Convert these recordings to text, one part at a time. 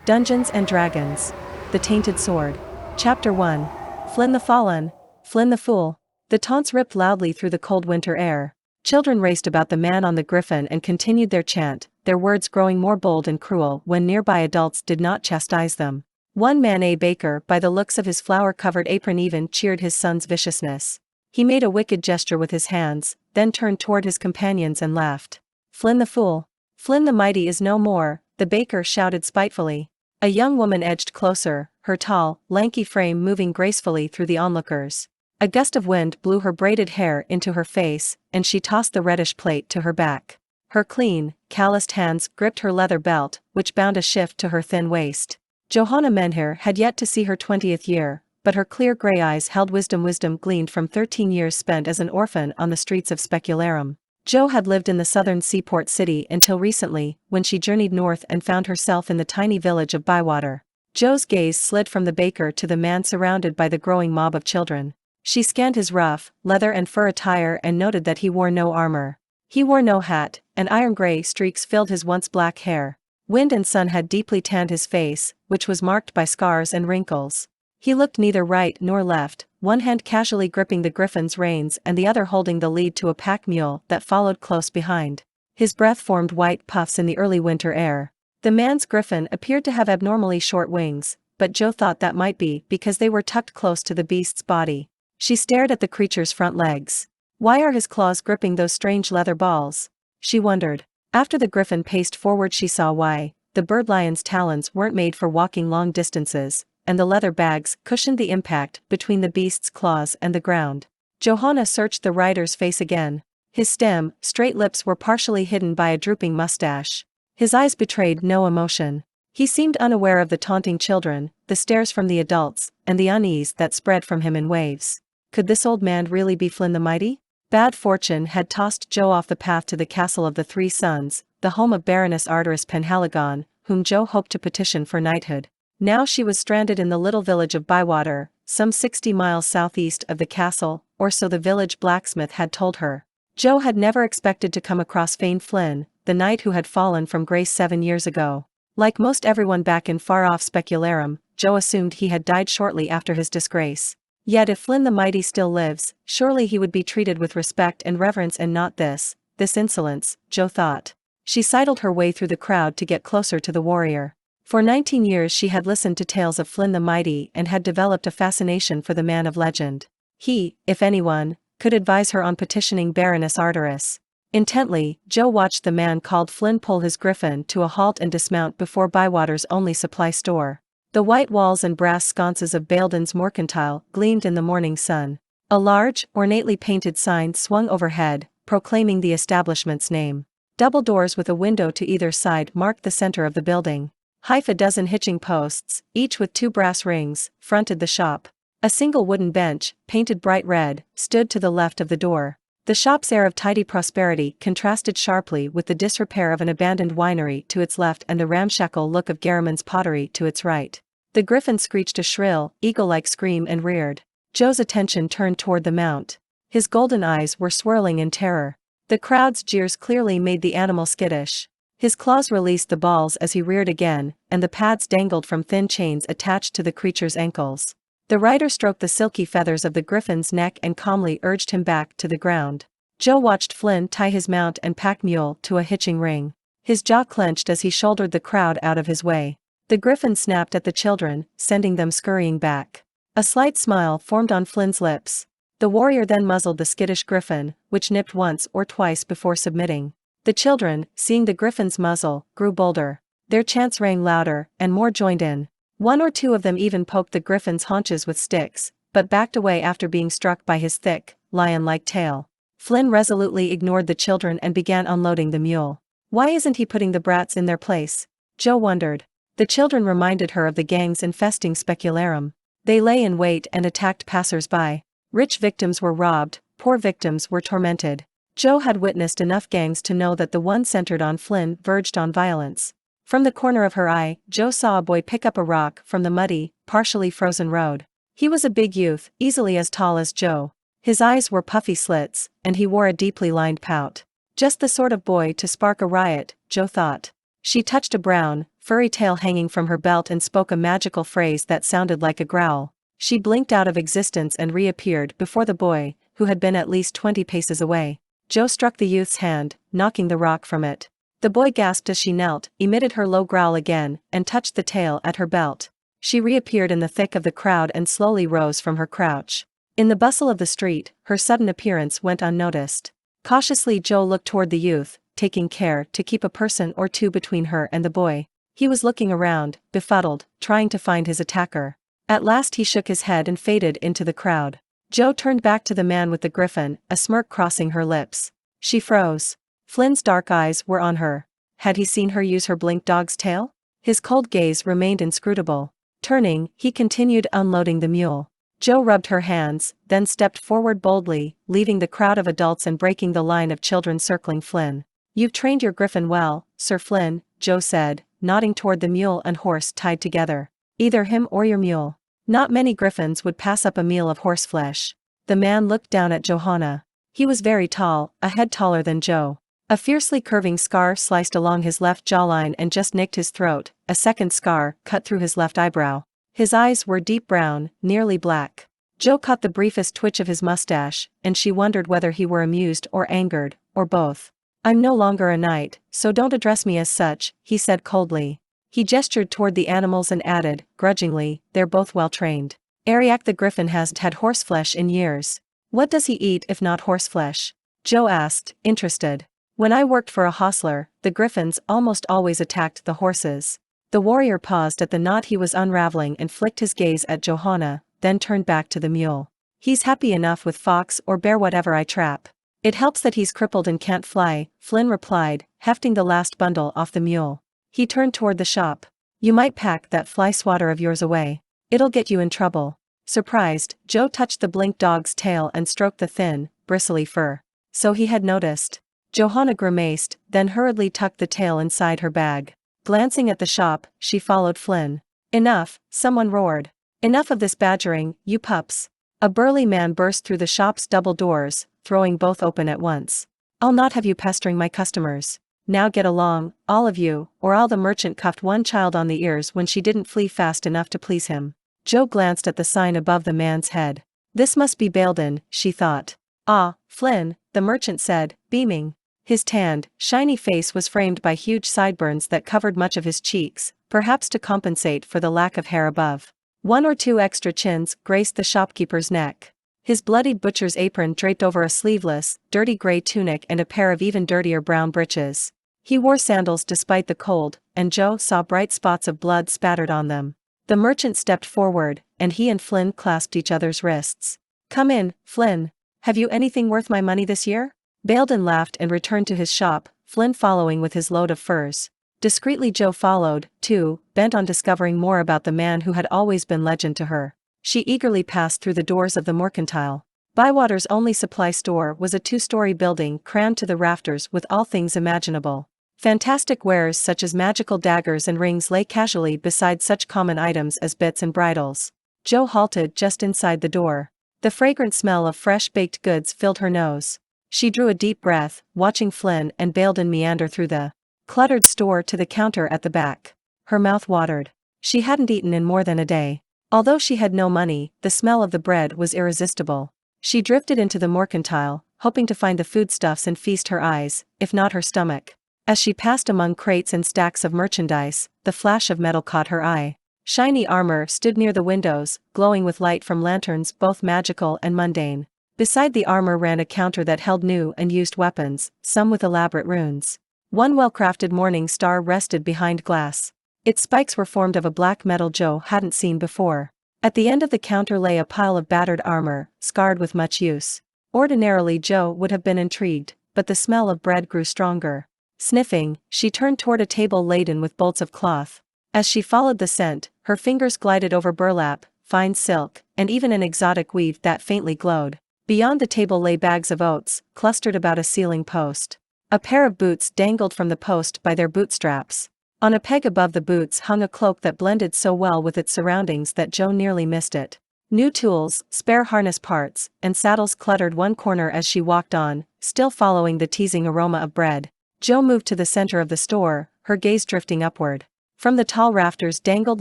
Dungeons and Dragons. The Tainted Sword. Chapter 1. Flinn the Fallen. Flinn the Fool. The taunts ripped loudly through the cold winter air. Children raced about the man on the griffin and continued their chant, their words growing more bold and cruel when nearby adults did not chastise them. One man, a baker, by the looks of his flour-covered apron, even cheered his son's viciousness. He made a wicked gesture with his hands, then turned toward his companions and laughed. Flinn the Fool. Flinn the Mighty is no more, the baker shouted spitefully. A young woman edged closer, her tall, lanky frame moving gracefully through the onlookers. A gust of wind blew her braided hair into her face, and she tossed the reddish plate to her back. Her clean, calloused hands gripped her leather belt, which bound a shift to her thin waist. Johanna Menhir had yet to see her 20th year, but her clear grey eyes held wisdom gleaned from 13 years spent as an orphan on the streets of Specularum. Jo had lived in the southern seaport city until recently, when she journeyed north and found herself in the tiny village of Bywater. Jo's gaze slid from the baker to the man surrounded by the growing mob of children. She scanned his rough, leather and fur attire and noted that he wore no armor. He wore no hat, and iron-gray streaks filled his once black hair. Wind and sun had deeply tanned his face, which was marked by scars and wrinkles. He looked neither right nor left, one hand casually gripping the griffin's reins and the other holding the lead to a pack mule that followed close behind. His breath formed white puffs in the early winter air. The man's griffin appeared to have abnormally short wings, but Jo thought that might be because they were tucked close to the beast's body. She stared at the creature's front legs. Why are his claws gripping those strange leather balls? She wondered. After the griffin paced forward, she saw why. The bird lion's talons weren't made for walking long distances, and the leather bags cushioned the impact between the beast's claws and the ground. Johanna searched the rider's face again. His stem, straight lips were partially hidden by a drooping mustache. His eyes betrayed no emotion. He seemed unaware of the taunting children, the stares from the adults, and the unease that spread from him in waves. Could this old man really be Flinn the Mighty? Bad fortune had tossed Jo off the path to the castle of the Three Sons, the home of Baroness Arteris Penhaligon, whom Jo hoped to petition for knighthood. Now she was stranded in the little village of Bywater, some 60 miles southeast of the castle, or so the village blacksmith had told her. Jo had never expected to come across Fain Flinn, the knight who had fallen from grace 7 years ago. Like most everyone back in far-off Specularum, Jo assumed he had died shortly after his disgrace. Yet if Flinn the Mighty still lives, surely he would be treated with respect and reverence and not this insolence, Jo thought. She sidled her way through the crowd to get closer to the warrior. For 19 years she had listened to tales of Flinn the Mighty and had developed a fascination for the man of legend. He, if anyone, could advise her on petitioning Baroness Arteris. Intently, Jo watched the man called Flinn pull his griffin to a halt and dismount before Bywater's only supply store. The white walls and brass sconces of Baildon's Mercantile gleamed in the morning sun. A large, ornately painted sign swung overhead, proclaiming the establishment's name. Double doors with a window to either side marked the center of the building. Half a dozen hitching posts, each with 2 brass rings, fronted the shop. A single wooden bench, painted bright red, stood to the left of the door. The shop's air of tidy prosperity contrasted sharply with the disrepair of an abandoned winery to its left and the ramshackle look of Garriman's pottery to its right. The griffin screeched a shrill, eagle-like scream and reared. Jo's attention turned toward the mount. His golden eyes were swirling in terror. The crowd's jeers clearly made the animal skittish. His claws released the balls as he reared again, and the pads dangled from thin chains attached to the creature's ankles. The rider stroked the silky feathers of the griffin's neck and calmly urged him back to the ground. Jo watched Flinn tie his mount and pack mule to a hitching ring. His jaw clenched as he shouldered the crowd out of his way. The griffin snapped at the children, sending them scurrying back. A slight smile formed on Flynn's lips. The warrior then muzzled the skittish griffin, which nipped once or twice before submitting. The children, seeing the griffin's muzzle, grew bolder. Their chants rang louder, and more joined in. 1 or 2 of them even poked the griffin's haunches with sticks, but backed away after being struck by his thick, lion-like tail. Flinn resolutely ignored the children and began unloading the mule. Why isn't he putting the brats in their place? Jo wondered. The children reminded her of the gangs infesting Specularum. They lay in wait and attacked passers-by. Rich victims were robbed, poor victims were tormented. Jo had witnessed enough gangs to know that the one centered on Flinn verged on violence. From the corner of her eye, Jo saw a boy pick up a rock from the muddy, partially frozen road. He was a big youth, easily as tall as Jo. His eyes were puffy slits, and he wore a deeply lined pout. Just the sort of boy to spark a riot, Jo thought. She touched a brown, furry tail hanging from her belt and spoke a magical phrase that sounded like a growl. She blinked out of existence and reappeared before the boy, who had been at least 20 paces away. Joe struck the youth's hand, knocking the rock from it. The boy gasped as she knelt, emitted her low growl again, and touched the tail at her belt. She reappeared in the thick of the crowd and slowly rose from her crouch. In the bustle of the street, her sudden appearance went unnoticed. Cautiously Joe looked toward the youth, taking care to keep a person or two between her and the boy. He was looking around, befuddled, trying to find his attacker. At last he shook his head and faded into the crowd. Joe turned back to the man with the griffin, a smirk crossing her lips. She froze. Flynn's dark eyes were on her. Had he seen her use her blink dog's tail? His cold gaze remained inscrutable. Turning, he continued unloading the mule. Joe rubbed her hands, then stepped forward boldly, leaving the crowd of adults and breaking the line of children circling Flynn. "You've trained your griffin well, Sir Flynn," Joe said, nodding toward the mule and horse tied together. "Either him or your mule. Not many griffins would pass up a meal of horseflesh." The man looked down at Johanna. He was very tall, a head taller than Joe. A fiercely curving scar sliced along his left jawline and just nicked his throat, a second scar cut through his left eyebrow. His eyes were deep brown, nearly black. Joe caught the briefest twitch of his mustache, and she wondered whether he were amused or angered, or both. "I'm no longer a knight, so don't address me as such," he said coldly. He gestured toward the animals and added, grudgingly, "They're both well trained. Ariak the griffin hasn't had horseflesh in years." "What does he eat if not horseflesh?" Joe asked, interested. "When I worked for a hostler, the griffins almost always attacked the horses." The warrior paused at the knot he was unraveling and flicked his gaze at Johanna, then turned back to the mule. "He's happy enough with fox or bear whatever I trap. It helps that he's crippled and can't fly," Flynn replied, hefting the last bundle off the mule. He turned toward the shop. "You might pack that fly swatter of yours away. It'll get you in trouble." Surprised, Joe touched the blink dog's tail and stroked the thin, bristly fur. So he had noticed. Johanna grimaced, then hurriedly tucked the tail inside her bag. Glancing at the shop, she followed Flynn. "Enough," someone roared. "Enough of this badgering, you pups." A burly man burst through the shop's double doors, throwing both open at once. "I'll not have you pestering my customers. Now get along, all of you, or all." The merchant cuffed one child on the ears when she didn't flee fast enough to please him. Joe glanced at the sign above the man's head. "This must be Baildon," she thought. "Ah, Flynn," the merchant said, beaming. His tanned, shiny face was framed by huge sideburns that covered much of his cheeks, perhaps to compensate for the lack of hair above. One or two extra chins graced the shopkeeper's neck. His bloodied butcher's apron draped over a sleeveless, dirty gray tunic and a pair of even dirtier brown breeches. He wore sandals despite the cold, and Joe saw bright spots of blood spattered on them. The merchant stepped forward, and he and Flynn clasped each other's wrists. "Come in, Flynn. Have you anything worth my money this year?" Baildon laughed and returned to his shop, Flynn following with his load of furs. Discreetly Joe followed, too, bent on discovering more about the man who had always been legend to her. She eagerly passed through the doors of the mercantile. Bywater's only supply store was a 2-story building crammed to the rafters with all things imaginable. Fantastic wares such as magical daggers and rings lay casually beside such common items as bits and bridles. Joe halted just inside the door. The fragrant smell of fresh baked goods filled her nose. She drew a deep breath, watching Flynn and Baildon meander through the cluttered store to the counter at the back. Her mouth watered. She hadn't eaten in more than a day. Although she had no money, the smell of the bread was irresistible. She drifted into the mercantile, hoping to find the foodstuffs and feast her eyes, if not her stomach. As she passed among crates and stacks of merchandise, the flash of metal caught her eye. Shiny armor stood near the windows, glowing with light from lanterns both magical and mundane. Beside the armor ran a counter that held new and used weapons, some with elaborate runes. One well-crafted morning star rested behind glass. Its spikes were formed of a black metal Joe hadn't seen before. At the end of the counter lay a pile of battered armor, scarred with much use. Ordinarily Joe would have been intrigued, but the smell of bread grew stronger. Sniffing, she turned toward a table laden with bolts of cloth. As she followed the scent, her fingers glided over burlap, fine silk, and even an exotic weave that faintly glowed. Beyond the table lay bags of oats, clustered about a ceiling post. A pair of boots dangled from the post by their bootstraps. On a peg above the boots hung a cloak that blended so well with its surroundings that Joe nearly missed it. New tools, spare harness parts, and saddles cluttered one corner as she walked on, still following the teasing aroma of bread. Joe moved to the center of the store, her gaze drifting upward. From the tall rafters dangled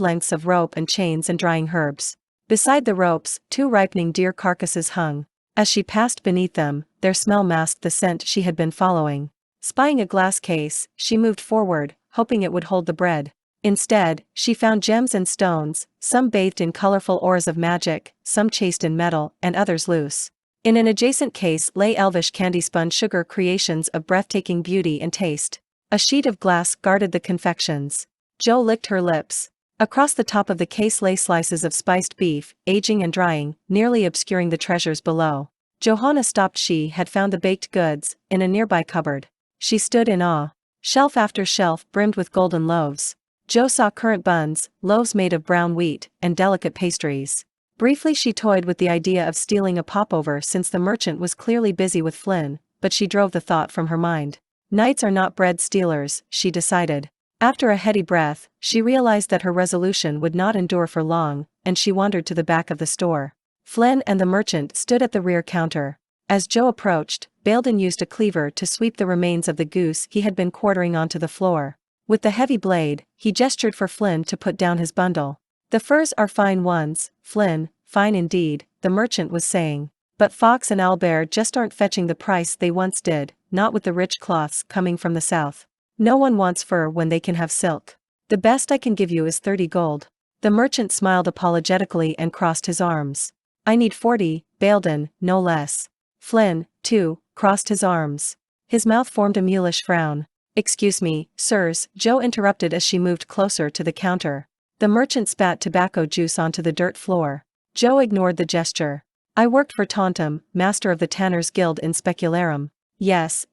lengths of rope and chains and drying herbs. Beside the ropes, 2 ripening deer carcasses hung. As she passed beneath them, their smell masked the scent she had been following. Spying a glass case, she moved forward, hoping it would hold the bread. Instead, she found gems and stones, some bathed in colorful auras of magic, some chased in metal, and others loose. In an adjacent case lay elvish candy-spun sugar creations of breathtaking beauty and taste. A sheet of glass guarded the confections. Jo licked her lips. Across the top of the case lay slices of spiced beef, aging and drying, nearly obscuring the treasures below. Johanna stopped. She had found the baked goods in a nearby cupboard. She stood in awe. Shelf after shelf brimmed with golden loaves. Jo saw currant buns, loaves made of brown wheat, and delicate pastries. Briefly she toyed with the idea of stealing a popover since the merchant was clearly busy with Flynn, but she drove the thought from her mind. Knights are not bread stealers, she decided. After a heady breath, she realized that her resolution would not endure for long, and she wandered to the back of the store. Flynn and the merchant stood at the rear counter. As Jo approached, Baildon used a cleaver to sweep the remains of the goose he had been quartering onto the floor. With the heavy blade, he gestured for Flynn to put down his bundle. "The furs are fine ones, Flynn, fine indeed," the merchant was saying. "But Fox and Owlbear just aren't fetching the price they once did, not with the rich cloths coming from the south. No one wants fur when they can have silk. The best I can give you is 30 gold. The merchant smiled apologetically and crossed his arms. "I need 40, Baildon, no less." Flynn, too, crossed his arms. His mouth formed a mulish frown. "Excuse me, sirs," Jo interrupted as she moved closer to the counter. The merchant spat tobacco juice onto the dirt floor. Jo ignored the gesture. "I worked for Tauntum, master of the Tanners' Guild in Specularum." Yes,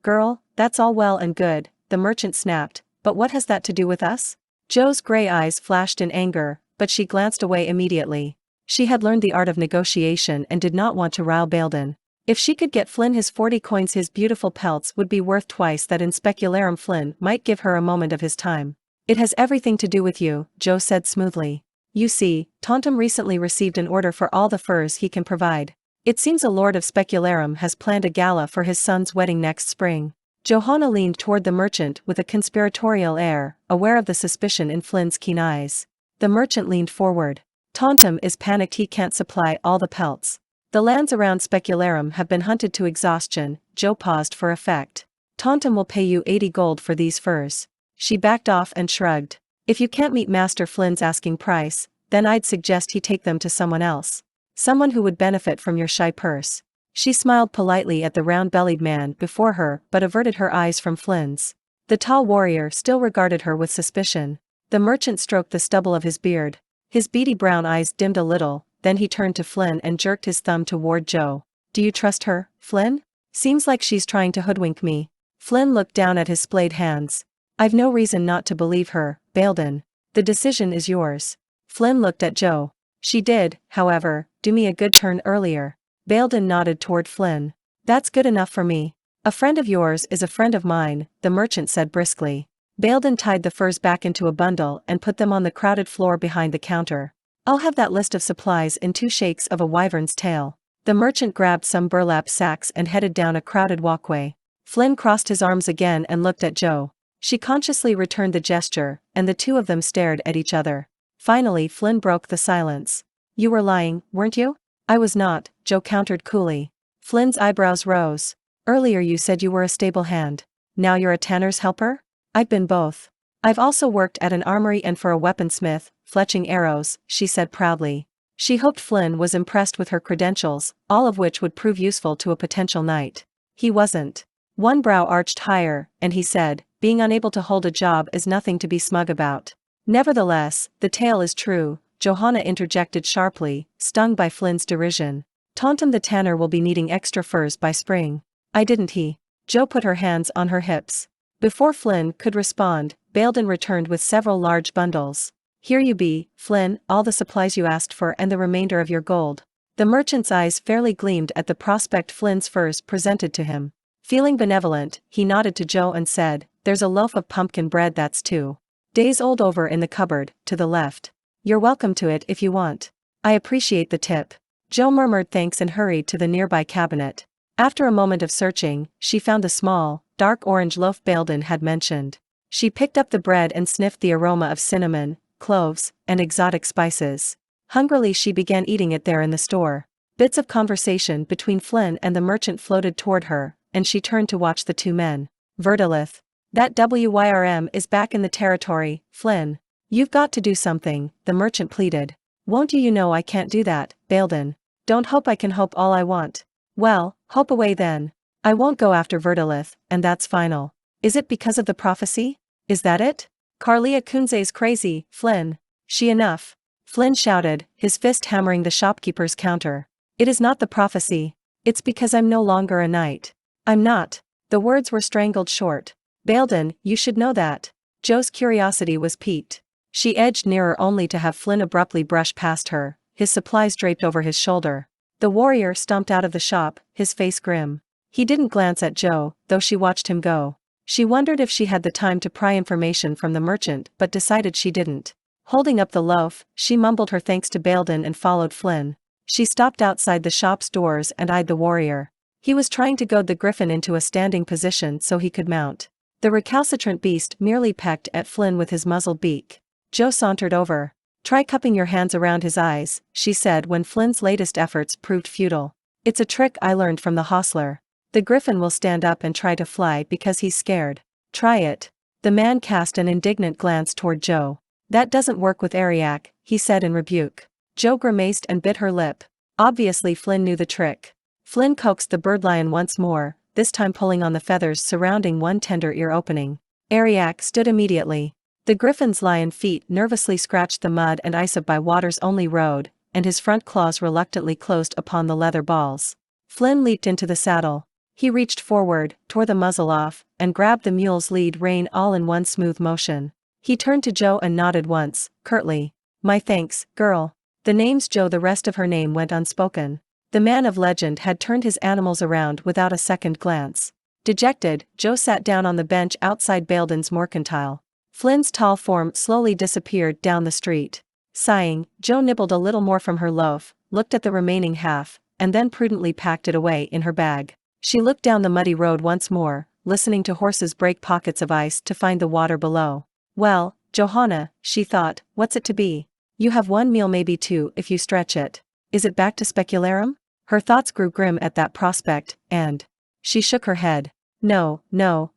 girl, that's all well and good," the merchant snapped, "but what has that to do with us?" Jo's gray eyes flashed in anger, but she glanced away immediately. She had learned the art of negotiation and did not want to rile Baildon. If she could get Flynn his 40 coins, his beautiful pelts would be worth twice that. In Specularum Flynn might give her a moment of his time. "It has everything to do with you," Jo said smoothly. "You see, Tauntum recently received an order for all the furs he can provide. It seems a lord of Specularum has planned a gala for his son's wedding next spring." Johanna leaned toward the merchant with a conspiratorial air, aware of the suspicion in Flynn's keen eyes. The merchant leaned forward. "Tauntum is panicked he can't supply all the pelts. The lands around Specularum have been hunted to exhaustion." Jo paused for effect. "Tauntum will pay you 80 gold for these furs." She backed off and shrugged. "If you can't meet Master Flynn's asking price, then I'd suggest he take them to someone else. Someone who would benefit from your shy purse." She smiled politely at the round-bellied man before her but averted her eyes from Flynn's. The tall warrior still regarded her with suspicion. The merchant stroked the stubble of his beard. His beady brown eyes dimmed a little, then he turned to Flynn and jerked his thumb toward Jo. "Do you trust her, Flynn? Seems like she's trying to hoodwink me." Flynn looked down at his splayed hands. "I've no reason not to believe her, Baildon. The decision is yours." Flynn looked at Jo. "She did, however, do me a good turn earlier." Baildon nodded toward Flynn. "That's good enough for me." "A friend of yours is a friend of mine," the merchant said briskly. Baildon tied the furs back into a bundle and put them on the crowded floor behind the counter. "I'll have that list of supplies in 2 shakes of a wyvern's tail." The merchant grabbed some burlap sacks and headed down a crowded walkway. Flynn crossed his arms again and looked at Jo. She consciously returned the gesture, and the two of them stared at each other. Finally Flynn broke the silence. "You were lying, weren't you?" "I was not," Jo countered coolly. Flynn's eyebrows rose. "Earlier you said you were a stable hand. Now you're a tanner's helper?" "I've been both. I've also worked at an armory and for a weaponsmith, fletching arrows," she said proudly. She hoped Flynn was impressed with her credentials, all of which would prove useful to a potential knight. He wasn't. One brow arched higher, and he said, "Being unable to hold a job is nothing to be smug about." "Nevertheless, the tale is true," Johanna interjected sharply, stung by Flynn's derision. "Tauntum the tanner will be needing extra furs by spring." "I didn't he?" Jo put her hands on her hips. Before Flynn could respond, Baildon returned with several large bundles. "Here you be, Flynn, all the supplies you asked for and the remainder of your gold." The merchant's eyes fairly gleamed at the prospect Flynn's furs presented to him. Feeling benevolent, he nodded to Jo and said, "There's a loaf of pumpkin bread that's 2 days old over in the cupboard, to the left. You're welcome to it if you want." "I appreciate the tip." Jo murmured thanks and hurried to the nearby cabinet. After a moment of searching, she found the small, dark orange loaf Baildon had mentioned. She picked up the bread and sniffed the aroma of cinnamon, cloves, and exotic spices. Hungrily she began eating it there in the store. Bits of conversation between Flinn and the merchant floated toward her, and she turned to watch the two men. Verdilith. That Wyrm is back in the territory, Flinn. You've got to do something, the merchant pleaded. Won't you know I can't do that, Baildon. Don't hope I can hope all I want. Well, hope away then. I won't go after Verdilith, and that's final. Is it because of the prophecy? Is that it? Carlia Kunze's crazy, Flinn. She enough. Flinn shouted, his fist hammering the shopkeeper's counter. It is not the prophecy. It's because I'm no longer a knight. I'm not. The words were strangled short. Baildon, you should know that. Jo's curiosity was piqued. She edged nearer only to have Flinn abruptly brush past her, his supplies draped over his shoulder. The warrior stomped out of the shop, his face grim. He didn't glance at Jo, though she watched him go. She wondered if she had the time to pry information from the merchant but decided she didn't. Holding up the loaf, she mumbled her thanks to Baildon and followed Flinn. She stopped outside the shop's doors and eyed the warrior. He was trying to goad the griffin into a standing position so he could mount. The recalcitrant beast merely pecked at Flinn with his muzzled beak. Jo sauntered over. Try cupping your hands around his eyes, she said when Flynn's latest efforts proved futile. It's a trick I learned from the hostler. The griffin will stand up and try to fly because he's scared. Try it. The man cast an indignant glance toward Jo. That doesn't work with Ariak, he said in rebuke. Jo grimaced and bit her lip. Obviously Flinn knew the trick. Flinn coaxed the birdlion once more, this time pulling on the feathers surrounding one tender ear opening. Ariak stood immediately. The griffin's lion feet nervously scratched the mud and ice of by water's only road, and his front claws reluctantly closed upon the leather balls. Flinn leaped into the saddle. He reached forward, tore the muzzle off, and grabbed the mule's lead rein all in one smooth motion. He turned to Jo and nodded once, curtly. My thanks, girl. The name's Jo. The rest of her name went unspoken. The man of legend had turned his animals around without a second glance. Dejected, Jo sat down on the bench outside Baildon's mercantile. Flynn's tall form slowly disappeared down the street. Sighing, Jo nibbled a little more from her loaf, looked at the remaining half, and then prudently packed it away in her bag. She looked down the muddy road once more, listening to horses break pockets of ice to find the water below. Well, Johanna, she thought, what's it to be? You have one meal, maybe two if you stretch it. Is it back to specularum? Her thoughts grew grim at that prospect, and she shook her head. No,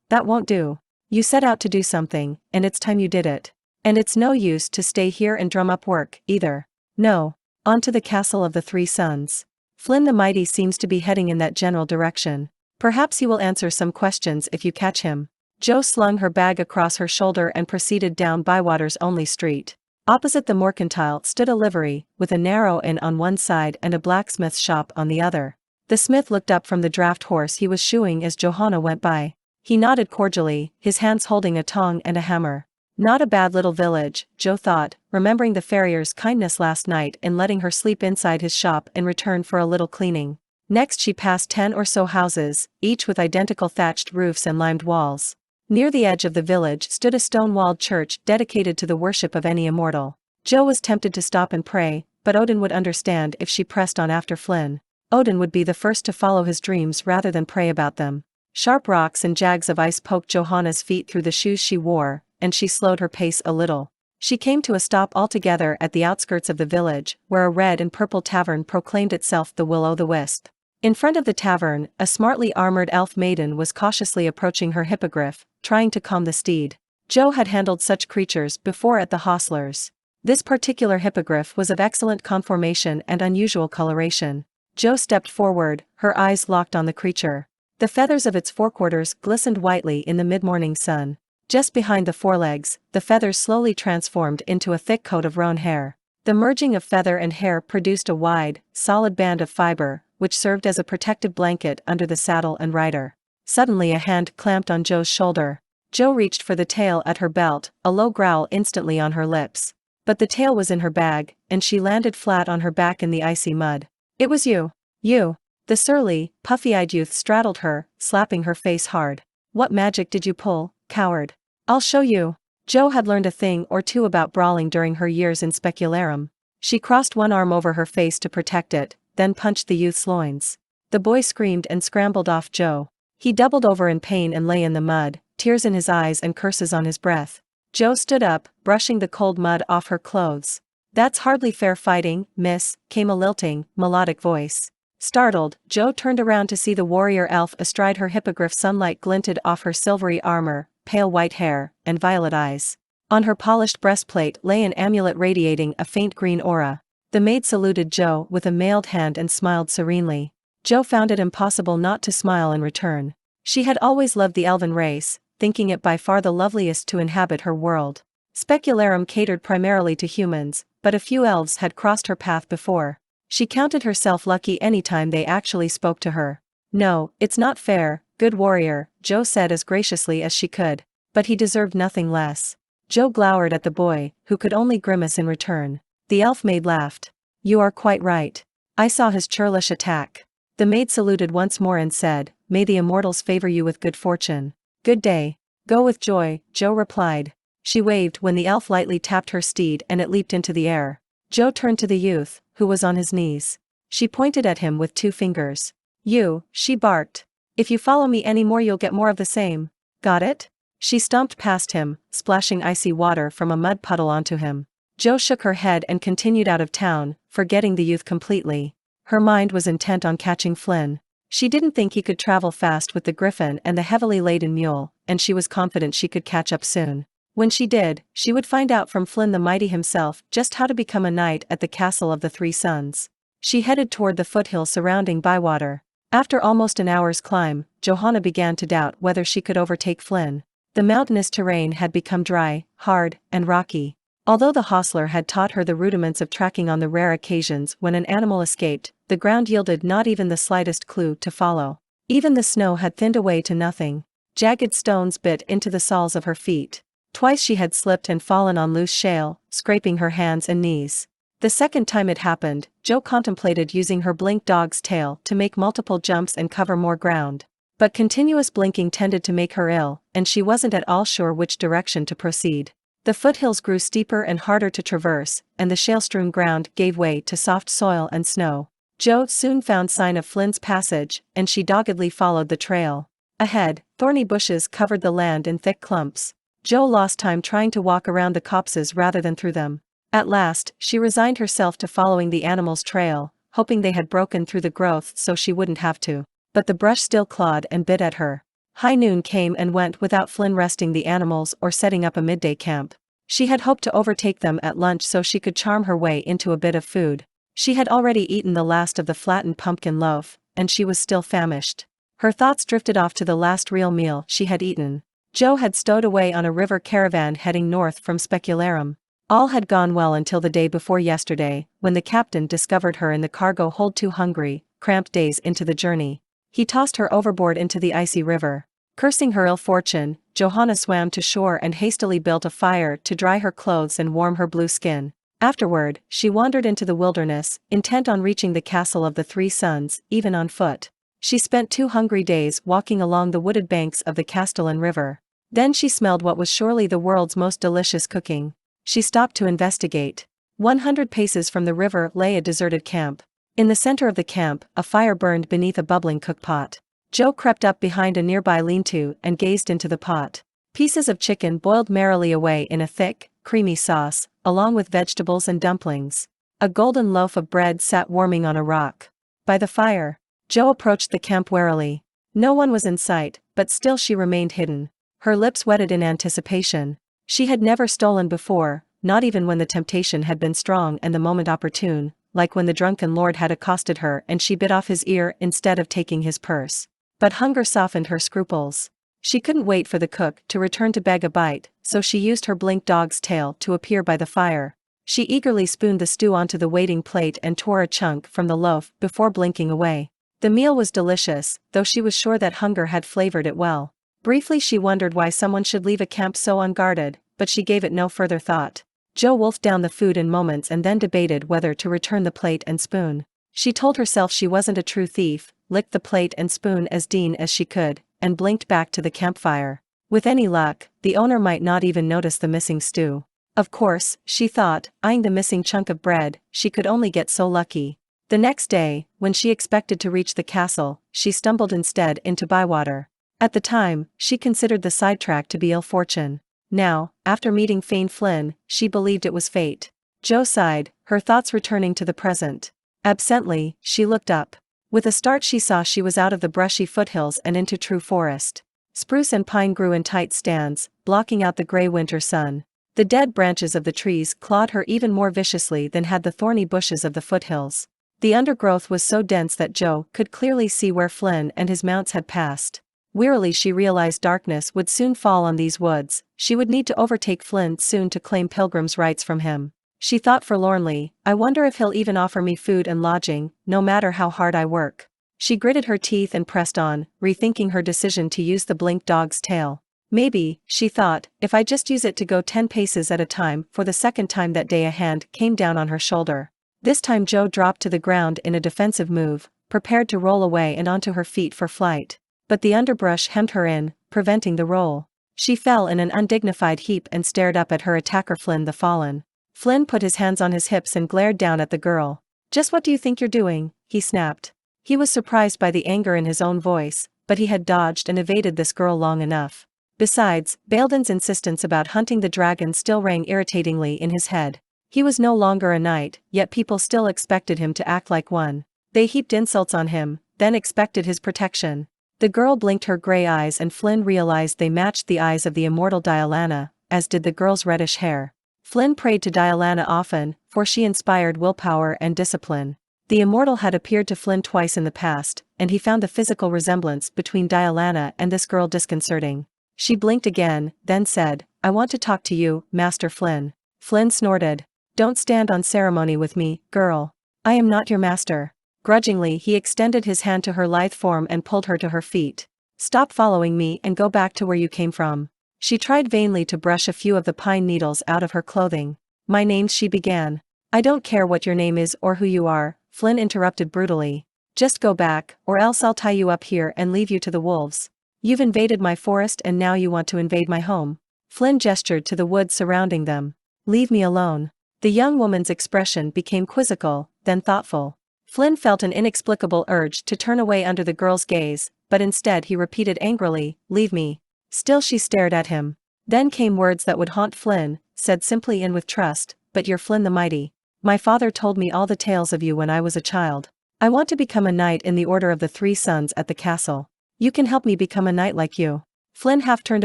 that won't do. You set out to do something, and it's time you did it. And it's no use to stay here and drum up work, either. No. On to the castle of the Three Suns. Flinn the Mighty seems to be heading in that general direction. Perhaps he will answer some questions if you catch him. Jo slung her bag across her shoulder and proceeded down Bywater's only street. Opposite the mercantile stood a livery, with a narrow inn on one side and a blacksmith's shop on the other. The smith looked up from the draft horse he was shoeing as Johanna went by. He nodded cordially, his hands holding a tong and a hammer. Not a bad little village, Jo thought, remembering the farrier's kindness last night in letting her sleep inside his shop in return for a little cleaning. Next she passed 10 or so houses, each with identical thatched roofs and limed walls. Near the edge of the village stood a stone-walled church dedicated to the worship of any immortal. Jo was tempted to stop and pray, but Odin would understand if she pressed on after Flinn. Odin would be the first to follow his dreams rather than pray about them. Sharp rocks and jags of ice poked Johanna's feet through the shoes she wore, and she slowed her pace a little. She came to a stop altogether at the outskirts of the village, where a red and purple tavern proclaimed itself the Will-o'-the-Wisp. In front of the tavern, a smartly armored elf maiden was cautiously approaching her hippogriff, trying to calm the steed. Jo had handled such creatures before at the hostlers. This particular hippogriff was of excellent conformation and unusual coloration. Jo stepped forward, her eyes locked on the creature. The feathers of its forequarters glistened whitely in the mid-morning sun. Just behind the forelegs, the feathers slowly transformed into a thick coat of roan hair. The merging of feather and hair produced a wide, solid band of fiber, which served as a protective blanket under the saddle and rider. Suddenly a hand clamped on Jo's shoulder. Jo reached for the tail at her belt, a low growl instantly on her lips. But the tail was in her bag, and she landed flat on her back in the icy mud. It was you. You. The surly, puffy-eyed youth straddled her, slapping her face hard. What magic did you pull, coward? I'll show you. Jo had learned a thing or two about brawling during her years in Specularum. She crossed one arm over her face to protect it, then punched the youth's loins. The boy screamed and scrambled off Jo. He doubled over in pain and lay in the mud, tears in his eyes and curses on his breath. Joe stood up, brushing the cold mud off her clothes. "That's hardly fair fighting, miss," came a lilting, melodic voice. Startled, Joe turned around to see the warrior elf astride her hippogriff. Sunlight glinted off her silvery armor, pale white hair, and violet eyes. On her polished breastplate lay an amulet radiating a faint green aura. The maid saluted Joe with a mailed hand and smiled serenely. Joe found it impossible not to smile in return. She had always loved the elven race, thinking it by far the loveliest to inhabit her world. Specularum catered primarily to humans, but a few elves had crossed her path before. She counted herself lucky any time they actually spoke to her. "No, it's not fair, good warrior," Joe said as graciously as she could. But he deserved nothing less. Joe glowered at the boy, who could only grimace in return. The elf maid laughed. "You are quite right. I saw his churlish attack." The maid saluted once more and said, "May the immortals favor you with good fortune." "Good day." "Go with joy," Joe replied. She waved when the elf lightly tapped her steed and it leaped into the air. Joe turned to the youth, who was on his knees. She pointed at him with 2 fingers. "You," she barked. "If you follow me any more you'll get more of the same. Got it?" She stomped past him, splashing icy water from a mud puddle onto him. Joe shook her head and continued out of town, forgetting the youth completely. Her mind was intent on catching Flinn. She didn't think he could travel fast with the griffin and the heavily laden mule, and she was confident she could catch up soon. When she did, she would find out from Flinn the Mighty himself just how to become a knight at the Castle of the Three Suns. She headed toward the foothill surrounding Bywater. After almost an hour's climb, Johanna began to doubt whether she could overtake Flinn. The mountainous terrain had become dry, hard, and rocky. Although the hostler had taught her the rudiments of tracking on the rare occasions when an animal escaped, the ground yielded not even the slightest clue to follow. Even the snow had thinned away to nothing. Jagged stones bit into the soles of her feet. Twice she had slipped and fallen on loose shale, scraping her hands and knees. The second time it happened, Joe contemplated using her blink dog's tail to make multiple jumps and cover more ground. But continuous blinking tended to make her ill, and she wasn't at all sure which direction to proceed. The foothills grew steeper and harder to traverse, and the shale-strewn ground gave way to soft soil and snow. Joe soon found sign of Flinn's passage, and she doggedly followed the trail. Ahead, thorny bushes covered the land in thick clumps. Joe lost time trying to walk around the copses rather than through them. At last, she resigned herself to following the animals' trail, hoping they had broken through the growth so she wouldn't have to. But the brush still clawed and bit at her. High noon came and went without Flinn resting the animals or setting up a midday camp. She had hoped to overtake them at lunch so she could charm her way into a bit of food. She had already eaten the last of the flattened pumpkin loaf, and she was still famished. Her thoughts drifted off to the last real meal she had eaten. Joe had stowed away on a river caravan heading north from Specularum. All had gone well until the day before yesterday, when the captain discovered her in the cargo hold too hungry, cramped days into the journey. He tossed her overboard into the icy river. Cursing her ill fortune, Johanna swam to shore and hastily built a fire to dry her clothes and warm her blue skin. Afterward, she wandered into the wilderness, intent on reaching the Castle of the Three Suns, even on foot. She spent 2 hungry days walking along the wooded banks of the Castellan River. Then she smelled what was surely the world's most delicious cooking. She stopped to investigate. 100 paces from the river lay a deserted camp. In the center of the camp, a fire burned beneath a bubbling cookpot. Joe crept up behind a nearby lean-to and gazed into the pot. Pieces of chicken boiled merrily away in a thick, creamy sauce, along with vegetables and dumplings. A golden loaf of bread sat warming on a rock. By the fire, Joe approached the camp warily. No one was in sight, but still she remained hidden. Her lips wetted in anticipation. She had never stolen before, not even when the temptation had been strong and the moment opportune, like when the drunken lord had accosted her and she bit off his ear instead of taking his purse. But hunger softened her scruples. She couldn't wait for the cook to return to beg a bite, so she used her blink dog's tail to appear by the fire. She eagerly spooned the stew onto the waiting plate and tore a chunk from the loaf before blinking away. The meal was delicious, though she was sure that hunger had flavored it well. Briefly she wondered why someone should leave a camp so unguarded, but she gave it no further thought. Joe wolfed down the food in moments and then debated whether to return the plate and spoon. She told herself she wasn't a true thief, licked the plate and spoon as clean as she could, and blinked back to the campfire. With any luck, the owner might not even notice the missing stew. Of course, she thought, eyeing the missing chunk of bread, she could only get so lucky. The next day, when she expected to reach the castle, she stumbled instead into Bywater. At the time, she considered the sidetrack to be ill fortune. Now, after meeting Fain Flinn, she believed it was fate. Jo sighed, her thoughts returning to the present. Absently, she looked up. With a start she saw she was out of the brushy foothills and into true forest. Spruce and pine grew in tight stands, blocking out the gray winter sun. The dead branches of the trees clawed her even more viciously than had the thorny bushes of the foothills. The undergrowth was so dense that Jo could clearly see where Flinn and his mounts had passed. Wearily she realized darkness would soon fall on these woods, she would need to overtake Flinn soon to claim pilgrim's rights from him. She thought forlornly, I wonder if he'll even offer me food and lodging, no matter how hard I work. She gritted her teeth and pressed on, rethinking her decision to use the blink dog's tail. Maybe, she thought, if I just use it to go 10 paces at a time. For the second time that day a hand came down on her shoulder. This time Jo dropped to the ground in a defensive move, prepared to roll away and onto her feet for flight. But the underbrush hemmed her in, preventing the roll. She fell in an undignified heap and stared up at her attacker Flinn the Fallen. Flinn put his hands on his hips and glared down at the girl. Just what do you think you're doing? He snapped. He was surprised by the anger in his own voice, but he had dodged and evaded this girl long enough. Besides, Baelden's insistence about hunting the dragon still rang irritatingly in his head. He was no longer a knight, yet people still expected him to act like one. They heaped insults on him, then expected his protection. The girl blinked her gray eyes and Flinn realized they matched the eyes of the immortal Dialana, as did the girl's reddish hair. Flinn prayed to Dialana often, for she inspired willpower and discipline. The immortal had appeared to Flinn twice in the past, and he found the physical resemblance between Dialana and this girl disconcerting. She blinked again, then said, I want to talk to you, Master Flinn. Flinn snorted. Don't stand on ceremony with me, girl. I am not your master. Grudgingly he extended his hand to her lithe form and pulled her to her feet. Stop following me and go back to where you came from. She tried vainly to brush a few of the pine needles out of her clothing. My name's she began. I don't care what your name is or who you are, Flinn interrupted brutally. Just go back, or else I'll tie you up here and leave you to the wolves. You've invaded my forest and now you want to invade my home. Flinn gestured to the woods surrounding them. Leave me alone. The young woman's expression became quizzical, then thoughtful. Flinn felt an inexplicable urge to turn away under the girl's gaze, but instead he repeated angrily, leave me. Still she stared at him. Then came words that would haunt Flinn, said simply and with trust, but you're Flinn the Mighty. My father told me all the tales of you when I was a child. I want to become a knight in the Order of the Three Suns at the castle. You can help me become a knight like you. Flinn half turned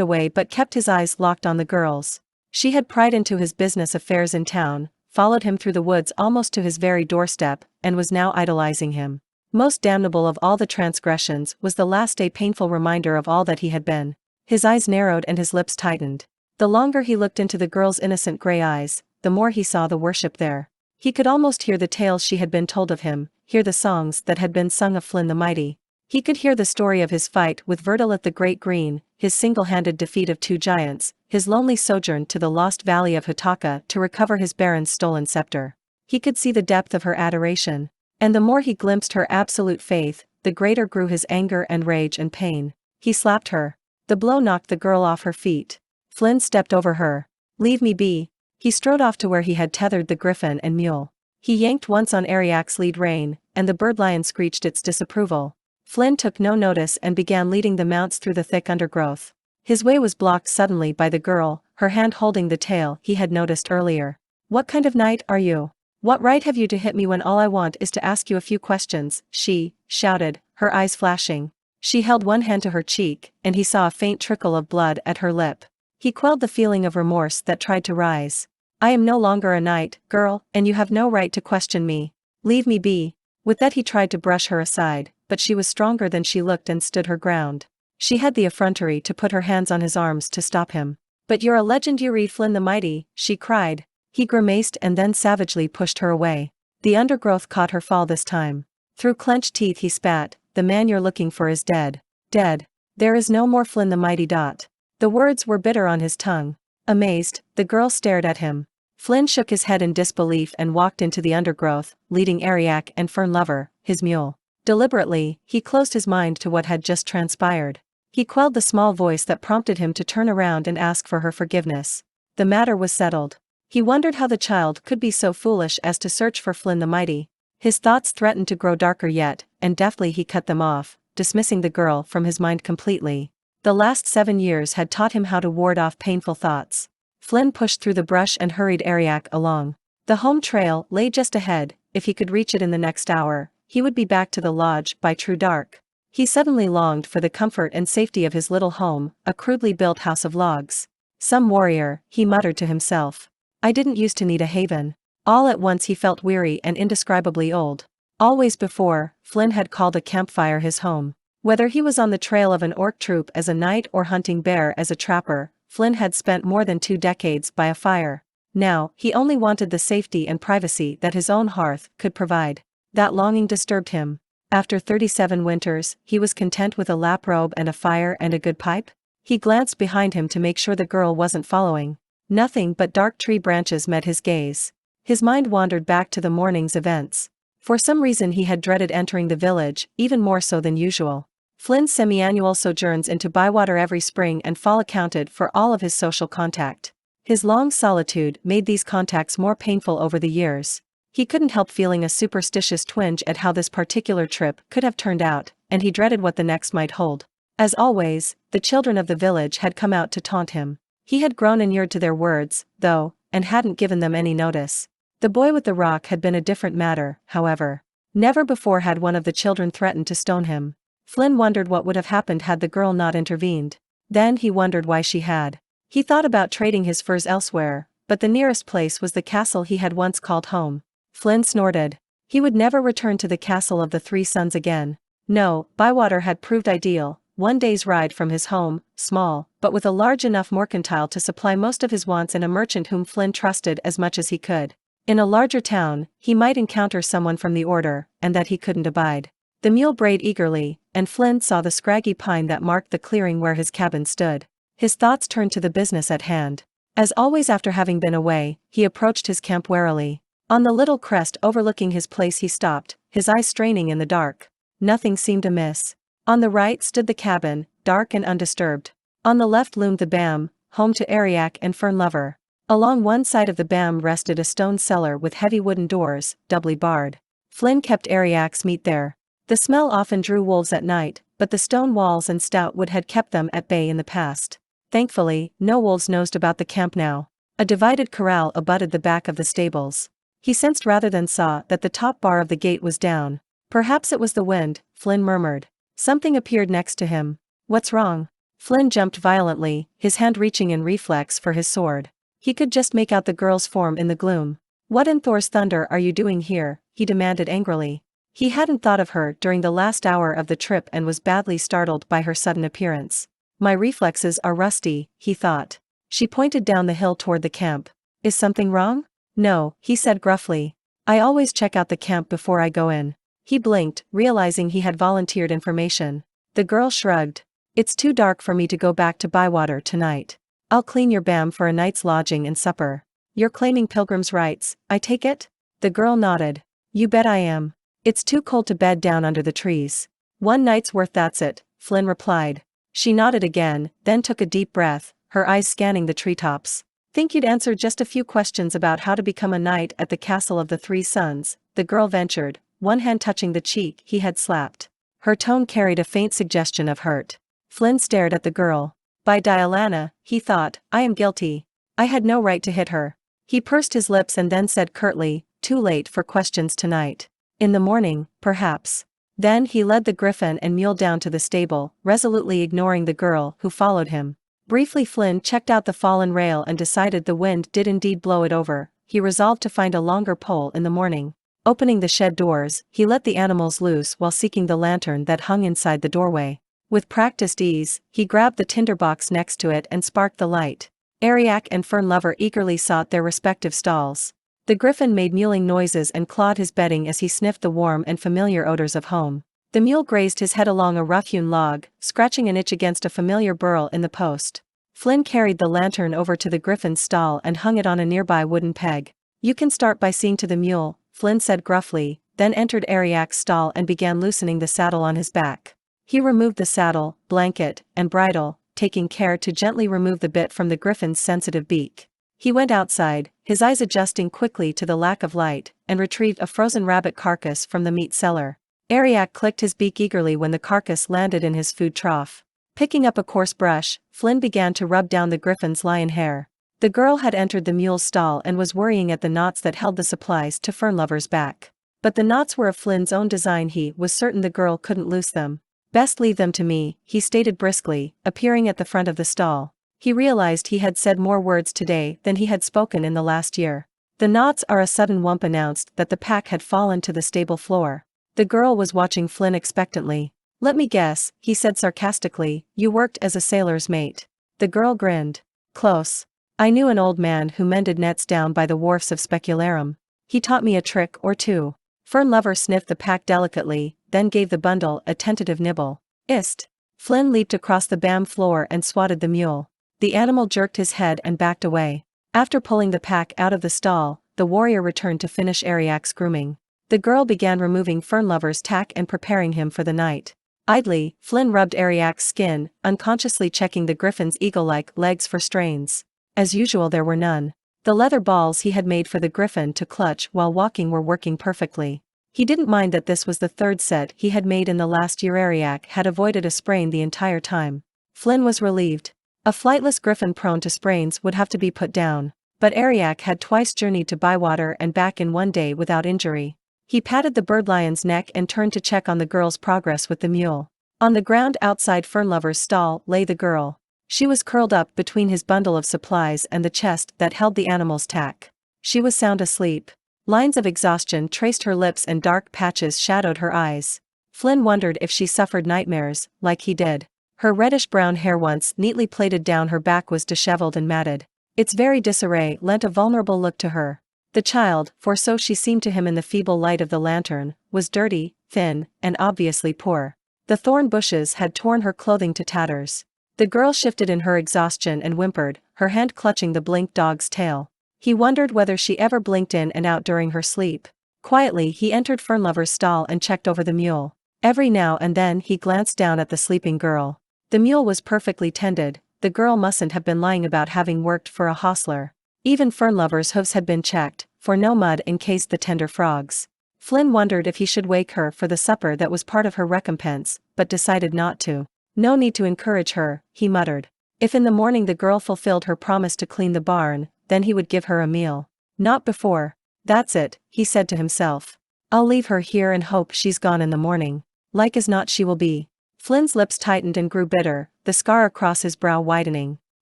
away but kept his eyes locked on the girl's. She had pried into his business affairs in town, followed him through the woods almost to his very doorstep, and was now idolizing him. Most damnable of all the transgressions was the last day painful reminder of all that he had been. His eyes narrowed and his lips tightened. The longer he looked into the girl's innocent gray eyes, the more he saw the worship there. He could almost hear the tales she had been told of him, hear the songs that had been sung of Flinn the Mighty. He could hear the story of his fight with Verdilith the Great Green, his single-handed defeat of 2 giants, his lonely sojourn to the lost valley of Hutaka to recover his baron's stolen scepter. He could see the depth of her adoration. And the more he glimpsed her absolute faith, the greater grew his anger and rage and pain. He slapped her. The blow knocked the girl off her feet. Flinn stepped over her. Leave me be. He strode off to where he had tethered the griffin and mule. He yanked once on Ariak's lead rein, and the birdlion screeched its disapproval. Flinn took no notice and began leading the mounts through the thick undergrowth. His way was blocked suddenly by the girl, her hand holding the tail he had noticed earlier. What kind of knight are you? What right have you to hit me when all I want is to ask you a few questions? She shouted, her eyes flashing. She held one hand to her cheek, and he saw a faint trickle of blood at her lip. He quelled the feeling of remorse that tried to rise. I am no longer a knight, girl, and you have no right to question me. Leave me be. With that he tried to brush her aside, but she was stronger than she looked and stood her ground. She had the effrontery to put her hands on his arms to stop him. But you're a legend, you read Flinn the Mighty, she cried. He grimaced and then savagely pushed her away. The undergrowth caught her fall this time. Through clenched teeth he spat, the man you're looking for is dead. Dead. There is no more Flinn the Mighty. The words were bitter on his tongue. Amazed, the girl stared at him. Flinn shook his head in disbelief and walked into the undergrowth, leading Ariak and Fern Lover, his mule. Deliberately, he closed his mind to what had just transpired. He quelled the small voice that prompted him to turn around and ask for her forgiveness. The matter was settled. He wondered how the child could be so foolish as to search for Flinn the Mighty. His thoughts threatened to grow darker yet, and deftly he cut them off, dismissing the girl from his mind completely. The last 7 years had taught him how to ward off painful thoughts. Flynn pushed through the brush and hurried Ariak along. The home trail lay just ahead. If he could reach it in the next hour, he would be back to the lodge by true dark. He suddenly longed for the comfort and safety of his little home, a crudely built house of logs. Some warrior, he muttered to himself. I didn't used to need a haven. All at once he felt weary and indescribably old. Always before, Flynn had called a campfire his home. Whether he was on the trail of an orc troop as a knight or hunting bear as a trapper, Flynn had spent more than 2 decades by a fire. Now, he only wanted the safety and privacy that his own hearth could provide. That longing disturbed him. After 37 winters, he was content with a lap robe and a fire and a good pipe? He glanced behind him to make sure the girl wasn't following. Nothing but dark tree branches met his gaze. His mind wandered back to the morning's events. For some reason he had dreaded entering the village, even more so than usual. Flynn's semi-annual sojourns into Bywater every spring and fall accounted for all of his social contact. His long solitude made these contacts more painful over the years. He couldn't help feeling a superstitious twinge at how this particular trip could have turned out, and he dreaded what the next might hold. As always, the children of the village had come out to taunt him. He had grown inured to their words, though, and hadn't given them any notice. The boy with the rock had been a different matter, however. Never before had one of the children threatened to stone him. Flynn wondered what would have happened had the girl not intervened. Then he wondered why she had. He thought about trading his furs elsewhere, but the nearest place was the castle he had once called home. Flynn snorted. He would never return to the castle of the 3 sons again. No, Bywater had proved ideal, 1 day's ride from his home, small, but with a large enough mercantile to supply most of his wants and a merchant whom Flynn trusted as much as he could. In a larger town, he might encounter someone from the order, and that he couldn't abide. The mule brayed eagerly, and Flynn saw the scraggy pine that marked the clearing where his cabin stood. His thoughts turned to the business at hand. As always after having been away, he approached his camp warily. On the little crest overlooking his place he stopped, his eyes straining in the dark. Nothing seemed amiss. On the right stood the cabin, dark and undisturbed. On the left loomed the BAM, home to Ariak and Fern Lover. Along one side of the BAM rested a stone cellar with heavy wooden doors, doubly barred. Flynn kept Ariak's meat there. The smell often drew wolves at night, but the stone walls and stout wood had kept them at bay in the past. Thankfully, no wolves nosed about the camp now. A divided corral abutted the back of the stables. He sensed rather than saw that the top bar of the gate was down. Perhaps it was the wind, Flynn murmured. Something appeared next to him. What's wrong? Flynn jumped violently, his hand reaching in reflex for his sword. He could just make out the girl's form in the gloom. What in Thor's thunder are you doing here? He demanded angrily. He hadn't thought of her during the last hour of the trip and was badly startled by her sudden appearance. My reflexes are rusty, he thought. She pointed down the hill toward the camp. Is something wrong? No, he said gruffly. I always check out the camp before I go in. He blinked, realizing he had volunteered information. The girl shrugged. It's too dark for me to go back to Bywater tonight. I'll clean your BAM for a night's lodging and supper. You're claiming pilgrim's rights, I take it? The girl nodded. You bet I am. It's too cold to bed down under the trees. 1 night's worth, that's it, Flynn replied. She nodded again, then took a deep breath, her eyes scanning the treetops. Think you'd answer just a few questions about how to become a knight at the castle of the 3 sons, the girl ventured, one hand touching the cheek he had slapped. Her tone carried a faint suggestion of hurt. Flynn stared at the girl. By Dialana, he thought, I am guilty. I had no right to hit her. He pursed his lips and then said curtly, too late for questions tonight. In the morning, perhaps. Then he led the griffin and mule down to the stable, resolutely ignoring the girl who followed him. Briefly Flynn checked out the fallen rail and decided the wind did indeed blow it over. He resolved to find a longer pole in the morning. Opening the shed doors, he let the animals loose while seeking the lantern that hung inside the doorway. With practiced ease, he grabbed the tinderbox next to it and sparked the light. Ariak and Fern Lover eagerly sought their respective stalls. The griffin made mewling noises and clawed his bedding as he sniffed the warm and familiar odors of home. The mule grazed his head along a rough-hewn log, scratching an itch against a familiar burl in the post. Flynn carried the lantern over to the griffin's stall and hung it on a nearby wooden peg. You can start by seeing to the mule, Flynn said gruffly, then entered Ariak's stall and began loosening the saddle on his back. He removed the saddle, blanket, and bridle, taking care to gently remove the bit from the griffin's sensitive beak. He went outside, his eyes adjusting quickly to the lack of light, and retrieved a frozen rabbit carcass from the meat cellar. Ariak clicked his beak eagerly when the carcass landed in his food trough. Picking up a coarse brush, Flynn began to rub down the griffin's lion hair. The girl had entered the mule's stall and was worrying at the knots that held the supplies to Fernlover's back. But the knots were of Flynn's own design. He was certain the girl couldn't loose them. "Best leave them to me," he stated briskly, appearing at the front of the stall. He realized he had said more words today than he had spoken in the last year. "The knots are." A sudden whump announced that the pack had fallen to the stable floor. The girl was watching Flynn expectantly. "Let me guess," he said sarcastically, "you worked as a sailor's mate." The girl grinned. "Close. I knew an old man who mended nets down by the wharfs of Specularum. He taught me a trick or two." Fernlover sniffed the pack delicately, then gave the bundle a tentative nibble. "Ist." Flynn leaped across the BAM floor and swatted the mule. The animal jerked his head and backed away. After pulling the pack out of the stall, the warrior returned to finish Ariak's grooming. The girl began removing Fernlover's tack and preparing him for the night. Idly, Flynn rubbed Ariak's skin, unconsciously checking the griffin's eagle-like legs for strains. As usual, there were none. The leather balls he had made for the griffin to clutch while walking were working perfectly. He didn't mind that this was the third set he had made in the last year. Ariak had avoided a sprain the entire time. Flynn was relieved. A flightless griffin prone to sprains would have to be put down. But Ariak had twice journeyed to Bywater and back in one day without injury. He patted the birdlion's neck and turned to check on the girl's progress with the mule. On the ground outside Fernlover's stall lay the girl. She was curled up between his bundle of supplies and the chest that held the animal's tack. She was sound asleep. Lines of exhaustion traced her lips and dark patches shadowed her eyes. Flynn wondered if she suffered nightmares, like he did. Her reddish-brown hair, once neatly plaited down her back, was disheveled and matted. Its very disarray lent a vulnerable look to her. The child, for so she seemed to him in the feeble light of the lantern, was dirty, thin, and obviously poor. The thorn bushes had torn her clothing to tatters. The girl shifted in her exhaustion and whimpered, her hand clutching the blink dog's tail. He wondered whether she ever blinked in and out during her sleep. Quietly he entered Fernlover's stall and checked over the mule. Every now and then he glanced down at the sleeping girl. The mule was perfectly tended. The girl mustn't have been lying about having worked for a hostler. Even Fernlover's hooves had been checked, for no mud encased the tender frogs. Flynn wondered if he should wake her for the supper that was part of her recompense, but decided not to. "No need to encourage her," he muttered. If in the morning the girl fulfilled her promise to clean the barn, then he would give her a meal. Not before. "That's it," he said to himself. "I'll leave her here and hope she's gone in the morning. Like as not she will be." Flynn's lips tightened and grew bitter, the scar across his brow widening.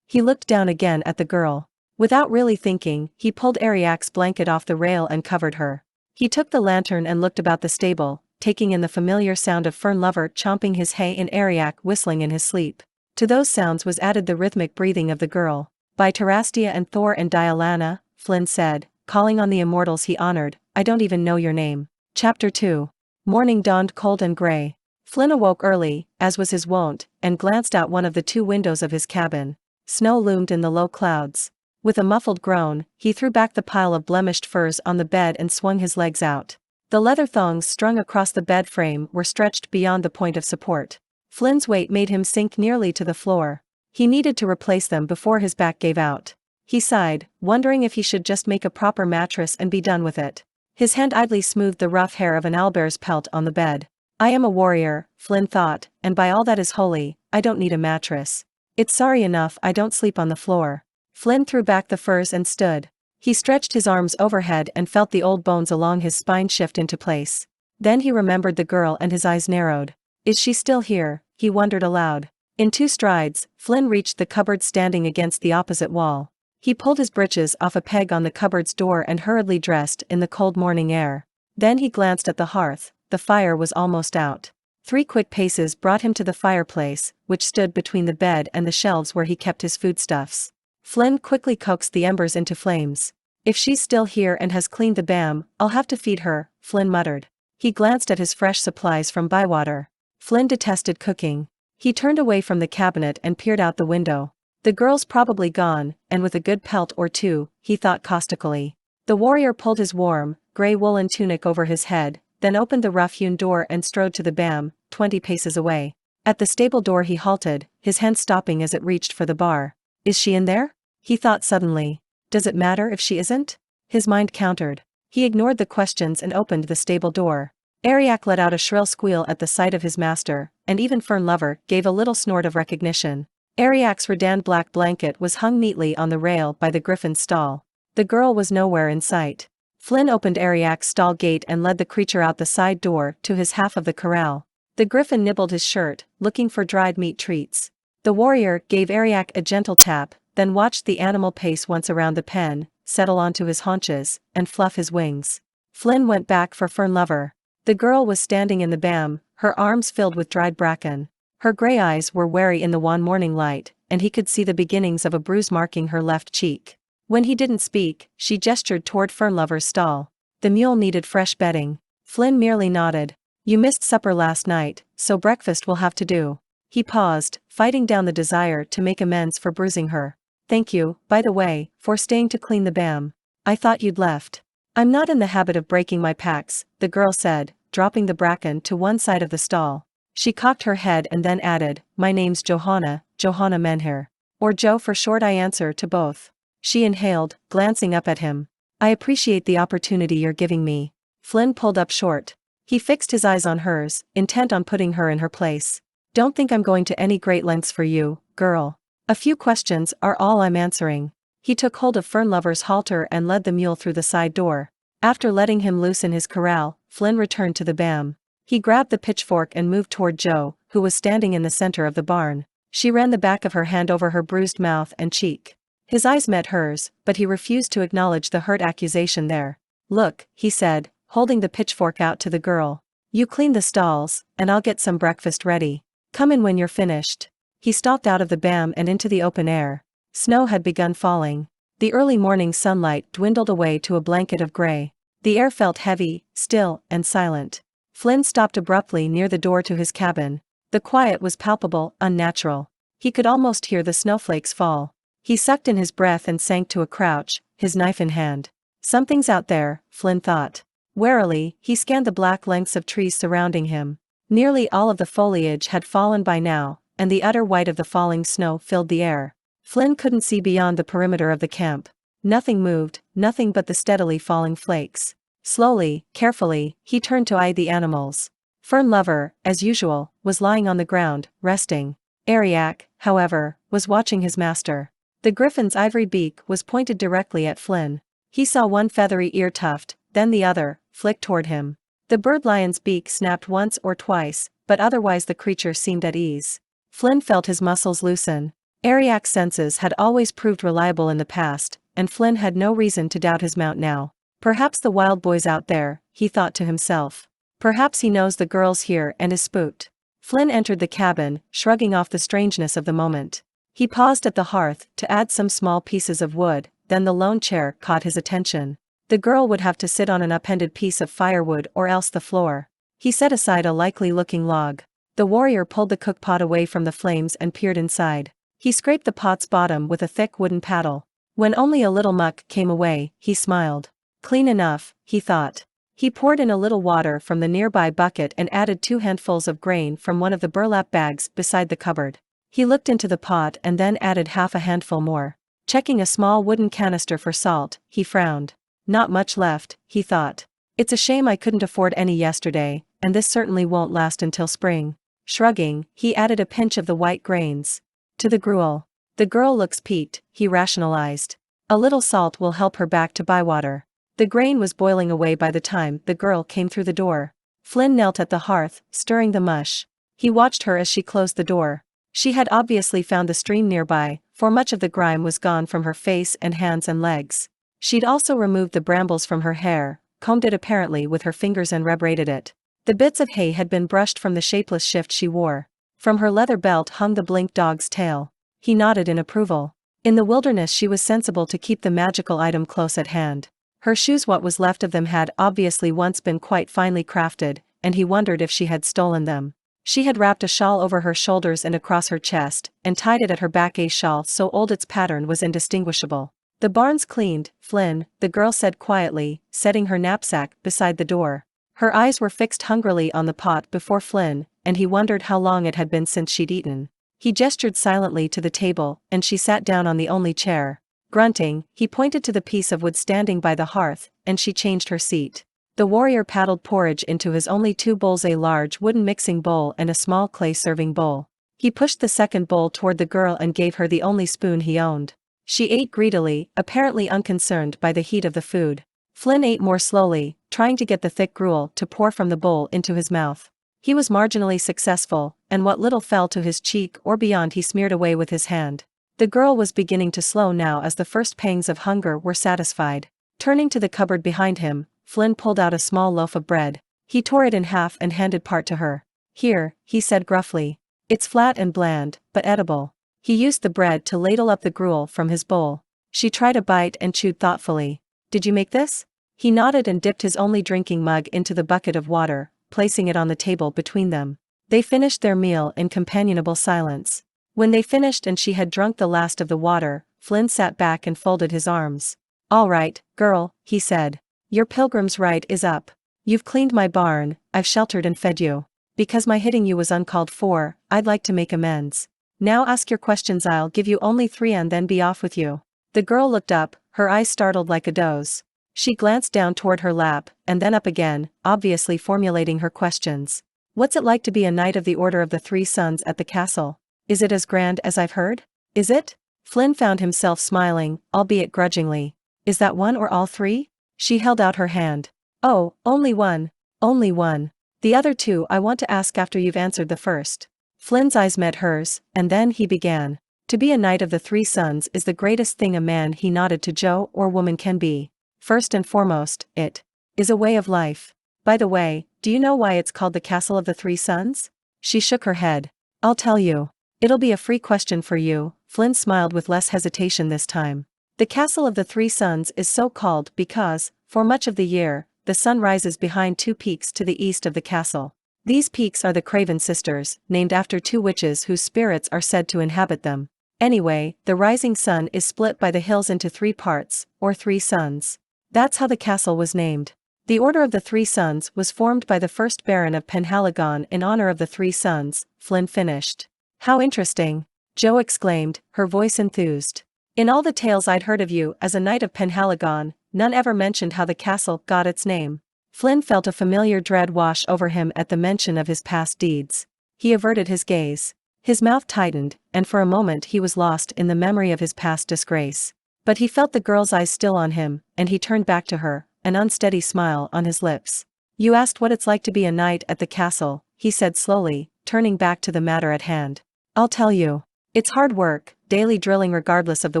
He looked down again at the girl. Without really thinking, he pulled Ariak's blanket off the rail and covered her. He took the lantern and looked about the stable, taking in the familiar sound of Fernlover chomping his hay and Ariak whistling in his sleep. To those sounds was added the rhythmic breathing of the girl. "By Tarastia and Thor and Dialana," Flynn said, calling on the immortals he honored, "I don't even know your name." Chapter 2. Morning dawned cold and gray. Flynn awoke early, as was his wont, and glanced out one of the two windows of his cabin. Snow loomed in the low clouds. With a muffled groan, he threw back the pile of blemished furs on the bed and swung his legs out. The leather thongs strung across the bed frame were stretched beyond the point of support. Flynn's weight made him sink nearly to the floor. He needed to replace them before his back gave out. He sighed, wondering if he should just make a proper mattress and be done with it. His hand idly smoothed the rough hair of an owlbear's pelt on the bed. "I am a warrior," Flynn thought, "and by all that is holy, I don't need a mattress. It's sorry enough I don't sleep on the floor." Flynn threw back the furs and stood. He stretched his arms overhead and felt the old bones along his spine shift into place. Then he remembered the girl and his eyes narrowed. "Is she still here?" he wondered aloud. In 2 strides, Flynn reached the cupboard standing against the opposite wall. He pulled his breeches off a peg on the cupboard's door and hurriedly dressed in the cold morning air. Then he glanced at the hearth. The fire was almost out. 3 quick paces brought him to the fireplace, which stood between the bed and the shelves where he kept his foodstuffs. Flynn quickly coaxed the embers into flames. "If she's still here and has cleaned the BAM, I'll have to feed her," Flynn muttered. He glanced at his fresh supplies from Bywater. Flynn detested cooking. He turned away from the cabinet and peered out the window. The girl's probably gone, and with a good pelt or two, he thought caustically. The warrior pulled his warm, grey woolen tunic over his head, then opened the rough-hewn door and strode to the BAM, 20 paces away. At the stable door he halted, his hand stopping as it reached for the bar. "Is she in there?" he thought suddenly. "Does it matter if she isn't?" His mind countered. He ignored the questions and opened the stable door. Ariak let out a shrill squeal at the sight of his master, and even Fern Lover gave a little snort of recognition. Ariak's rattan black blanket was hung neatly on the rail by the griffin's stall. The girl was nowhere in sight. Flynn opened Ariak's stall gate and led the creature out the side door to his half of the corral. The griffin nibbled his shirt, looking for dried meat treats. The warrior gave Ariak a gentle tap, then watched the animal pace once around the pen, settle onto his haunches, and fluff his wings. Flynn went back for Fern Lover. The girl was standing in the bam, her arms filled with dried bracken. Her gray eyes were wary in the wan morning light, and he could see the beginnings of a bruise marking her left cheek. When he didn't speak, she gestured toward Fern Lover's stall. The mule needed fresh bedding. Flynn merely nodded. You missed supper last night, so breakfast will have to do. He paused, fighting down the desire to make amends for bruising her. Thank you, by the way, for staying to clean the bam. I thought you'd left. I'm not in the habit of breaking my packs, the girl said, dropping the bracken to one side of the stall. She cocked her head and then added, My name's Johanna Menhir. Or Joe for short. I answer to both. She inhaled, glancing up at him. I appreciate the opportunity you're giving me. Flynn pulled up short. He fixed his eyes on hers, intent on putting her in her place. Don't think I'm going to any great lengths for you, girl. A few questions are all I'm answering. He took hold of Fern Lover's halter and led the mule through the side door. After letting him loose in his corral, Flynn returned to the bam. He grabbed the pitchfork and moved toward Joe, who was standing in the center of the barn. She ran the back of her hand over her bruised mouth and cheek. His eyes met hers, but he refused to acknowledge the hurt accusation there. Look, he said, holding the pitchfork out to the girl. You clean the stalls, and I'll get some breakfast ready. Come in when you're finished. He stalked out of the bam and into the open air. Snow had begun falling. The early morning sunlight dwindled away to a blanket of gray. The air felt heavy, still, and silent. Flynn stopped abruptly near the door to his cabin. The quiet was palpable, unnatural. He could almost hear the snowflakes fall. He sucked in his breath and sank to a crouch, his knife in hand. Something's out there, Flynn thought. Warily, he scanned the black lengths of trees surrounding him. Nearly all of the foliage had fallen by now, and the utter white of the falling snow filled the air. Flynn couldn't see beyond the perimeter of the camp. Nothing moved, nothing but the steadily falling flakes. Slowly, carefully, he turned to eye the animals. Fern Lover, as usual, was lying on the ground, resting. Ariak, however, was watching his master. The griffin's ivory beak was pointed directly at Flynn. He saw one feathery ear tuft, then the other, flick toward him. The bird lion's beak snapped once or twice, but otherwise the creature seemed at ease. Flynn felt his muscles loosen. Ariak's senses had always proved reliable in the past, and Flynn had no reason to doubt his mount now. Perhaps the wild boy's out there, he thought to himself. Perhaps he knows the girl's here and is spooked. Flynn entered the cabin, shrugging off the strangeness of the moment. He paused at the hearth to add some small pieces of wood, then the lone chair caught his attention. The girl would have to sit on an upended piece of firewood or else the floor. He set aside a likely-looking log. The warrior pulled the cookpot away from the flames and peered inside. He scraped the pot's bottom with a thick wooden paddle. When only a little muck came away, he smiled. Clean enough, he thought. He poured in a little water from the nearby bucket and added 2 handfuls of grain from one of the burlap bags beside the cupboard. He looked into the pot and then added half a handful more. Checking a small wooden canister for salt, he frowned. Not much left, he thought. It's a shame I couldn't afford any yesterday, and this certainly won't last until spring. Shrugging, he added a pinch of the white grains to the gruel. The girl looks peaked, he rationalized. A little salt will help her back to Bywater. The grain was boiling away by the time the girl came through the door. Flynn knelt at the hearth, stirring the mush. He watched her as she closed the door. She had obviously found the stream nearby, for much of the grime was gone from her face and hands and legs. She'd also removed the brambles from her hair, combed it apparently with her fingers and rebraided it. The bits of hay had been brushed from the shapeless shift she wore. From her leather belt hung the blink dog's tail. He nodded in approval. In the wilderness she was sensible to keep the magical item close at hand. Her shoes, what was left of them, had obviously once been quite finely crafted, and he wondered if she had stolen them. She had wrapped a shawl over her shoulders and across her chest, and tied it at her back, a shawl so old its pattern was indistinguishable. The barn's cleaned, Flynn, the girl said quietly, setting her knapsack beside the door. Her eyes were fixed hungrily on the pot before Flynn, and he wondered how long it had been since she'd eaten. He gestured silently to the table, and she sat down on the only chair. Grunting, he pointed to the piece of wood standing by the hearth, and she changed her seat. The warrior paddled porridge into his only two bowls, a large wooden mixing bowl and a small clay serving bowl. He pushed the second bowl toward the girl and gave her the only spoon he owned. She ate greedily, apparently unconcerned by the heat of the food. Flynn ate more slowly, trying to get the thick gruel to pour from the bowl into his mouth. He was marginally successful, and what little fell to his cheek or beyond he smeared away with his hand. The girl was beginning to slow now as the first pangs of hunger were satisfied. Turning to the cupboard behind him, Flynn pulled out a small loaf of bread. He tore it in half and handed part to her. "Here," he said gruffly. "It's flat and bland, but edible." He used the bread to ladle up the gruel from his bowl. She tried a bite and chewed thoughtfully. "Did you make this?" He nodded and dipped his only drinking mug into the bucket of water, placing it on the table between them. They finished their meal in companionable silence. When they finished and she had drunk the last of the water, Flynn sat back and folded his arms. "All right, girl," he said. "Your pilgrim's rite is up. You've cleaned my barn, I've sheltered and fed you. Because my hitting you was uncalled for, I'd like to make amends. Now ask your questions, I'll give you only 3 and then be off with you." The girl looked up, her eyes startled like a doe's. She glanced down toward her lap, and then up again, obviously formulating her questions. "What's it like to be a knight of the Order of the Three Suns at the castle? Is it as grand as I've heard? Is it?" Flynn found himself smiling, albeit grudgingly. "Is that one or all 3? She held out her hand. "Oh, only one. Only one. The other 2 I want to ask after you've answered the first." Flynn's eyes met hers, and then he began. "To be a knight of the Three Suns is the greatest thing a man," he nodded to Joe, "or woman can be. First and foremost, it is a way of life. By the way, do you know why it's called the Castle of the Three Suns?" She shook her head. "I'll tell you. It'll be a free question for you." Flynn smiled with less hesitation this time. "The Castle of the Three Suns is so called because, for much of the year, the sun rises behind 2 peaks to the east of the castle. These peaks are the Craven Sisters, named after 2 witches whose spirits are said to inhabit them. Anyway, the rising sun is split by the hills into 3 parts, or 3 suns. That's how the castle was named. The Order of the Three Suns was formed by the first Baron of Penhaligon in honor of the 3 suns," Flynn finished. "How interesting," Joe exclaimed, her voice enthused. "In all the tales I'd heard of you as a knight of Penhaligon, none ever mentioned how the castle got its name." Flynn felt a familiar dread wash over him at the mention of his past deeds. He averted his gaze. His mouth tightened, and for a moment he was lost in the memory of his past disgrace. But he felt the girl's eyes still on him, and he turned back to her, an unsteady smile on his lips. "You asked what it's like to be a knight at the castle," he said slowly, turning back to the matter at hand. "I'll tell you. It's hard work, daily drilling regardless of the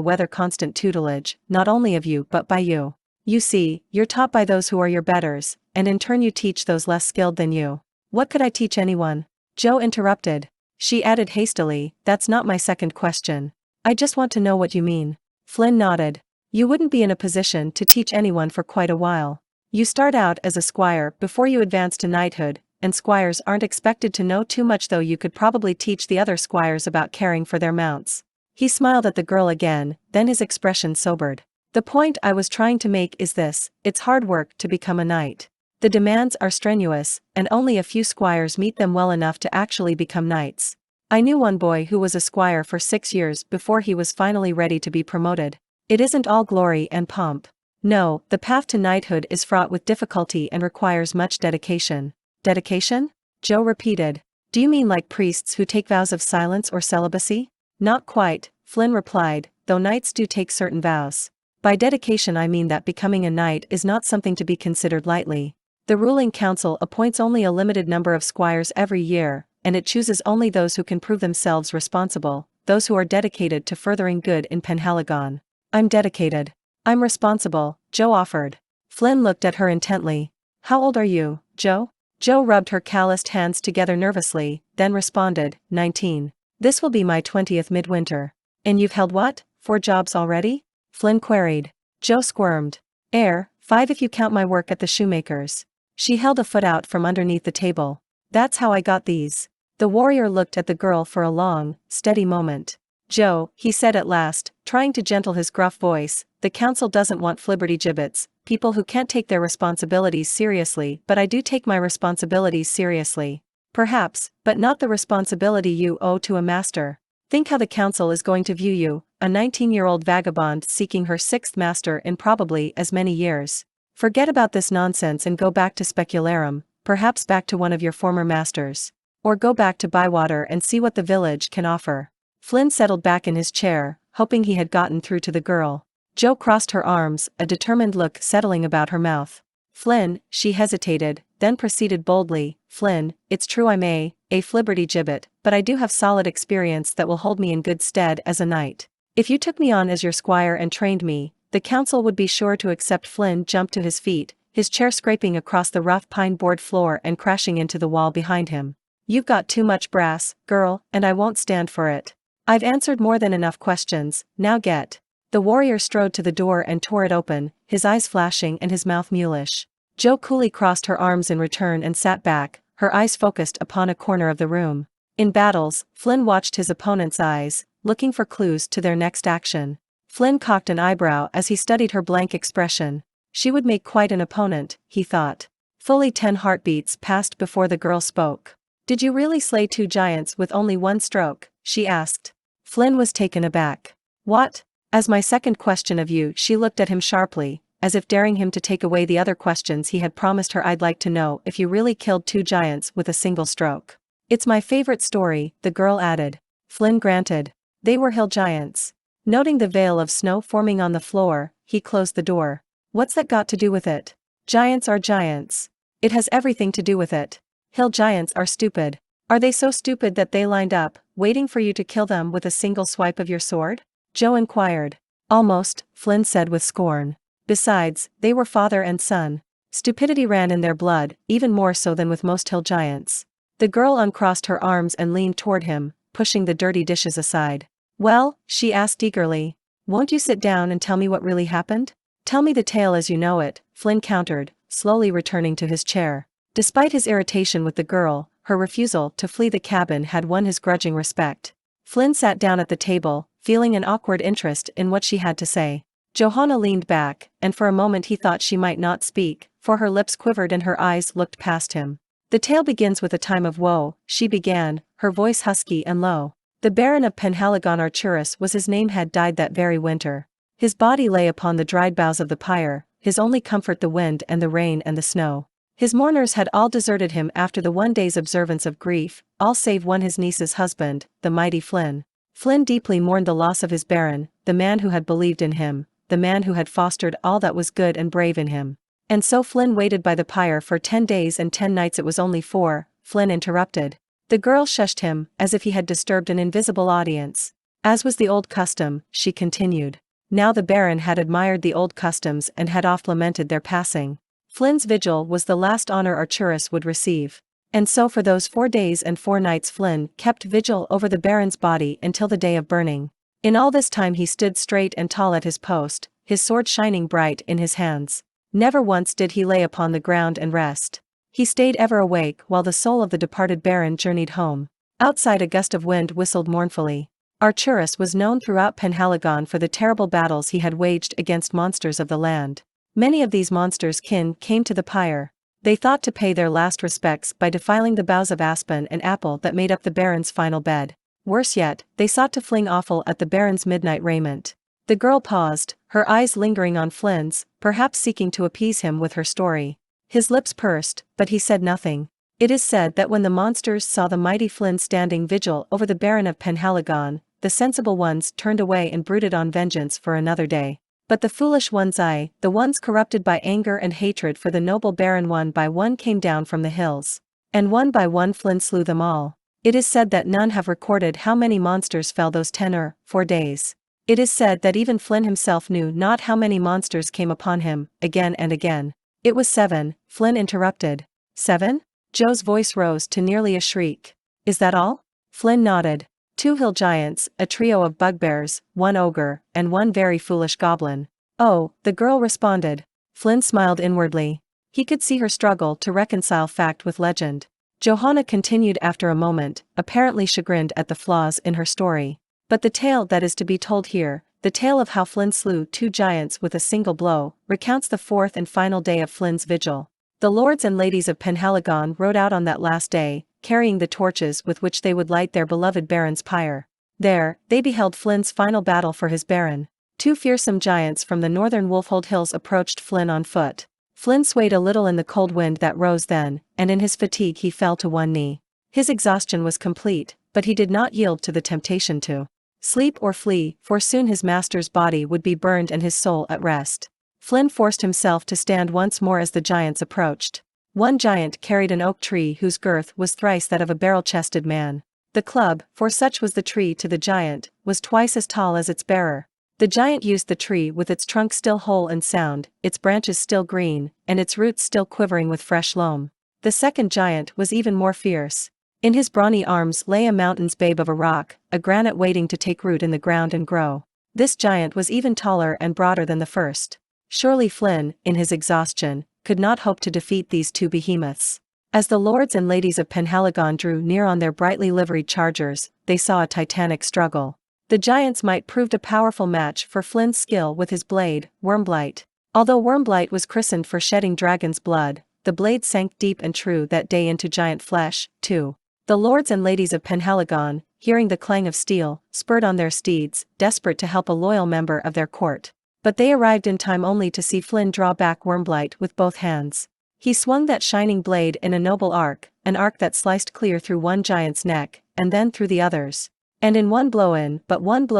weather, constant tutelage, not only of you but by you. You see, you're taught by those who are your betters, and in turn you teach those less skilled than you." "What could I teach anyone?" Joe interrupted. She added hastily, "That's not my second question. I just want to know what you mean." Flynn nodded. "You wouldn't be in a position to teach anyone for quite a while. You start out as a squire before you advance to knighthood, and squires aren't expected to know too much, though you could probably teach the other squires about caring for their mounts." He smiled at the girl again, then his expression sobered. "The point I was trying to make is this: it's hard work to become a knight. The demands are strenuous, and only a few squires meet them well enough to actually become knights. I knew one boy who was a squire for 6 years before he was finally ready to be promoted. It isn't all glory and pomp. No, the path to knighthood is fraught with difficulty and requires much dedication." "Dedication?" Joe repeated. "Do you mean like priests who take vows of silence or celibacy?" "Not quite," Flynn replied, "though knights do take certain vows. By dedication I mean that becoming a knight is not something to be considered lightly. The ruling council appoints only a limited number of squires every year, and it chooses only those who can prove themselves responsible, those who are dedicated to furthering good in Penhaligon." "I'm dedicated. I'm responsible," Joe offered. Flynn looked at her intently. "How old are you, Joe?" Joe rubbed her calloused hands together nervously, then responded, 19. "This will be my 20th midwinter." "And you've held what, 4 jobs already?" Flynn queried. Joe squirmed. 5 if you count my work at the shoemaker's." She held a foot out from underneath the table. "That's how I got these." The warrior looked at the girl for a long, steady moment. "Joe," he said at last, trying to gentle his gruff voice, "the council doesn't want flibberty-gibbets, people who can't take their responsibilities seriously, but I do take my responsibilities seriously. Perhaps, but not the responsibility you owe to a master. Think how the council is going to view you, a 19-year-old vagabond seeking her 6th master in probably as many years." Forget about this nonsense and go back to Specularum, perhaps back to one of your former masters. Or go back to Bywater and see what the village can offer. Flynn settled back in his chair, hoping he had gotten through to the girl. Jo crossed her arms, a determined look settling about her mouth. Flynn, she hesitated, then proceeded boldly, Flynn, it's true I'm a flibberty-gibbet, but I do have solid experience that will hold me in good stead as a knight. If you took me on as your squire and trained me, the council would be sure to accept. Flynn jumped to his feet, his chair scraping across the rough pine board floor and crashing into the wall behind him. You've got too much brass, girl, and I won't stand for it. I've answered more than enough questions, now get. The warrior strode to the door and tore it open, his eyes flashing and his mouth mulish. Jo coolly crossed her arms in return and sat back, her eyes focused upon a corner of the room. In battles, Flynn watched his opponent's eyes, looking for clues to their next action. Flynn cocked an eyebrow as he studied her blank expression. She would make quite an opponent, he thought. Fully 10 heartbeats passed before the girl spoke. Did you really slay 2 giants with only 1 stroke? She asked. Flynn was taken aback. What? As my second question of you, she looked at him sharply, as if daring him to take away the other questions he had promised her. I'd like to know if you really killed 2 giants with a single stroke. It's my favorite story, the girl added. Flynn granted. They were hill giants. Noting the veil of snow forming on the floor, he closed the door. What's that got to do with it? Giants are giants. It has everything to do with it. Hill giants are stupid. Are they so stupid that they lined up, waiting for you to kill them with a single swipe of your sword? Jo inquired. Almost, Flynn said with scorn. Besides, they were father and son. Stupidity ran in their blood, even more so than with most hill giants. The girl uncrossed her arms and leaned toward him, pushing the dirty dishes aside. Well, she asked eagerly. Won't you sit down and tell me what really happened? Tell me the tale as you know it, Flynn countered, slowly returning to his chair. Despite his irritation with the girl, her refusal to flee the cabin had won his grudging respect. Flynn sat down at the table, feeling an awkward interest in what she had to say. Johanna leaned back, and for a moment he thought she might not speak, for her lips quivered and her eyes looked past him. The tale begins with a time of woe, she began, her voice husky and low. The Baron of Penhaligon, Arcturus was his name, had died that very winter. His body lay upon the dried boughs of the pyre, his only comfort the wind and the rain and the snow. His mourners had all deserted him after the 1 day's observance of grief, all save one, his niece's husband, the mighty Flynn. Flynn deeply mourned the loss of his Baron, the man who had believed in him, the man who had fostered all that was good and brave in him. And so Flynn waited by the pyre for 10 days and 10 nights. It was only 4, Flynn interrupted. The girl shushed him, as if he had disturbed an invisible audience. As was the old custom, she continued. Now the Baron had admired the old customs and had oft lamented their passing. Flynn's vigil was the last honor Arcturus would receive. And so for those 4 days and 4 nights Flynn kept vigil over the Baron's body until the day of burning. In all this time he stood straight and tall at his post, his sword shining bright in his hands. Never once did he lay upon the ground and rest. He stayed ever awake while the soul of the departed Baron journeyed home. Outside a gust of wind whistled mournfully. Arcturus was known throughout Penhaligon for the terrible battles he had waged against monsters of the land. Many of these monsters' kin came to the pyre. They thought to pay their last respects by defiling the boughs of aspen and apple that made up the Baron's final bed. Worse yet, they sought to fling offal at the Baron's midnight raiment. The girl paused, her eyes lingering on Flynn's, perhaps seeking to appease him with her story. His lips pursed, but he said nothing. It is said that when the monsters saw the mighty Flynn standing vigil over the Baron of Penhaligon, the sensible ones turned away and brooded on vengeance for another day. But the foolish ones, the ones corrupted by anger and hatred for the noble Baron, one by one came down from the hills. And one by one Flynn slew them all. It is said that none have recorded how many monsters fell those 10 or 4 days. It is said that even Flynn himself knew not how many monsters came upon him, again and again. It was 7, Flynn interrupted. 7? Jo's voice rose to nearly a shriek. Is that all? Flynn nodded. 2 hill giants, a trio of bugbears, 1 ogre, and 1 very foolish goblin. Oh, the girl responded. Flynn smiled inwardly. He could see her struggle to reconcile fact with legend. Johanna continued after a moment, apparently chagrined at the flaws in her story. But the tale that is to be told here, the tale of how Flynn slew 2 giants with a single blow, recounts the 4th and final day of Flynn's vigil. The lords and ladies of Penhaligon rode out on that last day, carrying the torches with which they would light their beloved Baron's pyre. There, they beheld Flynn's final battle for his Baron. 2 fearsome giants from the northern Wolfhold Hills approached Flynn on foot. Flinn swayed a little in the cold wind that rose then, and in his fatigue he fell to one knee. His exhaustion was complete, but he did not yield to the temptation to sleep or flee, for soon his master's body would be burned and his soul at rest. Flinn forced himself to stand once more as the giants approached. One giant carried an oak tree whose girth was thrice that of a barrel-chested man. The club, for such was the tree to the giant, was twice as tall as its bearer. The giant used the tree with its trunk still whole and sound, its branches still green, and its roots still quivering with fresh loam. The second giant was even more fierce. In his brawny arms lay a mountain's babe of a rock, a granite waiting to take root in the ground and grow. This giant was even taller and broader than the first. Surely Flinn, in his exhaustion, could not hope to defeat these two behemoths. As the lords and ladies of Penhaligon drew near on their brightly liveried chargers, they saw a titanic struggle. The giant's might proved a powerful match for Flinn's skill with his blade, Wyrmblight. Although Wyrmblight was christened for shedding dragon's blood, the blade sank deep and true that day into giant flesh, too. The lords and ladies of Penhaligon, hearing the clang of steel, spurred on their steeds, desperate to help a loyal member of their court. But they arrived in time only to see Flinn draw back Wyrmblight with both hands. He swung that shining blade in a noble arc, an arc that sliced clear through one giant's neck, and then through the others. And in one blow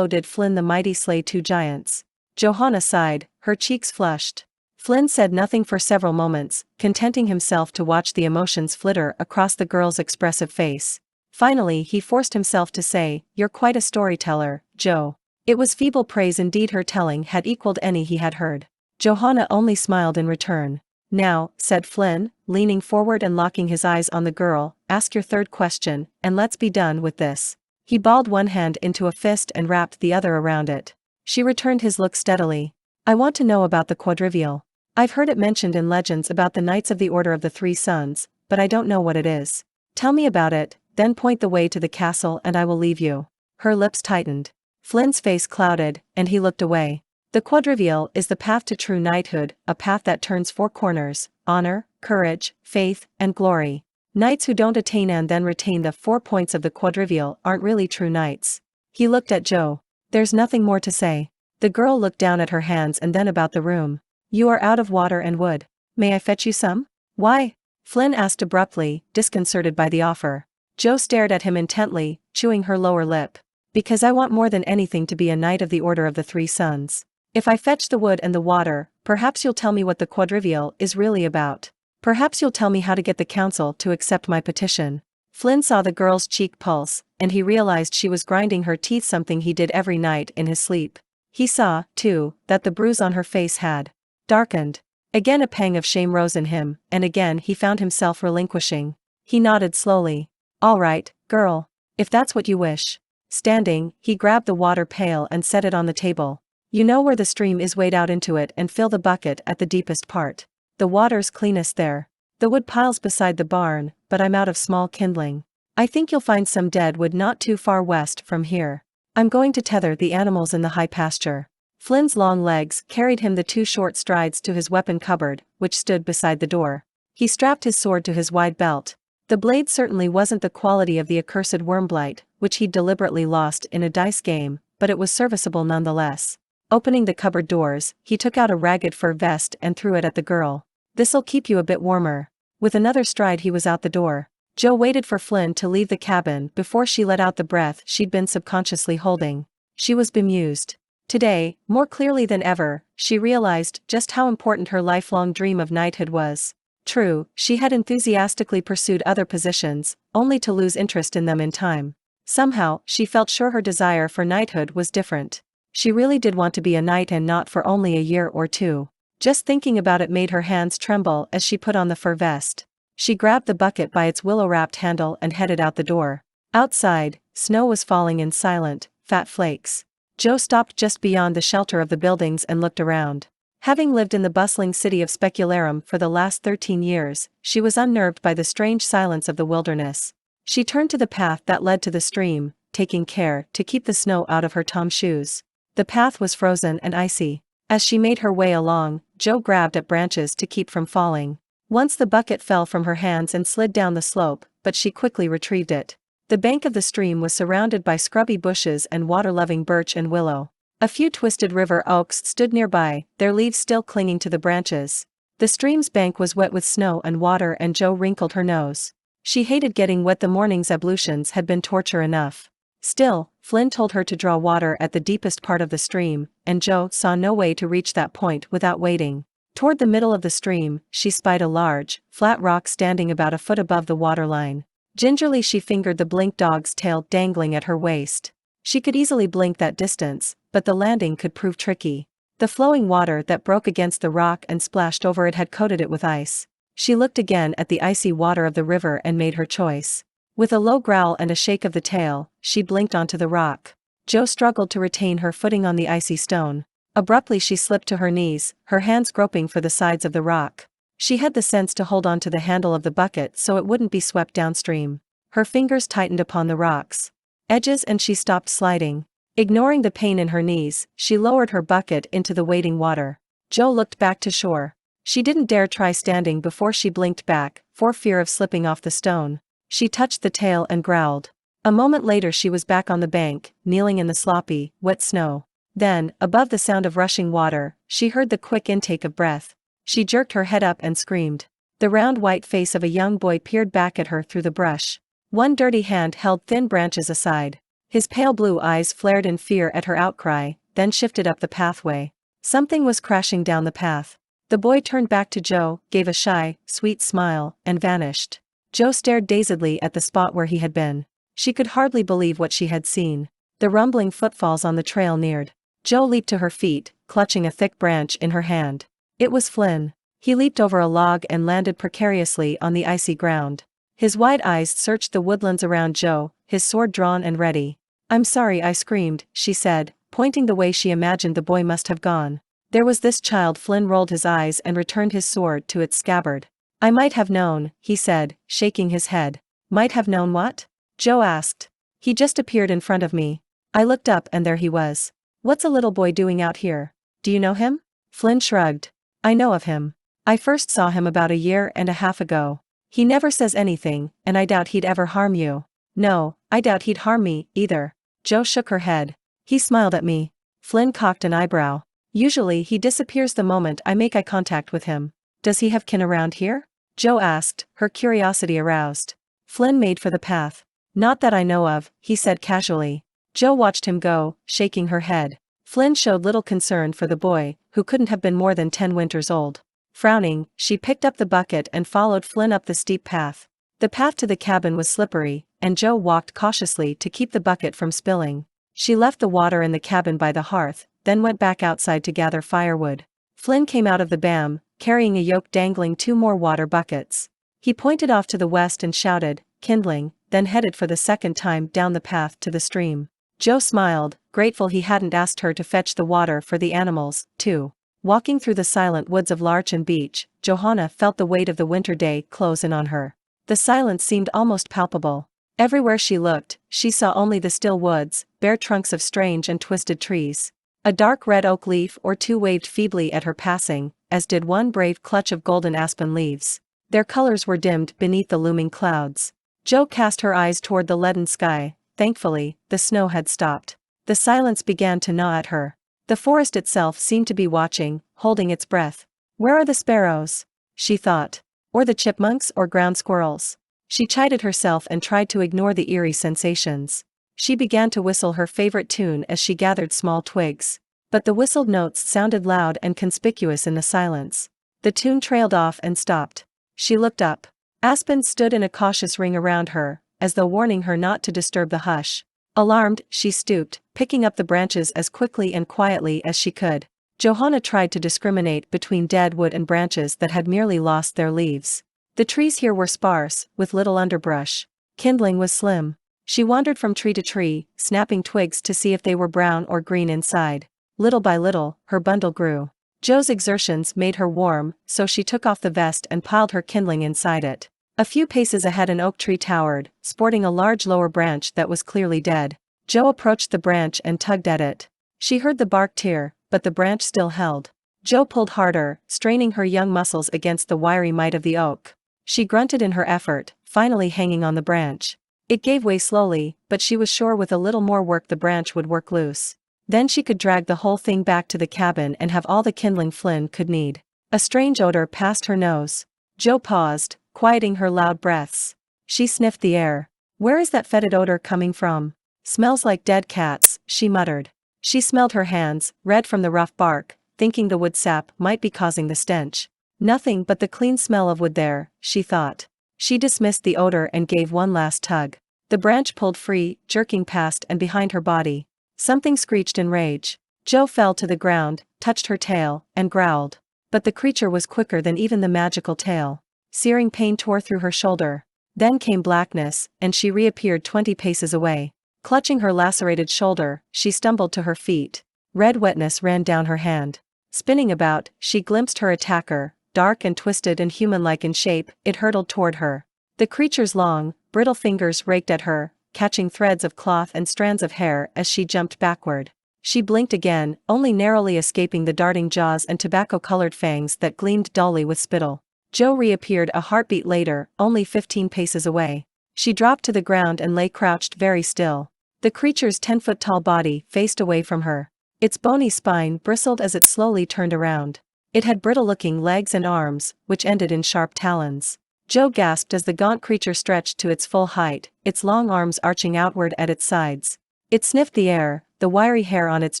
did Flinn the Mighty slay two giants. Johanna sighed, her cheeks flushed. Flinn said nothing for several moments, contenting himself to watch the emotions flitter across the girl's expressive face. Finally he forced himself to say, "You're quite a storyteller, Jo." It was feeble praise indeed, her telling had equaled any he had heard. Johanna only smiled in return. "Now," said Flinn, leaning forward and locking his eyes on the girl, "ask your third question, and let's be done with this." He balled one hand into a fist and wrapped the other around it. She returned his look steadily. "I want to know about the quadrivial. I've heard it mentioned in legends about the Knights of the Order of the Three Suns, but I don't know what it is. Tell me about it, then point the way to the castle and I will leave you." Her lips tightened. Flinn's face clouded, and he looked away. "The quadrivial is the path to true knighthood, a path that turns four corners: honor, courage, faith, and glory. Knights who don't attain and then retain the 4 points of the quadrivial aren't really true knights." He looked at Jo. "There's nothing more to say." The girl looked down at her hands and then about the room. "You are out of water and wood. May I fetch you some?" "Why?" Flinn asked abruptly, disconcerted by the offer. Jo stared at him intently, chewing her lower lip. "Because I want more than anything to be a knight of the Order of the Three Suns. If I fetch the wood and the water, perhaps you'll tell me what the quadrivial is really about. Perhaps you'll tell me how to get the council to accept my petition." Flinn saw the girl's cheek pulse, and he realized she was grinding her teeth, something he did every night in his sleep. He saw, too, that the bruise on her face had darkened. Again a pang of shame rose in him, and again he found himself relinquishing. He nodded slowly. "All right, girl. If that's what you wish." Standing, he grabbed the water pail and set it on the table. "You know where the stream is, wade out into it and fill the bucket at the deepest part. The water's cleanest there. The wood pile's beside the barn, but I'm out of small kindling. I think you'll find some dead wood not too far west from here. I'm going to tether the animals in the high pasture." Flinn's long legs carried him the 2 short strides to his weapon cupboard, which stood beside the door. He strapped his sword to his wide belt. The blade certainly wasn't the quality of the accursed Wyrmblight, which he'd deliberately lost in a dice game, but it was serviceable nonetheless. Opening the cupboard doors, he took out a ragged fur vest and threw it at the girl. "This'll keep you a bit warmer." With another stride he was out the door. Jo waited for Flinn to leave the cabin before she let out the breath she'd been subconsciously holding. She was bemused. Today, more clearly than ever, she realized just how important her lifelong dream of knighthood was. True, she had enthusiastically pursued other positions, only to lose interest in them in time. Somehow, she felt sure her desire for knighthood was different. She really did want to be a knight, and not for only a year or two. Just thinking about it made her hands tremble as she put on the fur vest. She grabbed the bucket by its willow-wrapped handle and headed out the door. Outside, snow was falling in silent, fat flakes. Jo stopped just beyond the shelter of the buildings and looked around. Having lived in the bustling city of Specularum for the last 13 years, she was unnerved by the strange silence of the wilderness. She turned to the path that led to the stream, taking care to keep the snow out of her tom shoes. The path was frozen and icy. As she made her way along, Jo grabbed at branches to keep from falling. Once the bucket fell from her hands and slid down the slope, but she quickly retrieved it. The bank of the stream was surrounded by scrubby bushes and water-loving birch and willow. A few twisted river oaks stood nearby, their leaves still clinging to the branches. The stream's bank was wet with snow and water and Jo wrinkled her nose. She hated getting wet. The morning's ablutions had been torture enough. Still, Flynn told her to draw water at the deepest part of the stream, and Jo saw no way to reach that point without wading. Toward the middle of the stream, she spied a large, flat rock standing about a foot above the waterline. Gingerly she fingered the blink dog's tail dangling at her waist. She could easily blink that distance, but the landing could prove tricky. The flowing water that broke against the rock and splashed over it had coated it with ice. She looked again at the icy water of the river and made her choice. With a low growl and a shake of the tail, she blinked onto the rock. Jo struggled to retain her footing on the icy stone. Abruptly she slipped to her knees, her hands groping for the sides of the rock. She had the sense to hold on to the handle of the bucket so it wouldn't be swept downstream. Her fingers tightened upon the rock's edges and she stopped sliding. Ignoring the pain in her knees, she lowered her bucket into the waiting water. Jo looked back to shore. She didn't dare try standing before she blinked back, for fear of slipping off the stone. She touched the tail and growled. A moment later she was back on the bank, kneeling in the sloppy, wet snow. Then, above the sound of rushing water, she heard the quick intake of breath. She jerked her head up and screamed. The round white face of a young boy peered back at her through the brush. One dirty hand held thin branches aside. His pale blue eyes flared in fear at her outcry, then shifted up the pathway. Something was crashing down the path. The boy turned back to Jo, gave a shy, sweet smile, and vanished. Jo stared dazedly at the spot where he had been. She could hardly believe what she had seen. The rumbling footfalls on the trail neared. Jo leaped to her feet, clutching a thick branch in her hand. It was Flynn. He leaped over a log and landed precariously on the icy ground. His wide eyes searched the woodlands around Jo, his sword drawn and ready. "I'm sorry," I screamed, she said, pointing the way she imagined the boy must have gone. "There was this child." Flynn rolled his eyes and returned his sword to its scabbard. "I might have known," he said, shaking his head. "Might have known what?" Jo asked. "He just appeared in front of me. I looked up and there he was." "What's a little boy doing out here? Do you know him?" Flynn shrugged. "I know of him. I first saw him about 1.5 years ago. He never says anything, and I doubt he'd ever harm you." "No, I doubt he'd harm me, either." Jo shook her head. "He smiled at me." Flynn cocked an eyebrow. "Usually he disappears the moment I make eye contact with him. Does he have kin around here?" Jo asked, her curiosity aroused. Flynn made for the path. "Not that I know of," he said casually. Jo watched him go, shaking her head. Flynn showed little concern for the boy, who couldn't have been more than 10 winters old. Frowning, she picked up the bucket and followed Flynn up the steep path. The path to the cabin was slippery, and Jo walked cautiously to keep the bucket from spilling. She left the water in the cabin by the hearth, then went back outside to gather firewood. Flynn came out of the bam, carrying a yoke dangling 2 more water buckets. He pointed off to the west and shouted, kindling, then headed for the second time down the path to the stream. Jo smiled, grateful he hadn't asked her to fetch the water for the animals, too. Walking through the silent woods of larch and beech, Johanna felt the weight of the winter day close in on her. The silence seemed almost palpable. Everywhere she looked, she saw only the still woods, bare trunks of strange and twisted trees. A dark red oak leaf or 2 waved feebly at her passing, as did one brave clutch of golden aspen leaves. Their colors were dimmed beneath the looming clouds. Jo cast her eyes toward the leaden sky. Thankfully, the snow had stopped. The silence began to gnaw at her. The forest itself seemed to be watching, holding its breath. "Where are the sparrows?" she thought. "Or the chipmunks or ground squirrels?" She chided herself and tried to ignore the eerie sensations. She began to whistle her favorite tune as she gathered small twigs. But the whistled notes sounded loud and conspicuous in the silence. The tune trailed off and stopped. She looked up. Aspens stood in a cautious ring around her, as though warning her not to disturb the hush. Alarmed, she stooped, picking up the branches as quickly and quietly as she could. Johanna tried to discriminate between dead wood and branches that had merely lost their leaves. The trees here were sparse, with little underbrush. Kindling was slim. She wandered from tree to tree, snapping twigs to see if they were brown or green inside. Little by little, her bundle grew. Jo's exertions made her warm, so she took off the vest and piled her kindling inside it. A few paces ahead an oak tree towered, sporting a large lower branch that was clearly dead. Jo approached the branch and tugged at it. She heard the bark tear, but the branch still held. Jo pulled harder, straining her young muscles against the wiry might of the oak. She grunted in her effort, finally hanging on the branch. It gave way slowly, but she was sure with a little more work the branch would work loose. Then she could drag the whole thing back to the cabin and have all the kindling Flynn could need. A strange odor passed her nose. Jo paused, quieting her loud breaths. She sniffed the air. Where is that fetid odor coming from? Smells like dead cats, she muttered. She smelled her hands, red from the rough bark, thinking the wood sap might be causing the stench. Nothing but the clean smell of wood there, she thought. She dismissed the odor and gave one last tug. The branch pulled free, jerking past and behind her body. Something screeched in rage. Jo fell to the ground, touched her tail, and growled. But the creature was quicker than even the magical tail. Searing pain tore through her shoulder. Then came blackness, and she reappeared 20 paces away. Clutching her lacerated shoulder, she stumbled to her feet. Red wetness ran down her hand. Spinning about, she glimpsed her attacker. Dark and twisted and human-like in shape, it hurtled toward her. The creature's long, brittle fingers raked at her, catching threads of cloth and strands of hair as she jumped backward. She blinked again, only narrowly escaping the darting jaws and tobacco-colored fangs that gleamed dully with spittle. Jo reappeared a heartbeat later, only 15 paces away. She dropped to the ground and lay crouched very still. The creature's 10-foot-tall body faced away from her. Its bony spine bristled as it slowly turned around. It had brittle-looking legs and arms, which ended in sharp talons. Jo gasped as the gaunt creature stretched to its full height, its long arms arching outward at its sides. It sniffed the air, the wiry hair on its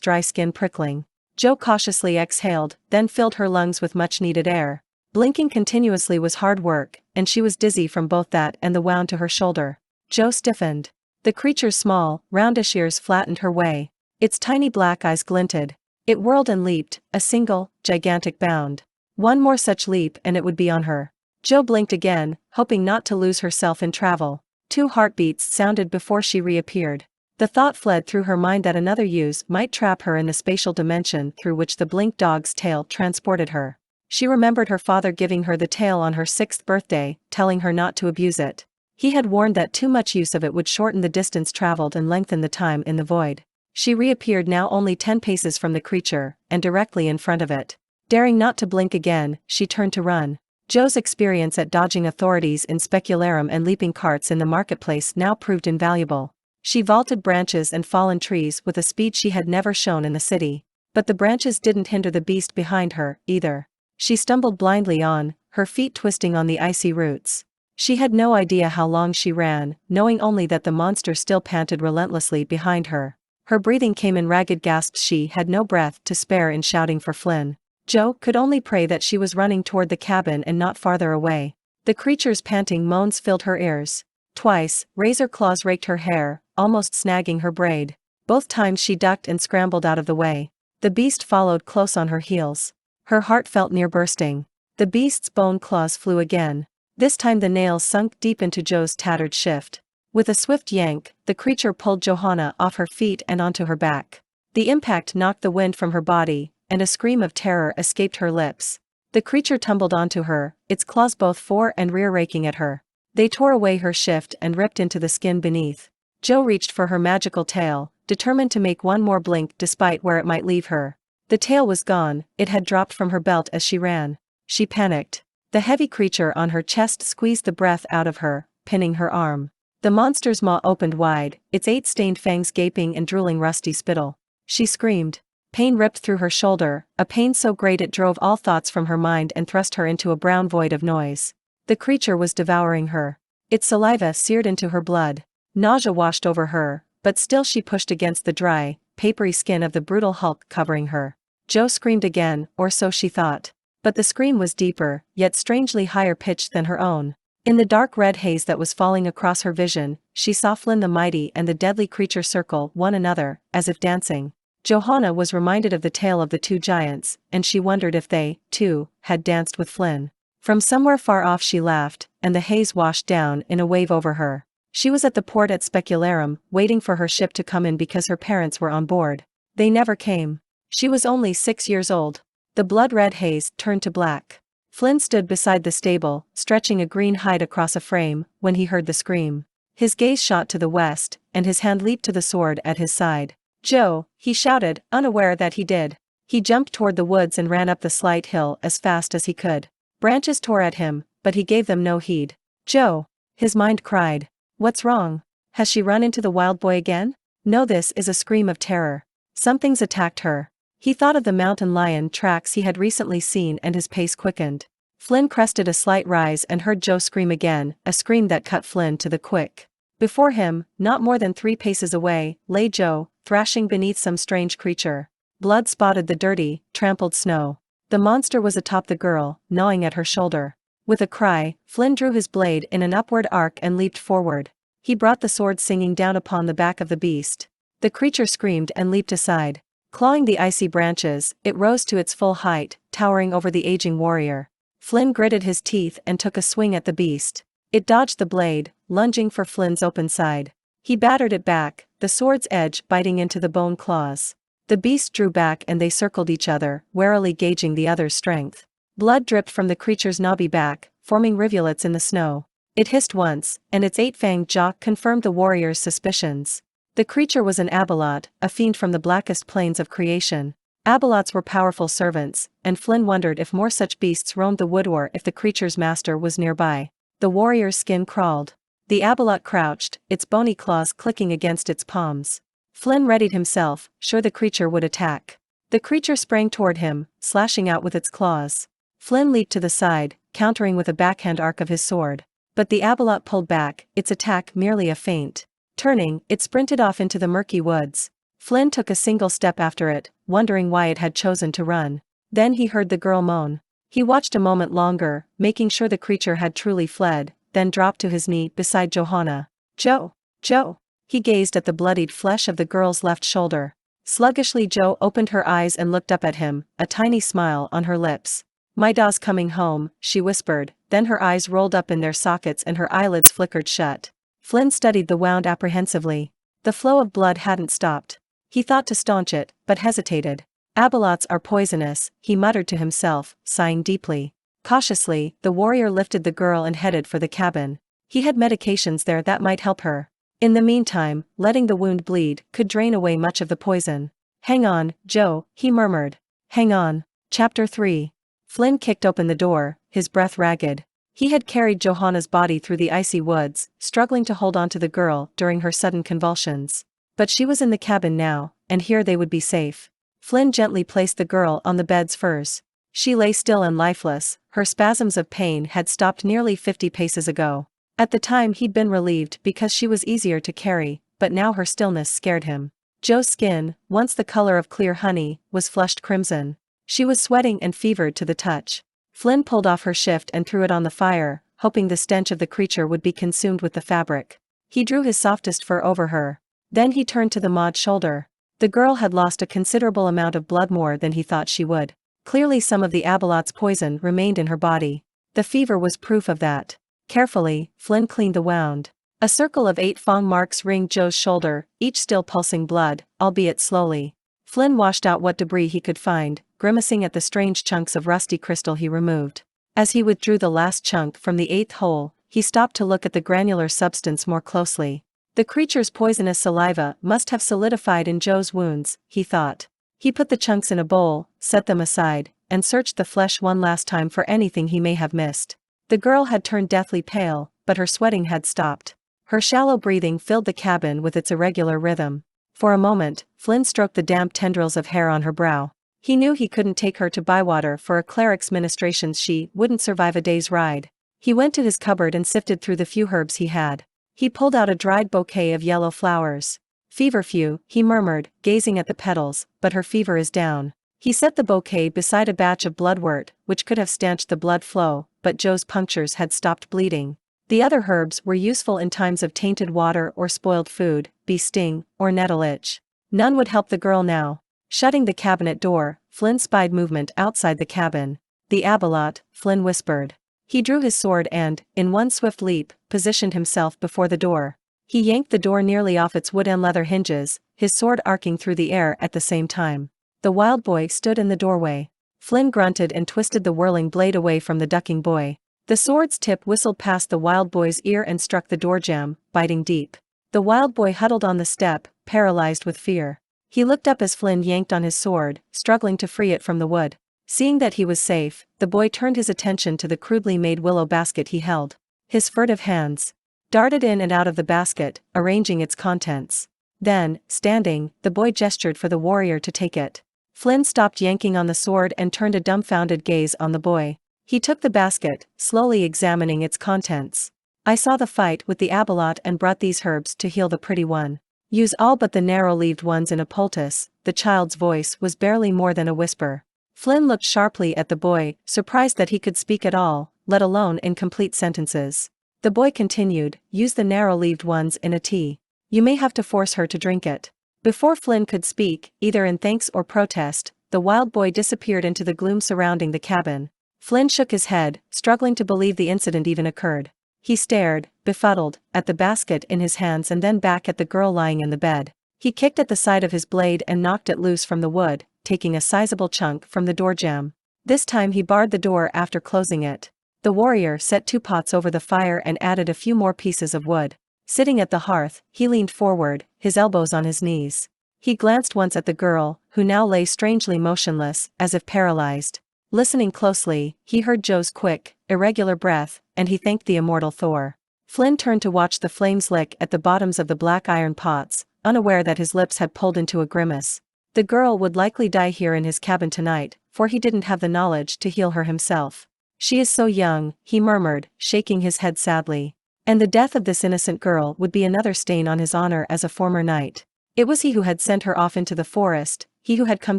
dry skin prickling. Jo cautiously exhaled, then filled her lungs with much-needed air. Blinking continuously was hard work, and she was dizzy from both that and the wound to her shoulder. Jo stiffened. The creature's small, roundish ears flattened her way. Its tiny black eyes glinted. It whirled and leaped, a single, gigantic bound. One more such leap and it would be on her. Jo blinked again, hoping not to lose herself in travel. 2 heartbeats sounded before she reappeared. The thought fled through her mind that another use might trap her in the spatial dimension through which the blink dog's tail transported her. She remembered her father giving her the tail on her 6th birthday, telling her not to abuse it. He had warned that too much use of it would shorten the distance traveled and lengthen the time in the void. She reappeared now only 10 paces from the creature, and directly in front of it. Daring not to blink again, she turned to run. Jo's experience at dodging authorities in specularum and leaping carts in the marketplace now proved invaluable. She vaulted branches and fallen trees with a speed she had never shown in the city. But the branches didn't hinder the beast behind her, either. She stumbled blindly on, her feet twisting on the icy roots. She had no idea how long she ran, knowing only that the monster still panted relentlessly behind her. Her breathing came in ragged gasps. She had no breath to spare in shouting for Flinn. Jo could only pray that she was running toward the cabin and not farther away. The creature's panting moans filled her ears. Twice, razor claws raked her hair, almost snagging her braid. Both times she ducked and scrambled out of the way. The beast followed close on her heels. Her heart felt near bursting. The beast's bone claws flew again. This time the nails sunk deep into Jo's tattered shift. With a swift yank, the creature pulled Johanna off her feet and onto her back. The impact knocked the wind from her body, and a scream of terror escaped her lips. The creature tumbled onto her, its claws both fore and rear raking at her. They tore away her shift and ripped into the skin beneath. Jo reached for her magical tail, determined to make one more blink despite where it might leave her. The tail was gone, it had dropped from her belt as she ran. She panicked. The heavy creature on her chest squeezed the breath out of her, pinning her arm. The monster's maw opened wide, its 8 stained fangs gaping and drooling rusty spittle. She screamed. Pain ripped through her shoulder, a pain so great it drove all thoughts from her mind and thrust her into a brown void of noise. The creature was devouring her. Its saliva seared into her blood. Nausea washed over her, but still she pushed against the dry, papery skin of the brutal hulk covering her. Jo screamed again, or so she thought. But the scream was deeper, yet strangely higher pitched than her own. In the dark red haze that was falling across her vision, she saw Flinn the Mighty and the deadly creature circle one another, as if dancing. Johanna was reminded of the tale of the 2 giants, and she wondered if they, too, had danced with Flinn. From somewhere far off she laughed, and the haze washed down in a wave over her. She was at the port at Specularum, waiting for her ship to come in because her parents were on board. They never came. She was only 6 years old. The blood-red haze turned to black. Flinn stood beside the stable, stretching a green hide across a frame, when he heard the scream. His gaze shot to the west, and his hand leaped to the sword at his side. "Jo," he shouted, unaware that he did. He jumped toward the woods and ran up the slight hill as fast as he could. Branches tore at him, but he gave them no heed. "Jo!" his mind cried. "What's wrong? Has she run into the wildboy again? No, this is a scream of terror. Something's attacked her." He thought of the mountain lion tracks he had recently seen and his pace quickened. Flynn crested a slight rise and heard Joe scream again, a scream that cut Flynn to the quick. Before him, not more than 3 paces away, lay Joe, thrashing beneath some strange creature. Blood spotted the dirty, trampled snow. The monster was atop the girl, gnawing at her shoulder. With a cry, Flynn drew his blade in an upward arc and leaped forward. He brought the sword singing down upon the back of the beast. The creature screamed and leaped aside. Clawing the icy branches, it rose to its full height, towering over the aging warrior. Flynn gritted his teeth and took a swing at the beast. It dodged the blade, lunging for Flynn's open side. He battered it back, the sword's edge biting into the bone claws. The beast drew back and they circled each other, warily gauging the other's strength. Blood dripped from the creature's knobby back, forming rivulets in the snow. It hissed once, and its 8-fanged jaw confirmed the warrior's suspicions. The creature was an abalot, a fiend from the blackest plains of creation. Abalots were powerful servants, and Flynn wondered if more such beasts roamed the wood or if the creature's master was nearby. The warrior's skin crawled. The abalot crouched, its bony claws clicking against its palms. Flynn readied himself, sure the creature would attack. The creature sprang toward him, slashing out with its claws. Flynn leaped to the side, countering with a backhand arc of his sword. But the abalot pulled back, its attack merely a feint. Turning, it sprinted off into the murky woods. Flynn took a single step after it, wondering why it had chosen to run. Then he heard the girl moan. He watched a moment longer, making sure the creature had truly fled, then dropped to his knee beside Johanna. Joe! Joe! He gazed at the bloodied flesh of the girl's left shoulder. Sluggishly Joe opened her eyes and looked up at him, a tiny smile on her lips. "My da's coming home," she whispered, then her eyes rolled up in their sockets and her eyelids flickered shut. Flynn studied the wound apprehensively. The flow of blood hadn't stopped. He thought to staunch it, but hesitated. "Abalots are poisonous," he muttered to himself, sighing deeply. Cautiously, the warrior lifted the girl and headed for the cabin. He had medications there that might help her. In the meantime, letting the wound bleed could drain away much of the poison. "Hang on, Joe," he murmured. "Hang on." Chapter 3. Flynn kicked open the door, his breath ragged. He had carried Johanna's body through the icy woods, struggling to hold on to the girl during her sudden convulsions. But she was in the cabin now, and here they would be safe. Flynn gently placed the girl on the bed's furs. She lay still and lifeless, her spasms of pain had stopped nearly 50 paces ago. At the time he'd been relieved because she was easier to carry, but now her stillness scared him. Joe's skin, once the color of clear honey, was flushed crimson. She was sweating and fevered to the touch. Flynn pulled off her shift and threw it on the fire, hoping the stench of the creature would be consumed with the fabric. He drew his softest fur over her. Then he turned to the Maud's shoulder. The girl had lost a considerable amount of blood, more than he thought she would. Clearly some of the abalot's poison remained in her body. The fever was proof of that. Carefully, Flynn cleaned the wound. A circle of 8 fang marks ringed Joe's shoulder, each still pulsing blood, albeit slowly. Flynn washed out what debris he could find, grimacing at the strange chunks of rusty crystal he removed. As he withdrew the last chunk from the 8th hole, he stopped to look at the granular substance more closely. The creature's poisonous saliva must have solidified in Joe's wounds, he thought. He put the chunks in a bowl, set them aside, and searched the flesh one last time for anything he may have missed. The girl had turned deathly pale, but her sweating had stopped. Her shallow breathing filled the cabin with its irregular rhythm. For a moment, Flynn stroked the damp tendrils of hair on her brow. He knew he couldn't take her to Bywater for a cleric's ministrations. She wouldn't survive a day's ride. He went to his cupboard and sifted through the few herbs he had. He pulled out a dried bouquet of yellow flowers. "Feverfew," he murmured, gazing at the petals, "but her fever is down." He set the bouquet beside a batch of bloodwort, which could have stanched the blood flow, but Joe's punctures had stopped bleeding. The other herbs were useful in times of tainted water or spoiled food, bee sting, or nettle itch. None would help the girl now. Shutting the cabinet door, Flynn spied movement outside the cabin. "The abalot," Flynn whispered. He drew his sword and, in one swift leap, positioned himself before the door. He yanked the door nearly off its wood and leather hinges, his sword arcing through the air at the same time. The wildboy stood in the doorway. Flynn grunted and twisted the whirling blade away from the ducking boy. The sword's tip whistled past the wildboy's ear and struck the door jamb, biting deep. The wildboy huddled on the step, paralyzed with fear. He looked up as Flynn yanked on his sword, struggling to free it from the wood. Seeing that he was safe, the boy turned his attention to the crudely made willow basket he held. His furtive hands darted in and out of the basket, arranging its contents. Then, standing, the boy gestured for the warrior to take it. Flinn stopped yanking on the sword and turned a dumbfounded gaze on the boy. He took the basket, slowly examining its contents. I saw the fight with the abalot and brought these herbs to heal the pretty one. Use all but the narrow-leaved ones in a poultice. The child's voice was barely more than a whisper. Flinn looked sharply at the boy, surprised that he could speak at all, let alone in complete sentences. The boy continued, use the narrow-leaved ones in a tea. You may have to force her to drink it. Before Flinn could speak, either in thanks or protest, the wildboy disappeared into the gloom surrounding the cabin. Flinn shook his head, struggling to believe the incident even occurred. He stared, befuddled, at the basket in his hands and then back at the girl lying in the bed. He kicked at the side of his blade and knocked it loose from the wood, taking a sizable chunk from the door jamb. This time he barred the door after closing it. The warrior set 2 pots over the fire and added a few more pieces of wood. Sitting at the hearth, he leaned forward, his elbows on his knees. He glanced once at the girl, who now lay strangely motionless, as if paralyzed. Listening closely, he heard Joe's quick, irregular breath, and he thanked the immortal Thor. Flinn turned to watch the flames lick at the bottoms of the black iron pots, unaware that his lips had pulled into a grimace. The girl would likely die here in his cabin tonight, for he didn't have the knowledge to heal her himself. She is so young, he murmured, shaking his head sadly. And the death of this innocent girl would be another stain on his honor as a former knight. It was he who had sent her off into the forest, he who had come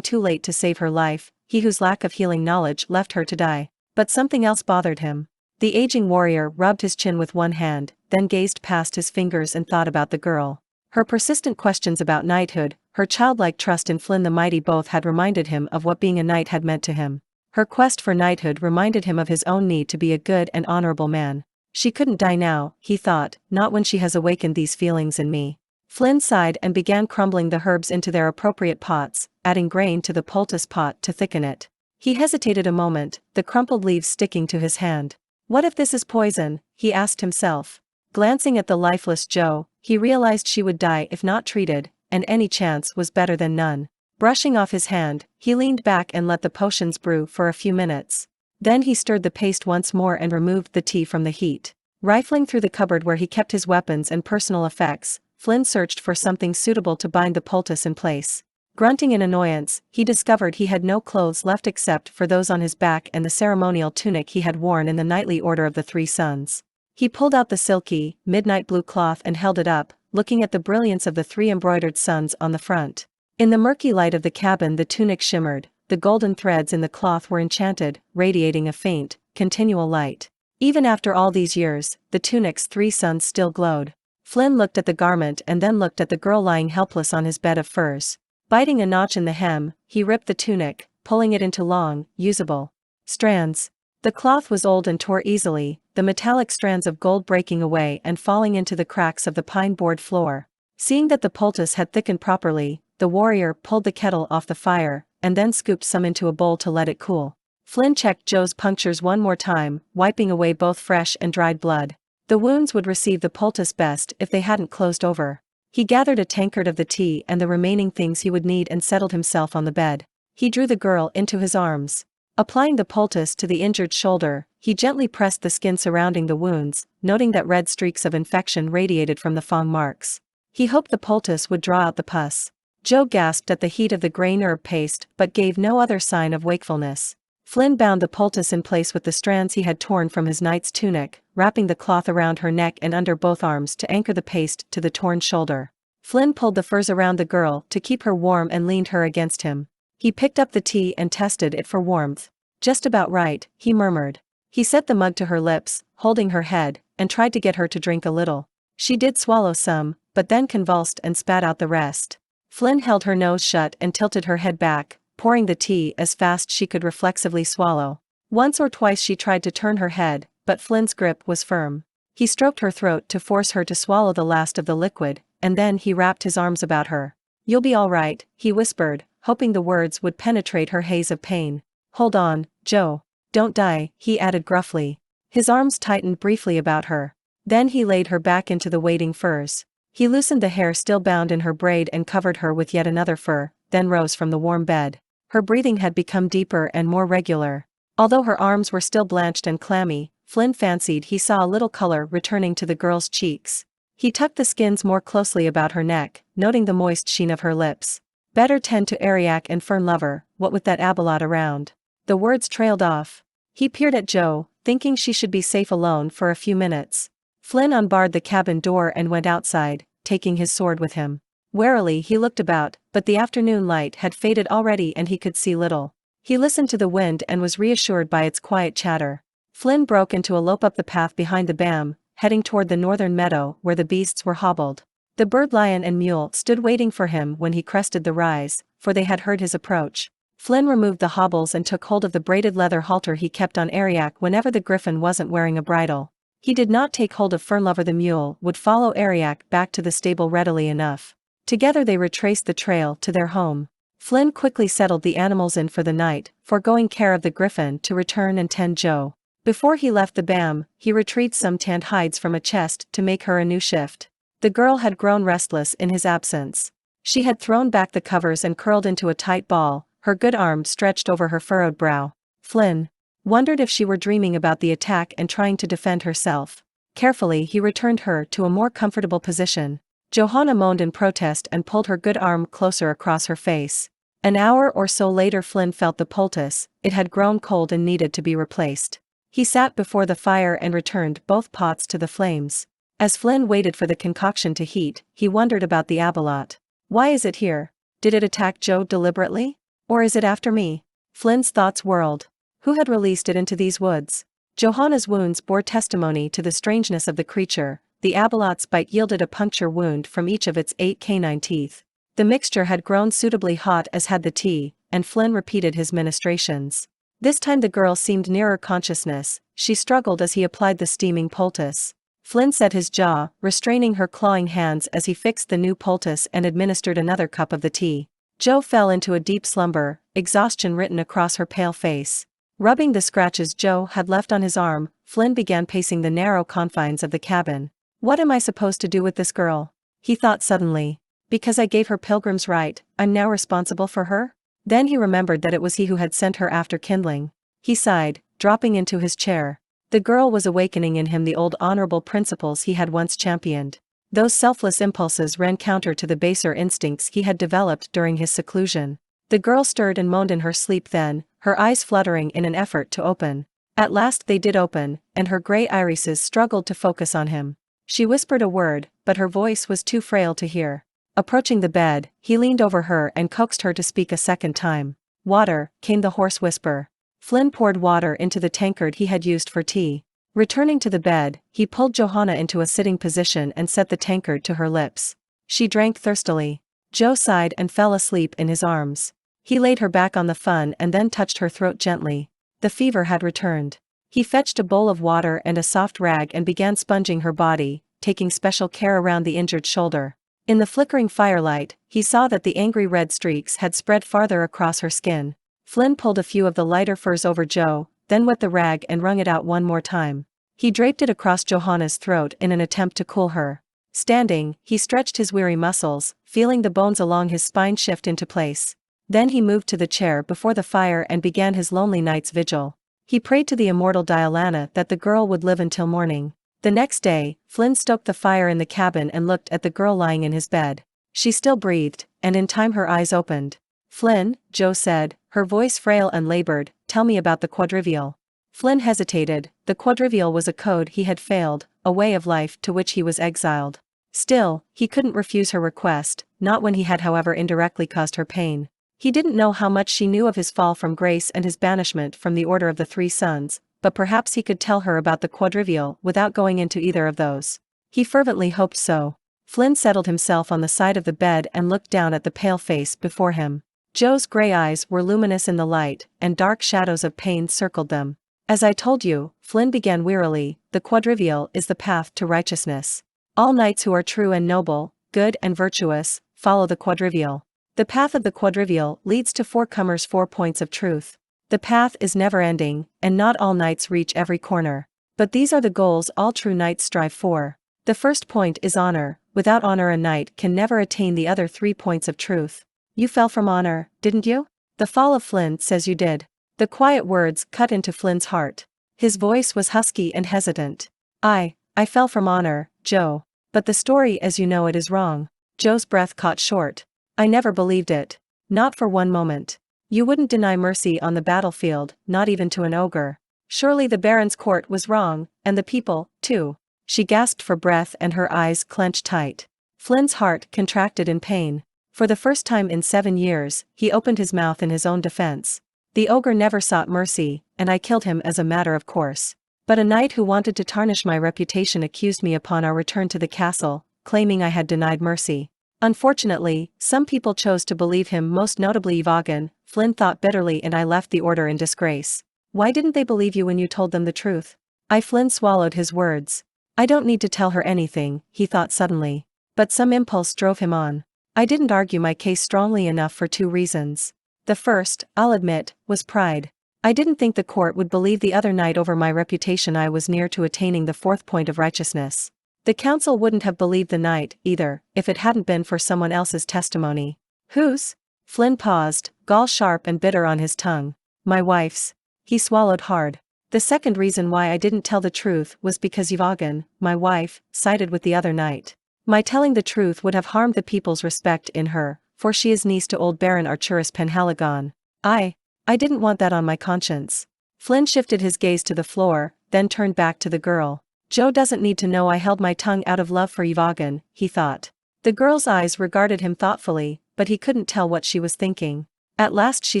too late to save her life, he whose lack of healing knowledge left her to die. But something else bothered him. The aging warrior rubbed his chin with one hand, then gazed past his fingers and thought about the girl. Her persistent questions about knighthood, her childlike trust in Flinn the Mighty both had reminded him of what being a knight had meant to him. Her quest for knighthood reminded him of his own need to be a good and honorable man. She couldn't die now, he thought, not when she has awakened these feelings in me. Flinn sighed and began crumbling the herbs into their appropriate pots, adding grain to the poultice pot to thicken it. He hesitated a moment, the crumpled leaves sticking to his hand. What if this is poison, he asked himself. Glancing at the lifeless Joe, he realized she would die if not treated, and any chance was better than none. Brushing off his hand, he leaned back and let the potions brew for a few minutes. Then he stirred the paste once more and removed the tea from the heat. Rifling through the cupboard where he kept his weapons and personal effects, Flinn searched for something suitable to bind the poultice in place. Grunting in annoyance, he discovered he had no clothes left except for those on his back and the ceremonial tunic he had worn in the knightly order of the Three Suns. He pulled out the silky, midnight blue cloth and held it up, looking at the brilliance of the 3 embroidered suns on the front. In the murky light of the cabin the tunic shimmered, the golden threads in the cloth were enchanted, radiating a faint, continual light. Even after all these years, the tunic's 3 suns still glowed. Flinn looked at the garment and then looked at the girl lying helpless on his bed of furs. Biting a notch in the hem, he ripped the tunic, pulling it into long, usable strands. The cloth was old and tore easily, the metallic strands of gold breaking away and falling into the cracks of the pine board floor. Seeing that the poultice had thickened properly, the warrior pulled the kettle off the fire, and then scooped some into a bowl to let it cool. Flinn checked Joe's punctures one more time, wiping away both fresh and dried blood. The wounds would receive the poultice best if they hadn't closed over. He gathered a tankard of the tea and the remaining things he would need and settled himself on the bed. He drew the girl into his arms. Applying the poultice to the injured shoulder, he gently pressed the skin surrounding the wounds, noting that red streaks of infection radiated from the fang marks. He hoped the poultice would draw out the pus. Joe gasped at the heat of the grain herb paste but gave no other sign of wakefulness. Flinn bound the poultice in place with the strands he had torn from his knight's tunic, wrapping the cloth around her neck and under both arms to anchor the paste to the torn shoulder. Flinn pulled the furs around the girl to keep her warm and leaned her against him. He picked up the tea and tested it for warmth. Just about right, he murmured. He set the mug to her lips, holding her head, and tried to get her to drink a little. She did swallow some, but then convulsed and spat out the rest. Flinn held her nose shut and tilted her head back, pouring the tea as fast she could reflexively swallow. Once or twice she tried to turn her head, but Flynn's grip was firm. He stroked her throat to force her to swallow the last of the liquid, and then he wrapped his arms about her. "You'll be all right," he whispered, hoping the words would penetrate her haze of pain. "Hold on, Joe. Don't die," he added gruffly. His arms tightened briefly about her. Then he laid her back into the waiting furs. He loosened the hair still bound in her braid and covered her with yet another fur, then rose from the warm bed. Her breathing had become deeper and more regular. Although her arms were still blanched and clammy, Flinn fancied he saw a little color returning to the girl's cheeks. He tucked the skins more closely about her neck, noting the moist sheen of her lips. "Better tend to Ariak and Fern Lover," what with that Abeloth around. The words trailed off. He peered at Joe, thinking she should be safe alone for a few minutes. Flynn unbarred the cabin door and went outside, taking his sword with him. Warily he looked about, but the afternoon light had faded already and he could see little. He listened to the wind and was reassured by its quiet chatter. Flynn broke into a lope up the path behind the BAM, heading toward the northern meadow where the beasts were hobbled. The bird lion and mule stood waiting for him when he crested the rise, for they had heard his approach. Flynn removed the hobbles and took hold of the braided leather halter he kept on Ariak whenever the griffin wasn't wearing a bridle. He did not take hold of Fernlover. The mule would follow Ariak back to the stable readily enough. Together they retraced the trail to their home. Flynn quickly settled the animals in for the night, foregoing care of the griffin to return and tend Joe. Before he left the BAM, he retrieved some tanned hides from a chest to make her a new shift. The girl had grown restless in his absence. She had thrown back the covers and curled into a tight ball, her good arm stretched over her furrowed brow. Flynn wondered if she were dreaming about the attack and trying to defend herself. Carefully he returned her to a more comfortable position. Johanna moaned in protest and pulled her good arm closer across her face. An hour or so later Flynn felt the poultice. It had grown cold and needed to be replaced. He sat before the fire and returned both pots to the flames. As Flynn waited for the concoction to heat, he wondered about the Abeloth. Why is it here? Did it attack Joe deliberately? Or is it after me? Flynn's thoughts whirled. Who had released it into these woods? Johanna's wounds bore testimony to the strangeness of the creature. The Abeloth's bite yielded a puncture wound from each of its 8 canine teeth. The mixture had grown suitably hot as had the tea, and Flynn repeated his ministrations. This time the girl seemed nearer consciousness. She struggled as he applied the steaming poultice. Flynn set his jaw, restraining her clawing hands as he fixed the new poultice and administered another cup of the tea. Joe fell into a deep slumber, exhaustion written across her pale face. Rubbing the scratches Joe had left on his arm, Flynn began pacing the narrow confines of the cabin. What am I supposed to do with this girl? He thought suddenly. Because I gave her pilgrim's right, I'm now responsible for her? Then he remembered that it was he who had sent her after kindling. He sighed, dropping into his chair. The girl was awakening in him the old honorable principles he had once championed. Those selfless impulses ran counter to the baser instincts he had developed during his seclusion. The girl stirred and moaned in her sleep then, her eyes fluttering in an effort to open. At last they did open, and her gray irises struggled to focus on him. She whispered a word, but her voice was too frail to hear. Approaching the bed, he leaned over her and coaxed her to speak a second time. Water, came the hoarse whisper. Flynn poured water into the tankard he had used for tea. Returning to the bed, he pulled Johanna into a sitting position and set the tankard to her lips. She drank thirstily. Joe sighed and fell asleep in his arms. He laid her back on the fun and then touched her throat gently. The fever had returned. He fetched a bowl of water and a soft rag and began sponging her body, taking special care around the injured shoulder. In the flickering firelight, he saw that the angry red streaks had spread farther across her skin. Flynn pulled a few of the lighter furs over Joe, then wet the rag and wrung it out one more time. He draped it across Johanna's throat in an attempt to cool her. Standing, he stretched his weary muscles, feeling the bones along his spine shift into place. Then he moved to the chair before the fire and began his lonely night's vigil. He prayed to the immortal Dialana that the girl would live until morning. The next day, Flynn stoked the fire in the cabin and looked at the girl lying in his bed. She still breathed, and in time her eyes opened. Flynn, Joe said, her voice frail and labored, tell me about the quadrivial. Flynn hesitated. The quadrivial was a code he had failed, a way of life to which he was exiled. Still, he couldn't refuse her request, not when he had however indirectly caused her pain. He didn't know how much she knew of his fall from grace and his banishment from the Order of the Three Sons, but perhaps he could tell her about the quadrivial without going into either of those. He fervently hoped so. Flynn settled himself on the side of the bed and looked down at the pale face before him. Joe's gray eyes were luminous in the light, and dark shadows of pain circled them. As I told you, Flynn began wearily, the quadrivial is the path to righteousness. All knights who are true and noble, good and virtuous, follow the quadrivial. The path of the quadrivial leads to Fourcomer's 4 points of truth. The path is never-ending, and not all knights reach every corner. But these are the goals all true knights strive for. The first point is honor. Without honor a knight can never attain the other 3 points of truth. You fell from honor, didn't you? The fall of Flynn says you did. The quiet words cut into Flynn's heart. His voice was husky and hesitant. I fell from honor, Joe. But the story as you know it is wrong. Joe's breath caught short. I never believed it. Not for one moment. You wouldn't deny mercy on the battlefield, not even to an ogre. Surely the Baron's court was wrong, and the people, too. She gasped for breath and her eyes clenched tight. Flynn's heart contracted in pain. For the first time in 7 years, he opened his mouth in his own defense. The ogre never sought mercy, and I killed him as a matter of course. But a knight who wanted to tarnish my reputation accused me upon our return to the castle, claiming I had denied mercy. Unfortunately, some people chose to believe him, most notably Ivogin, Flynn thought bitterly, and I left the order in disgrace. Why didn't they believe you when you told them the truth? Flynn swallowed his words. I don't need to tell her anything, he thought suddenly. But some impulse drove him on. I didn't argue my case strongly enough for 2 reasons. The first, I'll admit, was pride. I didn't think the court would believe the other night over my reputation. I was near to attaining the 4th point of righteousness. The council wouldn't have believed the knight, either, if it hadn't been for someone else's testimony. Whose? Flynn paused, gall sharp and bitter on his tongue. My wife's. He swallowed hard. The second reason why I didn't tell the truth was because Ivogin, my wife, sided with the other knight. My telling the truth would have harmed the people's respect in her, for she is niece to old Baron Archurus Penhaligon. I didn't want that on my conscience. Flynn shifted his gaze to the floor, then turned back to the girl. Joe doesn't need to know I held my tongue out of love for Ivogin, he thought. The girl's eyes regarded him thoughtfully, but he couldn't tell what she was thinking. At last she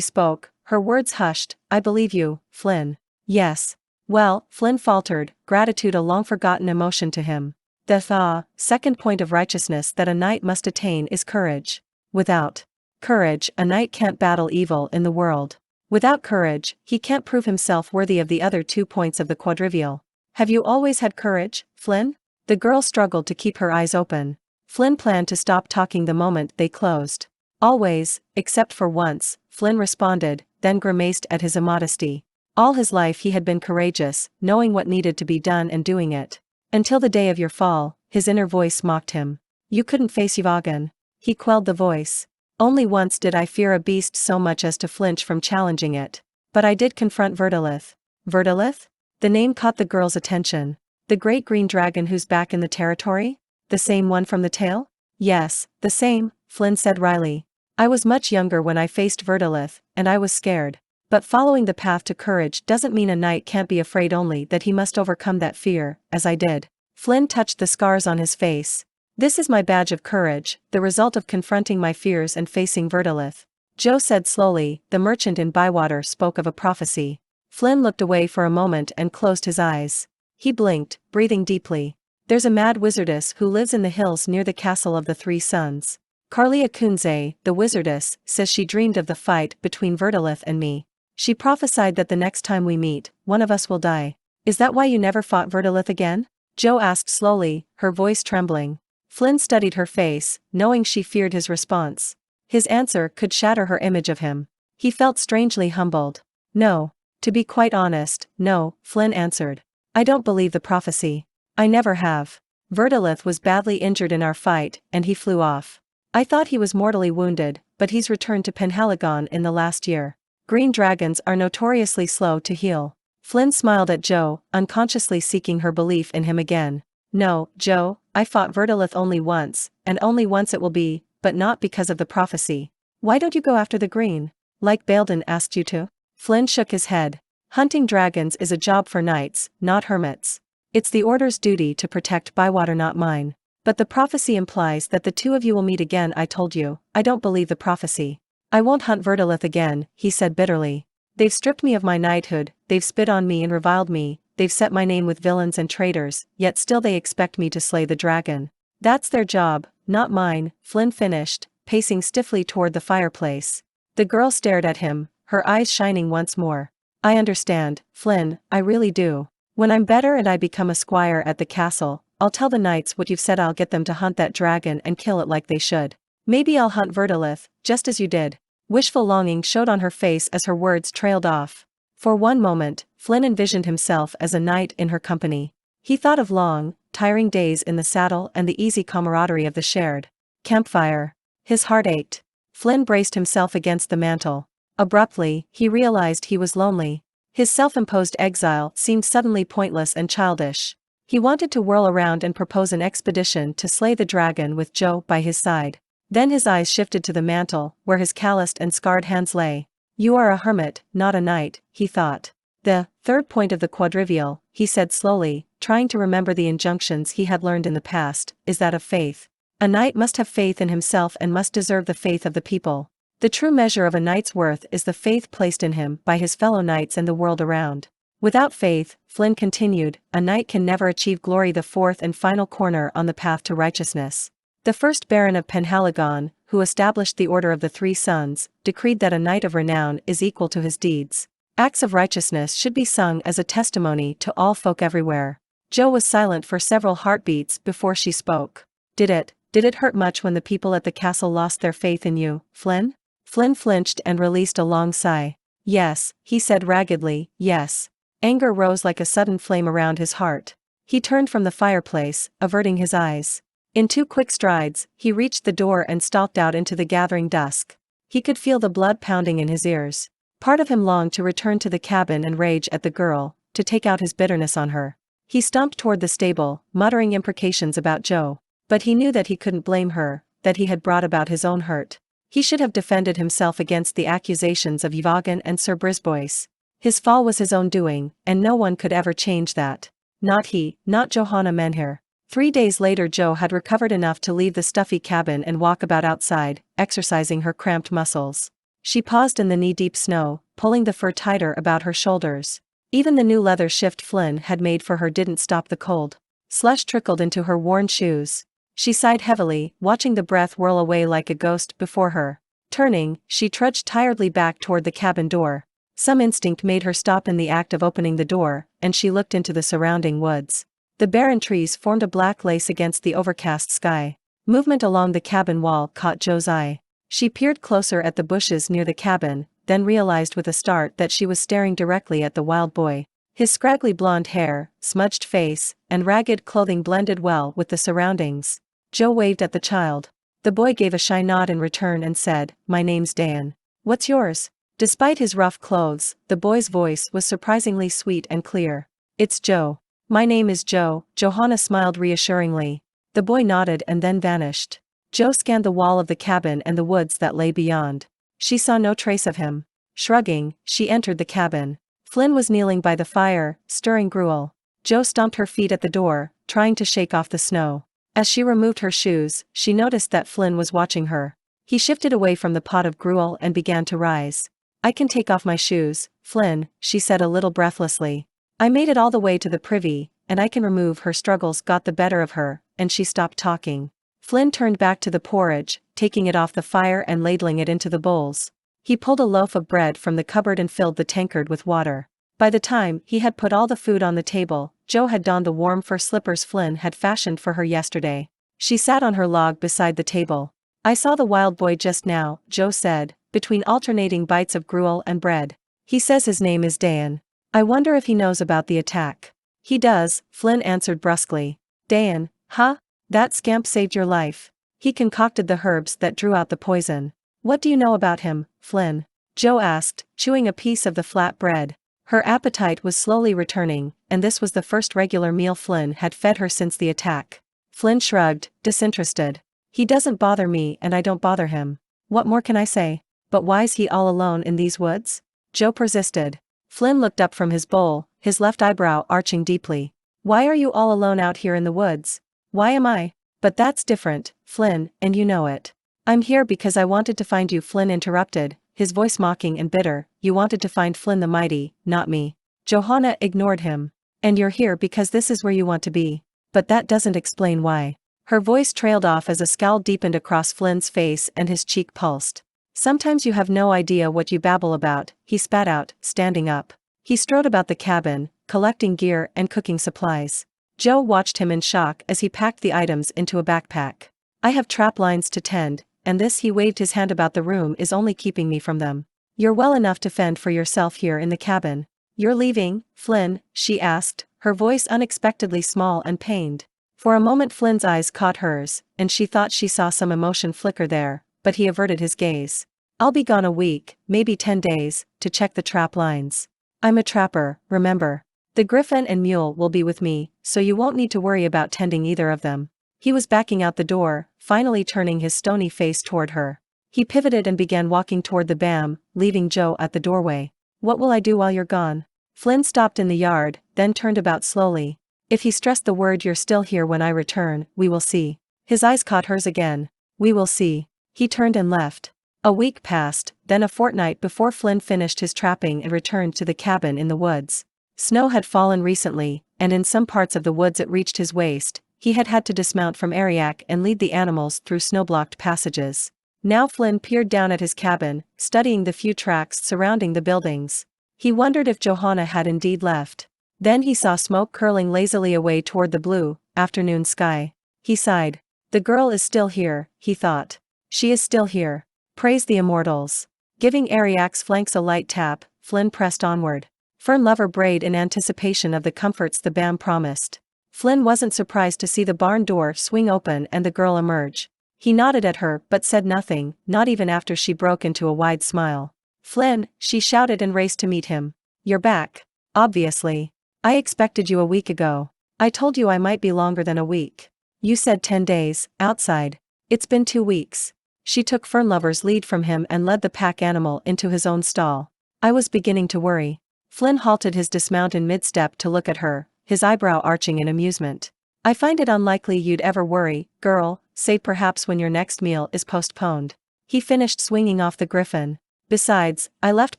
spoke, her words hushed. I believe you, Flynn. Yes. Well, Flynn faltered, gratitude a long-forgotten emotion to him. The second point of righteousness that a knight must attain is courage. Without courage, a knight can't battle evil in the world. Without courage, he can't prove himself worthy of the other 2 points of the quadrivial. Have you always had courage, Flynn? The girl struggled to keep her eyes open. Flynn planned to stop talking the moment they closed. Always, except for once, Flynn responded, then grimaced at his immodesty. All his life he had been courageous, knowing what needed to be done and doing it. Until the day of your fall, his inner voice mocked him. You couldn't face Ivogin. He quelled the voice. Only once did I fear a beast so much as to flinch from challenging it. But I did confront Verdilith. Verdilith? The name caught the girl's attention. The great green dragon who's back in the territory? The same one from the tale? Yes, the same, Flynn said wryly. I was much younger when I faced Verdilith, and I was scared. But following the path to courage doesn't mean a knight can't be afraid, only that he must overcome that fear, as I did. Flynn touched the scars on his face. This is my badge of courage, the result of confronting my fears and facing Verdilith. Joe said slowly. The merchant in Bywater spoke of a prophecy. Flynn looked away for a moment and closed his eyes. He blinked, breathing deeply. There's a mad wizardess who lives in the hills near the castle of the 3 Suns. Carlia Kunze, the wizardess, says she dreamed of the fight between Verdilith and me. She prophesied that the next time we meet, one of us will die. Is that why you never fought Verdilith again? Joe asked slowly, her voice trembling. Flynn studied her face, knowing she feared his response. His answer could shatter her image of him. He felt strangely humbled. No. To be quite honest, no, Flynn answered. I don't believe the prophecy. I never have. Verdilith was badly injured in our fight, and he flew off. I thought he was mortally wounded, but he's returned to Penhaligon in the last year. Green dragons are notoriously slow to heal. Flynn smiled at Joe, unconsciously seeking her belief in him again. No, Joe, I fought Verdilith only once, and only once it will be, but not because of the prophecy. Why don't you go after the green? Like Baildon asked you to? Flynn shook his head. Hunting dragons is a job for knights, not hermits. It's the order's duty to protect Bywater, not mine. But the prophecy implies that the 2 of you will meet again. I told you, I don't believe the prophecy. I won't hunt Verdilith again, he said bitterly. They've stripped me of my knighthood, they've spit on me and reviled me, they've set my name with villains and traitors, yet still they expect me to slay the dragon. That's their job, not mine, Flynn finished, pacing stiffly toward the fireplace. The girl stared at him, her eyes shining once more. I understand, Flynn, I really do. When I'm better and I become a squire at the castle, I'll tell the knights what you've said. I'll get them to hunt that dragon and kill it like they should. Maybe I'll hunt Verdilith, just as you did. Wishful longing showed on her face as her words trailed off. For one moment, Flynn envisioned himself as a knight in her company. He thought of long, tiring days in the saddle and the easy camaraderie of the shared campfire. His heart ached. Flynn braced himself against the mantel. Abruptly, he realized he was lonely. His self-imposed exile seemed suddenly pointless and childish. He wanted to whirl around and propose an expedition to slay the dragon with Joe by his side. Then his eyes shifted to the mantel, where his calloused and scarred hands lay. You are a hermit, not a knight, he thought. The third point of the quadrivial, he said slowly, trying to remember the injunctions he had learned in the past, is that of faith. A knight must have faith in himself and must deserve the faith of the people. The true measure of a knight's worth is the faith placed in him by his fellow knights and the world around. Without faith, Flynn continued, a knight can never achieve glory. The fourth and final corner on the path to righteousness. The first Baron of Penhaligon, who established the Order of the Three Sons, decreed that a knight of renown is equal to his deeds. Acts of righteousness should be sung as a testimony to all folk everywhere. Jo was silent for several heartbeats before she spoke. Did it hurt much when the people at the castle lost their faith in you, Flynn? Flynn flinched and released a long sigh. Yes, he said raggedly, yes. Anger rose like a sudden flame around his heart. He turned from the fireplace, averting his eyes. In 2 quick strides, he reached the door and stalked out into the gathering dusk. He could feel the blood pounding in his ears. Part of him longed to return to the cabin and rage at the girl, to take out his bitterness on her. He stomped toward the stable, muttering imprecations about Jo. But he knew that he couldn't blame her, that he had brought about his own hurt. He should have defended himself against the accusations of Yvagan and Sir Brisbois. His fall was his own doing, and no one could ever change that. Not he, not Johanna Menhir. 3 days later Jo had recovered enough to leave the stuffy cabin and walk about outside, exercising her cramped muscles. She paused in the knee-deep snow, pulling the fur tighter about her shoulders. Even the new leather shift Flynn had made for her didn't stop the cold. Slush trickled into her worn shoes. She sighed heavily, watching the breath whirl away like a ghost before her. Turning, she trudged tiredly back toward the cabin door. Some instinct made her stop in the act of opening the door, and she looked into the surrounding woods. The barren trees formed a black lace against the overcast sky. Movement along the cabin wall caught Jo's eye. She peered closer at the bushes near the cabin, then realized with a start that she was staring directly at the wildboy. His scraggly blonde hair, smudged face, and ragged clothing blended well with the surroundings. Jo waved at the child. The boy gave a shy nod in return and said, "My name's Dan. What's yours?" Despite his rough clothes, the boy's voice was surprisingly sweet and clear. "It's Jo. My name is Jo." Johanna smiled reassuringly. The boy nodded and then vanished. Jo scanned the wall of the cabin and the woods that lay beyond. She saw no trace of him. Shrugging, she entered the cabin. Flynn was kneeling by the fire, stirring gruel. Jo stomped her feet at the door, trying to shake off the snow. As she removed her shoes, she noticed that Flynn was watching her. He shifted away from the pot of gruel and began to rise. "I can take off my shoes, Flynn," she said a little breathlessly. "I made it all the way to the privy, and I can remove." Her struggles got the better of her, and she stopped talking. Flynn turned back to the porridge, taking it off the fire and ladling it into the bowls. He pulled a loaf of bread from the cupboard and filled the tankard with water. By the time he had put all the food on the table, Jo had donned the warm fur slippers Flynn had fashioned for her yesterday. She sat on her log beside the table. "I saw the wild boy just now," Jo said, between alternating bites of gruel and bread. "He says his name is Dan. I wonder if he knows about the attack." "He does," Flynn answered brusquely. "Dan, huh? That scamp saved your life. He concocted the herbs that drew out the poison." "What do you know about him, Flynn?" Jo asked, chewing a piece of the flat bread. Her appetite was slowly returning, and this was the first regular meal Flynn had fed her since the attack. Flynn shrugged, disinterested. "He doesn't bother me and I don't bother him. What more can I say? But why's he all alone in these woods?" Jo persisted. Flynn looked up from his bowl, his left eyebrow arching deeply. "Why are you all alone out here in the woods?" "Why am I? But that's different, Flynn, and you know it." "I'm here because I wanted to find you," Flynn interrupted, his voice mocking and bitter. "You wanted to find Flinn the Mighty, not me." Johanna ignored him. "And you're here because this is where you want to be. But that doesn't explain why." Her voice trailed off as a scowl deepened across Flynn's face and his cheek pulsed. "Sometimes you have no idea what you babble about," he spat out, standing up. He strode about the cabin, collecting gear and cooking supplies. Jo watched him in shock as he packed the items into a backpack. "I have trap lines to tend, and this," he waved his hand about the room, "is only keeping me from them. You're well enough to fend for yourself here in the cabin." "You're leaving, Flynn?" she asked, her voice unexpectedly small and pained. For a moment Flynn's eyes caught hers, and she thought she saw some emotion flicker there, but he averted his gaze. "I'll be gone a week, maybe 10 days, to check the trap lines. I'm a trapper, remember. The griffin and mule will be with me, so you won't need to worry about tending either of them." He was backing out the door, finally turning his stony face toward her. He pivoted and began walking toward the BAM, leaving Joe at the doorway. What will I do while you're gone? Flynn stopped in the yard, then turned about slowly. If he stressed the word you're still here when I return, we will see. His eyes caught hers again. We will see. He turned and left. A week passed, then a fortnight before Flynn finished his trapping and returned to the cabin in the woods. Snow had fallen recently, and in some parts of the woods it reached his waist. He had had to dismount from Ariak and lead the animals through snow-blocked passages. Now Flynn peered down at his cabin, studying the few tracks surrounding the buildings. He wondered if Johanna had indeed left. Then he saw smoke curling lazily away toward the blue, afternoon sky. He sighed. The girl is still here, he thought. She is still here. Praise the immortals. Giving Ariak's flanks a light tap, Flynn pressed onward. Fern Lover brayed in anticipation of the comforts the BAM promised. Flynn wasn't surprised to see the barn door swing open and the girl emerge. He nodded at her but said nothing, not even after she broke into a wide smile. Flynn, she shouted and raced to meet him. You're back. Obviously. I expected you a week ago. I told you I might be longer than a week. You said 10 days, outside. It's been 2 weeks. She took Fern Lover's lead from him and led the pack animal into his own stall. I was beginning to worry. Flynn halted his dismount in mid-step to look at her, his eyebrow arching in amusement. I find it unlikely you'd ever worry, girl, save perhaps when your next meal is postponed. He finished swinging off the griffin. Besides, I left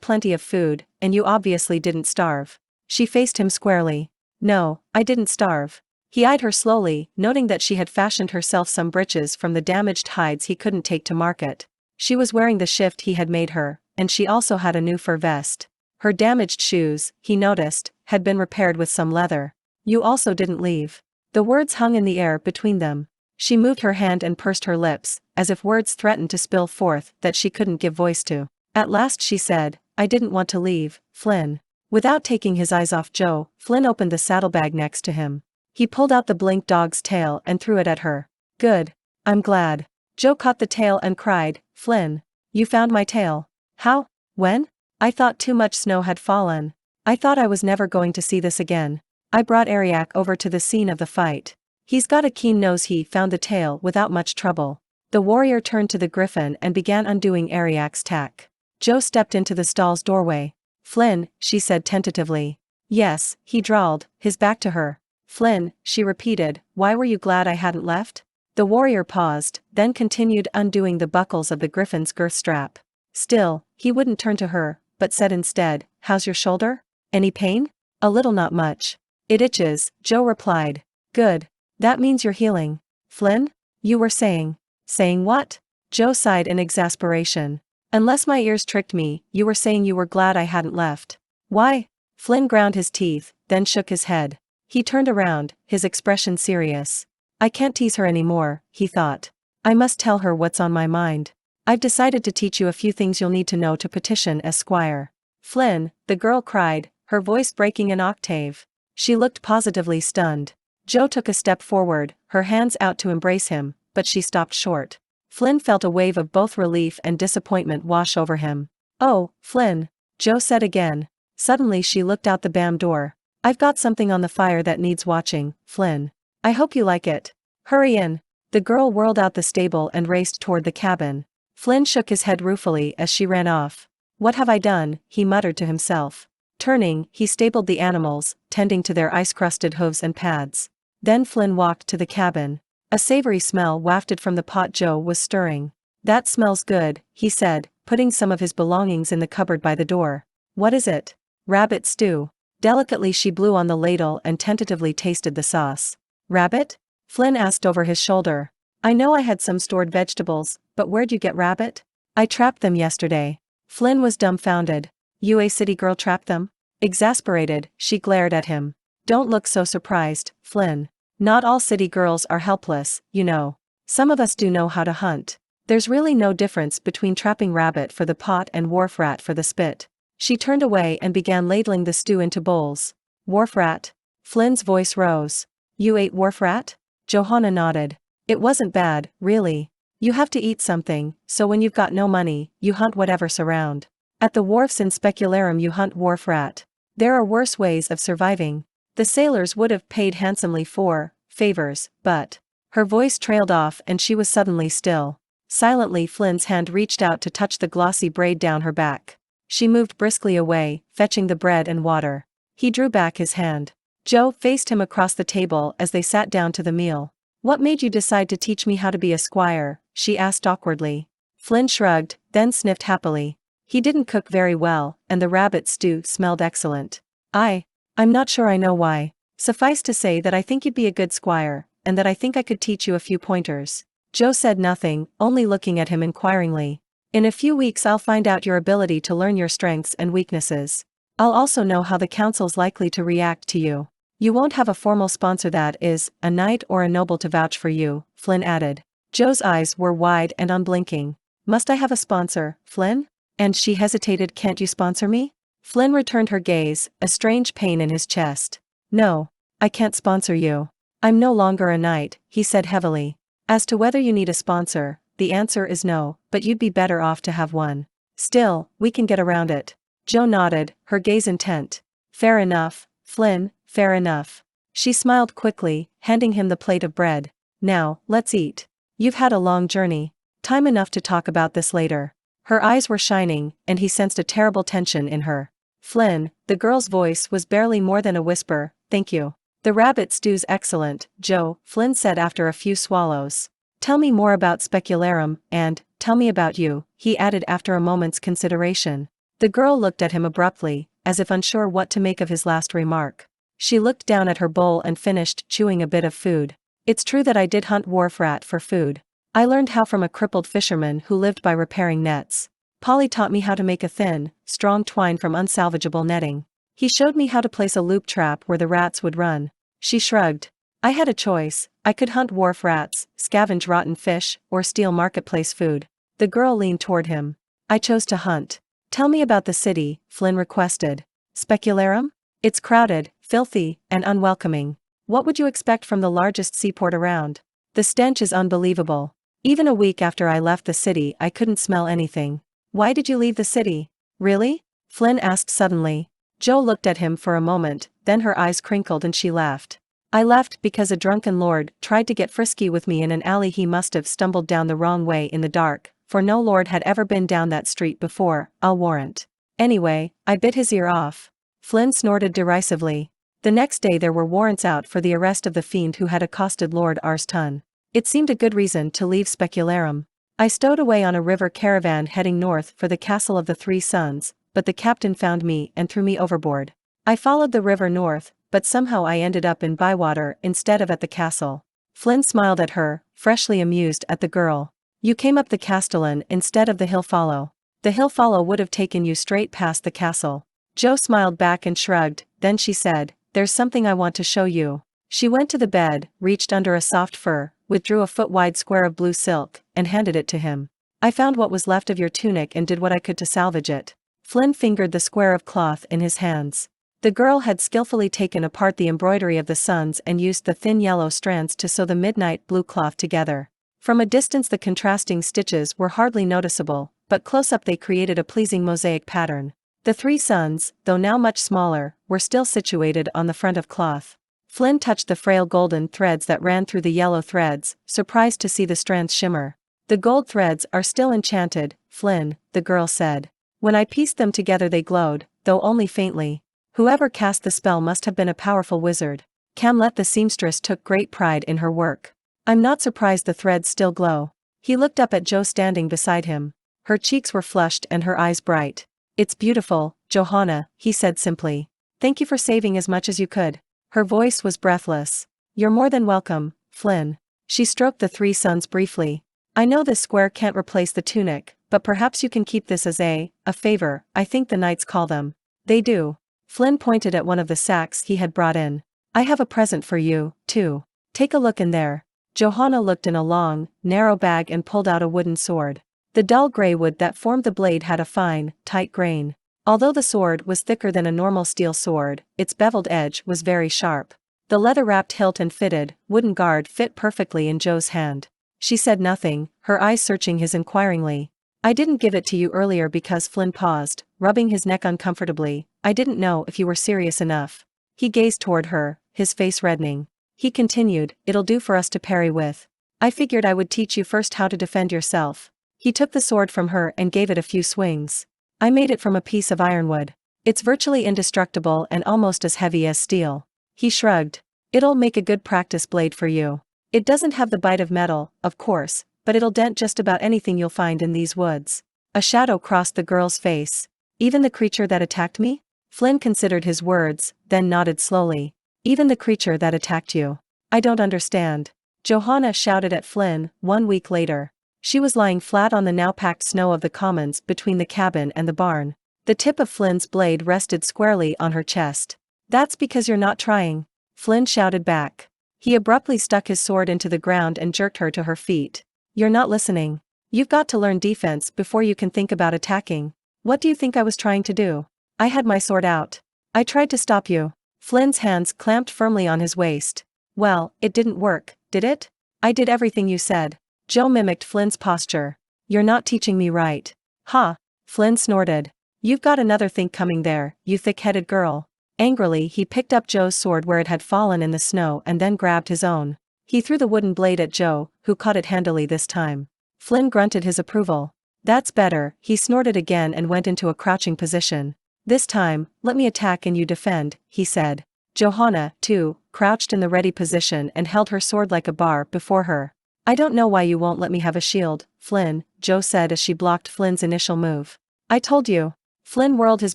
plenty of food, and you obviously didn't starve. She faced him squarely. No, I didn't starve. He eyed her slowly, noting that she had fashioned herself some breeches from the damaged hides he couldn't take to market. She was wearing the shift he had made her, and she also had a new fur vest. Her damaged shoes, he noticed, had been repaired with some leather. You also didn't leave. The words hung in the air between them. She moved her hand and pursed her lips, as if words threatened to spill forth that she couldn't give voice to. At last she said, I didn't want to leave, Flynn. Without taking his eyes off Joe, Flynn opened the saddlebag next to him. He pulled out the blink dog's tail and threw it at her. Good. I'm glad. Joe caught the tail and cried, Flynn. You found my tail. How? When? I thought too much snow had fallen. I thought I was never going to see this again. I brought Ariak over to the scene of the fight. He's got a keen nose. He found the tail without much trouble. The warrior turned to the griffin and began undoing Ariak's tack. Joe stepped into the stall's doorway. Flynn, she said tentatively. Yes, he drawled, his back to her. Flynn, she repeated, why were you glad I hadn't left? The warrior paused, then continued undoing the buckles of the griffin's girth strap. Still, he wouldn't turn to her, but said instead, how's your shoulder? Any pain? A little, not much. It itches, Joe replied. Good. That means you're healing. Flynn? You were saying. Saying what? Joe sighed in exasperation. Unless my ears tricked me, you were saying you were glad I hadn't left. Why? Flynn ground his teeth, then shook his head. He turned around, his expression serious. I can't tease her anymore, he thought. I must tell her what's on my mind. I've decided to teach you a few things you'll need to know to petition as squire. Flynn, the girl cried, her voice breaking an octave. She looked positively stunned. Joe took a step forward, her hands out to embrace him, but she stopped short. Flynn felt a wave of both relief and disappointment wash over him. Oh, Flynn, Joe said again. Suddenly she looked out the BAM door. I've got something on the fire that needs watching, Flynn. I hope you like it. Hurry in. The girl whirled out the stable and raced toward the cabin. Flynn shook his head ruefully as she ran off. What have I done? He muttered to himself. Turning, he stabled the animals, tending to their ice-crusted hooves and pads. Then Flynn walked to the cabin. A savory smell wafted from the pot Joe was stirring. That smells good, he said, putting some of his belongings in the cupboard by the door. What is it? Rabbit stew. Delicately she blew on the ladle and tentatively tasted the sauce. Rabbit? Flynn asked over his shoulder. I know I had some stored vegetables, but where'd you get rabbit? I trapped them yesterday. Flynn was dumbfounded. You a city girl trapped them? Exasperated, she glared at him. Don't look so surprised, Flynn. Not all city girls are helpless, you know. Some of us do know how to hunt. There's really no difference between trapping rabbit for the pot and wharf rat for the spit. She turned away and began ladling the stew into bowls. Wharf rat? Flynn's voice rose. You ate wharf rat? Johanna nodded. It wasn't bad, really. You have to eat something, so when you've got no money, you hunt whatever's around. At the wharfs in Specularum you hunt wharf rat. There are worse ways of surviving. The sailors would have paid handsomely for favors, but... Her voice trailed off and she was suddenly still. Silently, Flynn's hand reached out to touch the glossy braid down her back. She moved briskly away, fetching the bread and water. He drew back his hand. Joe faced him across the table as they sat down to the meal. "What made you decide to teach me how to be a squire?" she asked awkwardly. Flynn shrugged, then sniffed happily. He didn't cook very well, and the rabbit stew smelled excellent. I'm not sure I know why. Suffice to say that I think you'd be a good squire, and that I think I could teach you a few pointers. Joe said nothing, only looking at him inquiringly. "In a few weeks I'll find out your ability to learn your strengths and weaknesses. I'll also know how the council's likely to react to you. You won't have a formal sponsor, that is, a knight or a noble to vouch for you," Flynn added. Joe's eyes were wide and unblinking. "Must I have a sponsor, Flynn?" And she hesitated. "Can't you sponsor me?" Flynn returned her gaze, a strange pain in his chest. "No. I can't sponsor you. I'm no longer a knight," he said heavily. "As to whether you need a sponsor, the answer is no, but you'd be better off to have one. Still, we can get around it." Joe nodded, her gaze intent. "Fair enough, Flynn, fair enough." She smiled quickly, handing him the plate of bread. "Now, let's eat. You've had a long journey. Time enough to talk about this later." Her eyes were shining, and he sensed a terrible tension in her. "Flynn," the girl's voice was barely more than a whisper, "thank you. The rabbit stew's excellent, Joe," Flynn said after a few swallows. "Tell me more about Specularum, and, tell me about you," he added after a moment's consideration. The girl looked at him abruptly, as if unsure what to make of his last remark. She looked down at her bowl and finished chewing a bit of food. "It's true that I did hunt wharf rat for food. I learned how from a crippled fisherman who lived by repairing nets. Polly taught me how to make a thin, strong twine from unsalvageable netting. He showed me how to place a loop trap where the rats would run." She shrugged. "I had a choice. I could hunt wharf rats, scavenge rotten fish, or steal marketplace food." The girl leaned toward him. "I chose to hunt." "Tell me about the city," Flynn requested. "Specularum? It's crowded, filthy, and unwelcoming. What would you expect from the largest seaport around? The stench is unbelievable. Even a week after I left the city I couldn't smell anything." "Why did you leave the city? Really?" Flynn asked suddenly. Joe looked at him for a moment, then her eyes crinkled and she laughed. "I left because a drunken lord tried to get frisky with me in an alley. He must have stumbled down the wrong way in the dark, for no lord had ever been down that street before, I'll warrant. Anyway, I bit his ear off." Flynn snorted derisively. The next day there were warrants out for the arrest of the fiend who had accosted Lord Arston. It seemed a good reason to leave Specularum. "I stowed away on a river caravan heading north for the Castle of the Three Suns, but the captain found me and threw me overboard. I followed the river north, but somehow I ended up in Bywater instead of at the castle." Flynn smiled at her, freshly amused at the girl. "You came up the Castellan instead of the hill follow. The hill follow would have taken you straight past the castle." Joe smiled back and shrugged, then she said, "There's something I want to show you." She went to the bed, reached under a soft fur, withdrew a foot-wide square of blue silk, and handed it to him. "I found what was left of your tunic and did what I could to salvage it." Flynn fingered the square of cloth in his hands. The girl had skillfully taken apart the embroidery of the suns and used the thin yellow strands to sew the midnight blue cloth together. From a distance the contrasting stitches were hardly noticeable, but close up they created a pleasing mosaic pattern. The three suns, though now much smaller, were still situated on the front of cloth. Flynn touched the frail golden threads that ran through the yellow threads, surprised to see the strands shimmer. "The gold threads are still enchanted, Flynn," the girl said. "When I pieced them together they glowed, though only faintly. Whoever cast the spell must have been a powerful wizard." Camlet the seamstress took great pride in her work. "I'm not surprised the threads still glow." He looked up at Joe standing beside him. Her cheeks were flushed and her eyes bright. "It's beautiful, Johanna," he said simply. "Thank you for saving as much as you could." Her voice was breathless. "You're more than welcome, Flynn." She stroked the three suns briefly. "I know this square can't replace the tunic, but perhaps you can keep this as a favor, I think the knights call them." "They do." Flynn pointed at one of the sacks he had brought in. "I have a present for you, too. Take a look in there." Johanna looked in a long, narrow bag and pulled out a wooden sword. The dull gray wood that formed the blade had a fine, tight grain. Although the sword was thicker than a normal steel sword, its beveled edge was very sharp. The leather-wrapped hilt and fitted, wooden guard fit perfectly in Joe's hand. She said nothing, her eyes searching his inquiringly. "I didn't give it to you earlier because," Flynn paused, rubbing his neck uncomfortably, "I didn't know if you were serious enough." He gazed toward her, his face reddening. He continued, "It'll do for us to parry with." I figured I would teach you first how to defend yourself. He took the sword from her and gave it a few swings. I made it from a piece of ironwood. It's virtually indestructible and almost as heavy as steel. He shrugged. It'll make a good practice blade for you. It doesn't have the bite of metal, of course, but it'll dent just about anything you'll find in these woods. A shadow crossed the girl's face. Even the creature that attacked me? Flynn considered his words, then nodded slowly. Even the creature that attacked you. I don't understand. Johanna shouted at Flynn, 1 week later. She was lying flat on the now-packed snow of the commons between the cabin and the barn. The tip of Flynn's blade rested squarely on her chest. That's because you're not trying. Flynn shouted back. He abruptly stuck his sword into the ground and jerked her to her feet. You're not listening. You've got to learn defense before you can think about attacking. What do you think I was trying to do? I had my sword out. I tried to stop you. Flynn's hands clamped firmly on his waist. Well, it didn't work, did it? I did everything you said. Joe mimicked Flynn's posture. You're not teaching me right. Ha! Flynn snorted. You've got another think coming there, you thick-headed girl. Angrily he picked up Joe's sword where it had fallen in the snow and then grabbed his own. He threw the wooden blade at Joe, who caught it handily this time. Flynn grunted his approval. That's better, he snorted again and went into a crouching position. This time, let me attack and you defend, he said. Johanna, too, crouched in the ready position and held her sword like a bar before her. I don't know why you won't let me have a shield, Flynn, Joe said as she blocked Flynn's initial move. I told you. Flynn whirled his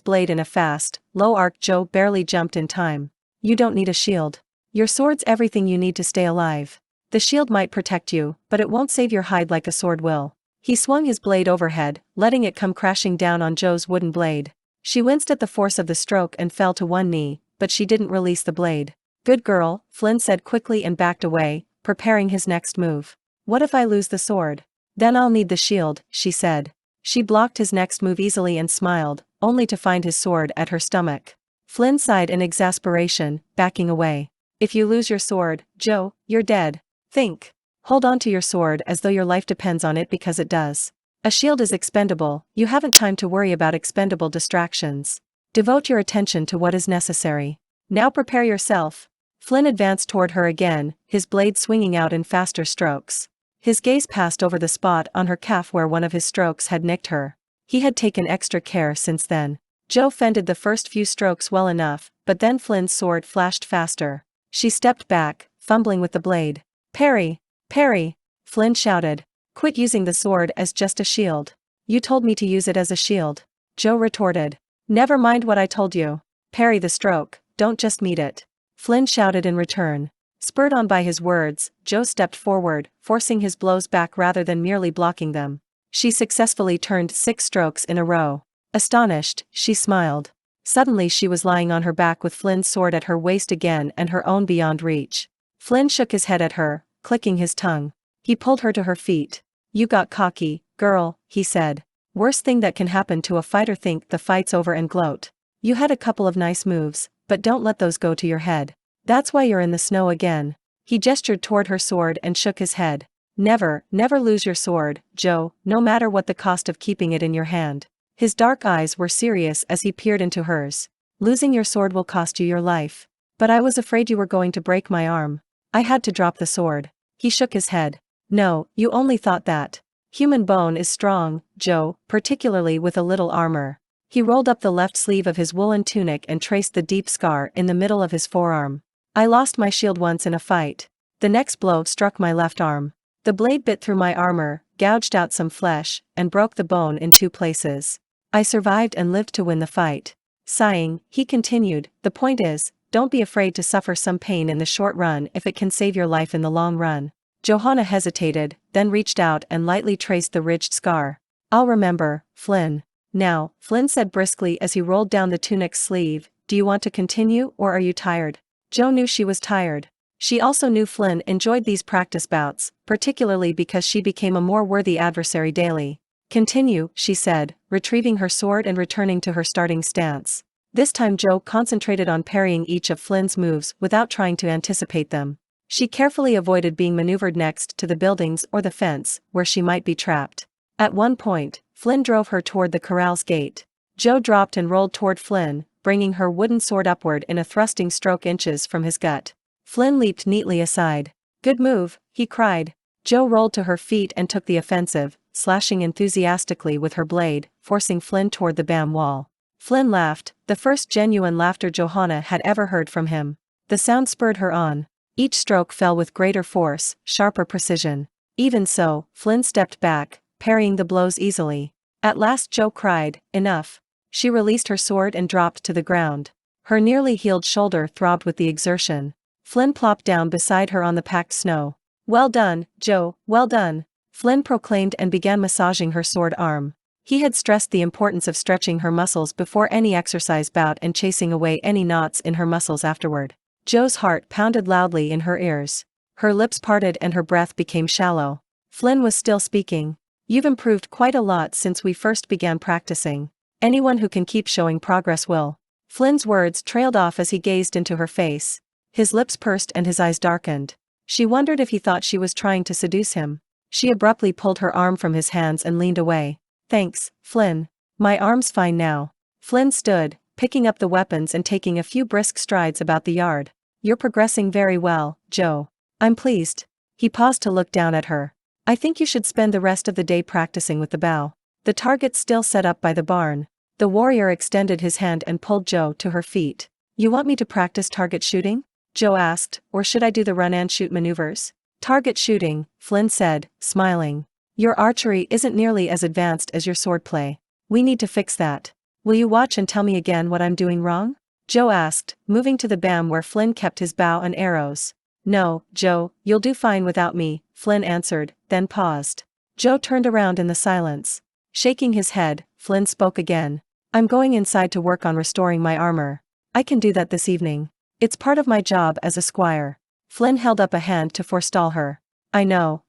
blade in a fast, low arc. Joe barely jumped in time. You don't need a shield. Your sword's everything you need to stay alive. The shield might protect you, but it won't save your hide like a sword will. He swung his blade overhead, letting it come crashing down on Joe's wooden blade. She winced at the force of the stroke and fell to one knee, but she didn't release the blade. Good girl, Flynn said quickly and backed away, preparing his next move. What if I lose the sword? Then I'll need the shield, she said. She blocked his next move easily and smiled, only to find his sword at her stomach. Flynn sighed in exasperation, backing away. If you lose your sword, Joe, you're dead. Think. Hold on to your sword as though your life depends on it because it does. A shield is expendable, you haven't time to worry about expendable distractions. Devote your attention to what is necessary. Now prepare yourself. Flynn advanced toward her again, his blade swinging out in faster strokes. His gaze passed over the spot on her calf where one of his strokes had nicked her. He had taken extra care since then. Joe fended the first few strokes well enough, but then Flynn's sword flashed faster. She stepped back, fumbling with the blade. Parry! Parry! Flynn shouted. Quit using the sword as just a shield. You told me to use it as a shield. Joe retorted. Never mind what I told you. Parry the stroke, don't just meet it. Flynn shouted in return. Spurred on by his words, Joe stepped forward, forcing his blows back rather than merely blocking them. She successfully turned 6 strokes in a row. Astonished, she smiled. Suddenly she was lying on her back with Flynn's sword at her waist again and her own beyond reach. Flynn shook his head at her, clicking his tongue. He pulled her to her feet. You got cocky, girl, he said. Worst thing that can happen to a fighter, think the fight's over and gloat. You had a couple of nice moves, but don't let those go to your head. That's why you're in the snow again. He gestured toward her sword and shook his head. Never, never lose your sword, Joe, no matter what the cost of keeping it in your hand. His dark eyes were serious as he peered into hers. Losing your sword will cost you your life. But I was afraid you were going to break my arm. I had to drop the sword. He shook his head. No, you only thought that. Human bone is strong, Joe, particularly with a little armor. He rolled up the left sleeve of his woolen tunic and traced the deep scar in the middle of his forearm. I lost my shield once in a fight. The next blow struck my left arm. The blade bit through my armor, gouged out some flesh, and broke the bone in 2 places. I survived and lived to win the fight. Sighing, he continued, the point is, don't be afraid to suffer some pain in the short run if it can save your life in the long run. Johanna hesitated, then reached out and lightly traced the ridged scar. I'll remember, Flynn. Now, Flynn said briskly as he rolled down the tunic's sleeve, do you want to continue or are you tired? Joe knew she was tired. She also knew Flynn enjoyed these practice bouts, particularly because she became a more worthy adversary daily. Continue, she said, retrieving her sword and returning to her starting stance. This time Joe concentrated on parrying each of Flynn's moves without trying to anticipate them. She carefully avoided being maneuvered next to the buildings or the fence, where she might be trapped. At one point, Flynn drove her toward the corral's gate. Joe dropped and rolled toward Flynn, bringing her wooden sword upward in a thrusting stroke inches from his gut. Flynn leaped neatly aside. Good move, he cried. Jo rolled to her feet and took the offensive, slashing enthusiastically with her blade, forcing Flinn toward the BAM wall. Flinn laughed, the first genuine laughter Johanna had ever heard from him. The sound spurred her on. Each stroke fell with greater force, sharper precision. Even so, Flinn stepped back, parrying the blows easily. At last Jo cried, "Enough." She released her sword and dropped to the ground. Her nearly healed shoulder throbbed with the exertion. Flinn plopped down beside her on the packed snow. "Well done, Jo, well done," Flinn proclaimed and began massaging her sword arm. He had stressed the importance of stretching her muscles before any exercise bout and chasing away any knots in her muscles afterward. Jo's heart pounded loudly in her ears. Her lips parted and her breath became shallow. Flinn was still speaking. "You've improved quite a lot since we first began practicing. Anyone who can keep showing progress will." Flynn's words trailed off as he gazed into her face. His lips pursed and his eyes darkened. She wondered if he thought she was trying to seduce him. She abruptly pulled her arm from his hands and leaned away. "Thanks, Flinn. My arm's fine now." Flinn stood, picking up the weapons and taking a few brisk strides about the yard. "You're progressing very well, Jo. I'm pleased." He paused to look down at her. "I think you should spend the rest of the day practicing with the bow. The target's still set up by the barn." The warrior extended his hand and pulled Jo to her feet. "You want me to practice target shooting?" Jo asked, "Or should I do the run and shoot maneuvers?" "Target shooting," Flinn said, smiling. "Your archery isn't nearly as advanced as your swordplay. We need to fix that. Will you watch and tell me again what I'm doing wrong?" Jo asked, moving to the BAM where Flinn kept his bow and arrows. "No, Jo, you'll do fine without me," Flinn answered, then paused. Jo turned around in the silence. Shaking his head, Flinn spoke again. "I'm going inside to work on restoring my armor. I can do that this evening. It's part of my job as a squire." Flinn held up a hand to forestall her. I know,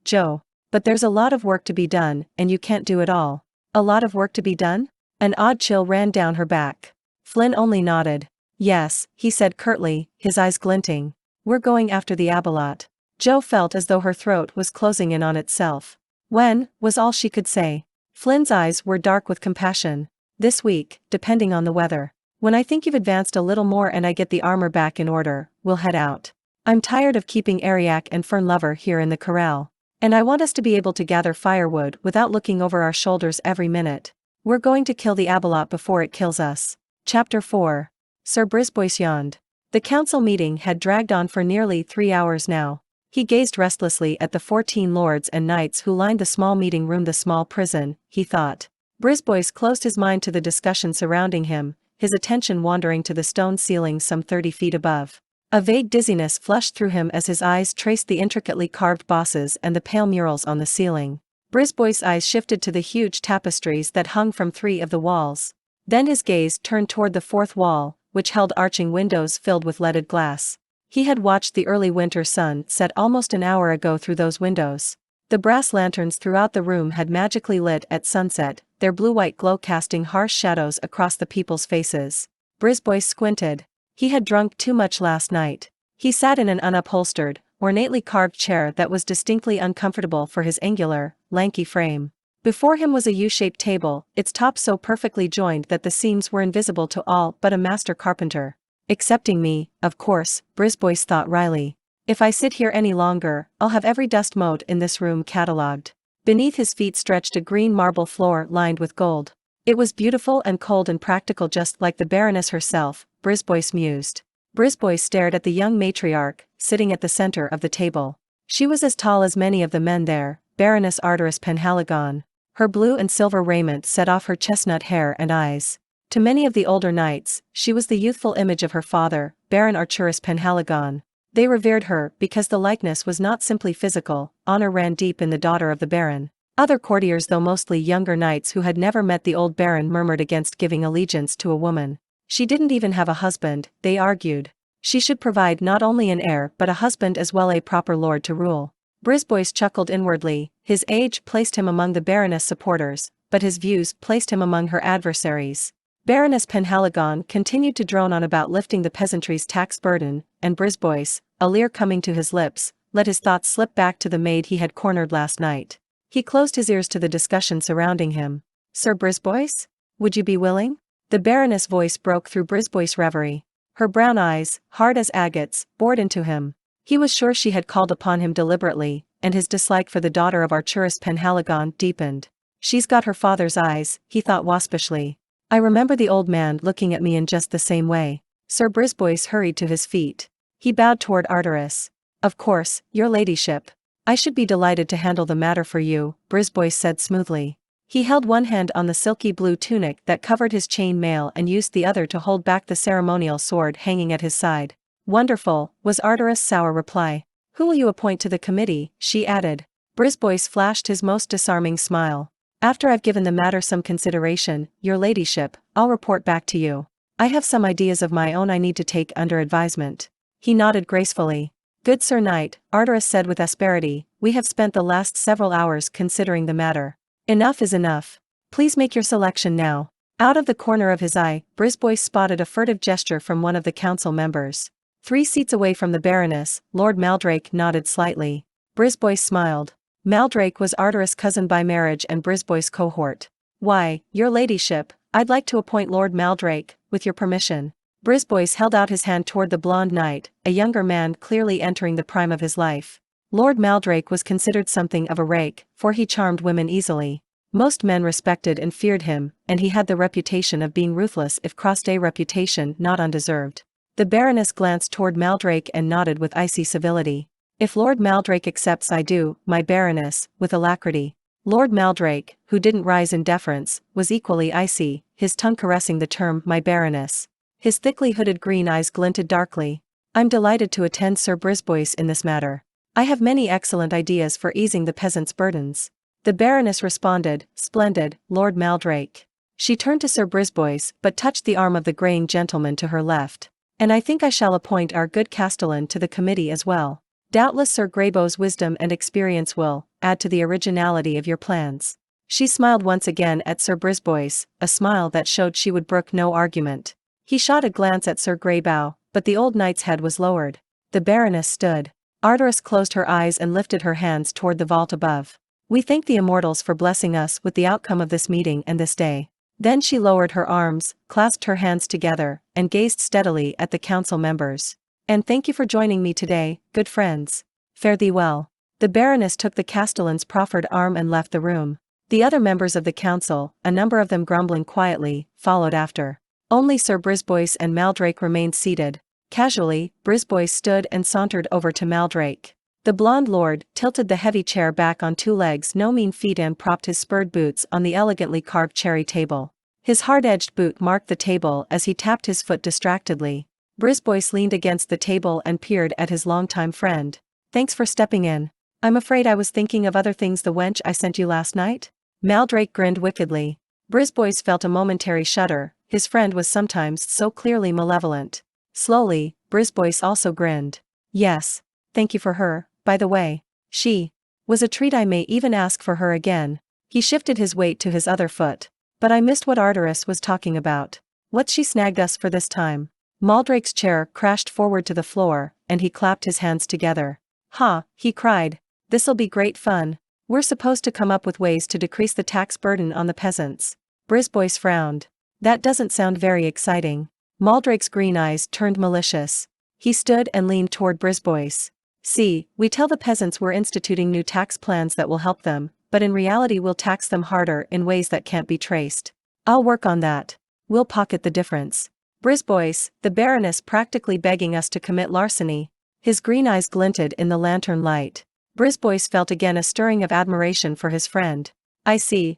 Jo. But there's a lot of work to be done, and you can't do it all." "A lot of work to be done?" An odd chill ran down her back. Flinn only nodded. "Yes," he said curtly, his eyes glinting. "We're going after the Abeloth." Jo felt as though her throat was closing in on itself. "When?" was all she could say. Flynn's eyes were dark with compassion. "This week, depending on the weather. When I think you've advanced a little more and I get the armor back in order, we'll head out. I'm tired of keeping Ariak and Fern Lover here in the corral. And I want us to be able to gather firewood without looking over our shoulders every minute. We're going to kill the Abeloth before it kills us." Chapter 4. Sir Brisbois yawned. The council meeting had dragged on for nearly 3 hours now. He gazed restlessly at the 14 lords and knights who lined the small meeting room, the small prison, he thought. Brisbois closed his mind to the discussion surrounding him, his attention wandering to the stone ceiling some 30 feet above. A vague dizziness flushed through him as his eyes traced the intricately carved bosses and the pale murals on the ceiling. Brisbois' eyes shifted to the huge tapestries that hung from 3 of the walls. Then his gaze turned toward the 4th wall, which held arching windows filled with leaded glass. He had watched the early winter sun set almost an hour ago through those windows. The brass lanterns throughout the room had magically lit at sunset, their blue-white glow casting harsh shadows across the people's faces. Brisbois squinted. He had drunk too much last night. He sat in an unupholstered, ornately carved chair that was distinctly uncomfortable for his angular, lanky frame. Before him was a U-shaped table, its top so perfectly joined that the seams were invisible to all but a master carpenter. "Excepting me, of course," Brisbois thought wryly. "If I sit here any longer, I'll have every dust mote in this room catalogued." Beneath his feet stretched a green marble floor lined with gold. It was beautiful and cold and practical, just like the Baroness herself, Brisbois mused. Brisbois stared at the young matriarch, sitting at the center of the table. She was as tall as many of the men there, Baroness Arteris Penhaligon. Her blue and silver raiment set off her chestnut hair and eyes. To many of the older knights, she was the youthful image of her father, Baron Arturus Penhaligon. They revered her because the likeness was not simply physical, honor ran deep in the daughter of the Baron. Other courtiers, though mostly younger knights who had never met the old Baron, murmured against giving allegiance to a woman. She didn't even have a husband, they argued. She should provide not only an heir but a husband as well, a proper lord to rule. Brisbois chuckled inwardly. His age placed him among the Baroness' supporters, but his views placed him among her adversaries. Baroness Penhaligon continued to drone on about lifting the peasantry's tax burden, and Brisbois, a leer coming to his lips, let his thoughts slip back to the maid he had cornered last night. He closed his ears to the discussion surrounding him. "Sir Brisbois? Would you be willing?" The Baroness' voice broke through Brisbois' reverie. Her brown eyes, hard as agates, bored into him. He was sure she had called upon him deliberately, and his dislike for the daughter of Archurus Penhaligon deepened. She's got her father's eyes, he thought waspishly. I remember the old man looking at me in just the same way. Sir Brisbois hurried to his feet. He bowed toward Arteris. Of course, your ladyship. I should be delighted to handle the matter for you, Brisbois said smoothly. He held one hand on the silky blue tunic that covered his chain mail and used the other to hold back the ceremonial sword hanging at his side. Wonderful, was Arteris' sour reply. Who will you appoint to the committee, she added. Brisbois flashed his most disarming smile. After I've given the matter some consideration, your ladyship, I'll report back to you. I have some ideas of my own I need to take under advisement. He nodded gracefully. Good Sir Knight, Arteris said with asperity, we have spent the last several hours considering the matter. Enough is enough. Please make your selection now. Out of the corner of his eye, Brisbois spotted a furtive gesture from one of the council members. 3 seats away from the Baroness, Lord Maldrake nodded slightly. Brisbois smiled. Maldrake was Arteris' cousin by marriage and Brisbois' cohort. Why, your ladyship, I'd like to appoint Lord Maldrake, with your permission. Brisbois held out his hand toward the blonde knight, a younger man clearly entering the prime of his life. Lord Maldrake was considered something of a rake, for he charmed women easily. Most men respected and feared him, and he had the reputation of being ruthless if crossed a reputation not undeserved. The Baroness glanced toward Maldrake and nodded with icy civility. If Lord Maldrake accepts I do, my Baroness, with alacrity. Lord Maldrake, who didn't rise in deference, was equally icy, his tongue caressing the term my Baroness. His thickly hooded green eyes glinted darkly. I'm delighted to attend Sir Brisbois in this matter. I have many excellent ideas for easing the peasants' burdens. The Baroness responded, splendid, Lord Maldrake. She turned to Sir Brisbois but touched the arm of the greying gentleman to her left. And I think I shall appoint our good Castellan to the committee as well. Doubtless Sir Greybo's wisdom and experience will add to the originality of your plans. She smiled once again at Sir Brisbois, a smile that showed she would brook no argument. He shot a glance at Sir Greybow, but the old knight's head was lowered. The Baroness stood. Arteris closed her eyes and lifted her hands toward the vault above. We thank the immortals for blessing us with the outcome of this meeting and this day. Then she lowered her arms, clasped her hands together, and gazed steadily at the council members. And thank you for joining me today, good friends. Fare thee well. The Baroness took the Castellan's proffered arm and left the room. The other members of the council, a number of them grumbling quietly, followed after. Only Sir Brisbois and Maldrake remained seated. Casually, Brisbois stood and sauntered over to Maldrake. The blonde lord tilted the heavy chair back on 2 legs no mean feat and propped his spurred boots on the elegantly carved cherry table. His hard-edged boot marked the table as he tapped his foot distractedly. Brisbois leaned against the table and peered at his longtime friend. Thanks for stepping in. I'm afraid I was thinking of other things the wench I sent you last night? Maldrake grinned wickedly. Brisbois felt a momentary shudder, his friend was sometimes so clearly malevolent. Slowly, Brisbois also grinned. Yes. Thank you for her, by the way. She was a treat I may even ask for her again. He shifted his weight to his other foot. But I missed what Arteris was talking about. What's she snagged us for this time? Maldrake's chair crashed forward to the floor, and he clapped his hands together. Ha, he cried. This'll be great fun. We're supposed to come up with ways to decrease the tax burden on the peasants. Brisbois frowned. That doesn't sound very exciting. Maldrake's green eyes turned malicious. He stood and leaned toward Brisbois. See, we tell the peasants we're instituting new tax plans that will help them, but in reality we'll tax them harder in ways that can't be traced. I'll work on that. We'll pocket the difference. Brisbois, the Baroness practically begging us to commit larceny. His green eyes glinted in the lantern light. Brisbois felt again a stirring of admiration for his friend. I see,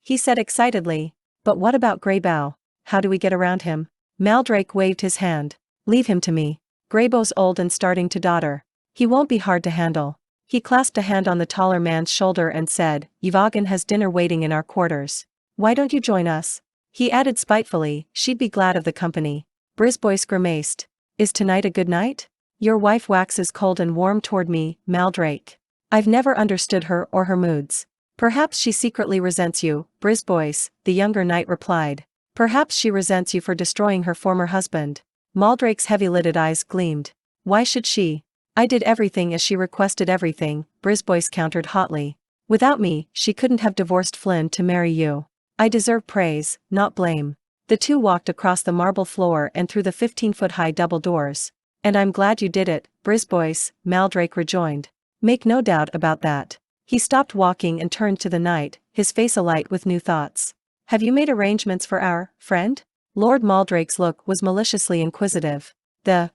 he said excitedly. But what about Greybow? How do we get around him? Maldrake waved his hand. Leave him to me. Greybow's old and starting to dotter. He won't be hard to handle. He clasped a hand on the taller man's shoulder and said, Yvagan has dinner waiting in our quarters. Why don't you join us? He added spitefully, she'd be glad of the company. Brisbois grimaced. Is tonight a good night? Your wife waxes cold and warm toward me, Maldrake. I've never understood her or her moods. Perhaps she secretly resents you, Brisbois, the younger knight replied. Perhaps she resents you for destroying her former husband. Maldrake's heavy-lidded eyes gleamed. Why should she? I did everything as she requested everything, Brisbois countered hotly. Without me, she couldn't have divorced Flinn to marry you. I deserve praise, not blame. The two walked across the marble floor and through the 15-foot-high double doors. And I'm glad you did it, Brisbois, Maldrake rejoined. Make no doubt about that. He stopped walking and turned to the knight, his face alight with new thoughts. Have you made arrangements for our friend? Lord Maldrake's look was maliciously inquisitive. The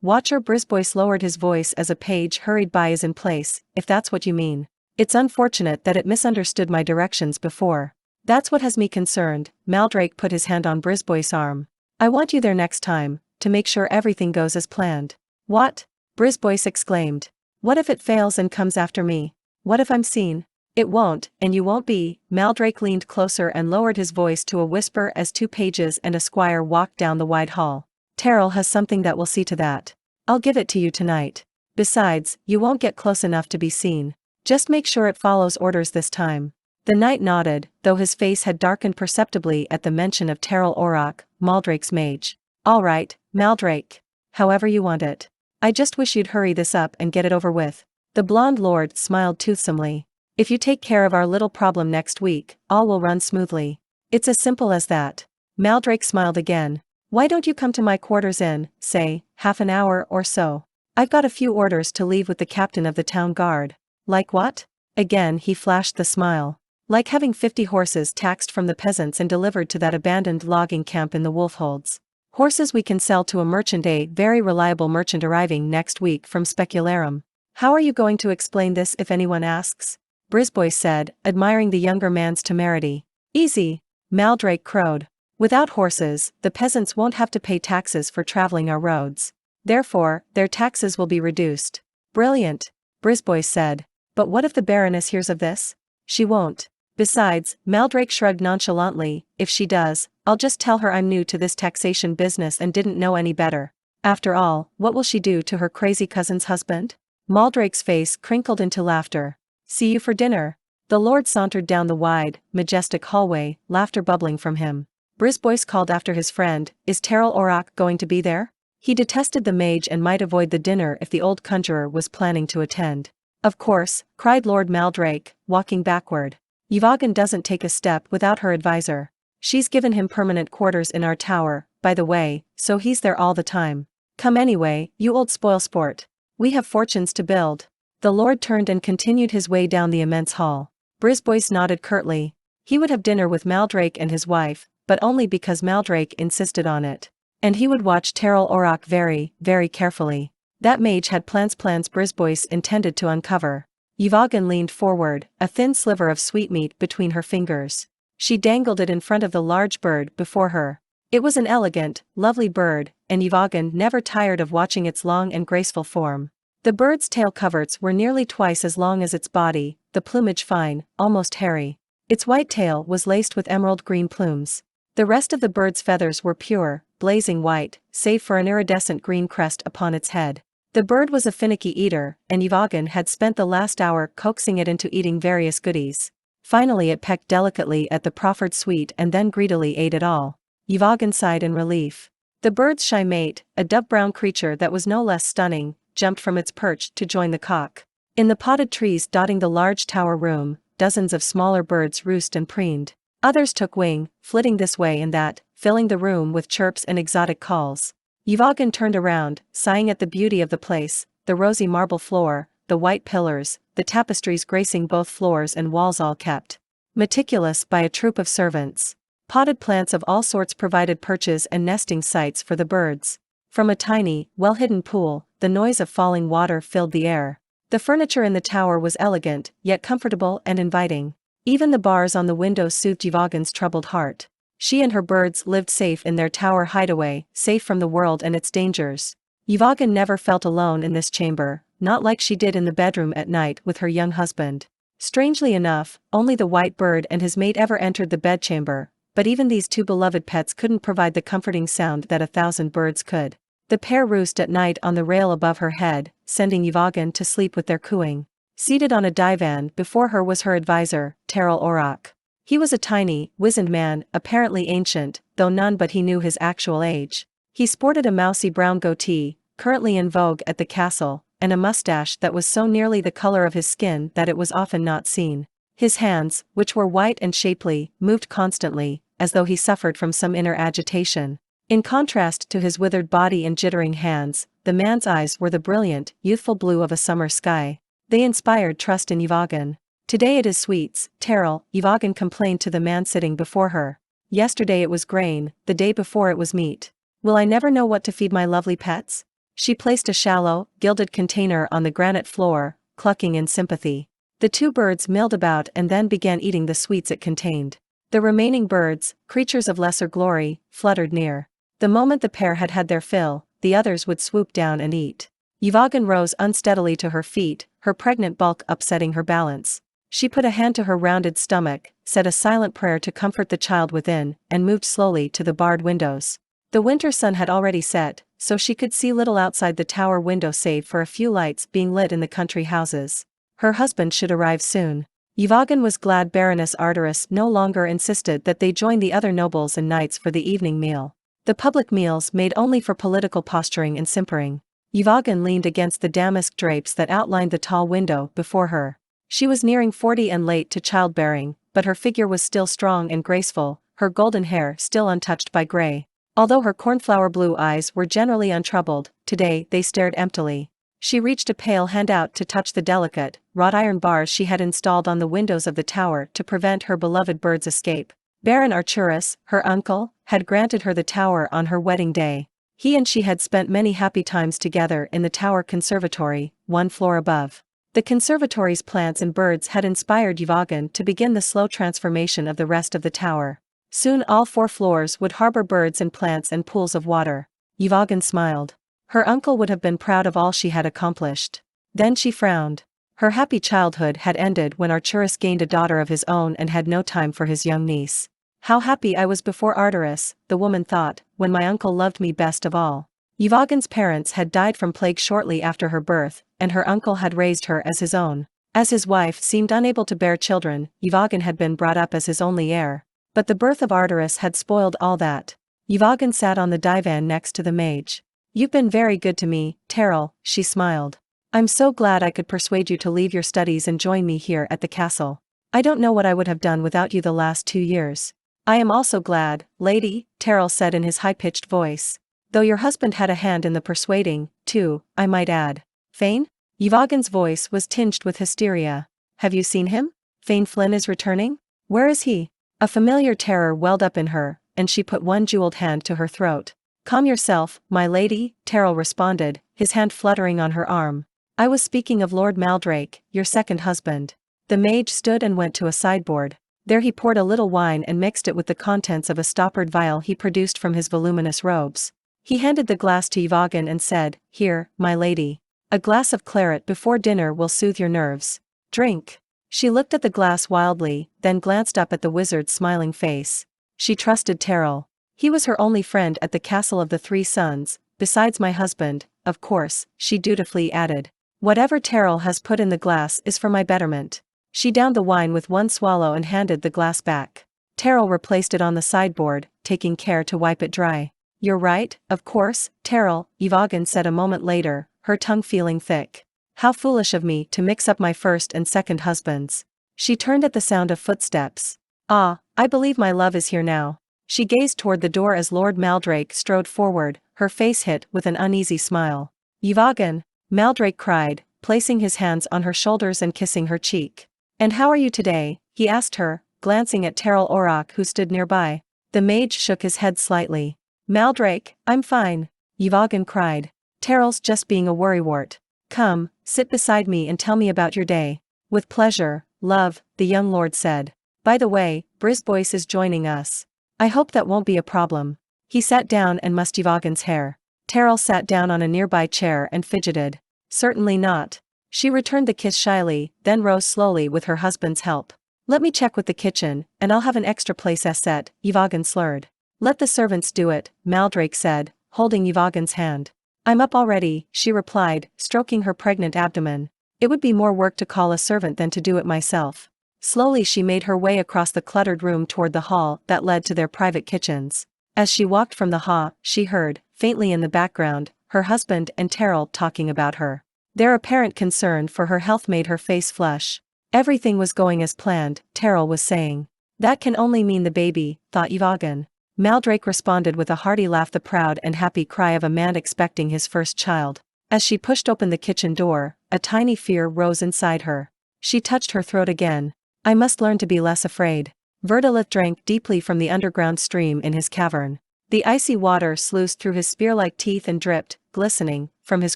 watcher Brisbois lowered his voice as a page hurried by. Is in place, if that's what you mean. It's unfortunate that it misunderstood my directions before. That's what has me concerned. Maldrake put his hand on Brisbois' arm. I want you there next time, to make sure everything goes as planned. What? Brisbois exclaimed. What if it fails and comes after me? What if I'm seen? It won't, and you won't be. Maldrake leaned closer and lowered his voice to a whisper as 2 pages and a squire walked down the wide hall. Terrell has something that will see to that. I'll give it to you tonight. Besides, you won't get close enough to be seen. Just make sure it follows orders this time. The knight nodded, though his face had darkened perceptibly at the mention of Terrell Orrock, Maldrake's mage. All right, Maldrake. However you want it. I just wish you'd hurry this up and get it over with. The blonde lord smiled toothsomely. If you take care of our little problem next week, all will run smoothly. It's as simple as that. Maldrake smiled again. Why don't you come to my quarters in, say, half an hour or so? I've got a few orders to leave with the captain of the town guard. Like what? Again he flashed the smile. Like having 50 horses taxed from the peasants and delivered to that abandoned logging camp in the Wolfholds. Horses we can sell to a merchant, a very reliable merchant arriving next week from Specularum. How are you going to explain this if anyone asks? Brisbois said, admiring the younger man's temerity. Easy. Maldrake crowed. Without horses, the peasants won't have to pay taxes for traveling our roads. Therefore, their taxes will be reduced. Brilliant. Brisbois said. But what if the Baroness hears of this? She won't. Besides, Maldrake shrugged nonchalantly, if she does, I'll just tell her I'm new to this taxation business and didn't know any better. After all, what will she do to her crazy cousin's husband? Maldrake's face crinkled into laughter. See you for dinner. The lord sauntered down the wide, majestic hallway, laughter bubbling from him. Brisbois called after his friend, is Terrell Orrock going to be there? He detested the mage and might avoid the dinner if the old conjurer was planning to attend. Of course, cried Lord Maldrake, walking backward. Yvagan doesn't take a step without her advisor. She's given him permanent quarters in our tower, by the way, so he's there all the time. Come anyway, you old spoilsport. We have fortunes to build. The lord turned and continued his way down the immense hall. Brisbois nodded curtly. He would have dinner with Maldrake and his wife, but only because Maldrake insisted on it. And he would watch Terrell Orrock very, very carefully. That mage had plans Brisbois intended to uncover. Yvagan leaned forward, a thin sliver of sweetmeat between her fingers. She dangled it in front of the large bird before her. It was an elegant, lovely bird, and Yvagan never tired of watching its long and graceful form. The bird's tail coverts were nearly twice as long as its body, the plumage fine, almost hairy. Its white tail was laced with emerald green plumes. The rest of the bird's feathers were pure, blazing white, save for an iridescent green crest upon its head. The bird was a finicky eater, and Yvagan had spent the last hour coaxing it into eating various goodies. Finally it pecked delicately at the proffered sweet and then greedily ate it all. Yvagan sighed in relief. The bird's shy mate, a dove-brown creature that was no less stunning, jumped from its perch to join the cock. In the potted trees dotting the large tower room, dozens of smaller birds roost and preened. Others took wing, flitting this way and that, filling the room with chirps and exotic calls. Yvagan turned around, sighing at the beauty of the place, the rosy marble floor, the white pillars, the tapestries gracing both floors and walls all kept meticulous by a troop of servants. Potted plants of all sorts provided perches and nesting sites for the birds. From a tiny, well-hidden pool, the noise of falling water filled the air. The furniture in the tower was elegant, yet comfortable and inviting. Even the bars on the windows soothed Yvagan's troubled heart. She and her birds lived safe in their tower hideaway, safe from the world and its dangers. Yvagan never felt alone in this chamber, not like she did in the bedroom at night with her young husband. Strangely enough, only the white bird and his mate ever entered the bedchamber, but even these two beloved pets couldn't provide the comforting sound that 1,000 birds could. The pair roost at night on the rail above her head, sending Yvagan to sleep with their cooing. Seated on a divan before her was her advisor, Terrell Orrock. He was a tiny, wizened man, apparently ancient, though none but he knew his actual age. He sported a mousy brown goatee, currently in vogue at the castle, and a mustache that was so nearly the color of his skin that it was often not seen. His hands, which were white and shapely, moved constantly, as though he suffered from some inner agitation. In contrast to his withered body and jittering hands, the man's eyes were the brilliant, youthful blue of a summer sky. They inspired trust in Yvonne. Today it is sweets, Terrell, Yvonne complained to the man sitting before her. Yesterday it was grain, the day before it was meat. Will I never know what to feed my lovely pets? She placed a shallow, gilded container on the granite floor, clucking in sympathy. The two birds milled about and then began eating the sweets it contained. The remaining birds, creatures of lesser glory, fluttered near. The moment the pair had had their fill, the others would swoop down and eat. Yvonne rose unsteadily to her feet, her pregnant bulk upsetting her balance. She put a hand to her rounded stomach, said a silent prayer to comfort the child within, and moved slowly to the barred windows. The winter sun had already set, so she could see little outside the tower window save for a few lights being lit in the country houses. Her husband should arrive soon. Yvonne was glad Baroness Arteris no longer insisted that they join the other nobles and knights for the evening meal. The public meals made only for political posturing and simpering. Yvonne leaned against the damask drapes that outlined the tall window before her. She was nearing 40 and late to childbearing, but her figure was still strong and graceful, her golden hair still untouched by gray. Although her cornflower blue eyes were generally untroubled, today they stared emptily. She reached a pale hand out to touch the delicate, wrought iron bars she had installed on the windows of the tower to prevent her beloved bird's escape. Baron Arturus, her uncle, had granted her the tower on her wedding day. He and she had spent many happy times together in the tower conservatory, one floor above. The conservatory's plants and birds had inspired Yvonne to begin the slow transformation of the rest of the tower. Soon all 4 floors would harbor birds and plants and pools of water. Yvonne smiled. Her uncle would have been proud of all she had accomplished. Then she frowned. Her happy childhood had ended when Arturus gained a daughter of his own and had no time for his young niece. How happy I was before Arturus, the woman thought, when my uncle loved me best of all. Yvonne's parents had died from plague shortly after her birth, and her uncle had raised her as his own. As his wife seemed unable to bear children, Yvonne had been brought up as his only heir. But the birth of Arturus had spoiled all that. Yvonne sat on the divan next to the mage. You've been very good to me, Terrell, she smiled. I'm so glad I could persuade you to leave your studies and join me here at the castle. I don't know what I would have done without you the last 2 years. I am also glad, lady, Terrell said in his high-pitched voice. Though your husband had a hand in the persuading, too, I might add. Fain? Yvonne's voice was tinged with hysteria. Have you seen him? Fain Flinn is returning? Where is he? A familiar terror welled up in her, and she put one jeweled hand to her throat. Calm yourself, my lady, Terrell responded, his hand fluttering on her arm. I was speaking of Lord Maldrake, your second husband. The mage stood and went to a sideboard. There he poured a little wine and mixed it with the contents of a stoppered vial he produced from his voluminous robes. He handed the glass to Yvonne and said, Here, my lady. A glass of claret before dinner will soothe your nerves. Drink. She looked at the glass wildly, then glanced up at the wizard's smiling face. She trusted Terrell. He was her only friend at the Castle of the Three Suns, besides my husband, of course, she dutifully added. Whatever Terrell has put in the glass is for my betterment. She downed the wine with one swallow and handed the glass back. Terrell replaced it on the sideboard, taking care to wipe it dry. You're right, of course, Terrell, Yvonne said a moment later, her tongue feeling thick. How foolish of me to mix up my first and second husbands. She turned at the sound of footsteps. Ah, I believe my love is here now. She gazed toward the door as Lord Maldrake strode forward, her face hit with an uneasy smile. Yvonne, Maldrake cried, placing his hands on her shoulders and kissing her cheek. And how are you today? He asked her, glancing at Terrell Orrock who stood nearby. The mage shook his head slightly. Maldrake, I'm fine. Yvonne cried. Terrell's just being a worrywart. Come, sit beside me and tell me about your day. With pleasure, love, the young lord said. By the way, Brisbois is joining us. I hope that won't be a problem. He sat down and mussed Yvonne's hair. Terrell sat down on a nearby chair and fidgeted. Certainly not. She returned the kiss shyly, then rose slowly with her husband's help. Let me check with the kitchen, and I'll have an extra place set, Yvonne slurred. Let the servants do it, Maldrake said, holding Yvonne's hand. I'm up already, she replied, stroking her pregnant abdomen. It would be more work to call a servant than to do it myself. Slowly she made her way across the cluttered room toward the hall that led to their private kitchens. As she walked from the hall, she heard, faintly in the background, her husband and Terrell talking about her. Their apparent concern for her health made her face flush. Everything was going as planned, Terrell was saying. That can only mean the baby, thought Yvonne. Maldrake responded with a hearty laugh, the proud and happy cry of a man expecting his first child. As she pushed open the kitchen door, a tiny fear rose inside her. She touched her throat again. I must learn to be less afraid. Verdilith drank deeply from the underground stream in his cavern. The icy water sluiced through his spear-like teeth and dripped, glistening, from his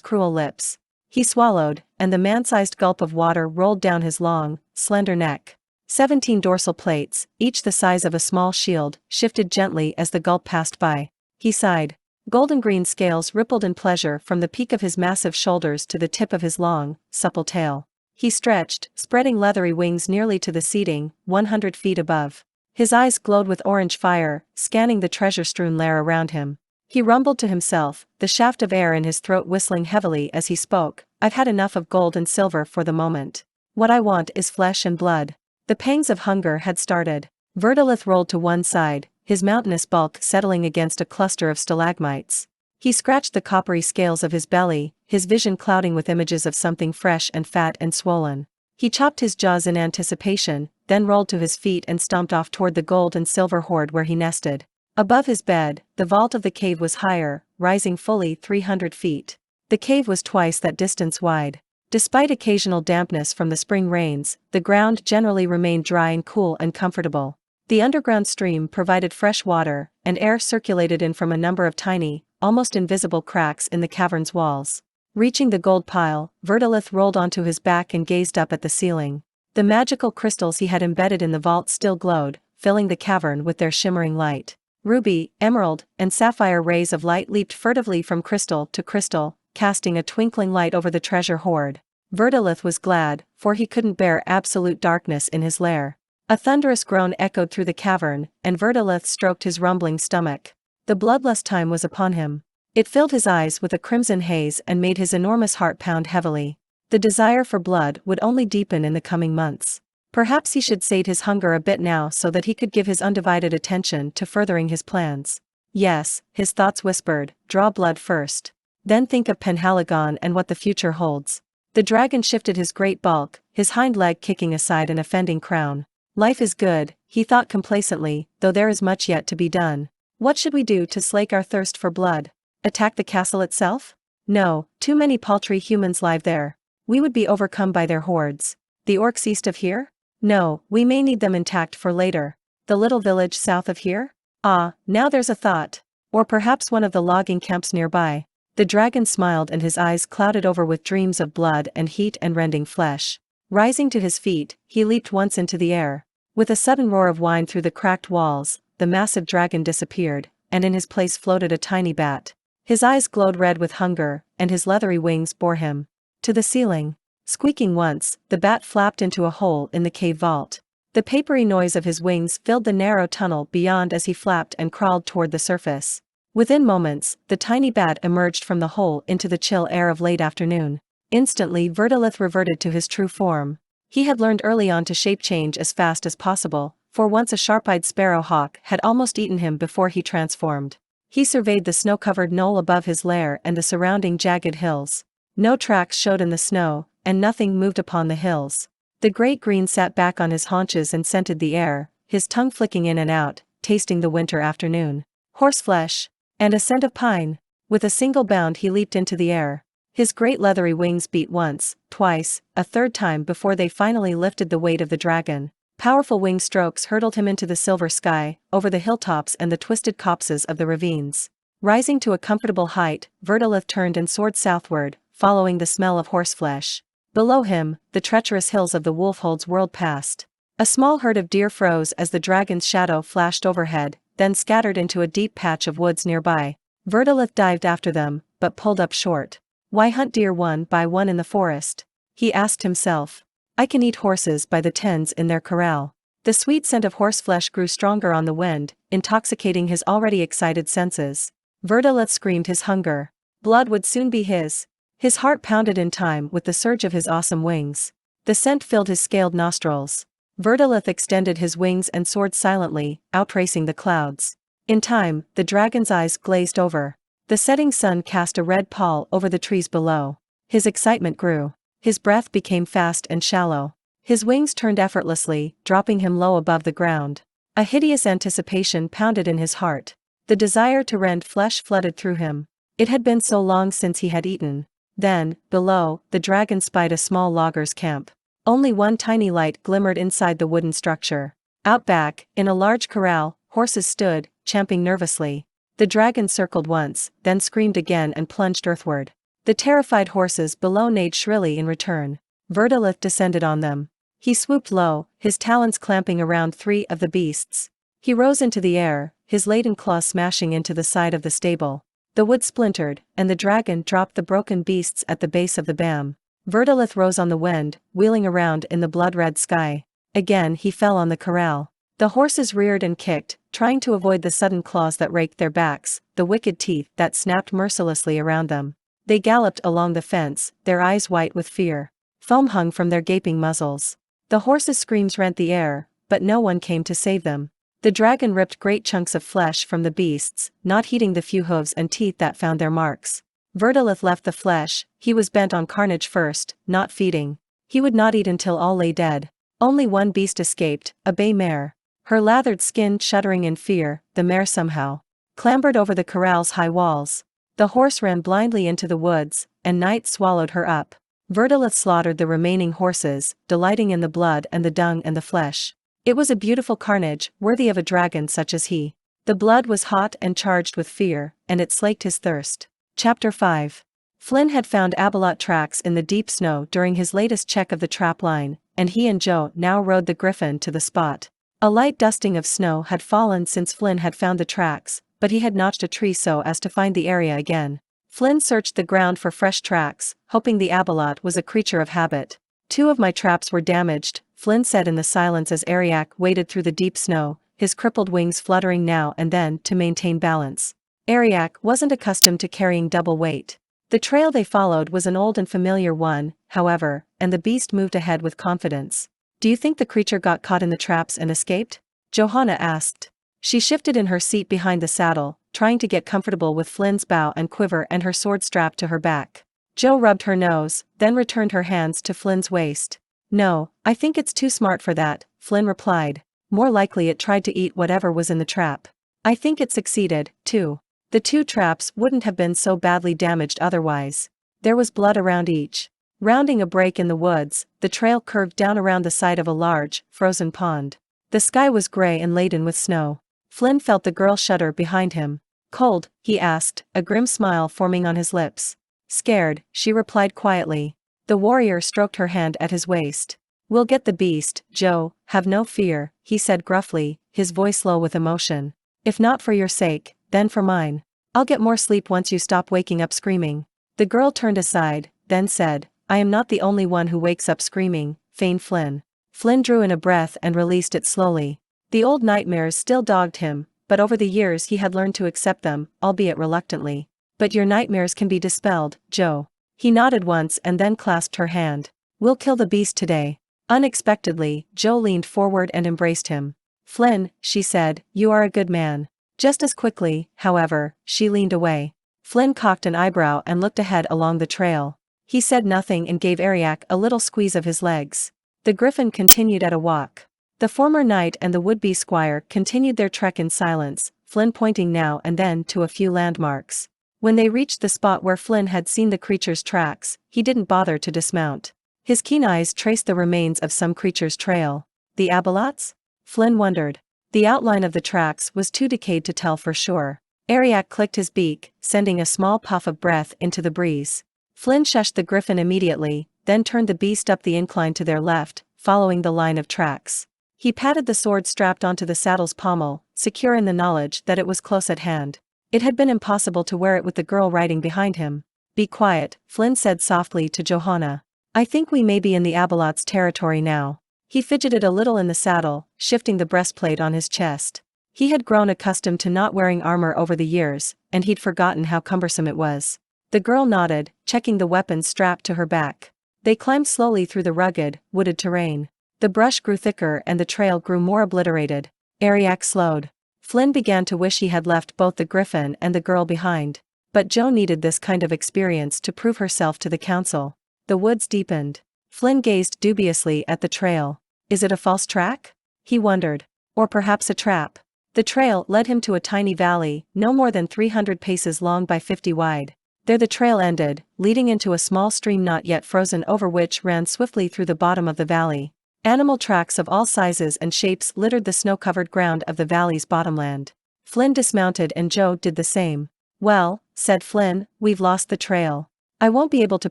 cruel lips. He swallowed, and the man-sized gulp of water rolled down his long, slender neck. 17 dorsal plates, each the size of a small shield, shifted gently as the gulp passed by. He sighed. Golden-green scales rippled in pleasure from the peak of his massive shoulders to the tip of his long, supple tail. He stretched, spreading leathery wings nearly to the ceiling, 100 feet above. His eyes glowed with orange fire, scanning the treasure-strewn lair around him. He rumbled to himself, the shaft of air in his throat whistling heavily as he spoke. I've had enough of gold and silver for the moment. What I want is flesh and blood. The pangs of hunger had started. Verdilith rolled to one side, his mountainous bulk settling against a cluster of stalagmites. He scratched the coppery scales of his belly, his vision clouding with images of something fresh and fat and swollen. He chopped his jaws in anticipation, then rolled to his feet and stomped off toward the gold and silver hoard where he nested. Above his bed, the vault of the cave was higher, rising fully 300 feet. The cave was twice that distance wide. Despite occasional dampness from the spring rains, the ground generally remained dry and cool and comfortable. The underground stream provided fresh water, and air circulated in from a number of tiny, almost invisible cracks in the cavern's walls. Reaching the gold pile, Verdilith rolled onto his back and gazed up at the ceiling. The magical crystals he had embedded in the vault still glowed, filling the cavern with their shimmering light. Ruby, emerald, and sapphire rays of light leaped furtively from crystal to crystal, casting a twinkling light over the treasure hoard. Verdilith was glad, for he couldn't bear absolute darkness in his lair. A thunderous groan echoed through the cavern, and Verdilith stroked his rumbling stomach. The bloodlust time was upon him. It filled his eyes with a crimson haze and made his enormous heart pound heavily. The desire for blood would only deepen in the coming months. Perhaps he should sate his hunger a bit now so that he could give his undivided attention to furthering his plans. Yes, his thoughts whispered, draw blood first. Then think of Penhaligon and what the future holds. The dragon shifted his great bulk, his hind leg kicking aside an offending crown. Life is good, he thought complacently, though there is much yet to be done. What should we do to slake our thirst for blood? Attack the castle itself? No, too many paltry humans live there. We would be overcome by their hordes. The orcs east of here? No, we may need them intact for later. The little village south of here? Ah, now there's a thought. Or perhaps one of the logging camps nearby. The dragon smiled and his eyes clouded over with dreams of blood and heat and rending flesh. Rising to his feet, he leaped once into the air. With a sudden roar of wind through the cracked walls, the massive dragon disappeared, and in his place floated a tiny bat. His eyes glowed red with hunger, and his leathery wings bore him to the ceiling. Squeaking once, the bat flapped into a hole in the cave vault. The papery noise of his wings filled the narrow tunnel beyond as he flapped and crawled toward the surface. Within moments, the tiny bat emerged from the hole into the chill air of late afternoon. Instantly Verdilith reverted to his true form. He had learned early on to shape change as fast as possible, for once a sharp-eyed sparrowhawk had almost eaten him before he transformed. He surveyed the snow-covered knoll above his lair and the surrounding jagged hills. No tracks showed in the snow, and nothing moved upon the hills. The great green sat back on his haunches and scented the air, his tongue flicking in and out, tasting the winter afternoon. Horseflesh, and a scent of pine. With a single bound he leaped into the air. His great leathery wings beat once, twice, a third time before they finally lifted the weight of the dragon. Powerful wing strokes hurtled him into the silver sky, over the hilltops and the twisted copses of the ravines. Rising to a comfortable height, Verdilith turned and soared southward, following the smell of horseflesh. Below him, the treacherous hills of the Wolfholds whirled past. A small herd of deer froze as the dragon's shadow flashed overhead, then scattered into a deep patch of woods nearby. Verdilith dived after them, but pulled up short. Why hunt deer one by one in the forest? He asked himself. I can eat horses by the tens in their corral. The sweet scent of horseflesh grew stronger on the wind, intoxicating his already excited senses. Verdilith screamed his hunger. Blood would soon be his. His heart pounded in time with the surge of his awesome wings. The scent filled his scaled nostrils. Verdilith extended his wings and soared silently, outracing the clouds. In time, the dragon's eyes glazed over. The setting sun cast a red pall over the trees below. His excitement grew. His breath became fast and shallow. His wings turned effortlessly, dropping him low above the ground. A hideous anticipation pounded in his heart. The desire to rend flesh flooded through him. It had been so long since he had eaten. Then, below, the dragon spied a small logger's camp. Only one tiny light glimmered inside the wooden structure. Out back, in a large corral, horses stood, champing nervously. The dragon circled once, then screamed again and plunged earthward. The terrified horses below neighed shrilly in return. Verdilith descended on them. He swooped low, his talons clamping around 3 of the beasts. He rose into the air, his laden claws smashing into the side of the stable. The wood splintered, and the dragon dropped the broken beasts at the base of the bam. Verdilith rose on the wind, wheeling around in the blood-red sky. Again he fell on the corral. The horses reared and kicked, trying to avoid the sudden claws that raked their backs, the wicked teeth that snapped mercilessly around them. They galloped along the fence, their eyes white with fear. Foam hung from their gaping muzzles. The horses' screams rent the air, but no one came to save them. The dragon ripped great chunks of flesh from the beasts, not heeding the few hooves and teeth that found their marks. Verdilith left the flesh. He was bent on carnage first, not feeding. He would not eat until all lay dead. Only one beast escaped, a bay mare. Her lathered skin shuddering in fear, the mare somehow clambered over the corral's high walls. The horse ran blindly into the woods, and night swallowed her up. Verdilith slaughtered the remaining horses, delighting in the blood and the dung and the flesh. It was a beautiful carnage, worthy of a dragon such as he. The blood was hot and charged with fear, and it slaked his thirst. Chapter 5. Flinn had found Abeloth tracks in the deep snow during his latest check of the trap line, and he and Joe now rode the griffin to the spot. A light dusting of snow had fallen since Flinn had found the tracks, but he had notched a tree so as to find the area again. Flinn searched the ground for fresh tracks, hoping the Abeloth was a creature of habit. 2 of my traps were damaged, Flinn said in the silence as Ariak waded through the deep snow, his crippled wings fluttering now and then to maintain balance. Ariak wasn't accustomed to carrying double weight. The trail they followed was an old and familiar one, however, and the beast moved ahead with confidence. Do you think the creature got caught in the traps and escaped? Johanna asked. She shifted in her seat behind the saddle, trying to get comfortable with Flynn's bow and quiver and her sword strapped to her back. Jo rubbed her nose, then returned her hands to Flynn's waist. No, I think it's too smart for that, Flinn replied. More likely it tried to eat whatever was in the trap. I think it succeeded, too. The 2 traps wouldn't have been so badly damaged otherwise. There was blood around each. Rounding a break in the woods, the trail curved down around the side of a large, frozen pond. The sky was gray and laden with snow. Flinn felt the girl shudder behind him. Cold, he asked, a grim smile forming on his lips. Scared, she replied quietly. The warrior stroked her hand at his waist. We'll get the beast, Joe, have no fear, he said gruffly, his voice low with emotion. If not for your sake, then for mine. I'll get more sleep once you stop waking up screaming. The girl turned aside, then said, I am not the only one who wakes up screaming, Fain Flinn. Flinn drew in a breath and released it slowly. The old nightmares still dogged him, but over the years he had learned to accept them, albeit reluctantly. But your nightmares can be dispelled, Joe. He nodded once and then clasped her hand. We'll kill the beast today. Unexpectedly, Joe leaned forward and embraced him. Flinn, she said, you are a good man. Just as quickly, however, she leaned away. Flinn cocked an eyebrow and looked ahead along the trail. He said nothing and gave Ariak a little squeeze of his legs. The griffin continued at a walk. The former knight and the would-be squire continued their trek in silence, Flinn pointing now and then to a few landmarks. When they reached the spot where Flinn had seen the creature's tracks, he didn't bother to dismount. His keen eyes traced the remains of some creature's trail. The Abeloth's? Flinn wondered. The outline of the tracks was too decayed to tell for sure. Ariak clicked his beak, sending a small puff of breath into the breeze. Flinn shushed the griffin immediately, then turned the beast up the incline to their left, following the line of tracks. He patted the sword strapped onto the saddle's pommel, secure in the knowledge that it was close at hand. It had been impossible to wear it with the girl riding behind him. Be quiet, Flinn said softly to Johanna. I think we may be in the Abeloth's territory now. He fidgeted a little in the saddle, shifting the breastplate on his chest. He had grown accustomed to not wearing armor over the years, and he'd forgotten how cumbersome it was. The girl nodded, checking the weapon strapped to her back. They climbed slowly through the rugged, wooded terrain. The brush grew thicker and the trail grew more obliterated. Ariak slowed. Flinn began to wish he had left both the griffin and the girl behind. But Jo needed this kind of experience to prove herself to the council. The woods deepened. Flinn gazed dubiously at the trail. Is it a false track? He wondered. Or perhaps a trap. The trail led him to a tiny valley, no more than 300 paces long by 50 wide. There the trail ended, leading into a small stream not yet frozen over which ran swiftly through the bottom of the valley. Animal tracks of all sizes and shapes littered the snow-covered ground of the valley's bottomland. Flynn dismounted and Joe did the same. "Well," said Flynn, "we've lost the trail. I won't be able to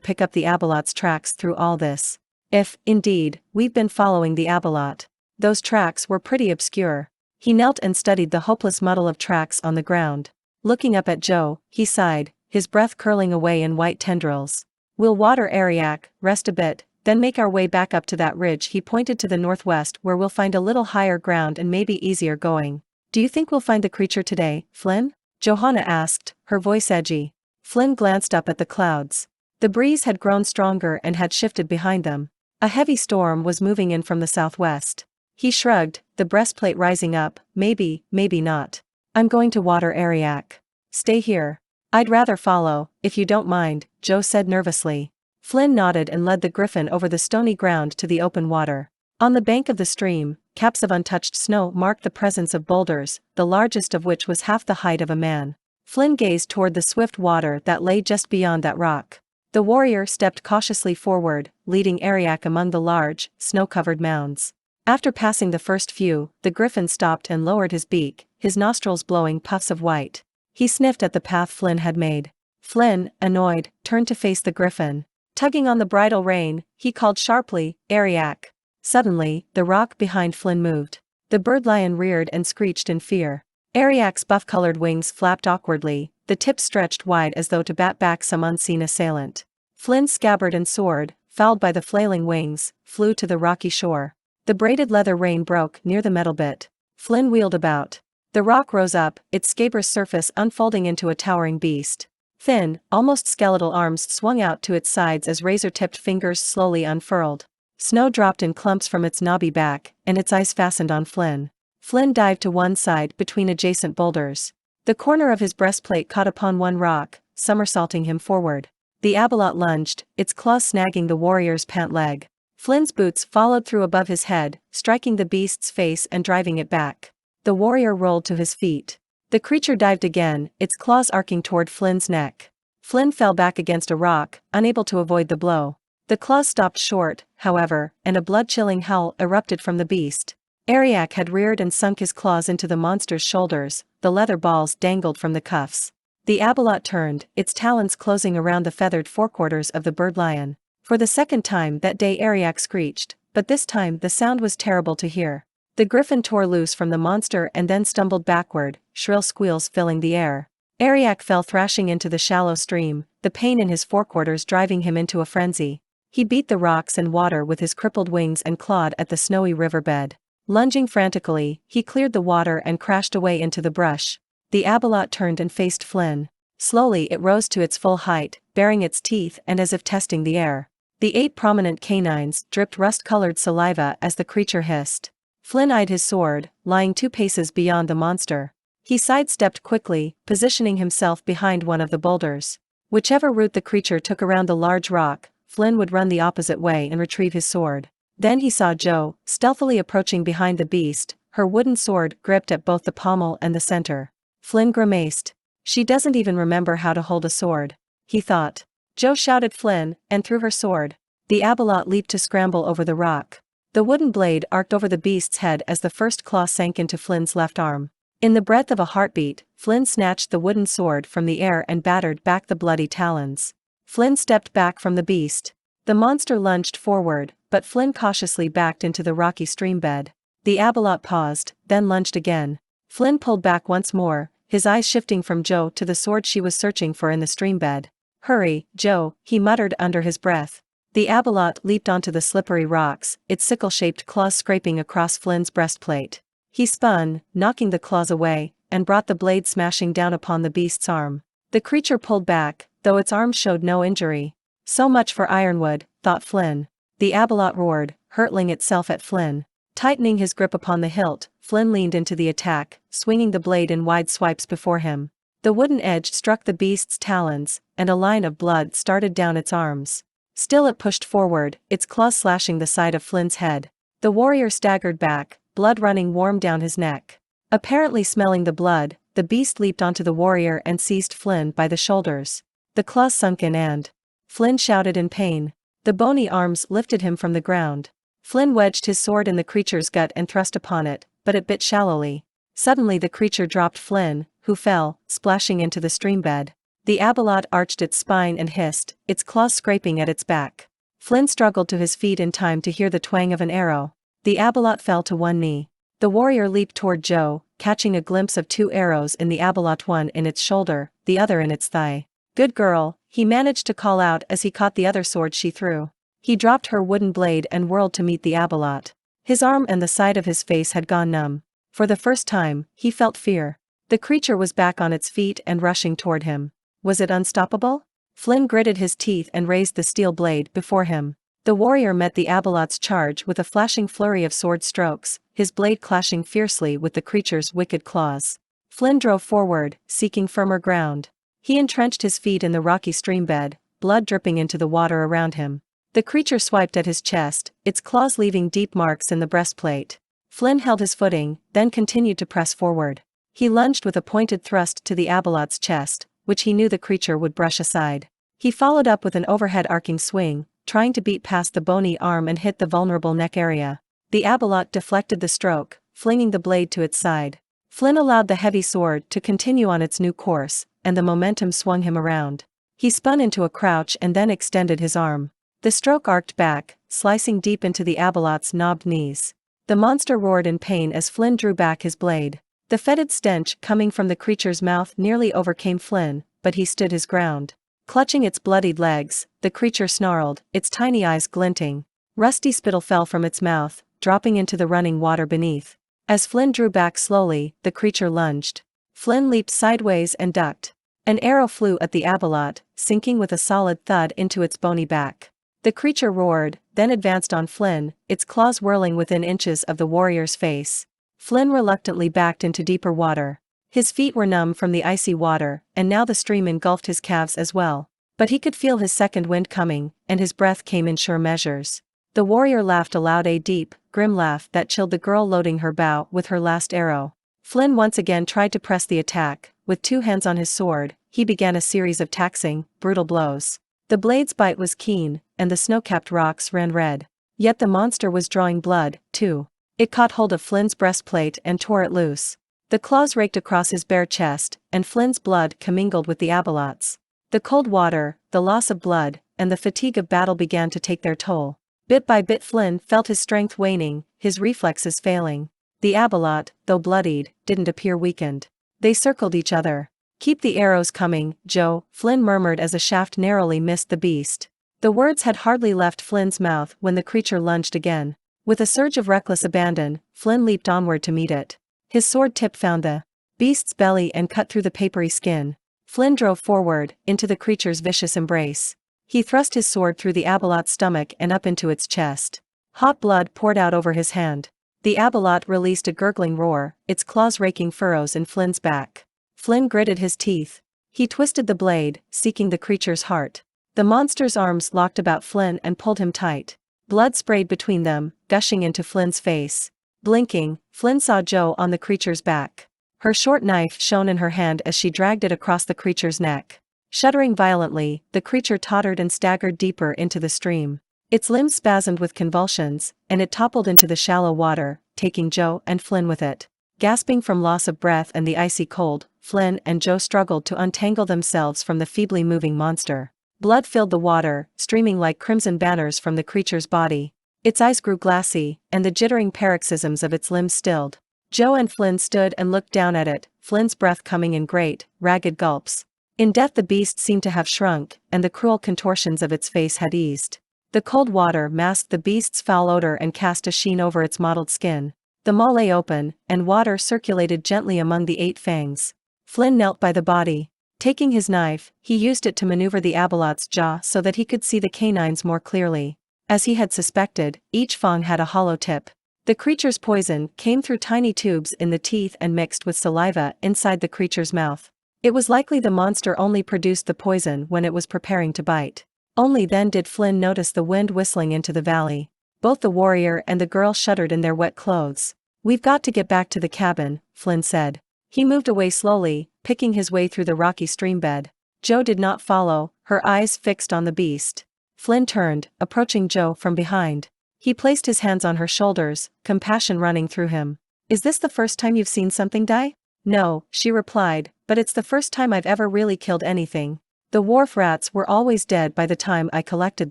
pick up the Abelott's tracks through all this. If, indeed, we've been following the Abelot. Those tracks were pretty obscure." He knelt and studied the hopeless muddle of tracks on the ground. Looking up at Joe, he sighed, his breath curling away in white tendrils. "We'll water Ariak, rest a bit, then make our way back up to that ridge." He pointed to the northwest where we'll find a little higher ground and maybe easier going. "Do you think we'll find the creature today, Flynn?" Johanna asked, her voice edgy. Flynn glanced up at the clouds. The breeze had grown stronger and had shifted behind them. A heavy storm was moving in from the southwest. He shrugged, the breastplate rising up. Maybe not. "I'm going to water Ariak. Stay here." "I'd rather follow, if you don't mind," Joe said nervously. Flynn nodded and led the griffin over the stony ground to the open water. On the bank of the stream, caps of untouched snow marked the presence of boulders, the largest of which was half the height of a man. Flynn gazed toward the swift water that lay just beyond that rock. The warrior stepped cautiously forward, leading Ariak among the large, snow-covered mounds. After passing the first few, the griffin stopped and lowered his beak, his nostrils blowing puffs of white. He sniffed at the path Flynn had made. Flynn, annoyed, turned to face the griffin. Tugging on the bridle rein, he called sharply, "Ariak." Suddenly, the rock behind Flynn moved. The bird lion reared and screeched in fear. Ariak's buff-colored wings flapped awkwardly, the tips stretched wide as though to bat back some unseen assailant. Flynn's scabbard and sword, fouled by the flailing wings, flew to the rocky shore. The braided leather rein broke near the metal bit. Flynn wheeled about. The rock rose up, its scabrous surface unfolding into a towering beast. Thin, almost skeletal arms swung out to its sides as razor-tipped fingers slowly unfurled. Snow dropped in clumps from its knobby back, and its eyes fastened on Flynn. Flynn dived to one side between adjacent boulders. The corner of his breastplate caught upon one rock, somersaulting him forward. The Abelot lunged, its claws snagging the warrior's pant leg. Flynn's boots followed through above his head, striking the beast's face and driving it back. The warrior rolled to his feet. The creature dived again, its claws arcing toward Flynn's neck. Flynn fell back against a rock, unable to avoid the blow. The claws stopped short, however, and a blood-chilling howl erupted from the beast. Ariak had reared and sunk his claws into the monster's shoulders, the leather balls dangled from the cuffs. The Abelot turned, its talons closing around the feathered forequarters of the bird lion. For the second time that day Ariak screeched, but this time the sound was terrible to hear. The griffin tore loose from the monster and then stumbled backward, shrill squeals filling the air. Ariak fell thrashing into the shallow stream, the pain in his forequarters driving him into a frenzy. He beat the rocks and water with his crippled wings and clawed at the snowy riverbed. Lunging frantically, he cleared the water and crashed away into the brush. The Abelot turned and faced Flynn. Slowly it rose to its full height, baring its teeth and as if testing the air. The 8 prominent canines dripped rust-colored saliva as the creature hissed. Flynn eyed his sword, lying 2 paces beyond the monster. He sidestepped quickly, positioning himself behind one of the boulders. Whichever route the creature took around the large rock, Flynn would run the opposite way and retrieve his sword. Then he saw Joe, stealthily approaching behind the beast, her wooden sword gripped at both the pommel and the center. Flynn grimaced. "She doesn't even remember how to hold a sword," he thought. Joe shouted Flynn, and threw her sword. The Abelot leaped to scramble over the rock. The wooden blade arced over the beast's head as the first claw sank into Flynn's left arm. In the breath of a heartbeat, Flynn snatched the wooden sword from the air and battered back the bloody talons. Flynn stepped back from the beast. The monster lunged forward, but Flynn cautiously backed into the rocky streambed. The Abelot paused, then lunged again. Flynn pulled back once more, his eyes shifting from Joe to the sword she was searching for in the streambed. "Hurry, Joe," he muttered under his breath. The Abelot leaped onto the slippery rocks, its sickle-shaped claws scraping across Flynn's breastplate. He spun, knocking the claws away, and brought the blade smashing down upon the beast's arm. The creature pulled back, though its arm showed no injury. So much for ironwood, thought Flynn. The Abelot roared, hurtling itself at Flynn. Tightening his grip upon the hilt, Flynn leaned into the attack, swinging the blade in wide swipes before him. The wooden edge struck the beast's talons, and a line of blood started down its arms. Still it pushed forward, its claws slashing the side of Flynn's head. The warrior staggered back, blood running warm down his neck. Apparently smelling the blood, the beast leaped onto the warrior and seized Flynn by the shoulders. The claws sunk in and Flynn shouted in pain. The bony arms lifted him from the ground. Flynn wedged his sword in the creature's gut and thrust upon it, but it bit shallowly. Suddenly the creature dropped Flynn, who fell, splashing into the streambed. The abalot arched its spine and hissed, its claws scraping at its back. Flynn struggled to his feet in time to hear the twang of an arrow. The abalot fell to one knee. The warrior leaped toward Joe, catching a glimpse of 2 arrows in the abalot, one in its shoulder, the other in its thigh. "Good girl," he managed to call out as he caught the other sword she threw. He dropped her wooden blade and whirled to meet the abalot. His arm and the side of his face had gone numb. For the first time, he felt fear. The creature was back on its feet and rushing toward him. Was it unstoppable? Flynn gritted his teeth and raised the steel blade before him. The warrior met the abalot's charge with a flashing flurry of sword strokes, his blade clashing fiercely with the creature's wicked claws. Flynn drove forward, seeking firmer ground. He entrenched his feet in the rocky streambed, blood dripping into the water around him. The creature swiped at his chest, its claws leaving deep marks in the breastplate. Flynn held his footing, then continued to press forward. He lunged with a pointed thrust to the abalot's chest, which he knew the creature would brush aside. He followed up with an overhead arcing swing, trying to beat past the bony arm and hit the vulnerable neck area. The abalot deflected the stroke, flinging the blade to its side. Flynn allowed the heavy sword to continue on its new course, and the momentum swung him around. He spun into a crouch and then extended his arm. The stroke arced back, slicing deep into the abalot's knobbed knees. The monster roared in pain as Flynn drew back his blade. The fetid stench coming from the creature's mouth nearly overcame Flynn, but he stood his ground. Clutching its bloodied legs, the creature snarled, its tiny eyes glinting. Rusty spittle fell from its mouth, dropping into the running water beneath. As Flynn drew back slowly, the creature lunged. Flynn leaped sideways and ducked. An arrow flew at the abalot, sinking with a solid thud into its bony back. The creature roared, then advanced on Flynn, its claws whirling within inches of the warrior's face. Flynn reluctantly backed into deeper water. His feet were numb from the icy water, and now the stream engulfed his calves as well. But he could feel his second wind coming, and his breath came in sure measures. The warrior laughed aloud, a deep, grim laugh that chilled the girl loading her bow with her last arrow. Flynn once again tried to press the attack. With 2 hands on his sword, he began a series of taxing, brutal blows. The blade's bite was keen, and the snow-capped rocks ran red. Yet the monster was drawing blood, too. It caught hold of Flynn's breastplate and tore it loose. The claws raked across his bare chest, and Flynn's blood commingled with the abalot's. The cold water, the loss of blood, and the fatigue of battle began to take their toll. Bit by bit Flynn felt his strength waning, his reflexes failing. The abalot, though bloodied, didn't appear weakened. They circled each other. "Keep the arrows coming, Joe," Flynn murmured as a shaft narrowly missed the beast. The words had hardly left Flynn's mouth when the creature lunged again. With a surge of reckless abandon, Flynn leaped onward to meet it. His sword tip found the beast's belly and cut through the papery skin. Flynn drove forward, into the creature's vicious embrace. He thrust his sword through the abalot's stomach and up into its chest. Hot blood poured out over his hand. The abalot released a gurgling roar, its claws raking furrows in Flynn's back. Flynn gritted his teeth. He twisted the blade, seeking the creature's heart. The monster's arms locked about Flynn and pulled him tight. Blood sprayed between them, gushing into Flynn's face. Blinking, Flynn saw Joe on the creature's back. Her short knife shone in her hand as she dragged it across the creature's neck. Shuddering violently, the creature tottered and staggered deeper into the stream. Its limbs spasmed with convulsions, and it toppled into the shallow water, taking Joe and Flynn with it. Gasping from loss of breath and the icy cold, Flynn and Joe struggled to untangle themselves from the feebly moving monster. Blood filled the water, streaming like crimson banners from the creature's body. Its eyes grew glassy, and the jittering paroxysms of its limbs stilled. Joe and Flynn stood and looked down at it, Flynn's breath coming in great, ragged gulps. In death the beast seemed to have shrunk, and the cruel contortions of its face had eased. The cold water masked the beast's foul odor and cast a sheen over its mottled skin. The maw lay open, and water circulated gently among the 8 fangs. Flynn knelt by the body. Taking his knife, he used it to maneuver the abalot's jaw so that he could see the canines more clearly. As he had suspected, each fang had a hollow tip. The creature's poison came through tiny tubes in the teeth and mixed with saliva inside the creature's mouth. It was likely the monster only produced the poison when it was preparing to bite. Only then did Flynn notice the wind whistling into the valley. Both the warrior and the girl shuddered in their wet clothes. "We've got to get back to the cabin," Flynn said. He moved away slowly, picking his way through the rocky streambed. Jo did not follow, her eyes fixed on the beast. Flynn turned, approaching Jo from behind. He placed his hands on her shoulders, compassion running through him. Is this the first time you've seen something die? No, she replied, but it's the first time I've ever really killed anything. The wharf rats were always dead by the time I collected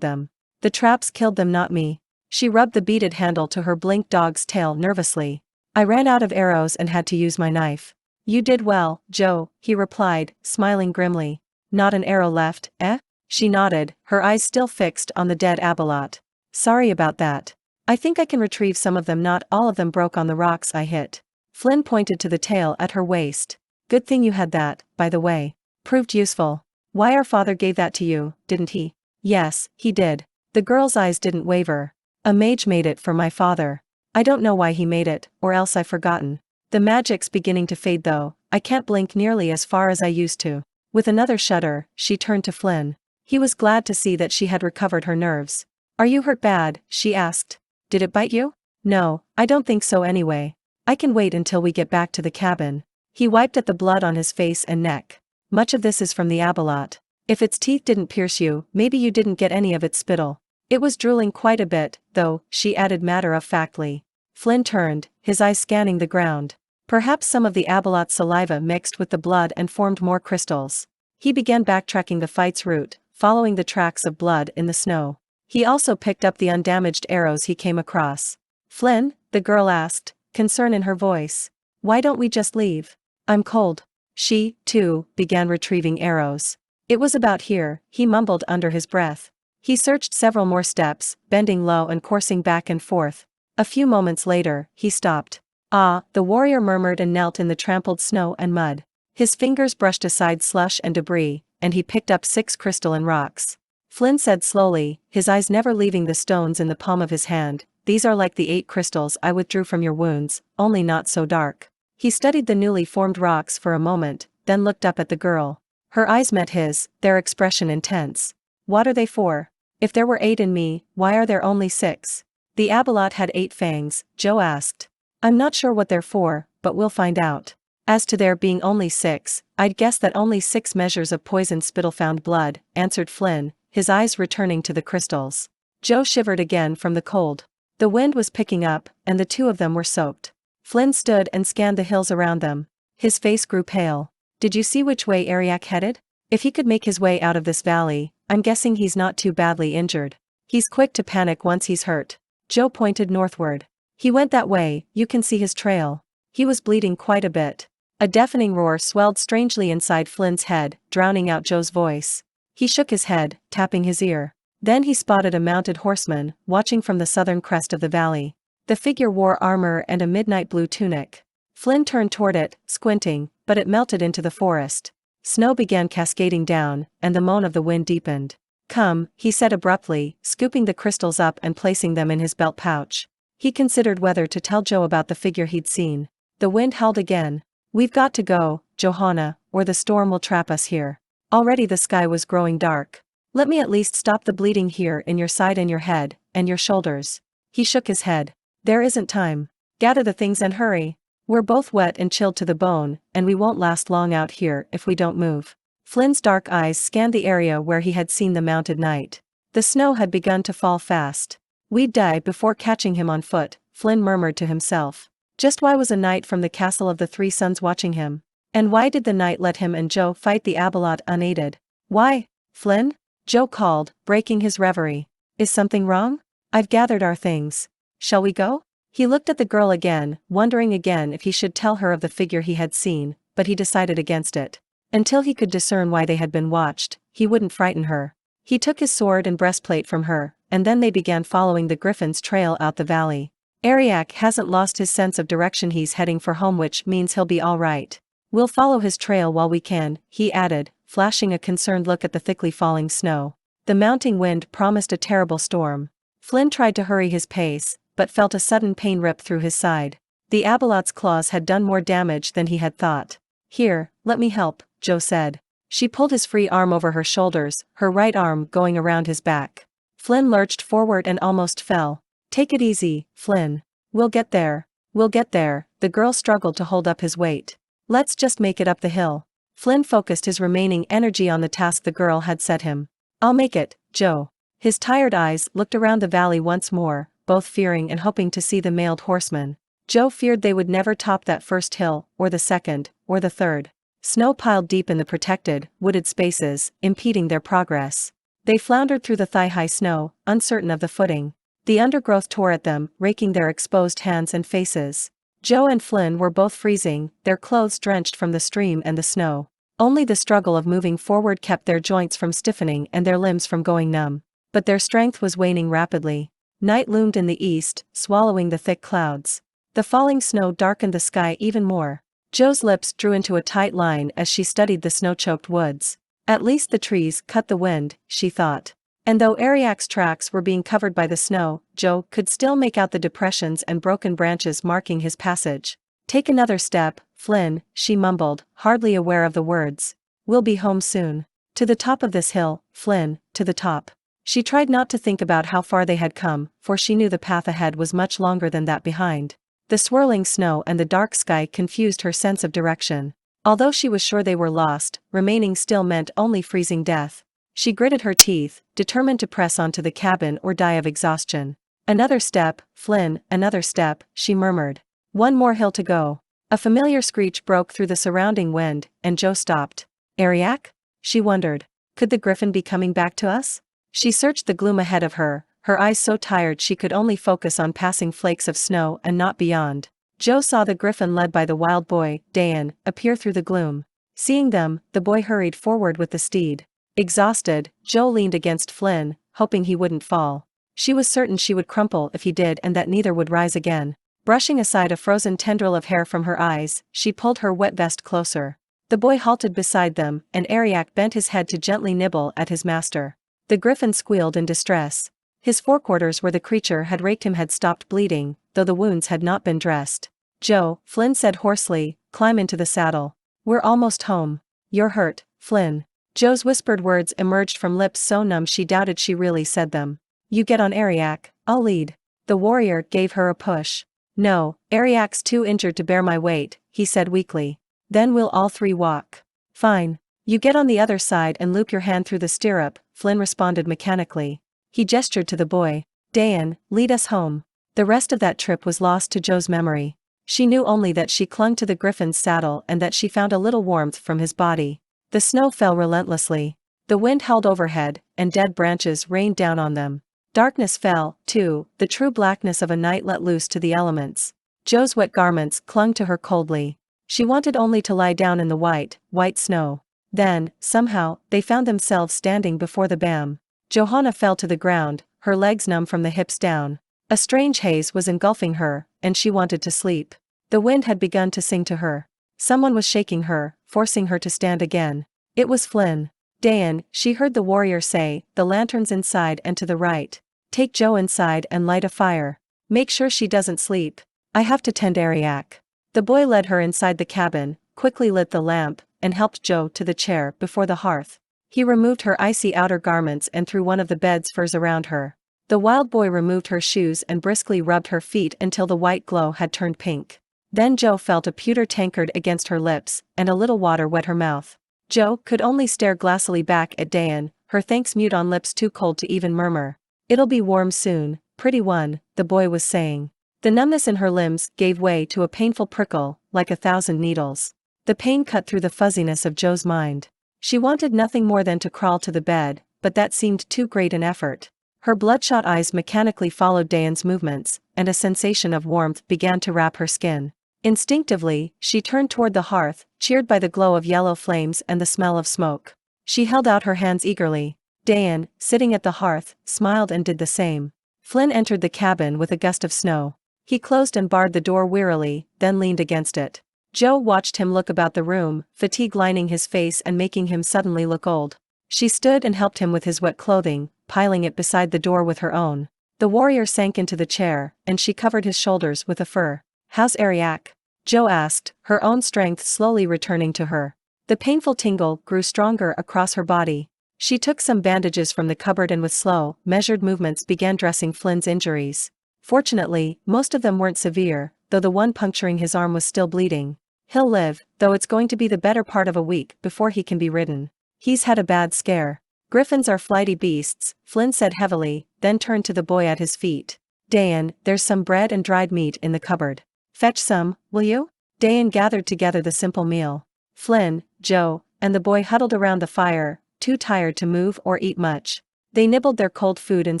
them. The traps killed them, not me. She rubbed the beaded handle to her blink dog's tail nervously. I ran out of arrows and had to use my knife. You did well, Jo, he replied, smiling grimly. Not an arrow left, eh? She nodded, her eyes still fixed on the dead abalot. Sorry about that. I think I can retrieve some of them, not all of them broke on the rocks I hit. Flynn pointed to the tail at her waist. Good thing you had that, by the way. Proved useful. Why, our father gave that to you, didn't he? Yes, he did. The girl's eyes didn't waver. A mage made it for my father. I don't know why he made it, or else I've forgotten. The magic's beginning to fade though, I can't blink nearly as far as I used to. With another shudder, she turned to Flynn. He was glad to see that she had recovered her nerves. Are you hurt bad? She asked. Did it bite you? No, I don't think so anyway. I can wait until we get back to the cabin. He wiped at the blood on his face and neck. Much of this is from the abalot. If its teeth didn't pierce you, maybe you didn't get any of its spittle. It was drooling quite a bit, though, she added matter-of-factly. Flynn turned, his eyes scanning the ground. Perhaps some of the abalot's saliva mixed with the blood and formed more crystals. He began backtracking the fight's route, following the tracks of blood in the snow. He also picked up the undamaged arrows he came across. Flynn, the girl asked, concern in her voice. Why don't we just leave? I'm cold. She, too, began retrieving arrows. It was about here, he mumbled under his breath. He searched several more steps, bending low and coursing back and forth. A few moments later, he stopped. Ah, the warrior murmured and knelt in the trampled snow and mud. His fingers brushed aside slush and debris, and he picked up 6 crystalline rocks. Flynn said slowly, his eyes never leaving the stones in the palm of his hand, these are like the 8 crystals I withdrew from your wounds, only not so dark. He studied the newly formed rocks for a moment, then looked up at the girl. Her eyes met his, their expression intense. What are they for? If there were 8 in me, why are there only 6? The abalot had 8 fangs, Jo asked. I'm not sure what they're for, but we'll find out. As to there being only 6, I'd guess that only 6 measures of poisoned spittle found blood, answered Flynn, his eyes returning to the crystals. Jo shivered again from the cold. The wind was picking up, and the 2 of them were soaked. Flynn stood and scanned the hills around them. His face grew pale. Did you see which way Ariak headed? If he could make his way out of this valley, I'm guessing he's not too badly injured. He's quick to panic once he's hurt. Jo pointed northward. He went that way, you can see his trail. He was bleeding quite a bit. A deafening roar swelled strangely inside Flynn's head, drowning out Jo's voice. He shook his head, tapping his ear. Then he spotted a mounted horseman, watching from the southern crest of the valley. The figure wore armor and a midnight blue tunic. Flynn turned toward it, squinting, but it melted into the forest. Snow began cascading down, and the moan of the wind deepened. Come, he said abruptly, scooping the crystals up and placing them in his belt pouch. He considered whether to tell Jo about the figure he'd seen. The wind howled again. We've got to go, Johanna, or the storm will trap us here. Already the sky was growing dark. Let me at least stop the bleeding here in your side and your head, and your shoulders. He shook his head. There isn't time. Gather the things and hurry. We're both wet and chilled to the bone, and we won't last long out here if we don't move. Flynn's dark eyes scanned the area where he had seen the mounted knight. The snow had begun to fall fast. We'd die before catching him on foot, Flynn murmured to himself. Just why was a knight from the castle of the 3 Suns watching him? And why did the knight let him and Jo fight the abalot unaided? Why? Flynn? Jo called, breaking his reverie. Is something wrong? I've gathered our things. Shall we go? He looked at the girl again, wondering again if he should tell her of the figure he had seen, but he decided against it. Until he could discern why they had been watched, he wouldn't frighten her. He took his sword and breastplate from her, and then they began following the griffin's trail out the valley. Ariak hasn't lost his sense of direction, he's heading for home, which means he'll be all right. We'll follow his trail while we can, he added, flashing a concerned look at the thickly falling snow. The mounting wind promised a terrible storm. Flynn tried to hurry his pace, but felt a sudden pain rip through his side. The abalot's claws had done more damage than he had thought. Here, let me help, Jo said. She pulled his free arm over her shoulders, her right arm going around his back. Flynn lurched forward and almost fell. Take it easy, Flynn. We'll get there. We'll get there. The girl struggled to hold up his weight. Let's just make it up the hill. Flinn focused his remaining energy on the task the girl had set him. I'll make it, Joe. His tired eyes looked around the valley once more, both fearing and hoping to see the mailed horsemen. Joe feared they would never top that first hill, or the second, or the third. Snow piled deep in the protected, wooded spaces, impeding their progress. They floundered through the thigh-high snow, uncertain of the footing. The undergrowth tore at them, raking their exposed hands and faces. Joe and Flinn were both freezing, their clothes drenched from the stream and the snow. Only the struggle of moving forward kept their joints from stiffening and their limbs from going numb. But their strength was waning rapidly. Night loomed in the east, swallowing the thick clouds. The falling snow darkened the sky even more. Joe's lips drew into a tight line as she studied the snow-choked woods. At least the trees cut the wind, she thought. And though Ariak's tracks were being covered by the snow, Joe could still make out the depressions and broken branches marking his passage. Take another step, Flinn, she mumbled, hardly aware of the words. We'll be home soon. To the top of this hill, Flinn, to the top. She tried not to think about how far they had come, for she knew the path ahead was much longer than that behind. The swirling snow and the dark sky confused her sense of direction. Although she was sure they were lost, remaining still meant only freezing death. She gritted her teeth, determined to press on to the cabin or die of exhaustion. Another step, Flinn, another step, she murmured. One more hill to go. A familiar screech broke through the surrounding wind, and Joe stopped. Ariak? She wondered. Could the griffin be coming back to us? She searched the gloom ahead of her, her eyes so tired she could only focus on passing flakes of snow and not beyond. Joe saw the griffin led by the wildboy, Dayan, appear through the gloom. Seeing them, the boy hurried forward with the steed. Exhausted, Joe leaned against Flinn, hoping he wouldn't fall. She was certain she would crumple if he did and that neither would rise again. Brushing aside a frozen tendril of hair from her eyes, she pulled her wet vest closer. The boy halted beside them, and Ariak bent his head to gently nibble at his master. The griffin squealed in distress. His forequarters where the creature had raked him had stopped bleeding, though the wounds had not been dressed. Joe, Flinn said hoarsely, climb into the saddle. We're almost home. You're hurt, Flinn. Joe's whispered words emerged from lips so numb she doubted she really said them. You get on Ariak, I'll lead. The warrior gave her a push. No, Ariak's too injured to bear my weight, he said weakly. Then we'll all three walk. Fine. You get on the other side and loop your hand through the stirrup, Flinn responded mechanically. He gestured to the boy. Dayan, lead us home. The rest of that trip was lost to Joe's memory. She knew only that she clung to the griffin's saddle and that she found a little warmth from his body. The snow fell relentlessly. The wind howled overhead, and dead branches rained down on them. Darkness fell, too, the true blackness of a night let loose to the elements. Joe's wet garments clung to her coldly. She wanted only to lie down in the white snow. Then, somehow, they found themselves standing before the BAM. Johanna fell to the ground, her legs numb from the hips down. A strange haze was engulfing her, and she wanted to sleep. The wind had begun to sing to her. Someone was shaking her, forcing her to stand again. It was Flinn. Dayan, she heard the warrior say, the lanterns inside and to the right. Take Joe inside and light a fire. Make sure she doesn't sleep. I have to tend Ariak. The boy led her inside the cabin, quickly lit the lamp, and helped Joe to the chair before the hearth. He removed her icy outer garments and threw one of the bed's furs around her. The wild boy removed her shoes and briskly rubbed her feet until the white glow had turned pink. Then Joe felt a pewter tankard against her lips, and a little water wet her mouth. Joe could only stare glassily back at Dayan, her thanks mute on lips too cold to even murmur. It'll be warm soon, pretty one, the boy was saying. The numbness in her limbs gave way to a painful prickle, like 1,000 needles. The pain cut through the fuzziness of Joe's mind. She wanted nothing more than to crawl to the bed, but that seemed too great an effort. Her bloodshot eyes mechanically followed Dayan's movements, and a sensation of warmth began to wrap her skin. Instinctively, she turned toward the hearth, cheered by the glow of yellow flames and the smell of smoke. She held out her hands eagerly. Dayan, sitting at the hearth, smiled and did the same. Flinn entered the cabin with a gust of snow. He closed and barred the door wearily, then leaned against it. Joe watched him look about the room, fatigue lining his face and making him suddenly look old. She stood and helped him with his wet clothing, piling it beside the door with her own. The warrior sank into the chair, and she covered his shoulders with a fur. How's Ariak? Joe asked, her own strength slowly returning to her. The painful tingle grew stronger across her body. She took some bandages from the cupboard and with slow, measured movements began dressing Flinn's injuries. Fortunately, most of them weren't severe, though the one puncturing his arm was still bleeding. He'll live, though it's going to be the better part of a week before he can be ridden. He's had a bad scare. Griffins are flighty beasts, Flynn said heavily, then turned to the boy at his feet. Dayan, there's some bread and dried meat in the cupboard. Fetch some, will you? Dayan gathered together the simple meal. Flynn, Joe, and the boy huddled around the fire, too tired to move or eat much. They nibbled their cold food in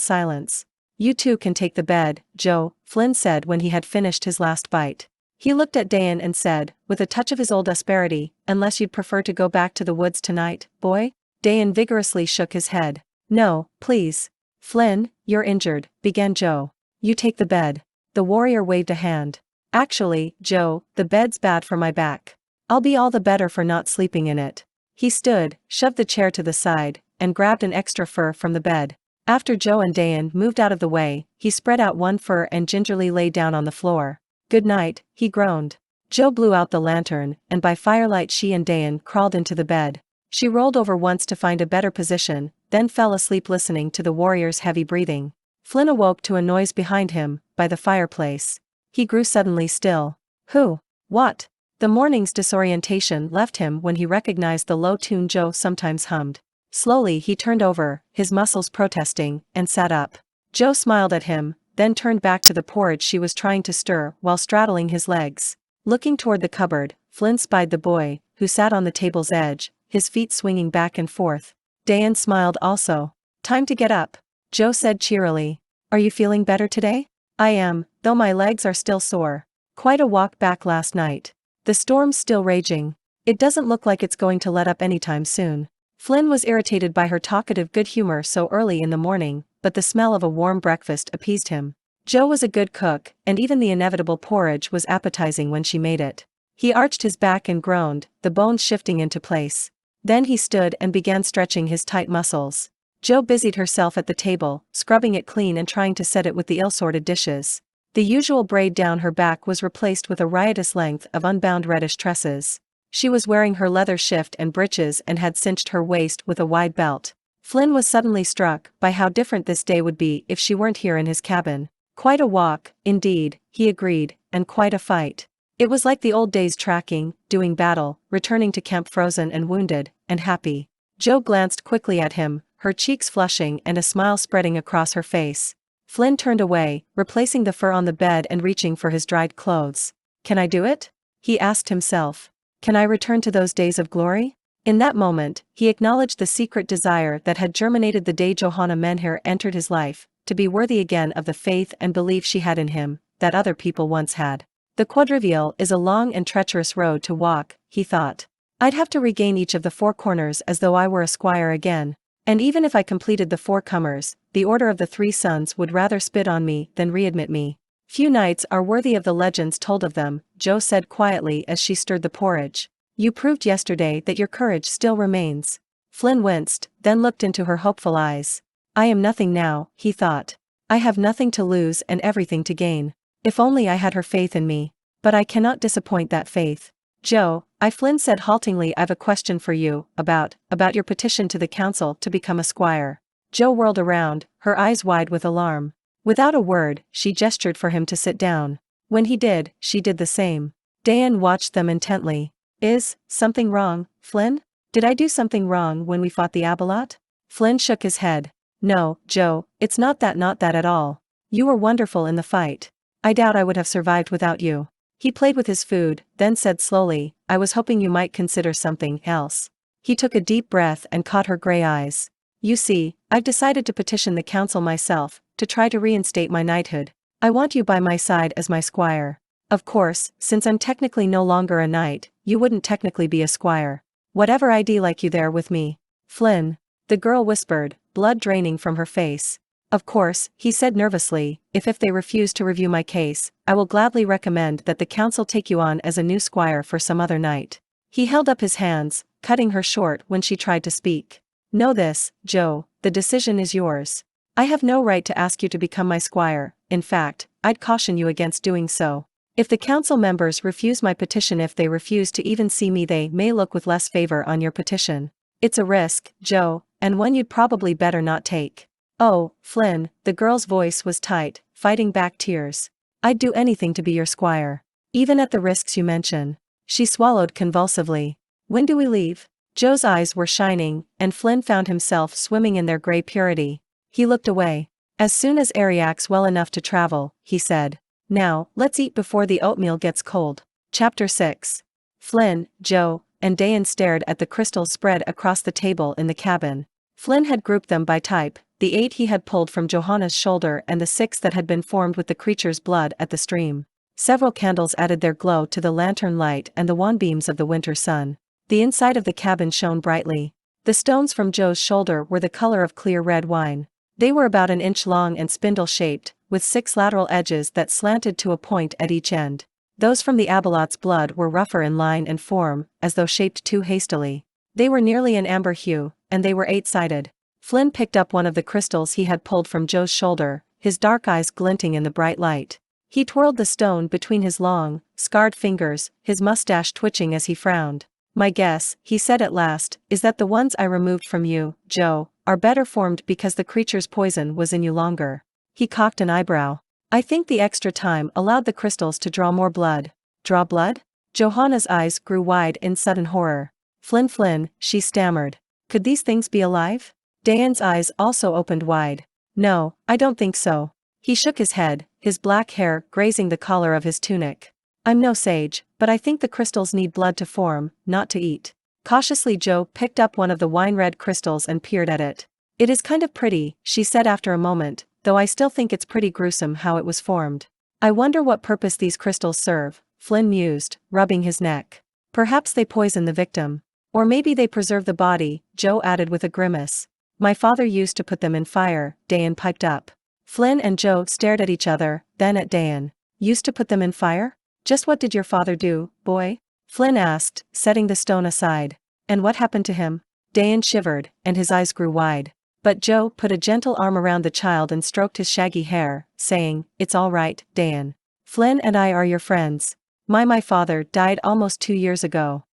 silence. You two can take the bed, Joe, Flynn said when he had finished his last bite. He looked at Dayan and said, with a touch of his old asperity, unless you'd prefer to go back to the woods tonight, boy? Dayan vigorously shook his head. No, please. Flynn, you're injured, began Joe. You take the bed. The warrior waved a hand. Actually, Joe, the bed's bad for my back. I'll be all the better for not sleeping in it. He stood, shoved the chair to the side, and grabbed an extra fur from the bed. After Joe and Dayan moved out of the way, he spread out one fur and gingerly lay down on the floor. Good night, he groaned. Joe blew out the lantern, and by firelight she and Dayan crawled into the bed. She rolled over once to find a better position, then fell asleep listening to the warrior's heavy breathing. Flynn awoke to a noise behind him, by the fireplace. He grew suddenly still. Who? What? The morning's disorientation left him when he recognized the low tune Joe sometimes hummed. Slowly he turned over, his muscles protesting, and sat up. Joe smiled at him, then turned back to the porridge she was trying to stir while straddling his legs. Looking toward the cupboard, Flynn spied the boy, who sat on the table's edge, his feet swinging back and forth. Dayan smiled also. Time to get up, Joe said cheerily. Are you feeling better today? I am, though my legs are still sore. Quite a walk back last night. The storm's still raging. It doesn't look like it's going to let up anytime soon. Flynn was irritated by her talkative good humor so early in the morning, but the smell of a warm breakfast appeased him. Joe was a good cook, and even the inevitable porridge was appetizing when she made it. He arched his back and groaned, the bones shifting into place. Then he stood and began stretching his tight muscles. Joe busied herself at the table, scrubbing it clean and trying to set it with the ill-sorted dishes. The usual braid down her back was replaced with a riotous length of unbound reddish tresses. She was wearing her leather shift and breeches and had cinched her waist with a wide belt. Flynn was suddenly struck by how different this day would be if she weren't here in his cabin. Quite a walk, indeed, he agreed, and quite a fight. It was like the old days tracking, doing battle, returning to camp frozen and wounded, and happy. Joe glanced quickly at him, her cheeks flushing and a smile spreading across her face. Flynn turned away, replacing the fur on the bed and reaching for his dried clothes. Can I do it? He asked himself. Can I return to those days of glory? In that moment, he acknowledged the secret desire that had germinated the day Johanna Menhir entered his life, to be worthy again of the faith and belief she had in him, that other people once had. The quadrivial is a long and treacherous road to walk, he thought. I'd have to regain each of the four corners as though I were a squire again. And even if I completed the four comers, the Order of the Three Sons would rather spit on me than readmit me. Few knights are worthy of the legends told of them, Joe said quietly as she stirred the porridge. You proved yesterday that your courage still remains. Flynn winced, then looked into her hopeful eyes. I am nothing now, he thought. I have nothing to lose and everything to gain. If only I had her faith in me. But I cannot disappoint that faith. Joe, Flynn said haltingly, I've a question for you, about your petition to the council to become a squire. Joe whirled around, her eyes wide with alarm. Without a word, she gestured for him to sit down. When he did, she did the same. Dayan watched them intently. Is something wrong, Flynn? Did I do something wrong when we fought the Abeloth? Flynn shook his head. No, Joe, it's not that at all. You were wonderful in the fight. I doubt I would have survived without you. He played with his food, then said slowly, I was hoping you might consider something else. He took a deep breath and caught her gray eyes. You see, I've decided to petition the council myself, to try to reinstate my knighthood. I want you by my side as my squire. Of course, since I'm technically no longer a knight, you wouldn't technically be a squire. Whatever I'd like you there with me. Flynn. The girl whispered, blood draining from her face. Of course, he said nervously, if they refuse to review my case, I will gladly recommend that the council take you on as a new squire for some other night. He held up his hands, cutting her short when she tried to speak. Know this, Joe, the decision is yours. I have no right to ask you to become my squire, in fact, I'd caution you against doing so. If the council members refuse my petition, if they refuse to even see me, they may look with less favor on your petition. It's a risk, Joe, and one you'd probably better not take. Oh, Flynn, the girl's voice was tight, fighting back tears. I'd do anything to be your squire. Even at the risks you mention. She swallowed convulsively. When do we leave? Joe's eyes were shining, and Flynn found himself swimming in their grey purity. He looked away. As soon as Ariak's well enough to travel, he said. Now, let's eat before the oatmeal gets cold. Chapter 6. Flynn, Joe, and Dayan stared at the crystals spread across the table in the cabin. Flynn had grouped them by type, the 8 he had pulled from Johanna's shoulder and the 6 that had been formed with the creature's blood at the stream. Several candles added their glow to the lantern light and the wan beams of the winter sun. The inside of the cabin shone brightly. The stones from Joe's shoulder were the color of clear red wine. They were about an inch long and spindle-shaped, with 6 lateral edges that slanted to a point at each end. Those from the Abeloth's blood were rougher in line and form, as though shaped too hastily. They were nearly an amber hue, and they were 8-sided. Flynn picked up one of the crystals he had pulled from Joe's shoulder, his dark eyes glinting in the bright light. He twirled the stone between his long, scarred fingers, his mustache twitching as he frowned. My guess, he said at last, is that the ones I removed from you, Joe, are better formed because the creature's poison was in you longer. He cocked an eyebrow. I think the extra time allowed the crystals to draw more blood. Draw blood? Johanna's eyes grew wide in sudden horror. Flynn, she stammered. Could these things be alive? Dayan's eyes also opened wide. No, I don't think so. He shook his head, his black hair grazing the collar of his tunic. I'm no sage, but I think the crystals need blood to form, not to eat. Cautiously Joe picked up one of the wine-red crystals and peered at it. It is kind of pretty, she said after a moment, though I still think it's pretty gruesome how it was formed. I wonder what purpose these crystals serve, Flynn mused, rubbing his neck. Perhaps they poison the victim. Or maybe they preserve the body, Joe added with a grimace. My father used to put them in fire, Dayan piped up. Flynn and Joe stared at each other, then at Dayan. Used to put them in fire? Just what did your father do, boy? Flynn asked, setting the stone aside. And what happened to him? Dayan shivered, and his eyes grew wide. But Joe put a gentle arm around the child and stroked his shaggy hair, saying, It's all right, Dayan. Flynn and I are your friends. My father died almost 2 years ago.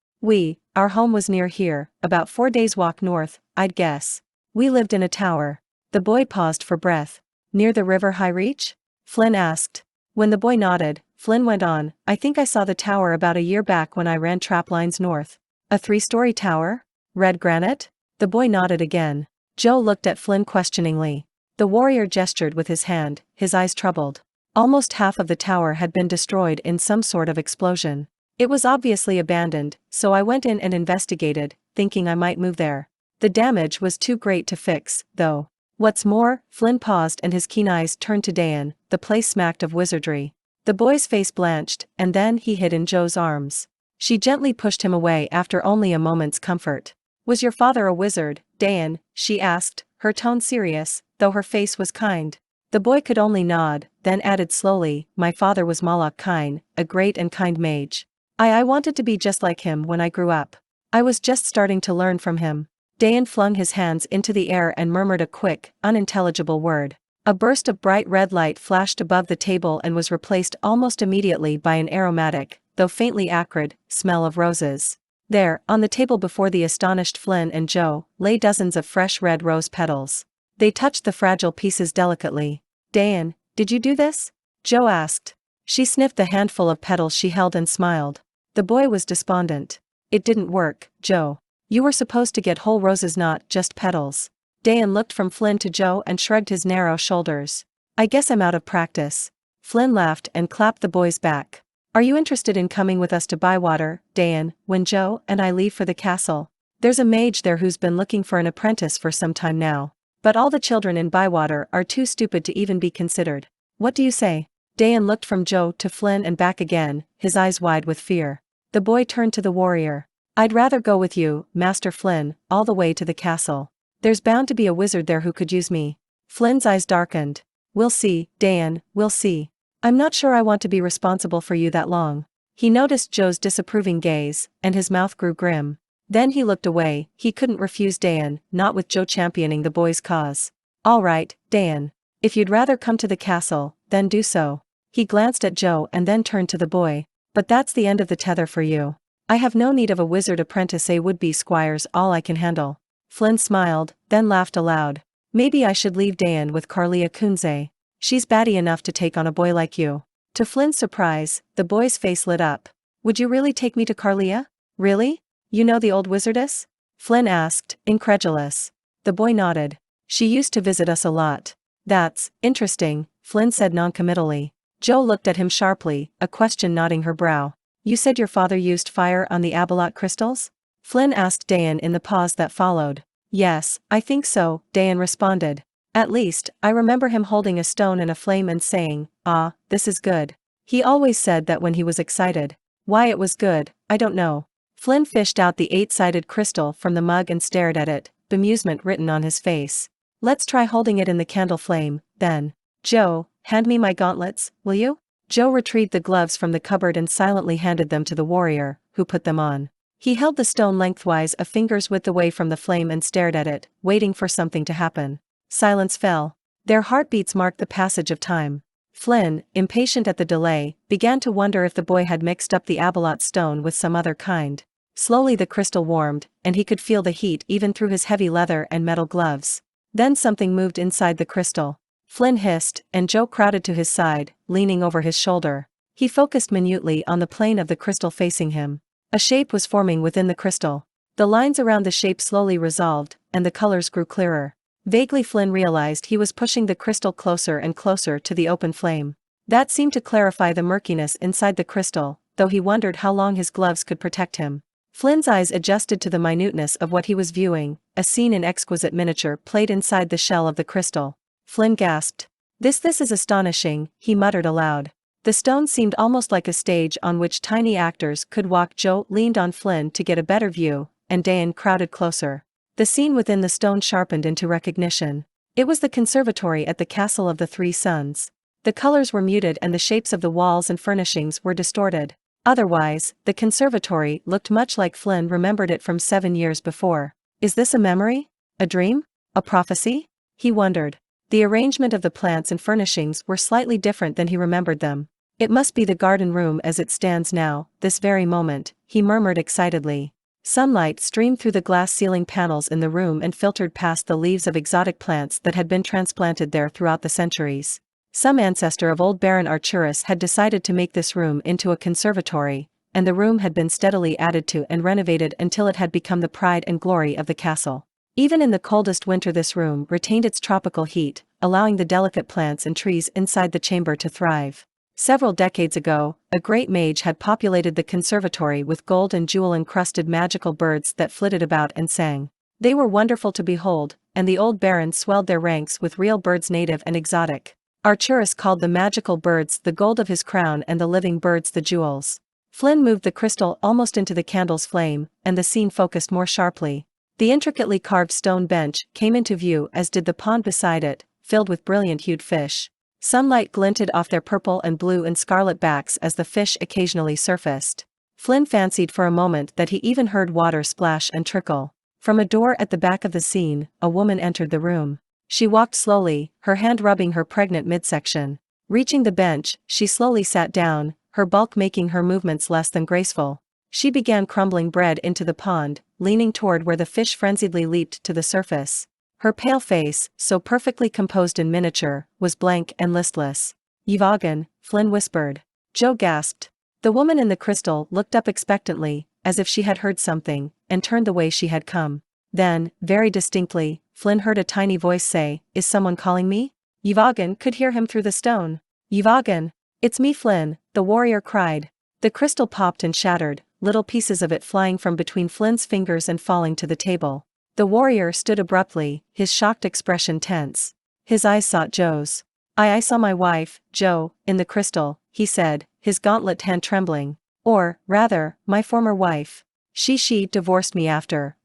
Our home was near here, about 4 days' walk north, I'd guess. We lived in a tower. The boy paused for breath. Near the river High Reach? Flynn asked. When the boy nodded, Flynn went on, I think I saw the tower about a year back when I ran trap lines north. A 3-story tower? Red granite? The boy nodded again. Joe looked at Flynn questioningly. The warrior gestured with his hand, his eyes troubled. Almost half of the tower had been destroyed in some sort of explosion. It was obviously abandoned, so I went in and investigated, thinking I might move there. The damage was too great to fix, though. What's more, Flynn paused and his keen eyes turned to Dayan, the place smacked of wizardry. The boy's face blanched, and then he hid in Joe's arms. She gently pushed him away after only a moment's comfort. Was your father a wizard, Dayan? She asked, her tone serious, though her face was kind. The boy could only nod, then added slowly, My father was Malak Kine, a great and kind mage. I wanted to be just like him when I grew up. I was just starting to learn from him. Dayan flung his hands into the air and murmured a quick, unintelligible word. A burst of bright red light flashed above the table and was replaced almost immediately by an aromatic, though faintly acrid, smell of roses. There, on the table before the astonished Flynn and Joe, lay dozens of fresh red rose petals. They touched the fragile pieces delicately. Dayan, did you do this? Joe asked. She sniffed the handful of petals she held and smiled. The boy was despondent. It didn't work, Joe. You were supposed to get whole roses, not just petals. Dayan looked from Flynn to Joe and shrugged his narrow shoulders. I guess I'm out of practice. Flynn laughed and clapped the boy's back. Are you interested in coming with us to Bywater, Dayan, when Joe and I leave for the castle? There's a mage there who's been looking for an apprentice for some time now. But all the children in Bywater are too stupid to even be considered. What do you say? Dayan looked from Joe to Flynn and back again, his eyes wide with fear. The boy turned to the warrior. I'd rather go with you, Master Flynn, all the way to the castle. There's bound to be a wizard there who could use me. Flynn's eyes darkened. We'll see, Dayan, we'll see. I'm not sure I want to be responsible for you that long. He noticed Joe's disapproving gaze, and his mouth grew grim. Then he looked away. He couldn't refuse Dayan, not with Joe championing the boy's cause. All right, Dayan. If you'd rather come to the castle, then do so. He glanced at Joe and then turned to the boy. But that's the end of the tether for you. I have no need of a wizard apprentice, a would-be squire's all I can handle. Flynn smiled, then laughed aloud. Maybe I should leave Dayan with Carlia Kunze. She's batty enough to take on a boy like you. To Flynn's surprise, the boy's face lit up. Would you really take me to Carlia? Really? You know the old wizardess? Flynn asked, incredulous. The boy nodded. She used to visit us a lot. That's interesting, Flynn said noncommittally. Jo looked at him sharply, a question knotting her brow. You said your father used fire on the Abalot crystals? Flynn asked Dayan in the pause that followed. Yes, I think so, Dayan responded. At least, I remember him holding a stone and a flame and saying, "Ah, this is good." He always said that when he was excited. Why it was good, I don't know. Flynn fished out the 8-sided crystal from the mug and stared at it, bemusement written on his face. Let's try holding it in the candle flame, then. Jo, hand me my gauntlets, will you? Jo retrieved the gloves from the cupboard and silently handed them to the warrior, who put them on. He held the stone lengthwise a finger's width away from the flame and stared at it, waiting for something to happen. Silence fell. Their heartbeats marked the passage of time. Flynn, impatient at the delay, began to wonder if the boy had mixed up the Abalot stone with some other kind. Slowly the crystal warmed, and he could feel the heat even through his heavy leather and metal gloves. Then something moved inside the crystal. Flynn hissed, and Jo crowded to his side, leaning over his shoulder. He focused minutely on the plane of the crystal facing him. A shape was forming within the crystal. The lines around the shape slowly resolved, and the colors grew clearer. Vaguely Flynn realized he was pushing the crystal closer and closer to the open flame. That seemed to clarify the murkiness inside the crystal, though he wondered how long his gloves could protect him. Flynn's eyes adjusted to the minuteness of what he was viewing. A scene in exquisite miniature played inside the shell of the crystal. Flynn gasped. This is astonishing, he muttered aloud. The stone seemed almost like a stage on which tiny actors could walk. Jo leaned on Flynn to get a better view, and Dayan crowded closer. The scene within the stone sharpened into recognition. It was the conservatory at the Castle of the Three Suns. The colors were muted and the shapes of the walls and furnishings were distorted. Otherwise, the conservatory looked much like Flynn remembered it from 7 years before. Is this a memory? A dream? A prophecy? He wondered. The arrangement of the plants and furnishings were slightly different than he remembered them. It must be the garden room as it stands now, this very moment, he murmured excitedly. Sunlight streamed through the glass ceiling panels in the room and filtered past the leaves of exotic plants that had been transplanted there throughout the centuries. Some ancestor of old Baron Arcturus had decided to make this room into a conservatory, and the room had been steadily added to and renovated until it had become the pride and glory of the castle. Even in the coldest winter this room retained its tropical heat, allowing the delicate plants and trees inside the chamber to thrive. Several decades ago, a great mage had populated the conservatory with gold and jewel-encrusted magical birds that flitted about and sang. They were wonderful to behold, and the old baron swelled their ranks with real birds native and exotic. Arcturus called the magical birds the gold of his crown and the living birds the jewels. Flynn moved the crystal almost into the candle's flame, and the scene focused more sharply. The intricately carved stone bench came into view as did the pond beside it, filled with brilliant-hued fish. Sunlight glinted off their purple and blue and scarlet backs as the fish occasionally surfaced. Flynn fancied for a moment that he even heard water splash and trickle. From a door at the back of the scene, a woman entered the room. She walked slowly, her hand rubbing her pregnant midsection. Reaching the bench, she slowly sat down, her bulk making her movements less than graceful. She began crumbling bread into the pond, leaning toward where the fish frenziedly leaped to the surface. Her pale face, so perfectly composed in miniature, was blank and listless. "Yvagan," Flynn whispered. Jo gasped. The woman in the crystal looked up expectantly, as if she had heard something, and turned the way she had come. Then, very distinctly, Flynn heard a tiny voice say, "Is someone calling me?" Yvagan could hear him through the stone. "Yvagan! It's me, Flynn," the warrior cried. The crystal popped and shattered, little pieces of it flying from between Flynn's fingers and falling to the table. The warrior stood abruptly, his shocked expression tense. His eyes sought Jo's. I saw my wife, Jo, in the crystal," he said, his gauntlet hand trembling. "Or, rather, my former wife. She divorced me after.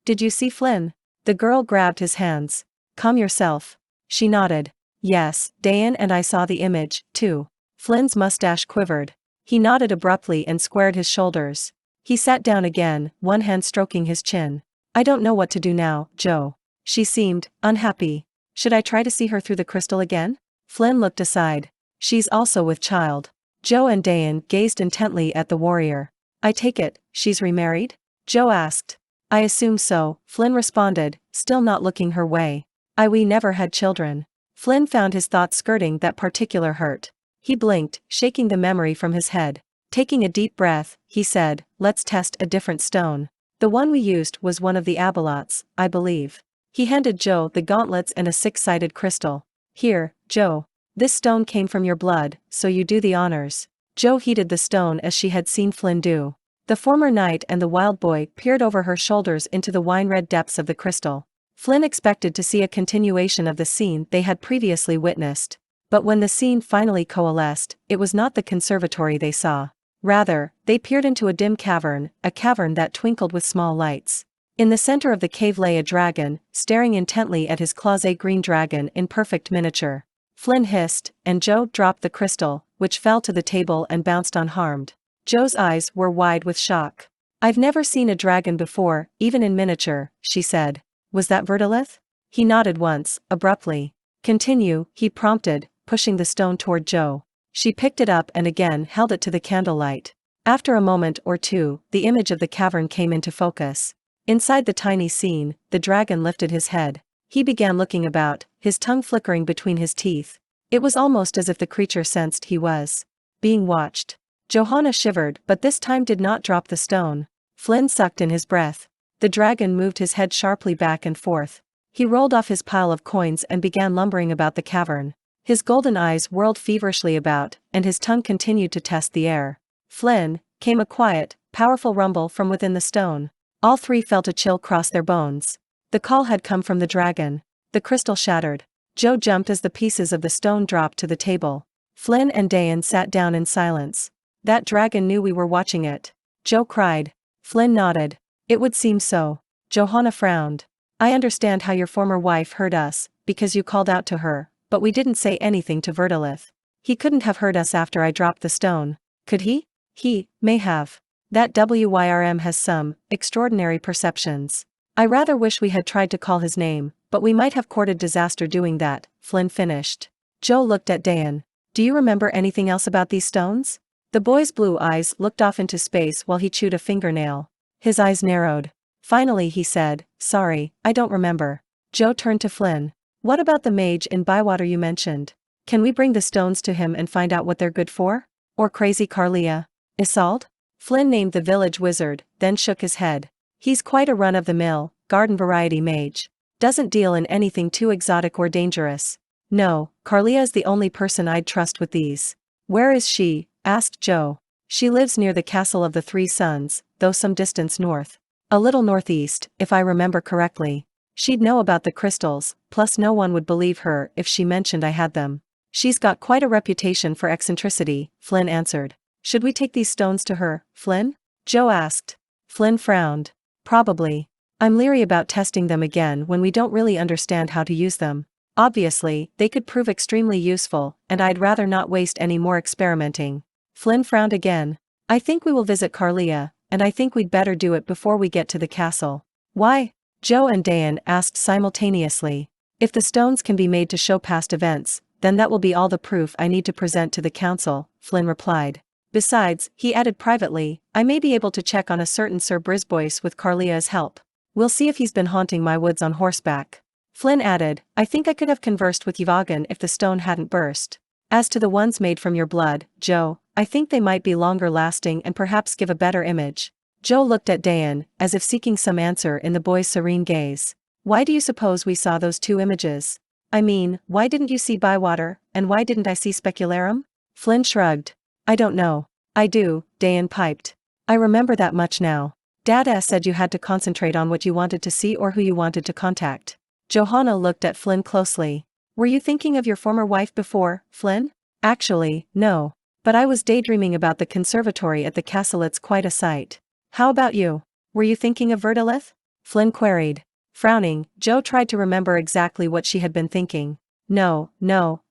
Did you see Flynn?" The girl grabbed his hands. "Calm yourself." She nodded. "Yes, Dayan and I saw the image, too." Flynn's mustache quivered. He nodded abruptly and squared his shoulders. He sat down again, one hand stroking his chin. "I don't know what to do now, Jo." She seemed unhappy. "Should I try to see her through the crystal again?" Flynn looked aside. "She's also with child." Jo and Dayan gazed intently at the warrior. "I take it, she's remarried?" Jo asked. "I assume so," Flynn responded, still not looking her way. We never had children." Flynn found his thoughts skirting that particular hurt. He blinked, shaking the memory from his head. Taking a deep breath, he said, let's test a different stone. The one we used was one of the abelots, I believe. He handed Joe the gauntlets and a six-sided crystal. Here, Joe. This stone came from your blood, so you do the honors. Joe heated the stone as she had seen Flynn do. The former knight and the wildboy peered over her shoulders into the wine-red depths of the crystal. Flynn expected to see a continuation of the scene they had previously witnessed. But when the scene finally coalesced, it was not the conservatory they saw. Rather, they peered into a dim cavern, a cavern that twinkled with small lights. In the center of the cave lay a dragon, staring intently at his close-green dragon in perfect miniature. Flynn hissed, and Joe dropped the crystal, which fell to the table and bounced unharmed. Joe's eyes were wide with shock. I've never seen a dragon before, even in miniature, she said. Was that Verdilith? He nodded once, abruptly. Continue, he prompted, pushing the stone toward Joe. She picked it up and again held it to the candlelight. After a moment or two, the image of the cavern came into focus. Inside the tiny scene, the dragon lifted his head. He began looking about, his tongue flickering between his teeth. It was almost as if the creature sensed he was being watched. Johanna shivered but this time did not drop the stone. Flynn sucked in his breath. The dragon moved his head sharply back and forth. He rolled off his pile of coins and began lumbering about the cavern. His golden eyes whirled feverishly about, and his tongue continued to test the air. Flynn, came a quiet, powerful rumble from within the stone. All three felt a chill cross their bones. The call had come from the dragon. The crystal shattered. Joe jumped as the pieces of the stone dropped to the table. Flynn and Dayan sat down in silence. That dragon knew we were watching it. Joe cried. Flynn nodded. It would seem so. Johanna frowned. I understand how your former wife heard us, because you called out to her, but we didn't say anything to Verdilith. He couldn't have heard us after I dropped the stone, could he? He may have. That Wyrm has some extraordinary perceptions. I rather wish we had tried to call his name, but we might have courted disaster doing that, Flynn finished. Joe looked at Dayan. Do you remember anything else about these stones? The boy's blue eyes looked off into space while he chewed a fingernail. His eyes narrowed. Finally he said, sorry, I don't remember. Joe turned to Flynn. What about the mage in Bywater you mentioned? Can we bring the stones to him and find out what they're good for? Or crazy Carlia? Isolde? Flynn named the village wizard, then shook his head. He's quite a run-of-the-mill, garden-variety mage. Doesn't deal in anything too exotic or dangerous. No, Carlia is the only person I'd trust with these. Where is she? Asked Joe. She lives near the Castle of the Three Suns, though some distance north. A little northeast, if I remember correctly. She'd know about the crystals, plus no one would believe her if she mentioned I had them. She's got quite a reputation for eccentricity, Flynn answered. Should we take these stones to her, Flynn? Joe asked. Flynn frowned. Probably. I'm leery about testing them again when we don't really understand how to use them. Obviously, they could prove extremely useful, and I'd rather not waste any more experimenting. Flynn frowned again. I think we will visit Carlia, and I think we'd better do it before we get to the castle. Why? Joe and Dayan asked simultaneously. If the stones can be made to show past events, then that will be all the proof I need to present to the council, Flynn replied. Besides, he added privately, I may be able to check on a certain Sir Brisbois with Carlia's help. We'll see if he's been haunting my woods on horseback. Flynn added, I think I could have conversed with Yvagan if the stone hadn't burst. As to the ones made from your blood, Joe, I think they might be longer lasting and perhaps give a better image. Joe looked at Dayan, as if seeking some answer in the boy's serene gaze. Why do you suppose we saw those two images? I mean, why didn't you see Bywater, and why didn't I see Specularum? Flynn shrugged. I don't know. I do, Dayan piped. I remember that much now. Dada said you had to concentrate on what you wanted to see or who you wanted to contact. Johanna looked at Flynn closely. Were you thinking of your former wife before, Flynn? Actually, no. But I was daydreaming about the conservatory at the castle. It's quite a sight. How about you? Were you thinking of Verdilith? Flynn queried. Frowning, Joe tried to remember exactly what she had been thinking. No,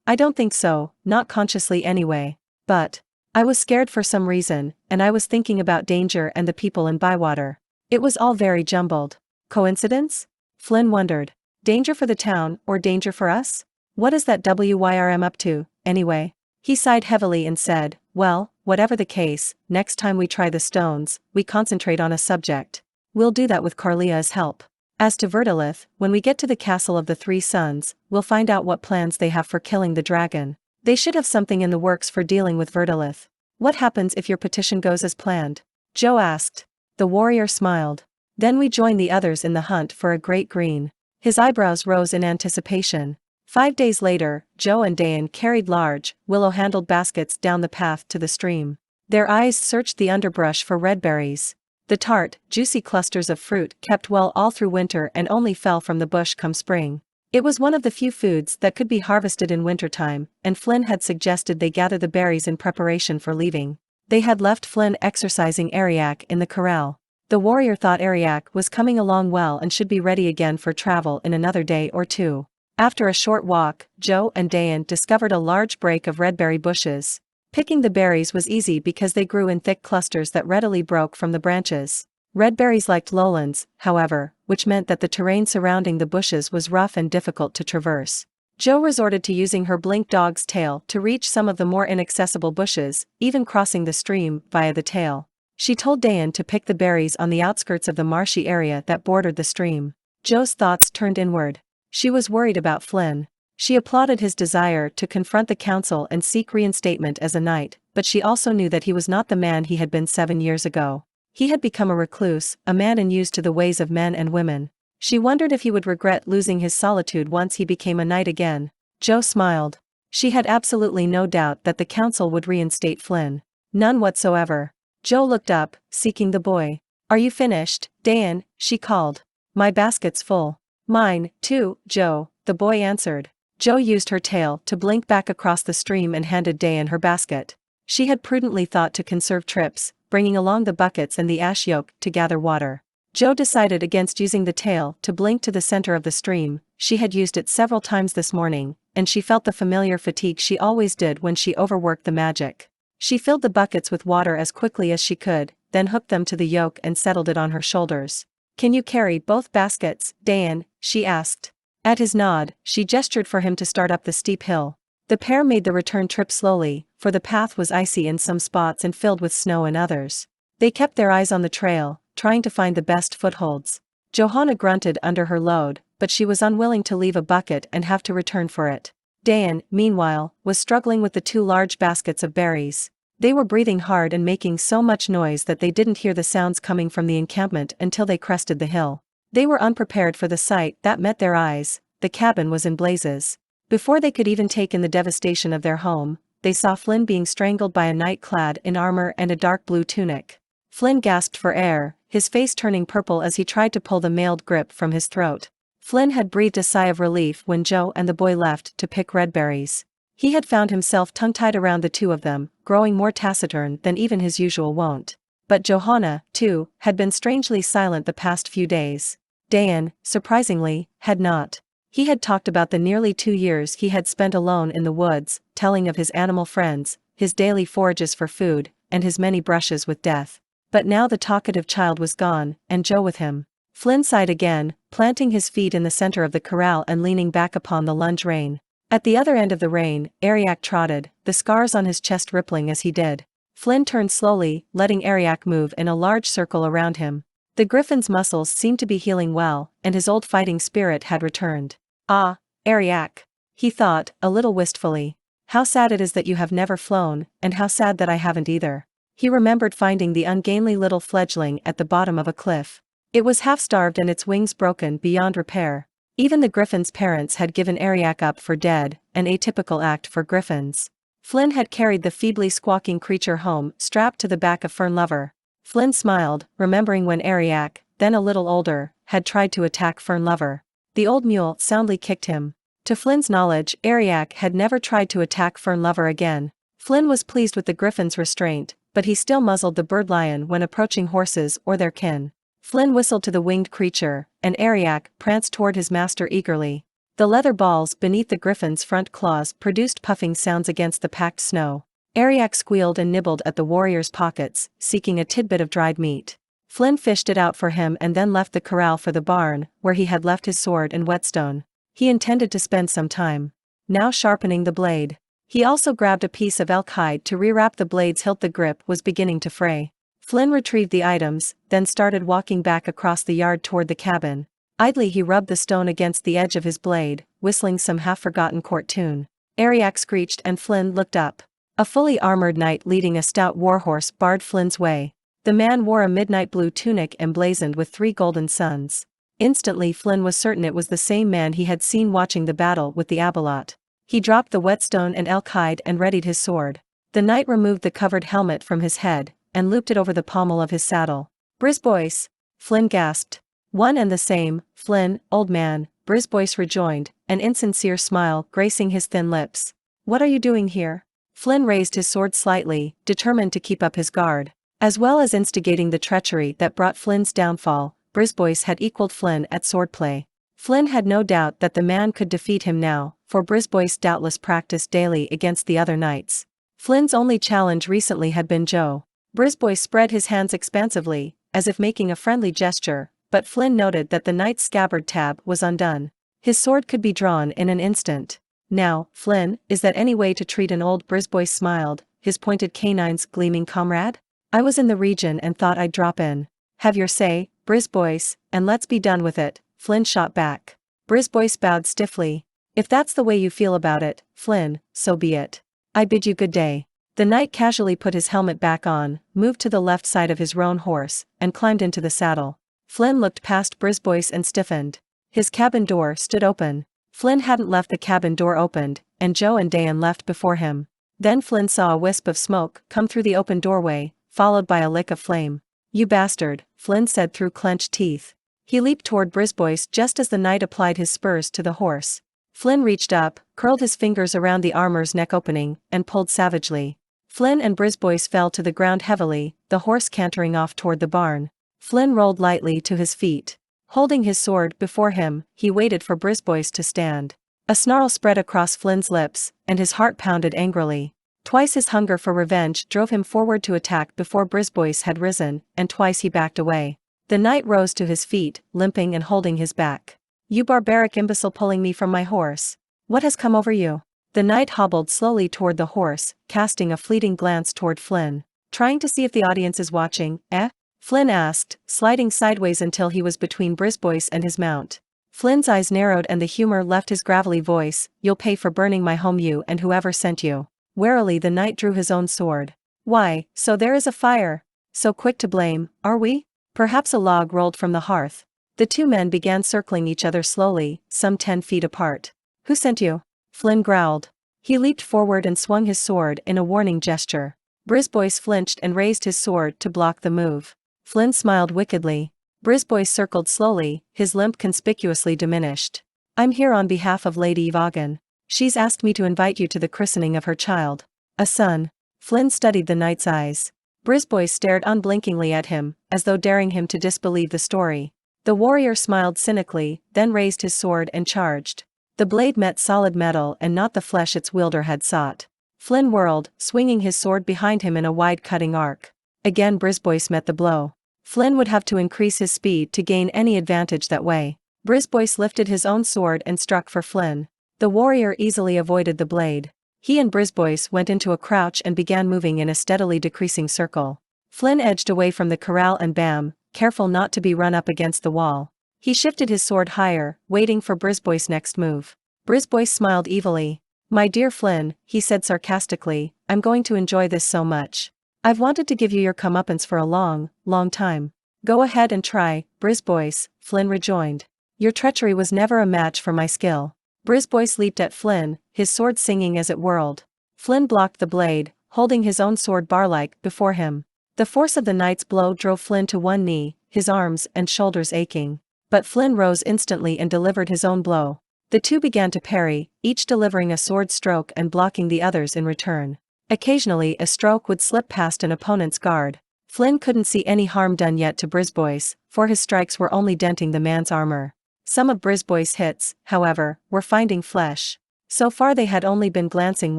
I don't think so, not consciously anyway. But I was scared for some reason, and I was thinking about danger and the people in Bywater. It was all very jumbled. Coincidence? Flynn wondered. Danger for the town, or danger for us? What is that Wyrm up to, anyway? He sighed heavily and said, well, whatever the case, next time we try the stones, we concentrate on a subject. We'll do that with Carlia's help. As to Verdilith, when we get to the Castle of the Three Suns, we'll find out what plans they have for killing the dragon. They should have something in the works for dealing with Verdilith. What happens if your petition goes as planned? Joe asked. The warrior smiled. Then we join the others in the hunt for a great green. His eyebrows rose in anticipation. 5 days later, Joe and Dayan carried large, willow-handled baskets down the path to the stream. Their eyes searched the underbrush for red berries. The tart, juicy clusters of fruit kept well all through winter and only fell from the bush come spring. It was one of the few foods that could be harvested in wintertime, and Flynn had suggested they gather the berries in preparation for leaving. They had left Flynn exercising Ariak in the corral. The warrior thought Ariak was coming along well and should be ready again for travel in another day or two. After a short walk, Joe and Dayan discovered a large brake of redberry bushes. Picking the berries was easy because they grew in thick clusters that readily broke from the branches. Red berries liked lowlands, however, which meant that the terrain surrounding the bushes was rough and difficult to traverse. Joe resorted to using her blink dog's tail to reach some of the more inaccessible bushes, even crossing the stream via the tail. She told Dayan to pick the berries on the outskirts of the marshy area that bordered the stream. Joe's thoughts turned inward. She was worried about Flynn. She applauded his desire to confront the council and seek reinstatement as a knight, but she also knew that he was not the man he had been 7 years ago. He had become a recluse, a man unused to the ways of men and women. She wondered if he would regret losing his solitude once he became a knight again. Joe smiled. She had absolutely no doubt that the council would reinstate Flynn. None whatsoever. Joe looked up, seeking the boy. "Are you finished, Dayan?" she called. "My basket's full." "Mine, too, Joe," the boy answered. Joe used her tail to blink back across the stream and handed Dayan her basket. She had prudently thought to conserve trips, bringing along the buckets and the ash yoke to gather water. Joe decided against using the tail to blink to the center of the stream. She had used it several times this morning, and she felt the familiar fatigue she always did when she overworked the magic. She filled the buckets with water as quickly as she could, then hooked them to the yoke and settled it on her shoulders. "Can you carry both baskets, Dayan?" she asked. At his nod, she gestured for him to start up the steep hill. The pair made the return trip slowly, for the path was icy in some spots and filled with snow in others. They kept their eyes on the trail, trying to find the best footholds. Johanna grunted under her load, but she was unwilling to leave a bucket and have to return for it. Dayan, meanwhile, was struggling with the 2 large baskets of berries. They were breathing hard and making so much noise that they didn't hear the sounds coming from the encampment until they crested the hill. They were unprepared for the sight that met their eyes. The cabin was in blazes. Before they could even take in the devastation of their home, they saw Flynn being strangled by a knight clad in armor and a dark blue tunic. Flynn gasped for air, his face turning purple as he tried to pull the mailed grip from his throat. Flynn had breathed a sigh of relief when Joe and the boy left to pick red berries. He had found himself tongue-tied around the 2 of them, growing more taciturn than even his usual wont. But Johanna, too, had been strangely silent the past few days. Dayan, surprisingly, had not. He had talked about the nearly 2 years he had spent alone in the woods, telling of his animal friends, his daily forages for food, and his many brushes with death. But now the talkative child was gone, and Joe with him. Flynn sighed again, planting his feet in the center of the corral and leaning back upon the lunge rein. At the other end of the rein, Ariak trotted, the scars on his chest rippling as he did. Flynn turned slowly, letting Ariak move in a large circle around him. The griffin's muscles seemed to be healing well, and his old fighting spirit had returned. "Ah, Ariak," he thought, a little wistfully. "How sad it is that you have never flown, and how sad that I haven't either." He remembered finding the ungainly little fledgling at the bottom of a cliff. It was half-starved and its wings broken beyond repair. Even the griffin's parents had given Ariak up for dead, an atypical act for griffins. Flynn had carried the feebly squawking creature home, strapped to the back of Fern Lover. Flynn smiled, remembering when Ariak, then a little older, had tried to attack Fern Lover. The old mule soundly kicked him. To Flynn's knowledge, Ariak had never tried to attack Fern Lover again. Flynn was pleased with the griffin's restraint, but he still muzzled the bird lion when approaching horses or their kin. Flynn whistled to the winged creature, and Ariak pranced toward his master eagerly. The leather balls beneath the griffin's front claws produced puffing sounds against the packed snow. Ariak squealed and nibbled at the warrior's pockets, seeking a tidbit of dried meat. Flynn fished it out for him and then left the corral for the barn, where he had left his sword and whetstone. He intended to spend some time now sharpening the blade. He also grabbed a piece of elk hide to rewrap the blade's hilt. The grip was beginning to fray. Flynn retrieved the items, then started walking back across the yard toward the cabin. Idly he rubbed the stone against the edge of his blade, whistling some half-forgotten court tune. Ariak screeched and Flynn looked up. A fully armored knight leading a stout warhorse barred Flinn's way. The man wore a midnight blue tunic emblazoned with 3 golden suns. Instantly Flinn was certain it was the same man he had seen watching the battle with the Abeloth. He dropped the whetstone and elk hide and readied his sword. The knight removed the covered helmet from his head, and looped it over the pommel of his saddle. "Brisbois!" Flinn gasped. "One and the same, Flinn, old man," Brisbois rejoined, an insincere smile gracing his thin lips. "What are you doing here?" Flinn raised his sword slightly, determined to keep up his guard. As well as instigating the treachery that brought Flinn's downfall, Brisbois had equaled Flinn at swordplay. Flinn had no doubt that the man could defeat him now, for Brisbois doubtless practiced daily against the other knights. Flinn's only challenge recently had been Joe. Brisbois spread his hands expansively, as if making a friendly gesture, but Flinn noted that the knight's scabbard tab was undone. His sword could be drawn in an instant. "Now, Flinn, is that any way to treat an old?" Brisbois smiled, his pointed canines gleaming. "Comrade? I was in the region and thought I'd drop in. Have your say, Brisbois, and let's be done with it," Flinn shot back. Brisbois bowed stiffly. "If that's the way you feel about it, Flinn, so be it. I bid you good day." The knight casually put his helmet back on, moved to the left side of his roan horse, and climbed into the saddle. Flinn looked past Brisbois and stiffened. His cabin door stood open. Flinn hadn't left the cabin door opened, and Joe and Dayan left before him. Then Flinn saw a wisp of smoke come through the open doorway, followed by a lick of flame. "You bastard," Flinn said through clenched teeth. He leaped toward Brisbois just as the knight applied his spurs to the horse. Flinn reached up, curled his fingers around the armor's neck opening, and pulled savagely. Flinn and Brisbois fell to the ground heavily, the horse cantering off toward the barn. Flinn rolled lightly to his feet. Holding his sword before him, he waited for Brisbois to stand. A snarl spread across Flinn's lips, and his heart pounded angrily. Twice his hunger for revenge drove him forward to attack before Brisbois had risen, and twice he backed away. The knight rose to his feet, limping and holding his back. "You barbaric imbecile, pulling me from my horse. What has come over you?" The knight hobbled slowly toward the horse, casting a fleeting glance toward Flinn. "Trying to see if the audience is watching, eh?" Flinn asked, sliding sideways until he was between Brisbois and his mount. Flinn's eyes narrowed and the humor left his gravelly voice. "You'll pay for burning my home, you and whoever sent you." Warily the knight drew his own sword. "Why, so there is a fire? So quick to blame, are we?" Perhaps a log rolled from the hearth. The two men began circling each other slowly, some 10 feet apart. "Who sent you?" Flinn growled. He leaped forward and swung his sword in a warning gesture. Brisbois flinched and raised his sword to block the move. Flinn smiled wickedly. Brisbois circled slowly, his limp conspicuously diminished. "I'm here on behalf of Lady Evagan. She's asked me to invite you to the christening of her child. A son." Flinn studied the knight's eyes. Brisbois stared unblinkingly at him, as though daring him to disbelieve the story. The warrior smiled cynically, then raised his sword and charged. The blade met solid metal and not the flesh its wielder had sought. Flinn whirled, swinging his sword behind him in a wide cutting arc. Again Brisbois met the blow. Flinn would have to increase his speed to gain any advantage that way. Brisbois lifted his own sword and struck for Flinn. The warrior easily avoided the blade. He and Brisbois went into a crouch and began moving in a steadily decreasing circle. Flinn edged away from the corral and bam, careful not to be run up against the wall. He shifted his sword higher, waiting for Brisbois' next move. Brisbois smiled evilly. "My dear Flinn," he said sarcastically, "I'm going to enjoy this so much. I've wanted to give you your comeuppance for a long, long time." "Go ahead and try, Brisbois," Flinn rejoined. "Your treachery was never a match for my skill." Brisbois leaped at Flinn, his sword singing as it whirled. Flinn blocked the blade, holding his own sword bar-like before him. The force of the knight's blow drove Flinn to one knee, his arms and shoulders aching. But Flinn rose instantly and delivered his own blow. The two began to parry, each delivering a sword stroke and blocking the others in return. Occasionally a stroke would slip past an opponent's guard. Flinn couldn't see any harm done yet to Brisbois, for his strikes were only denting the man's armor. Some of Brisbois' hits, however, were finding flesh. So far they had only been glancing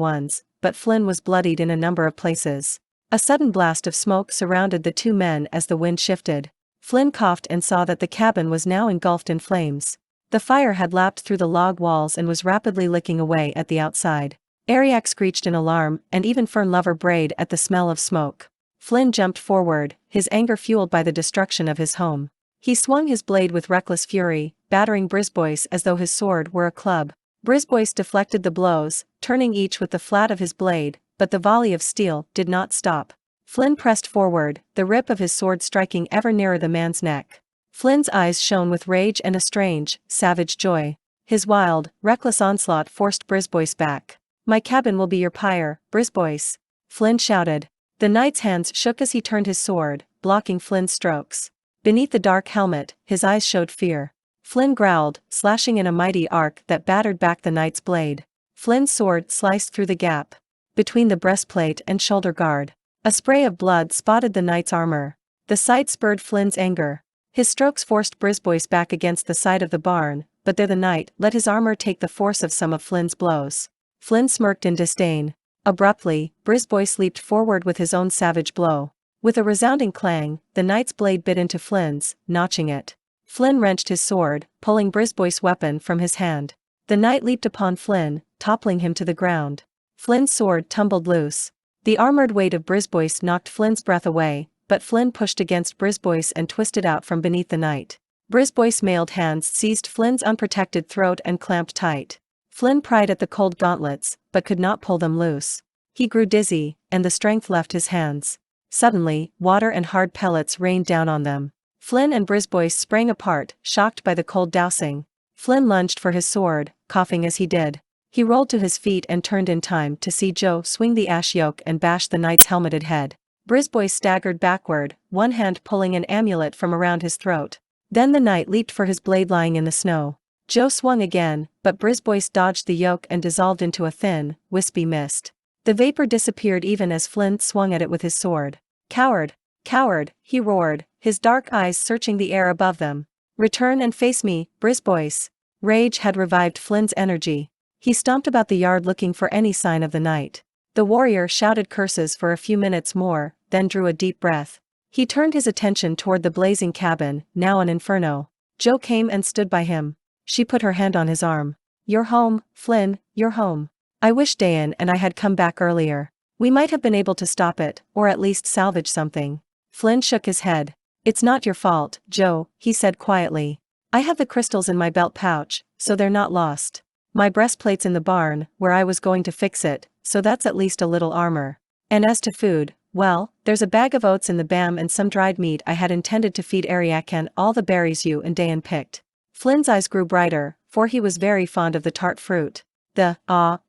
ones, but Flinn was bloodied in a number of places. A sudden blast of smoke surrounded the two men as the wind shifted. Flinn coughed and saw that the cabin was now engulfed in flames. The fire had lapped through the log walls and was rapidly licking away at the outside. Ariak screeched in alarm, and even Fern Lover brayed at the smell of smoke. Flinn jumped forward, his anger fueled by the destruction of his home. He swung his blade with reckless fury, battering Brisbois as though his sword were a club. Brisbois deflected the blows, turning each with the flat of his blade, but the volley of steel did not stop. Flinn pressed forward, the rip of his sword striking ever nearer the man's neck. Flynn's eyes shone with rage and a strange, savage joy. His wild, reckless onslaught forced Brisbois back. "My cabin will be your pyre, Brisbois," Flinn shouted. The knight's hands shook as he turned his sword, blocking Flynn's strokes. Beneath the dark helmet, his eyes showed fear. Flinn growled, slashing in a mighty arc that battered back the knight's blade. Flynn's sword sliced through the gap between the breastplate and shoulder guard. A spray of blood spotted the knight's armor. The sight spurred Flynn's anger. His strokes forced Brisbois back against the side of the barn, but there the knight let his armor take the force of some of Flynn's blows. Flinn smirked in disdain. Abruptly, Brisbois leaped forward with his own savage blow. With a resounding clang, the knight's blade bit into Flynn's, notching it. Flinn wrenched his sword, pulling Brisbois' weapon from his hand. The knight leaped upon Flinn, toppling him to the ground. Flynn's sword tumbled loose. The armored weight of Brisbois knocked Flynn's breath away, but Flinn pushed against Brisbois and twisted out from beneath the knight. Brisbois' mailed hands seized Flynn's unprotected throat and clamped tight. Flinn pried at the cold gauntlets, but could not pull them loose. He grew dizzy, and the strength left his hands. Suddenly, water and hard pellets rained down on them. Flinn and Brisbois sprang apart, shocked by the cold dousing. Flinn lunged for his sword, coughing as he did. He rolled to his feet and turned in time to see Joe swing the ash yoke and bash the knight's helmeted head. Brisbois staggered backward, one hand pulling an amulet from around his throat. Then the knight leaped for his blade lying in the snow. Joe swung again, but Brisbois dodged the yoke and dissolved into a thin, wispy mist. The vapor disappeared even as Flinn swung at it with his sword. "Coward! Coward!" he roared, his dark eyes searching the air above them. "Return and face me, Brisbois." Rage had revived Flynn's energy. He stomped about the yard looking for any sign of the knight. The warrior shouted curses for a few minutes more, then drew a deep breath. He turned his attention toward the blazing cabin, now an inferno. Joe came and stood by him. She put her hand on his arm. "You're home, Flinn, you're home. I wish Dayan and I had come back earlier. We might have been able to stop it, or at least salvage something." Flinn shook his head. "It's not your fault, Joe," he said quietly. "I have the crystals in my belt pouch, so they're not lost. My breastplate's in the barn, where I was going to fix it, so that's at least a little armor. And as to food, well, there's a bag of oats in the BAM and some dried meat I had intended to feed Ariak and all the berries you and Dayan picked." Flynn's eyes grew brighter, for he was very fond of the tart fruit.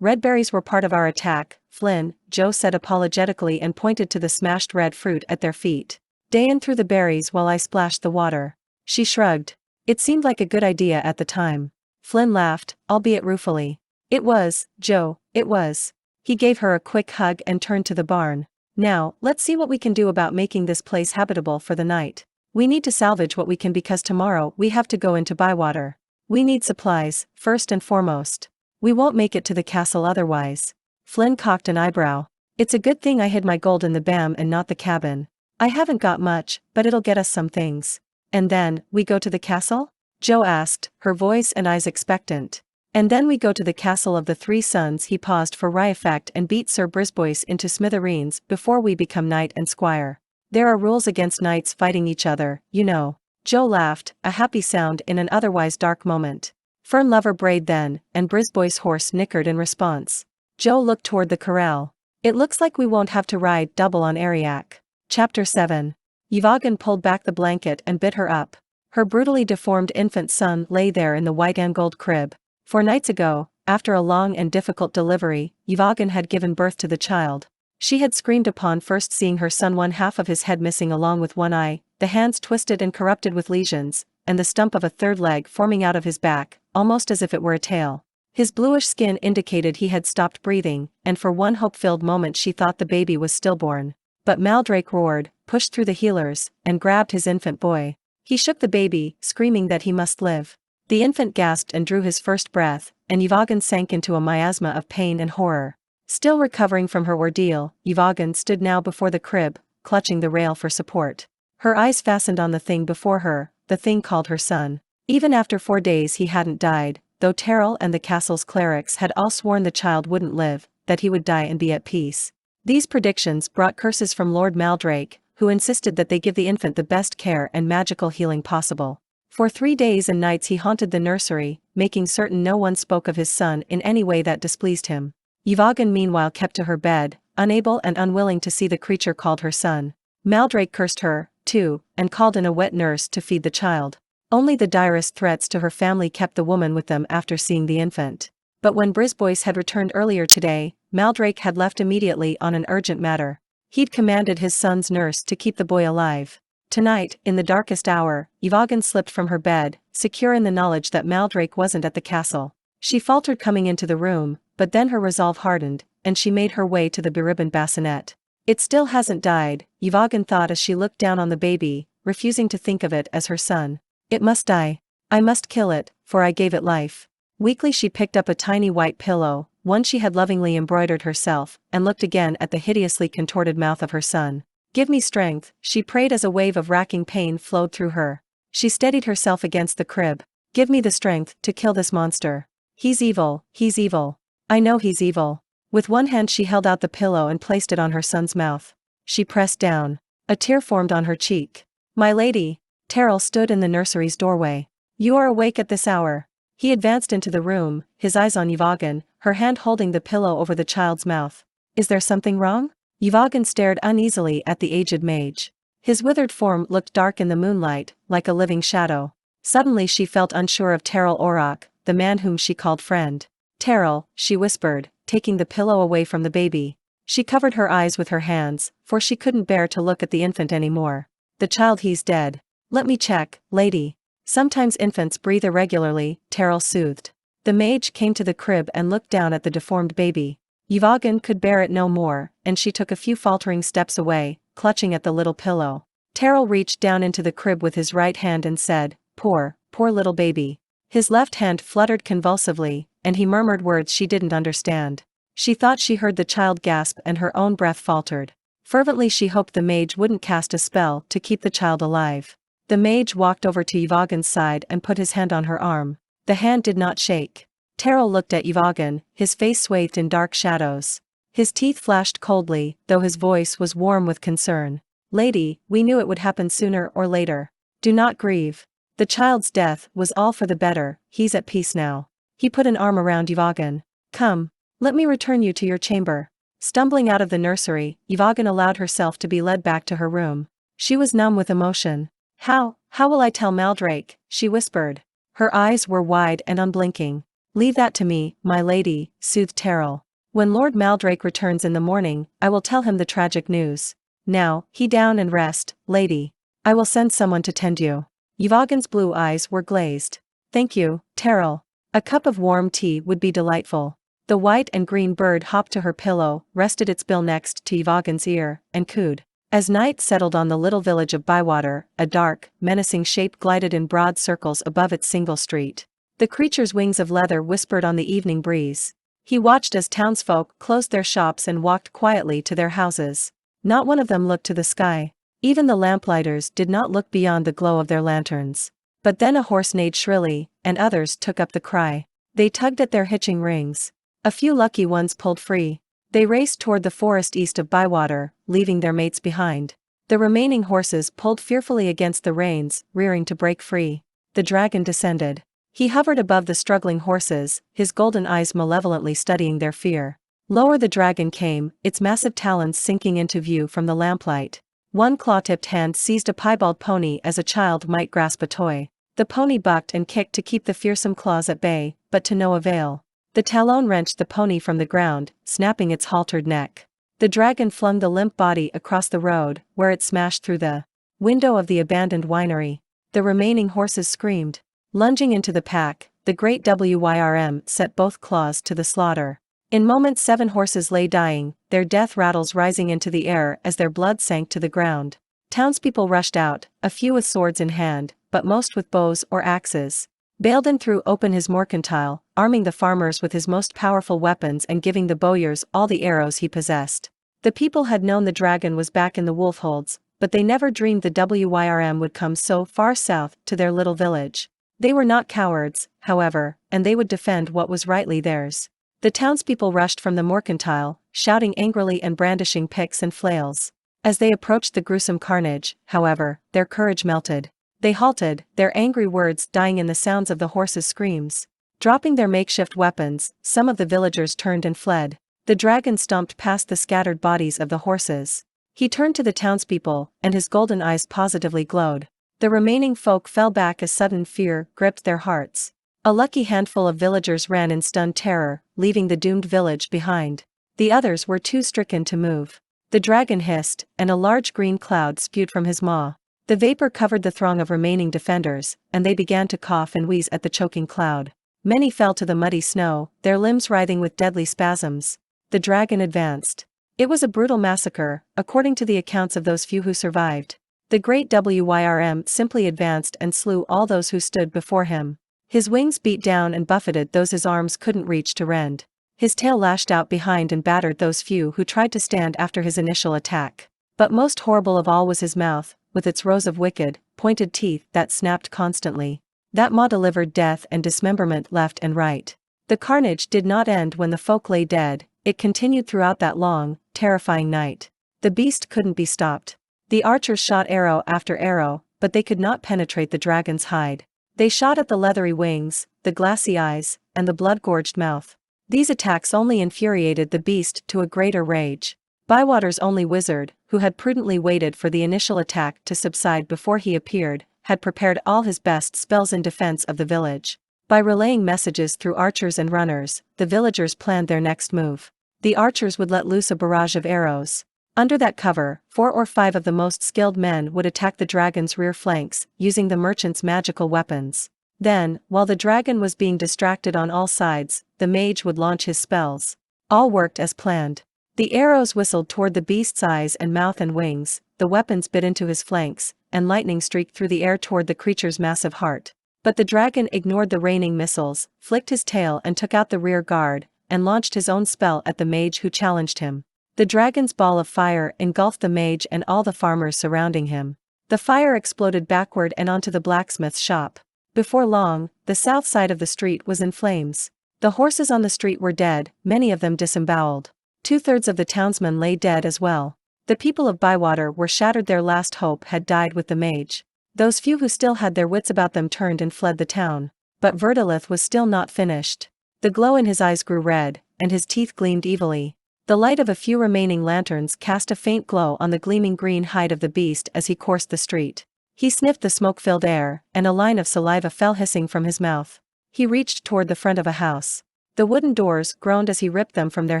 Red berries were part of our attack, Flinn," Joe said apologetically and pointed to the smashed red fruit at their feet. "Dayan threw the berries while I splashed the water." She shrugged. "It seemed like a good idea at the time." Flinn laughed, albeit ruefully. "It was, Joe, it was." He gave her a quick hug and turned to the barn. "Now, let's see what we can do about making this place habitable for the night. We need to salvage what we can because tomorrow we have to go into Bywater. We need supplies, first and foremost. We won't make it to the castle otherwise." Flinn cocked an eyebrow. "It's a good thing I hid my gold in the BAM and not the cabin. I haven't got much, but it'll get us some things." "And then, we go to the castle?" Joe asked, her voice and eyes expectant. "And then we go to the castle of the three sons." He paused for effect and beat Sir Brisbois into smithereens before we become knight and squire. There are rules against knights fighting each other, you know. Joe laughed, a happy sound in an otherwise dark moment. Fern lover brayed then, and Brisbois' horse nickered in response. Joe looked toward the corral. "It looks like we won't have to ride double on Ariak." Chapter 7. Yvagan pulled back the blanket and bit her up. Her brutally deformed infant son lay there in the white and gold crib. 4 nights ago, after a long and difficult delivery, Yvagan had given birth to the child. She had screamed upon first seeing her son, one half of his head missing along with one eye, the hands twisted and corrupted with lesions, and the stump of a third leg forming out of his back, almost as if it were a tail. His bluish skin indicated he had stopped breathing, and for one hope-filled moment she thought the baby was stillborn. But Maldrake roared, pushed through the healers, and grabbed his infant boy. He shook the baby, screaming that he must live. The infant gasped and drew his first breath, and Yvagan sank into a miasma of pain and horror. Still recovering from her ordeal, Yvagan stood now before the crib, clutching the rail for support. Her eyes fastened on the thing before her, the thing called her son. Even after 4 days he hadn't died, though Terrell and the castle's clerics had all sworn the child wouldn't live, that he would die and be at peace. These predictions brought curses from Lord Maldrake, who insisted that they give the infant the best care and magical healing possible. For 3 days and nights he haunted the nursery, making certain no one spoke of his son in any way that displeased him. Yvagan meanwhile kept to her bed, unable and unwilling to see the creature called her son. Maldrake cursed her, too, and called in a wet nurse to feed the child. Only the direst threats to her family kept the woman with them after seeing the infant. But when Brisbois had returned earlier today, Maldrake had left immediately on an urgent matter. He'd commanded his son's nurse to keep the boy alive. Tonight, in the darkest hour, Ivogin slipped from her bed, secure in the knowledge that Maldrake wasn't at the castle. She faltered coming into the room, but then her resolve hardened, and she made her way to the beribboned bassinet. It still hasn't died, Ivogin thought as she looked down on the baby, refusing to think of it as her son. It must die. I must kill it, for I gave it life. Weakly she picked up a tiny white pillow, one she had lovingly embroidered herself, and looked again at the hideously contorted mouth of her son. Give me strength, she prayed as a wave of racking pain flowed through her. She steadied herself against the crib. Give me the strength to kill this monster. He's evil, he's evil. I know he's evil. With one hand she held out the pillow and placed it on her son's mouth. She pressed down. A tear formed on her cheek. My lady. Terrell stood in the nursery's doorway. You are awake at this hour. He advanced into the room, his eyes on Ivogin, her hand holding the pillow over the child's mouth. Is there something wrong? Ivogin stared uneasily at the aged mage. His withered form looked dark in the moonlight, like a living shadow. Suddenly she felt unsure of Terrell Orrock, the man whom she called friend. Terrell, she whispered, taking the pillow away from the baby. She covered her eyes with her hands, for she couldn't bear to look at the infant anymore. The child, he's dead. Let me check, lady. Sometimes infants breathe irregularly, Terrell soothed. The mage came to the crib and looked down at the deformed baby. Ivogin could bear it no more, and she took a few faltering steps away, clutching at the little pillow. Terrell reached down into the crib with his right hand and said, poor little baby. His left hand fluttered convulsively, and he murmured words she didn't understand. She thought she heard the child gasp and her own breath faltered. Fervently she hoped the mage wouldn't cast a spell to keep the child alive. The mage walked over to Ivogin's side and put his hand on her arm. The hand did not shake. Terrell looked at Ivogin, his face swathed in dark shadows. His teeth flashed coldly, though his voice was warm with concern. Lady, we knew it would happen sooner or later. Do not grieve. The child's death was all for the better, he's at peace now. He put an arm around Ivogin. Come. Let me return you to your chamber. Stumbling out of the nursery, Ivogin allowed herself to be led back to her room. She was numb with emotion. How will I tell Maldrake? She whispered. Her eyes were wide and unblinking. Leave that to me, my lady, soothed Terrell. When Lord Maldrake returns in the morning, I will tell him the tragic news. Now, he down and rest, lady. I will send someone to tend you. Ivogin's blue eyes were glazed. Thank you, Terrell. A cup of warm tea would be delightful. The white and green bird hopped to her pillow, rested its bill next to Ivogin's ear, and cooed. As night settled on the little village of Bywater, a dark, menacing shape glided in broad circles above its single street. The creature's wings of leather whispered on the evening breeze. He watched as townsfolk closed their shops and walked quietly to their houses. Not one of them looked to the sky. Even the lamplighters did not look beyond the glow of their lanterns. But then a horse neighed shrilly, and others took up the cry. They tugged at their hitching rings. A few lucky ones pulled free. They raced toward the forest east of Bywater, leaving their mates behind. The remaining horses pulled fearfully against the reins, rearing to break free. The dragon descended. He hovered above the struggling horses, his golden eyes malevolently studying their fear. Lower the dragon came, its massive talons sinking into view from the lamplight. One claw-tipped hand seized a piebald pony as a child might grasp a toy. The pony bucked and kicked to keep the fearsome claws at bay, but to no avail. The talon wrenched the pony from the ground, snapping its haltered neck. The dragon flung the limp body across the road, where it smashed through the window of the abandoned winery. The remaining horses screamed. Lunging into the pack, the great Wyrm set both claws to the slaughter. In moments 7 horses lay dying, their death rattles rising into the air as their blood sank to the ground. Townspeople rushed out, a few with swords in hand, but most with bows or axes. Baildon threw open his mercantile, arming the farmers with his most powerful weapons and giving the bowyers all the arrows he possessed. The people had known the dragon was back in the wolfholds, but they never dreamed the Wyrm would come so far south to their little village. They were not cowards, however, and they would defend what was rightly theirs. The townspeople rushed from the mercantile, shouting angrily and brandishing picks and flails. As they approached the gruesome carnage, however, their courage melted. They halted, their angry words dying in the sounds of the horses' screams. Dropping their makeshift weapons, some of the villagers turned and fled. The dragon stomped past the scattered bodies of the horses. He turned to the townspeople, and his golden eyes positively glowed. The remaining folk fell back as sudden fear gripped their hearts. A lucky handful of villagers ran in stunned terror, leaving the doomed village behind. The others were too stricken to move. The dragon hissed, and a large green cloud spewed from his maw. The vapor covered the throng of remaining defenders, and they began to cough and wheeze at the choking cloud. Many fell to the muddy snow, their limbs writhing with deadly spasms. The dragon advanced. It was a brutal massacre, according to the accounts of those few who survived. The great Wyrm simply advanced and slew all those who stood before him. His wings beat down and buffeted those his arms couldn't reach to rend. His tail lashed out behind and battered those few who tried to stand after his initial attack. But most horrible of all was his mouth, with its rows of wicked, pointed teeth that snapped constantly. That maw delivered death and dismemberment left and right. The carnage did not end when the folk lay dead, it continued throughout that long, terrifying night. The beast couldn't be stopped. The archers shot arrow after arrow, but they could not penetrate the dragon's hide. They shot at the leathery wings, the glassy eyes, and the blood-gorged mouth. These attacks only infuriated the beast to a greater rage. Bywater's only wizard, who had prudently waited for the initial attack to subside before he appeared, had prepared all his best spells in defense of the village. By relaying messages through archers and runners, the villagers planned their next move. The archers would let loose a barrage of arrows. Under that cover, 4 or 5 of the most skilled men would attack the dragon's rear flanks, using the merchant's magical weapons. Then, while the dragon was being distracted on all sides, the mage would launch his spells. All worked as planned. The arrows whistled toward the beast's eyes and mouth and wings, the weapons bit into his flanks, and lightning streaked through the air toward the creature's massive heart. But the dragon ignored the raining missiles, flicked his tail and took out the rear guard, and launched his own spell at the mage who challenged him. The dragon's ball of fire engulfed the mage and all the farmers surrounding him. The fire exploded backward and onto the blacksmith's shop. Before long, the south side of the street was in flames. The horses on the street were dead, many of them disemboweled. 2/3 of the townsmen lay dead as well. The people of Bywater were shattered, their last hope had died with the mage. Those few who still had their wits about them turned and fled the town. But Verdilith was still not finished. The glow in his eyes grew red, and his teeth gleamed evilly. The light of a few remaining lanterns cast a faint glow on the gleaming green hide of the beast as he coursed the street. He sniffed the smoke-filled air, and a line of saliva fell hissing from his mouth. He reached toward the front of a house. The wooden doors groaned as he ripped them from their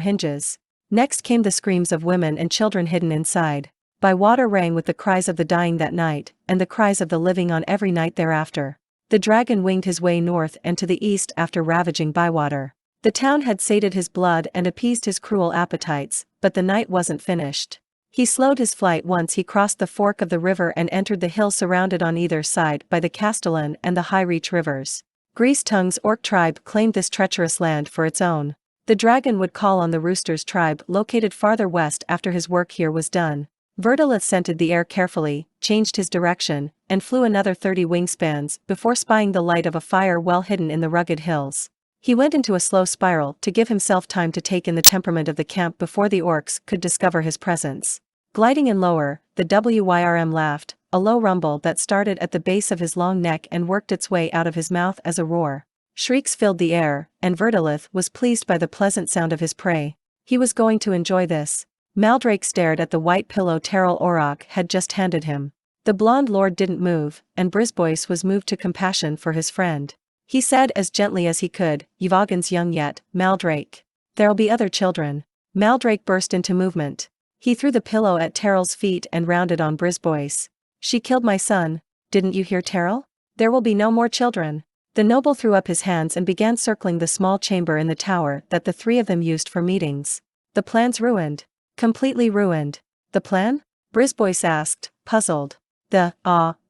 hinges. Next came the screams of women and children hidden inside. Bywater rang with the cries of the dying that night, and the cries of the living on every night thereafter. The dragon winged his way north and to the east after ravaging Bywater. The town had sated his blood and appeased his cruel appetites, but the night wasn't finished. He slowed his flight once he crossed the fork of the river and entered the hill surrounded on either side by the Castellan and the High Reach rivers. Grease-Tongue's orc tribe claimed this treacherous land for its own. The dragon would call on the Rooster's tribe located farther west after his work here was done. Verdilith scented the air carefully, changed his direction, and flew another 30 wingspans before spying the light of a fire well hidden in the rugged hills. He went into a slow spiral to give himself time to take in the temperament of the camp before the orcs could discover his presence. Gliding in lower, the Wyrm laughed, a low rumble that started at the base of his long neck and worked its way out of his mouth as a roar. Shrieks filled the air, and Verdilith was pleased by the pleasant sound of his prey. He was going to enjoy this. Maldrake stared at the white pillow Terrell Orrock had just handed him. The blonde lord didn't move, and Brisbois was moved to compassion for his friend. He said as gently as he could, "Yvagan's young yet, Maldrake. There'll be other children." Maldrake burst into movement. He threw the pillow at Terrell's feet and rounded on Brisbois. "She killed my son. Didn't you hear, Terrell? There will be no more children." The noble threw up his hands and began circling the small chamber in the tower that the 3 of them used for meetings. "The plan's ruined. Completely ruined." "The plan?" Brisbois asked, puzzled. "The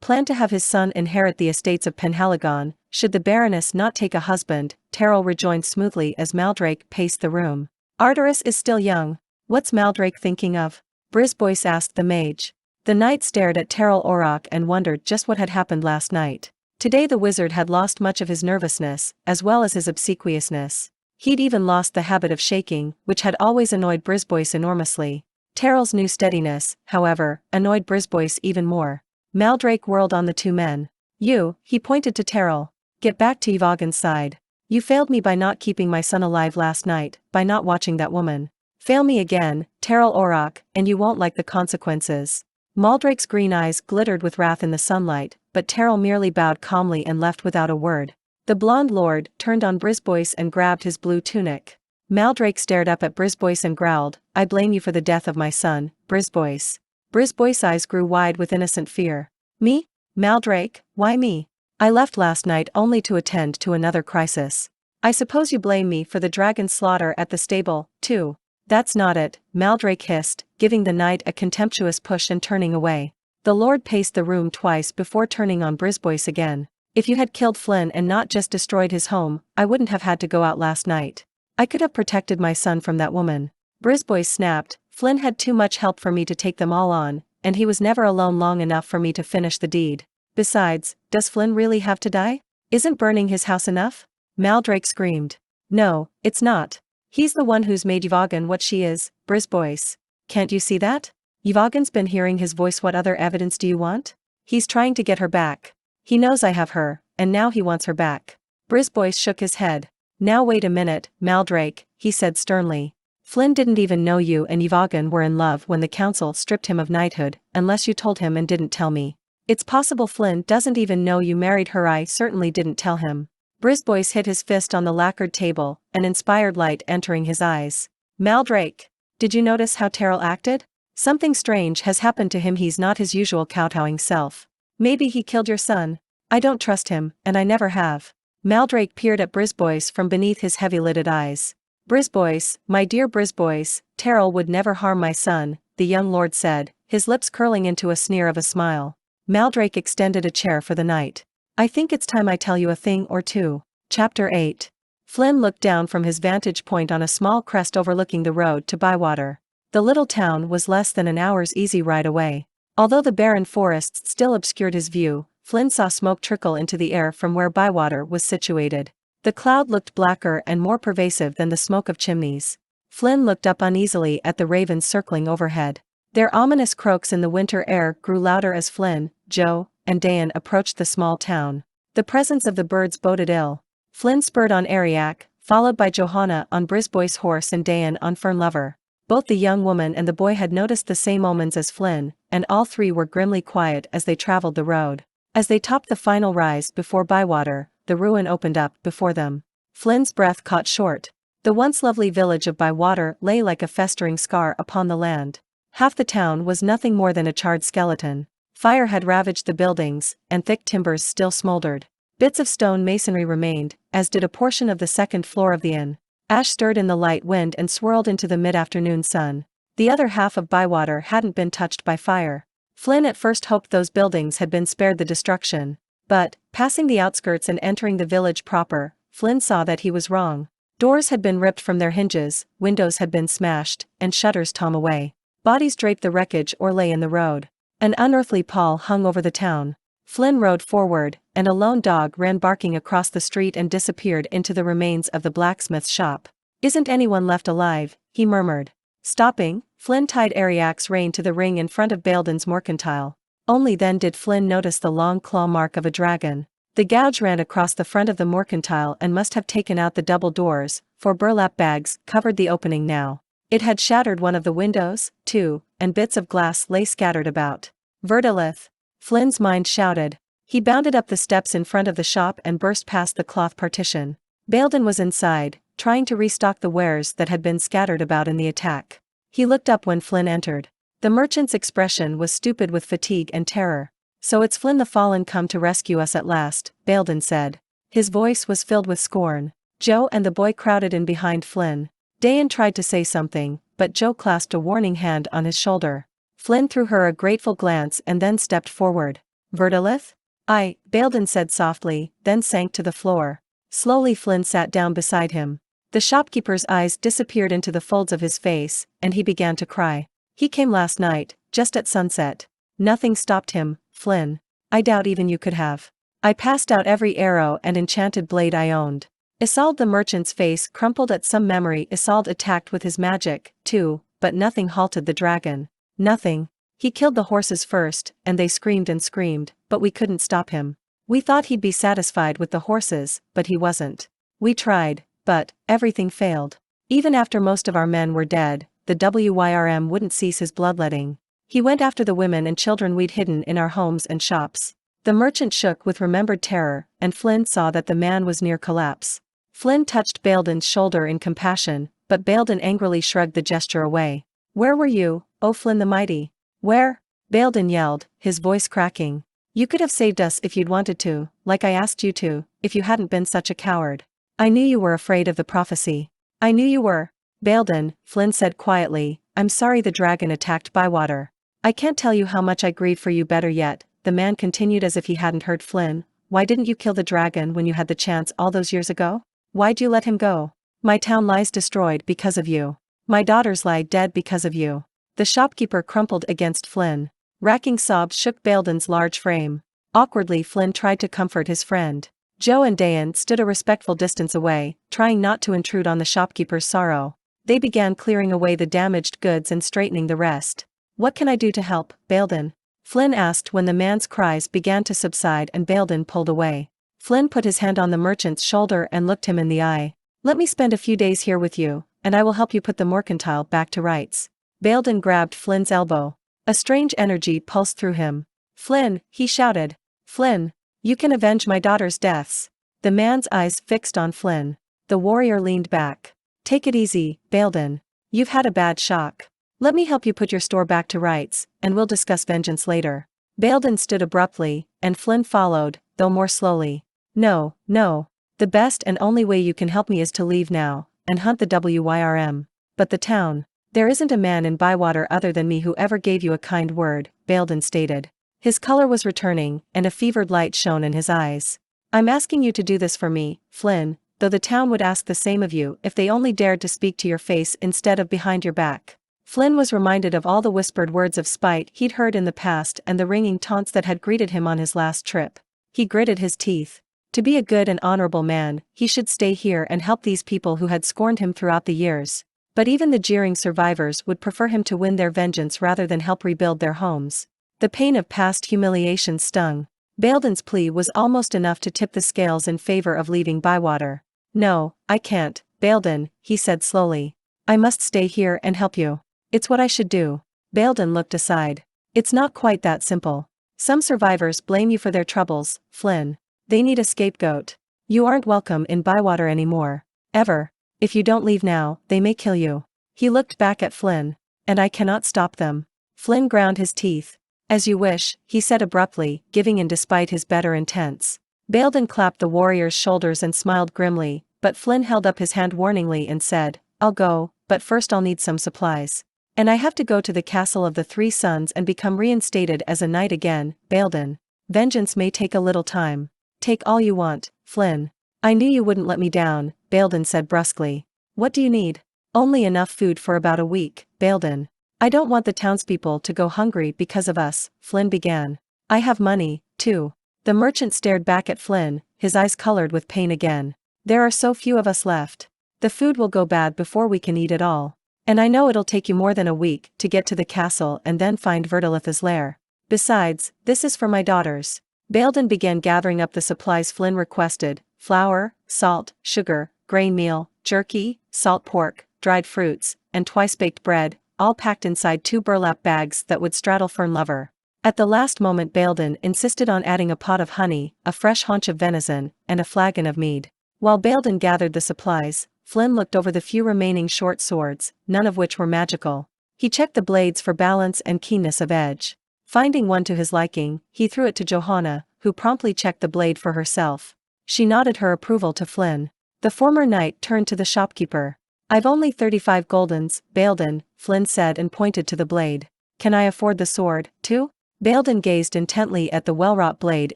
plan to have his son inherit the estates of Penhaligon, should the Baroness not take a husband," Terrell rejoined smoothly as Maldrake paced the room. "Arteris is still young. What's Maldrake thinking of?" Brisbois asked the mage. The knight stared at Terrell Orrock and wondered just what had happened last night. Today the wizard had lost much of his nervousness, as well as his obsequiousness. He'd even lost the habit of shaking, which had always annoyed Brisbois enormously. Terrell's new steadiness, however, annoyed Brisbois even more. Maldrake whirled on the 2 men. "You," he pointed to Terrell. "Get back to Yvagan's side. You failed me by not keeping my son alive last night, by not watching that woman. Fail me again, Terrell Orrock, and you won't like the consequences. Maldrake's green eyes glittered with wrath in the sunlight, but Terrell merely bowed calmly and left without a word. The blonde lord turned on Brisbois and grabbed his blue tunic. Maldrake stared up at Brisbois and growled, I blame you for the death of my son, Brisbois. Brisbois' eyes grew wide with innocent fear. Me? Maldrake, why me? I left last night only to attend to another crisis. I suppose you blame me for the dragon slaughter at the stable, too. That's not it, Maldrake hissed, giving the knight a contemptuous push and turning away. The lord paced the room twice before turning on Brisbois again. If you had killed Flinn and not just destroyed his home, I wouldn't have had to go out last night. I could have protected my son from that woman. Brisbois snapped, Flinn had too much help for me to take them all on, and he was never alone long enough for me to finish the deed. Besides, does Flinn really have to die? Isn't burning his house enough? Maldrake screamed. No, it's not. He's the one who's made Yvagan what she is, Brisbois. Can't you see that? Yvagan's been hearing his voice. What other evidence do you want? He's trying to get her back. He knows I have her, and now he wants her back. Brisbois shook his head. Now wait a minute, Maldrake, he said sternly. Flinn didn't even know you and Yvagan were in love when the council stripped him of knighthood, unless you told him and didn't tell me. It's possible Flinn doesn't even know you married her. I certainly didn't tell him. Brisbois hit his fist on the lacquered table, an inspired light entering his eyes. Maldrake, did you notice how Terrell acted? Something strange has happened to him. He's not his usual kowtowing self. Maybe he killed your son. I don't trust him, and I never have. Maldrake peered at Brisbois from beneath his heavy-lidded eyes. Brisbois, my dear Brisbois, Terrell would never harm my son, the young lord said, his lips curling into a sneer of a smile. Maldrake extended a chair for the knight. I think it's time I tell you a thing or two. Chapter 8. Flinn looked down from his vantage point on a small crest overlooking the road to Bywater. The little town was less than an hour's easy ride away. Although the barren forests still obscured his view, Flinn saw smoke trickle into the air from where Bywater was situated. The cloud looked blacker and more pervasive than the smoke of chimneys. Flinn looked up uneasily at the ravens circling overhead. Their ominous croaks in the winter air grew louder as Flinn, Joe, and Dayan approached the small town. The presence of the birds boded ill. Flinn spurred on Ariak, followed by Johanna on Brisbois' horse and Dayan on Fernlover. Both the young woman and the boy had noticed the same omens as Flinn, and all three were grimly quiet as they traveled the road. As they topped the final rise before Bywater, the ruin opened up before them. Flynn's breath caught short. The once lovely village of Bywater lay like a festering scar upon the land. Half the town was nothing more than a charred skeleton. Fire had ravaged the buildings, and thick timbers still smoldered. Bits of stone masonry remained, as did a portion of the second floor of the inn. Ash stirred in the light wind and swirled into the mid-afternoon sun. The other half of Bywater hadn't been touched by fire. Flinn at first hoped those buildings had been spared the destruction. But, passing the outskirts and entering the village proper, Flinn saw that he was wrong. Doors had been ripped from their hinges, windows had been smashed, and shutters torn away. Bodies draped the wreckage or lay in the road. An unearthly pall hung over the town. Flinn rode forward, and a lone dog ran barking across the street and disappeared into the remains of the blacksmith's shop. Isn't anyone left alive? He murmured. Stopping, Flinn tied Ariak's rein to the ring in front of Baildon's mercantile. Only then did Flinn notice the long claw mark of a dragon. The gouge ran across the front of the mercantile and must have taken out the double doors, for burlap bags covered the opening now. It had shattered one of the windows, too, and bits of glass lay scattered about. Verdilith! Flynn's mind shouted. He bounded up the steps in front of the shop and burst past the cloth partition. Baildon was inside, trying to restock the wares that had been scattered about in the attack. He looked up when Flinn entered. The merchant's expression was stupid with fatigue and terror. So it's Flinn the Fallen come to rescue us at last, Baildon said. His voice was filled with scorn. Joe and the boy crowded in behind Flinn. Dayan tried to say something, but Joe clasped a warning hand on his shoulder. Flinn threw her a grateful glance and then stepped forward. Verdilith? Baildon said softly, then sank to the floor. Slowly Flinn sat down beside him. The shopkeeper's eyes disappeared into the folds of his face, and he began to cry. He came last night, just at sunset. Nothing stopped him, Flinn. I doubt even you could have. I passed out every arrow and enchanted blade I owned. Isolde the merchant's face crumpled at some memory. Isolde attacked with his magic, too, but nothing halted the dragon. Nothing. He killed the horses first, and they screamed and screamed, but we couldn't stop him. We thought he'd be satisfied with the horses, but he wasn't. We tried, but everything failed. Even after most of our men were dead, the Wyrm wouldn't cease his bloodletting. He went after the women and children we'd hidden in our homes and shops. The merchant shook with remembered terror, and Flynn saw that the man was near collapse. Flynn touched Baildon's shoulder in compassion, but Baildon angrily shrugged the gesture away. "Where were you, O Flinn the Mighty? Where?" Baildon yelled, his voice cracking. "You could have saved us if you'd wanted to, like I asked you to, if you hadn't been such a coward. I knew you were afraid of the prophecy. I knew you were." "Baildon," Flynn said quietly, "I'm sorry the dragon attacked Bywater. I can't tell you how much I grieve for you. Better yet," the man continued as if he hadn't heard Flynn, "why didn't you kill the dragon when you had the chance all those years ago? Why'd you let him go? My town lies destroyed because of you. My daughters lie dead because of you." The shopkeeper crumpled against Flynn. Racking sobs shook Baildon's large frame. Awkwardly Flynn tried to comfort his friend. Joe and Dayan stood a respectful distance away, trying not to intrude on the shopkeeper's sorrow. They began clearing away the damaged goods and straightening the rest. "What can I do to help, Baildon?" Flynn asked when the man's cries began to subside and Baildon pulled away. Flynn put his hand on the merchant's shoulder and looked him in the eye. "Let me spend a few days here with you, and I will help you put the mercantile back to rights." Baildon grabbed Flynn's elbow. A strange energy pulsed through him. "Flynn," he shouted. "Flynn, you can avenge my daughter's deaths." The man's eyes fixed on Flynn. The warrior leaned back. "Take it easy, Baildon. You've had a bad shock. Let me help you put your store back to rights, and we'll discuss vengeance later." Baildon stood abruptly, and Flynn followed, though more slowly. "No, no. The best and only way you can help me is to leave now, and hunt the Wyrm. But the town. There isn't a man in Bywater other than me who ever gave you a kind word," Baildon stated. His color was returning, and a fevered light shone in his eyes. "I'm asking you to do this for me, Flynn, though the town would ask the same of you if they only dared to speak to your face instead of behind your back." Flynn was reminded of all the whispered words of spite he'd heard in the past and the ringing taunts that had greeted him on his last trip. He gritted his teeth. To be a good and honorable man, he should stay here and help these people who had scorned him throughout the years. But even the jeering survivors would prefer him to win their vengeance rather than help rebuild their homes. The pain of past humiliation stung. Baildon's plea was almost enough to tip the scales in favor of leaving Bywater. "No, I can't, Baildon," he said slowly. "I must stay here and help you. It's what I should do." Baildon looked aside. "It's not quite that simple. Some survivors blame you for their troubles, Flynn. They need a scapegoat. You aren't welcome in Bywater anymore. Ever. If you don't leave now, they may kill you." He looked back at Flynn. "And I cannot stop them." Flynn ground his teeth. "As you wish," he said abruptly, giving in despite his better intents. Baildon clapped the warrior's shoulders and smiled grimly, but Flynn held up his hand warningly and said, "I'll go, but first I'll need some supplies. And I have to go to the Castle of the Three Suns and become reinstated as a knight again, Baildon. Vengeance may take a little time." "Take all you want, Flynn. I knew you wouldn't let me down," Baildon said brusquely. "What do you need?" "Only enough food for about a week, Baildon. I don't want the townspeople to go hungry because of us," Flynn began. "I have money, too." The merchant stared back at Flynn, his eyes colored with pain again. "There are so few of us left. The food will go bad before we can eat it all. And I know it'll take you more than a week to get to the castle and then find Verdilith's lair. Besides, this is for my daughters." Baildon began gathering up the supplies Flynn requested: flour, salt, sugar, grain meal, jerky, salt pork, dried fruits, and twice-baked bread, all packed inside 2 burlap bags that would straddle Fern Lover. At the last moment Baildon insisted on adding a pot of honey, a fresh haunch of venison, and a flagon of mead. While Baildon gathered the supplies, Flynn looked over the few remaining short swords, none of which were magical. He checked the blades for balance and keenness of edge. Finding one to his liking, he threw it to Johanna, who promptly checked the blade for herself. She nodded her approval to Flynn. The former knight turned to the shopkeeper. "I've only 35 goldens, Baildon," Flynn said and pointed to the blade. "Can I afford the sword, too?" Baildon gazed intently at the well-wrought blade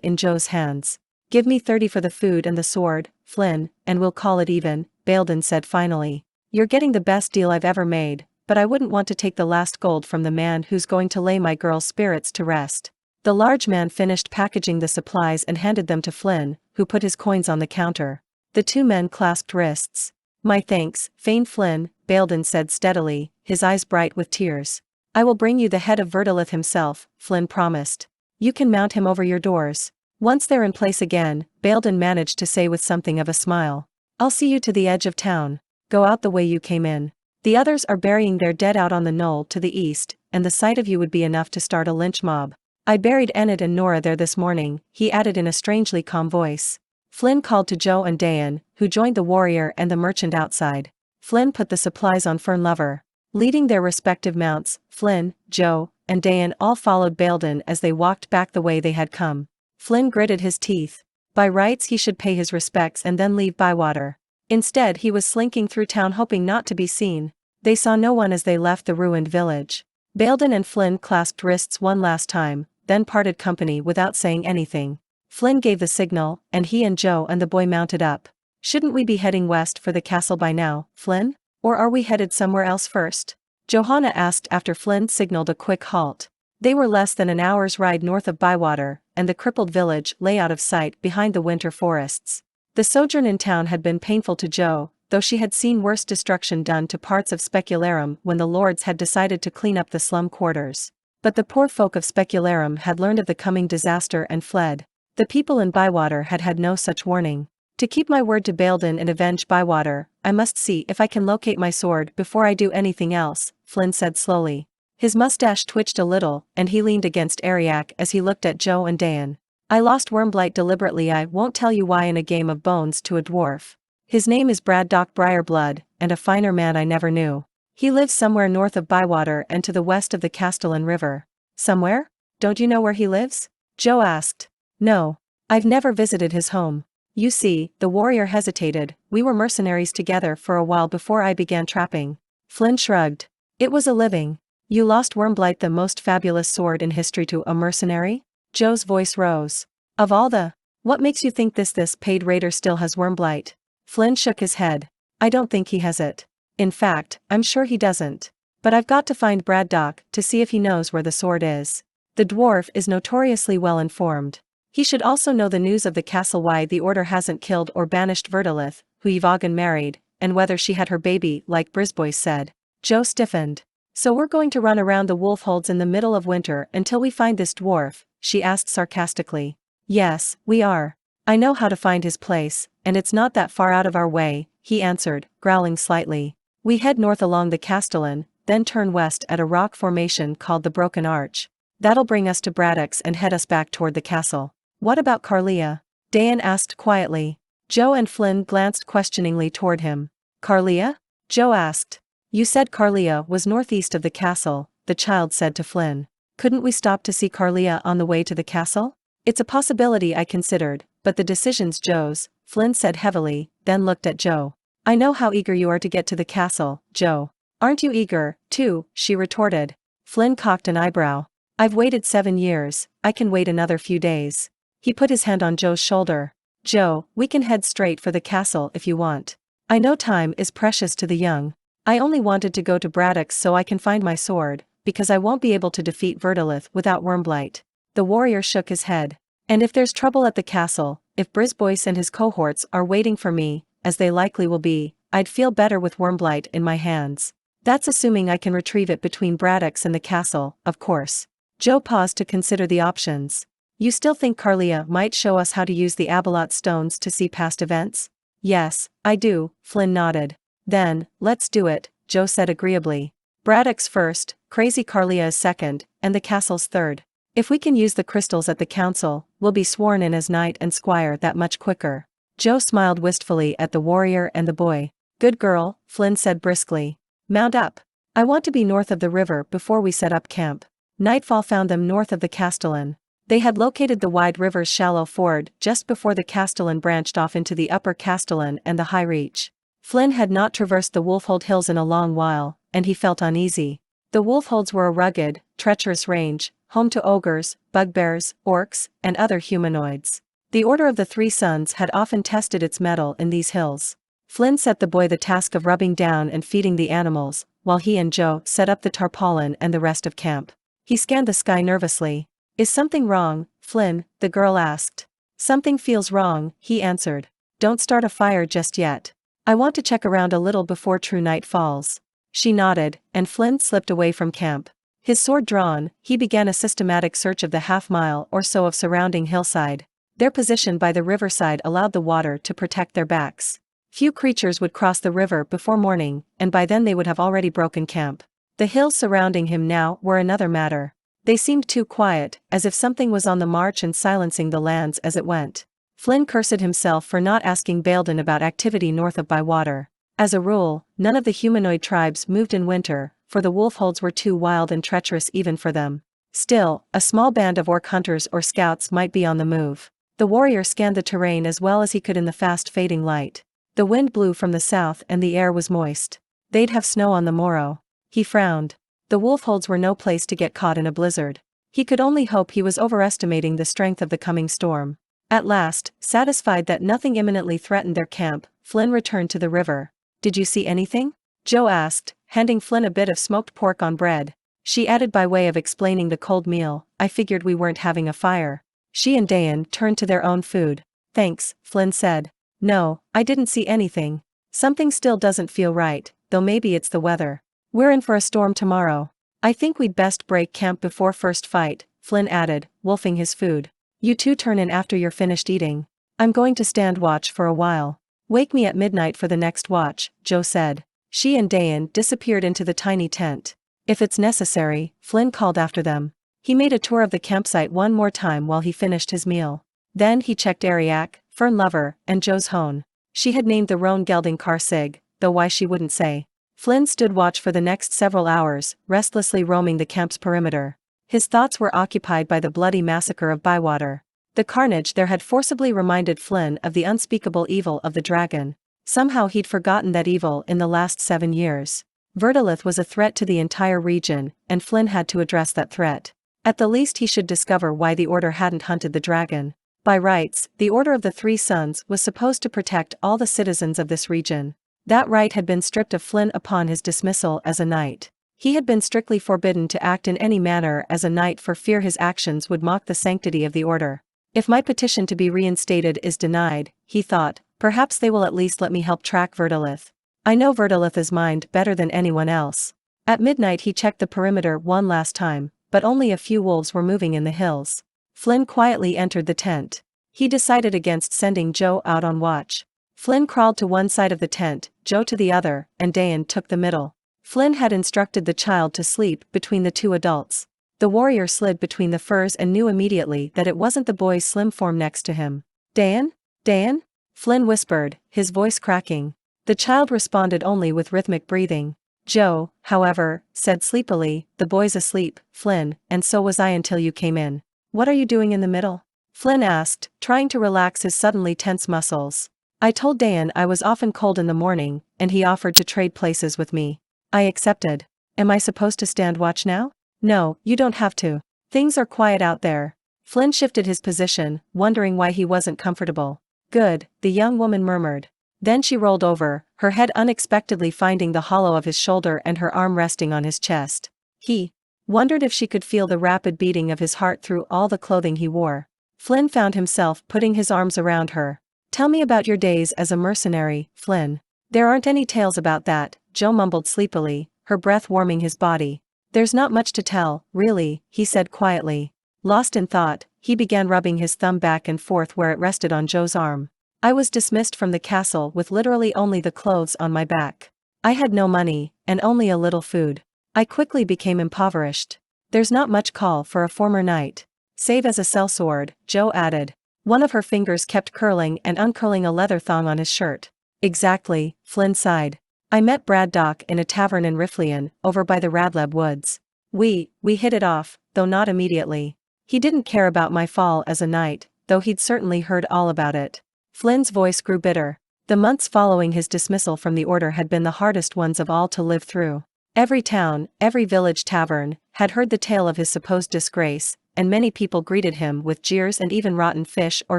in Joe's hands. "Give me 30 for the food and the sword, Flynn, and we'll call it even," Baildon said finally. "You're getting the best deal I've ever made, but I wouldn't want to take the last gold from the man who's going to lay my girl's spirits to rest." The large man finished packaging the supplies and handed them to Flynn, who put his coins on the counter. The 2 men clasped wrists. "My thanks, Fain Flinn," Baildon said steadily, his eyes bright with tears. "I will bring you the head of Verdilith himself," Flynn promised. "You can mount him over your doors." Once they're in place again, Baildon managed to say with something of a smile, "I'll see you to the edge of town. Go out the way you came in." The others are burying their dead out on the knoll to the east, and the sight of you would be enough to start a lynch mob. I buried Enid and Nora there this morning," he added in a strangely calm voice. Flynn called to Joe and Dayan, who joined the warrior and the merchant outside. Flynn put the supplies on Fern Lover. Leading their respective mounts, Flynn, Joe, and Dayan all followed Baildon as they walked back the way they had come. Flynn gritted his teeth. By rights he should pay his respects and then leave Bywater. Instead he was slinking through town hoping not to be seen. They saw no one as they left the ruined village. Baildon and Flynn clasped wrists one last time, then parted company without saying anything. Flynn gave the signal, and he and Joe and the boy mounted up. "Shouldn't we be heading west for the castle by now, Flynn? Or are we headed somewhere else first?" Johanna asked after Flynn signaled a quick halt. They were less than an hour's ride north of Bywater, and the crippled village lay out of sight behind the winter forests. The sojourn in town had been painful to Joe, though she had seen worse destruction done to parts of Specularum when the lords had decided to clean up the slum quarters. But the poor folk of Specularum had learned of the coming disaster and fled. The people in Bywater had had no such warning. "To keep my word to Baildon and avenge Bywater, I must see if I can locate my sword before I do anything else," Flynn said slowly. His mustache twitched a little, and he leaned against Ariak as he looked at Joe and Dayan. "I lost Wyrmblight deliberately. I won't tell you why in a game of bones to a dwarf. His name is Braddock Briarblood, and a finer man I never knew. He lives somewhere north of Bywater and to the west of the Castellan River." "Somewhere? Don't you know where he lives?" Joe asked. "No. I've never visited his home. You see," the warrior hesitated, "we were mercenaries together for a while before I began trapping." Flynn shrugged. "It was a living. You lost Wyrmblight, the most fabulous sword in history, to a mercenary?" Joe's voice rose. "Of all the... What makes you think this paid raider still has Wyrmblight?" Flynn shook his head. "I don't think he has it. In fact, I'm sure he doesn't. But I've got to find Braddock to see if he knows where the sword is. The dwarf is notoriously well informed. He should also know the news of the castle, why the order hasn't killed or banished Verdilith, who Yvagan married, and whether she had her baby like Brisbois said." Joe stiffened. "So we're going to run around the wolf holds in the middle of winter until we find this dwarf?" she asked sarcastically. "Yes, we are. I know how to find his place, and it's not that far out of our way," he answered, growling slightly. "We head north along the Castellan, then turn west at a rock formation called the Broken Arch. That'll bring us to Braddock's and head us back toward the castle." "What about Carlia?" Dayan asked quietly. Joe and Flynn glanced questioningly toward him. "Carlia?" Joe asked. "You said Carlia was northeast of the castle," the child said to Flynn. "Couldn't we stop to see Carlia on the way to the castle?" "It's a possibility I considered, but the decision's Joe's," Flynn said heavily, then looked at Joe. "I know how eager you are to get to the castle, Joe." "Aren't you eager, too?" she retorted. Flynn cocked an eyebrow. "I've waited 7 years, I can wait another few days." He put his hand on Joe's shoulder. "Joe, we can head straight for the castle if you want. I know time is precious to the young. I only wanted to go to Braddock's so I can find my sword, because I won't be able to defeat Verdilith without Wyrmblight." The warrior shook his head. "And if there's trouble at the castle, if Brisbois and his cohorts are waiting for me, as they likely will be, I'd feel better with Wyrmblight in my hands. That's assuming I can retrieve it between Braddock's and the castle, of course." Joe paused to consider the options. "You still think Carlia might show us how to use the Abeloth stones to see past events?" "Yes, I do," Flynn nodded. "Then, let's do it," Joe said agreeably. "Braddock's first, crazy Carlia is second, and the castle's third. If we can use the crystals at the council, we'll be sworn in as knight and squire that much quicker." Joe smiled wistfully at the warrior and the boy. "Good girl," Flynn said briskly. "Mount up. I want to be north of the river before we set up camp." Nightfall found them north of the Castellan. They had located the wide river's shallow ford just before the Castellan branched off into the upper Castellan and the High Reach. Flynn had not traversed the Wolfhold Hills in a long while, and he felt uneasy. The Wolfholds were a rugged, treacherous range, home to ogres, bugbears, orcs, and other humanoids. The Order of the Three Suns had often tested its mettle in these hills. Flynn set the boy the task of rubbing down and feeding the animals, while he and Joe set up the tarpaulin and the rest of camp. He scanned the sky nervously. "Is something wrong, Flynn?" the girl asked. "Something feels wrong," he answered. "Don't start a fire just yet. I want to check around a little before true night falls." She nodded, and Flynn slipped away from camp. His sword drawn, he began a systematic search of the half-mile or so of surrounding hillside. Their position by the riverside allowed the water to protect their backs. Few creatures would cross the river before morning, and by then they would have already broken camp. The hills surrounding him now were another matter. They seemed too quiet, as if something was on the march and silencing the lands as it went. Flynn cursed himself for not asking Baildon about activity north of Bywater. As a rule, none of the humanoid tribes moved in winter, for the wolfholds were too wild and treacherous even for them. Still, a small band of orc hunters or scouts might be on the move. The warrior scanned the terrain as well as he could in the fast-fading light. The wind blew from the south and the air was moist. They'd have snow on the morrow. He frowned. The wolfholds were no place to get caught in a blizzard. He could only hope he was overestimating the strength of the coming storm. At last, satisfied that nothing imminently threatened their camp, Flynn returned to the river. "Did you see anything?" Jo asked, handing Flynn a bit of smoked pork on bread. She added by way of explaining the cold meal, "I figured we weren't having a fire." She and Dayan turned to their own food. "Thanks," Flynn said. "No, I didn't see anything. Something still doesn't feel right, though maybe it's the weather. We're in for a storm tomorrow. I think we'd best break camp before first fight," Flynn added, wolfing his food. "You two turn in after you're finished eating. I'm going to stand watch for a while. Wake me at midnight for the next watch," Jo said. She and Dayan disappeared into the tiny tent. "If it's necessary," Flynn called after them. He made a tour of the campsite one more time while he finished his meal. Then he checked Ariak, Fern Lover, and Jo's hone. She had named the roan gelding Karsig, though why she wouldn't say. Flynn stood watch for the next several hours, restlessly roaming the camp's perimeter. His thoughts were occupied by the bloody massacre of Bywater. The carnage there had forcibly reminded Flynn of the unspeakable evil of the dragon. Somehow he'd forgotten that evil in the last 7 years. Verdilith was a threat to the entire region, and Flynn had to address that threat. At the least he should discover why the Order hadn't hunted the dragon. By rights, the Order of the Three Sons was supposed to protect all the citizens of this region. That right had been stripped of Flynn upon his dismissal as a knight. He had been strictly forbidden to act in any manner as a knight for fear his actions would mock the sanctity of the Order. If my petition to be reinstated is denied, he thought, perhaps they will at least let me help track Verdilith. I know Verdilith's mind better than anyone else. At midnight he checked the perimeter one last time, but only a few wolves were moving in the hills. Flynn quietly entered the tent. He decided against sending Jo out on watch. Flynn crawled to one side of the tent, Jo to the other, and Dayan took the middle. Flynn had instructed the child to sleep between the two adults. The warrior slid between the furs and knew immediately that it wasn't the boy's slim form next to him. "Dayan? Dayan?" Flynn whispered, his voice cracking. The child responded only with rhythmic breathing. Jo, however, said sleepily, "The boy's asleep, Flynn, and so was I until you came in." "What are you doing in the middle?" Flynn asked, trying to relax his suddenly tense muscles. "I told Dayan I was often cold in the morning, and he offered to trade places with me. I accepted. Am I supposed to stand watch now?" "No, you don't have to. Things are quiet out there." Flynn shifted his position, wondering why he wasn't comfortable. "Good," the young woman murmured. Then she rolled over, her head unexpectedly finding the hollow of his shoulder and her arm resting on his chest. He wondered if she could feel the rapid beating of his heart through all the clothing he wore. Flynn found himself putting his arms around her. "Tell me about your days as a mercenary, Flynn." "There aren't any tales about that," Jo mumbled sleepily, her breath warming his body. "There's not much to tell, really," he said quietly. Lost in thought, he began rubbing his thumb back and forth where it rested on Jo's arm. "I was dismissed from the castle with literally only the clothes on my back. I had no money, and only a little food. I quickly became impoverished. There's not much call for a former knight. Save as a sellsword," Jo added. One of her fingers kept curling and uncurling a leather thong on his shirt. "Exactly," Flynn sighed. "I met Braddock in a tavern in Riflian, over by the Radleb woods. We hit it off, though not immediately. He didn't care about my fall as a knight, though he'd certainly heard all about it." Flynn's voice grew bitter. The months following his dismissal from the Order had been the hardest ones of all to live through. Every town, every village tavern, had heard the tale of his supposed disgrace, and many people greeted him with jeers and even rotten fish or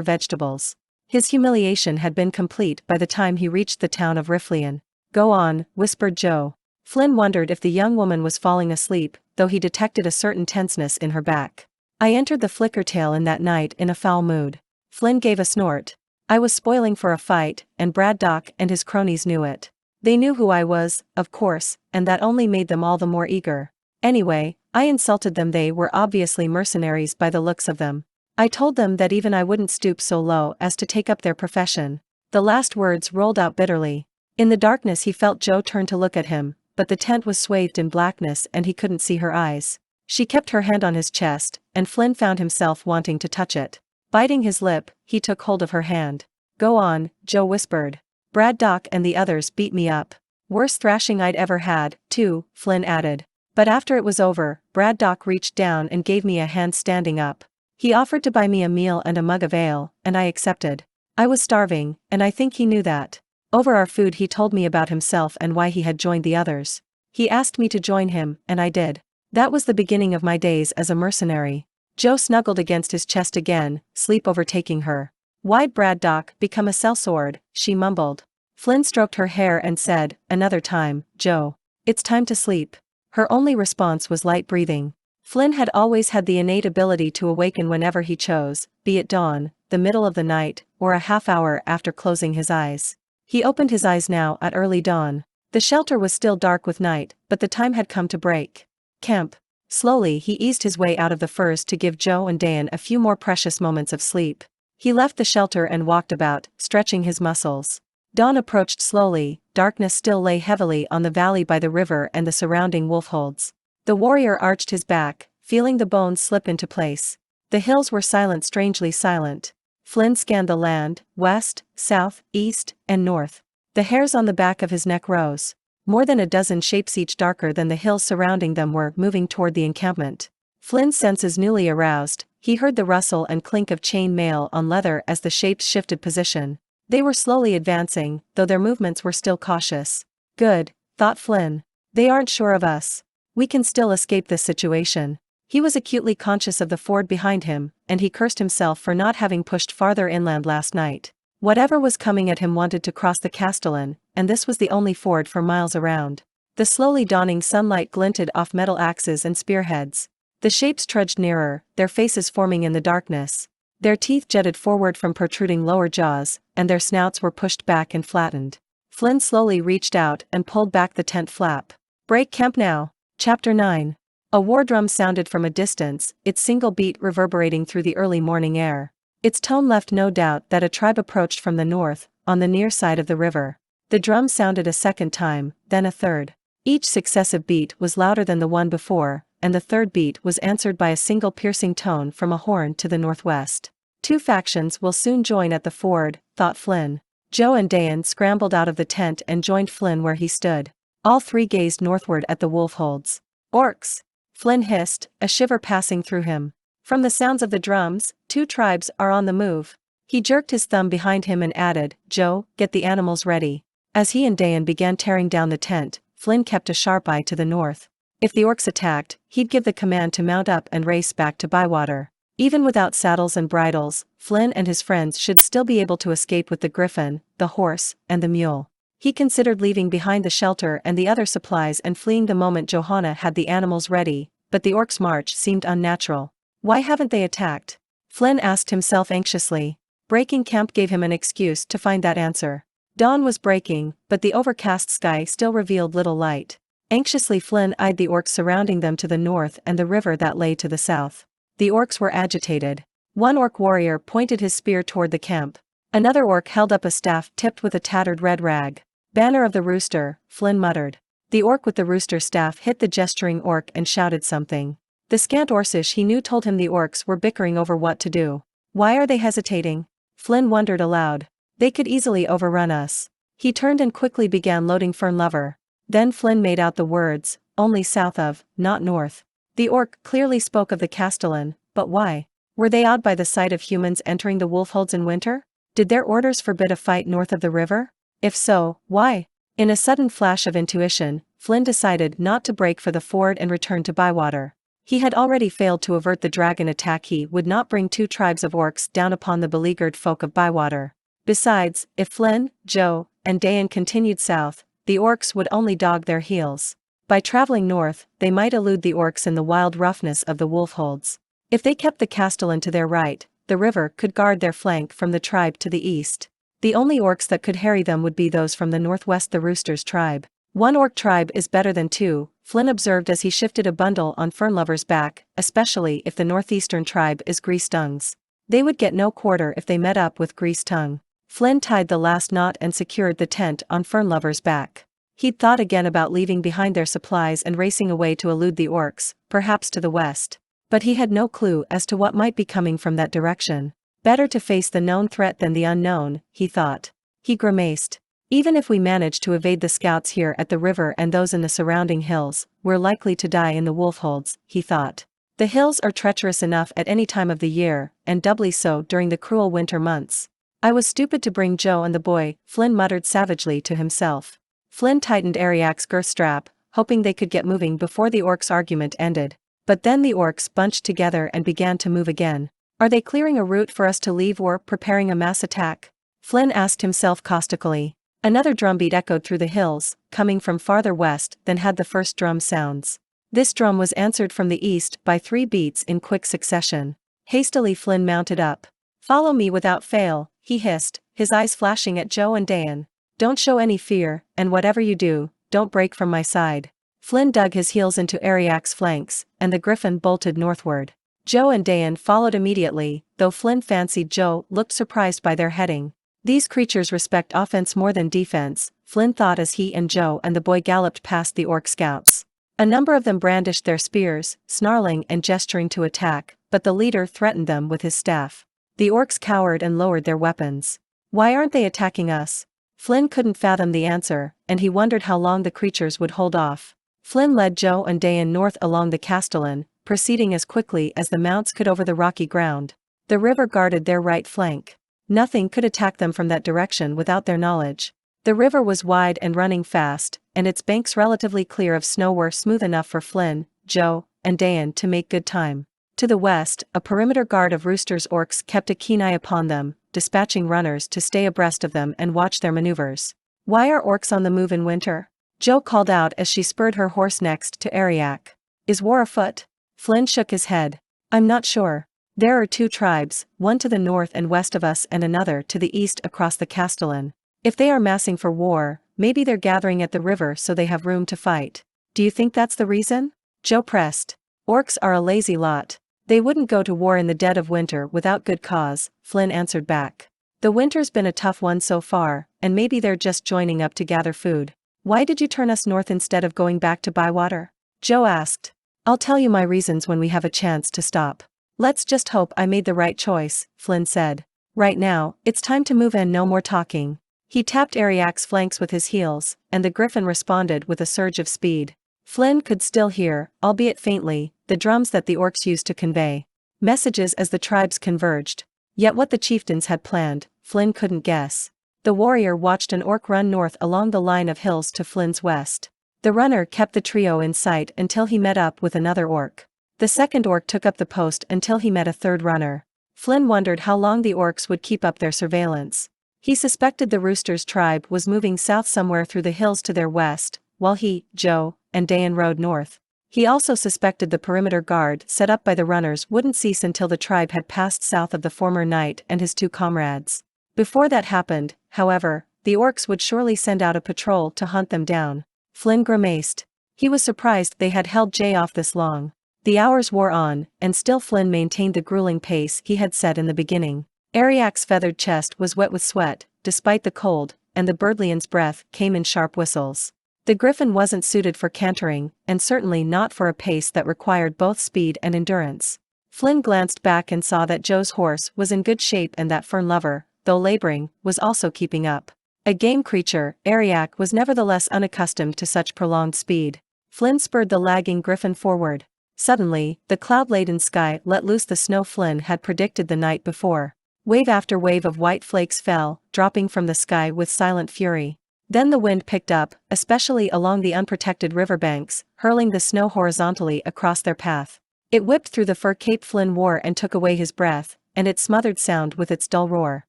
vegetables. His humiliation had been complete by the time he reached the town of Riflian. "Go on," whispered Jo. Flynn wondered if the young woman was falling asleep, though he detected a certain tenseness in her back. "I entered the Flickertail in that night in a foul mood." Flynn gave a snort. "I was spoiling for a fight, and Braddock and his cronies knew it. They knew who I was, of course, and that only made them all the more eager. Anyway, I insulted them. They were obviously mercenaries by the looks of them. I told them that even I wouldn't stoop so low as to take up their profession. The last words rolled out bitterly. In the darkness he felt Joe turn to look at him, but the tent was swathed in blackness and he couldn't see her eyes. She kept her hand on his chest, and Flynn found himself wanting to touch it. Biting his lip, he took hold of her hand. "Go on," Joe whispered. "Brad, Doc and the others beat me up. Worst thrashing I'd ever had, too," Flynn added. "But after it was over, Brad Doc reached down and gave me a hand standing up. He offered to buy me a meal and a mug of ale, and I accepted. I was starving, and I think he knew that. Over our food he told me about himself and why he had joined the others. He asked me to join him, and I did. That was the beginning of my days as a mercenary." Joe snuggled against his chest again, sleep overtaking her. "Why'd Brad Doc become a sellsword?" she mumbled. Flynn stroked her hair and said, "Another time, Joe. It's time to sleep." Her only response was light breathing. Flynn had always had the innate ability to awaken whenever he chose, be it dawn, the middle of the night, or a half hour after closing his eyes. He opened his eyes now at early dawn. The shelter was still dark with night, but the time had come to break camp. Slowly he eased his way out of the furs to give Joe and Dan a few more precious moments of sleep. He left the shelter and walked about, stretching his muscles. Dawn approached slowly, darkness still lay heavily on the valley by the river and the surrounding wolfholds. The warrior arched his back, feeling the bones slip into place. The hills were silent, strangely silent. Flynn scanned the land, west, south, east, and north. The hairs on the back of his neck rose. More than a dozen shapes, each darker than the hills surrounding them, were moving toward the encampment. Flynn's senses newly aroused, he heard the rustle and clink of chain mail on leather as the shapes shifted position. They were slowly advancing, though their movements were still cautious. "Good," thought Flynn. "They aren't sure of us. We can still escape this situation." He was acutely conscious of the ford behind him, and he cursed himself for not having pushed farther inland last night. Whatever was coming at him wanted to cross the Castellan, and this was the only ford for miles around. The slowly dawning sunlight glinted off metal axes and spearheads. The shapes trudged nearer, their faces forming in the darkness. Their teeth jutted forward from protruding lower jaws, and their snouts were pushed back and flattened. Flynn slowly reached out and pulled back the tent flap. "Break camp now." Chapter 9. A war drum sounded from a distance, its single beat reverberating through the early morning air. Its tone left no doubt that a tribe approached from the north, on the near side of the river. The drum sounded a second time, then a third. Each successive beat was louder than the one before, and the third beat was answered by a single piercing tone from a horn to the northwest. Two factions will soon join at the ford, thought Flynn. Joe and Dan scrambled out of the tent and joined Flynn where he stood. All three gazed northward at the wolfholds. "Orcs!" Flynn hissed, a shiver passing through him. "From the sounds of the drums, two tribes are on the move." He jerked his thumb behind him and added, "Joe, get the animals ready." As he and Dan began tearing down the tent, Flynn kept a sharp eye to the north. If the orcs attacked, he'd give the command to mount up and race back to Bywater. Even without saddles and bridles, Flynn and his friends should still be able to escape with the griffin, the horse, and the mule. He considered leaving behind the shelter and the other supplies and fleeing the moment Johanna had the animals ready, but the orcs' march seemed unnatural. Why haven't they attacked? Flynn asked himself anxiously. Breaking camp gave him an excuse to find that answer. Dawn was breaking, but the overcast sky still revealed little light. Anxiously Flynn eyed the orcs surrounding them to the north and the river that lay to the south. The orcs were agitated. One orc warrior pointed his spear toward the camp. Another orc held up a staff tipped with a tattered red rag. "Banner of the rooster," Flynn muttered. The orc with the rooster staff hit the gesturing orc and shouted something. The scant Orcish he knew told him the orcs were bickering over what to do. "Why are they hesitating?" Flynn wondered aloud. "They could easily overrun us." He turned and quickly began loading fern lover. Then Flynn made out the words, "Only south of, not north." The orc clearly spoke of the Castellan, but why? Were they awed by the sight of humans entering the wolfholds in winter? Did their orders forbid a fight north of the river? If so, why? In a sudden flash of intuition, Flynn decided not to break for the ford and return to Bywater. He had already failed to avert the dragon attack. He would not bring two tribes of orcs down upon the beleaguered folk of Bywater. Besides, if Flynn, Joe, and Dan continued south, the orcs would only dog their heels. By traveling north, they might elude the orcs in the wild roughness of the wolfholds. If they kept the Castellan to their right, the river could guard their flank from the tribe to the east. The only orcs that could harry them would be those from the northwest, the Rooster's tribe. One orc tribe is better than two, Flynn observed as he shifted a bundle on Fernlover's back, especially if the northeastern tribe is Grease Tongues. They would get no quarter if they met up with Grease Tongue. Flinn tied the last knot and secured the tent on Fernlover's back. He'd thought again about leaving behind their supplies and racing away to elude the orcs, perhaps to the west. But he had no clue as to what might be coming from that direction. Better to face the known threat than the unknown, he thought. He grimaced. Even if we manage to evade the scouts here at the river and those in the surrounding hills, we're likely to die in the wolfholds, he thought. The hills are treacherous enough at any time of the year, and doubly so during the cruel winter months. I was stupid to bring Joe and the boy, Flinn muttered savagely to himself. Flinn tightened Ariak's girth strap, hoping they could get moving before the orcs' argument ended. But then the orcs bunched together and began to move again. Are they clearing a route for us to leave or preparing a mass attack? Flinn asked himself caustically. Another drumbeat echoed through the hills, coming from farther west than had the first drum sounds. This drum was answered from the east by 3 beats in quick succession. Hastily Flinn mounted up. Follow me without fail, he hissed, his eyes flashing at Joe and Dan. Don't show any fear, and whatever you do, don't break from my side. Flinn dug his heels into Ariak's flanks, and the griffin bolted northward. Joe and Dan followed immediately, though Flinn fancied Joe looked surprised by their heading. These creatures respect offense more than defense, Flinn thought as he and Joe and the boy galloped past the orc scouts. A number of them brandished their spears, snarling and gesturing to attack, but the leader threatened them with his staff. The orcs cowered and lowered their weapons. Why aren't they attacking us? Flinn couldn't fathom the answer, and he wondered how long the creatures would hold off. Flinn led Joe and Dan north along the castellan, proceeding as quickly as the mounts could over the rocky ground. The river guarded their right flank. Nothing could attack them from that direction without their knowledge. The river was wide and running fast, and its banks relatively clear of snow were smooth enough for Flinn, Joe, and Dan to make good time. To the west, a perimeter guard of Rooster's orcs kept a keen eye upon them, dispatching runners to stay abreast of them and watch their maneuvers. Why are orcs on the move in winter? Joe called out as she spurred her horse next to Ariak. Is war afoot? Flinn shook his head. I'm not sure. There are 2 tribes, one to the north and west of us and another to the east across the castellan. If they are massing for war, maybe they're gathering at the river so they have room to fight. Do you think that's the reason? Joe pressed. Orcs are a lazy lot. They wouldn't go to war in the dead of winter without good cause, Flinn answered back. The winter's been a tough one so far, and maybe they're just joining up to gather food. Why did you turn us north instead of going back to Bywater? Joe asked. I'll tell you my reasons when we have a chance to stop. Let's just hope I made the right choice, Flinn said. Right now, it's time to move in, no more talking. He tapped Ariak's flanks with his heels, and the griffin responded with a surge of speed. Flinn could still hear, albeit faintly, the drums that the orcs used to convey messages as the tribes converged. Yet what the chieftains had planned, Flinn couldn't guess. The warrior watched an orc run north along the line of hills to Flinn's west. The runner kept the trio in sight until he met up with another orc. The second orc took up the post until he met a third runner. Flinn wondered how long the orcs would keep up their surveillance. He suspected the Rooster's tribe was moving south somewhere through the hills to their west, while he, Joe, and Dan rode north. He also suspected the perimeter guard set up by the runners wouldn't cease until the tribe had passed south of the former knight and his 2 comrades. Before that happened, however, the orcs would surely send out a patrol to hunt them down. Flinn grimaced. He was surprised they had held Jay off this long. The hours wore on, and still Flinn maintained the grueling pace he had set in the beginning. Ariak's feathered chest was wet with sweat, despite the cold, and the birdlion's breath came in sharp whistles. The griffin wasn't suited for cantering, and certainly not for a pace that required both speed and endurance. Flinn glanced back and saw that Joe's horse was in good shape and that Fern Lover, though laboring, was also keeping up. A game creature, Ariak was nevertheless unaccustomed to such prolonged speed. Flinn spurred the lagging griffin forward. Suddenly, the cloud-laden sky let loose the snow Flinn had predicted the night before. Wave after wave of white flakes fell, dropping from the sky with silent fury. Then the wind picked up, especially along the unprotected riverbanks, hurling the snow horizontally across their path. It whipped through the fur cape Flinn wore and took away his breath, and it smothered sound with its dull roar.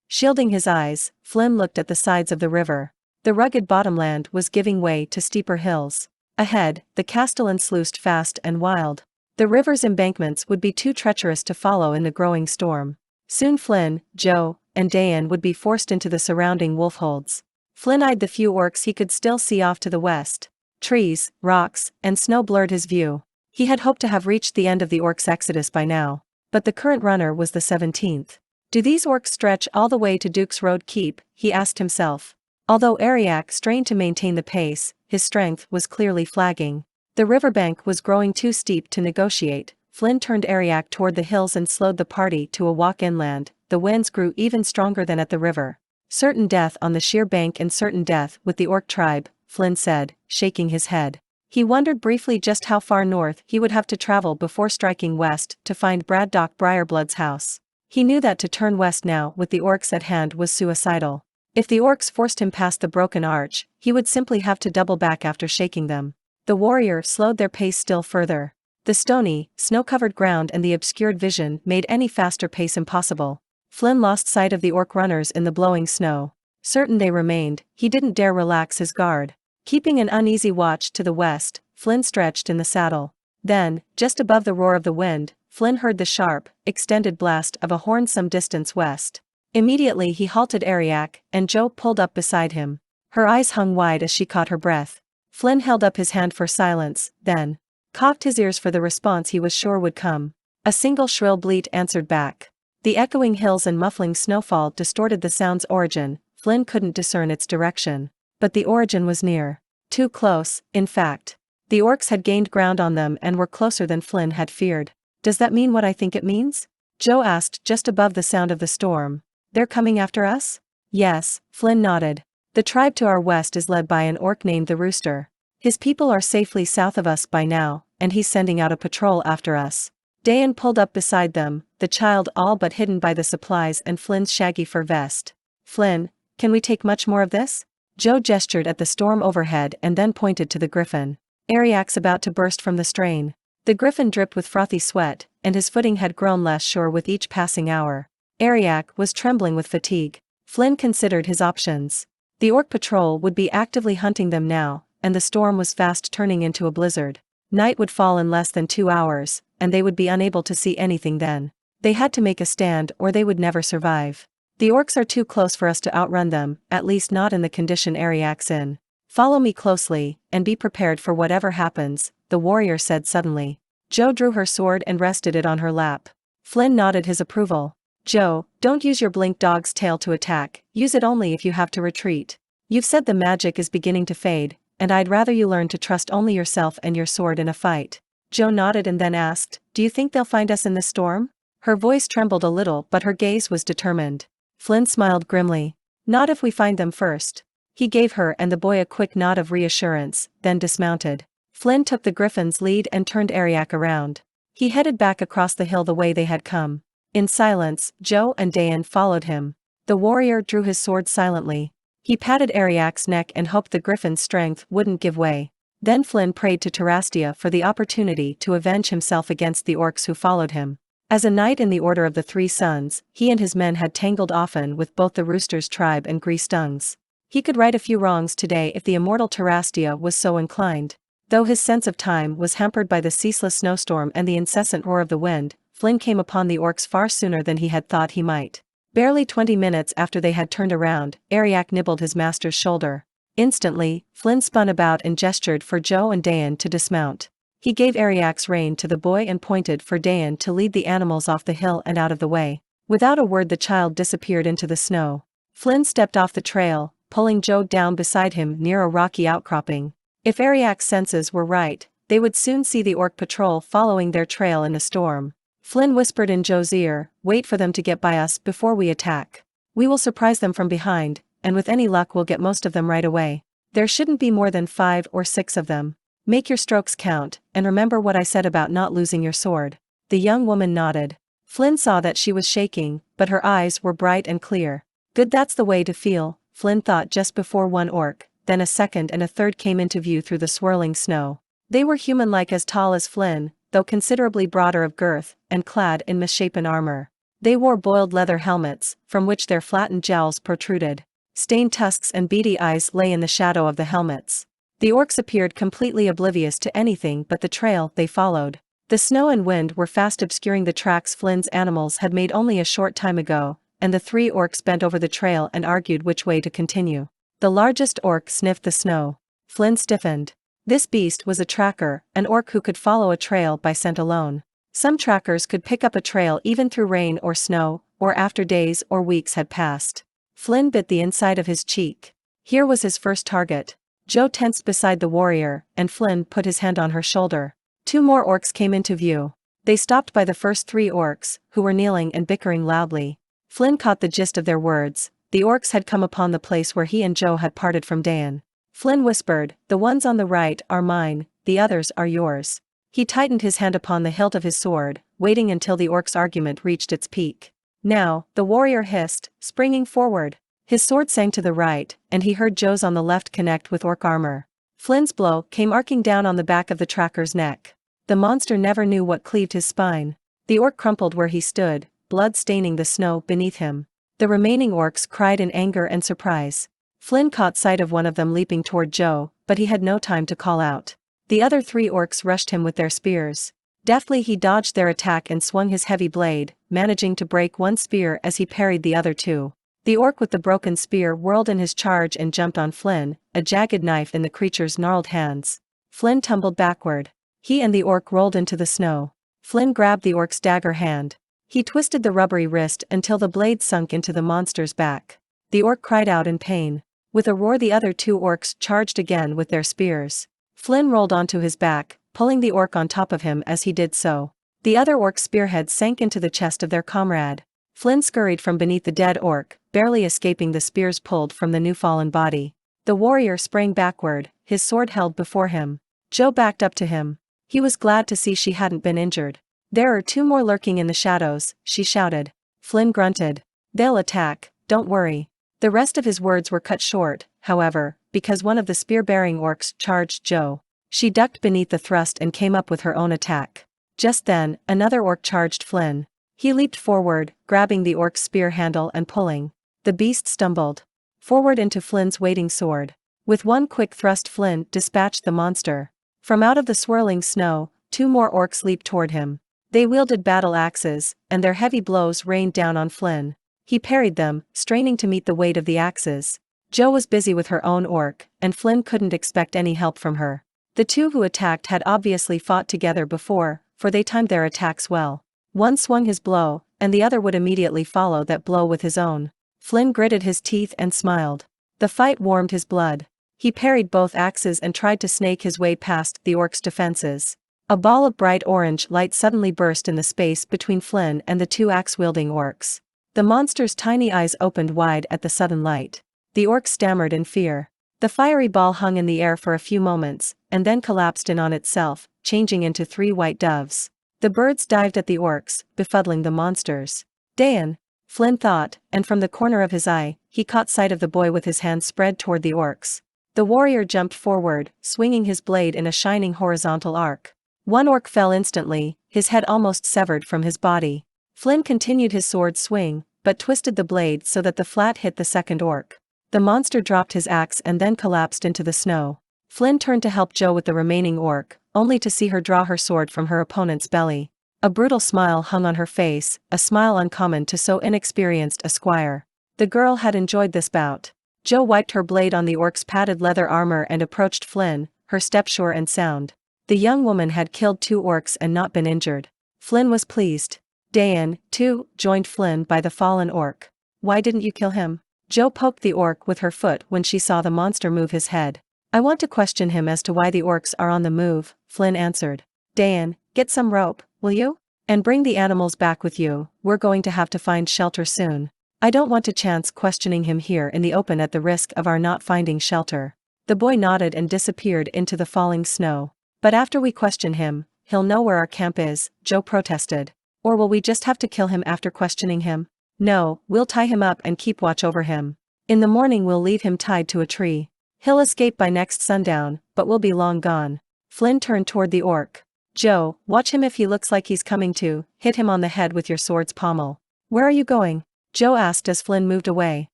Shielding his eyes, Flinn looked at the sides of the river. The rugged bottomland was giving way to steeper hills. Ahead, the castellan sluiced fast and wild. The river's embankments would be too treacherous to follow in the growing storm. Soon Flinn, Joe, and Dan would be forced into the surrounding wolfholds. Flinn eyed the few orcs he could still see off to the west. Trees, rocks, and snow blurred his view. He had hoped to have reached the end of the orcs' exodus by now. But the current runner was the 17th. Do these orcs stretch all the way to Duke's Road Keep? He asked himself. Although Ariak strained to maintain the pace, his strength was clearly flagging. The riverbank was growing too steep to negotiate. Flynn turned Ariak toward the hills and slowed the party to a walk inland. The winds grew even stronger than at the river. Certain death on the sheer bank and certain death with the orc tribe, Flynn said, shaking his head. He wondered briefly just how far north he would have to travel before striking west to find Braddock Briarblood's house. He knew that to turn west now with the orcs at hand was suicidal. If the orcs forced him past the broken arch, he would simply have to double back after shaking them. The warrior slowed their pace still further. The stony, snow-covered ground and the obscured vision made any faster pace impossible. Flynn lost sight of the orc runners in the blowing snow. Certain they remained, he didn't dare relax his guard. Keeping an uneasy watch to the west, Flynn stretched in the saddle. Then, just above the roar of the wind, Flynn heard the sharp, extended blast of a horn some distance west. Immediately he halted Ariak, and Jo pulled up beside him. Her eyes hung wide as she caught her breath. Flynn held up his hand for silence, then cocked his ears for the response he was sure would come. A single shrill bleat answered back. The echoing hills and muffling snowfall distorted the sound's origin. Flynn couldn't discern its direction. But the origin was near. Too close, in fact. The orcs had gained ground on them and were closer than Flynn had feared. Does that mean what I think it means? Jo asked just above the sound of the storm. They're coming after us? Yes, Flynn nodded. The tribe to our west is led by an orc named the Rooster. His people are safely south of us by now, and he's sending out a patrol after us. Dayan pulled up beside them, the child all but hidden by the supplies and Flynn's shaggy fur vest. Flynn, can we take much more of this? Jo gestured at the storm overhead and then pointed to the griffin. Ariak's about to burst from the strain. The griffin dripped with frothy sweat, and his footing had grown less sure with each passing hour. Ariak was trembling with fatigue. Flynn considered his options. The orc patrol would be actively hunting them now, and the storm was fast turning into a blizzard. Night would fall in less than 2 hours, and they would be unable to see anything then. They had to make a stand or they would never survive. The orcs are too close for us to outrun them, at least not in the condition Ariak's in. Follow me closely, and be prepared for whatever happens, the warrior said suddenly. Jo drew her sword and rested it on her lap. Flynn nodded his approval. Jo, don't use your blink dog's tail to attack, use it only if you have to retreat. You've said the magic is beginning to fade, and I'd rather you learn to trust only yourself and your sword in a fight. Jo nodded and then asked, do you think they'll find us in this storm? Her voice trembled a little but her gaze was determined. Flynn smiled grimly. Not if we find them first. He gave her and the boy a quick nod of reassurance, then dismounted. Flynn took the griffin's lead and turned Ariak around. He headed back across the hill the way they had come. In silence, Jo and Dayan followed him. The warrior drew his sword silently. He patted Ariak's neck and hoped the griffin's strength wouldn't give way. Then Flynn prayed to Tarastia for the opportunity to avenge himself against the orcs who followed him. As a knight in the Order of the Three Suns, he and his men had tangled often with both the Rooster's tribe and Greastungs. He could right a few wrongs today if the immortal Tarastia was so inclined. Though his sense of time was hampered by the ceaseless snowstorm and the incessant roar of the wind, Flynn came upon the orcs far sooner than he had thought he might. Barely 20 minutes after they had turned around, Ariak nibbled his master's shoulder. Instantly, Flynn spun about and gestured for Jo and Dayan to dismount. He gave Ariak's rein to the boy and pointed for Dayan to lead the animals off the hill and out of the way. Without a word the child disappeared into the snow. Flynn stepped off the trail, pulling Jo down beside him near a rocky outcropping. If Ariak's senses were right, they would soon see the orc patrol following their trail in a storm. Flynn whispered in Jo's ear, wait for them to get by us before we attack. We will surprise them from behind, and with any luck we'll get most of them right away. There shouldn't be more than 5 or 6 of them. Make your strokes count, and remember what I said about not losing your sword. The young woman nodded. Flynn saw that she was shaking, but her eyes were bright and clear. Good, that's the way to feel, Flynn thought just before one orc, then a second and a third came into view through the swirling snow. They were human-like, as tall as Flynn, though considerably broader of girth, and clad in misshapen armor. They wore boiled leather helmets, from which their flattened jowls protruded. Stained tusks and beady eyes lay in the shadow of the helmets. The orcs appeared completely oblivious to anything but the trail they followed. The snow and wind were fast obscuring the tracks Flynn's animals had made only a short time ago, and the 3 orcs bent over the trail and argued which way to continue. The largest orc sniffed the snow. Flynn stiffened. This beast was a tracker, an orc who could follow a trail by scent alone. Some trackers could pick up a trail even through rain or snow, or after days or weeks had passed. Flynn bit the inside of his cheek. Here was his first target. Joe tensed beside the warrior, and Flynn put his hand on her shoulder. 2 more orcs came into view. They stopped by the first 3 orcs, who were kneeling and bickering loudly. Flynn caught the gist of their words. The orcs had come upon the place where he and Joe had parted from Dan. Flynn whispered, "The ones on the right are mine, the others are yours." He tightened his hand upon the hilt of his sword, waiting until the orc's argument reached its peak. "Now," the warrior hissed, springing forward. His sword sang to the right, and he heard Joe's on the left connect with orc armor. Flynn's blow came arcing down on the back of the tracker's neck. The monster never knew what cleaved his spine. The orc crumpled where he stood, blood staining the snow beneath him. The remaining orcs cried in anger and surprise. Flynn caught sight of one of them leaping toward Joe, but he had no time to call out. The other 3 orcs rushed him with their spears. Deftly he dodged their attack and swung his heavy blade, managing to break one spear as he parried the other 2. The orc with the broken spear whirled in his charge and jumped on Flynn, a jagged knife in the creature's gnarled hands. Flynn tumbled backward. He and the orc rolled into the snow. Flynn grabbed the orc's dagger hand. He twisted the rubbery wrist until the blade sunk into the monster's back. The orc cried out in pain. With a roar, the other 2 orcs charged again with their spears. Flynn rolled onto his back, pulling the orc on top of him as he did so. The other orc's spearhead sank into the chest of their comrade. Flynn scurried from beneath the dead orc, barely escaping the spears pulled from the new fallen body. The warrior sprang backward, his sword held before him. Joe backed up to him. He was glad to see she hadn't been injured. "There are 2 more lurking in the shadows," she shouted. Flynn grunted. "They'll attack, don't worry." The rest of his words were cut short, however, because one of the spear-bearing orcs charged Joe. She ducked beneath the thrust and came up with her own attack. Just then, another orc charged Flynn. He leaped forward, grabbing the orc's spear handle and pulling. The beast stumbled forward into Flynn's waiting sword. With one quick thrust, Flynn dispatched the monster. From out of the swirling snow, 2 more orcs leaped toward him. They wielded battle axes, and their heavy blows rained down on Flynn. He parried them, straining to meet the weight of the axes. Joe was busy with her own orc, and Flynn couldn't expect any help from her. The 2 who attacked had obviously fought together before, for they timed their attacks well. One swung his blow, and the other would immediately follow that blow with his own. Flynn gritted his teeth and smiled. The fight warmed his blood. He parried both axes and tried to snake his way past the orc's defenses. A ball of bright orange light suddenly burst in the space between Flynn and the 2 axe-wielding orcs. The monster's tiny eyes opened wide at the sudden light. The orc stammered in fear. The fiery ball hung in the air for a few moments, and then collapsed in on itself, changing into 3 white doves. The birds dived at the orcs, befuddling the monsters. "Dan," Flynn thought, and from the corner of his eye, he caught sight of the boy with his hands spread toward the orcs. The warrior jumped forward, swinging his blade in a shining horizontal arc. One orc fell instantly, his head almost severed from his body. Flynn continued his sword swing, but twisted the blade so that the flat hit the second orc. The monster dropped his axe and then collapsed into the snow. Flynn turned to help Joe with the remaining orc, only to see her draw her sword from her opponent's belly. A brutal smile hung on her face, a smile uncommon to so inexperienced a squire. The girl had enjoyed this bout. Joe wiped her blade on the orc's padded leather armor and approached Flynn, her step sure and sound. The young woman had killed 2 orcs and not been injured. Flynn was pleased. Dan, too, joined Flynn by the fallen orc. "Why didn't you kill him?" Joe poked the orc with her foot when she saw the monster move his head. "I want to question him as to why the orcs are on the move," Flynn answered. "Dan, get some rope, will you? And bring the animals back with you, we're going to have to find shelter soon. I don't want to chance questioning him here in the open at the risk of our not finding shelter." The boy nodded and disappeared into the falling snow. "But after we question him, he'll know where our camp is," Joe protested. "Or will we just have to kill him after questioning him?" "No, we'll tie him up and keep watch over him. In the morning we'll leave him tied to a tree. He'll escape by next sundown, but we'll be long gone." Flynn turned toward the orc. "Joe, watch him. If he looks like he's coming to, hit him on the head with your sword's pommel." "Where are you going?" Joe asked as Flynn moved away.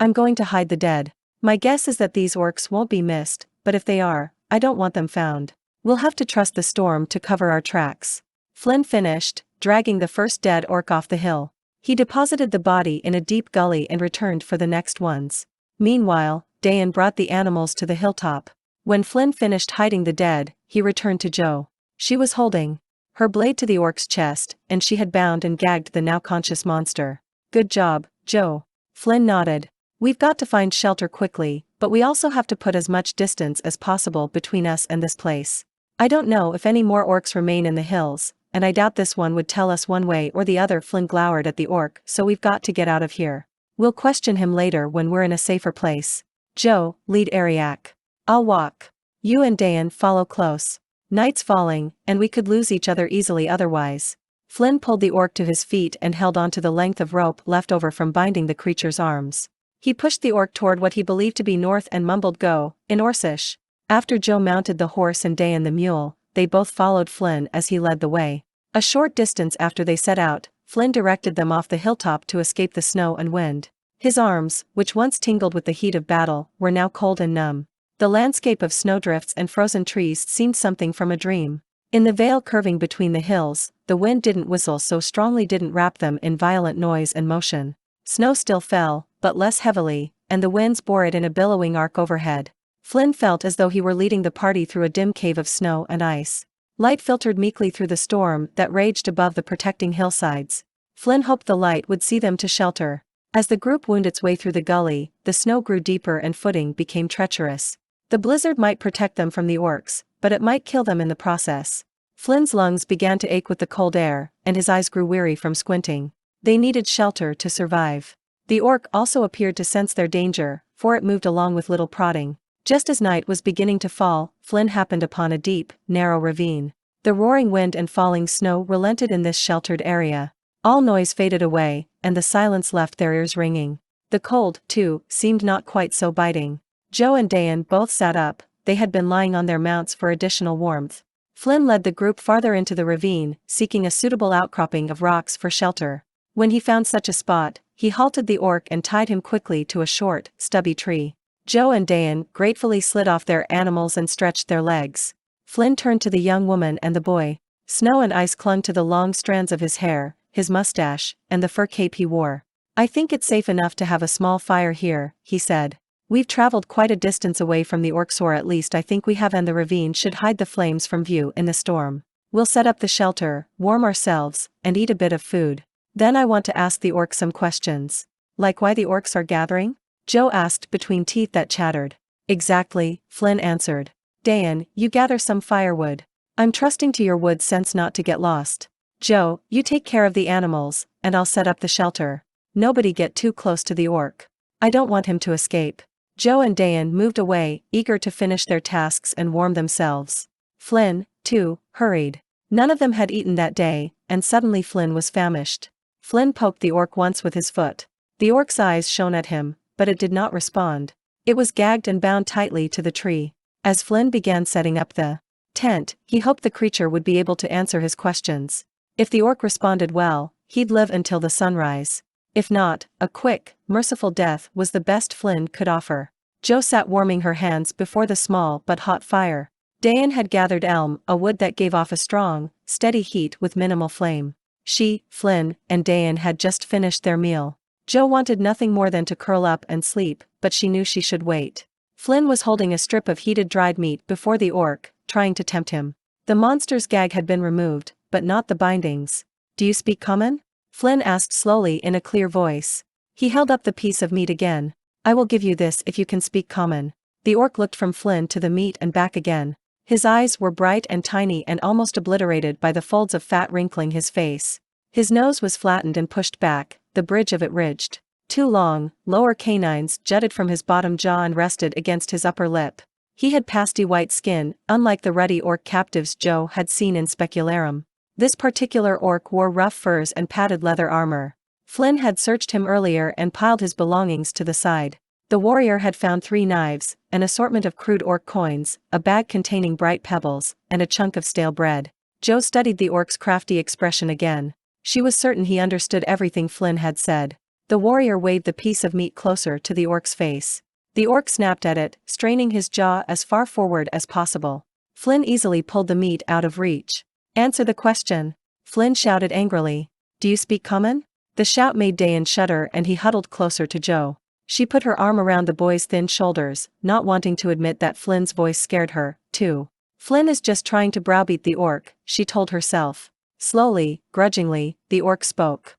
"I'm going to hide the dead. My guess is that these orcs won't be missed, but if they are, I don't want them found. We'll have to trust the storm to cover our tracks." Flynn finished, dragging the first dead orc off the hill. He deposited the body in a deep gully and returned for the next ones. Meanwhile, Dan brought the animals to the hilltop. When Flynn finished hiding the dead, he returned to Joe. She was holding her blade to the orc's chest, and she had bound and gagged the now conscious monster. Good job, Joe. Flynn nodded. We've got to find shelter quickly, but we also have to put as much distance as possible between us and this place. I don't know if any more orcs remain in the hills, and I doubt this one would tell us one way or the other. Flynn glowered at the orc, so we've got to get out of here. We'll question him later when we're in a safer place. Joe, lead Ariak. I'll walk. You and Dayan follow close. Night's falling, and we could lose each other easily otherwise. Flynn pulled the orc to his feet and held onto the length of rope left over from binding the creature's arms. He pushed the orc toward what he believed to be north and mumbled go, in Orcish. After Joe mounted the horse and Dayan the mule, they both followed Flynn as he led the way. A short distance after they set out, Flynn directed them off the hilltop to escape the snow and wind. His arms, which once tingled with the heat of battle, were now cold and numb. The landscape of snowdrifts and frozen trees seemed something from a dream. In the vale curving between the hills, the wind didn't whistle so strongly, didn't wrap them in violent noise and motion. Snow still fell, but less heavily, and the winds bore it in a billowing arc overhead. Flynn felt as though he were leading the party through a dim cave of snow and ice. Light filtered meekly through the storm that raged above the protecting hillsides. Flynn hoped the light would see them to shelter. As the group wound its way through the gully, the snow grew deeper and footing became treacherous. The blizzard might protect them from the orcs, but it might kill them in the process. Flynn's lungs began to ache with the cold air, and his eyes grew weary from squinting. They needed shelter to survive. The orc also appeared to sense their danger, for it moved along with little prodding. Just as night was beginning to fall, Flynn happened upon a deep, narrow ravine. The roaring wind and falling snow relented in this sheltered area. All noise faded away, and the silence left their ears ringing. The cold, too, seemed not quite so biting. Joe and Dayan both sat up. They had been lying on their mounts for additional warmth. Flynn led the group farther into the ravine, seeking a suitable outcropping of rocks for shelter. When he found such a spot, he halted the orc and tied him quickly to a short, stubby tree. Joe and Dayan gratefully slid off their animals and stretched their legs. Flynn turned to the young woman and the boy. Snow and ice clung to the long strands of his hair, his mustache, and the fur cape he wore. I think it's safe enough to have a small fire here, he said. We've traveled quite a distance away from the orcs, or at least I think we have, and the ravine should hide the flames from view in the storm. We'll set up the shelter, warm ourselves, and eat a bit of food. Then I want to ask the orcs some questions. Like why the orcs are gathering? Joe asked between teeth that chattered. Exactly, Flynn answered. Dayan, you gather some firewood. I'm trusting to your wood sense not to get lost. Joe, you take care of the animals, and I'll set up the shelter. Nobody get too close to the orc. I don't want him to escape. Joe and Dayan moved away, eager to finish their tasks and warm themselves. Flynn, too, hurried. None of them had eaten that day, and suddenly Flynn was famished. Flynn poked the orc once with his foot. The orc's eyes shone at him, but it did not respond. It was gagged and bound tightly to the tree. As Flynn began setting up the tent, he hoped the creature would be able to answer his questions. If the orc responded well, he'd live until the sunrise. If not, a quick, merciful death was the best Flynn could offer. Joe sat warming her hands before the small but hot fire. Dayan had gathered elm, a wood that gave off a strong, steady heat with minimal flame. She, Flynn, and Dayan had just finished their meal. Joe wanted nothing more than to curl up and sleep, but she knew she should wait. Flynn was holding a strip of heated dried meat before the orc, trying to tempt him. The monster's gag had been removed, but not the bindings. Do you speak common? Flynn asked slowly in a clear voice. He held up the piece of meat again. I will give you this if you can speak common. The orc looked from Flynn to the meat and back again. His eyes were bright and tiny and almost obliterated by the folds of fat wrinkling his face. His nose was flattened and pushed back, the bridge of it ridged. Two long, lower canines jutted from his bottom jaw and rested against his upper lip. He had pasty white skin, unlike the ruddy orc captives Joe had seen in Specularum. This particular orc wore rough furs and padded leather armor. Flynn had searched him earlier and piled his belongings to the side. The warrior had found 3 knives, an assortment of crude orc coins, a bag containing bright pebbles, and a chunk of stale bread. Joe studied the orc's crafty expression again. She was certain he understood everything Flynn had said. The warrior waved the piece of meat closer to the orc's face. The orc snapped at it, straining his jaw as far forward as possible. Flynn easily pulled the meat out of reach. Answer the question. Flynn shouted angrily. Do you speak common? The shout made Dayan shudder and he huddled closer to Joe. She put her arm around the boy's thin shoulders, not wanting to admit that Flynn's voice scared her, too. Flynn is just trying to browbeat the orc, she told herself. Slowly, grudgingly, the orc spoke.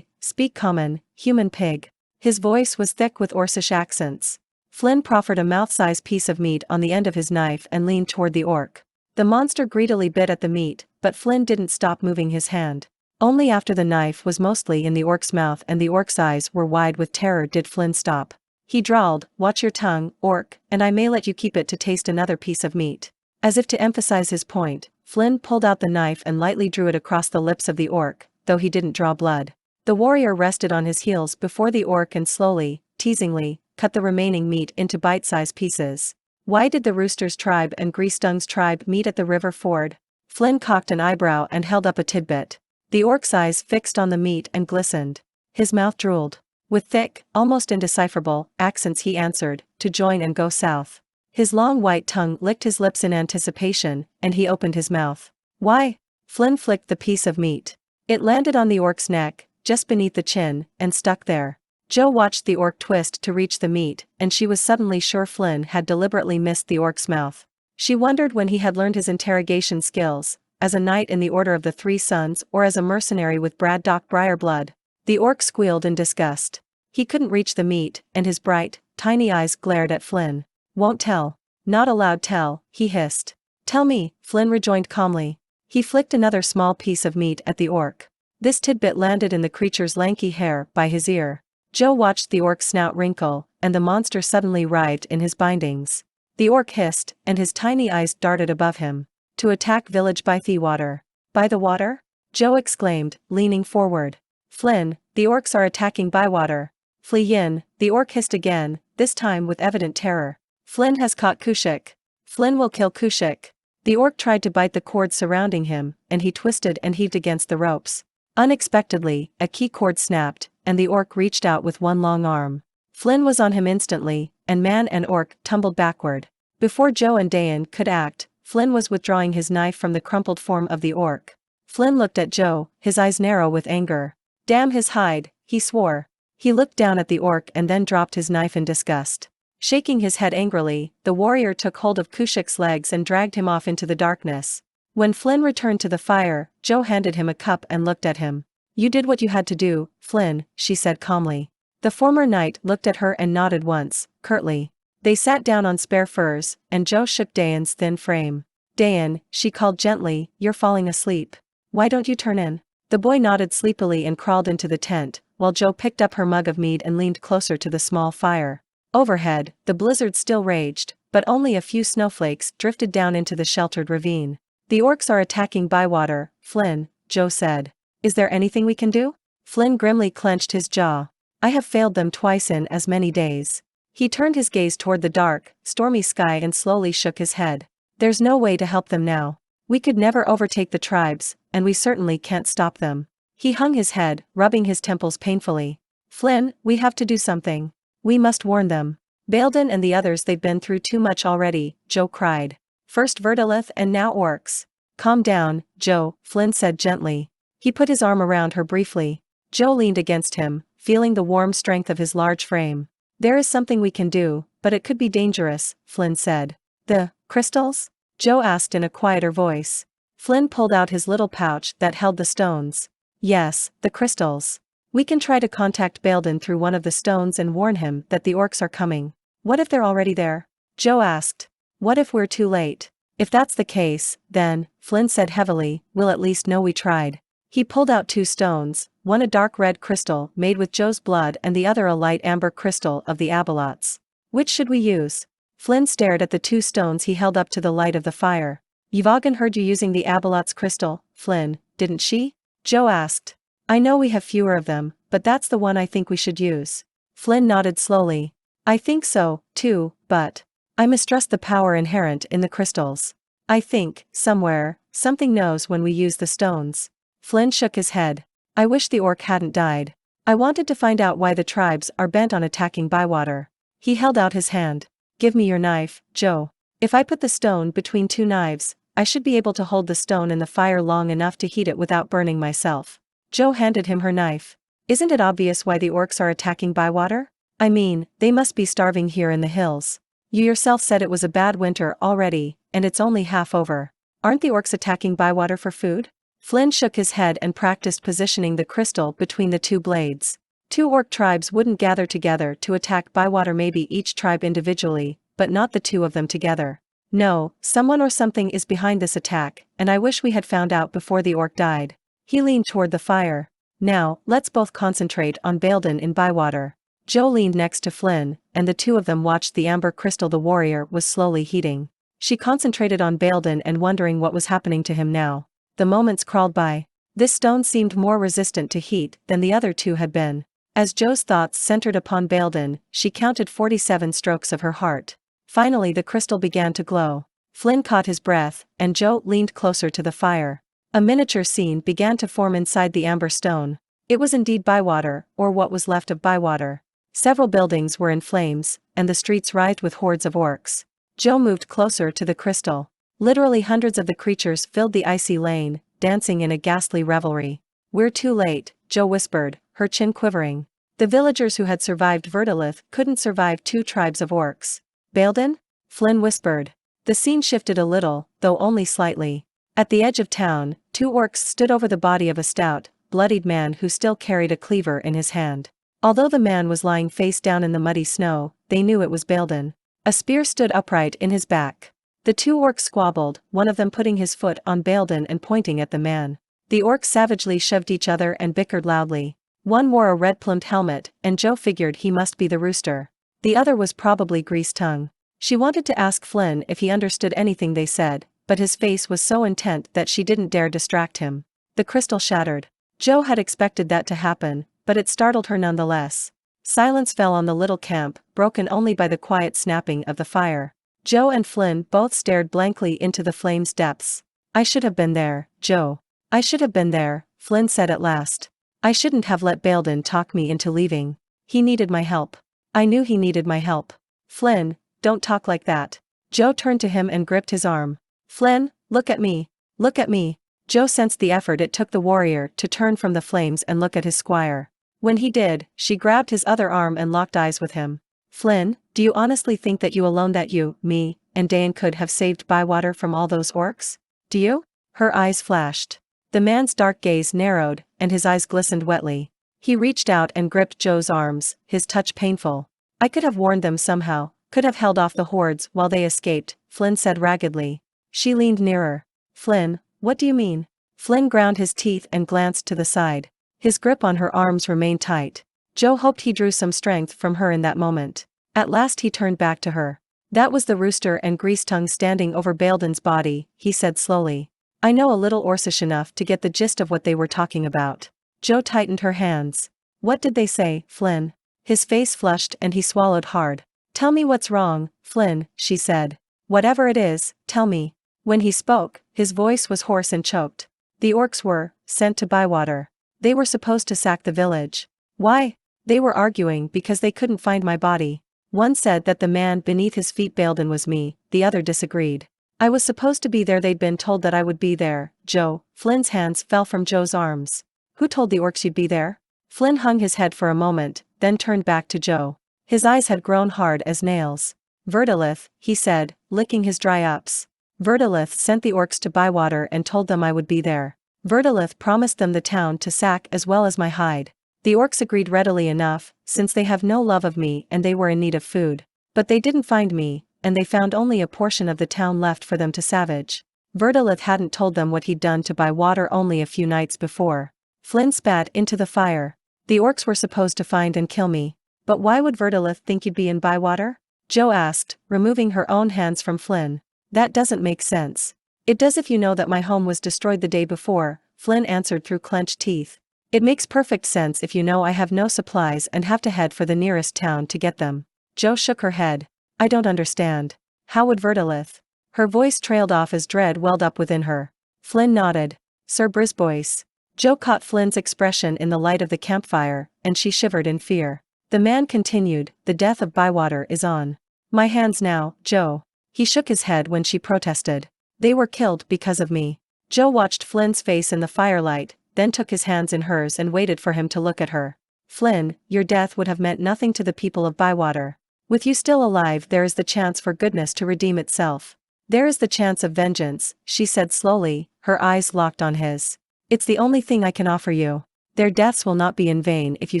Speak common, human pig. His voice was thick with Orcish accents. Flynn proffered a mouth-sized piece of meat on the end of his knife and leaned toward the orc. The monster greedily bit at the meat, but Flynn didn't stop moving his hand. Only after the knife was mostly in the orc's mouth and the orc's eyes were wide with terror did Flynn stop. He drawled, "Watch your tongue, orc, and I may let you keep it to taste another piece of meat." As if to emphasize his point, Flynn pulled out the knife and lightly drew it across the lips of the orc, though he didn't draw blood. The warrior rested on his heels before the orc and slowly, teasingly, cut the remaining meat into bite-sized pieces. Why did the Rooster's tribe and Greastung's tribe meet at the river ford? Flynn cocked an eyebrow and held up a tidbit. The orc's eyes fixed on the meat and glistened. His mouth drooled. With thick, almost indecipherable, accents he answered, "To join and go south." His long white tongue licked his lips in anticipation, and he opened his mouth. "Why?" Flynn flicked the piece of meat. It landed on the orc's neck, just beneath the chin, and stuck there. Jo watched the orc twist to reach the meat, and she was suddenly sure Flynn had deliberately missed the orc's mouth. She wondered when he had learned his interrogation skills, as a knight in the Order of the Three Sons or as a mercenary with Braddock Briar blood. The orc squealed in disgust. He couldn't reach the meat, and his bright, tiny eyes glared at Flynn. "Won't tell." "Not allowed tell," he hissed. "Tell me," Flynn rejoined calmly. He flicked another small piece of meat at the orc. This tidbit landed in the creature's lanky hair by his ear. Jo watched the orc's snout wrinkle, and the monster suddenly writhed in his bindings. The orc hissed, and his tiny eyes darted above him. "To attack village by the water." "By the water?" Jo exclaimed, leaning forward. "Flynn, the orcs are attacking by water." "Flynn," the orc hissed again, this time with evident terror. "Flynn has caught Kushik. Flynn will kill Kushik." The orc tried to bite the cord surrounding him, and he twisted and heaved against the ropes. Unexpectedly, a key cord snapped, and the orc reached out with one long arm. Flynn was on him instantly, and man and orc tumbled backward. Before Jo and Dayan could act, Flynn was withdrawing his knife from the crumpled form of the orc. Flynn looked at Jo, his eyes narrow with anger. "Damn his hide," he swore. He looked down at the orc and then dropped his knife in disgust. Shaking his head angrily, the warrior took hold of Kushik's legs and dragged him off into the darkness. When Flynn returned to the fire, Jo handed him a cup and looked at him. "You did what you had to do, Flynn," she said calmly. The former knight looked at her and nodded once, curtly. They sat down on spare furs, and Jo shook Dayan's thin frame. "Dayan," she called gently, "you're falling asleep. Why don't you turn in?" The boy nodded sleepily and crawled into the tent, while Jo picked up her mug of mead and leaned closer to the small fire. Overhead, the blizzard still raged, but only a few snowflakes drifted down into the sheltered ravine. "The orcs are attacking Bywater, Flynn," Jo said. "Is there anything we can do?" Flynn grimly clenched his jaw. "I have failed them twice in as many days." He turned his gaze toward the dark, stormy sky and slowly shook his head. "There's no way to help them now. We could never overtake the tribes, and we certainly can't stop them." He hung his head, rubbing his temples painfully. "Flynn, we have to do something. We must warn them. Baildon and the others, they've been through too much already," Jo cried. "First Verdilith and now orcs." "Calm down, Jo," Flynn said gently. He put his arm around her briefly. Jo leaned against him, feeling the warm strength of his large frame. "There is something we can do, but it could be dangerous," Flynn said. "The crystals?" Jo asked in a quieter voice. Flynn pulled out his little pouch that held the stones. "Yes, the crystals. We can try to contact Baildon through one of the stones and warn him that the orcs are coming." "What if they're already there?" Jo asked. "What if we're too late?" "If that's the case, then," Flynn said heavily, "we'll at least know we tried." He pulled out two stones, one a dark red crystal made with Jo's blood and the other a light amber crystal of the Abalots. "Which should we use?" Flynn stared at the two stones he held up to the light of the fire. "Yvagan heard you using the Abalot's crystal, Flynn, didn't she?" Jo asked. "I know we have fewer of them, but that's the one I think we should use." Flynn nodded slowly. "I think so, too, but I mistrust the power inherent in the crystals. I think, somewhere, something knows when we use the stones." Flynn shook his head. "I wish the orc hadn't died. I wanted to find out why the tribes are bent on attacking Bywater." He held out his hand. "Give me your knife, Jo. If I put the stone between two knives, I should be able to hold the stone in the fire long enough to heat it without burning myself." Jo handed him her knife. "Isn't it obvious why the orcs are attacking Bywater? I mean, they must be starving here in the hills. You yourself said it was a bad winter already, and it's only half over. Aren't the orcs attacking Bywater for food?" Flynn shook his head and practiced positioning the crystal between the two blades. 2 orc tribes wouldn't gather together to attack Bywater, maybe each tribe individually, but not the 2 of them together. No, someone or something is behind this attack, and I wish we had found out before the orc died. He leaned toward the fire. Now, let's both concentrate on Baildon in Bywater. Joe leaned next to Flynn, and the 2 of them watched the amber crystal the warrior was slowly heating. She concentrated on Baildon and wondering what was happening to him now. The moments crawled by. This stone seemed more resistant to heat than the other 2 had been. As Joe's thoughts centered upon Baildon, she counted 47 strokes of her heart. Finally the crystal began to glow. Flynn caught his breath, and Joe leaned closer to the fire. A miniature scene began to form inside the amber stone. It was indeed Bywater, or what was left of Bywater. Several buildings were in flames, and the streets writhed with hordes of orcs. Joe moved closer to the crystal. Literally hundreds of the creatures filled the icy lane, dancing in a ghastly revelry. "We're too late," Joe whispered, her chin quivering. The villagers who had survived Verdilith couldn't survive 2 tribes of orcs. "Baildon?" Flynn whispered. The scene shifted a little, though only slightly. At the edge of town, 2 orcs stood over the body of a stout, bloodied man who still carried a cleaver in his hand. Although the man was lying face down in the muddy snow, they knew it was Baildon. A spear stood upright in his back. The 2 orcs squabbled, one of them putting his foot on Baildon and pointing at the man. The orcs savagely shoved each other and bickered loudly. One wore a red-plumed helmet, and Joe figured he must be the rooster. The other was probably Grease-Tongue. She wanted to ask Flynn if he understood anything they said, but his face was so intent that she didn't dare distract him. The crystal shattered. Joe had expected that to happen, but it startled her nonetheless. Silence fell on the little camp, broken only by the quiet snapping of the fire. Joe and Flynn both stared blankly into the flames' depths. "I should have been there, Joe. I should have been there," Flynn said at last. "I shouldn't have let Baildon talk me into leaving. He needed my help. I knew he needed my help." "Flynn, don't talk like that." Joe turned to him and gripped his arm. "Flynn, look at me. Look at me." Joe sensed the effort it took the warrior to turn from the flames and look at his squire. When he did, she grabbed his other arm and locked eyes with him. "Flynn, do you honestly think that you alone, that you, me, and Dan could have saved Bywater from all those orcs? Do you?" Her eyes flashed. The man's dark gaze narrowed, and his eyes glistened wetly. He reached out and gripped Joe's arms, his touch painful. "I could have warned them somehow, could have held off the hordes while they escaped," Flynn said raggedly. She leaned nearer. "Flynn, what do you mean?" Flynn ground his teeth and glanced to the side. His grip on her arms remained tight. Joe hoped he drew some strength from her in that moment. At last he turned back to her. "That was the rooster and Grease-Tongue standing over Baildon's body," he said slowly. "I know a little Orcish enough to get the gist of what they were talking about." Joe tightened her hands. "What did they say, Flynn?" His face flushed and he swallowed hard. "Tell me what's wrong, Flynn," she said. "Whatever it is, tell me." When he spoke, his voice was hoarse and choked. "The orcs were sent to Bywater. They were supposed to sack the village." "Why?" "They were arguing because they couldn't find my body. One said that the man beneath his feet Baildon was me, the other disagreed. I was supposed to be there, they'd been told that I would be there." "Joe," Flynn's hands fell from Joe's arms. "Who told the orcs you'd be there?" Flynn hung his head for a moment, then turned back to Joe. His eyes had grown hard as nails. "Verdilith," he said, licking his dry ups. "Verdilith sent the orcs to Bywater and told them I would be there. Verdilith promised them the town to sack as well as my hide. The orcs agreed readily enough, since they have no love of me and they were in need of food. But they didn't find me, and they found only a portion of the town left for them to savage. Verdilith hadn't told them what he'd done to Bywater only a few nights before." Flynn spat into the fire. "The orcs were supposed to find and kill me. But why would Verdilith think you'd be in Bywater?" Joe asked, removing her own hands from Flynn. "That doesn't make sense." "It does if you know that my home was destroyed the day before," Flynn answered through clenched teeth. "It makes perfect sense if you know I have no supplies and have to head for the nearest town to get them." Joe shook her head. "I don't understand. How would Verdilith?" Her voice trailed off as dread welled up within her. Flynn nodded. "Sir Brisbois." Joe caught Flynn's expression in the light of the campfire, and she shivered in fear. The man continued, "The death of Bywater is on my hands now, Joe." He shook his head when she protested. "They were killed because of me." Joe watched Flynn's face in the firelight, then took his hands in hers and waited for him to look at her. "Flynn, your death would have meant nothing to the people of Bywater. With you still alive, there is the chance for goodness to redeem itself. There is the chance of vengeance," she said slowly, her eyes locked on his. It's the only thing I can offer you. Their deaths will not be in vain if you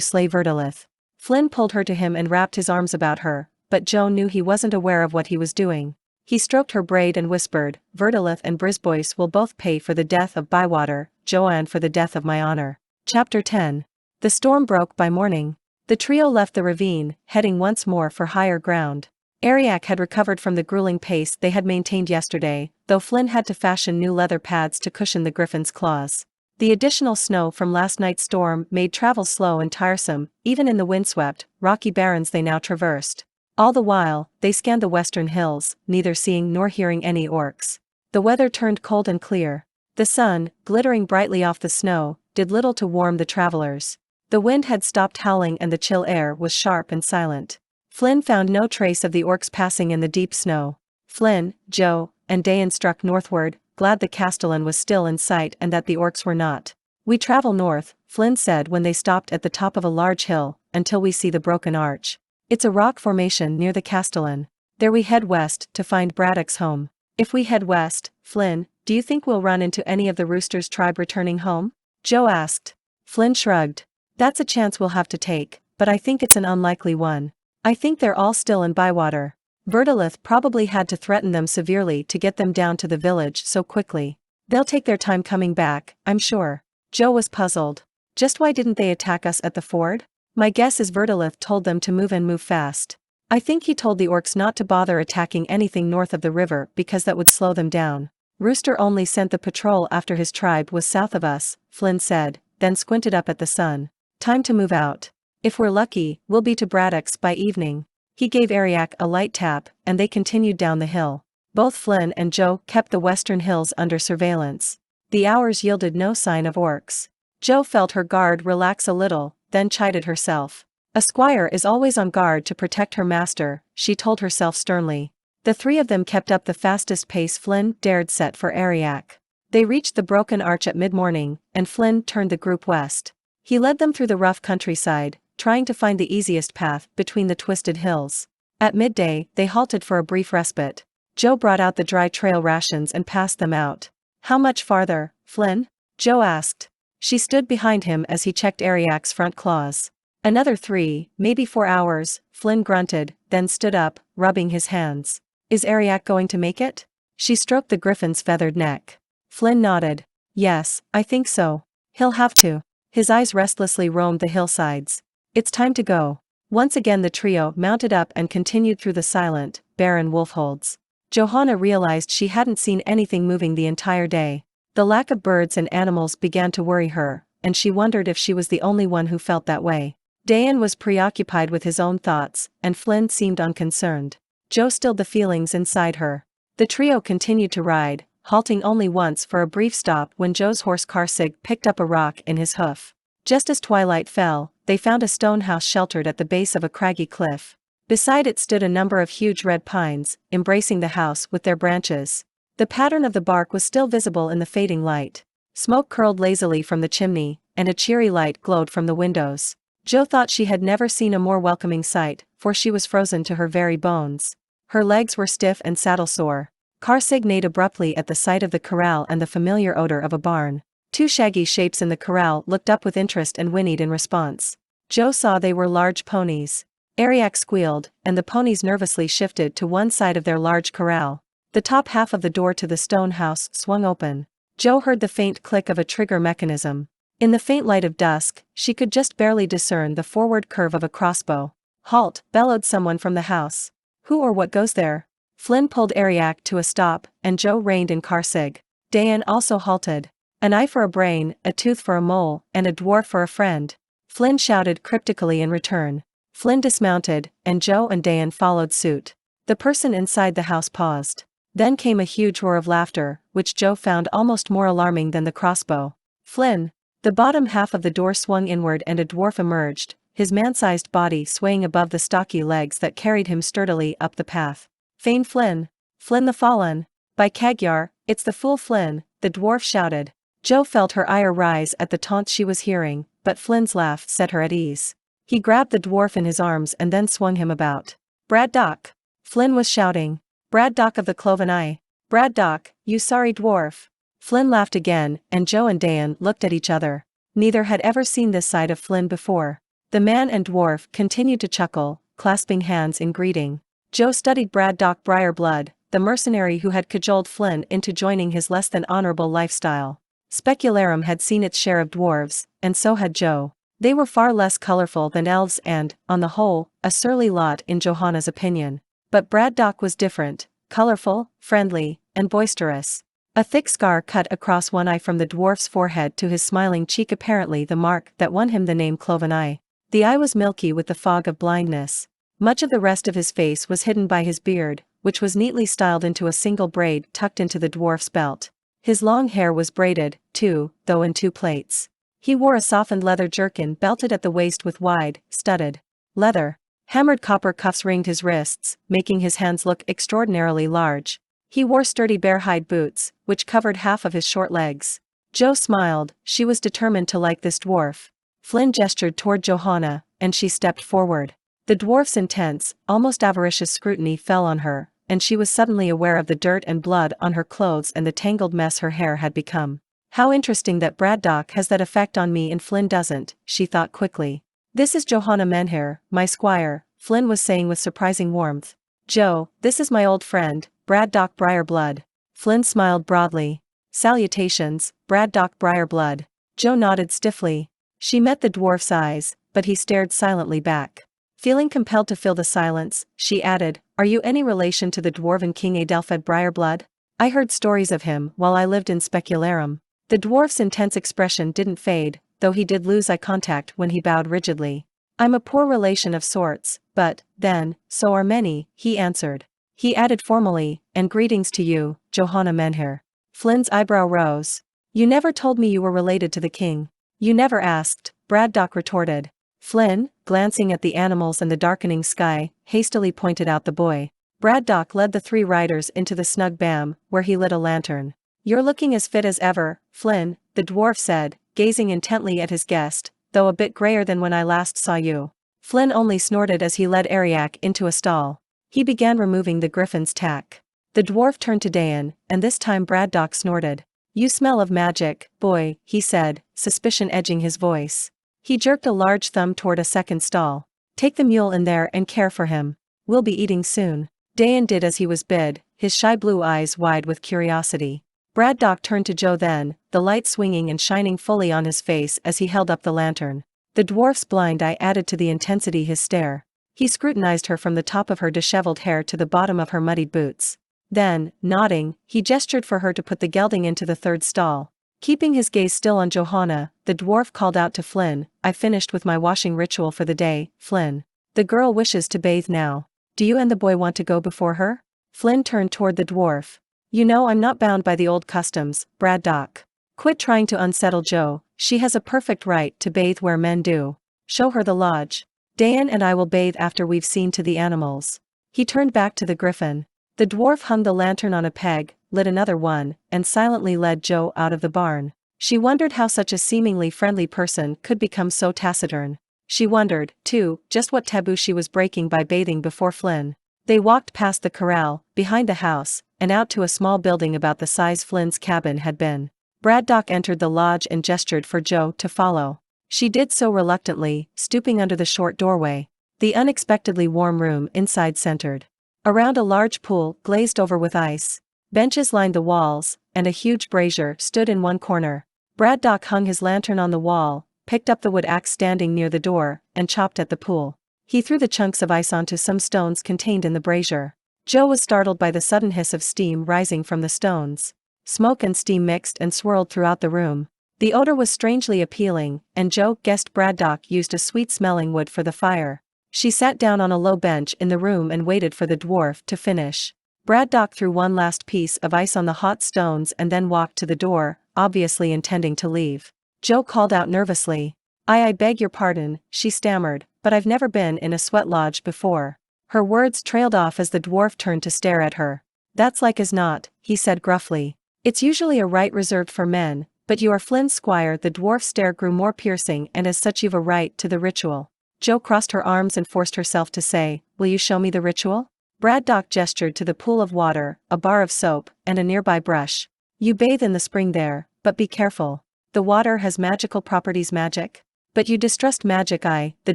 slay Verdilith. Flinn pulled her to him and wrapped his arms about her, but Jo knew he wasn't aware of what he was doing. He stroked her braid and whispered, Verdilith and Brisbois will both pay for the death of Bywater, Joanne for the death of my honor. Chapter 10. The storm broke by morning. The trio left the ravine, heading once more for higher ground. Ariak had recovered from the grueling pace they had maintained yesterday, though Flinn had to fashion new leather pads to cushion the griffin's claws. The additional snow from last night's storm made travel slow and tiresome, even in the windswept, rocky barrens they now traversed. All the while, they scanned the western hills, neither seeing nor hearing any orcs. The weather turned cold and clear. The sun, glittering brightly off the snow, did little to warm the travelers. The wind had stopped howling and the chill air was sharp and silent. Flinn found no trace of the orcs passing in the deep snow. Flinn, Jo, and Dayan struck northward, glad the castellan was still in sight and that the orcs were not. We travel north, Flinn said when they stopped at the top of a large hill, until we see the broken arch. It's a rock formation near the castellan. There we head west to find Braddock's home. If we head west, Flinn, do you think we'll run into any of the Rooster's tribe returning home? Jo asked. Flinn shrugged. That's a chance we'll have to take, but I think it's an unlikely one. I think they're all still in Bywater. Verdilith probably had to threaten them severely to get them down to the village so quickly. They'll take their time coming back, I'm sure. Jo was puzzled. Just why didn't they attack us at the ford? My guess is Verdilith told them to move fast. I think he told the orcs not to bother attacking anything north of the river because that would slow them down. Rooster only sent the patrol after his tribe was south of us, Flinn said, then squinted up at the sun. Time to move out. If we're lucky, we'll be to Braddock's by evening. He gave Ariak a light tap, and they continued down the hill. Both Flinn and Jo kept the western hills under surveillance. The hours yielded no sign of orcs. Jo felt her guard relax a little, then chided herself. A squire is always on guard to protect her master, she told herself sternly. The three of them kept up the fastest pace Flinn dared set for Ariak. They reached the broken arch at mid-morning, and Flinn turned the group west. He led them through the rough countryside, trying to find the easiest path between the twisted hills. At midday, they halted for a brief respite. Jo brought out the dry trail rations and passed them out. How much farther, Flinn? Jo asked. She stood behind him as he checked Ariak's front claws. Another 3, maybe 4 hours, Flinn grunted, then stood up, rubbing his hands. Is Ariak going to make it? She stroked the griffin's feathered neck. Flinn nodded. Yes, I think so. He'll have to. His eyes restlessly roamed the hillsides. It's time to go. Once again the trio mounted up and continued through the silent, barren wolfholds. Johanna realized she hadn't seen anything moving the entire day. The lack of birds and animals began to worry her, and she wondered if she was the only one who felt that way. Dayan was preoccupied with his own thoughts, and Flinn seemed unconcerned. Jo stilled the feelings inside her. The trio continued to ride, halting only once for a brief stop when Jo's horse Karsig picked up a rock in his hoof. Just as twilight fell, they found a stone house sheltered at the base of a craggy cliff. Beside it stood a number of huge red pines, embracing the house with their branches. The pattern of the bark was still visible in the fading light. Smoke curled lazily from the chimney, and a cheery light glowed from the windows. Jo thought she had never seen a more welcoming sight, for she was frozen to her very bones. Her legs were stiff and saddle-sore. Karsig neighed abruptly at the sight of the corral and the familiar odor of a barn. 2 shaggy shapes in the corral looked up with interest and whinnied in response. Jo saw they were large ponies. Ariak squealed, and the ponies nervously shifted to one side of their large corral. The top half of the door to the stone house swung open. Jo heard the faint click of a trigger mechanism. In the faint light of dusk, she could just barely discern the forward curve of a crossbow. Halt, bellowed someone from the house. Who or what goes there? Flinn pulled Ariak to a stop, and Jo reined in Karsig. Dayan also halted. An eye for a brain, a tooth for a mole, and a dwarf for a friend. Flinn shouted cryptically in return. Flinn dismounted, and Jo and Dayan followed suit. The person inside the house paused. Then came a huge roar of laughter, which Jo found almost more alarming than the crossbow. Flinn! The bottom half of the door swung inward and a dwarf emerged, his man-sized body swaying above the stocky legs that carried him sturdily up the path. Fain Flinn! Flinn the Fallen! By Cagyar, it's the fool Flinn, the dwarf shouted. Jo felt her ire rise at the taunts she was hearing, but Flynn's laugh set her at ease. He grabbed the dwarf in his arms and then swung him about. Braddock! Flinn was shouting. Braddock of the Cloven Eye! Braddock, you sorry dwarf! Flynn laughed again, and Joe and Dayan looked at each other. Neither had ever seen this side of Flynn before. The man and dwarf continued to chuckle, clasping hands in greeting. Joe studied Braddock Briarblood, the mercenary who had cajoled Flynn into joining his less than honorable lifestyle. Specularum had seen its share of dwarves, and so had Joe. They were far less colorful than elves and, on the whole, a surly lot in Johanna's opinion. But Braddock was different, colorful, friendly, and boisterous. A thick scar cut across one eye from the dwarf's forehead to his smiling cheek, apparently the mark that won him the name Cloven Eye. The eye was milky with the fog of blindness. Much of the rest of his face was hidden by his beard, which was neatly styled into a single braid tucked into the dwarf's belt. His long hair was braided, too, though in two plaits. He wore a softened leather jerkin belted at the waist with wide, studded leather. Hammered copper cuffs ringed his wrists, making his hands look extraordinarily large. He wore sturdy bear-hide boots, which covered half of his short legs. Joe smiled. She was determined to like this dwarf. Flynn gestured toward Johanna, and she stepped forward. The dwarf's intense, almost avaricious scrutiny fell on her, and she was suddenly aware of the dirt and blood on her clothes and the tangled mess her hair had become. How interesting that Braddock has that effect on me and Flynn doesn't, she thought quickly. This is Johanna Menhir, my squire, Flynn was saying with surprising warmth. Joe, this is my old friend, Braddock Briarblood. Flynn smiled broadly. Salutations, Braddock Briarblood. Joe nodded stiffly. She met the dwarf's eyes, but he stared silently back. Feeling compelled to fill the silence, she added, Are you any relation to the dwarven king Adelfed Briarblood? I heard stories of him while I lived in Specularum. The dwarf's intense expression didn't fade, though he did lose eye contact when he bowed rigidly. I'm a poor relation of sorts, but, then, so are many, he answered. He added formally, and greetings to you, Johanna Menhir. Flynn's eyebrow rose. You never told me you were related to the king. You never asked, Braddock retorted. Flynn, glancing at the animals and the darkening sky, hastily pointed out the boy. Braddock led the three riders into the snug bam, where he lit a lantern. You're looking as fit as ever, Flynn, the dwarf said, gazing intently at his guest, though a bit grayer than when I last saw you. Flynn only snorted as he led Ariak into a stall. He began removing the griffin's tack. The dwarf turned to Dayan, and this time Braddock snorted. You smell of magic, boy, he said, suspicion edging his voice. He jerked a large thumb toward a second stall. Take the mule in there and care for him. We'll be eating soon. Dayan did as he was bid, his shy blue eyes wide with curiosity. Braddock turned to Joe then, the light swinging and shining fully on his face as he held up the lantern. The dwarf's blind eye added to the intensity his stare. He scrutinized her from the top of her disheveled hair to the bottom of her muddied boots. Then, nodding, he gestured for her to put the gelding into the third stall. Keeping his gaze still on Johanna, the dwarf called out to Flynn, I finished with my washing ritual for the day, Flynn. The girl wishes to bathe now. Do you and the boy want to go before her? Flynn turned toward the dwarf. You know I'm not bound by the old customs, Braddock. Quit trying to unsettle Joe, she has a perfect right to bathe where men do. Show her the lodge. Dayan and I will bathe after we've seen to the animals. He turned back to the griffin. The dwarf hung the lantern on a peg, lit another one, and silently led Joe out of the barn. She wondered how such a seemingly friendly person could become so taciturn. She wondered, too, just what taboo she was breaking by bathing before Flynn. They walked past the corral, behind the house, and out to a small building about the size Flynn's cabin had been. Braddock entered the lodge and gestured for Joe to follow. She did so reluctantly, stooping under the short doorway. The unexpectedly warm room inside centered around a large pool glazed over with ice. Benches lined the walls, and a huge brazier stood in one corner. Braddock hung his lantern on the wall, picked up the wood axe standing near the door, and chopped at the pool. He threw the chunks of ice onto some stones contained in the brazier. Joe was startled by the sudden hiss of steam rising from the stones. Smoke and steam mixed and swirled throughout the room. The odor was strangely appealing, and Joe guessed Braddock used a sweet-smelling wood for the fire. She sat down on a low bench in the room and waited for the dwarf to finish. Braddock threw one last piece of ice on the hot stones and then walked to the door, obviously intending to leave. Joe called out nervously. I beg your pardon, she stammered, but I've never been in a sweat lodge before. Her words trailed off as the dwarf turned to stare at her. That's like as not, he said gruffly. It's usually a right reserved for men, but you are Flynn's squire. The dwarf's stare grew more piercing, and as such you've a right to the ritual. Joe crossed her arms and forced herself to say, Will you show me the ritual? Braddock gestured to the pool of water, a bar of soap, and a nearby brush. You bathe in the spring there, but be careful. The water has magical properties. Magic? But you distrust magic. The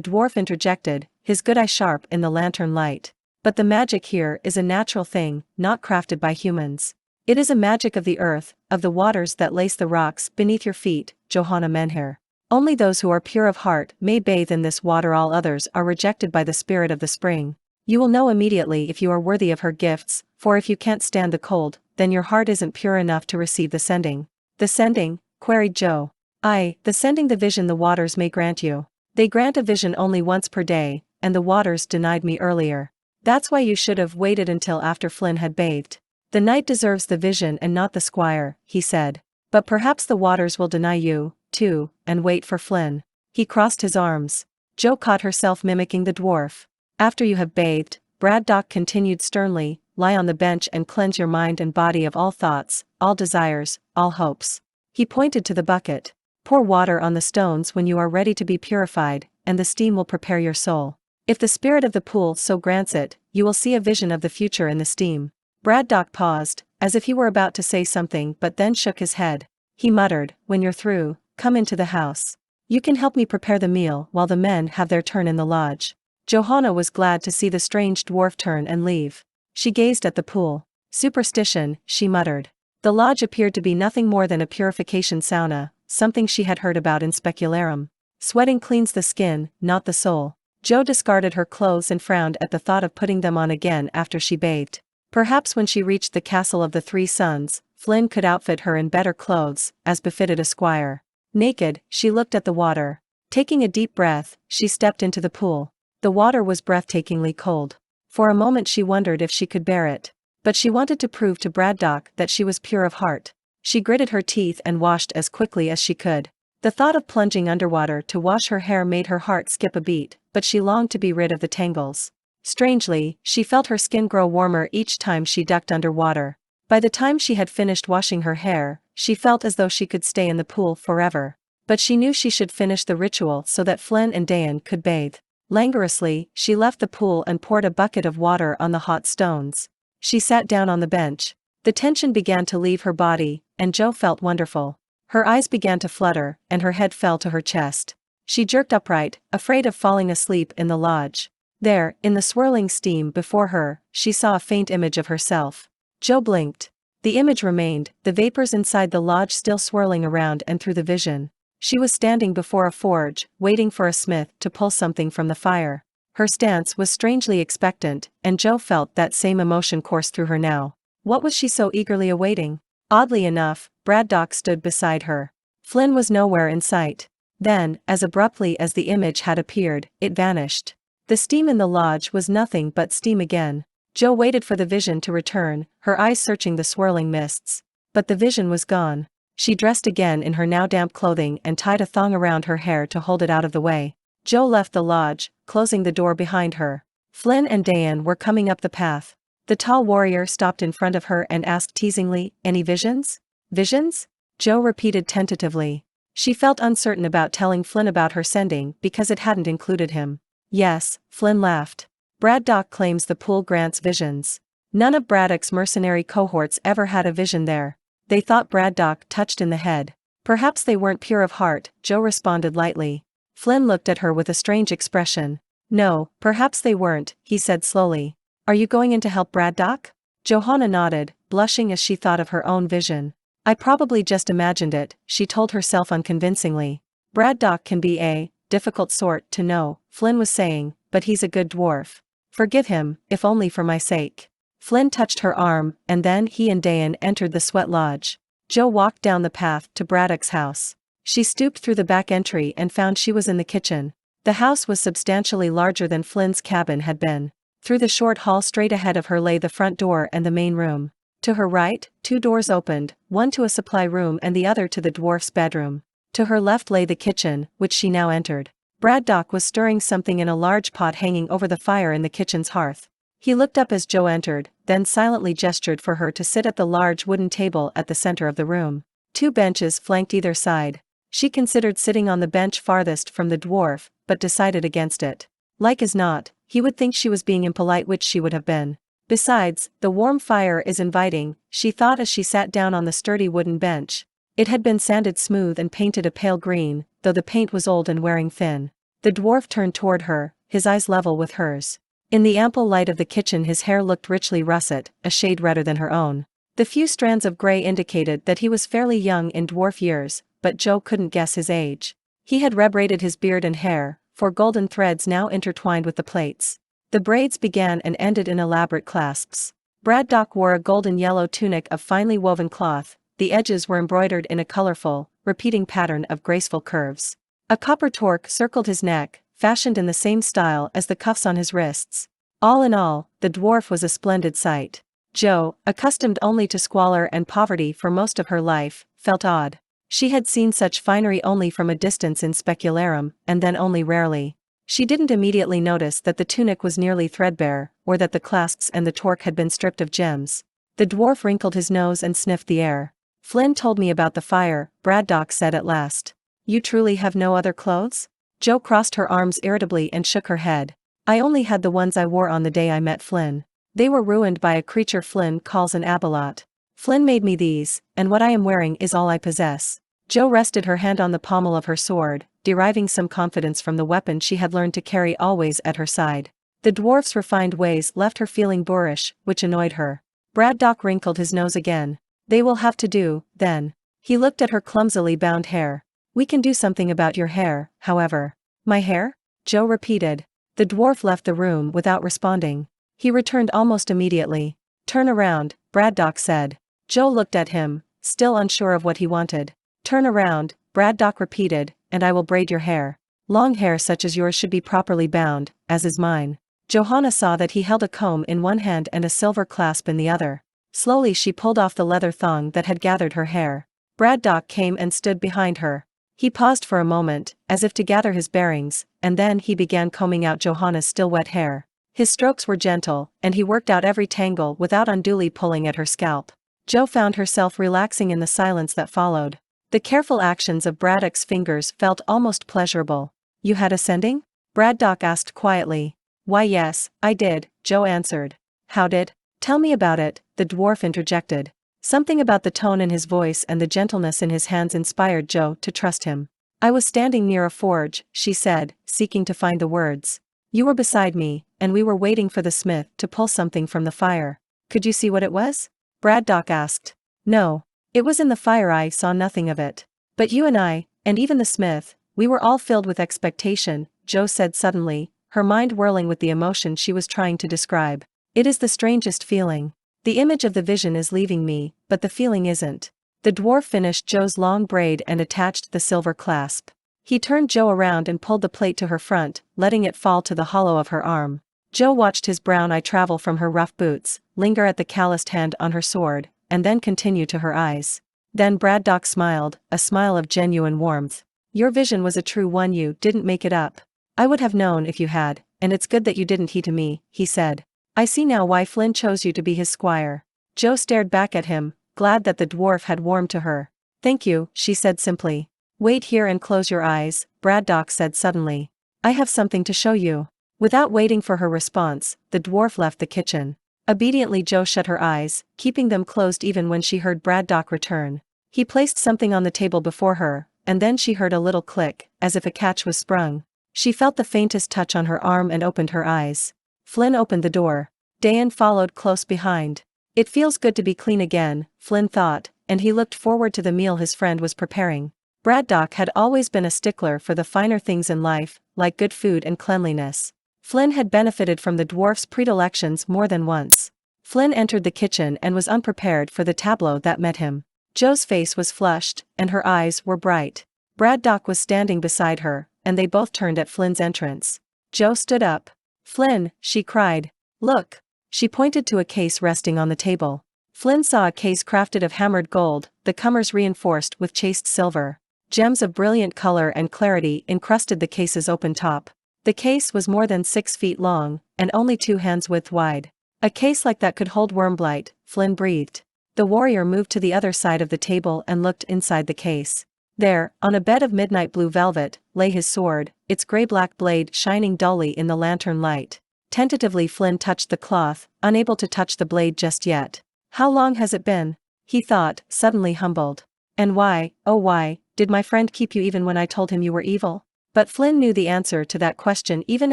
dwarf interjected, his good eye sharp in the lantern light. But the magic here is a natural thing, not crafted by humans. It is a magic of the earth, of the waters that lace the rocks beneath your feet, Johanna Menher. Only those who are pure of heart may bathe in this water. All others are rejected by the spirit of the spring. You will know immediately if you are worthy of her gifts, for if you can't stand the cold, then your heart isn't pure enough to receive the sending. The sending? Queried Joe. Aye, the sending, the vision the waters may grant you. They grant a vision only once per day, and the waters denied me earlier. That's why you should have waited until after Flynn had bathed. The knight deserves the vision and not the squire, he said. But perhaps the waters will deny you, too, and wait for Flynn. He crossed his arms. Joe caught herself mimicking the dwarf. After you have bathed, Braddock continued sternly, lie on the bench and cleanse your mind and body of all thoughts, all desires, all hopes. He pointed to the bucket. Pour water on the stones when you are ready to be purified, and the steam will prepare your soul. If the spirit of the pool so grants it, you will see a vision of the future in the steam. Braddock paused, as if he were about to say something but then shook his head. He muttered, when you're through, come into the house. You can help me prepare the meal while the men have their turn in the lodge. Johanna was glad to see the strange dwarf turn and leave. She gazed at the pool. Superstition, she muttered. The lodge appeared to be nothing more than a purification sauna, something she had heard about in Specularum. Sweating cleans the skin, not the soul. Joe discarded her clothes and frowned at the thought of putting them on again after she bathed. Perhaps when she reached the castle of the Three Sons, Flynn could outfit her in better clothes, as befitted a squire. Naked, she looked at the water. Taking a deep breath, she stepped into the pool. The water was breathtakingly cold. For a moment she wondered if she could bear it. But she wanted to prove to Braddock that she was pure of heart. She gritted her teeth and washed as quickly as she could. The thought of plunging underwater to wash her hair made her heart skip a beat, but she longed to be rid of the tangles. Strangely, she felt her skin grow warmer each time she ducked underwater. By the time she had finished washing her hair, she felt as though she could stay in the pool forever. But she knew she should finish the ritual so that Flynn and Dayan could bathe. Languorously, she left the pool and poured a bucket of water on the hot stones. She sat down on the bench. The tension began to leave her body, and Joe felt wonderful. Her eyes began to flutter, and her head fell to her chest. She jerked upright, afraid of falling asleep in the lodge. There, in the swirling steam before her, she saw a faint image of herself. Joe blinked. The image remained, the vapors inside the lodge still swirling around and through the vision. She was standing before a forge, waiting for a smith to pull something from the fire. Her stance was strangely expectant, and Joe felt that same emotion course through her now. What was she so eagerly awaiting? Oddly enough, Braddock stood beside her. Flynn was nowhere in sight. Then, as abruptly as the image had appeared, it vanished. The steam in the lodge was nothing but steam again. Joe waited for the vision to return, her eyes searching the swirling mists. But the vision was gone. She dressed again in her now damp clothing and tied a thong around her hair to hold it out of the way. Joe left the lodge, closing the door behind her. Flynn and Dayan were coming up the path. The tall warrior stopped in front of her and asked teasingly, "Any visions?" "Visions?" Joe repeated tentatively. She felt uncertain about telling Flynn about her sending because it hadn't included him. "Yes," Flynn laughed. "Braddock claims the pool grants visions. None of Braddock's mercenary cohorts ever had a vision there. They thought Braddock touched in the head. Perhaps they weren't pure of heart," Joe responded lightly. Flynn looked at her with a strange expression. "No, perhaps they weren't," he said slowly. "Are you going in to help Braddock?" Johanna nodded, blushing as she thought of her own vision. "I probably just imagined it," she told herself unconvincingly. "Braddock can be a difficult sort to know," Flynn was saying, "but he's a good dwarf. Forgive him, if only for my sake." Flynn touched her arm, and then he and Dayan entered the sweat lodge. Joe walked down the path to Braddock's house. She stooped through the back entry and found she was in the kitchen. The house was substantially larger than Flynn's cabin had been. Through the short hall straight ahead of her lay the front door and the main room. To her right, 2 doors opened, one to a supply room and the other to the dwarf's bedroom. To her left lay the kitchen, which she now entered. Braddock was stirring something in a large pot hanging over the fire in the kitchen's hearth. He looked up as Joe entered, then silently gestured for her to sit at the large wooden table at the center of the room. 2 benches flanked either side. She considered sitting on the bench farthest from the dwarf, but decided against it. Like as not, he would think she was being impolite, which she would have been. Besides, the warm fire is inviting, she thought as she sat down on the sturdy wooden bench. It had been sanded smooth and painted a pale green, though the paint was old and wearing thin. The dwarf turned toward her, his eyes level with hers. In the ample light of the kitchen his hair looked richly russet, a shade redder than her own. The few strands of gray indicated that he was fairly young in dwarf years, but Jo couldn't guess his age. He had rebraided his beard and hair, for golden threads now intertwined with the plaits. The braids began and ended in elaborate clasps. Braddock wore a golden yellow tunic of finely woven cloth, the edges were embroidered in a colorful, repeating pattern of graceful curves. A copper torque circled his neck, fashioned in the same style as the cuffs on his wrists. All in all, the dwarf was a splendid sight. Jo, accustomed only to squalor and poverty for most of her life, felt awed. She had seen such finery only from a distance in Specularum, and then only rarely. She didn't immediately notice that the tunic was nearly threadbare, or that the clasps and the torque had been stripped of gems. The dwarf wrinkled his nose and sniffed the air. Flynn told me about the fire, Braddock said at last. You truly have no other clothes? Jo crossed her arms irritably and shook her head. I only had the ones I wore on the day I met Flynn. They were ruined by a creature Flynn calls an abalot. Flynn made me these, and what I am wearing is all I possess. Jo rested her hand on the pommel of her sword, deriving some confidence from the weapon she had learned to carry always at her side. The dwarf's refined ways left her feeling boorish, which annoyed her. Braddock wrinkled his nose again. They will have to do, then. He looked at her clumsily bound hair. We can do something about your hair, however. My hair? Jo repeated. The dwarf left the room without responding. He returned almost immediately. Turn around, Braddock said. Jo looked at him, still unsure of what he wanted. Turn around, Braddock repeated, and I will braid your hair. Long hair such as yours should be properly bound, as is mine. Johanna saw that he held a comb in one hand and a silver clasp in the other. Slowly she pulled off the leather thong that had gathered her hair. Braddock came and stood behind her. He paused for a moment, as if to gather his bearings, and then he began combing out Johanna's still wet hair. His strokes were gentle, and he worked out every tangle without unduly pulling at her scalp. Jo found herself relaxing in the silence that followed. The careful actions of Braddock's fingers felt almost pleasurable. You had a sending? Braddock asked quietly. Why yes, I did, Jo answered. How did? Tell me about it, the dwarf interjected. Something about the tone in his voice and the gentleness in his hands inspired Jo to trust him. I was standing near a forge, she said, seeking to find the words. You were beside me, and we were waiting for the smith to pull something from the fire. Could you see what it was? Braddock asked. No. It was in the fire. I saw nothing of it. But you and I, and even the smith, we were all filled with expectation, Jo said suddenly, her mind whirling with the emotion she was trying to describe. It is the strangest feeling. The image of the vision is leaving me, but the feeling isn't. The dwarf finished Jo's long braid and attached the silver clasp. He turned Jo around and pulled the plait to her front, letting it fall to the hollow of her arm. Jo watched his brown eye travel from her rough boots, linger at the calloused hand on her sword, and then continue to her eyes. Then Braddock smiled, a smile of genuine warmth. Your vision was a true one. You didn't make it up. I would have known if you had, and it's good that you didn't. To me, he said. I see now why Flynn chose you to be his squire. Jo stared back at him, glad that the dwarf had warmed to her. Thank you, she said simply. Wait here and close your eyes, Braddock said suddenly. I have something to show you. Without waiting for her response, the dwarf left the kitchen. Obediently Jo shut her eyes, keeping them closed even when she heard Braddock return. He placed something on the table before her, and then she heard a little click, as if a catch was sprung. She felt the faintest touch on her arm and opened her eyes. Flynn opened the door. Dayan followed close behind. It feels good to be clean again, Flynn thought, and he looked forward to the meal his friend was preparing. Braddock had always been a stickler for the finer things in life, like good food and cleanliness. Flynn had benefited from the dwarf's predilections more than once. Flynn entered the kitchen and was unprepared for the tableau that met him. Jo's face was flushed, and her eyes were bright. Braddock was standing beside her, and they both turned at Flynn's entrance. Jo stood up. Flynn, she cried. Look. She pointed to a case resting on the table. Flynn saw a case crafted of hammered gold, the comers reinforced with chased silver. Gems of brilliant color and clarity encrusted the case's open top. The case was more than 6 feet long, and only 2 hands width wide. A case like that could hold Wyrmblight, Flynn breathed. The warrior moved to the other side of the table and looked inside the case. There, on a bed of midnight blue velvet, lay his sword, its gray-black blade shining dully in the lantern light. Tentatively Flynn touched the cloth, unable to touch the blade just yet. How long has it been? He thought, suddenly humbled. And why, oh why, did my friend keep you even when I told him you were evil? But Flynn knew the answer to that question even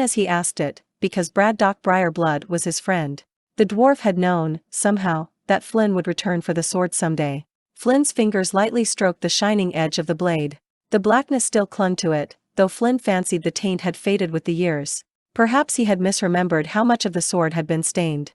as he asked it, because Braddock Briarblood was his friend. The dwarf had known, somehow, that Flynn would return for the sword someday. Flynn's fingers lightly stroked the shining edge of the blade. The blackness still clung to it, though Flynn fancied the taint had faded with the years. Perhaps he had misremembered how much of the sword had been stained.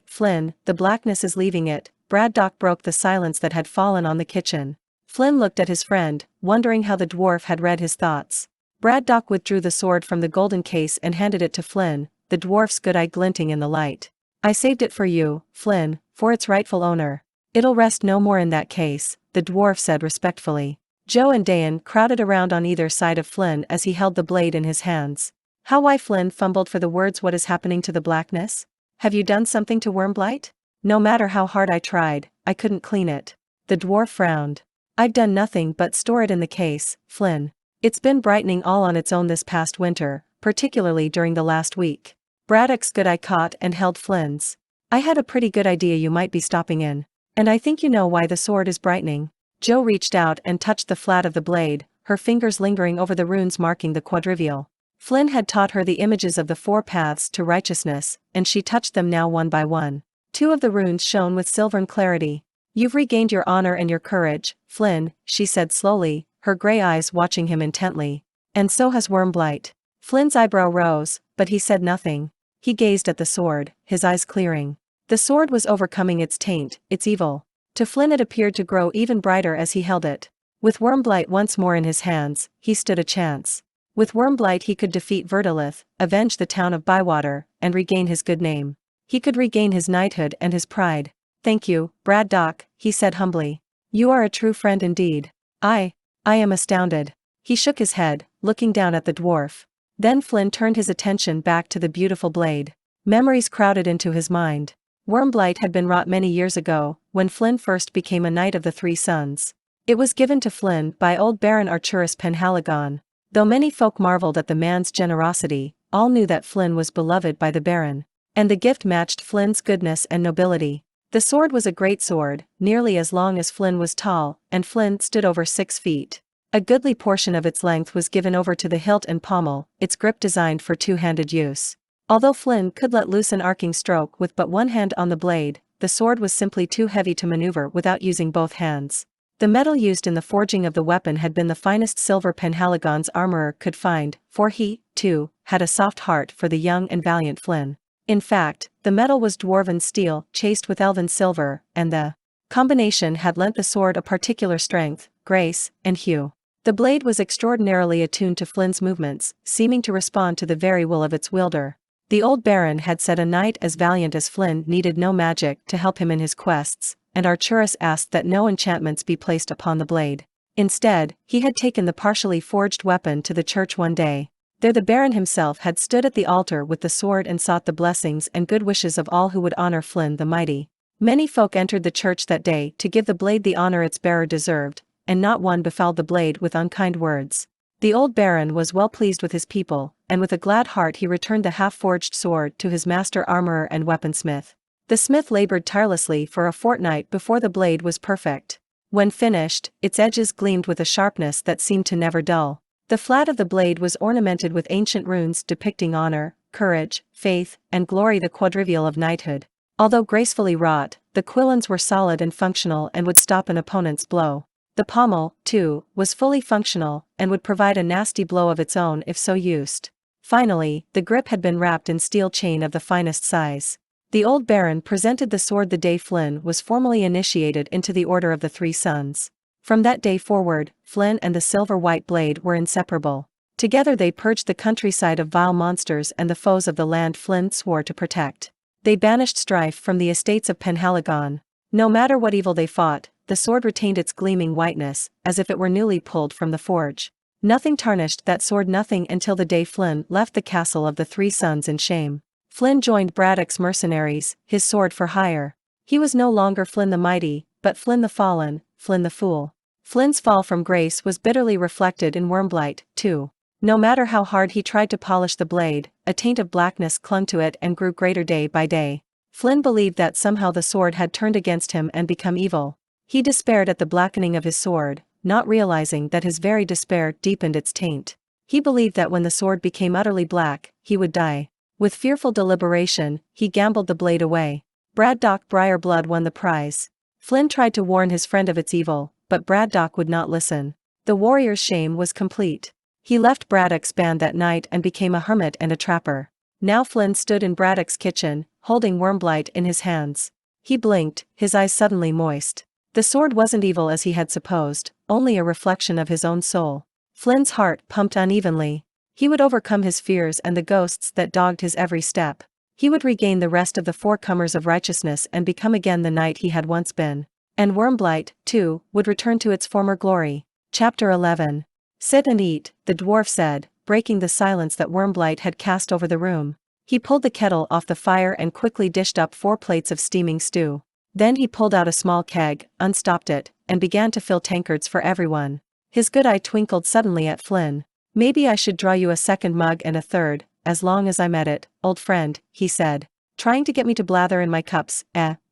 Flynn, the blackness is leaving it. Braddock broke the silence that had fallen on the kitchen. Flynn looked at his friend, wondering how the dwarf had read his thoughts. Braddock withdrew the sword from the golden case and handed it to Flynn, the dwarf's good eye glinting in the light. I saved it for you, Flynn, for its rightful owner. It'll rest no more in that case, the dwarf said respectfully. Joe and Dayan crowded around on either side of Flynn as he held the blade in his hands. Why Flynn fumbled for the words. What is happening to the blackness? Have you done something to Wyrmblight? No matter how hard I tried, I couldn't clean it. The dwarf frowned. I've done nothing but store it in the case, Flynn. It's been brightening all on its own this past winter, particularly during the last week. Braddock's good eye caught and held Flynn's. I had a pretty good idea you might be stopping in. And I think you know why the sword is brightening. Joe reached out and touched the flat of the blade, her fingers lingering over the runes marking the quadrivial. Flynn had taught her the images of the 4 paths to righteousness, and she touched them now one by one. 2 of the runes shone with silvern clarity. You've regained your honor and your courage, Flynn, she said slowly, her gray eyes watching him intently. And so has Wyrmblight. Flynn's eyebrow rose, but he said nothing. He gazed at the sword, his eyes clearing. The sword was overcoming its taint, its evil. To Flynn it appeared to grow even brighter as he held it. With Wyrmblight once more in his hands, he stood a chance. With Wyrmblight he could defeat Verdilith, avenge the town of Bywater, and regain his good name. He could regain his knighthood and his pride. Thank you, Braddock, he said humbly. You are a true friend indeed. I am astounded. He shook his head, looking down at the dwarf. Then Flynn turned his attention back to the beautiful blade. Memories crowded into his mind. Wyrmblight had been wrought many years ago, when Flynn first became a knight of the 3 Sons. It was given to Flynn by old Baron Archurus Penhaligon. Though many folk marveled at the man's generosity, all knew that Flynn was beloved by the Baron. And the gift matched Flynn's goodness and nobility. The sword was a great sword, nearly as long as Flynn was tall, and Flynn stood over 6 feet. A goodly portion of its length was given over to the hilt and pommel, its grip designed for 2-handed use. Although Flynn could let loose an arcing stroke with but one hand on the blade, the sword was simply too heavy to maneuver without using both hands. The metal used in the forging of the weapon had been the finest silver Penhaligon's armorer could find, for he, too, had a soft heart for the young and valiant Flynn. In fact, the metal was dwarven steel, chased with elven silver, and the combination had lent the sword a particular strength, grace, and hue. The blade was extraordinarily attuned to Flynn's movements, seeming to respond to the very will of its wielder. The old Baron had said a knight as valiant as Flynn needed no magic to help him in his quests, and Archurus asked that no enchantments be placed upon the blade. Instead, he had taken the partially forged weapon to the church one day. There the Baron himself had stood at the altar with the sword and sought the blessings and good wishes of all who would honor Flynn the Mighty. Many folk entered the church that day to give the blade the honor its bearer deserved, and not one befouled the blade with unkind words. The old Baron was well pleased with his people, and with a glad heart he returned the half-forged sword to his master armorer and weaponsmith. The smith labored tirelessly for a fortnight before the blade was perfect. When finished, its edges gleamed with a sharpness that seemed to never dull. The flat of the blade was ornamented with ancient runes depicting honor, courage, faith, and glory, the quadrivial of knighthood. Although gracefully wrought, the quillons were solid and functional and would stop an opponent's blow. The pommel, too, was fully functional, and would provide a nasty blow of its own if so used. Finally, the grip had been wrapped in steel chain of the finest size. The old Baron presented the sword the day Flynn was formally initiated into the Order of the 3 Sons. From that day forward, Flynn and the silver-white blade were inseparable. Together they purged the countryside of vile monsters and the foes of the land Flynn swore to protect. They banished strife from the estates of Penhaligon. No matter what evil they fought, the sword retained its gleaming whiteness, as if it were newly pulled from the forge. Nothing tarnished that sword, nothing, until the day Flynn left the castle of the 3 Sons in shame. Flynn joined Braddock's mercenaries, his sword for hire. He was no longer Flynn the Mighty, but Flynn the Fallen, Flynn the Fool. Flynn's fall from grace was bitterly reflected in Wyrmblight, too. No matter how hard he tried to polish the blade, a taint of blackness clung to it and grew greater day by day. Flynn believed that somehow the sword had turned against him and become evil. He despaired at the blackening of his sword, not realizing that his very despair deepened its taint. He believed that when the sword became utterly black, he would die. With fearful deliberation, he gambled the blade away. Braddock Briarblood won the prize. Flynn tried to warn his friend of its evil, but Braddock would not listen. The warrior's shame was complete. He left Braddock's band that night and became a hermit and a trapper. Now Flynn stood in Braddock's kitchen, holding Wyrmblight in his hands. He blinked, his eyes suddenly moist. The sword wasn't evil as he had supposed, only a reflection of his own soul. Flynn's heart pumped unevenly. He would overcome his fears and the ghosts that dogged his every step. He would regain the rest of the four comers of righteousness and become again the knight he had once been. And Wyrmblight, too, would return to its former glory. Chapter 11. Sit and eat, the dwarf said, breaking the silence that Wyrmblight had cast over the room. He pulled the kettle off the fire and quickly dished up 4 plates of steaming stew. Then he pulled out a small keg, unstopped it, and began to fill tankards for everyone. His good eye twinkled suddenly at Flynn. Maybe I should draw you a second mug and a third, as long as I'm at it, old friend, he said. Trying to get me to blather in my cups,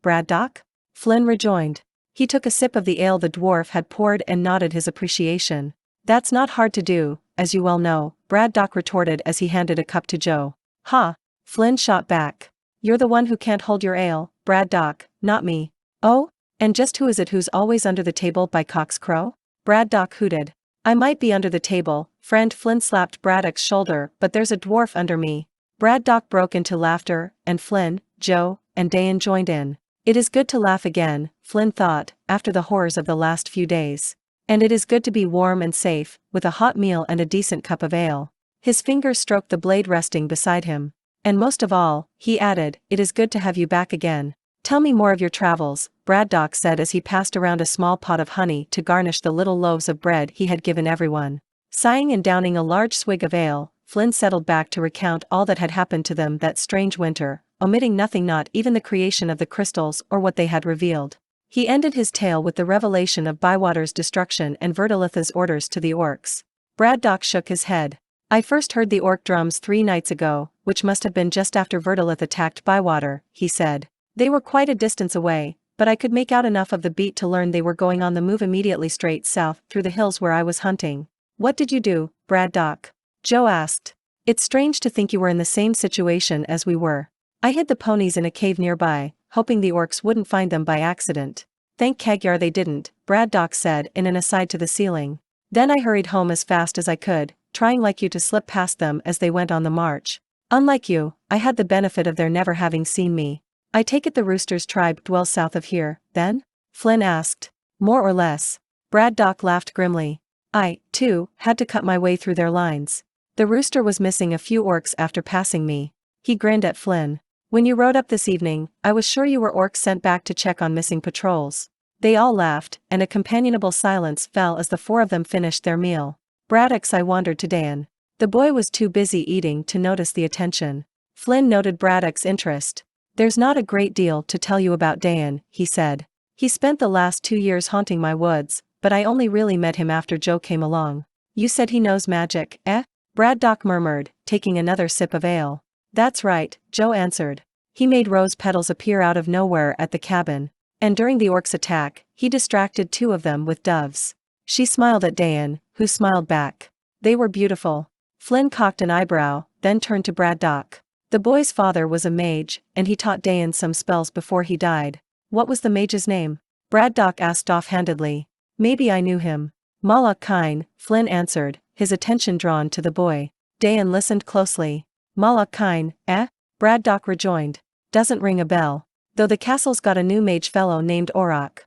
Braddock? Flynn rejoined. He took a sip of the ale the dwarf had poured and nodded his appreciation. That's not hard to do, as you well know, Braddock retorted as he handed a cup to Joe. Ha! Flynn shot back. You're the one who can't hold your ale, Braddock, not me. Oh? And just who is it who's always under the table by cock's crow? Braddock hooted. I might be under the table, friend. Flynn slapped Braddock's shoulder, but there's a dwarf under me. Braddock broke into laughter, and Flynn, Joe, and Dayan joined in. It is good to laugh again, Flynn thought, after the horrors of the last few days. And it is good to be warm and safe, with a hot meal and a decent cup of ale. His fingers stroked the blade resting beside him. And most of all, he added, it is good to have you back again. Tell me more of your travels, Braddock said as he passed around a small pot of honey to garnish the little loaves of bread he had given everyone. Sighing and downing a large swig of ale, Flynn settled back to recount all that had happened to them that strange winter, omitting nothing, not even the creation of the crystals or what they had revealed. He ended his tale with the revelation of Bywater's destruction and Verdilith's orders to the orcs. Braddock shook his head. I first heard the orc drums 3 nights ago, which must have been just after Verdilith attacked Bywater, he said. They were quite a distance away, but I could make out enough of the beat to learn they were going on the move immediately straight south through the hills where I was hunting. What did you do, Braddock? Joe asked. It's strange to think you were in the same situation as we were. I hid the ponies in a cave nearby, hoping the orcs wouldn't find them by accident. Thank Cagyar they didn't, Braddock said in an aside to the ceiling. Then I hurried home as fast as I could, trying like you to slip past them as they went on the march. Unlike you, I had the benefit of their never having seen me. I take it the Rooster's tribe dwells south of here, then? Flynn asked. More or less. Braddock laughed grimly. I, too, had to cut my way through their lines. The Rooster was missing a few orcs after passing me. He grinned at Flynn. When you rode up this evening, I was sure you were orcs sent back to check on missing patrols. They all laughed, and a companionable silence fell as the 4 of them finished their meal. Braddock's eye wandered to Dayan. The boy was too busy eating to notice the attention. Flynn noted Braddock's interest. There's not a great deal to tell you about Dayan, he said. He spent the last 2 years haunting my woods, but I only really met him after Joe came along. You said he knows magic, eh? Braddock murmured, taking another sip of ale. That's right, Joe answered. He made rose petals appear out of nowhere at the cabin. And during the orcs' attack, he distracted 2 of them with doves. She smiled at Dayan, who smiled back. They were beautiful. Flynn cocked an eyebrow, then turned to Braddock. The boy's father was a mage, and he taught Dayan some spells before he died. What was the mage's name? Braddock asked offhandedly. Maybe I knew him. Malak Kine, Flynn answered, his attention drawn to the boy. Dayan listened closely. Malak Kine, eh? Braddock rejoined. Doesn't ring a bell. Though the castle's got a new mage fellow named Auroch.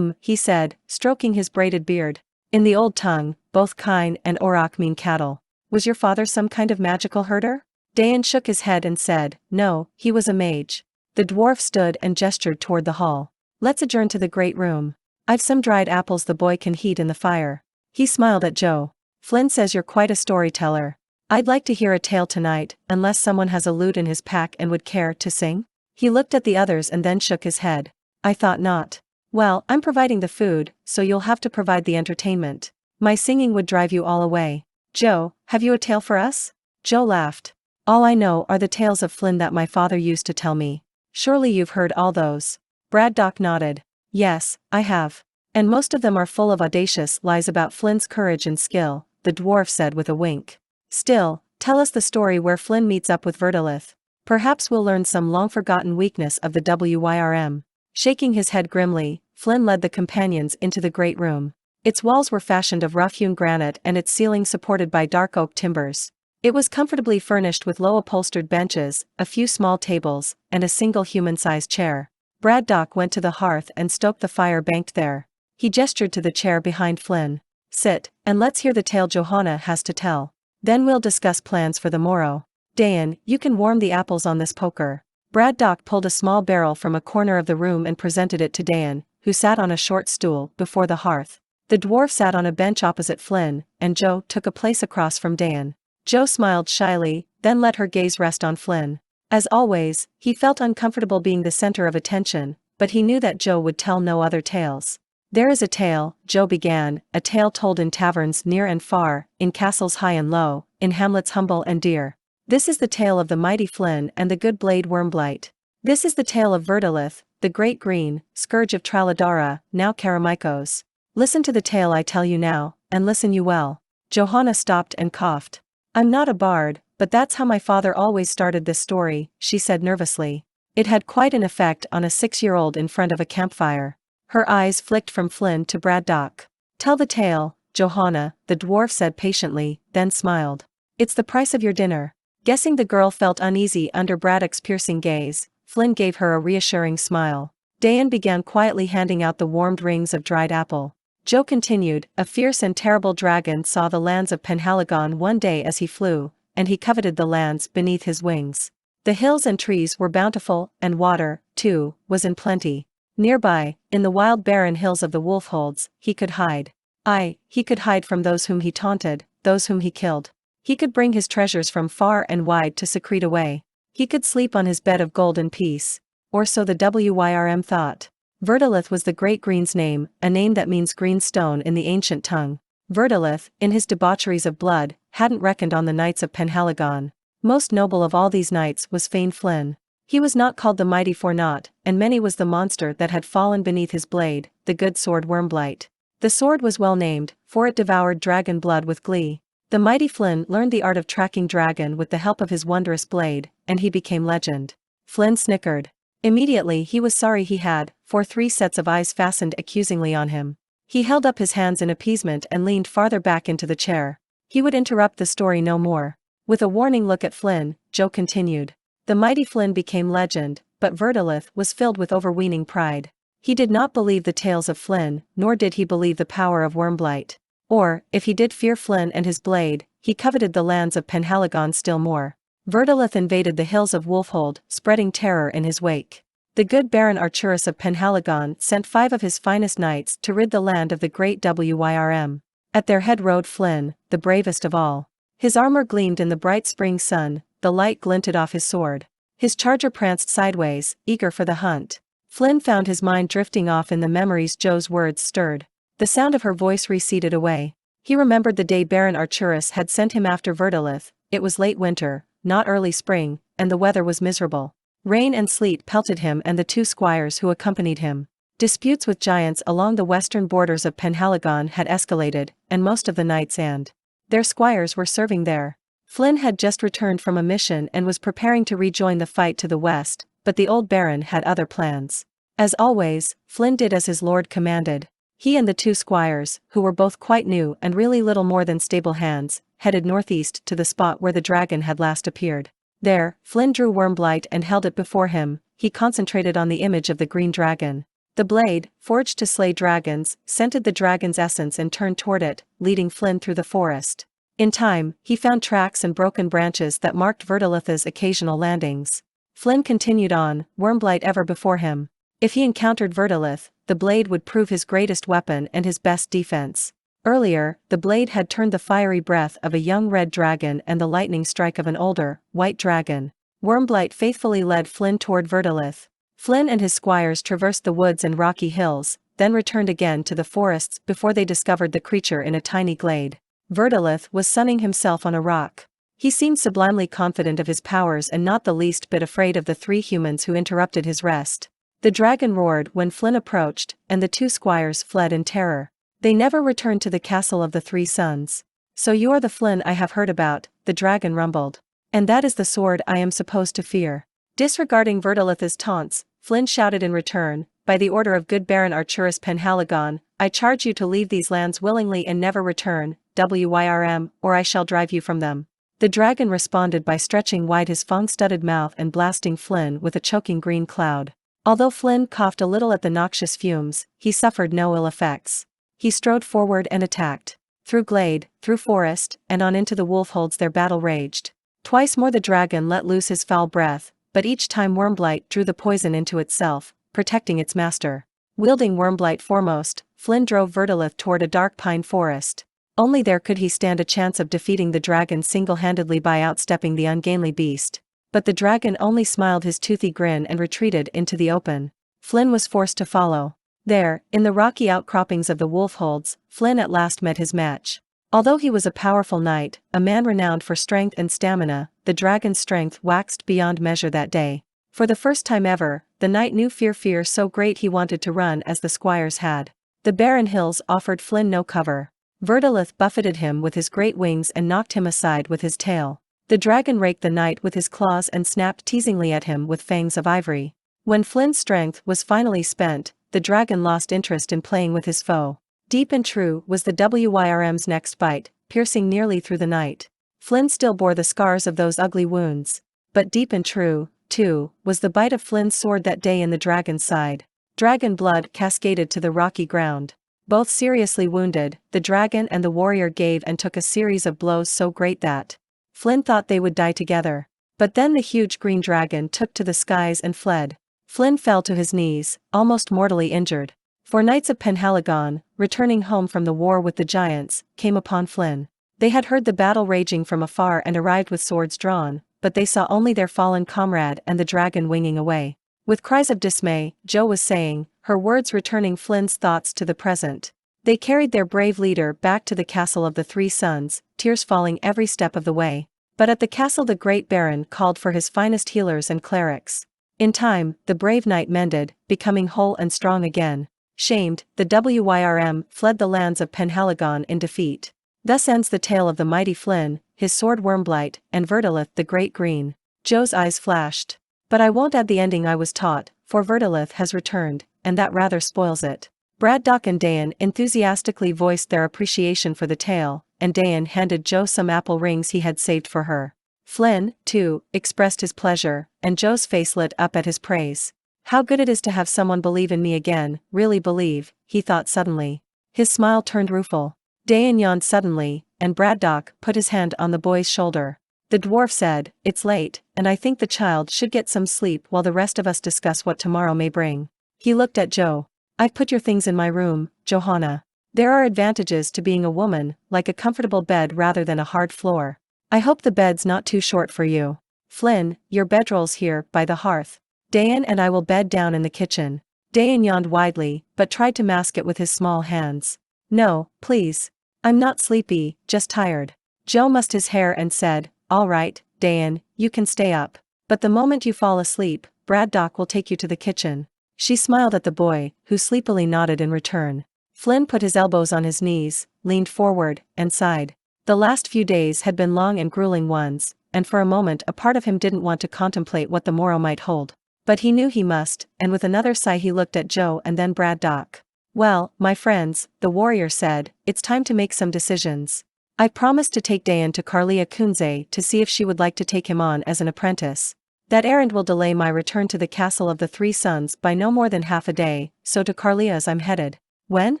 He said, stroking his braided beard. In the old tongue, both Kine and Auroch mean cattle. Was your father some kind of magical herder? Dayan shook his head and said, no, he was a mage. The dwarf stood and gestured toward the hall. Let's adjourn to the great room. I've some dried apples the boy can heat in the fire. He smiled at Joe. Flynn says you're quite a storyteller. I'd like to hear a tale tonight, unless someone has a lute in his pack and would care to sing. He looked at the others and then shook his head. I thought not. Well, I'm providing the food, so you'll have to provide the entertainment. My singing would drive you all away. Joe, have you a tale for us? Joe laughed. All I know are the tales of Flynn that my father used to tell me. Surely you've heard all those. Braddock nodded. Yes, I have. And most of them are full of audacious lies about Flynn's courage and skill, the dwarf said with a wink. Still, tell us the story where Flynn meets up with Verdilith. Perhaps we'll learn some long-forgotten weakness of the Wyrm. Shaking his head grimly, Flynn led the companions into the great room. Its walls were fashioned of rough-hewn granite and its ceiling supported by dark oak timbers. It was comfortably furnished with low-upholstered benches, a few small tables, and a single human-sized chair. Braddock went to the hearth and stoked the fire banked there. He gestured to the chair behind Flynn. Sit, and let's hear the tale Johanna has to tell. Then we'll discuss plans for the morrow. Dayan, you can warm the apples on this poker. Braddock pulled a small barrel from a corner of the room and presented it to Dayan, who sat on a short stool before the hearth. The dwarf sat on a bench opposite Flynn, and Joe took a place across from Dayan. Joe smiled shyly, then let her gaze rest on Flynn. As always, he felt uncomfortable being the center of attention, but he knew that Joe would tell no other tales. There is a tale, Joe began, a tale told in taverns near and far, in castles high and low, in hamlets humble and dear. This is the tale of the mighty Flynn and the good blade Wyrmblight. This is the tale of Verdilith, the great green, scourge of Traladara, now Karamikos. Listen to the tale I tell you now, and listen you well. Johanna stopped and coughed. I'm not a bard, but that's how my father always started this story, she said nervously. It had quite an effect on a 6-year-old in front of a campfire. Her eyes flicked from Flynn to Braddock. Tell the tale, Johanna, the dwarf said patiently, then smiled. It's the price of your dinner. Guessing the girl felt uneasy under Braddock's piercing gaze, Flynn gave her a reassuring smile. Dayan began quietly handing out the warmed rings of dried apple. Joe continued, a fierce and terrible dragon saw the lands of Penhaligon one day as he flew, and he coveted the lands beneath his wings. The hills and trees were bountiful, and water, too, was in plenty. Nearby, in the wild barren hills of the Wolfholds, he could hide. Aye, he could hide from those whom he taunted, those whom he killed. He could bring his treasures from far and wide to secrete away. He could sleep on his bed of gold in peace. Or so the Wyrm thought. Verdilith was the great green's name, a name that means green stone in the ancient tongue. Verdilith, in his debaucheries of blood, hadn't reckoned on the knights of Penhaligon. Most noble of all these knights was Fain Flinn. He was not called the mighty for naught, and many was the monster that had fallen beneath his blade, the good sword Wyrmblight. The sword was well named, for it devoured dragon blood with glee. The mighty Flynn learned the art of tracking dragon with the help of his wondrous blade, and he became legend. Flynn snickered. Immediately he was sorry he had, for 3 sets of eyes fastened accusingly on him. He held up his hands in appeasement and leaned farther back into the chair. He would interrupt the story no more. With a warning look at Flynn, Joe continued. The mighty Flynn became legend, but Verdilith was filled with overweening pride. He did not believe the tales of Flynn, nor did he believe the power of Wyrmblight. Or, if he did fear Flynn and his blade, he coveted the lands of Penhaligon still more. Verdilith invaded the hills of Wolfhold, spreading terror in his wake. The good Baron Archurus of Penhaligon sent 5 of his finest knights to rid the land of the great Wyrm. At their head rode Flynn, the bravest of all. His armor gleamed in the bright spring sun, the light glinted off his sword. His charger pranced sideways, eager for the hunt. Flynn found his mind drifting off in the memories Joe's words stirred. The sound of her voice receded away. He remembered the day Baron Archurus had sent him after Verdilith. It was late winter, not early spring, and the weather was miserable. Rain and sleet pelted him and the 2 squires who accompanied him. Disputes with giants along the western borders of Penhaligon had escalated, and most of the knights and their squires were serving there. Flynn had just returned from a mission and was preparing to rejoin the fight to the west, but the old baron had other plans. As always, Flynn did as his lord commanded. He and the 2 squires, who were both quite new and really little more than stable hands, headed northeast to the spot where the dragon had last appeared. There, Flynn drew Wyrmblight and held it before him. He concentrated on the image of the green dragon. The blade, forged to slay dragons, scented the dragon's essence and turned toward it, leading Flynn through the forest. In time, he found tracks and broken branches that marked Verdilith's occasional landings. Flynn continued on, Wyrmblight ever before him. If he encountered Verdilith, the blade would prove his greatest weapon and his best defense. Earlier, the blade had turned the fiery breath of a young red dragon and the lightning strike of an older, white dragon. Wyrmblight faithfully led Flynn toward Verdilith. Flynn and his squires traversed the woods and rocky hills, then returned again to the forests before they discovered the creature in a tiny glade. Verdilith was sunning himself on a rock. He seemed sublimely confident of his powers and not the least bit afraid of the 3 humans who interrupted his rest. The dragon roared when Flynn approached, and the 2 squires fled in terror. They never returned to the castle of the 3 sons. So you are the Flynn I have heard about, the dragon rumbled. And that is the sword I am supposed to fear. Disregarding Verdilith's taunts, Flynn shouted in return, by the order of good Baron Archurus Penhaligon, I charge you to leave these lands willingly and never return, Wyrm, or I shall drive you from them. The dragon responded by stretching wide his fang-studded mouth and blasting Flynn with a choking green cloud. Although Flynn coughed a little at the noxious fumes, he suffered no ill effects. He strode forward and attacked. Through glade, through forest, and on into the wolfholds their battle raged. Twice more the dragon let loose his foul breath, but each time Wyrmblight drew the poison into itself, protecting its master. Wielding Wyrmblight foremost, Flynn drove Verdilith toward a dark pine forest. Only there could he stand a chance of defeating the dragon single-handedly by outstepping the ungainly beast. But the dragon only smiled his toothy grin and retreated into the open. Flynn was forced to follow. There, in the rocky outcroppings of the wolfholds, Flynn at last met his match. Although he was a powerful knight, a man renowned for strength and stamina, the dragon's strength waxed beyond measure that day. For the first time ever, the knight knew fear so great he wanted to run as the squires had. The barren hills offered Flynn no cover. Verdilith buffeted him with his great wings and knocked him aside with his tail. The dragon raked the knight with his claws and snapped teasingly at him with fangs of ivory. When Flynn's strength was finally spent, the dragon lost interest in playing with his foe. Deep and true was the Wyrm's next bite, piercing nearly through the knight. Flynn still bore the scars of those ugly wounds. But deep and true, too, was the bite of Flynn's sword that day in the dragon's side. Dragon blood cascaded to the rocky ground. Both seriously wounded, the dragon and the warrior gave and took a series of blows so great that Flynn thought they would die together. But then the huge green dragon took to the skies and fled. Flynn fell to his knees, almost mortally injured. 4 knights of Penhaligon, returning home from the war with the giants, came upon Flynn. They had heard the battle raging from afar and arrived with swords drawn, but they saw only their fallen comrade and the dragon winging away. With cries of dismay, Jo was saying, her words returning Flynn's thoughts to the present. They carried their brave leader back to the castle of the 3 sons, tears falling every step of the way. But at the castle the great baron called for his finest healers and clerics. In time, the brave knight mended, becoming whole and strong again. Shamed, the Wyrm fled the lands of Penhaligon in defeat. Thus ends the tale of the mighty Flynn, his sword Wyrmblight, and Verdilith the Great Green. Jo's eyes flashed. But I won't add the ending I was taught, for Verdilith has returned, and that rather spoils it. Braddock and Dayan enthusiastically voiced their appreciation for the tale, and Dayan handed Jo some apple rings he had saved for her. Flynn, too, expressed his pleasure, and Jo's face lit up at his praise. How good it is to have someone believe in me again, really believe, he thought suddenly. His smile turned rueful. Dayan yawned suddenly, and Braddock put his hand on the boy's shoulder. The dwarf said, it's late, and I think the child should get some sleep while the rest of us discuss what tomorrow may bring. He looked at Jo. I've put your things in my room, Johanna. There are advantages to being a woman, like a comfortable bed rather than a hard floor. I hope the bed's not too short for you. Flynn, your bedroll's here, by the hearth. Dayan and I will bed down in the kitchen. Dayan yawned widely, but tried to mask it with his small hands. No, please. I'm not sleepy, just tired. Jo mussed his hair and said, all right, Dayan, you can stay up. But the moment you fall asleep, Braddock will take you to the kitchen. She smiled at the boy, who sleepily nodded in return. Flynn put his elbows on his knees, leaned forward, and sighed. The last few days had been long and grueling ones, and for a moment a part of him didn't want to contemplate what the morrow might hold. But he knew he must, and with another sigh he looked at Jo and then Braddock. Well, my friends, the warrior said, it's time to make some decisions. I promised to take Dayan to Carlia Kunze to see if she would like to take him on as an apprentice. That errand will delay my return to the castle of the 3 sons by no more than half a day, so to Carlia's I'm headed. When?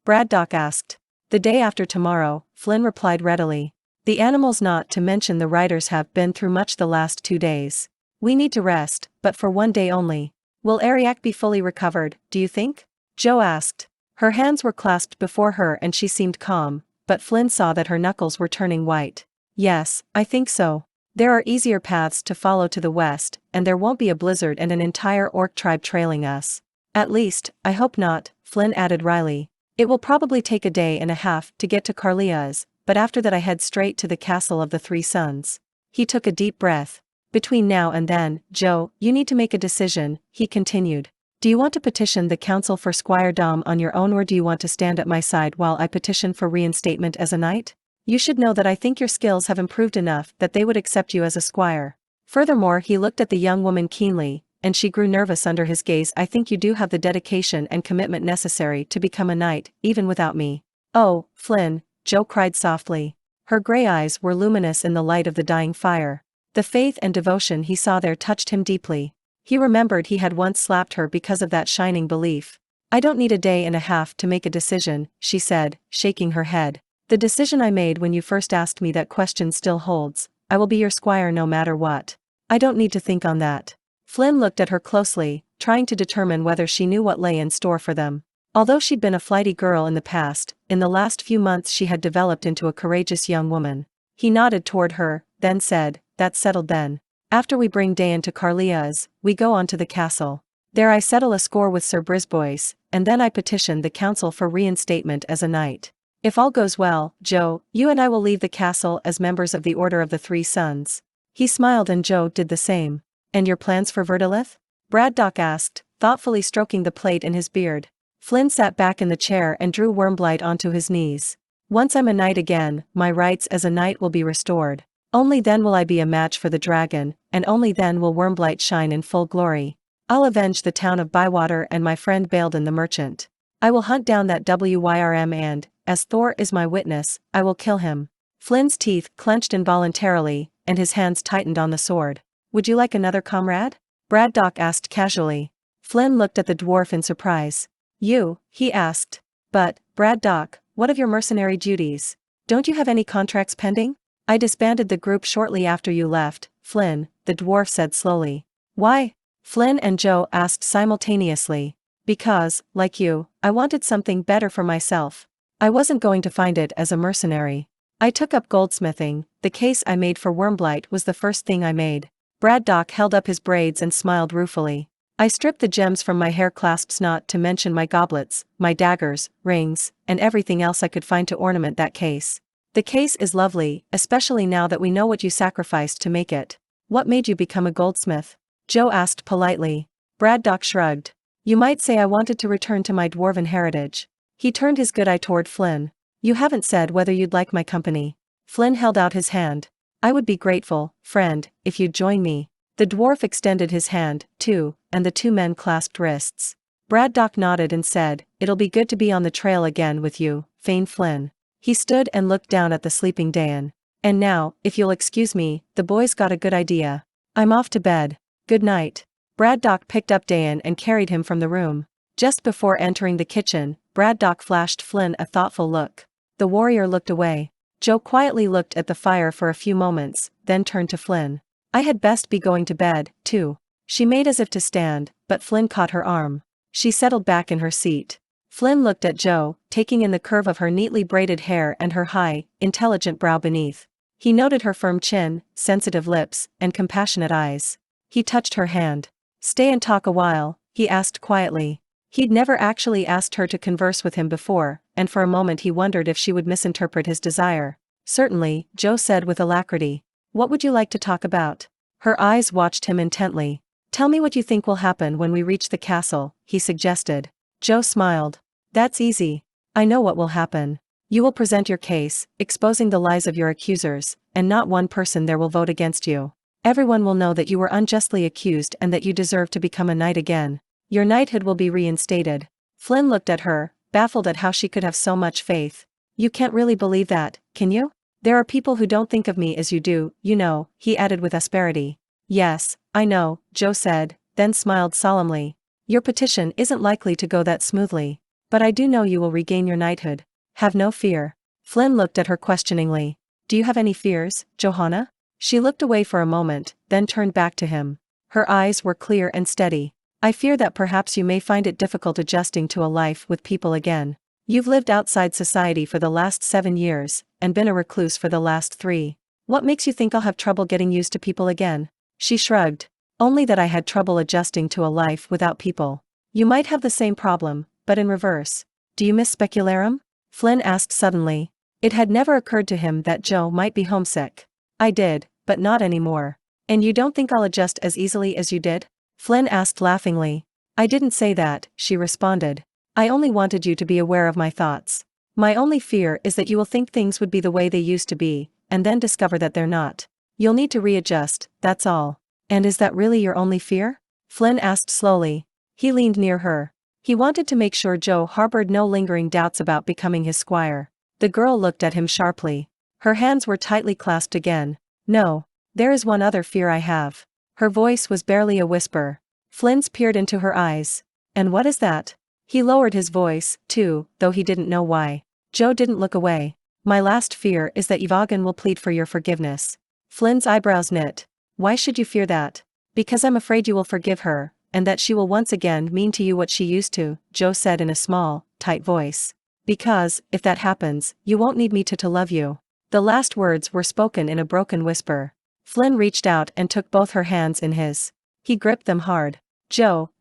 Braddock asked. The day after tomorrow, Flynn replied readily. The animals not to mention the riders have been through much the last 2 days. We need to rest, but for 1 day only. Will Ariak be fully recovered, do you think? Jo asked. Her hands were clasped before her and she seemed calm, but Flynn saw that her knuckles were turning white. Yes, I think so. There are easier paths to follow to the west, and there won't be a blizzard and an entire orc tribe trailing us. At least, I hope not, Flynn added wryly. It will probably take a day and a half to get to Carlia's, but after that I head straight to the castle of the three sons. He took a deep breath. Between now and then, Joe, you need to make a decision, he continued. Do you want to petition the council for squiredom on your own, or do you want to stand at my side while I petition for reinstatement as a knight? You should know that I think your skills have improved enough that they would accept you as a squire. Furthermore, he looked at the young woman keenly, and she grew nervous under his gaze. I think you do have the dedication and commitment necessary to become a knight, even without me. Oh, Flynn, Joe cried softly. Her gray eyes were luminous in the light of the dying fire. The faith and devotion he saw there touched him deeply. He remembered he had once slapped her because of that shining belief. I don't need a day and a half to make a decision, she said, shaking her head. The decision I made when you first asked me that question still holds. I will be your squire no matter what. I don't need to think on that. Flynn looked at her closely, trying to determine whether she knew what lay in store for them. Although she'd been a flighty girl in the past, in the last few months she had developed into a courageous young woman. He nodded toward her, then said, That's settled then. After we bring Dayan to Carlia's, we go on to the castle. There I settle a score with Sir Brisbois, and then I petition the council for reinstatement as a knight. If all goes well, Joe, you and I will leave the castle as members of the Order of the Three Sons. He smiled and Joe did the same. And your plans for Verdilith? Braddock asked, thoughtfully stroking the plait in his beard. Flynn sat back in the chair and drew Wyrmblight onto his knees. Once I'm a knight again, my rights as a knight will be restored. Only then will I be a match for the dragon, and only then will Wyrmblight shine in full glory. I'll avenge the town of Bywater and my friend Baildon the merchant. I will hunt down that Wyrm and, as Thor is my witness, I will kill him. Flynn's teeth clenched involuntarily, and his hands tightened on the sword. Would you like another comrade? Braddock asked casually. Flynn looked at the dwarf in surprise. You, he asked. But, Braddock, what of your mercenary duties? Don't you have any contracts pending? I disbanded the group shortly after you left, Flynn, the dwarf said slowly. Why? Flynn and Joe asked simultaneously. Because, like you, I wanted something better for myself. I wasn't going to find it as a mercenary. I took up goldsmithing. The case I made for Wyrmblight was the first thing I made. Braddock held up his braids and smiled ruefully. I stripped the gems from my hair clasps, not to mention my goblets, my daggers, rings, and everything else I could find to ornament that case. The case is lovely, especially now that we know what you sacrificed to make it. What made you become a goldsmith? Joe asked politely. Braddock shrugged. You might say I wanted to return to my dwarven heritage. He turned his good eye toward Flynn. You haven't said whether you'd like my company. Flynn held out his hand. I would be grateful, friend, if you'd join me. The dwarf extended his hand, too, and the two men clasped wrists. Braddock nodded and said, It'll be good to be on the trail again with you, Fain Flinn. He stood and looked down at the sleeping Dayan. And now, if you'll excuse me, the boys got a good idea. I'm off to bed. Good night. Braddock picked up Dayan and carried him from the room. Just before entering the kitchen, Braddock flashed Flynn a thoughtful look. The warrior looked away. Joe quietly looked at the fire for a few moments, then turned to Flynn. I had best be going to bed, too. She made as if to stand, but Flynn caught her arm. She settled back in her seat. Flynn looked at Joe, taking in the curve of her neatly braided hair and her high, intelligent brow beneath. He noted her firm chin, sensitive lips, and compassionate eyes. He touched her hand. Stay and talk a while, he asked quietly. He'd never actually asked her to converse with him before, and for a moment he wondered if she would misinterpret his desire. Certainly, Joe said with alacrity. What would you like to talk about? Her eyes watched him intently. Tell me what you think will happen when we reach the castle, he suggested. Joe smiled. That's easy. I know what will happen. You will present your case, exposing the lies of your accusers, and not one person there will vote against you. Everyone will know that you were unjustly accused and that you deserve to become a knight again. Your knighthood will be reinstated. Flynn looked at her, baffled at how she could have so much faith. You can't really believe that, can you? There are people who don't think of me as you do, you know, he added with asperity. Yes, I know, Joe said, then smiled solemnly. Your petition isn't likely to go that smoothly. But I do know you will regain your knighthood. Have no fear. Flynn looked at her questioningly. Do you have any fears, Johanna? She looked away for a moment, then turned back to him. Her eyes were clear and steady. I fear that perhaps you may find it difficult adjusting to a life with people again. You've lived outside society for the last 7 years, and been a recluse for the last 3. What makes you think I'll have trouble getting used to people again? She shrugged. Only that I had trouble adjusting to a life without people. You might have the same problem, but in reverse. Do you miss specularum? Flynn asked suddenly. It had never occurred to him that Joe might be homesick. I did, but not anymore. And you don't think I'll adjust as easily as you did? Flynn asked laughingly. I didn't say that, she responded. I only wanted you to be aware of my thoughts. My only fear is that you will think things would be the way they used to be, and then discover that they're not. You'll need to readjust, that's all. And is that really your only fear? Flynn asked slowly. He leaned near her. He wanted to make sure Joe harbored no lingering doubts about becoming his squire. The girl looked at him sharply. Her hands were tightly clasped again. No. There is one other fear I have. Her voice was barely a whisper. Flynn's peered into her eyes. And what is that? He lowered his voice, too, though he didn't know why. Joe didn't look away. My last fear is that Yvagan will plead for your forgiveness. Flynn's eyebrows knit. Why should you fear that? Because I'm afraid you will forgive her, and that she will once again mean to you what she used to, Joe said in a small, tight voice. Because, if that happens, you won't need me to love you. The last words were spoken in a broken whisper. Flynn reached out and took both her hands in his. He gripped them hard. Joe,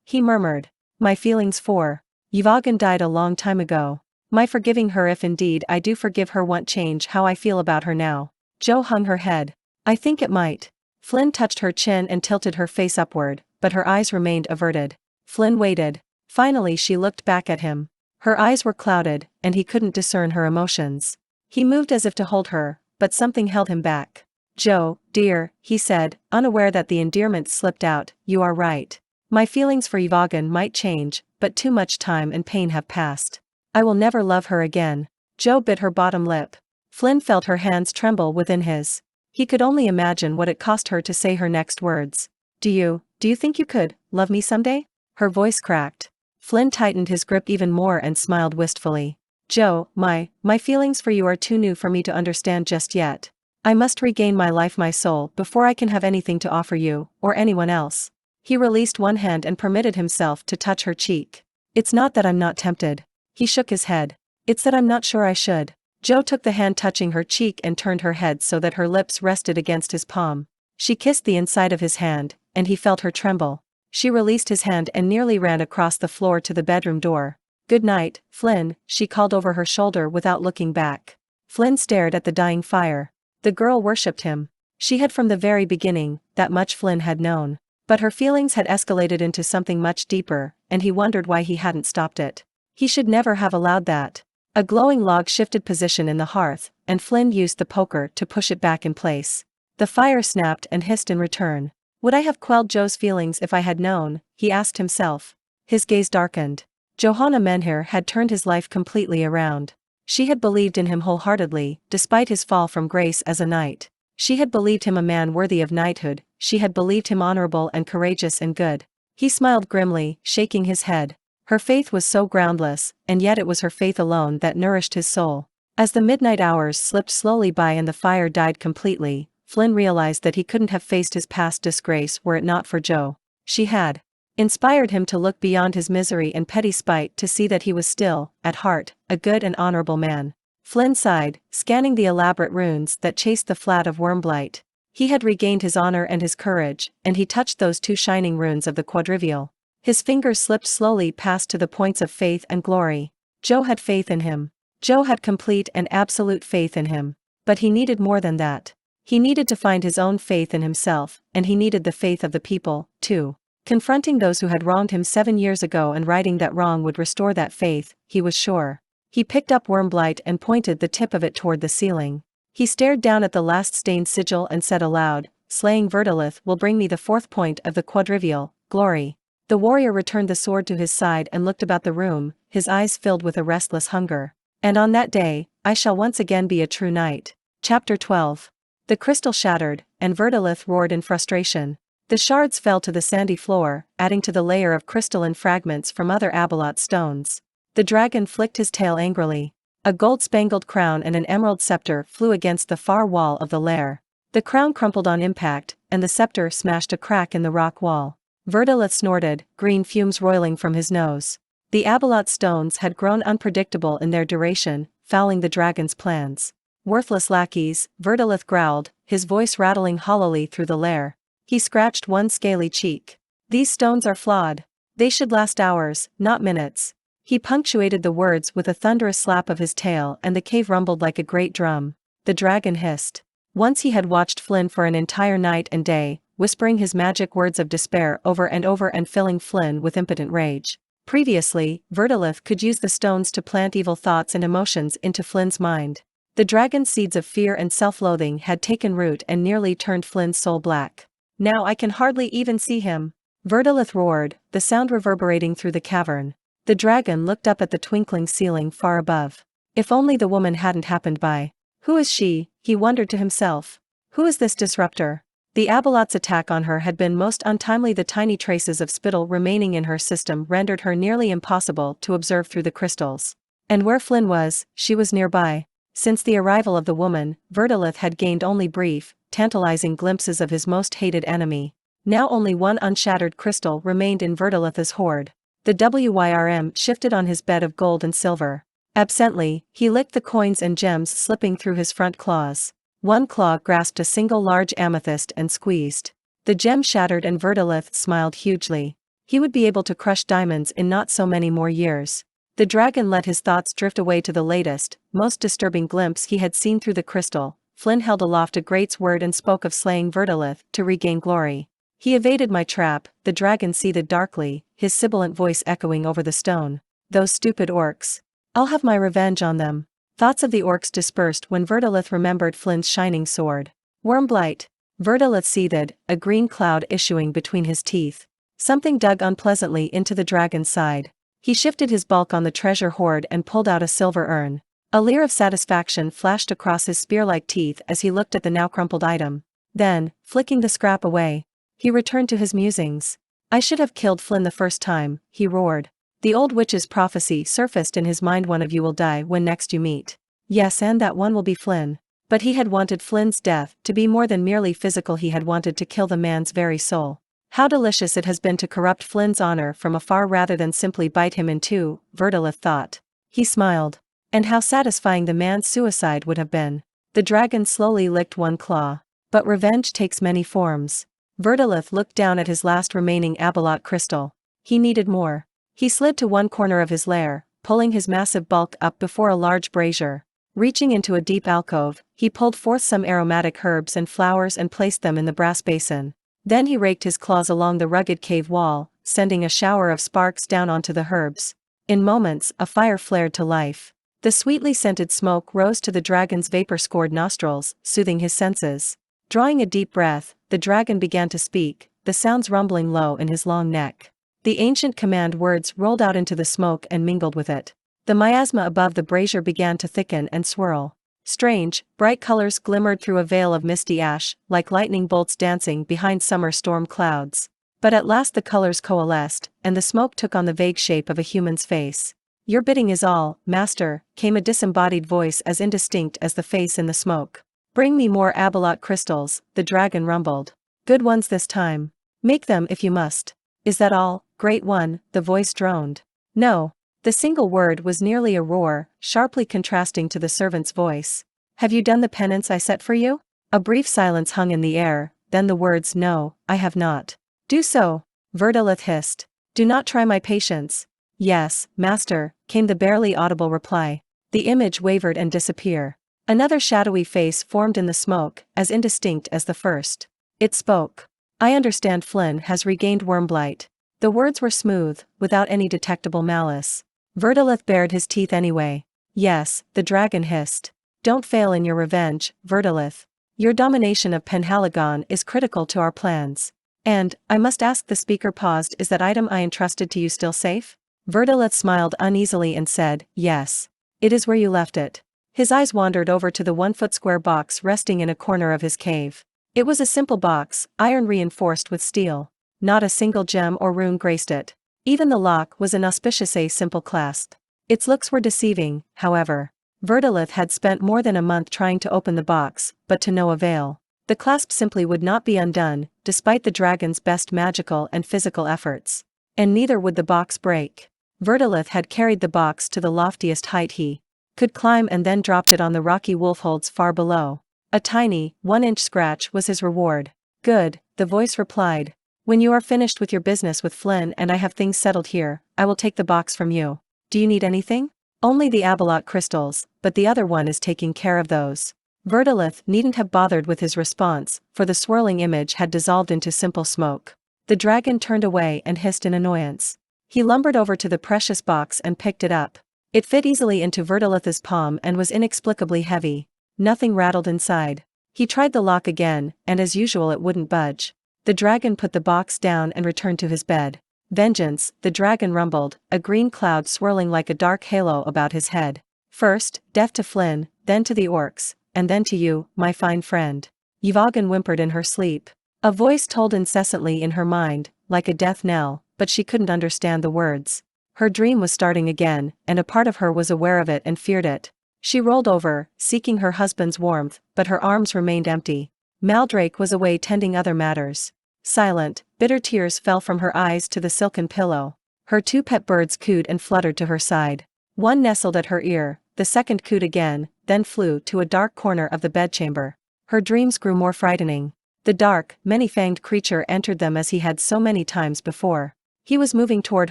he murmured. My feelings for Yvagan died a long time ago. My forgiving her, if indeed I do forgive her, won't change how I feel about her now. Joe hung her head. I think it might. Flynn touched her chin and tilted her face upward, but her eyes remained averted. Flynn waited. Finally she looked back at him. Her eyes were clouded, and he couldn't discern her emotions. He moved as if to hold her, but something held him back. Joe, dear, he said, unaware that the endearment slipped out, you are right. My feelings for Yvagan might change, but too much time and pain have passed. I will never love her again. Joe bit her bottom lip. Flynn felt her hands tremble within his. He could only imagine what it cost her to say her next words. Do you think you could love me someday? Her voice cracked. Flynn tightened his grip even more and smiled wistfully. Joe, my feelings for you are too new for me to understand just yet. I must regain my life, my soul, before I can have anything to offer you, or anyone else. He released one hand and permitted himself to touch her cheek. It's not that I'm not tempted. He shook his head. It's that I'm not sure I should. Joe took the hand touching her cheek and turned her head so that her lips rested against his palm. She kissed the inside of his hand, and he felt her tremble. She released his hand and nearly ran across the floor to the bedroom door. Good night, Flynn, she called over her shoulder without looking back. Flynn stared at the dying fire. The girl worshipped him. She had from the very beginning, that much Flynn had known. But her feelings had escalated into something much deeper, and he wondered why he hadn't stopped it. He should never have allowed that. A glowing log shifted position in the hearth, and Flynn used the poker to push it back in place. The fire snapped and hissed in return. Would I have quelled Joe's feelings if I had known? He asked himself. His gaze darkened. Johanna Menhir had turned his life completely around. She had believed in him wholeheartedly, despite his fall from grace as a knight. She had believed him a man worthy of knighthood, she had believed him honorable and courageous and good. He smiled grimly, shaking his head. Her faith was so groundless, and yet it was her faith alone that nourished his soul. As the midnight hours slipped slowly by and the fire died completely, Flynn realized that he couldn't have faced his past disgrace were it not for Joe. She had inspired him to look beyond his misery and petty spite to see that he was still, at heart, a good and honorable man. Flynn sighed, scanning the elaborate runes that chased the flat of Wyrmblight. He had regained his honor and his courage, and he touched those two shining runes of the quadrivial. His fingers slipped slowly past to the points of faith and glory. Joe had faith in him. Joe had complete and absolute faith in him. But he needed more than that. He needed to find his own faith in himself, and he needed the faith of the people, too. Confronting those who had wronged him 7 years ago and righting that wrong would restore that faith, he was sure. He picked up Wyrmblight and pointed the tip of it toward the ceiling. He stared down at the last stained sigil and said aloud, "Slaying Verdilith will bring me the 4th point of the quadrivial, glory." The warrior returned the sword to his side and looked about the room, his eyes filled with a restless hunger. And on that day, I shall once again be a true knight. Chapter 12. The crystal shattered, and Verdilith roared in frustration. The shards fell to the sandy floor, adding to the layer of crystalline fragments from other Abeloth stones. The dragon flicked his tail angrily. A gold-spangled crown and an emerald scepter flew against the far wall of the lair. The crown crumpled on impact, and the scepter smashed a crack in the rock wall. Verdilith snorted, green fumes roiling from his nose. The Abeloth stones had grown unpredictable in their duration, fouling the dragon's plans. Worthless lackeys, Verdilith growled, his voice rattling hollowly through the lair. He scratched one scaly cheek. These stones are flawed. They should last hours, not minutes. He punctuated the words with a thunderous slap of his tail, and the cave rumbled like a great drum. The dragon hissed. Once he had watched Flynn for an entire night and day, whispering his magic words of despair over and filling Flynn with impotent rage. Previously, Verdilith could use the stones to plant evil thoughts and emotions into Flynn's mind. The dragon's seeds of fear and self-loathing had taken root and nearly turned Flynn's soul black. Now I can hardly even see him. Verdilith roared, the sound reverberating through the cavern. The dragon looked up at the twinkling ceiling far above. If only the woman hadn't happened by. Who is she? He wondered to himself. Who is this disruptor? The Abeloth's attack on her had been most untimely. The tiny traces of spittle remaining in her system rendered her nearly impossible to observe through the crystals. And where Flynn was, she was nearby. Since the arrival of the woman, Verdilith had gained only brief, tantalizing glimpses of his most hated enemy. Now only one unshattered crystal remained in Verdilith's hoard. The Wyrm shifted on his bed of gold and silver. Absently, he licked the coins and gems slipping through his front claws. One claw grasped a single large amethyst and squeezed. The gem shattered and Verdilith smiled hugely. He would be able to crush diamonds in not so many more years. The dragon let his thoughts drift away to the latest, most disturbing glimpse he had seen through the crystal. Flynn held aloft a great sword and spoke of slaying Verdilith to regain glory. He evaded my trap, the dragon seethed darkly, his sibilant voice echoing over the stone. Those stupid orcs. I'll have my revenge on them. Thoughts of the orcs dispersed when Verdilith remembered Flynn's shining sword. Wyrmblight. Verdilith seethed, a green cloud issuing between his teeth. Something dug unpleasantly into the dragon's side. He shifted his bulk on the treasure hoard and pulled out a silver urn. A leer of satisfaction flashed across his spear-like teeth as he looked at the now crumpled item. Then, flicking the scrap away, he returned to his musings. I should have killed Flynn the first time, he roared. The old witch's prophecy surfaced in his mind. One of you will die when next you meet. Yes, and that one will be Flynn. But he had wanted Flynn's death to be more than merely physical. He had wanted to kill the man's very soul. How delicious it has been to corrupt Flynn's honor from afar rather than simply bite him in two, Verdilith thought. He smiled. And how satisfying the man's suicide would have been. The dragon slowly licked one claw. But revenge takes many forms. Verdilith looked down at his last remaining Abeloth crystal. He needed more. He slid to one corner of his lair, pulling his massive bulk up before a large brazier. Reaching into a deep alcove, he pulled forth some aromatic herbs and flowers and placed them in the brass basin. Then he raked his claws along the rugged cave wall, sending a shower of sparks down onto the herbs. In moments, a fire flared to life. The sweetly scented smoke rose to the dragon's vapor-scored nostrils, soothing his senses. Drawing a deep breath, the dragon began to speak, the sounds rumbling low in his long neck. The ancient command words rolled out into the smoke and mingled with it. The miasma above the brazier began to thicken and swirl. Strange, bright colors glimmered through a veil of misty ash, like lightning bolts dancing behind summer storm clouds. But at last the colors coalesced, and the smoke took on the vague shape of a human's face. Your bidding is all, master, came a disembodied voice as indistinct as the face in the smoke. Bring me more Abeloth crystals, the dragon rumbled. Good ones this time. Make them if you must. Is that all, great one? The voice droned. No. The single word was nearly a roar, sharply contrasting to the servant's voice. Have you done the penance I set for you? A brief silence hung in the air, then the words, no, I have not. Do so. Verdilith hissed. Do not try my patience. Yes, master, came the barely audible reply. The image wavered and disappeared. Another shadowy face formed in the smoke, as indistinct as the first. It spoke. I understand Flynn has regained Wyrmblight. The words were smooth, without any detectable malice. Verdilith bared his teeth anyway. Yes, the dragon hissed. Don't fail in your revenge, Verdilith. Your domination of Penhaligon is critical to our plans. And, I must ask, the speaker paused, is that item I entrusted to you still safe? Verdilith smiled uneasily and said, yes. It is where you left it. His eyes wandered over to the 1-foot square box resting in a corner of his cave. It was a simple box, iron reinforced with steel. Not a single gem or rune graced it. Even the lock was an auspiciously simple clasp. Its looks were deceiving, however. Verdilith had spent more than a month trying to open the box, but to no avail. The clasp simply would not be undone, despite the dragon's best magical and physical efforts. And neither would the box break. Verdilith had carried the box to the loftiest height he could climb and then dropped it on the rocky wolfholds far below. A tiny, 1-inch scratch was his reward. Good, the voice replied. When you are finished with your business with Flynn and I have things settled here, I will take the box from you. Do you need anything? Only the Abalot crystals, but the other one is taking care of those. Verdilith needn't have bothered with his response, for the swirling image had dissolved into simple smoke. The dragon turned away and hissed in annoyance. He lumbered over to the precious box and picked it up. It fit easily into Verdilith's palm and was inexplicably heavy. Nothing rattled inside. He tried the lock again, and as usual it wouldn't budge. The dragon put the box down and returned to his bed. Vengeance, the dragon rumbled, a green cloud swirling like a dark halo about his head. First, death to Flinn, then to the orcs, and then to you, my fine friend. Yvagan whimpered in her sleep. A voice told incessantly in her mind, like a death knell, but she couldn't understand the words. Her dream was starting again, and a part of her was aware of it and feared it. She rolled over, seeking her husband's warmth, but her arms remained empty. Maldrake was away tending other matters. Silent, bitter tears fell from her eyes to the silken pillow. Her 2 pet birds cooed and fluttered to her side. One nestled at her ear, the second cooed again, then flew to a dark corner of the bedchamber. Her dreams grew more frightening. The dark, many-fanged creature entered them as he had so many times before. He was moving toward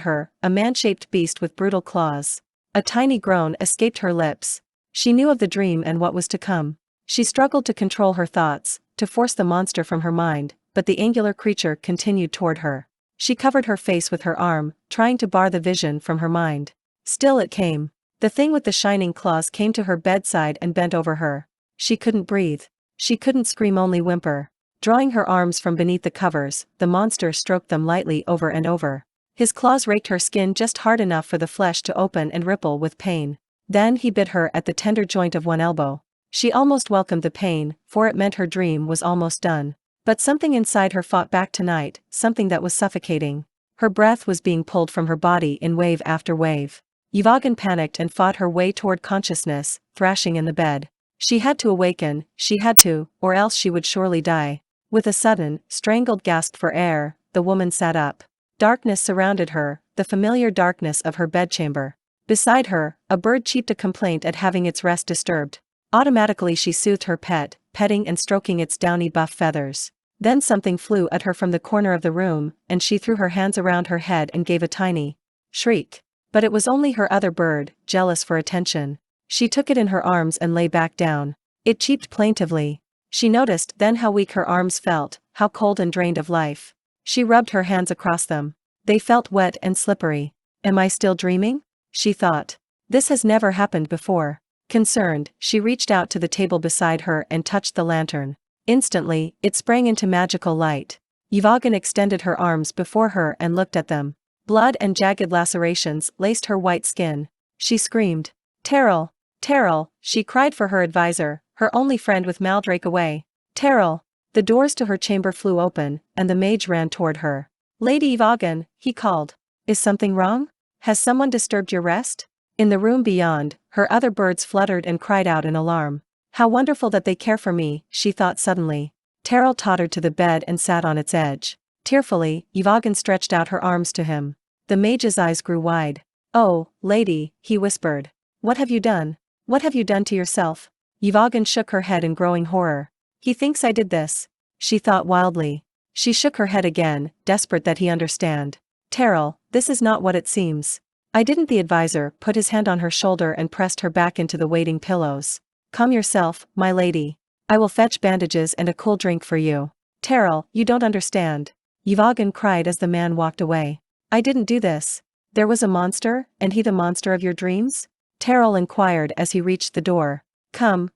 her, a man-shaped beast with brutal claws. A tiny groan escaped her lips. She knew of the dream and what was to come. She struggled to control her thoughts, to force the monster from her mind, but the angular creature continued toward her. She covered her face with her arm, trying to bar the vision from her mind. Still it came. The thing with the shining claws came to her bedside and bent over her. She couldn't breathe. She couldn't scream, only whimper. Drawing her arms from beneath the covers, the monster stroked them lightly over and over. His claws raked her skin just hard enough for the flesh to open and ripple with pain. Then he bit her at the tender joint of one elbow. She almost welcomed the pain, for it meant her dream was almost done. But something inside her fought back tonight, something that was suffocating. Her breath was being pulled from her body in wave after wave. Yvagan panicked and fought her way toward consciousness, thrashing in the bed. She had to awaken, she had to, or else she would surely die. With a sudden, strangled gasp for air, the woman sat up. Darkness surrounded her, the familiar darkness of her bedchamber. Beside her, a bird cheeped a complaint at having its rest disturbed. Automatically she soothed her pet, petting and stroking its downy buff feathers. Then something flew at her from the corner of the room, and she threw her hands around her head and gave a tiny shriek. But it was only her other bird, jealous for attention. She took it in her arms and lay back down. It cheeped plaintively. She noticed then how weak her arms felt, how cold and drained of life. She rubbed her hands across them. They felt wet and slippery. Am I still dreaming? She thought. This has never happened before. Concerned, she reached out to the table beside her and touched the lantern. Instantly, it sprang into magical light. Yvagan extended her arms before her and looked at them. Blood and jagged lacerations laced her white skin. She screamed. Terrell! Terrell! She cried for her advisor, her only friend with Maldrake away. Terrell! The doors to her chamber flew open, and the mage ran toward her. Lady Yvagan, he called. Is something wrong? Has someone disturbed your rest? In the room beyond, her other birds fluttered and cried out in alarm. How wonderful that they care for me, she thought suddenly. Terrell tottered to the bed and sat on its edge. Tearfully, Yvagan stretched out her arms to him. The mage's eyes grew wide. Oh, lady, he whispered. What have you done? What have you done to yourself? Yvagan shook her head in growing horror. He thinks I did this, she thought wildly. She shook her head again, desperate that he understand. Terrell, this is not what it seems. I didn't. The advisor put his hand on her shoulder and pressed her back into the waiting pillows. Calm yourself, my lady. I will fetch bandages and a cool drink for you. Terrell, you don't understand. Yvagan cried as the man walked away. I didn't do this. There was a monster, and he the monster of your dreams? Terrell inquired as he reached the door. Come,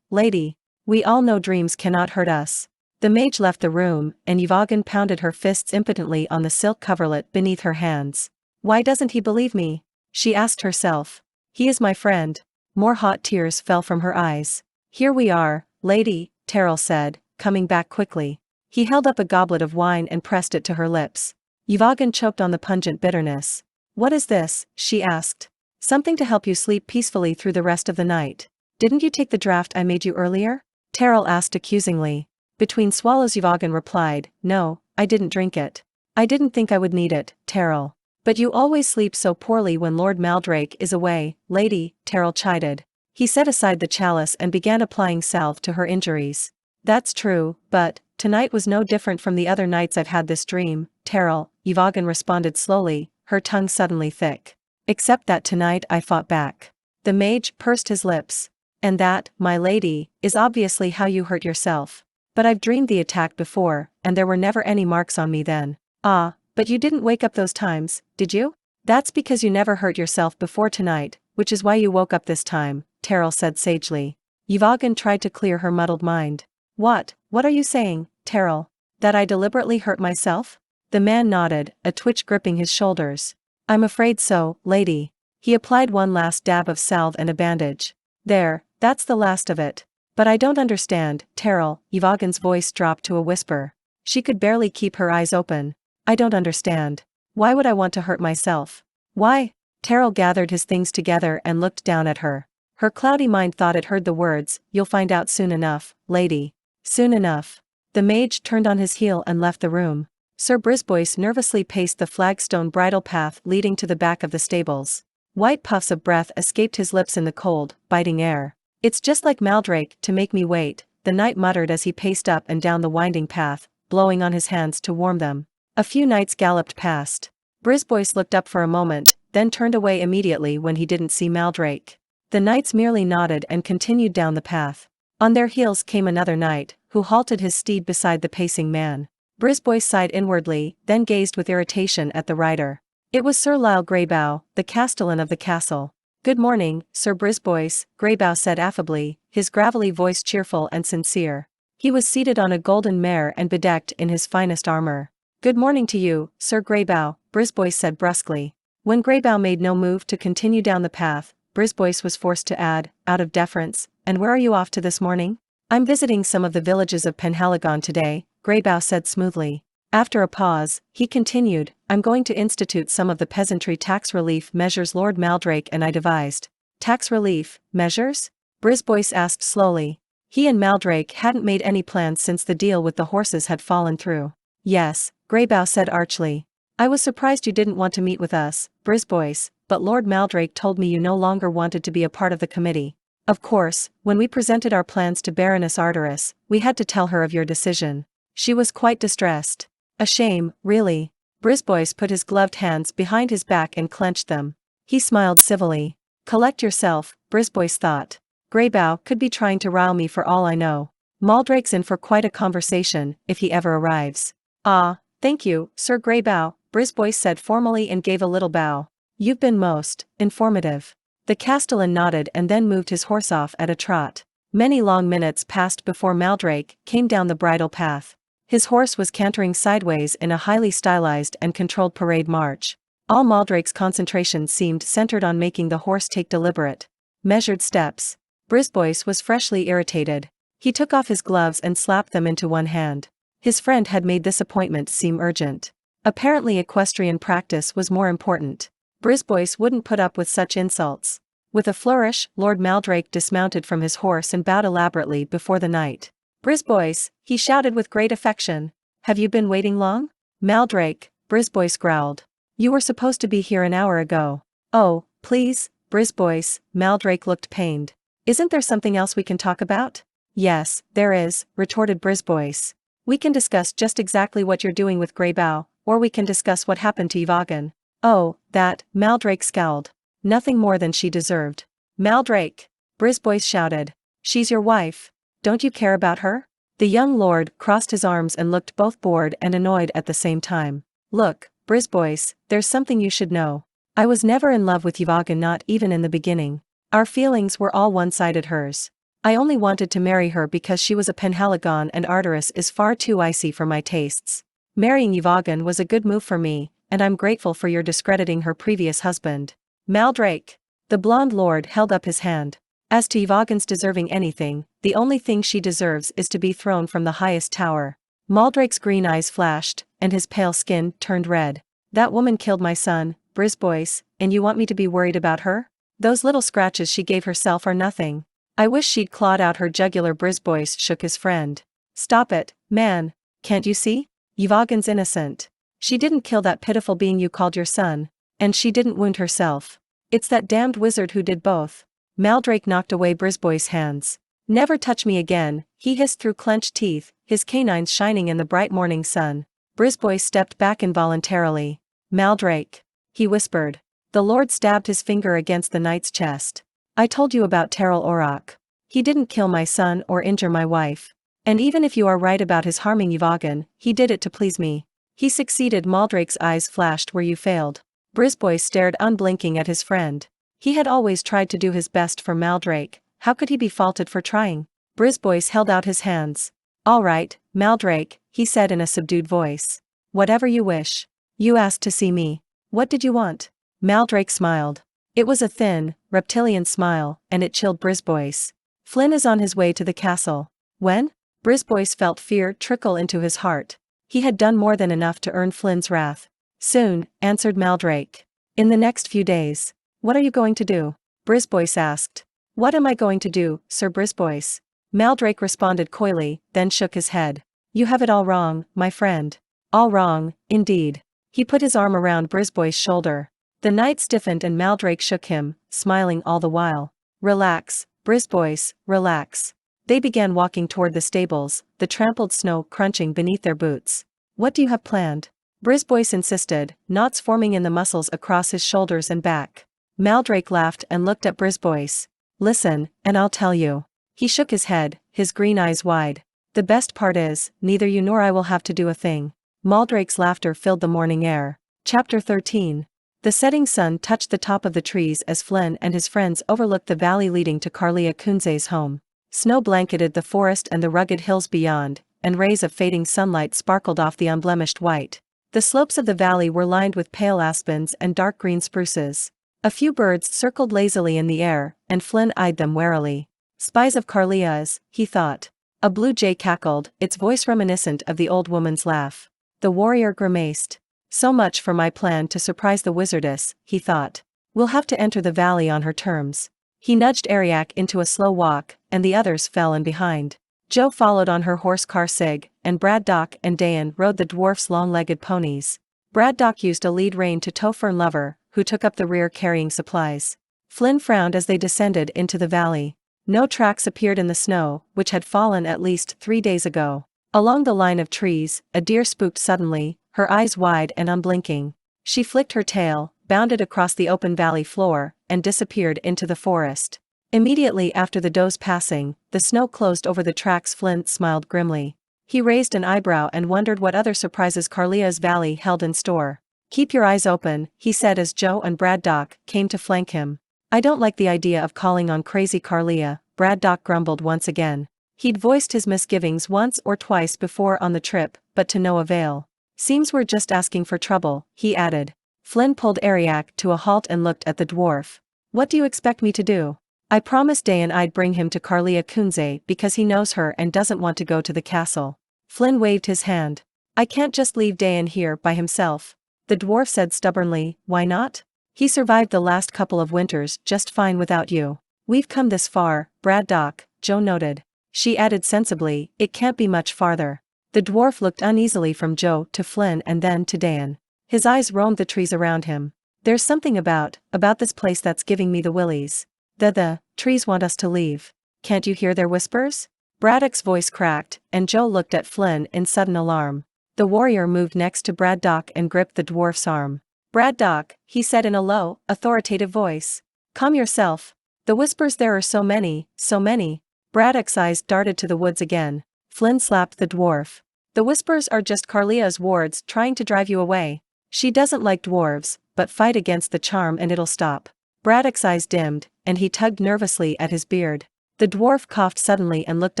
lady. We all know dreams cannot hurt us. The mage left the room, and Yvagan pounded her fists impotently on the silk coverlet beneath her hands. Why doesn't he believe me? She asked herself. He is my friend. More hot tears fell from her eyes. Here we are, lady, Terrell said, coming back quickly. He held up a goblet of wine and pressed it to her lips. Yvagan choked on the pungent bitterness. What is this? She asked. Something to help you sleep peacefully through the rest of the night. Didn't you take the draft I made you earlier? Terrell asked accusingly. Between swallows Yvagan replied, No, I didn't drink it. I didn't think I would need it, Terrell. But you always sleep so poorly when Lord Maldrake is away, lady, Terrell chided. He set aside the chalice and began applying salve to her injuries. That's true, but tonight was no different from the other nights I've had this dream, Terrell, Yvagan responded slowly, her tongue suddenly thick. Except that tonight I fought back. The mage pursed his lips. And that, my lady, is obviously how you hurt yourself. But I've dreamed the attack before, and there were never any marks on me then. Ah, but you didn't wake up those times, did you? That's because you never hurt yourself before tonight, which is why you woke up this time, Terrell said sagely. Yvonne tried to clear her muddled mind. What are you saying, Terrell? That I deliberately hurt myself? The man nodded, a twitch gripping his shoulders. I'm afraid so, lady. He applied one last dab of salve and a bandage. There, that's the last of it. But I don't understand, Terrell. Yvonne's voice dropped to a whisper. She could barely keep her eyes open. I don't understand. Why would I want to hurt myself? Why? Terrell gathered his things together and looked down at her. Her cloudy mind thought it heard the words, you'll find out soon enough, lady. Soon enough. The mage turned on his heel and left the room. Sir Brisbois nervously paced the flagstone bridle path leading to the back of the stables. White puffs of breath escaped his lips in the cold, biting air. It's just like Maldrake to make me wait, the knight muttered as he paced up and down the winding path, blowing on his hands to warm them. A few knights galloped past. Brisbois looked up for a moment, then turned away immediately when he didn't see Maldrake. The knights merely nodded and continued down the path. On their heels came another knight, who halted his steed beside the pacing man. Brisbois sighed inwardly, then gazed with irritation at the rider. It was Sir Lyle Greybough, the castellan of the castle. Good morning, Sir Brisbois, Greybough said affably, his gravelly voice cheerful and sincere. He was seated on a golden mare and bedecked in his finest armor. Good morning to you, Sir Greybough, Brisbois said brusquely. When Greybough made no move to continue down the path, Brisbois was forced to add, out of deference, and where are you off to this morning? I'm visiting some of the villages of Penhaligon today, Greybough said smoothly. After a pause, he continued, I'm going to institute some of the peasantry tax relief measures Lord Maldrake and I devised. Tax relief measures? Brisbois asked slowly. He and Maldrake hadn't made any plans since the deal with the horses had fallen through. Yes, Greybough said archly. I was surprised you didn't want to meet with us, Brisbois, but Lord Maldrake told me you no longer wanted to be a part of the committee. Of course, when we presented our plans to Baroness Arteris, we had to tell her of your decision. She was quite distressed. A shame, really. Brisbois put his gloved hands behind his back and clenched them. He smiled civilly. Collect yourself, Brisbois thought. Greybough could be trying to rile me for all I know. Maldrake's in for quite a conversation, if he ever arrives. Ah, thank you, Sir Greybough, Brisbois said formally and gave a little bow. You've been most informative. The castellan nodded and then moved his horse off at a trot. Many long minutes passed before Maldrake came down the bridle path. His horse was cantering sideways in a highly stylized and controlled parade march. All Maldrake's concentration seemed centered on making the horse take deliberate, measured steps. Brisbois was freshly irritated. He took off his gloves and slapped them into one hand. His friend had made this appointment seem urgent. Apparently equestrian practice was more important. Brisbois wouldn't put up with such insults. With a flourish, Lord Maldrake dismounted from his horse and bowed elaborately before the knight. Brisbois, he shouted with great affection. Have you been waiting long? Maldrake, Brisbois growled. You were supposed to be here an hour ago. Oh, please, Brisbois, Maldrake looked pained. Isn't there something else we can talk about? Yes, there is, retorted Brisbois. We can discuss just exactly what you're doing with Greybough, or we can discuss what happened to Yvonne. Oh, that, Maldrake scowled. Nothing more than she deserved. Maldrake, Brisbois shouted. She's your wife. Don't you care about her? The young lord crossed his arms and looked both bored and annoyed at the same time. Look, Brisbois, there's something you should know. I was never in love with Yvonne, not even in the beginning. Our feelings were all one-sided hers. I only wanted to marry her because she was a Penhaligon and Arteris is far too icy for my tastes. Marrying Yvonne was a good move for me, and I'm grateful for your discrediting her previous husband. Maldrake. The blonde lord held up his hand. As to Yvonne's deserving anything, the only thing she deserves is to be thrown from the highest tower. Maldrake's green eyes flashed, and his pale skin turned red. That woman killed my son, Brisbois, and you want me to be worried about her? Those little scratches she gave herself are nothing. I wish she'd clawed out her jugular. Brisbois shook his friend. Stop it, man. Can't you see? Yvonne's innocent. She didn't kill that pitiful being you called your son. And she didn't wound herself. It's that damned wizard who did both. Maldrake knocked away Brisbois' hands. Never touch me again, he hissed through clenched teeth, his canines shining in the bright morning sun. Brisbois stepped back involuntarily. Maldrake. He whispered. The Lord stabbed his finger against the knight's chest. I told you about Terrell Orok. He didn't kill my son or injure my wife. And even if you are right about his harming Yvagan, he did it to please me. He succeeded. Maldrake's eyes flashed where you failed. Brisboy stared unblinking at his friend. He had always tried to do his best for Maldrake, how could he be faulted for trying? Brisboy held out his hands. All right, Maldrake, he said in a subdued voice. Whatever you wish. You asked to see me. What did you want? Maldrake smiled. It was a thin, reptilian smile, and it chilled Brisboy. Flinn is on his way to the castle. When? Brisboy felt fear trickle into his heart. He had done more than enough to earn Flynn's wrath. Soon, answered Maldrake. In the next few days. What are you going to do? Brisboy asked. What am I going to do, Sir Brisboy? Maldrake responded coyly, then shook his head. You have it all wrong, my friend. All wrong, indeed. He put his arm around Brisboy's shoulder. The knight stiffened and Maldrake shook him, smiling all the while. Relax, Brisboy, relax. They began walking toward the stables, the trampled snow crunching beneath their boots. What do you have planned? Brisboy insisted, knots forming in the muscles across his shoulders and back. Maldrake laughed and looked at Brisboy. Listen, and I'll tell you. He shook his head, his green eyes wide. The best part is, neither you nor I will have to do a thing. Maldrake's laughter filled the morning air. Chapter 13. The setting sun touched the top of the trees as Flynn and his friends overlooked the valley leading to Carlia Kunze's home. Snow blanketed the forest and the rugged hills beyond, and rays of fading sunlight sparkled off the unblemished white. The slopes of the valley were lined with pale aspens and dark green spruces. A few birds circled lazily in the air, and Flynn eyed them warily. Spies of Carlia's, he thought. A blue jay cackled, its voice reminiscent of the old woman's laugh. The warrior grimaced. So much for my plan to surprise the wizardess, he thought. We'll have to enter the valley on her terms. He nudged Ariak into a slow walk, and the others fell in behind. Jo followed on her horse Karsig, and Braddock and Dayan rode the dwarf's long-legged ponies. Braddock used a lead rein to tow Fern Lover, who took up the rear carrying supplies. Flynn frowned as they descended into the valley. No tracks appeared in the snow, which had fallen at least 3 days ago. Along the line of trees, a deer spooked suddenly, her eyes wide and unblinking. She flicked her tail, bounded across the open valley floor, and disappeared into the forest. Immediately after the doe's passing, the snow closed over the tracks. Flint smiled grimly. He raised an eyebrow and wondered what other surprises Carlia's valley held in store. Keep your eyes open, he said as Jo and Braddock came to flank him. I don't like the idea of calling on crazy Carlia, Braddock grumbled once again. He'd voiced his misgivings once or twice before on the trip, but to no avail. Seems we're just asking for trouble, he added. Flynn pulled Ariak to a halt and looked at the dwarf. What do you expect me to do? I promised Dayan I'd bring him to Carlia Kunze because he knows her and doesn't want to go to the castle. Flynn waved his hand. I can't just leave Dayan here by himself. The dwarf said stubbornly, why not? He survived the last couple of winters just fine without you. We've come this far, Braddock, Jo noted. She added sensibly, it can't be much farther. The dwarf looked uneasily from Jo to Flynn and then to Dayan. His eyes roamed the trees around him. There's something about this place that's giving me the willies. The trees want us to leave. Can't you hear their whispers? Braddock's voice cracked, and Jo looked at Flynn in sudden alarm. The warrior moved next to Braddock and gripped the dwarf's arm. Braddock, he said in a low, authoritative voice. Calm yourself. The whispers, there are so many, so many. Braddock's eyes darted to the woods again. Flynn slapped the dwarf. The whispers are just Carlia's wards trying to drive you away. She doesn't like dwarves, but fight against the charm and it'll stop. Braddock's eyes dimmed, and he tugged nervously at his beard. The dwarf coughed suddenly and looked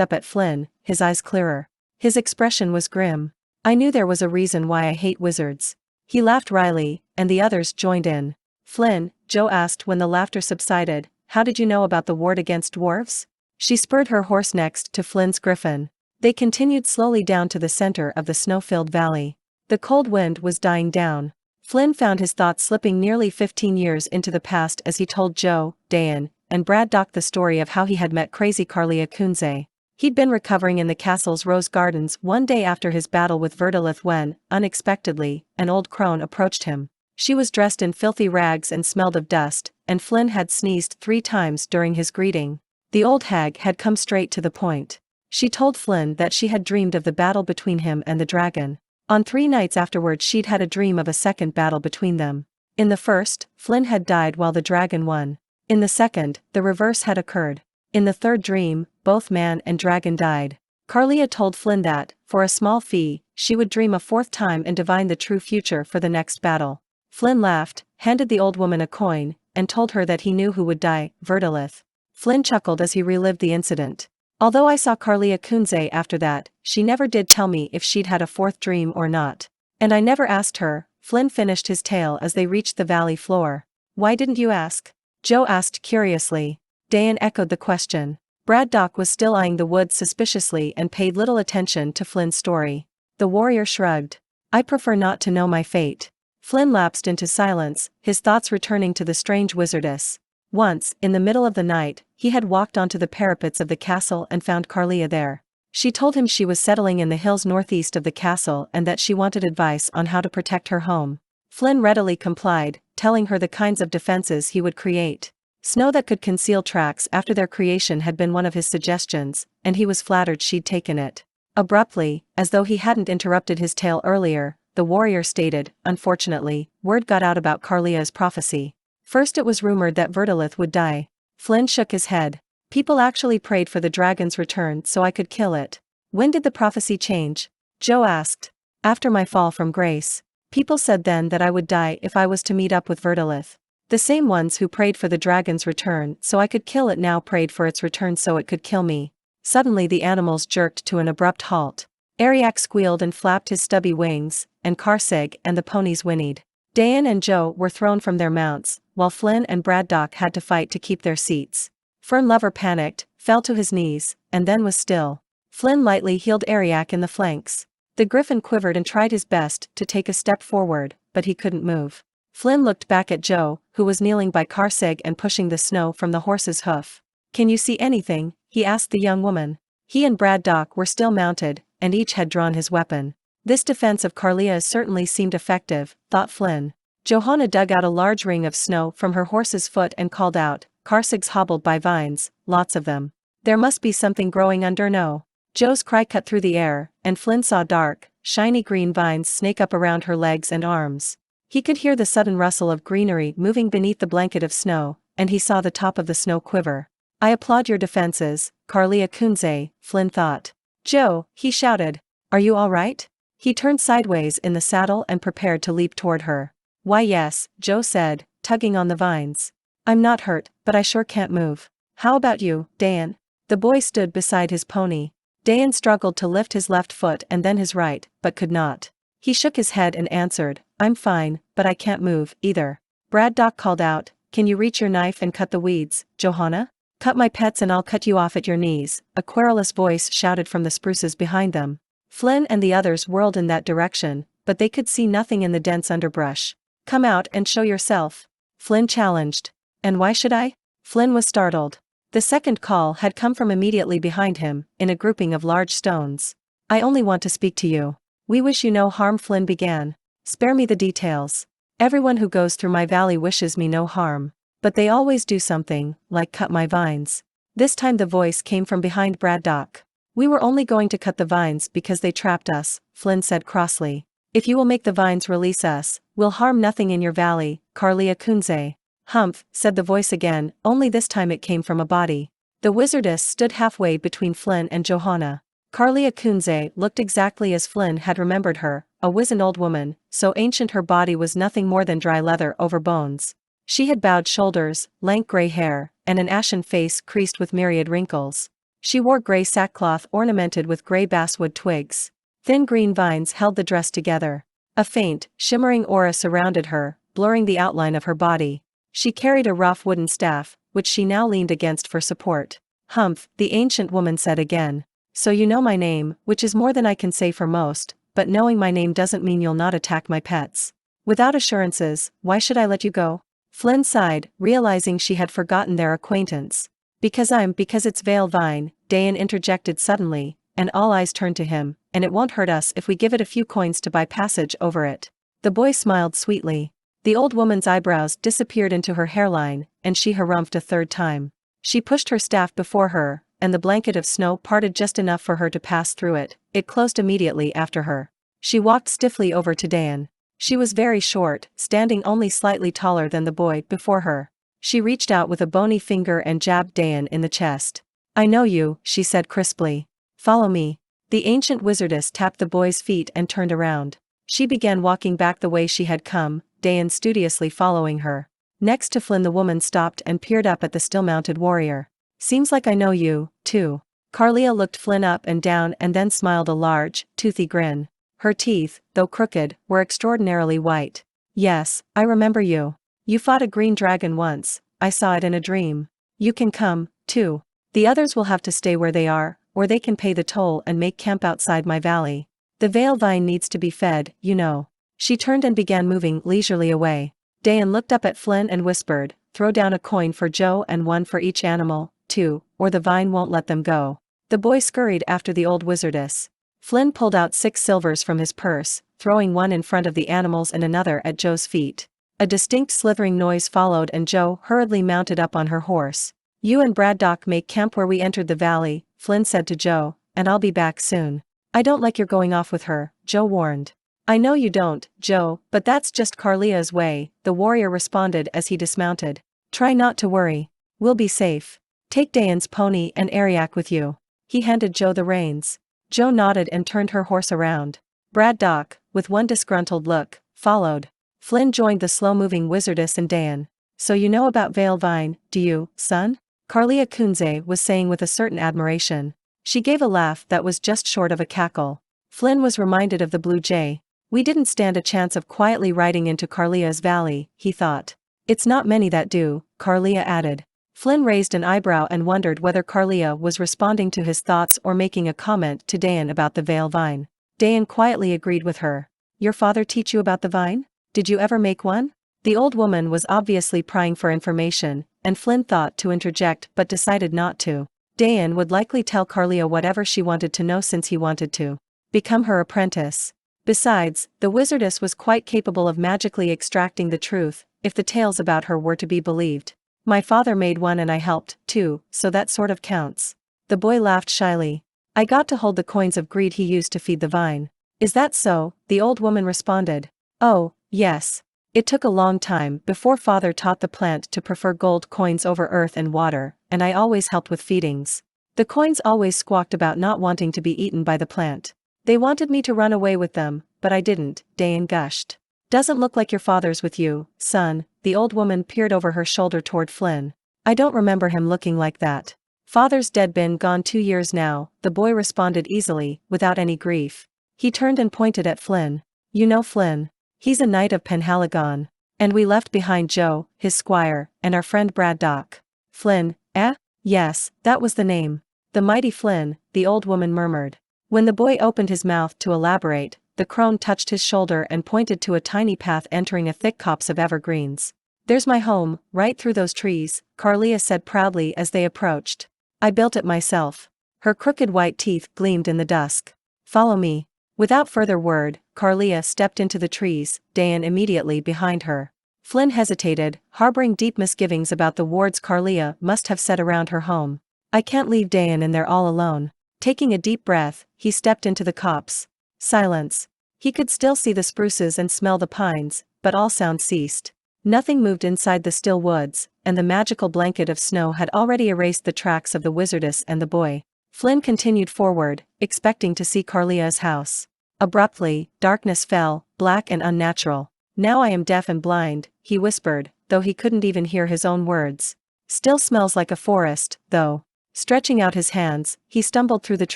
up at Flynn, his eyes clearer. His expression was grim. I knew there was a reason why I hate wizards. He laughed wryly, and the others joined in. Flynn, Jo asked when the laughter subsided, how did you know about the ward against dwarves? She spurred her horse next to Flynn's griffin. They continued slowly down to the center of the snow-filled valley. The cold wind was dying down. Flynn found his thoughts slipping nearly 15 years into the past as he told Jo, Dayan, and Braddock the story of how he had met crazy Carlia Kunze. He'd been recovering in the castle's rose gardens one day after his battle with Verdilith when, unexpectedly, an old crone approached him. She was dressed in filthy rags and smelled of dust, and Flynn had sneezed 3 times during his greeting. The old hag had come straight to the point. She told Flynn that she had dreamed of the battle between him and the dragon. On 3 nights afterwards she'd had a dream of a second battle between them. In the first, Flinn had died while the dragon won. In the second, the reverse had occurred. In the third dream, both man and dragon died. Carlia told Flinn that, for a small fee, she would dream a fourth time and divine the true future for the next battle. Flinn laughed, handed the old woman a coin, and told her that he knew who would die, Verdilith. Flinn chuckled as he relived the incident. Although I saw Carlia Kunze after that, she never did tell me if she'd had a fourth dream or not. And I never asked her. Flinn finished his tale as they reached the valley floor. Why didn't you ask? Joe asked curiously. Dayan echoed the question. Braddock was still eyeing the woods suspiciously and paid little attention to Flynn's story. The warrior shrugged. I prefer not to know my fate. Flinn lapsed into silence, his thoughts returning to the strange wizardess. Once, in the middle of the night, he had walked onto the parapets of the castle and found Carlia there. She told him she was settling in the hills northeast of the castle and that she wanted advice on how to protect her home. Flinn readily complied, telling her the kinds of defenses he would create. Snow that could conceal tracks after their creation had been one of his suggestions, and he was flattered she'd taken it. Abruptly, as though he hadn't interrupted his tale earlier, the warrior stated, unfortunately, word got out about Carlia's prophecy. First it was rumored that Verdilith would die. Flinn shook his head. People actually prayed for the dragon's return so I could kill it. When did the prophecy change? Joe asked. After my fall from grace. People said then that I would die if I was to meet up with Verdilith. The same ones who prayed for the dragon's return so I could kill it now prayed for its return so it could kill me. Suddenly the animals jerked to an abrupt halt. Ariak squealed and flapped his stubby wings, and Karsig and the ponies whinnied. Dayan and Joe were thrown from their mounts, while Flinn and Braddock had to fight to keep their seats. Fern Lover panicked, fell to his knees, and then was still. Flinn lightly healed Ariak in the flanks. The griffin quivered and tried his best to take a step forward, but he couldn't move. Flinn looked back at Joe, who was kneeling by Karsig and pushing the snow from the horse's hoof. Can you see anything? He asked the young woman. He and Braddock were still mounted, and each had drawn his weapon. This defense of Carlia's certainly seemed effective, thought Flinn. Johanna dug out a large ring of snow from her horse's foot and called out, Karsig's hobbled by vines, lots of them. There must be something growing under. No. Joe's cry cut through the air, and Flinn saw dark, shiny green vines snake up around her legs and arms. He could hear the sudden rustle of greenery moving beneath the blanket of snow, and he saw the top of the snow quiver. I applaud your defenses, Carlia Kunze, Flinn thought. Joe, he shouted. Are you all right? He turned sideways in the saddle and prepared to leap toward her. Why yes, Joe said, tugging on the vines. I'm not hurt, but I sure can't move. How about you, Dayan? The boy stood beside his pony. Dayan struggled to lift his left foot and then his right, but could not. He shook his head and answered, I'm fine, but I can't move, either. Braddock called out, Can you reach your knife and cut the weeds, Johanna? Cut my pets and I'll cut you off at your knees, a querulous voice shouted from the spruces behind them. Flinn and the others whirled in that direction, but they could see nothing in the dense underbrush. Come out and show yourself. Flinn challenged. And why should I? Flinn was startled. The second call had come from immediately behind him, in a grouping of large stones. I only want to speak to you. We wish you no harm, Flinn began. Spare me the details. Everyone who goes through my valley wishes me no harm. But they always do something, like cut my vines. This time the voice came from behind Braddock. We were only going to cut the vines because they trapped us, Flinn said crossly. If you will make the vines release us, we'll harm nothing in your valley, Carlia Kunze. Humph, said the voice again, only this time it came from a body. The wizardess stood halfway between Flinn and Johanna. Carlia Kunze looked exactly as Flinn had remembered her, a wizened old woman, so ancient her body was nothing more than dry leather over bones. She had bowed shoulders, lank gray hair, and an ashen face creased with myriad wrinkles. She wore gray sackcloth ornamented with gray basswood twigs. Thin green vines held the dress together. A faint, shimmering aura surrounded her, blurring the outline of her body. She carried a rough wooden staff, which she now leaned against for support. Humph, the ancient woman said again. So you know my name, which is more than I can say for most, but knowing my name doesn't mean you'll not attack my pets. Without assurances, why should I let you go? Flinn sighed, realizing she had forgotten their acquaintance. Because it's Veil Vine, Dayan interjected suddenly, and all eyes turned to him, and it won't hurt us if we give it a few coins to buy passage over it. The boy smiled sweetly. The old woman's eyebrows disappeared into her hairline, and she harumphed a third time. She pushed her staff before her, and the blanket of snow parted just enough for her to pass through it. It closed immediately after her. She walked stiffly over to Dayan. She was very short, standing only slightly taller than the boy before her. She reached out with a bony finger and jabbed Dayan in the chest. "I know you," she said crisply. "Follow me." The ancient wizardess tapped the boy's feet and turned around. She began walking back the way she had come, Dayan studiously following her. Next to Flynn, the woman stopped and peered up at the still-mounted warrior. "Seems like I know you, too." Carlia looked Flynn up and down and then smiled a large, toothy grin. Her teeth, though crooked, were extraordinarily white. "Yes, I remember you. You fought a green dragon once, I saw it in a dream. You can come, too. The others will have to stay where they are, or they can pay the toll and make camp outside my valley. The veil vine needs to be fed, you know." She turned and began moving leisurely away. Dayan looked up at Flynn and whispered, "Throw down a coin for Joe and one for each animal, too, or the vine won't let them go." The boy scurried after the old wizardess. Flynn pulled out 6 silvers from his purse, throwing one in front of the animals and another at Joe's feet. A distinct slithering noise followed and Joe hurriedly mounted up on her horse. "You and Braddock make camp where we entered the valley," Flynn said to Joe, "and I'll be back soon." "I don't like your going off with her," Joe warned. "I know you don't, Joe, but that's just Carlia's way," the warrior responded as he dismounted. "Try not to worry. We'll be safe. Take Dayan's pony and Ariak with you." He handed Joe the reins. Joe nodded and turned her horse around. Braddock, with one disgruntled look, followed. Flynn joined the slow-moving wizardess and Dayan. "So you know about Veil Vine, do you, son?" Carlia Kunze was saying with a certain admiration. She gave a laugh that was just short of a cackle. Flynn was reminded of the blue jay. "We didn't stand a chance of quietly riding into Carlia's valley," he thought. "It's not many that do," Carlia added. Flynn raised an eyebrow and wondered whether Carlia was responding to his thoughts or making a comment to Dayan about the veil vine. Dayan quietly agreed with her. "Your father teach you about the vine? Did you ever make one?" The old woman was obviously prying for information, and Flynn thought to interject but decided not to. Dayan would likely tell Carlia whatever she wanted to know since he wanted to become her apprentice. Besides, the wizardess was quite capable of magically extracting the truth, if the tales about her were to be believed. "My father made one and I helped, too, so that sort of counts." The boy laughed shyly. "I got to hold the coins of greed he used to feed the vine." "Is that so?" the old woman responded. "Oh, yes. It took a long time before father taught the plant to prefer gold coins over earth and water, and I always helped with feedings. The coins always squawked about not wanting to be eaten by the plant. They wanted me to run away with them, but I didn't," Dayan gushed. "Doesn't look like your father's with you, son." The old woman peered over her shoulder toward Flynn. "I don't remember him looking like that." "Father's dead, been gone 2 years now," the boy responded easily, without any grief. He turned and pointed at Flynn. "You know Flynn. He's a knight of Penhaligon. And we left behind Joe, his squire, and our friend Braddock." "Flynn, eh?" "Yes, that was the name. The mighty Flynn," the old woman murmured. When the boy opened his mouth to elaborate, the crone touched his shoulder and pointed to a tiny path entering a thick copse of evergreens. "There's my home, right through those trees," Carlia said proudly as they approached. "I built it myself." Her crooked white teeth gleamed in the dusk. "Follow me." Without further word, Carlia stepped into the trees, Dayan immediately behind her. Flynn hesitated, harboring deep misgivings about the wards Carlia must have set around her home. "I can't leave Dayan in there all alone." Taking a deep breath, he stepped into the copse. Silence. He could still see the spruces and smell the pines, but all sound ceased. Nothing moved inside the still woods, and the magical blanket of snow had already erased the tracks of the wizardess and the boy. Flynn continued forward, expecting to see Carlia's house. Abruptly, darkness fell, black and unnatural. "Now I am deaf and blind," he whispered, though he couldn't even hear his own words. "Still smells like a forest, though." Stretching out his hands, he stumbled through the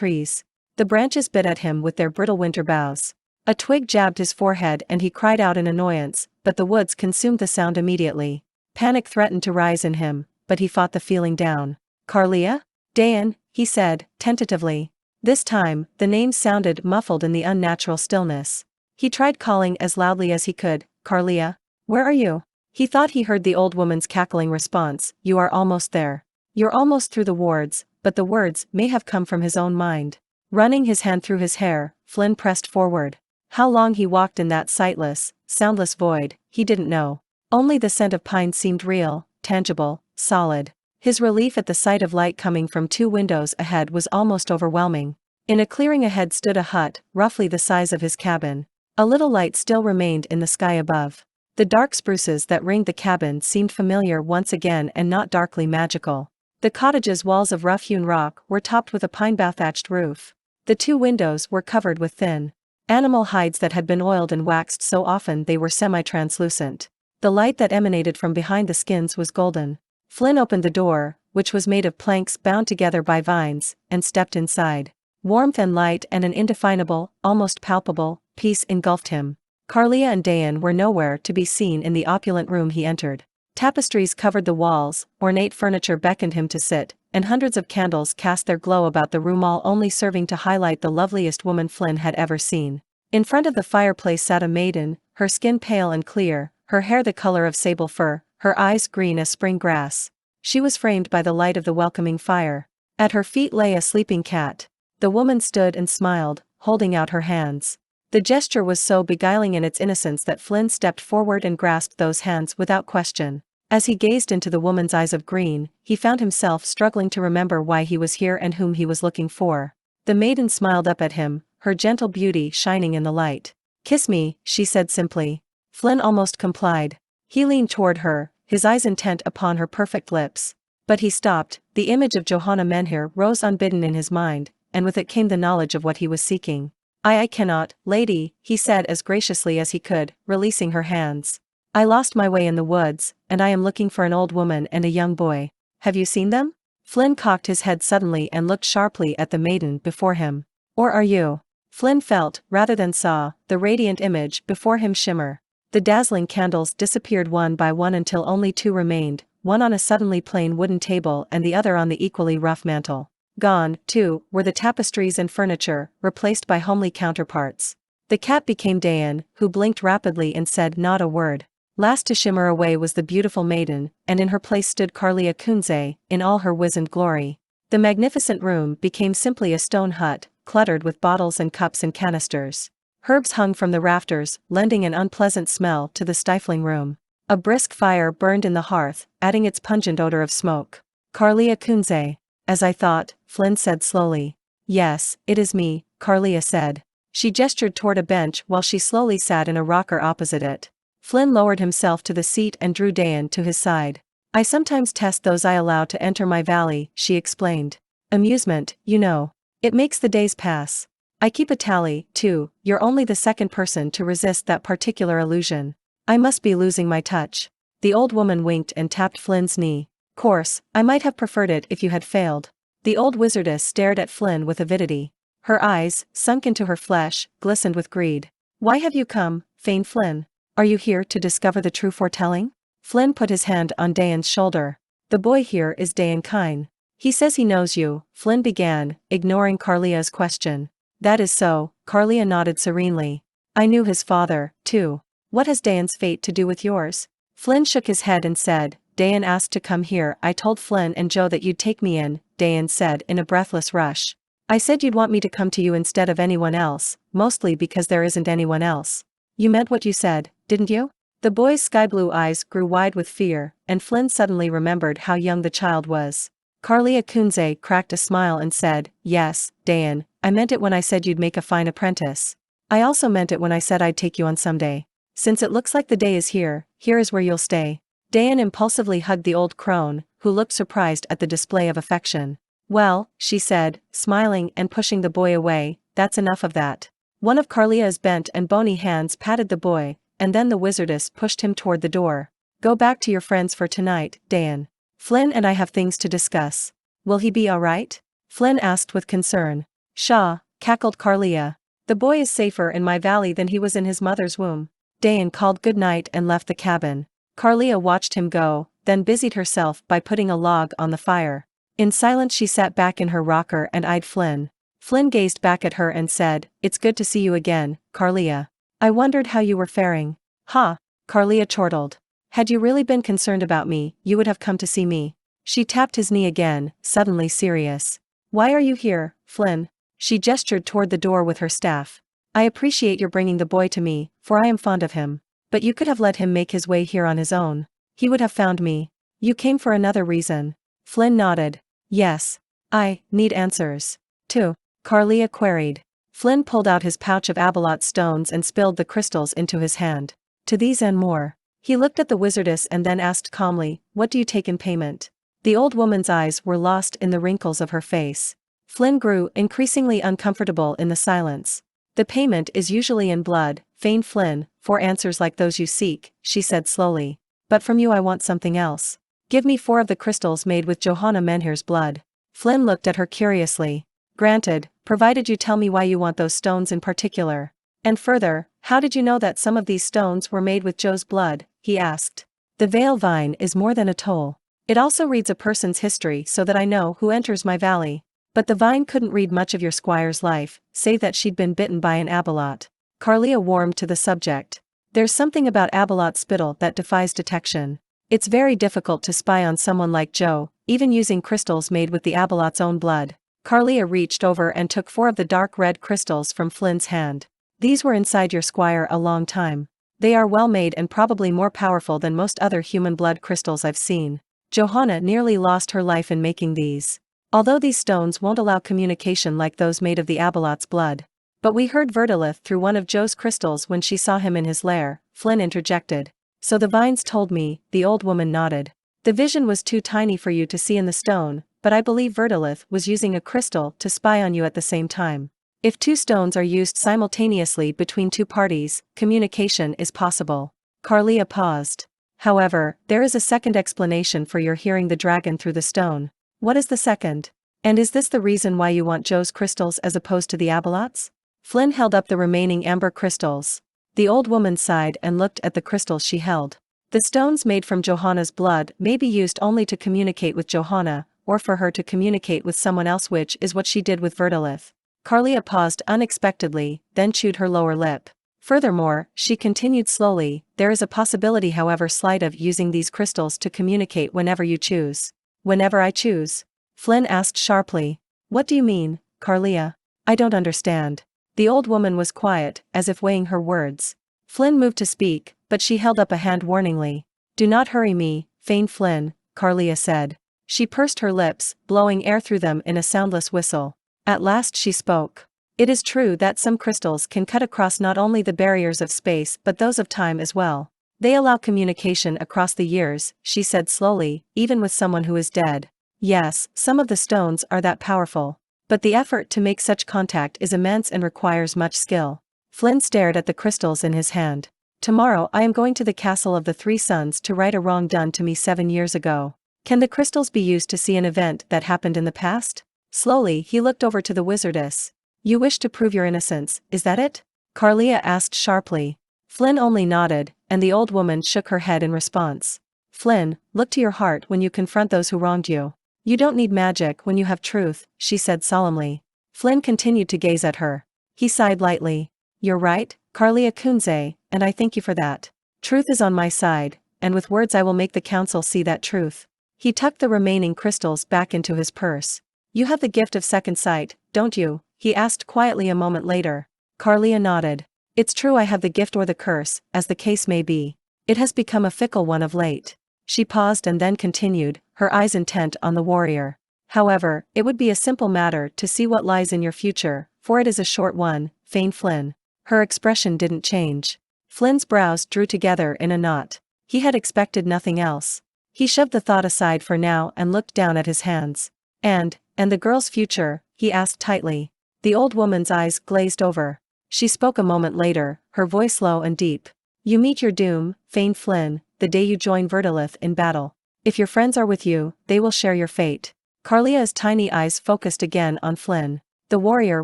trees. The branches bit at him with their brittle winter boughs. A twig jabbed his forehead and he cried out in annoyance, but the woods consumed the sound immediately. Panic threatened to rise in him, but he fought the feeling down. "Carlia?" "Dayan," he said, tentatively. This time, the name sounded muffled in the unnatural stillness. He tried calling as loudly as he could, "Carlia? Where are you?" He thought he heard the old woman's cackling response, "You are almost there. You're almost through the wards," but the words may have come from his own mind. Running his hand through his hair, Flynn pressed forward. How long he walked in that sightless, soundless void, he didn't know. Only the scent of pine seemed real, tangible, solid. His relief at the sight of light coming from 2 windows ahead was almost overwhelming. In a clearing ahead stood a hut, roughly the size of his cabin. A little light still remained in the sky above. The dark spruces that ringed the cabin seemed familiar once again and not darkly magical. The cottage's walls of rough-hewn rock were topped with a pine-bough-thatched roof. The 2 windows were covered with thin animal hides that had been oiled and waxed so often they were semi-translucent. The light that emanated from behind the skins was golden. Flynn opened the door, which was made of planks bound together by vines, and stepped inside. Warmth and light and an indefinable, almost palpable, peace engulfed him. Carlia and Dayan were nowhere to be seen in the opulent room he entered. Tapestries covered the walls, ornate furniture beckoned him to sit, and hundreds of candles cast their glow about the room, all only serving to highlight the loveliest woman Flynn had ever seen. In front of the fireplace sat a maiden, her skin pale and clear, her hair the color of sable fur, her eyes green as spring grass. She was framed by the light of the welcoming fire. At her feet lay a sleeping cat. The woman stood and smiled, holding out her hands. The gesture was so beguiling in its innocence that Flynn stepped forward and grasped those hands without question. As he gazed into the woman's eyes of green, he found himself struggling to remember why he was here and whom he was looking for. The maiden smiled up at him, her gentle beauty shining in the light. "Kiss me," she said simply. Flynn almost complied. He leaned toward her, his eyes intent upon her perfect lips. But he stopped. The image of Johanna Menhir rose unbidden in his mind, and with it came the knowledge of what he was seeking. I cannot, lady," he said as graciously as he could, releasing her hands. "I lost my way in the woods, and I am looking for an old woman and a young boy. Have you seen them?" Flynn cocked his head suddenly and looked sharply at the maiden before him. "Or are you?" Flynn felt, rather than saw, the radiant image before him shimmer. The dazzling candles disappeared one by one until only 2 remained, one on a suddenly plain wooden table and the other on the equally rough mantel. Gone, too, were the tapestries and furniture, replaced by homely counterparts. The cat became Dayan, who blinked rapidly and said not a word. Last to shimmer away was the beautiful maiden, and in her place stood Carlia Kunze, in all her wizened glory. The magnificent room became simply a stone hut, cluttered with bottles and cups and canisters. Herbs hung from the rafters, lending an unpleasant smell to the stifling room. A brisk fire burned in the hearth, adding its pungent odor of smoke. "Carlia Kunze. As I thought," Flynn said slowly. "Yes, it is me," Carlia said. She gestured toward a bench while she slowly sat in a rocker opposite it. Flynn lowered himself to the seat and drew Dayan to his side. "I sometimes test those I allow to enter my valley," she explained. "Amusement, you know. It makes the days pass. I keep a tally, too. You're only the second person to resist that particular illusion. I must be losing my touch." The old woman winked and tapped Flynn's knee. "Course, I might have preferred it if you had failed." The old wizardess stared at Flynn with avidity. Her eyes, sunk into her flesh, glistened with greed. "Why have you come, Fain Flinn? Are you here to discover the true foretelling?" Flynn put his hand on Dayan's shoulder. "The boy here is Dayan Kine. He says he knows you," Flynn began, ignoring Carlia's question. "That is so," Carlia nodded serenely. "I knew his father, too. What has Dayan's fate to do with yours?" Flynn shook his head and said, "Dayan asked to come here. I told Flynn and Joe that you'd take me in," Dayan said in a breathless rush. "I said you'd want me to come to you instead of anyone else, mostly because there isn't anyone else. You meant what you said, didn't you?" The boy's sky-blue eyes grew wide with fear, and Flynn suddenly remembered how young the child was. Carlia Kunze cracked a smile and said, "Yes, Dayan, I meant it when I said you'd make a fine apprentice. I also meant it when I said I'd take you on someday. Since it looks like the day is here is where you'll stay." Dayan impulsively hugged the old crone, who looked surprised at the display of affection. "Well," she said, smiling and pushing the boy away, "that's enough of that." One of Carlia's bent and bony hands patted the boy, and then the wizardess pushed him toward the door. "Go back to your friends for tonight, Dayan. Flynn and I have things to discuss." "Will he be all right?" Flynn asked with concern. "Pshaw," cackled Carlia. "The boy is safer in my valley than he was in his mother's womb." Dayan called good night and left the cabin. Carlia watched him go, then busied herself by putting a log on the fire. In silence she sat back in her rocker and eyed Flynn. Flynn gazed back at her and said, "It's good to see you again, Carlia. I wondered how you were faring." "Ha," Carlia chortled. "Had you really been concerned about me, you would have come to see me." She tapped his knee again, suddenly serious. "Why are you here, Flynn?" She gestured toward the door with her staff. "I appreciate your bringing the boy to me, for I am fond of him. But you could have let him make his way here on his own. He would have found me." "You came for another reason." Flynn nodded. "Yes. I need answers." "To?" Carlia queried. Flynn pulled out his pouch of Abalot stones and spilled the crystals into his hand. To these and more. He looked at the wizardess and then asked calmly, what do you take in payment? The old woman's eyes were lost in the wrinkles of her face. Flynn grew increasingly uncomfortable in the silence. The payment is usually in blood, Fain Flinn, for answers like those you seek, she said slowly. But from you I want something else. Give me 4 of the crystals made with Johanna Menhir's blood. Flynn looked at her curiously. Granted, provided you tell me why you want those stones in particular. And further, how did you know that some of these stones were made with Joe's blood, he asked. The Veil Vine is more than a toll. It also reads a person's history so that I know who enters my valley. But the vine couldn't read much of your squire's life, save that she'd been bitten by an Abalot. Carlia warmed to the subject. There's something about Abalot spittle that defies detection. It's very difficult to spy on someone like Joe, even using crystals made with the Abalot's own blood. Carlia reached over and took 4 of the dark red crystals from Flynn's hand. These were inside your squire a long time. They are well made and probably more powerful than most other human blood crystals I've seen. Johanna nearly lost her life in making these. Although these stones won't allow communication like those made of the Abalot's blood. But we heard Verdilith through one of Joe's crystals when she saw him in his lair, Flynn interjected. So the vines told me, the old woman nodded. The vision was too tiny for you to see in the stone, but I believe Verdilith was using a crystal to spy on you at the same time. If 2 stones are used simultaneously between 2 parties, communication is possible. Carlia paused. However, there is a second explanation for your hearing the dragon through the stone. What is the second? And is this the reason why you want Joe's crystals as opposed to the Abalot's? Flynn held up the remaining amber crystals. The old woman sighed and looked at the crystals she held. The stones made from Johanna's blood may be used only to communicate with Johanna, or for her to communicate with someone else, which is what she did with Verdilith. Carlia paused unexpectedly, then chewed her lower lip. Furthermore, she continued slowly, there is a possibility however slight of using these crystals to communicate whenever you choose. Whenever I choose? Flynn asked sharply. What do you mean, Carlia? I don't understand. The old woman was quiet, as if weighing her words. Flynn moved to speak, but she held up a hand warningly. Do not hurry me, Fain Flinn, Carlia said. She pursed her lips, blowing air through them in a soundless whistle. At last she spoke. It is true that some crystals can cut across not only the barriers of space but those of time as well. They allow communication across the years, she said slowly, even with someone who is dead. Yes, some of the stones are that powerful. But the effort to make such contact is immense and requires much skill. Flynn stared at the crystals in his hand. Tomorrow I am going to the castle of the 3 sons to right a wrong done to me 7 years ago. Can the crystals be used to see an event that happened in the past? Slowly he looked over to the wizardess. You wish to prove your innocence, is that it? Carlia asked sharply. Flynn only nodded, and the old woman shook her head in response. Flynn, look to your heart when you confront those who wronged you. You don't need magic when you have truth, she said solemnly. Flynn continued to gaze at her. He sighed lightly. You're right, Carlia Kunze, and I thank you for that. Truth is on my side, and with words I will make the council see that truth. He tucked the remaining crystals back into his purse. You have the gift of second sight, don't you? He asked quietly a moment later. Carlia nodded. It's true I have the gift or the curse, as the case may be. It has become a fickle one of late. She paused and then continued, her eyes intent on the warrior. However, it would be a simple matter to see what lies in your future, for it is a short one, Fain Flinn. Her expression didn't change. Flynn's brows drew together in a knot. He had expected nothing else. He shoved the thought aside for now and looked down at his hands. And the girl's future? He asked tightly. The old woman's eyes glazed over. She spoke a moment later, her voice low and deep. You meet your doom, Fain Flinn, the day you join Verdilith in battle. If your friends are with you, they will share your fate. Carlia's tiny eyes focused again on Flynn. The warrior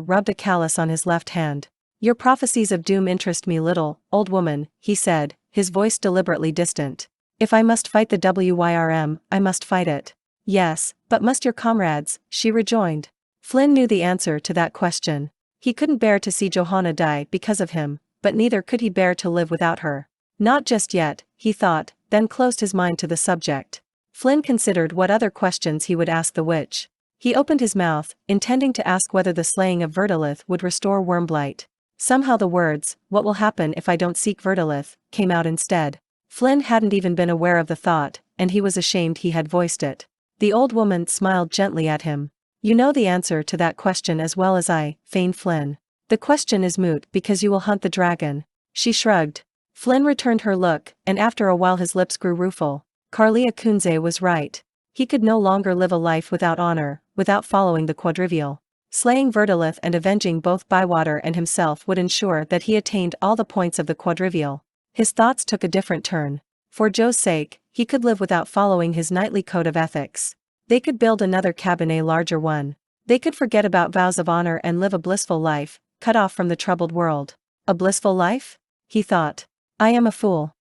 rubbed a callus on his left hand. Your prophecies of doom interest me little, old woman, he said, his voice deliberately distant. If I must fight the Wyrm, I must fight it. Yes, but must your comrades, she rejoined. Flynn knew the answer to that question. He couldn't bear to see Johanna die because of him, but neither could he bear to live without her. Not just yet, he thought, then closed his mind to the subject. Flynn considered what other questions he would ask the witch. He opened his mouth, intending to ask whether the slaying of Verdilith would restore Wyrmblight. Somehow the words, what will happen if I don't seek Verdilith, came out instead. Flynn hadn't even been aware of the thought, and he was ashamed he had voiced it. The old woman smiled gently at him. You know the answer to that question as well as I, Fain Flinn. The question is moot because you will hunt the dragon. She shrugged. Flynn returned her look, and after a while his lips grew rueful. Carlia Kunze was right. He could no longer live a life without honor, without following the quadrivial. Slaying Verdilith and avenging both Bywater and himself would ensure that he attained all the points of the quadrivial. His thoughts took a different turn. For Joe's sake, he could live without following his knightly code of ethics. They could build another cabin, a larger one. They could forget about vows of honor and live a blissful life, cut off from the troubled world. A blissful life? He thought. I am a fool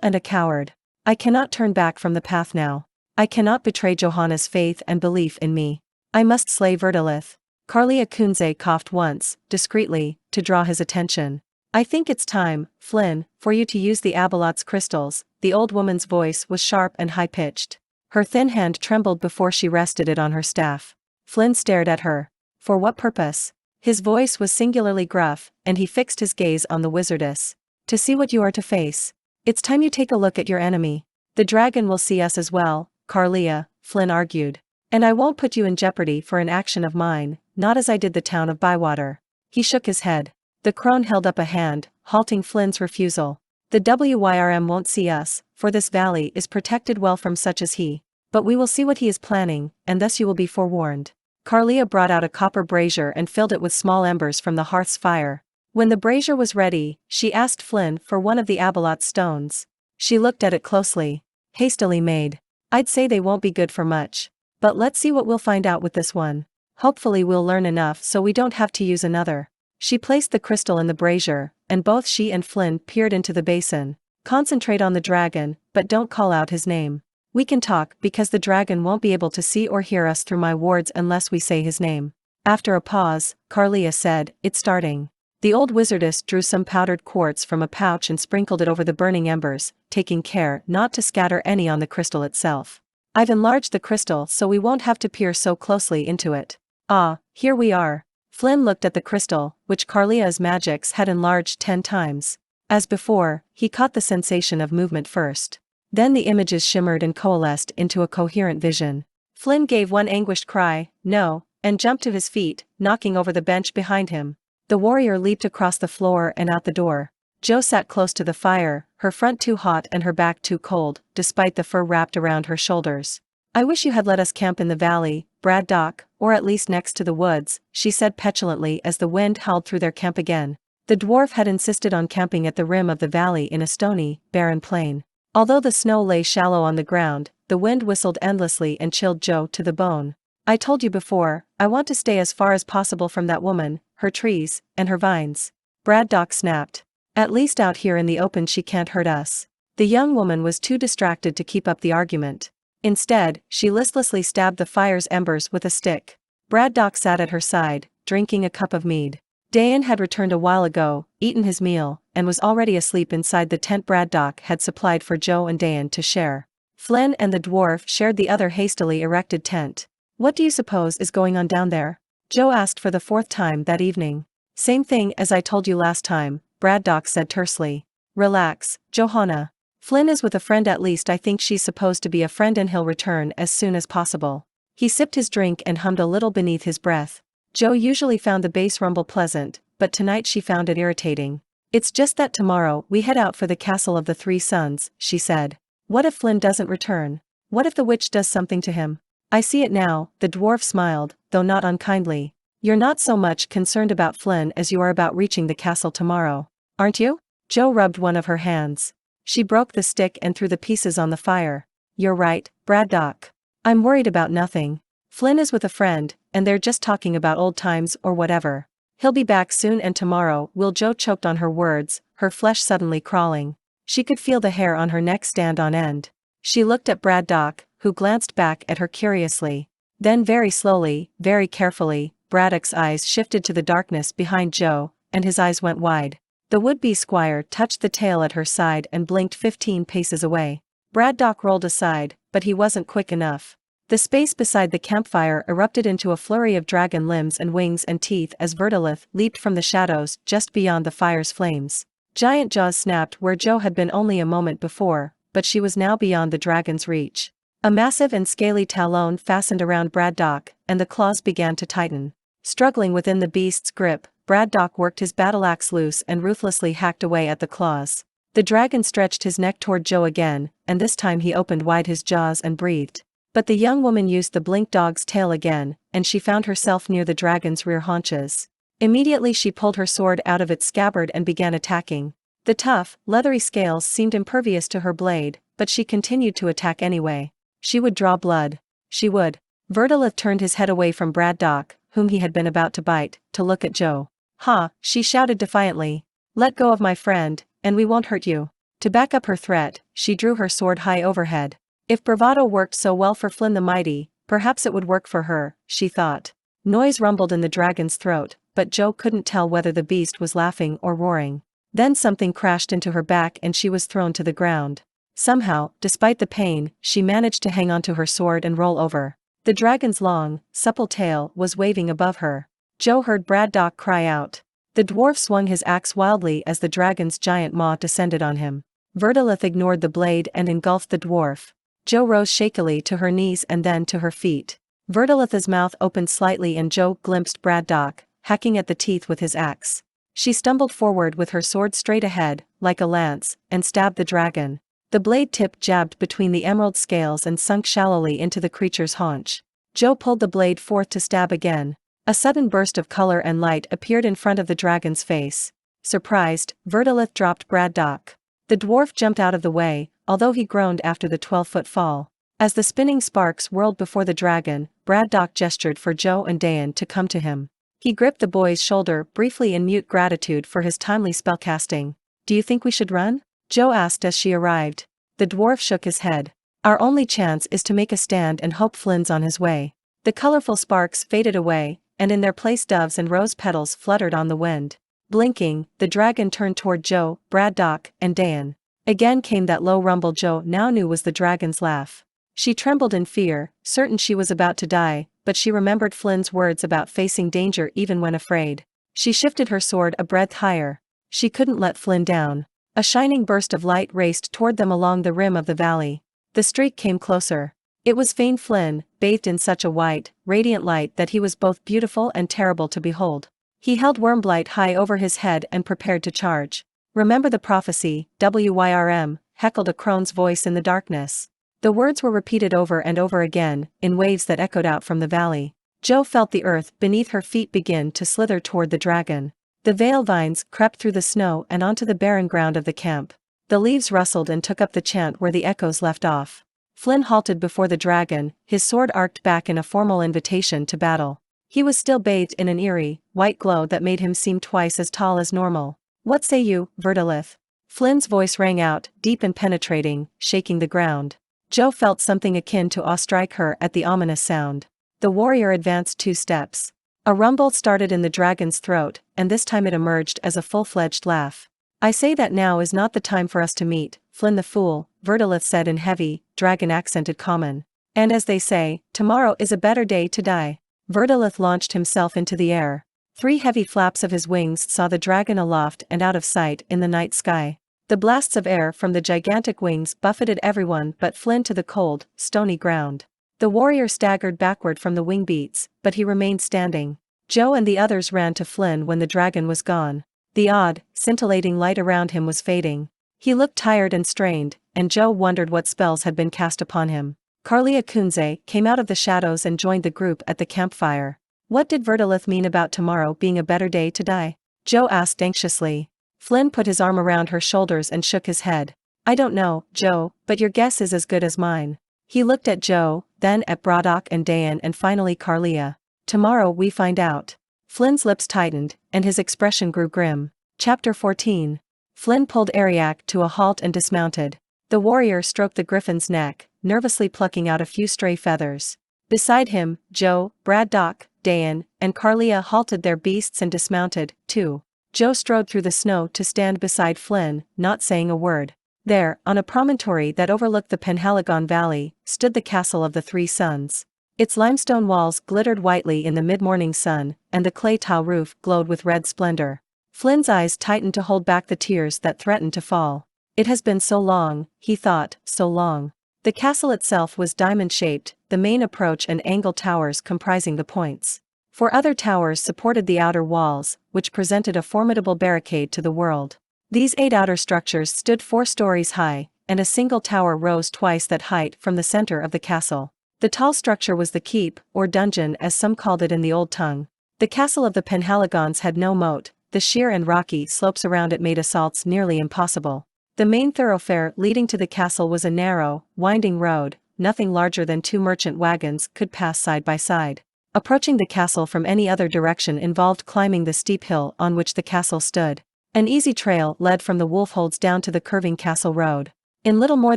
and a coward. I cannot turn back from the path now. I cannot betray Johanna's faith and belief in me. I must slay Verdilith. Carlia Kunze coughed once, discreetly, to draw his attention. I think it's time, Flynn, for you to use the Abeloth's crystals. The old woman's voice was sharp and high-pitched. Her thin hand trembled before she rested it on her staff. Flynn stared at her. For what purpose? His voice was singularly gruff, and he fixed his gaze on the wizardess. To see what you are to face. It's time you take a look at your enemy. The dragon will see us as well, Carlia, Flynn argued. And I won't put you in jeopardy for an action of mine, not as I did the town of Bywater. He shook his head. The crone held up a hand, halting Flynn's refusal. The Wyrm won't see us, for this valley is protected well from such as he. But we will see what he is planning, and thus you will be forewarned. Carlia brought out a copper brazier and filled it with small embers from the hearth's fire. When the brazier was ready, she asked Flynn for one of the Abeloth stones. She looked at it closely. Hastily made. I'd say they won't be good for much. But let's see what we'll find out with this one. Hopefully we'll learn enough so we don't have to use another. She placed the crystal in the brazier, and both she and Flynn peered into the basin. Concentrate on the dragon, but don't call out his name. We can talk because the dragon won't be able to see or hear us through my wards unless we say his name. After a pause, Carlia said, It's starting. The old wizardess drew some powdered quartz from a pouch and sprinkled it over the burning embers, taking care not to scatter any on the crystal itself. I've enlarged the crystal so we won't have to peer so closely into it. Ah, here we are. Flynn looked at the crystal, which Carlia's magics had enlarged 10 times. As before, he caught the sensation of movement first. Then the images shimmered and coalesced into a coherent vision. Flynn gave one anguished cry, no, and jumped to his feet, knocking over the bench behind him. The warrior leaped across the floor and out the door. Jo sat close to the fire, her front too hot and her back too cold, despite the fur wrapped around her shoulders. I wish you had let us camp in the valley, Braddock, or at least next to the woods, she said petulantly as the wind howled through their camp again. The dwarf had insisted on camping at the rim of the valley in a stony, barren plain. Although the snow lay shallow on the ground, the wind whistled endlessly and chilled Jo to the bone. I told you before, I want to stay as far as possible from that woman, her trees, and her vines. Braddock snapped. At least out here in the open she can't hurt us. The young woman was too distracted to keep up the argument. Instead, she listlessly stabbed the fire's embers with a stick. Braddock sat at her side, drinking a cup of mead. Dayan had returned a while ago, eaten his meal, and was already asleep inside the tent Braddock had supplied for Jo and Dayan to share. Flynn and the dwarf shared the other hastily erected tent. What do you suppose is going on down there? Jo asked for the 4th time that evening. Same thing as I told you last time, Braddock said tersely. Relax, Johanna. Flynn is with a friend, at least I think she's supposed to be a friend, and he'll return as soon as possible. He sipped his drink and hummed a little beneath his breath. Jo usually found the bass rumble pleasant, but tonight she found it irritating. It's just that tomorrow we head out for the Castle of the Three Suns, she said. What if Flynn doesn't return? What if the witch does something to him? I see it now, the dwarf smiled, though not unkindly. You're not so much concerned about Flynn as you are about reaching the castle tomorrow, aren't you? Jo rubbed one of her hands. She broke the stick and threw the pieces on the fire. You're right, Braddock. I'm worried about nothing. Flynn is with a friend, and they're just talking about old times or whatever. He'll be back soon, and tomorrow will. Jo choked on her words, her flesh suddenly crawling. She could feel the hair on her neck stand on end. She looked at Braddock, who glanced back at her curiously. Then very slowly, very carefully, Braddock's eyes shifted to the darkness behind Jo, and his eyes went wide. The would-be squire touched the tail at her side and blinked 15 paces away. Braddock rolled aside, but he wasn't quick enough. The space beside the campfire erupted into a flurry of dragon limbs and wings and teeth as Verdilith leaped from the shadows just beyond the fire's flames. Giant jaws snapped where Jo had been only a moment before, but she was now beyond the dragon's reach. A massive and scaly talon fastened around Braddock, and the claws began to tighten. Struggling within the beast's grip, Braddock worked his battle axe loose and ruthlessly hacked away at the claws. The dragon stretched his neck toward Joe again, and this time he opened wide his jaws and breathed. But the young woman used the blink dog's tail again, and she found herself near the dragon's rear haunches. Immediately she pulled her sword out of its scabbard and began attacking. The tough, leathery scales seemed impervious to her blade, but she continued to attack anyway. She would draw blood. She would. Verdilith turned his head away from Braddock, whom he had been about to bite, to look at Joe. "Ha!" she shouted defiantly. "Let go of my friend, and we won't hurt you." To back up her threat, she drew her sword high overhead. If bravado worked so well for Flinn the Mighty, perhaps it would work for her, she thought. Noise rumbled in the dragon's throat, but Joe couldn't tell whether the beast was laughing or roaring. Then something crashed into her back and she was thrown to the ground. Somehow, despite the pain, she managed to hang onto her sword and roll over. The dragon's long, supple tail was waving above her. Joe heard Braddock cry out. The dwarf swung his axe wildly as the dragon's giant maw descended on him. Verdilith ignored the blade and engulfed the dwarf. Joe rose shakily to her knees and then to her feet. Verdilith's mouth opened slightly and Joe glimpsed Braddock, hacking at the teeth with his axe. She stumbled forward with her sword straight ahead, like a lance, and stabbed the dragon. The blade tip jabbed between the emerald scales and sunk shallowly into the creature's haunch. Joe pulled the blade forth to stab again. A sudden burst of color and light appeared in front of the dragon's face. Surprised, Verdilith dropped Braddock. The dwarf jumped out of the way, although he groaned after the 12-foot fall. As the spinning sparks whirled before the dragon, Braddock gestured for Joe and Dayan to come to him. He gripped the boy's shoulder briefly in mute gratitude for his timely spellcasting. "Do you think we should run?" Joe asked as she arrived. The dwarf shook his head. "Our only chance is to make a stand and hope Flinn's on his way." The colorful sparks faded away, and in their place doves and rose petals fluttered on the wind. Blinking, the dragon turned toward Joe, Braddock, and Dayan. Again came that low rumble Joe now knew was the dragon's laugh. She trembled in fear, certain she was about to die, but she remembered Flinn's words about facing danger even when afraid. She shifted her sword a breadth higher. She couldn't let Flinn down. A shining burst of light raced toward them along the rim of the valley. The streak came closer. It was Fain Flinn, bathed in such a white, radiant light that he was both beautiful and terrible to behold. He held Wyrmblight high over his head and prepared to charge. "Remember the prophecy, Wyrm," heckled a crone's voice in the darkness. The words were repeated over and over again, in waves that echoed out from the valley. Joe felt the earth beneath her feet begin to slither toward the dragon. The veil vines crept through the snow and onto the barren ground of the camp. The leaves rustled and took up the chant where the echoes left off. Flinn halted before the dragon, his sword arced back in a formal invitation to battle. He was still bathed in an eerie, white glow that made him seem twice as tall as normal. "What say you, Verdilith?" Flinn's voice rang out, deep and penetrating, shaking the ground. Joe felt something akin to awe strike her at the ominous sound. The warrior advanced 2 steps. A rumble started in the dragon's throat, and this time it emerged as a full-fledged laugh. "I say that now is not the time for us to meet, Flinn the fool," Verdilith said in heavy, dragon-accented common. "And as they say, tomorrow is a better day to die." Verdilith launched himself into the air. 3 heavy flaps of his wings saw the dragon aloft and out of sight in the night sky. The blasts of air from the gigantic wings buffeted everyone but Flinn to the cold, stony ground. The warrior staggered backward from the wing beats, but he remained standing. Joe and the others ran to Flinn when the dragon was gone. The odd, scintillating light around him was fading. He looked tired and strained, and Joe wondered what spells had been cast upon him. Carlia Kunze came out of the shadows and joined the group at the campfire. "What did Verdilith mean about tomorrow being a better day to die?" Joe asked anxiously. Flinn put his arm around her shoulders and shook his head. "I don't know, Joe, but your guess is as good as mine." He looked at Joe, then at Braddock and Dayan and finally Carlia. "Tomorrow we find out." Flinn's lips tightened, and his expression grew grim. Chapter 14. Flinn pulled Ariak to a halt and dismounted. The warrior stroked the griffin's neck, nervously plucking out a few stray feathers. Beside him, Joe, Braddock, Dayan, and Carlia halted their beasts and dismounted, too. Joe strode through the snow to stand beside Flinn, not saying a word. There, on a promontory that overlooked the Penhaligon valley, stood the castle of the 3 Suns. Its limestone walls glittered whitely in the mid-morning sun, and the clay tile roof glowed with red splendor. Flinn's eyes tightened to hold back the tears that threatened to fall. It has been so long, he thought, so long. The castle itself was diamond-shaped, the main approach and angle towers comprising the points. Four other towers supported the outer walls, which presented a formidable barricade to the world. These 8 outer structures stood 4 stories high, and a single tower rose twice that height from the center of the castle. The tall structure was the keep, or dungeon as some called it in the old tongue. The castle of the Penhaligons had no moat, the sheer and rocky slopes around it made assaults nearly impossible. The main thoroughfare leading to the castle was a narrow, winding road, nothing larger than 2 merchant wagons could pass side by side. Approaching the castle from any other direction involved climbing the steep hill on which the castle stood. An easy trail led from the wolfholds down to the curving castle road. In little more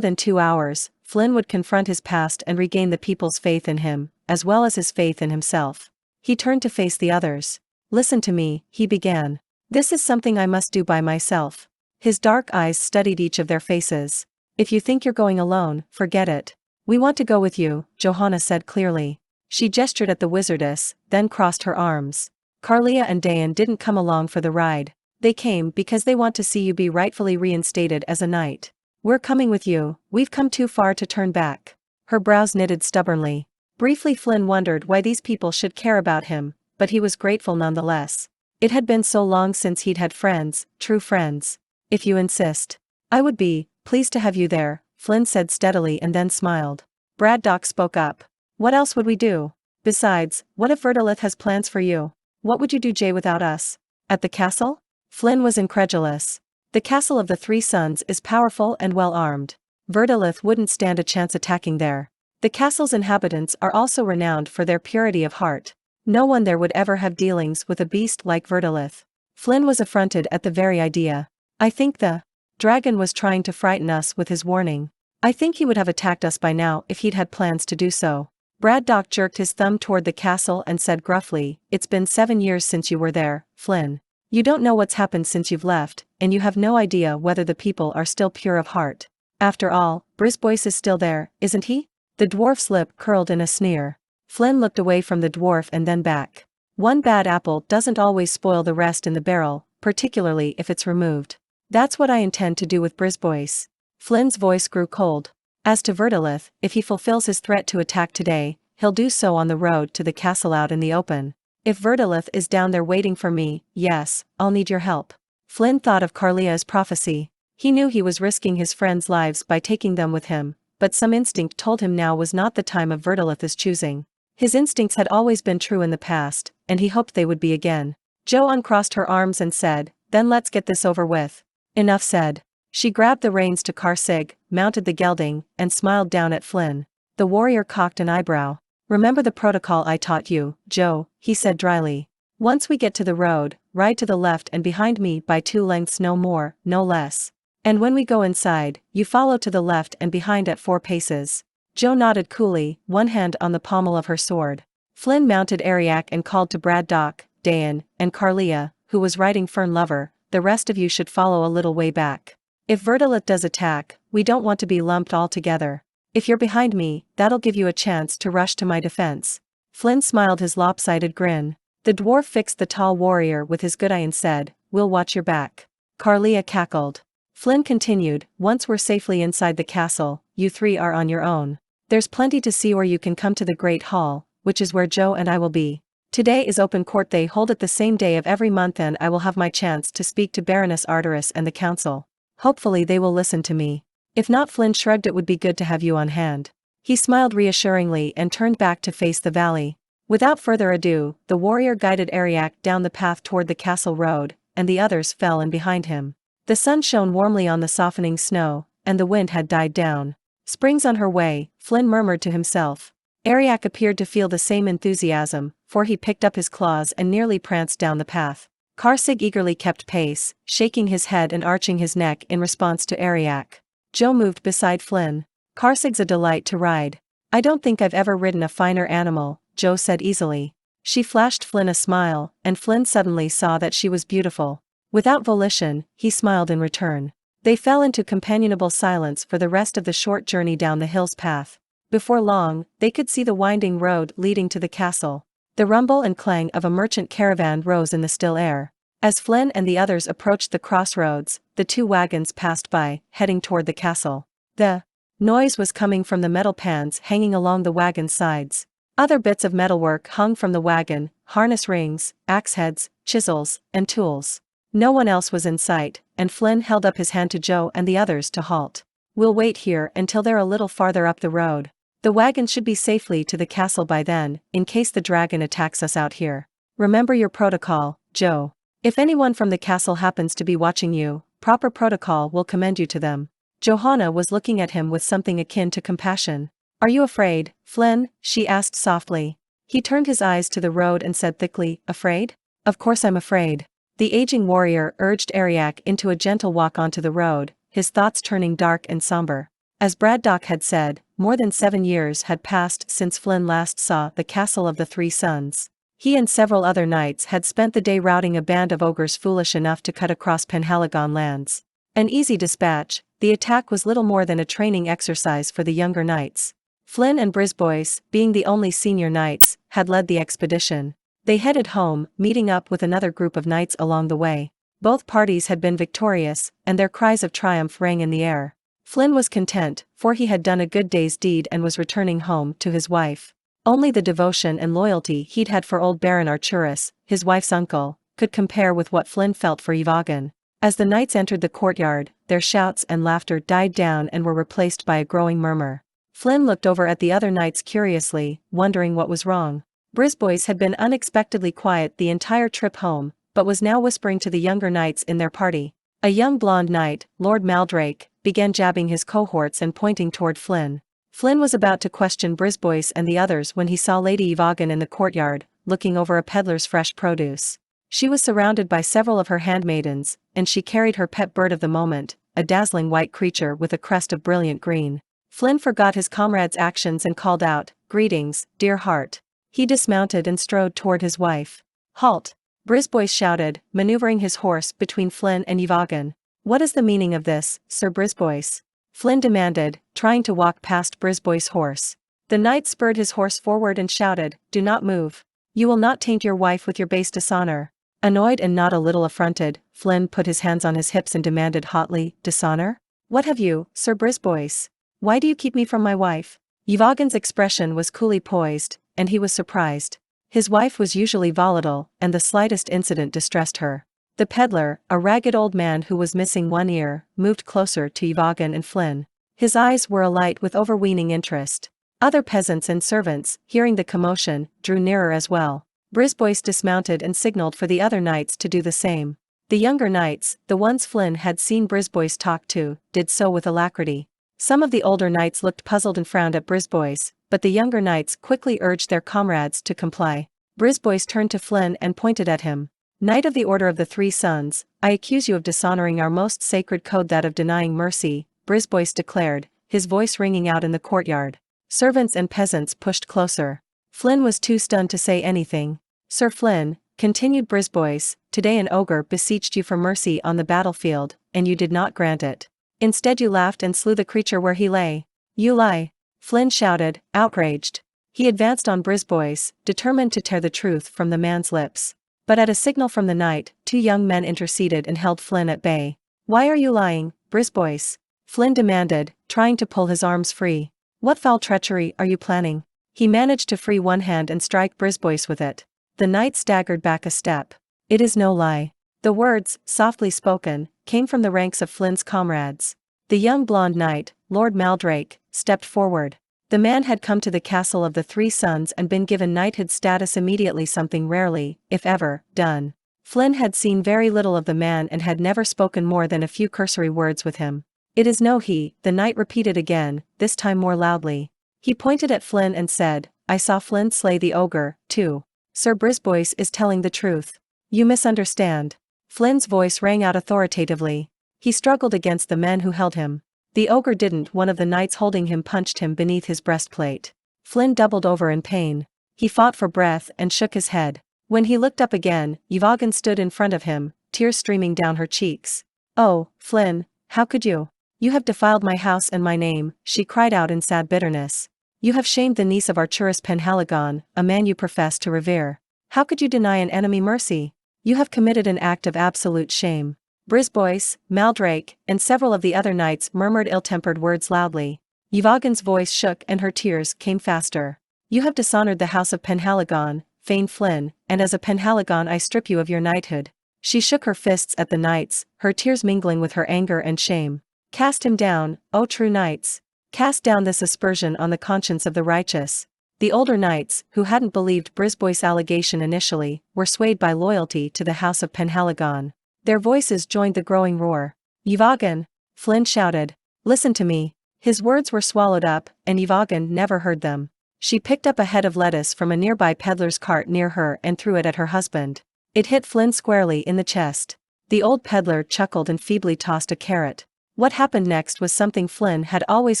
than 2 hours, Flynn would confront his past and regain the people's faith in him, as well as his faith in himself. He turned to face the others. "Listen to me," he began. "This is something I must do by myself." His dark eyes studied each of their faces. "If you think you're going alone, forget it. We want to go with you," Johanna said clearly. She gestured at the wizardess, then crossed her arms. "Carlia and Dayan didn't come along for the ride. They came because they want to see you be rightfully reinstated as a knight. We're coming with you, we've come too far to turn back." Her brows knitted stubbornly. Briefly Flynn wondered why these people should care about him, but he was grateful nonetheless. It had been so long since he'd had friends, true friends. "If you insist. I would be pleased to have you there," Flynn said steadily and then smiled. Braddock spoke up. "What else would we do? Besides, what if Verdilith has plans for you? What would you do, Jay, without us?" "At the castle?" Flynn was incredulous. "The castle of the 3 Sons is powerful and well armed. Verdilith wouldn't stand a chance attacking there. The castle's inhabitants are also renowned for their purity of heart. No one there would ever have dealings with a beast like Verdilith." Flynn was affronted at the very idea. "I think the dragon was trying to frighten us with his warning. I think he would have attacked us by now if he'd had plans to do so." Braddock jerked his thumb toward the castle and said gruffly, "It's been 7 years since you were there, Flynn. You don't know what's happened since you've left, and you have no idea whether the people are still pure of heart. After all, Brisbois is still there, isn't he?" The dwarf's lip curled in a sneer. Flynn looked away from the dwarf and then back. One bad apple doesn't always spoil the rest in the barrel, particularly if it's removed. "That's what I intend to do with Brisbois." Flynn's voice grew cold. "As to Verdilith, if he fulfills his threat to attack today, he'll do so on the road to the castle out in the open. If Verdilith is down there waiting for me, yes, I'll need your help." Flynn thought of Carlia's prophecy. He knew he was risking his friends' lives by taking them with him, but some instinct told him now was not the time of Verdilith's choosing. His instincts had always been true in the past, and he hoped they would be again. Jo uncrossed her arms and said, "Then let's get this over with." "Enough said." She grabbed the reins to Karsig, mounted the gelding, and smiled down at Flynn. The warrior cocked an eyebrow. "Remember the protocol I taught you, Jo," he said dryly. "Once we get to the road, ride to the left and behind me by 2 lengths, no more, no less. And when we go inside, you follow to the left and behind at 4 paces. Jo nodded coolly, one hand on the pommel of her sword. Flynn mounted Ariak and called to Braddock, Dayan, and Carlia, who was riding Fern Lover, "The rest of you should follow a little way back. If Verdilith does attack, we don't want to be lumped all together. If you're behind me, that'll give you a chance to rush to my defense." Flynn smiled his lopsided grin. The dwarf fixed the tall warrior with his good eye and said, "We'll watch your back." Carlia cackled. Flynn continued, "Once we're safely inside the castle, you 3 are on your own. There's plenty to see or you can come to the Great Hall, which is where Jo and I will be. Today is open court, they hold it the same day of every month, and I will have my chance to speak to Baroness Arteris and the council. Hopefully they will listen to me. If not," Flynn shrugged, "it would be good to have you on hand." He smiled reassuringly and turned back to face the valley. Without further ado, the warrior guided Ariak down the path toward the castle road, and the others fell in behind him. The sun shone warmly on the softening snow, and the wind had died down. "Spring's on her way," Flynn murmured to himself. Ariak appeared to feel the same enthusiasm, for he picked up his claws and nearly pranced down the path. Karsig eagerly kept pace, shaking his head and arching his neck in response to Ariak. Jo moved beside Flynn. "Karsig's a delight to ride. I don't think I've ever ridden a finer animal," Jo said easily. She flashed Flynn a smile, and Flynn suddenly saw that she was beautiful. Without volition, he smiled in return. They fell into companionable silence for the rest of the short journey down the hill's path. Before long, they could see the winding road leading to the castle. The rumble and clang of a merchant caravan rose in the still air. As Flynn and the others approached the crossroads, the 2 wagons passed by, heading toward the castle. The noise was coming from the metal pans hanging along the wagon's sides. Other bits of metalwork hung from the wagon, harness rings, axe heads, chisels, and tools. No one else was in sight, and Flynn held up his hand to Joe and the others to halt. "We'll wait here until they're a little farther up the road. The wagon should be safely to the castle by then, in case the dragon attacks us out here. Remember your protocol, Joe. If anyone from the castle happens to be watching you, proper protocol will commend you to them." Johanna was looking at him with something akin to compassion. "Are you afraid, Flynn?" she asked softly. He turned his eyes to the road and said thickly, "Afraid? Of course I'm afraid." The aging warrior urged Ariak into a gentle walk onto the road, his thoughts turning dark and somber. As Braddock had said, more than 7 years had passed since Flynn last saw the Castle of the Three Suns. He and several other knights had spent the day routing a band of ogres foolish enough to cut across Penhaligon lands. An easy dispatch, the attack was little more than a training exercise for the younger knights. Flynn and Brisbois, being the only senior knights, had led the expedition. They headed home, meeting up with another group of knights along the way. Both parties had been victorious, and their cries of triumph rang in the air. Flynn was content, for he had done a good day's deed and was returning home to his wife. Only the devotion and loyalty he'd had for old Baron Arcturus, his wife's uncle, could compare with what Flynn felt for Yvagan. As the knights entered the courtyard, their shouts and laughter died down and were replaced by a growing murmur. Flynn looked over at the other knights curiously, wondering what was wrong. Brisbois had been unexpectedly quiet the entire trip home, but was now whispering to the younger knights in their party. A young blonde knight, Lord Maldrake, began jabbing his cohorts and pointing toward Flynn. Flynn was about to question Brisbois and the others when he saw Lady Yvagan in the courtyard, looking over a peddler's fresh produce. She was surrounded by several of her handmaidens, and she carried her pet bird of the moment, a dazzling white creature with a crest of brilliant green. Flynn forgot his comrade's actions and called out, "Greetings, dear heart." He dismounted and strode toward his wife. "Halt!" Brisbois shouted, maneuvering his horse between Flynn and Yvagan. "What is the meaning of this, Sir Brisbois?" Flynn demanded, trying to walk past Brisbois' horse. The knight spurred his horse forward and shouted, "Do not move. You will not taint your wife with your base dishonor." Annoyed and not a little affronted, Flynn put his hands on his hips and demanded hotly, "Dishonor? What have you, Sir Brisbois? Why do you keep me from my wife?" Yvagan's expression was coolly poised, and he was surprised. His wife was usually volatile, and the slightest incident distressed her. The peddler, a ragged old man who was missing one ear, moved closer to Yvagan and Flynn. His eyes were alight with overweening interest. Other peasants and servants, hearing the commotion, drew nearer as well. Brisbois dismounted and signaled for the other knights to do the same. The younger knights, the ones Flynn had seen Brisbois talk to, did so with alacrity. Some of the older knights looked puzzled and frowned at Brisbois, but the younger knights quickly urged their comrades to comply. Brisbois turned to Flynn and pointed at him. "Knight of the Order of the Three Suns, I accuse you of dishonoring our most sacred code, that of denying mercy," Brisbois declared, his voice ringing out in the courtyard. Servants and peasants pushed closer. Flynn was too stunned to say anything. "Sir Flynn," continued Brisbois, "today an ogre beseeched you for mercy on the battlefield, and you did not grant it. Instead you laughed and slew the creature where he lay." "You lie!" Flynn shouted, outraged. He advanced on Brisbois, determined to tear the truth from the man's lips. But at a signal from the knight, 2 young men interceded and held Flynn at bay. "Why are you lying, Brisbois?" Flynn demanded, trying to pull his arms free. "What foul treachery are you planning?" He managed to free one hand and strike Brisbois with it. The knight staggered back a step. "It is no lie." The words, softly spoken, came from the ranks of Flynn's comrades. The young blonde knight, Lord Maldrake, stepped forward. The man had come to the Castle of the Three Suns and been given knighthood status immediately, something rarely, if ever, done. Flynn had seen very little of the man and had never spoken more than a few cursory words with him. "It is no he," the knight repeated again, this time more loudly. He pointed at Flynn and said, "I saw Flynn slay the ogre, too. Sir Brisbois is telling the truth." "You misunderstand." Flynn's voice rang out authoritatively. He struggled against the men who held him. "The ogre didn't." One of the knights holding him punched him beneath his breastplate. Flynn doubled over in pain. He fought for breath and shook his head. When he looked up again, Yvagan stood in front of him, tears streaming down her cheeks. "Oh, Flynn, how could you? You have defiled my house and my name," she cried out in sad bitterness. "You have shamed the niece of Arcturus Penhaligon, a man you profess to revere. How could you deny an enemy mercy? You have committed an act of absolute shame." Brisbois, Maldrake, and several of the other knights murmured ill-tempered words loudly. Yvagan's voice shook and her tears came faster. You have dishonored the house of Penhaligon, Fain Flinn, and as a Penhaligon I strip you of your knighthood." She shook her fists at the knights, her tears mingling with her anger and shame. "Cast him down, O true knights. Cast down this aspersion on the conscience of the righteous." The older knights, who hadn't believed Brisboy's allegation initially, were swayed by loyalty to the house of Penhaligon. Their voices joined the growing roar. "Yvagan!" Flinn shouted. "Listen to me." His words were swallowed up, and Yvagan never heard them. She picked up a head of lettuce from a nearby peddler's cart near her and threw it at her husband. It hit Flinn squarely in the chest. The old peddler chuckled and feebly tossed a carrot. What happened next was something Flinn had always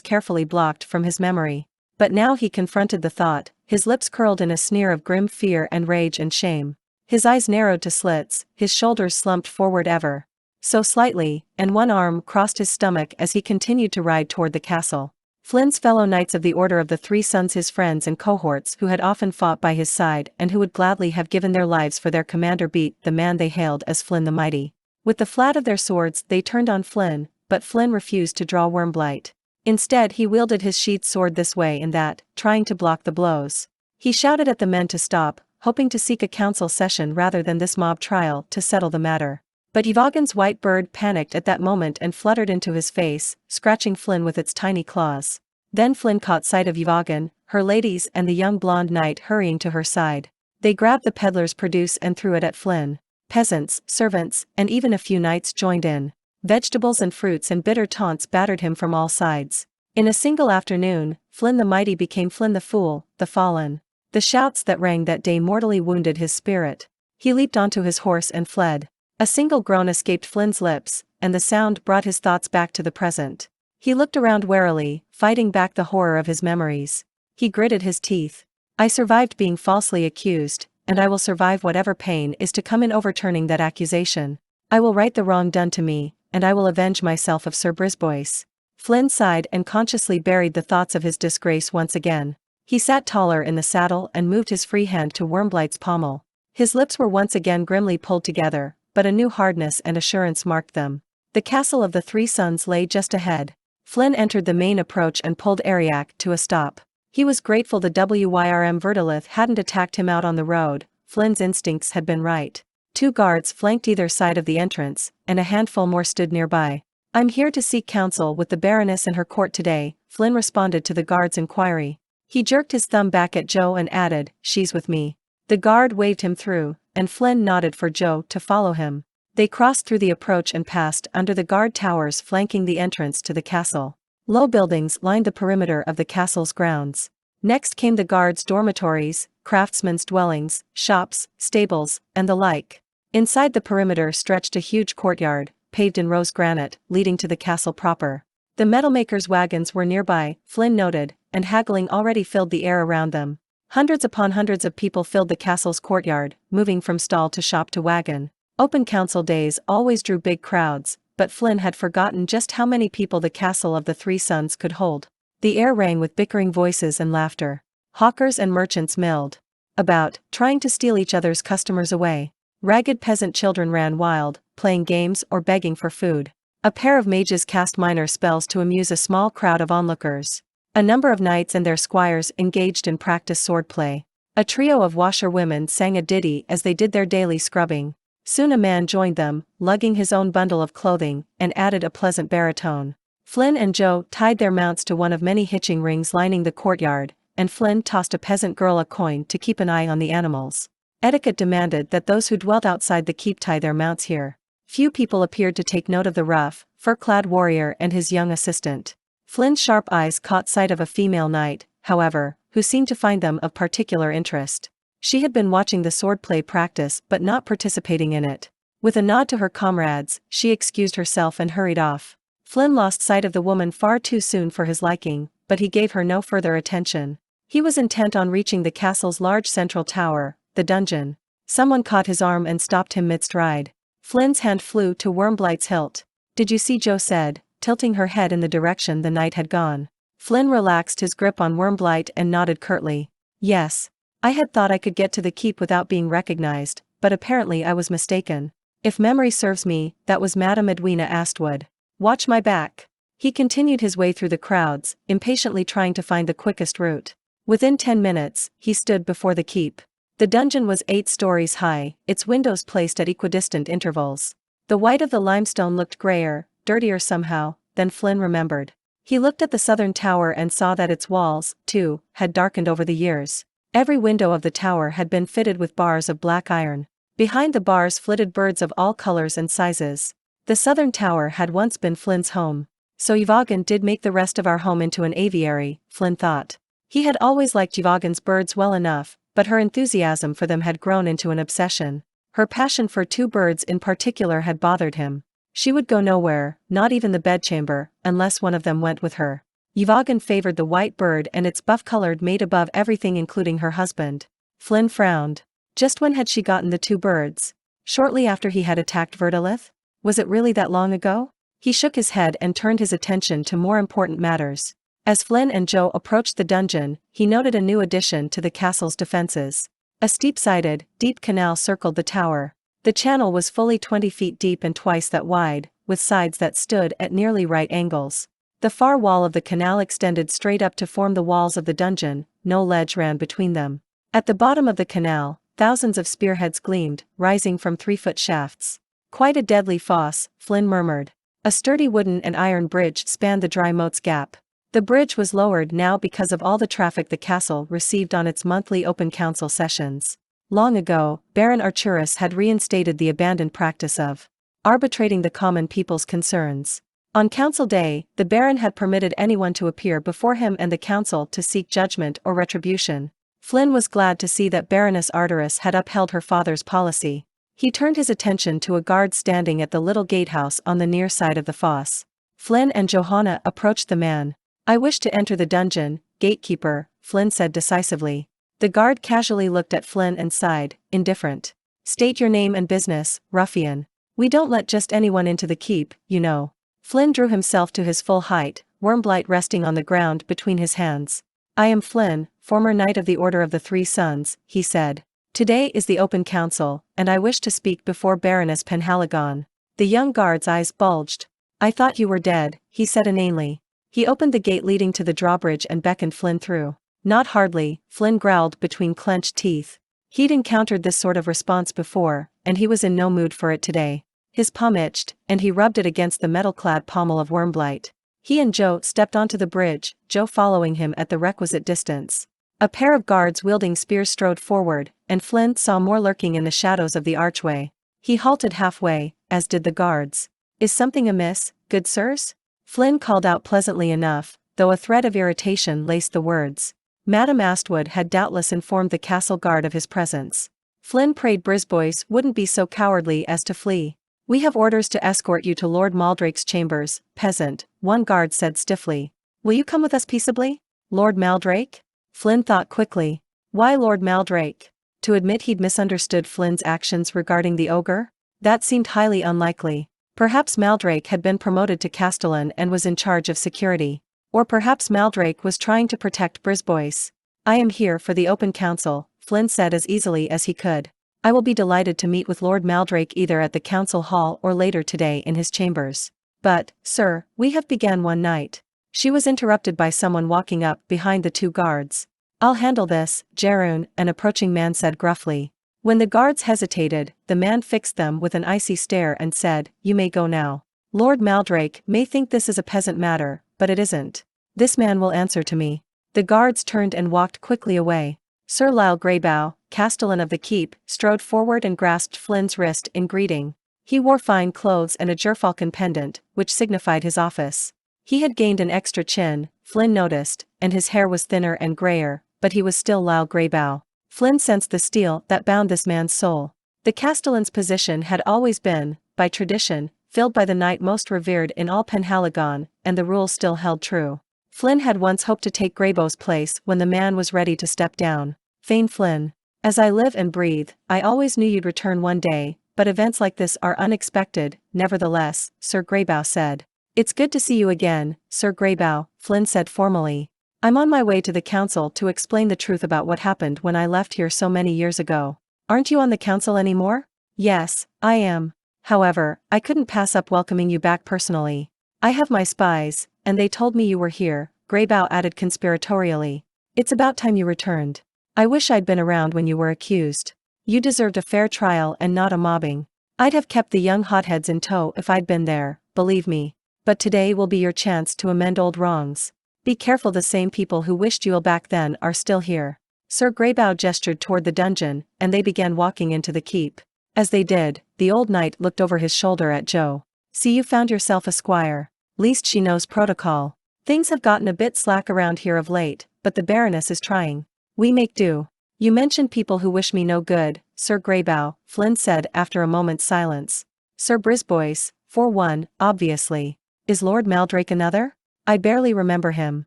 carefully blocked from his memory. But now he confronted the thought, his lips curled in a sneer of grim fear and rage and shame. His eyes narrowed to slits, his shoulders slumped forward ever so slightly, and one arm crossed his stomach as he continued to ride toward the castle. Flynn's fellow knights of the Order of the Three Sons, his friends and cohorts who had often fought by his side and who would gladly have given their lives for their commander, beat the man they hailed as Flinn the Mighty. With the flat of their swords they turned on Flinn, but Flinn refused to draw Wyrmblight. Instead he wielded his sheathed sword this way and that, trying to block the blows. He shouted at the men to stop, hoping to seek a council session rather than this mob trial to settle the matter. But Yvagan's white bird panicked at that moment and fluttered into his face, scratching Flinn with its tiny claws. Then Flinn caught sight of Yvagan, her ladies and the young blonde knight hurrying to her side. They grabbed the peddler's produce and threw it at Flinn. Peasants, servants, and even a few knights joined in. Vegetables and fruits and bitter taunts battered him from all sides. In a single afternoon, Flinn the Mighty became Flinn the Fool, the Fallen. The shouts that rang that day mortally wounded his spirit. He leaped onto his horse and fled. A single groan escaped Flynn's lips, and the sound brought his thoughts back to the present. He looked around warily, fighting back the horror of his memories. He gritted his teeth. "I survived being falsely accused, and I will survive whatever pain is to come in overturning that accusation. I will right the wrong done to me, and I will avenge myself of Sir Brisbois." Flinn sighed and consciously buried the thoughts of his disgrace once again. He sat taller in the saddle and moved his free hand to Wyrmblight's pommel. His lips were once again grimly pulled together, but a new hardness and assurance marked them. The castle of the Three Sons lay just ahead. Flinn entered the main approach and pulled Ariak to a stop. He was grateful the Verdilith hadn't attacked him out on the road. Flynn's instincts had been right. 2 guards flanked either side of the entrance, and a handful more stood nearby. "I'm here to seek counsel with the Baroness and her court today," Flinn responded to the guard's inquiry. He jerked his thumb back at Joe and added, "She's with me." The guard waved him through, and Flinn nodded for Joe to follow him. They crossed through the approach and passed under the guard towers flanking the entrance to the castle. Low buildings lined the perimeter of the castle's grounds. Next came the guards' dormitories, craftsmen's dwellings, shops, stables, and the like. Inside the perimeter stretched a huge courtyard, paved in rose granite, leading to the castle proper. The metalmakers' wagons were nearby, Flinn noted, and haggling already filled the air around them. Hundreds upon hundreds of people filled the castle's courtyard, moving from stall to shop to wagon. Open council days always drew big crowds, but Flinn had forgotten just how many people the castle of the Three Sons could hold. The air rang with bickering voices and laughter. Hawkers and merchants milled about, trying to steal each other's customers away. Ragged peasant children ran wild, playing games or begging for food. A pair of mages cast minor spells to amuse a small crowd of onlookers. A number of knights and their squires engaged in practice swordplay. A trio of washerwomen sang a ditty as they did their daily scrubbing. Soon a man joined them, lugging his own bundle of clothing, and added a pleasant baritone. Flinn and Joe tied their mounts to one of many hitching rings lining the courtyard, and Flinn tossed a peasant girl a coin to keep an eye on the animals. Etiquette demanded that those who dwelt outside the keep tie their mounts here. Few people appeared to take note of the rough, fur-clad warrior and his young assistant. Flynn's sharp eyes caught sight of a female knight, however, who seemed to find them of particular interest. She had been watching the swordplay practice but not participating in it. With a nod to her comrades, she excused herself and hurried off. Flinn lost sight of the woman far too soon for his liking, but he gave her no further attention. He was intent on reaching the castle's large central tower, the dungeon. Someone caught his arm and stopped him mid-stride. Flynn's hand flew to Wyrmblight's hilt. "Did you see?" Joe said, tilting her head in the direction the knight had gone. Flinn relaxed his grip on Wyrmblight and nodded curtly. "Yes. I had thought I could get to the keep without being recognized, but apparently I was mistaken. If memory serves me, that was Madame Edwina Astwood. Watch my back." He continued his way through the crowds, impatiently trying to find the quickest route. Within 10 minutes, he stood before the keep. The dungeon was 8 stories high, its windows placed at equidistant intervals. The white of the limestone looked grayer, dirtier somehow, than Flynn remembered. He looked at the southern tower and saw that its walls, too, had darkened over the years. Every window of the tower had been fitted with bars of black iron. Behind the bars flitted birds of all colors and sizes. The southern tower had once been Flynn's home. So Yvagan did make the rest of our home into an aviary, Flynn thought. He had always liked Yvagan's birds well enough, but her enthusiasm for them had grown into an obsession. Her passion for 2 birds in particular had bothered him. She would go nowhere, not even the bedchamber, unless one of them went with her. Yvagan favored the white bird and its buff-colored mate above everything, including her husband. Flynn frowned. Just when had she gotten the 2 birds? Shortly after he had attacked Verdilith? Was it really that long ago? He shook his head and turned his attention to more important matters. As Flynn and Joe approached the dungeon, he noted a new addition to the castle's defenses. A steep-sided, deep canal circled the tower. The channel was fully 20 feet deep and twice that wide, with sides that stood at nearly right angles. The far wall of the canal extended straight up to form the walls of the dungeon, no ledge ran between them. At the bottom of the canal, thousands of spearheads gleamed, rising from 3-foot shafts. Quite a deadly fosse, Flynn murmured. A sturdy wooden and iron bridge spanned the dry moat's gap. The bridge was lowered now because of all the traffic the castle received on its monthly open council sessions. Long ago, Baron Arcturus had reinstated the abandoned practice of arbitrating the common people's concerns. On council day, the Baron had permitted anyone to appear before him and the council to seek judgment or retribution. Flynn was glad to see that Baroness Arcturus had upheld her father's policy. He turned his attention to a guard standing at the little gatehouse on the near side of the fosse. Flynn and Johanna approached the man. "I wish to enter the dungeon, gatekeeper," Flynn said decisively. The guard casually looked at Flynn and sighed, indifferent. "State your name and business, ruffian. We don't let just anyone into the keep, you know." Flynn drew himself to his full height, Wyrmblight resting on the ground between his hands. "I am Flynn, former Knight of the Order of the 3 Suns," he said. "Today is the open council, and I wish to speak before Baroness Penhaligon." The young guard's eyes bulged. "I thought you were dead," he said inanely. He opened the gate leading to the drawbridge and beckoned Flynn through. "Not hardly," Flynn growled between clenched teeth. He'd encountered this sort of response before, and he was in no mood for it today. His palm itched, and he rubbed it against the metal-clad pommel of Wyrmblight. He and Joe stepped onto the bridge, Joe following him at the requisite distance. A pair of guards wielding spears strode forward, and Flynn saw more lurking in the shadows of the archway. He halted halfway, as did the guards. "Is something amiss, good sirs?" Flynn called out pleasantly enough, though a thread of irritation laced the words. Madame Astwood had doubtless informed the castle guard of his presence. Flynn prayed Brisbois wouldn't be so cowardly as to flee. "We have orders to escort you to Lord Maldrake's chambers, peasant," one guard said stiffly. "Will you come with us peaceably?" "Lord Maldrake?" Flynn thought quickly. Why Lord Maldrake? To admit he'd misunderstood Flynn's actions regarding the ogre? That seemed highly unlikely. Perhaps Maldrake had been promoted to Castellan and was in charge of security. Or perhaps Maldrake was trying to protect Brisbois. "I am here for the open council," Flynn said as easily as he could. "I will be delighted to meet with Lord Maldrake either at the council hall or later today in his chambers." "But, sir, we have began one night." She was interrupted by someone walking up behind the 2 guards. "I'll handle this," Jeroen, an approaching man said gruffly. When the guards hesitated, the man fixed them with an icy stare and said, "You may go now. Lord Maldrake may think this is a peasant matter, but it isn't. This man will answer to me." The guards turned and walked quickly away. Sir Lyle Greybough, Castellan of the keep, strode forward and grasped Flynn's wrist in greeting. He wore fine clothes and a gerfalcon pendant, which signified his office. He had gained an extra chin, Flynn noticed, and his hair was thinner and grayer, but he was still Lyle Greybough. Flynn sensed the steel that bound this man's soul. The Castellan's position had always been, by tradition, filled by the knight most revered in all Penhaligon, and the rule still held true. Flynn had once hoped to take Greybow's place when the man was ready to step down. Fain Flinn. "As I live and breathe, I always knew you'd return one day, but events like this are unexpected, nevertheless," Sir Greybough said. "It's good to see you again, Sir Greybough," Flynn said formally. "I'm on my way to the council to explain the truth about what happened when I left here so many years ago." "Aren't you on the council anymore?" "Yes, I am. However, I couldn't pass up welcoming you back personally. I have my spies, and they told me you were here," Greybough added conspiratorially. It's about time you returned. I wish I'd been around when you were accused. You deserved a fair trial and not a mobbing. I'd have kept the young hotheads in tow if I'd been there, believe me. But today will be your chance to amend old wrongs. Be careful, the same people who wished you ill back then are still here. Sir Greybough gestured toward the dungeon, and they began walking into the keep. As they did, the old knight looked over his shoulder at Joe. See, you found yourself a squire. Least she knows protocol. Things have gotten a bit slack around here of late, but the Baroness is trying. We make do. You mentioned people who wish me no good, Sir Greybough, Flynn said after a moment's silence. Sir Brisbois, for one, obviously. Is Lord Maldrake another? I barely remember him.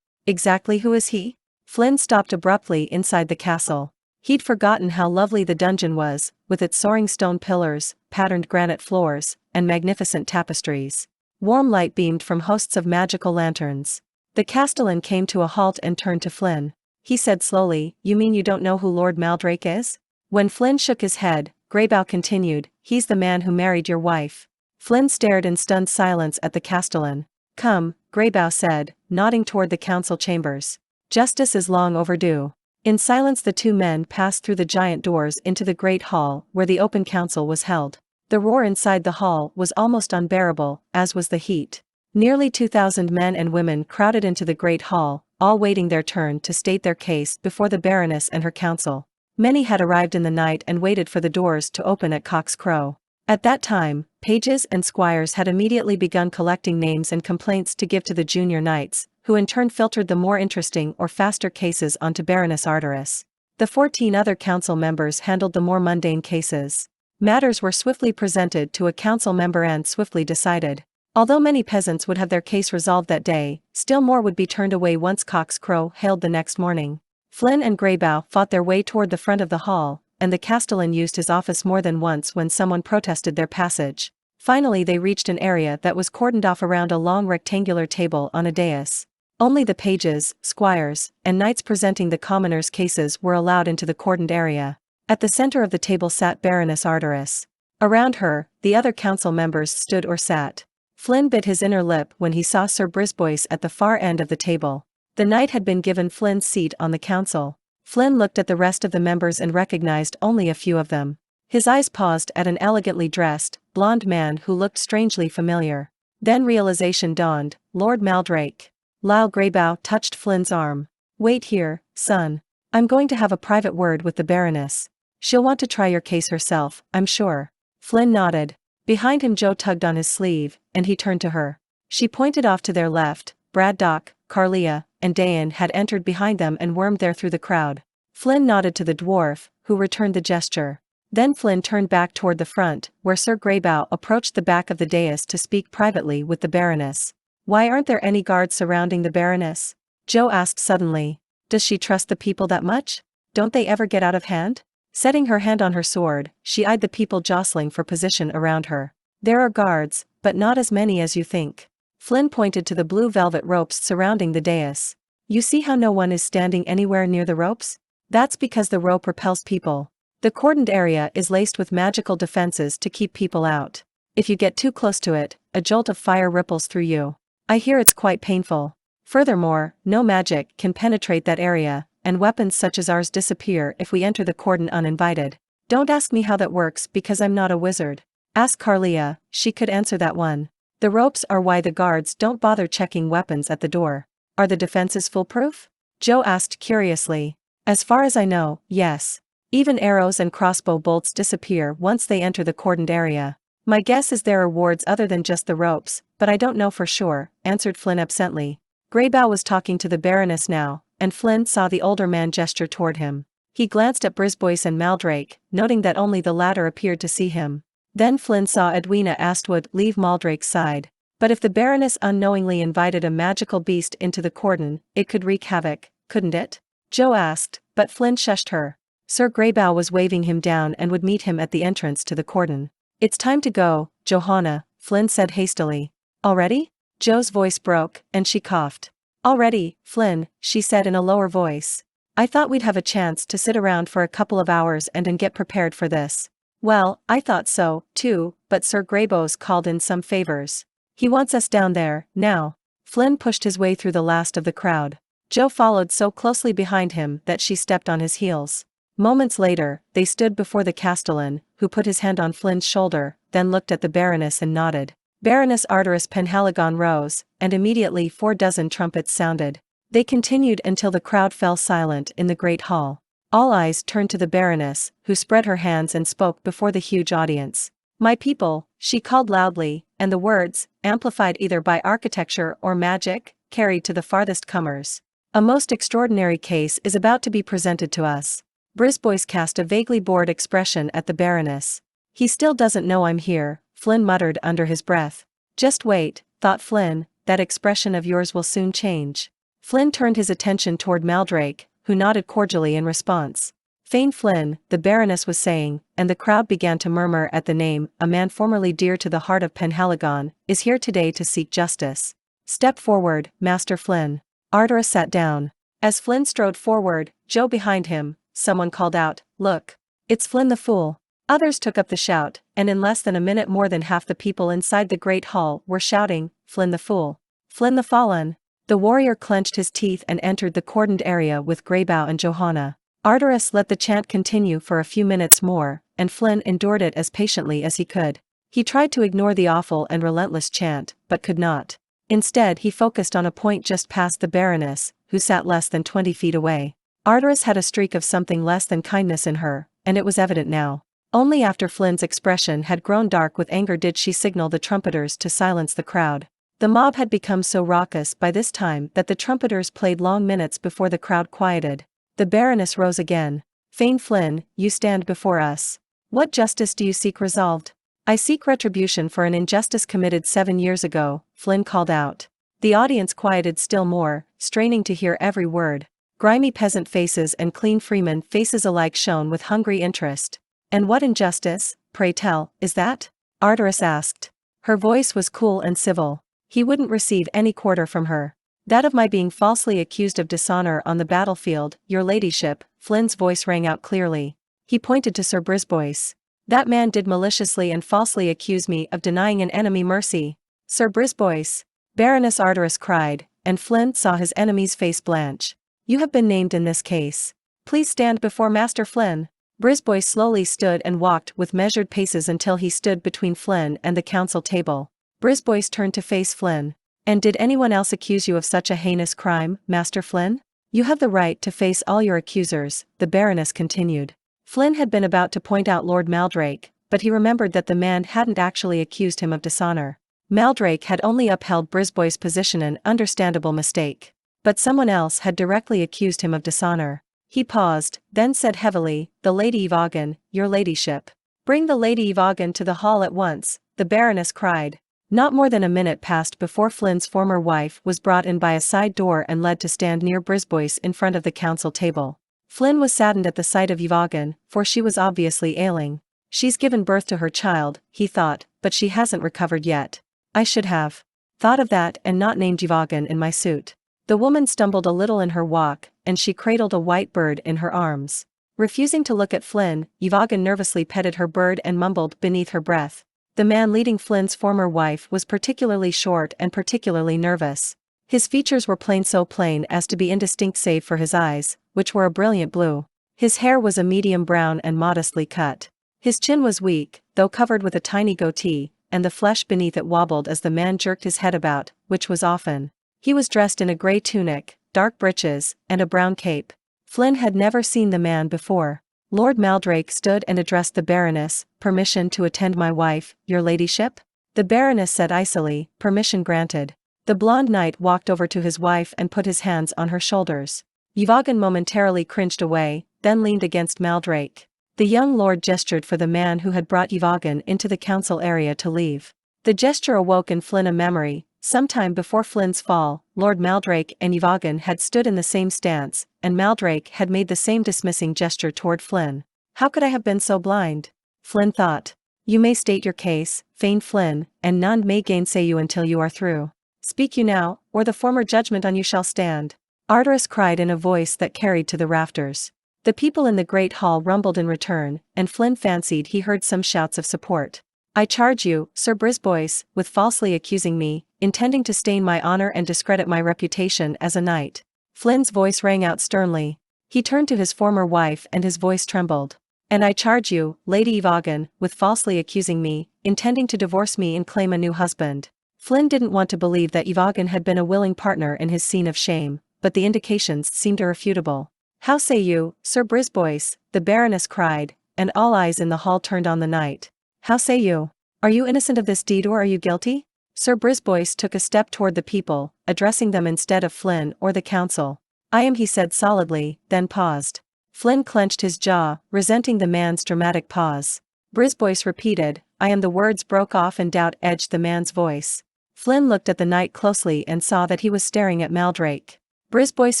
Exactly who is he? Flynn stopped abruptly inside the castle. He'd forgotten how lovely the dungeon was, with its soaring stone pillars, patterned granite floors, and magnificent tapestries. Warm light beamed from hosts of magical lanterns. The castellan came to a halt and turned to Flynn. He said slowly, You mean you don't know who Lord Maldrake is? When Flynn shook his head, Greybough continued, He's the man who married your wife. Flynn stared in stunned silence at the castellan. Come, Greybough said, nodding toward the council chambers. Justice is long overdue. In silence the two men passed through the giant doors into the great hall where the open council was held. The roar inside the hall was almost unbearable, as was the heat. Nearly 2,000 men and women crowded into the great hall, all waiting their turn to state their case before the Baroness and her council. Many had arrived in the night and waited for the doors to open at cock's crow. At that time, pages and squires had immediately begun collecting names and complaints to give to the junior knights, who in turn filtered the more interesting or faster cases onto Baroness Arteris. The 14 other council members handled the more mundane cases. Matters were swiftly presented to a council member and swiftly decided. Although many peasants would have their case resolved that day, still more would be turned away once cock's crow hailed the next morning. Flynn and Greybough fought their way toward the front of the hall, and the castellan used his office more than once when someone protested their passage. Finally they reached an area that was cordoned off around a long rectangular table on a dais. Only the pages, squires, and knights presenting the commoners' cases were allowed into the cordoned area. At the center of the table sat Baroness Arteris. Around her, the other council members stood or sat. Flynn bit his inner lip when he saw Sir Brisbois at the far end of the table. The knight had been given Flynn's seat on the council. Flynn looked at the rest of the members and recognized only a few of them. His eyes paused at an elegantly dressed, blond man who looked strangely familiar. Then realization dawned, Lord Maldrake. Lyle Greybough touched Flynn's arm. Wait here, son. I'm going to have a private word with the Baroness. She'll want to try your case herself, I'm sure. Flynn nodded. Behind him Joe tugged on his sleeve, and he turned to her. She pointed off to their left. Braddock, Carlia, and Dayan had entered behind them and wormed there through the crowd. Flynn nodded to the dwarf, who returned the gesture. Then Flynn turned back toward the front, where Sir Greybough approached the back of the dais to speak privately with the Baroness. Why aren't there any guards surrounding the Baroness? Joe asked suddenly. Does she trust the people that much? Don't they ever get out of hand? Setting her hand on her sword, she eyed the people jostling for position around her. There are guards, but not as many as you think. Flynn pointed to the blue velvet ropes surrounding the dais. You see how no one is standing anywhere near the ropes? That's because the rope repels people. The cordoned area is laced with magical defenses to keep people out. If you get too close to it, a jolt of fire ripples through you. I hear it's quite painful. Furthermore, no magic can penetrate that area, and weapons such as ours disappear if we enter the cordon uninvited. Don't ask me how that works because I'm not a wizard. Ask Carlia, she could answer that one. The ropes are why the guards don't bother checking weapons at the door. Are the defenses foolproof? Joe asked curiously. As far as I know, yes. Even arrows and crossbow bolts disappear once they enter the cordoned area. My guess is there are wards other than just the ropes, but I don't know for sure, answered Flynn absently. Greybough was talking to the Baroness now, and Flynn saw the older man gesture toward him. He glanced at Brisbois and Maldrake, noting that only the latter appeared to see him. Then Flynn saw Edwina Astwood leave Maldrake's side. But if the Baroness unknowingly invited a magical beast into the cordon, it could wreak havoc, couldn't it? Joe asked, but Flynn shushed her. Sir Greybough was waving him down and would meet him at the entrance to the cordon. It's time to go, Johanna, Flynn said hastily. Already? Joe's voice broke, and she coughed. Already, Flynn, she said in a lower voice. I thought we'd have a chance to sit around for a couple of hours and get prepared for this. Well, I thought so, too, but Sir Greybough's called in some favors. He wants us down there, now. Flynn pushed his way through the last of the crowd. Jo followed so closely behind him that she stepped on his heels. Moments later, they stood before the castellan, who put his hand on Flinn's shoulder, then looked at the Baroness and nodded. Baroness Arteris Penhaligon rose, and immediately 4 trumpets sounded. They continued until the crowd fell silent in the great hall. All eyes turned to the Baroness, who spread her hands and spoke before the huge audience. "My people," she called loudly, and the words, amplified either by architecture or magic, carried to the farthest comers. "A most extraordinary case is about to be presented to us." Brisbois cast a vaguely bored expression at the Baroness. "He still doesn't know I'm here," Flinn muttered under his breath. "Just wait," thought Flinn, "that expression of yours will soon change." Flinn turned his attention toward Maldrake, who nodded cordially in response. "Fain Flinn," the Baroness was saying, and the crowd began to murmur at the name. "A man formerly dear to the heart of Penhaligon is here today to seek justice. Step forward, Master Flinn." Arteris sat down. As Flinn strode forward, Jo behind him, someone called out, "Look! It's Flinn the Fool." Others took up the shout, and in less than a minute more than half the people inside the great hall were shouting, "Flinn the Fool! Flinn the Fallen!" The warrior clenched his teeth and entered the cordoned area with Greybow and Johanna. Arteris let the chant continue for a few minutes more, and Flinn endured it as patiently as he could. He tried to ignore the awful and relentless chant, but could not. Instead he focused on a point just past the Baroness, who sat less than 20 feet away. Arteris had a streak of something less than kindness in her, and it was evident now. Only after Flinn's expression had grown dark with anger did she signal the trumpeters to silence the crowd. The mob had become so raucous by this time that the trumpeters played long minutes before the crowd quieted. The Baroness rose again. "Fain Flinn, you stand before us. What justice do you seek resolved?" "I seek retribution for an injustice committed 7 years ago," Flinn called out. The audience quieted still more, straining to hear every word. Grimy peasant faces and clean freeman faces alike shone with hungry interest. "And what injustice, pray tell, is that?" Arteris asked. Her voice was cool and civil. He wouldn't receive any quarter from her. "That of my being falsely accused of dishonor on the battlefield, your ladyship," Flinn's voice rang out clearly. He pointed to Sir Brisbois. "That man did maliciously and falsely accuse me of denying an enemy mercy." "Sir Brisbois!" Baroness Arteris cried, and Flinn saw his enemy's face blanch. "You have been named in this case. Please stand before Master Flinn." Brisbois slowly stood and walked with measured paces until he stood between Flinn and the council table. Brisbois turned to face Flinn. "And did anyone else accuse you of such a heinous crime, Master Flinn?" "You have the right to face all your accusers," the Baroness continued. Flinn had been about to point out Lord Maldrake, but he remembered that the man hadn't actually accused him of dishonor. Maldrake had only upheld Brisbois' position, an understandable mistake. But someone else had directly accused him of dishonor. He paused, then said heavily, "The Lady Evaughan, your ladyship." "Bring the Lady Evaughan to the hall at once," the Baroness cried. Not more than a minute passed before Flinn's former wife was brought in by a side door and led to stand near Brisbois in front of the council table. Flinn was saddened at the sight of Evaughan, for she was obviously ailing. "She's given birth to her child," he thought, "but she hasn't recovered yet. I should have thought of that and not named Evaughan in my suit." The woman stumbled a little in her walk, and she cradled a white bird in her arms. Refusing to look at Flinn, Evaughan nervously petted her bird and mumbled beneath her breath. The man leading Flinn's former wife was particularly short and particularly nervous. His features were plain, so plain as to be indistinct save for his eyes, which were a brilliant blue. His hair was a medium brown and modestly cut. His chin was weak, though covered with a tiny goatee, and the flesh beneath it wobbled as the man jerked his head about, which was often. He was dressed in a grey tunic, dark breeches, and a brown cape. Flinn had never seen the man before. Lord Maldrake stood and addressed the Baroness. "Permission to attend my wife, your ladyship?" The Baroness said icily, "Permission granted." The blonde knight walked over to his wife and put his hands on her shoulders. Evaughan momentarily cringed away, then leaned against Maldrake. The young lord gestured for the man who had brought Evaughan into the council area to leave. The gesture awoke in Flinn a memory. Sometime before Flinn's fall, Lord Maldrake and Evaughan had stood in the same stance, and Maldrake had made the same dismissing gesture toward Flinn. "How could I have been so blind?" Flinn thought. "You may state your case, Fain Flinn, and none may gainsay you until you are through. Speak you now, or the former judgment on you shall stand." Arteris cried in a voice that carried to the rafters. The people in the great hall rumbled in return, and Flinn fancied he heard some shouts of support. "I charge you, Sir Brisbois, with falsely accusing me, intending to stain my honor and discredit my reputation as a knight." Flynn's voice rang out sternly. He turned to his former wife and his voice trembled. "And I charge you, Lady Yvagan, with falsely accusing me, intending to divorce me and claim a new husband." Flynn didn't want to believe that Yvagan had been a willing partner in his scene of shame, but the indications seemed irrefutable. "How say you, Sir Brisbois?" the Baroness cried, and all eyes in the hall turned on the knight. "How say you? Are you innocent of this deed or are you guilty?" Sir Brisbois took a step toward the people, addressing them instead of Flynn or the council. "I am," he said solidly, then paused. Flynn clenched his jaw, resenting the man's dramatic pause. Brisbois repeated, "I am." The words broke off and doubt edged the man's voice. Flynn looked at the knight closely and saw that he was staring at Maldrake. Brisbois'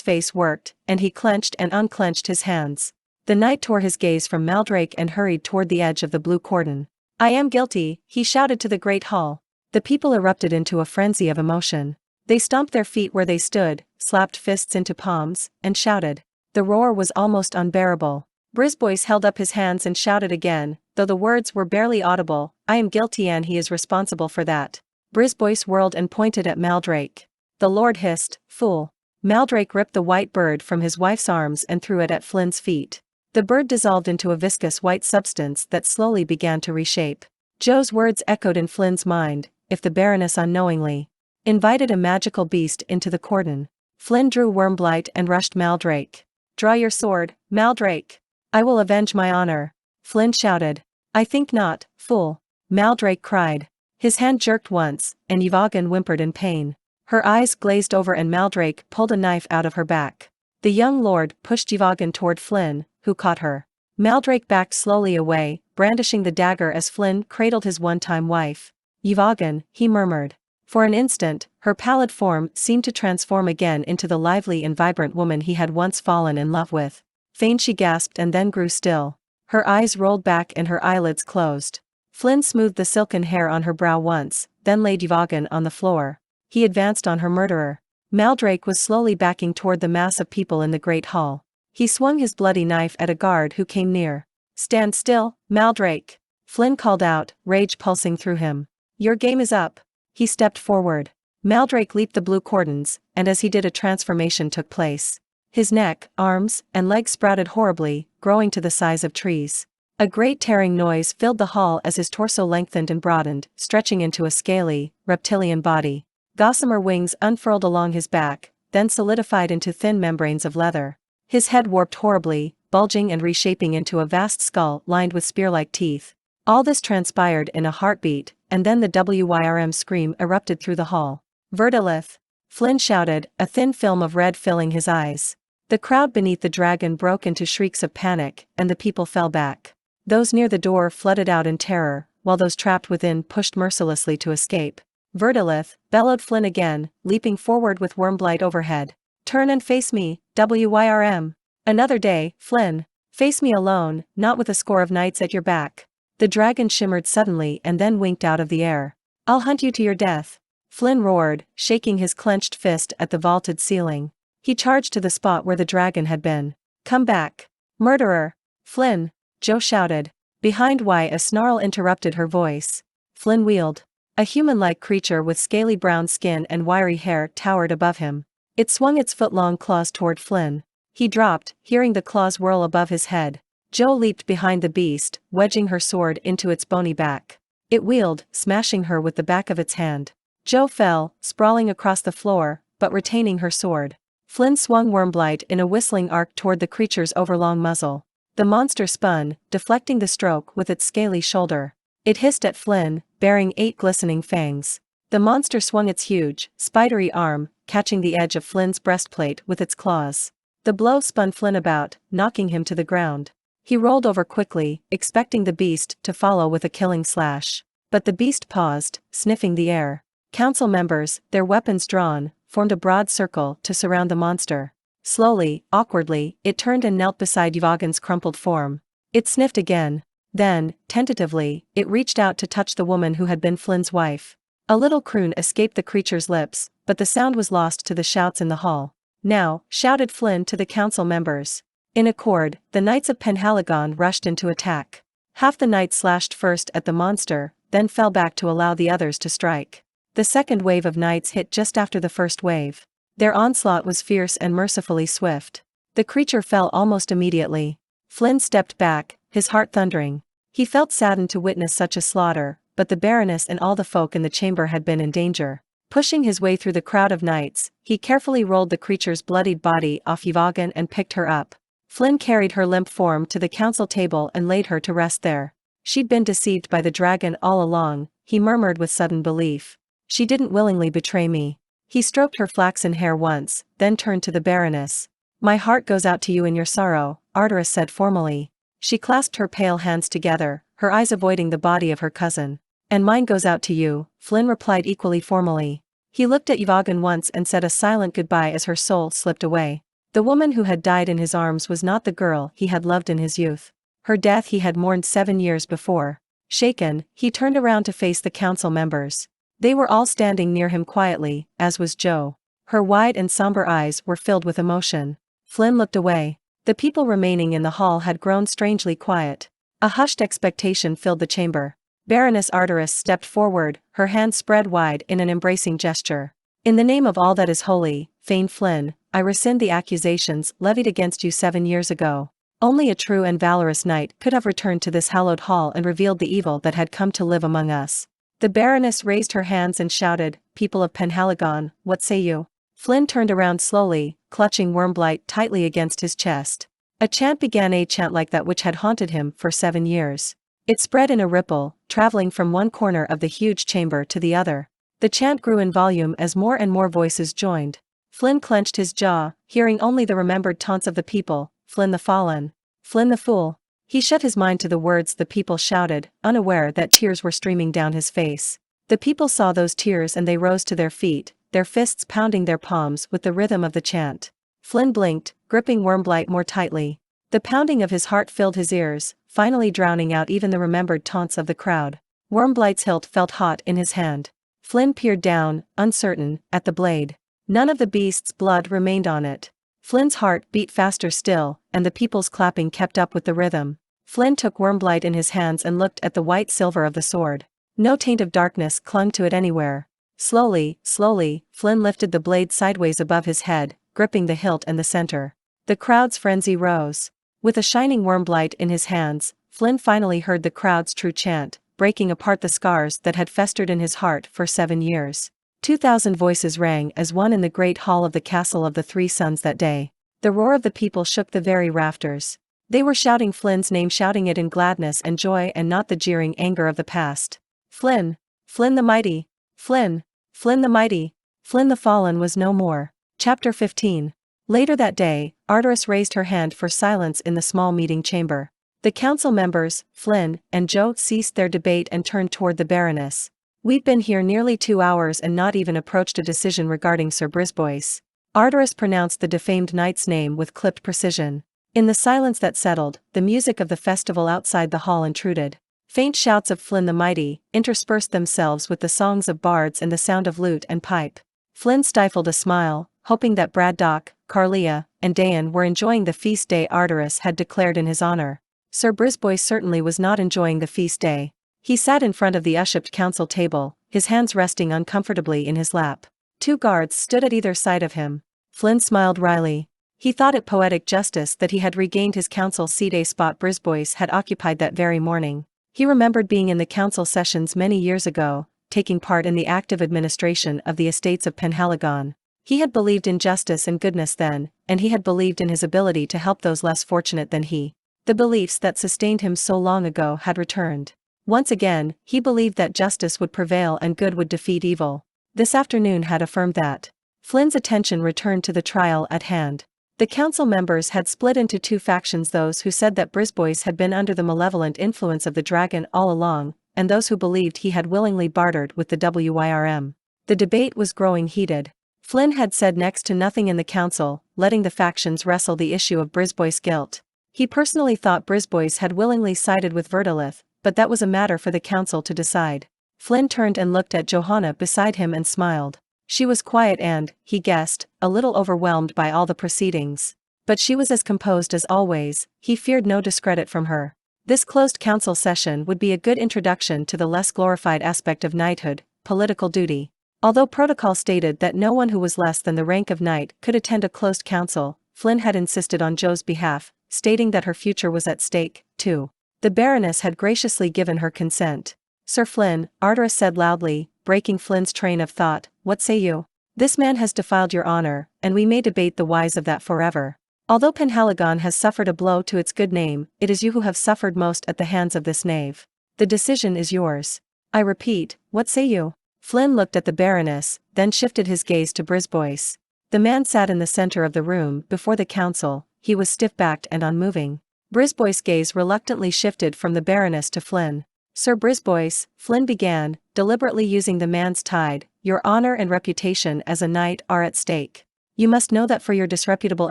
face worked, and he clenched and unclenched his hands. The knight tore his gaze from Maldrake and hurried toward the edge of the blue cordon. "I am guilty," he shouted to the great hall. The people erupted into a frenzy of emotion. They stomped their feet where they stood, slapped fists into palms, and shouted. The roar was almost unbearable. Brisbois held up his hands and shouted again, though the words were barely audible, "I am guilty and he is responsible for that." Brisbois whirled and pointed at Maldrake. The lord hissed, "Fool." Maldrake ripped the white bird from his wife's arms and threw it at Flynn's feet. The bird dissolved into a viscous white substance that slowly began to reshape. Joe's words echoed in Flynn's mind, if the Baroness unknowingly invited a magical beast into the cordon. Flynn drew Wyrmblight and rushed Maldrake. "Draw your sword, Maldrake. I will avenge my honor." Flynn shouted. "I think not, fool," Maldrake cried. His hand jerked once, and Yvagan whimpered in pain. Her eyes glazed over and Maldrake pulled a knife out of her back. The young lord pushed Yvagan toward Flynn, who caught her. Maldrake backed slowly away, brandishing the dagger as Flynn cradled his one-time wife. "Yvagan," he murmured. For an instant, her pallid form seemed to transform again into the lively and vibrant woman he had once fallen in love with. Fain, she gasped and then grew still. Her eyes rolled back and her eyelids closed. Flynn smoothed the silken hair on her brow once, then laid Yvagan on the floor. He advanced on her murderer. Maldrake was slowly backing toward the mass of people in the great hall. He swung his bloody knife at a guard who came near. "Stand still, Maldrake," Flynn called out, rage pulsing through him. "Your game is up." He stepped forward. Maldrake leaped the blue cordons, and as he did a transformation took place. His neck, arms, and legs sprouted horribly, growing to the size of trees. A great tearing noise filled the hall as his torso lengthened and broadened, stretching into a scaly, reptilian body. Gossamer wings unfurled along his back, then solidified into thin membranes of leather. His head warped horribly, bulging and reshaping into a vast skull lined with spear-like teeth. All this transpired in a heartbeat, and then the Wyrm scream erupted through the hall. "Verdilith!" Flynn shouted, a thin film of red filling his eyes. The crowd beneath the dragon broke into shrieks of panic, and the people fell back. Those near the door flooded out in terror, while those trapped within pushed mercilessly to escape. "Verdilith!" bellowed Flynn again, leaping forward with Wyrmblight overhead. "Turn and face me, Wyrm. Another day, Flynn. Face me alone, not with a score of knights at your back." The dragon shimmered suddenly and then winked out of the air. "I'll hunt you to your death," Flynn roared, shaking his clenched fist at the vaulted ceiling. He charged to the spot where the dragon had been. "Come back, murderer!" "Flynn!" Joe shouted. Behind a snarl interrupted her voice. Flynn wheeled. A human-like creature with scaly brown skin and wiry hair towered above him. It swung its foot-long claws toward Flynn. He dropped, hearing the claws whirl above his head. Joe leaped behind the beast, wedging her sword into its bony back. It wheeled, smashing her with the back of its hand. Joe fell, sprawling across the floor, but retaining her sword. Flynn swung Wyrmblight in a whistling arc toward the creature's overlong muzzle. The monster spun, deflecting the stroke with its scaly shoulder. It hissed at Flynn, bearing 8 glistening fangs. The monster swung its huge, spidery arm, catching the edge of Flynn's breastplate with its claws. The blow spun Flynn about, knocking him to the ground. He rolled over quickly, expecting the beast to follow with a killing slash. But the beast paused, sniffing the air. Council members, their weapons drawn, formed a broad circle to surround the monster. Slowly, awkwardly, it turned and knelt beside Yvagan's crumpled form. It sniffed again. Then, tentatively, it reached out to touch the woman who had been Flynn's wife. A little croon escaped the creature's lips, but the sound was lost to the shouts in the hall. "Now," shouted Flynn to the council members. In accord, the knights of Penhaligon rushed into attack. Half the knights slashed first at the monster, then fell back to allow the others to strike. The second wave of knights hit just after the first wave. Their onslaught was fierce and mercifully swift. The creature fell almost immediately. Flinn stepped back, his heart thundering. He felt saddened to witness such a slaughter, but the Baroness and all the folk in the chamber had been in danger. Pushing his way through the crowd of knights, he carefully rolled the creature's bloodied body off Yvagan and picked her up. Flinn carried her limp form to the council table and laid her to rest there. She'd been deceived by the dragon all along, he murmured with sudden belief. She didn't willingly betray me. He stroked her flaxen hair once, then turned to the Baroness. My heart goes out to you in your sorrow, Arteris said formally. She clasped her pale hands together, her eyes avoiding the body of her cousin. And mine goes out to you, Flinn replied equally formally. He looked at Yvagan once and said a silent goodbye as her soul slipped away. The woman who had died in his arms was not the girl he had loved in his youth. Her death he had mourned 7 years before. Shaken, he turned around to face the council members. They were all standing near him quietly, as was Jo. Her wide and somber eyes were filled with emotion. Flinn looked away. The people remaining in the hall had grown strangely quiet. A hushed expectation filled the chamber. Baroness Arteris stepped forward, her hands spread wide in an embracing gesture. In the name of all that is holy, Fain Flinn, I rescind the accusations levied against you 7 years ago. Only a true and valorous knight could have returned to this hallowed hall and revealed the evil that had come to live among us. The Baroness raised her hands and shouted, People of Penhaligon, what say you? Flinn turned around slowly, clutching Wyrmblight tightly against his chest. A chant began, a chant like that which had haunted him for 7 years. It spread in a ripple, traveling from one corner of the huge chamber to the other. The chant grew in volume as more and more voices joined. Flinn clenched his jaw, hearing only the remembered taunts of the people, Flinn the fallen, Flinn the fool. He shut his mind to the words the people shouted, unaware that tears were streaming down his face. The people saw those tears and they rose to their feet, their fists pounding their palms with the rhythm of the chant. Flinn blinked, gripping Wyrmblight more tightly. The pounding of his heart filled his ears, finally drowning out even the remembered taunts of the crowd. Wyrmblight's hilt felt hot in his hand. Flinn peered down, uncertain, at the blade. None of the beast's blood remained on it. Flynn's heart beat faster still, and the people's clapping kept up with the rhythm. Flinn took Wyrmblight in his hands and looked at the white silver of the sword. No taint of darkness clung to it anywhere. Slowly, Flinn lifted the blade sideways above his head, gripping the hilt and the center. The crowd's frenzy rose. With a shining Wyrmblight in his hands, Flinn finally heard the crowd's true chant, breaking apart the scars that had festered in his heart for 7 years. 2,000 voices rang as one in the great hall of the Castle of the Three Suns that day. The roar of the people shook the very rafters. They were shouting Flynn's name, shouting it in gladness and joy and not the jeering anger of the past. Flinn! Flinn the Mighty! Flinn! Flinn the Mighty! Flinn the Fallen was no more. Chapter 15. Later that day, Arteris raised her hand for silence in the small meeting chamber. The council members, Flinn and Jo, ceased their debate and turned toward the Baroness. We've been here nearly 2 hours and not even approached a decision regarding Sir Brisbois. Arteris pronounced the defamed knight's name with clipped precision. In the silence that settled, the music of the festival outside the hall intruded. Faint shouts of Flinn the Mighty interspersed themselves with the songs of bards and the sound of lute and pipe. Flinn stifled a smile, hoping that Braddock, Carlia, and Dayan were enjoying the feast day Arteris had declared in his honor. Sir Brisbois certainly was not enjoying the feast day. He sat in front of the ushered council table, his hands resting uncomfortably in his lap. 2 guards stood at either side of him. Flinn smiled wryly. He thought it poetic justice that he had regained his council seat, a spot Brisbois had occupied that very morning. He remembered being in the council sessions many years ago, taking part in the active administration of the estates of Penhaligon. He had believed in justice and goodness then, and he had believed in his ability to help those less fortunate than he. The beliefs that sustained him so long ago had returned. Once again, he believed that justice would prevail and good would defeat evil. This afternoon had affirmed that. Flynn's attention returned to the trial at hand. The council members had split into 2 factions, those who said that Brisbois had been under the malevolent influence of the dragon all along, and those who believed he had willingly bartered with the Wyrm. The debate was growing heated. Flinn had said next to nothing in the council, letting the factions wrestle the issue of Brisbois' guilt. He personally thought Brisbois had willingly sided with Verdilith, but that was a matter for the council to decide. Flinn turned and looked at Johanna beside him and smiled. She was quiet and, he guessed, a little overwhelmed by all the proceedings. But she was as composed as always, he feared no discredit from her. This closed council session would be a good introduction to the less glorified aspect of knighthood, political duty. Although protocol stated that no one who was less than the rank of knight could attend a closed council, Flinn had insisted on Jo's behalf, stating that her future was at stake, too. The Baroness had graciously given her consent. Sir Flinn, Arteris said loudly, breaking Flynn's train of thought, what say you? This man has defiled your honor, and we may debate the whys of that forever. Although Penhaligon has suffered a blow to its good name, it is you who have suffered most at the hands of this knave. The decision is yours. I repeat, what say you? Flinn looked at the Baroness, then shifted his gaze to Brisbois. The man sat in the center of the room before the council, he was stiff-backed and unmoving. Brisbois' gaze reluctantly shifted from the Baroness to Flinn. Sir Brisbois, Flinn began, deliberately using the man's tide, your honor and reputation as a knight are at stake. You must know that for your disreputable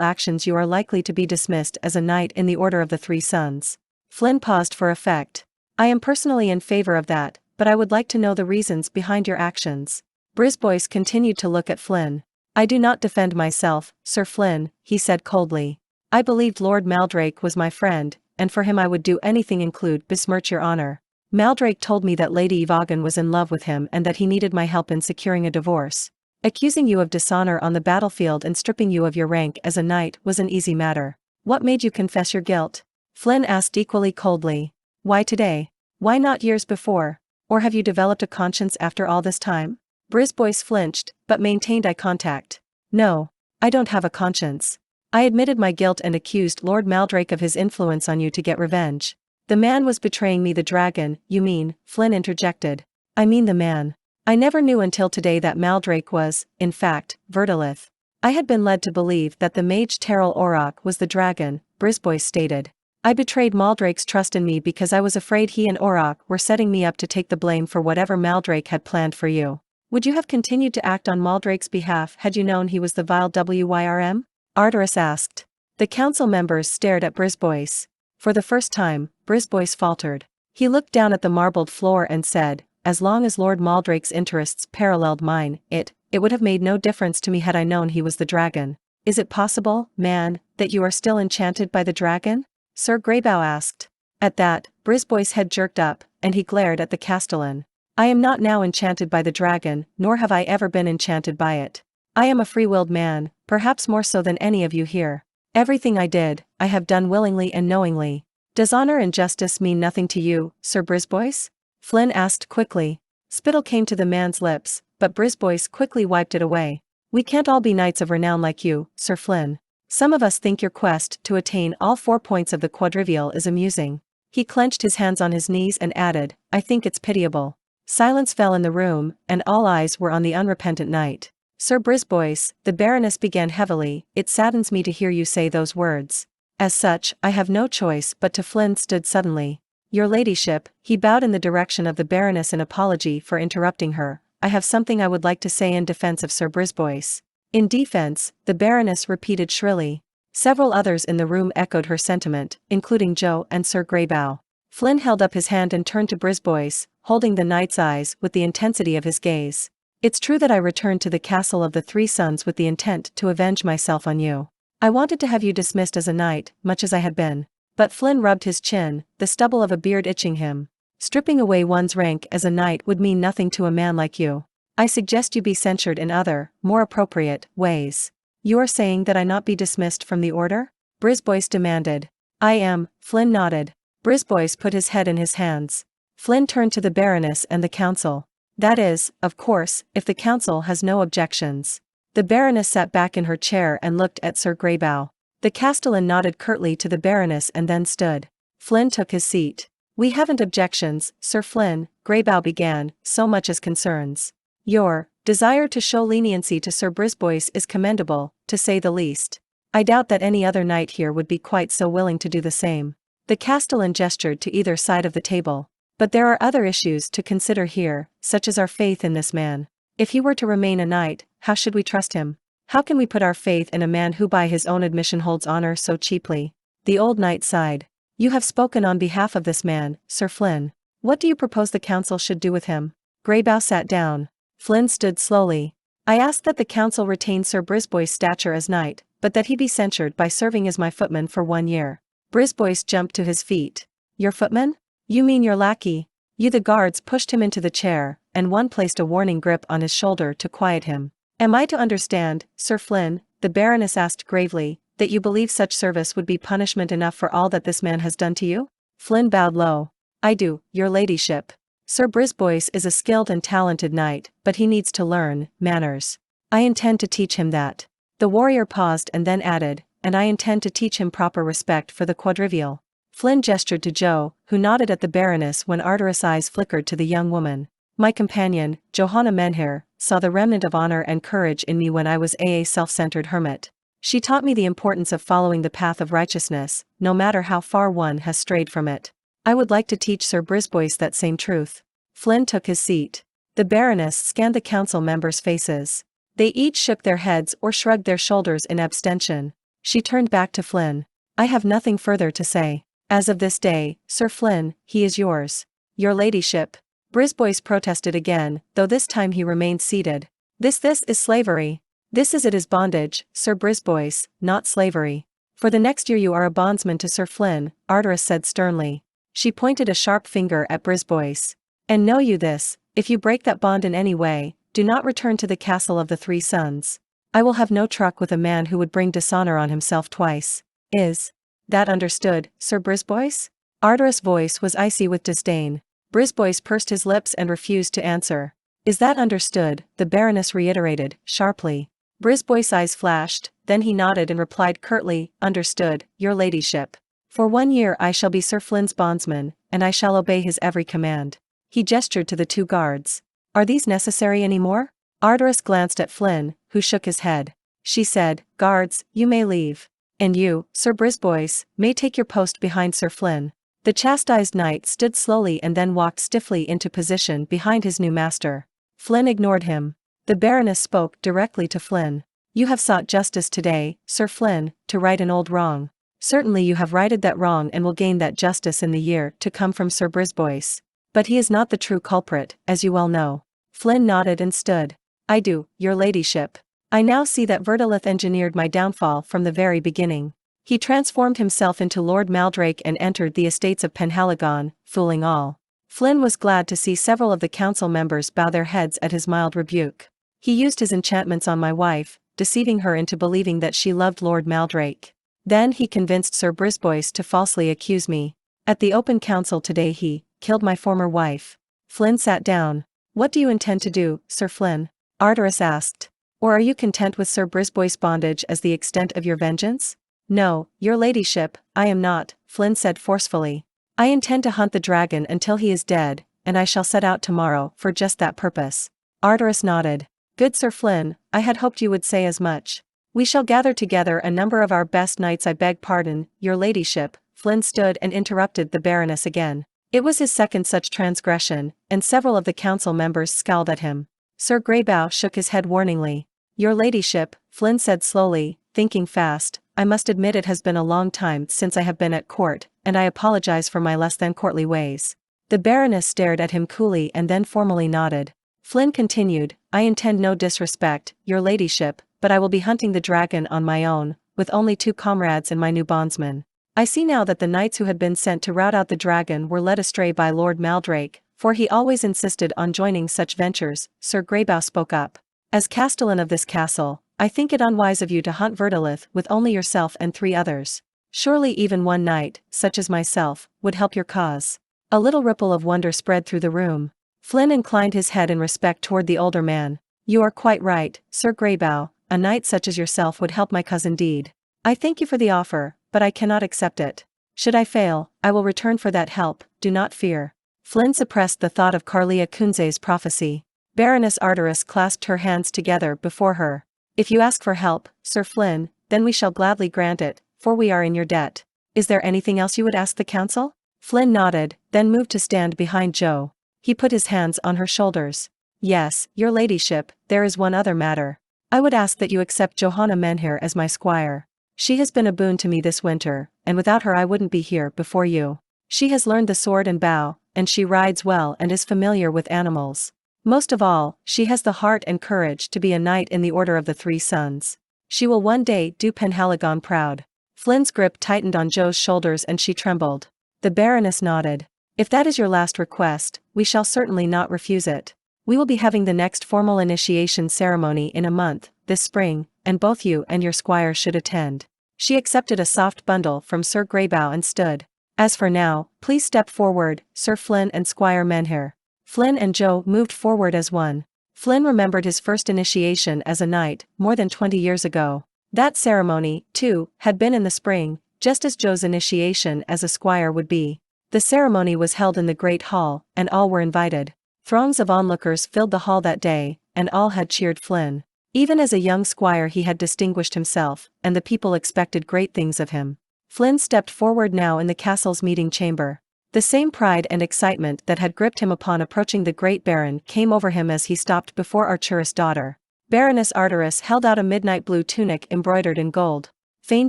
actions you are likely to be dismissed as a knight in the Order of the Three Sons. Flinn paused for effect. I am personally in favor of that, but I would like to know the reasons behind your actions. Brisbois continued to look at Flinn. I do not defend myself, Sir Flinn, he said coldly. I believed Lord Maldrake was my friend, and for him I would do anything include besmirch your honor. Maldrake told me that Lady Evagan was in love with him and that he needed my help in securing a divorce. Accusing you of dishonor on the battlefield and stripping you of your rank as a knight was an easy matter. What made you confess your guilt? Flinn asked equally coldly. Why today? Why not years before? Or have you developed a conscience after all this time? Brisbois flinched, but maintained eye contact. No, I don't have a conscience. I admitted my guilt and accused Lord Maldrake of his influence on you to get revenge. The man was betraying me. The dragon, you mean, Flinn interjected. I mean the man. I never knew until today that Maldrake was, in fact, Verdilith. I had been led to believe that the mage Terrell Orrock was the dragon, Brisbois stated. I betrayed Maldrake's trust in me because I was afraid he and Orrock were setting me up to take the blame for whatever Maldrake had planned for you. Would you have continued to act on Maldrake's behalf had you known he was the vile Wyrm? Arteris asked. The council members stared at Brisbois. For the first time, Brisbois faltered. He looked down at the marbled floor and said, as long as Lord Maldrake's interests paralleled mine, it would have made no difference to me had I known he was the dragon. Is it possible, man, that you are still enchanted by the dragon? Sir Greybow asked. At that, Brisbois' head jerked up, and he glared at the castellan. I am not now enchanted by the dragon, nor have I ever been enchanted by it. I am a free-willed man, perhaps more so than any of you here. Everything I did, I have done willingly and knowingly. Does honor and justice mean nothing to you, Sir Brisbois? Flinn asked quickly. Spittle came to the man's lips, but Brisbois quickly wiped it away. We can't all be knights of renown like you, Sir Flinn. Some of us think your quest to attain all 4 points of the quadrivial is amusing. He clenched his hands on his knees and added, I think it's pitiable. Silence fell in the room, and all eyes were on the unrepentant knight. Sir Brisbois, the Baroness began heavily, it saddens me to hear you say those words. As such, I have no choice but to. Flinn stood suddenly. Your ladyship, he bowed in the direction of the Baroness in apology for interrupting her. I have something I would like to say in defense of Sir Brisbois. In defense, the Baroness repeated shrilly. Several others in the room echoed her sentiment, including Jo and Sir Greybow. Flinn held up his hand and turned to Brisbois, holding the knight's eyes with the intensity of his gaze. It's true that I returned to the castle of the Three Sons with the intent to avenge myself on you. I wanted to have you dismissed as a knight, much as I had been. But Flinn rubbed his chin, the stubble of a beard itching him. Stripping away one's rank as a knight would mean nothing to a man like you. I suggest you be censured in other, more appropriate, ways. You are saying that I not be dismissed from the order? Brisbois demanded. I am, Flinn nodded. Brisbois put his head in his hands. Flinn turned to the Baroness and the council. That is, of course, if the council has no objections. The Baroness sat back in her chair and looked at Sir Greybow. The castellan nodded curtly to the Baroness and then stood. Flinn took his seat. We haven't objections, Sir Flinn, Greybow began, so much as concerns. Your desire to show leniency to Sir Brisbois is commendable, to say the least. I doubt that any other knight here would be quite so willing to do the same. The castellan gestured to either side of the table. But there are other issues to consider here, such as our faith in this man. If he were to remain a knight, how should we trust him? How can we put our faith in a man who by his own admission holds honor so cheaply? The old knight sighed. You have spoken on behalf of this man, Sir Flinn. What do you propose the council should do with him? Greybow sat down. Flinn stood slowly. I ask that the council retain Sir Brisbois' stature as knight, but that he be censured by serving as my footman for 1 year. Brisbois jumped to his feet. Your footman? You mean your lackey? You the guards pushed him into the chair, and one placed a warning grip on his shoulder to quiet him. Am I to understand, Sir Flinn, the Baroness asked gravely, that you believe such service would be punishment enough for all that this man has done to you? Flinn bowed low. I do, your ladyship. Sir Brisbois is a skilled and talented knight, but he needs to learn manners. I intend to teach him that. The warrior paused and then added, and I intend to teach him proper respect for the quadrivial. Flinn gestured to Joe, who nodded at the Baroness when ardorous eyes flickered to the young woman. My companion, Johanna Menhir, saw the remnant of honor and courage in me when I was a self-centered hermit. She taught me the importance of following the path of righteousness, no matter how far one has strayed from it. I would like to teach Sir Brisbois that same truth. Flinn took his seat. The Baroness scanned the council members' faces. They each shook their heads or shrugged their shoulders in abstention. She turned back to Flinn. I have nothing further to say. As of this day, Sir Flinn, he is yours. Your ladyship. Brisbois protested again, though this time he remained seated. This is slavery. This is bondage, Sir Brisbois, not slavery. For the next year you are a bondsman to Sir Flinn, Arteris said sternly. She pointed a sharp finger at Brisbois. And know you this, if you break that bond in any way, do not return to the castle of the Three Sons. I will have no truck with a man who would bring dishonor on himself twice. Is that understood, Sir Brisbois? Arteris' voice was icy with disdain. Brisbois pursed his lips and refused to answer. Is that understood? The Baroness reiterated, sharply. Brisbois' eyes flashed, then he nodded and replied curtly, understood, your ladyship. For 1 year I shall be Sir Flinn's bondsman, and I shall obey his every command. He gestured to the 2 guards. Are these necessary any more? Arteris glanced at Flinn, who shook his head. She said, guards, you may leave. And you, Sir Brisbois, may take your post behind Sir Flinn. The chastised knight stood slowly and then walked stiffly into position behind his new master. Flinn ignored him. The Baroness spoke directly to Flinn. You have sought justice today, Sir Flinn, to right an old wrong. Certainly you have righted that wrong and will gain that justice in the year to come from Sir Brisbois. But he is not the true culprit, as you well know. Flinn nodded and stood. I do, your ladyship. I now see that Verdilith engineered my downfall from the very beginning. He transformed himself into Lord Maldrake and entered the estates of Penhaligon, fooling all. Flinn was glad to see several of the council members bow their heads at his mild rebuke. He used his enchantments on my wife, deceiving her into believing that she loved Lord Maldrake. Then he convinced Sir Brisbois to falsely accuse me. At the open council today he killed my former wife. Flinn sat down. What do you intend to do, Sir Flinn? Arteris asked. Or are you content with Sir Brisbois' bondage as the extent of your vengeance? No, your ladyship, I am not, Flinn said forcefully. I intend to hunt the dragon until he is dead, and I shall set out tomorrow for just that purpose. Arteris nodded. Good Sir Flinn, I had hoped you would say as much. We shall gather together a number of our best knights. I beg pardon, your ladyship. Flinn stood and interrupted the Baroness again. It was his second such transgression, and several of the council members scowled at him. Sir Greybough shook his head warningly. Your ladyship, Flinn said slowly, thinking fast, I must admit it has been a long time since I have been at court, and I apologize for my less than courtly ways. The Baroness stared at him coolly and then formally nodded. Flinn continued, I intend no disrespect, your ladyship, but I will be hunting the dragon on my own, with only 2 comrades and my new bondsman. I see now that the knights who had been sent to rout out the dragon were led astray by Lord Maldrake, for he always insisted on joining such ventures. Sir Greybough spoke up. As castellan of this castle, I think it unwise of you to hunt Verdilith with only yourself and 3 others. Surely even 1 knight, such as myself, would help your cause. A little ripple of wonder spread through the room. Flinn inclined his head in respect toward the older man. You are quite right, Sir Greybough, a knight such as yourself would help my cause indeed. I thank you for the offer, but I cannot accept it. Should I fail, I will return for that help, do not fear. Flinn suppressed the thought of Carlia Kunze's prophecy. Baroness Arteris clasped her hands together before her. If you ask for help, Sir Flinn, then we shall gladly grant it, for we are in your debt. Is there anything else you would ask the council? Flinn nodded, then moved to stand behind Joe. He put his hands on her shoulders. Yes, your ladyship, there is one other matter. I would ask that you accept Johanna Menhir as my squire. She has been a boon to me this winter, and without her I wouldn't be here before you. She has learned the sword and bow, and she rides well and is familiar with animals. Most of all, she has the heart and courage to be a knight in the Order of the Three Sons. She will one day do Penhaligon proud. Flinn's grip tightened on Joe's shoulders and she trembled. The Baroness nodded. If that is your last request, we shall certainly not refuse it. We will be having the next formal initiation ceremony in a month, this spring, and both you and your squire should attend. She accepted a soft bundle from Sir Greybough and stood. As for now, please step forward, Sir Flinn and Squire Menhir. Flynn and Joe moved forward as one. Flynn remembered his first initiation as a knight, more than 20 years ago. That ceremony, too, had been in the spring, just as Joe's initiation as a squire would be. The ceremony was held in the Great Hall, and all were invited. Throngs of onlookers filled the hall that day, and all had cheered Flynn. Even as a young squire he had distinguished himself, and the people expected great things of him. Flynn stepped forward now in the castle's meeting chamber. The same pride and excitement that had gripped him upon approaching the great baron came over him as he stopped before Arcturus' daughter. Baroness Arcturus held out a midnight blue tunic embroidered in gold. Fain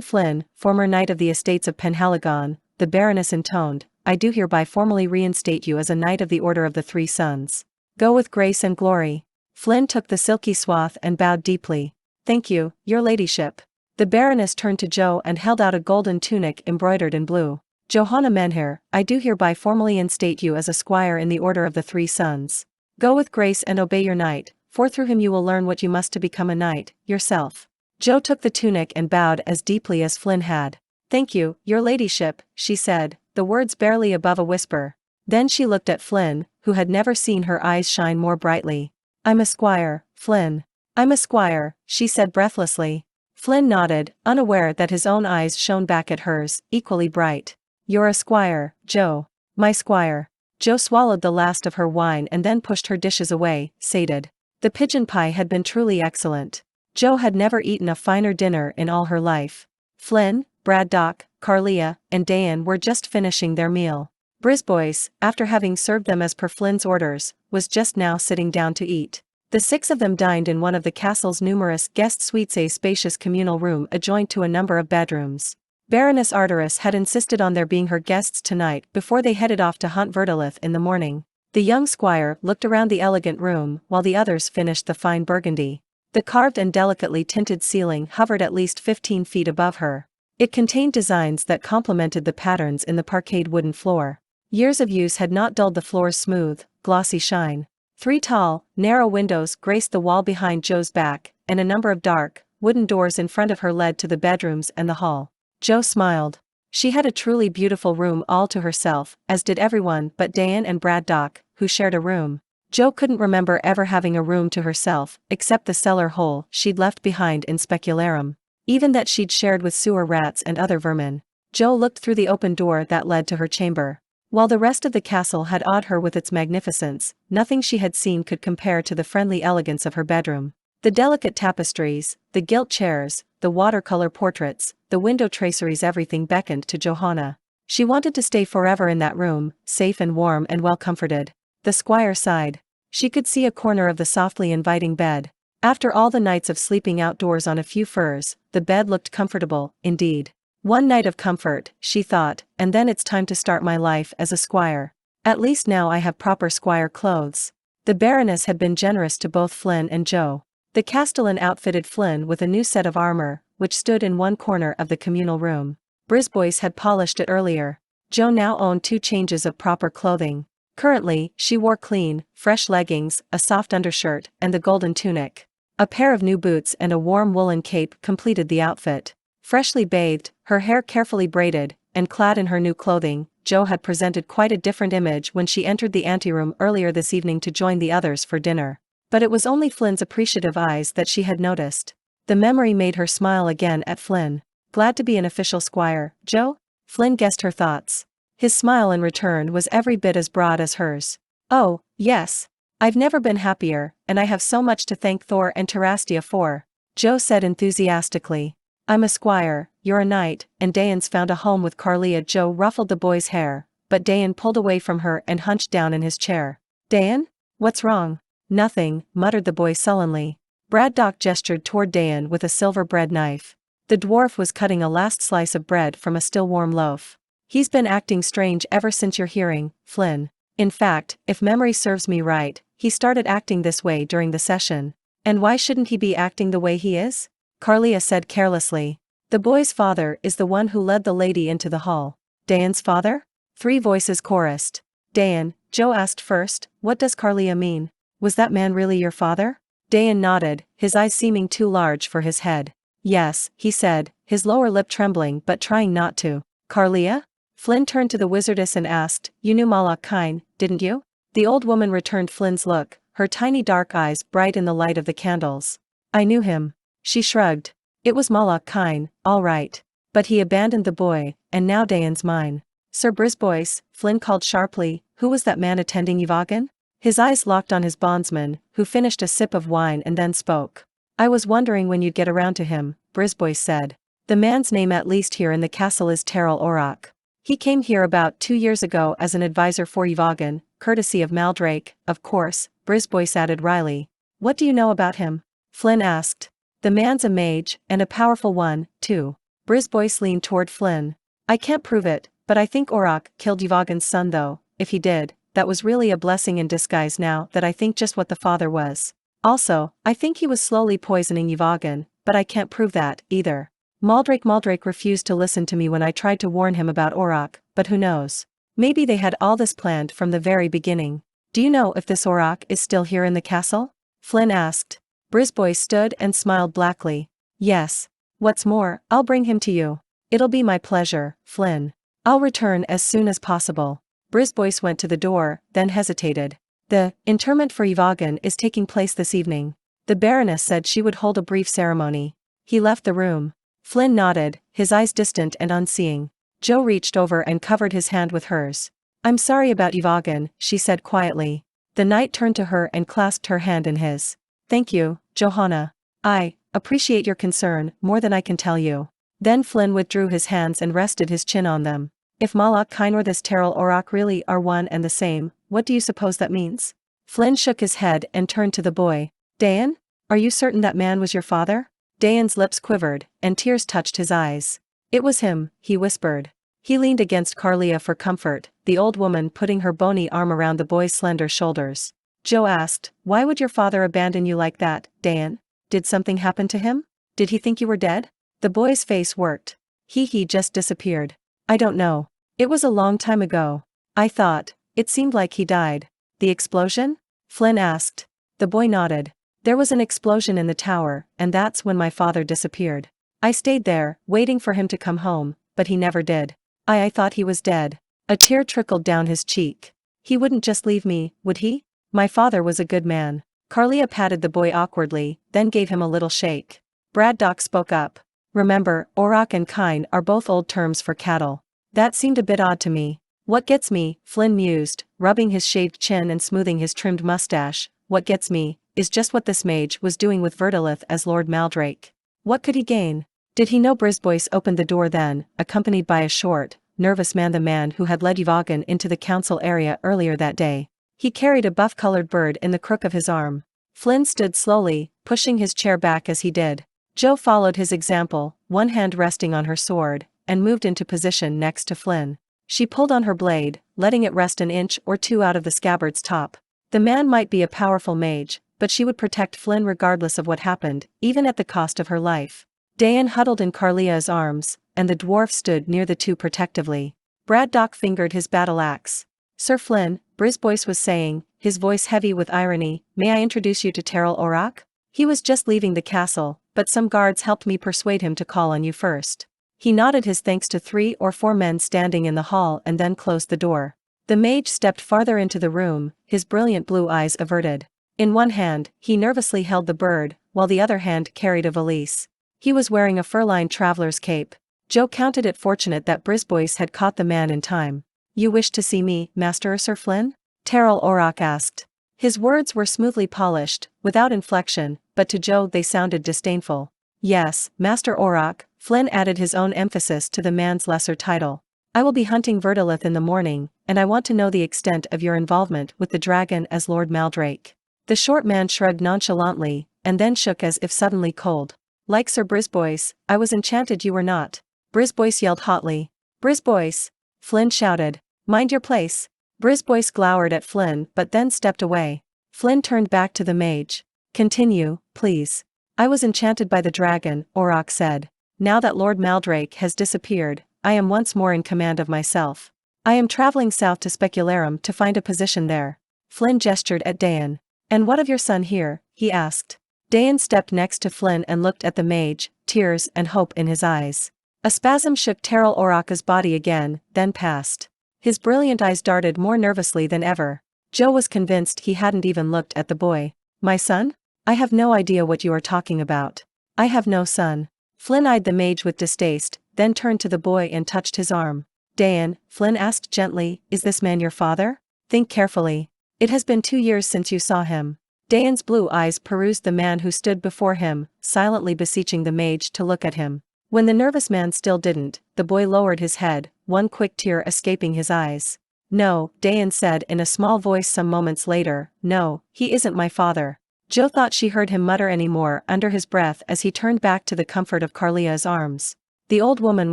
Flinn, former knight of the estates of Penhaligon, the baroness intoned, I do hereby formally reinstate you as a knight of the Order of the Three Suns. Go with grace and glory. Flynn took the silky swath and bowed deeply. Thank you, your ladyship. The baroness turned to Joe and held out a golden tunic embroidered in blue. Johanna Menhir, I do hereby formally instate you as a squire in the Order of the Three Suns. Go with grace and obey your knight, for through him you will learn what you must to become a knight, yourself. Joe took the tunic and bowed as deeply as Flynn had. Thank you, your ladyship, she said, the words barely above a whisper. Then she looked at Flynn, who had never seen her eyes shine more brightly. I'm a squire, Flynn. I'm a squire, she said breathlessly. Flynn nodded, unaware that his own eyes shone back at hers, equally bright. You're a squire, Joe. My squire. Joe swallowed the last of her wine and then pushed her dishes away, sated. The pigeon pie had been truly excellent. Joe had never eaten a finer dinner in all her life. Flynn, Braddock, Carlia, and Dayan were just finishing their meal. Brisbois, after having served them as per Flynn's orders, was just now sitting down to eat. The six of them dined in one of the castle's numerous guest suites, a spacious communal room adjoined to a number of bedrooms. Baroness Arcturus had insisted on their being her guests tonight before they headed off to hunt Verdilith in the morning. The young squire looked around the elegant room while the others finished the fine burgundy. The carved and delicately tinted ceiling hovered at least 15 feet above her. It contained designs that complemented the patterns in the parquetted wooden floor. Years of use had not dulled the floor's smooth, glossy shine. 3 tall, narrow windows graced the wall behind Joe's back, and a number of dark, wooden doors in front of her led to the bedrooms and the hall. Joe smiled. She had a truly beautiful room all to herself, as did everyone but Dayan and Braddock, who shared a room. Joe couldn't remember ever having a room to herself, except the cellar hole she'd left behind in Specularum. Even that she'd shared with sewer rats and other vermin. Joe looked through the open door that led to her chamber. While the rest of the castle had awed her with its magnificence, nothing she had seen could compare to the friendly elegance of her bedroom. The delicate tapestries, the gilt chairs, the watercolor portraits, the window traceries, everything beckoned to Johanna. She wanted to stay forever in that room, safe and warm and well comforted. The squire sighed. She could see a corner of the softly inviting bed. After all the nights of sleeping outdoors on a few furs, the bed looked comfortable, indeed. One night of comfort, she thought, and then it's time to start my life as a squire. At least now I have proper squire clothes. The baroness had been generous to both Flynn and Joe. The castellan outfitted Flynn with a new set of armor, which stood in one corner of the communal room. Brisbois had polished it earlier. Joe now owned 2 changes of proper clothing. Currently, she wore clean, fresh leggings, a soft undershirt, and the golden tunic. A pair of new boots and a warm woolen cape completed the outfit. Freshly bathed, her hair carefully braided, and clad in her new clothing, Joe had presented quite a different image when she entered the anteroom earlier this evening to join the others for dinner. But it was only Flynn's appreciative eyes that she had noticed. The memory made her smile again at Flynn. Glad to be an official squire, Joe? Flynn guessed her thoughts. His smile in return was every bit as broad as hers. Oh, yes. I've never been happier, and I have so much to thank Thor and Terastia for, Joe said enthusiastically. I'm a squire, you're a knight, and Dayan's found a home with Carlia. Joe ruffled the boy's hair, but Dayan pulled away from her and hunched down in his chair. Dayan? What's wrong? Nothing, muttered the boy sullenly. Braddock gestured toward Dayan with a silver bread knife. The dwarf was cutting a last slice of bread from a still warm loaf. He's been acting strange ever since your hearing, Flynn. In fact, if memory serves me right, he started acting this way during the session. And why shouldn't he be acting the way he is? Carlia said carelessly. The boy's father is the one who led the lady into the hall. Dayan's father? 3 voices chorused. Dayan, Joe asked first, what does Carlia mean? Was that man really your father? Dayan nodded, his eyes seeming too large for his head. Yes, he said, his lower lip trembling but trying not to. Carlia? Flynn turned to the wizardess and asked, you knew Malak Kine, didn't you? The old woman returned Flynn's look, her tiny dark eyes bright in the light of the candles. I knew him. She shrugged. It was Malak Kine, all right. But he abandoned the boy, and now Dayan's mine. Sir Brisbois, Flynn called sharply, who was that man attending Yvagan? His eyes locked on his bondsman, who finished a sip of wine and then spoke. I was wondering when you'd get around to him, Brisbois said. The man's name at least here in the castle is Terrell Orak. He came here about 2 years ago as an advisor for Yvagan, courtesy of Maldrake, of course, Brisbois added wryly. What do you know about him? Flynn asked. The man's a mage, and a powerful one, too. Brisbois leaned toward Flynn. I can't prove it, but I think Orak killed Yvagan's son though. If he did, that was really a blessing in disguise now that I think just what the father was. Also, I think he was slowly poisoning Yvagan, but I can't prove that, either. Maldrake refused to listen to me when I tried to warn him about Orak, but who knows? Maybe they had all this planned from the very beginning. Do you know if this Orak is still here in the castle? Flynn asked. Brisbois stood and smiled blackly. Yes. What's more, I'll bring him to you. It'll be my pleasure, Flynn. I'll return as soon as possible. Brisbois went to the door, then hesitated. The interment for Yvagan is taking place this evening. The Baroness said she would hold a brief ceremony. He left the room. Flynn nodded, his eyes distant and unseeing. Jo reached over and covered his hand with hers. I'm sorry about Yvagan, she said quietly. The knight turned to her and clasped her hand in his. Thank you, Johanna. I appreciate your concern more than I can tell you. Then Flynn withdrew his hands and rested his chin on them. If Malak Kine or this Terrell Orak really are one and the same, what do you suppose that means? Flynn shook his head and turned to the boy. Dayan? Are you certain that man was your father? Dayan's lips quivered, and tears touched his eyes. It was him, he whispered. He leaned against Carlia for comfort, the old woman putting her bony arm around the boy's slender shoulders. Jo asked, why would your father abandon you like that, Dayan? Did something happen to him? Did he think you were dead? The boy's face worked. He just disappeared. I don't know. It was a long time ago. I thought, it seemed like he died. The explosion? Flynn asked. The boy nodded. There was an explosion in the tower, and that's when my father disappeared. I stayed there, waiting for him to come home, but he never did. I thought he was dead. A tear trickled down his cheek. He wouldn't just leave me, would he? My father was a good man. Carlia patted the boy awkwardly, then gave him a little shake. Braddock spoke up. Remember, Orak and Kine are both old terms for cattle. That seemed a bit odd to me. What gets me, Flynn mused, rubbing his shaved chin and smoothing his trimmed mustache, what gets me, is just what this mage was doing with Verdilith as Lord Maldrake. What could he gain? Did he know Brisbois opened the door then, accompanied by a short, nervous man, the man who had led Yvagan into the council area earlier that day? He carried a buff-colored bird in the crook of his arm. Flynn stood slowly, pushing his chair back as he did. Jo followed his example, one hand resting on her sword, and moved into position next to Flynn. She pulled on her blade, letting it rest an inch or two out of the scabbard's top. The man might be a powerful mage, but she would protect Flynn regardless of what happened, even at the cost of her life. Dayan huddled in Carlia's arms, and the dwarf stood near the two protectively. Braddock fingered his battle axe. Sir Flynn, Brisbois was saying, his voice heavy with irony, may I introduce you to Terrell Orak? He was just leaving the castle, but some guards helped me persuade him to call on you first. He nodded his thanks to 3 or 4 men standing in the hall and then closed the door. The mage stepped farther into the room, his brilliant blue eyes averted. In one hand, he nervously held the bird, while the other hand carried a valise. He was wearing a fur-lined traveler's cape. Jo counted it fortunate that Brisbois had caught the man in time. You wish to see me, Master Sir Flynn? Terrell Orak asked. His words were smoothly polished, without inflection, but to Jo they sounded disdainful. Yes, Master Orak, Flynn added his own emphasis to the man's lesser title. I will be hunting Verdilith in the morning, and I want to know the extent of your involvement with the dragon as Lord Maldrake. The short man shrugged nonchalantly, and then shook as if suddenly cold. Like Sir Brisbois, I was enchanted you were not. Brisbois yelled hotly. Brisbois! Flynn shouted. Mind your place. Brisbois glowered at Flynn but then stepped away. Flynn turned back to the mage. Continue, please. I was enchanted by the dragon, Orak said. Now that Lord Maldrake has disappeared, I am once more in command of myself. I am traveling south to Specularum to find a position there. Flynn gestured at Dayan. "And what of your son here?" he asked. Dayan stepped next to Flynn and looked at the mage, tears and hope in his eyes. A spasm shook Terrell Oraka's body again, then passed. His brilliant eyes darted more nervously than ever. Joe was convinced he hadn't even looked at the boy. "My son? I have no idea what you are talking about. I have no son." Flynn eyed the mage with distaste, then turned to the boy and touched his arm. "Dayan," Flynn asked gently, "is this man your father? Think carefully. It has been 2 years since you saw him." Dayan's blue eyes perused the man who stood before him, silently beseeching the mage to look at him. When the nervous man still didn't, the boy lowered his head, one quick tear escaping his eyes. "No," Dayan said in a small voice some moments later, "no, he isn't my father." Joe thought she heard him mutter any more under his breath as he turned back to the comfort of Carlia's arms. The old woman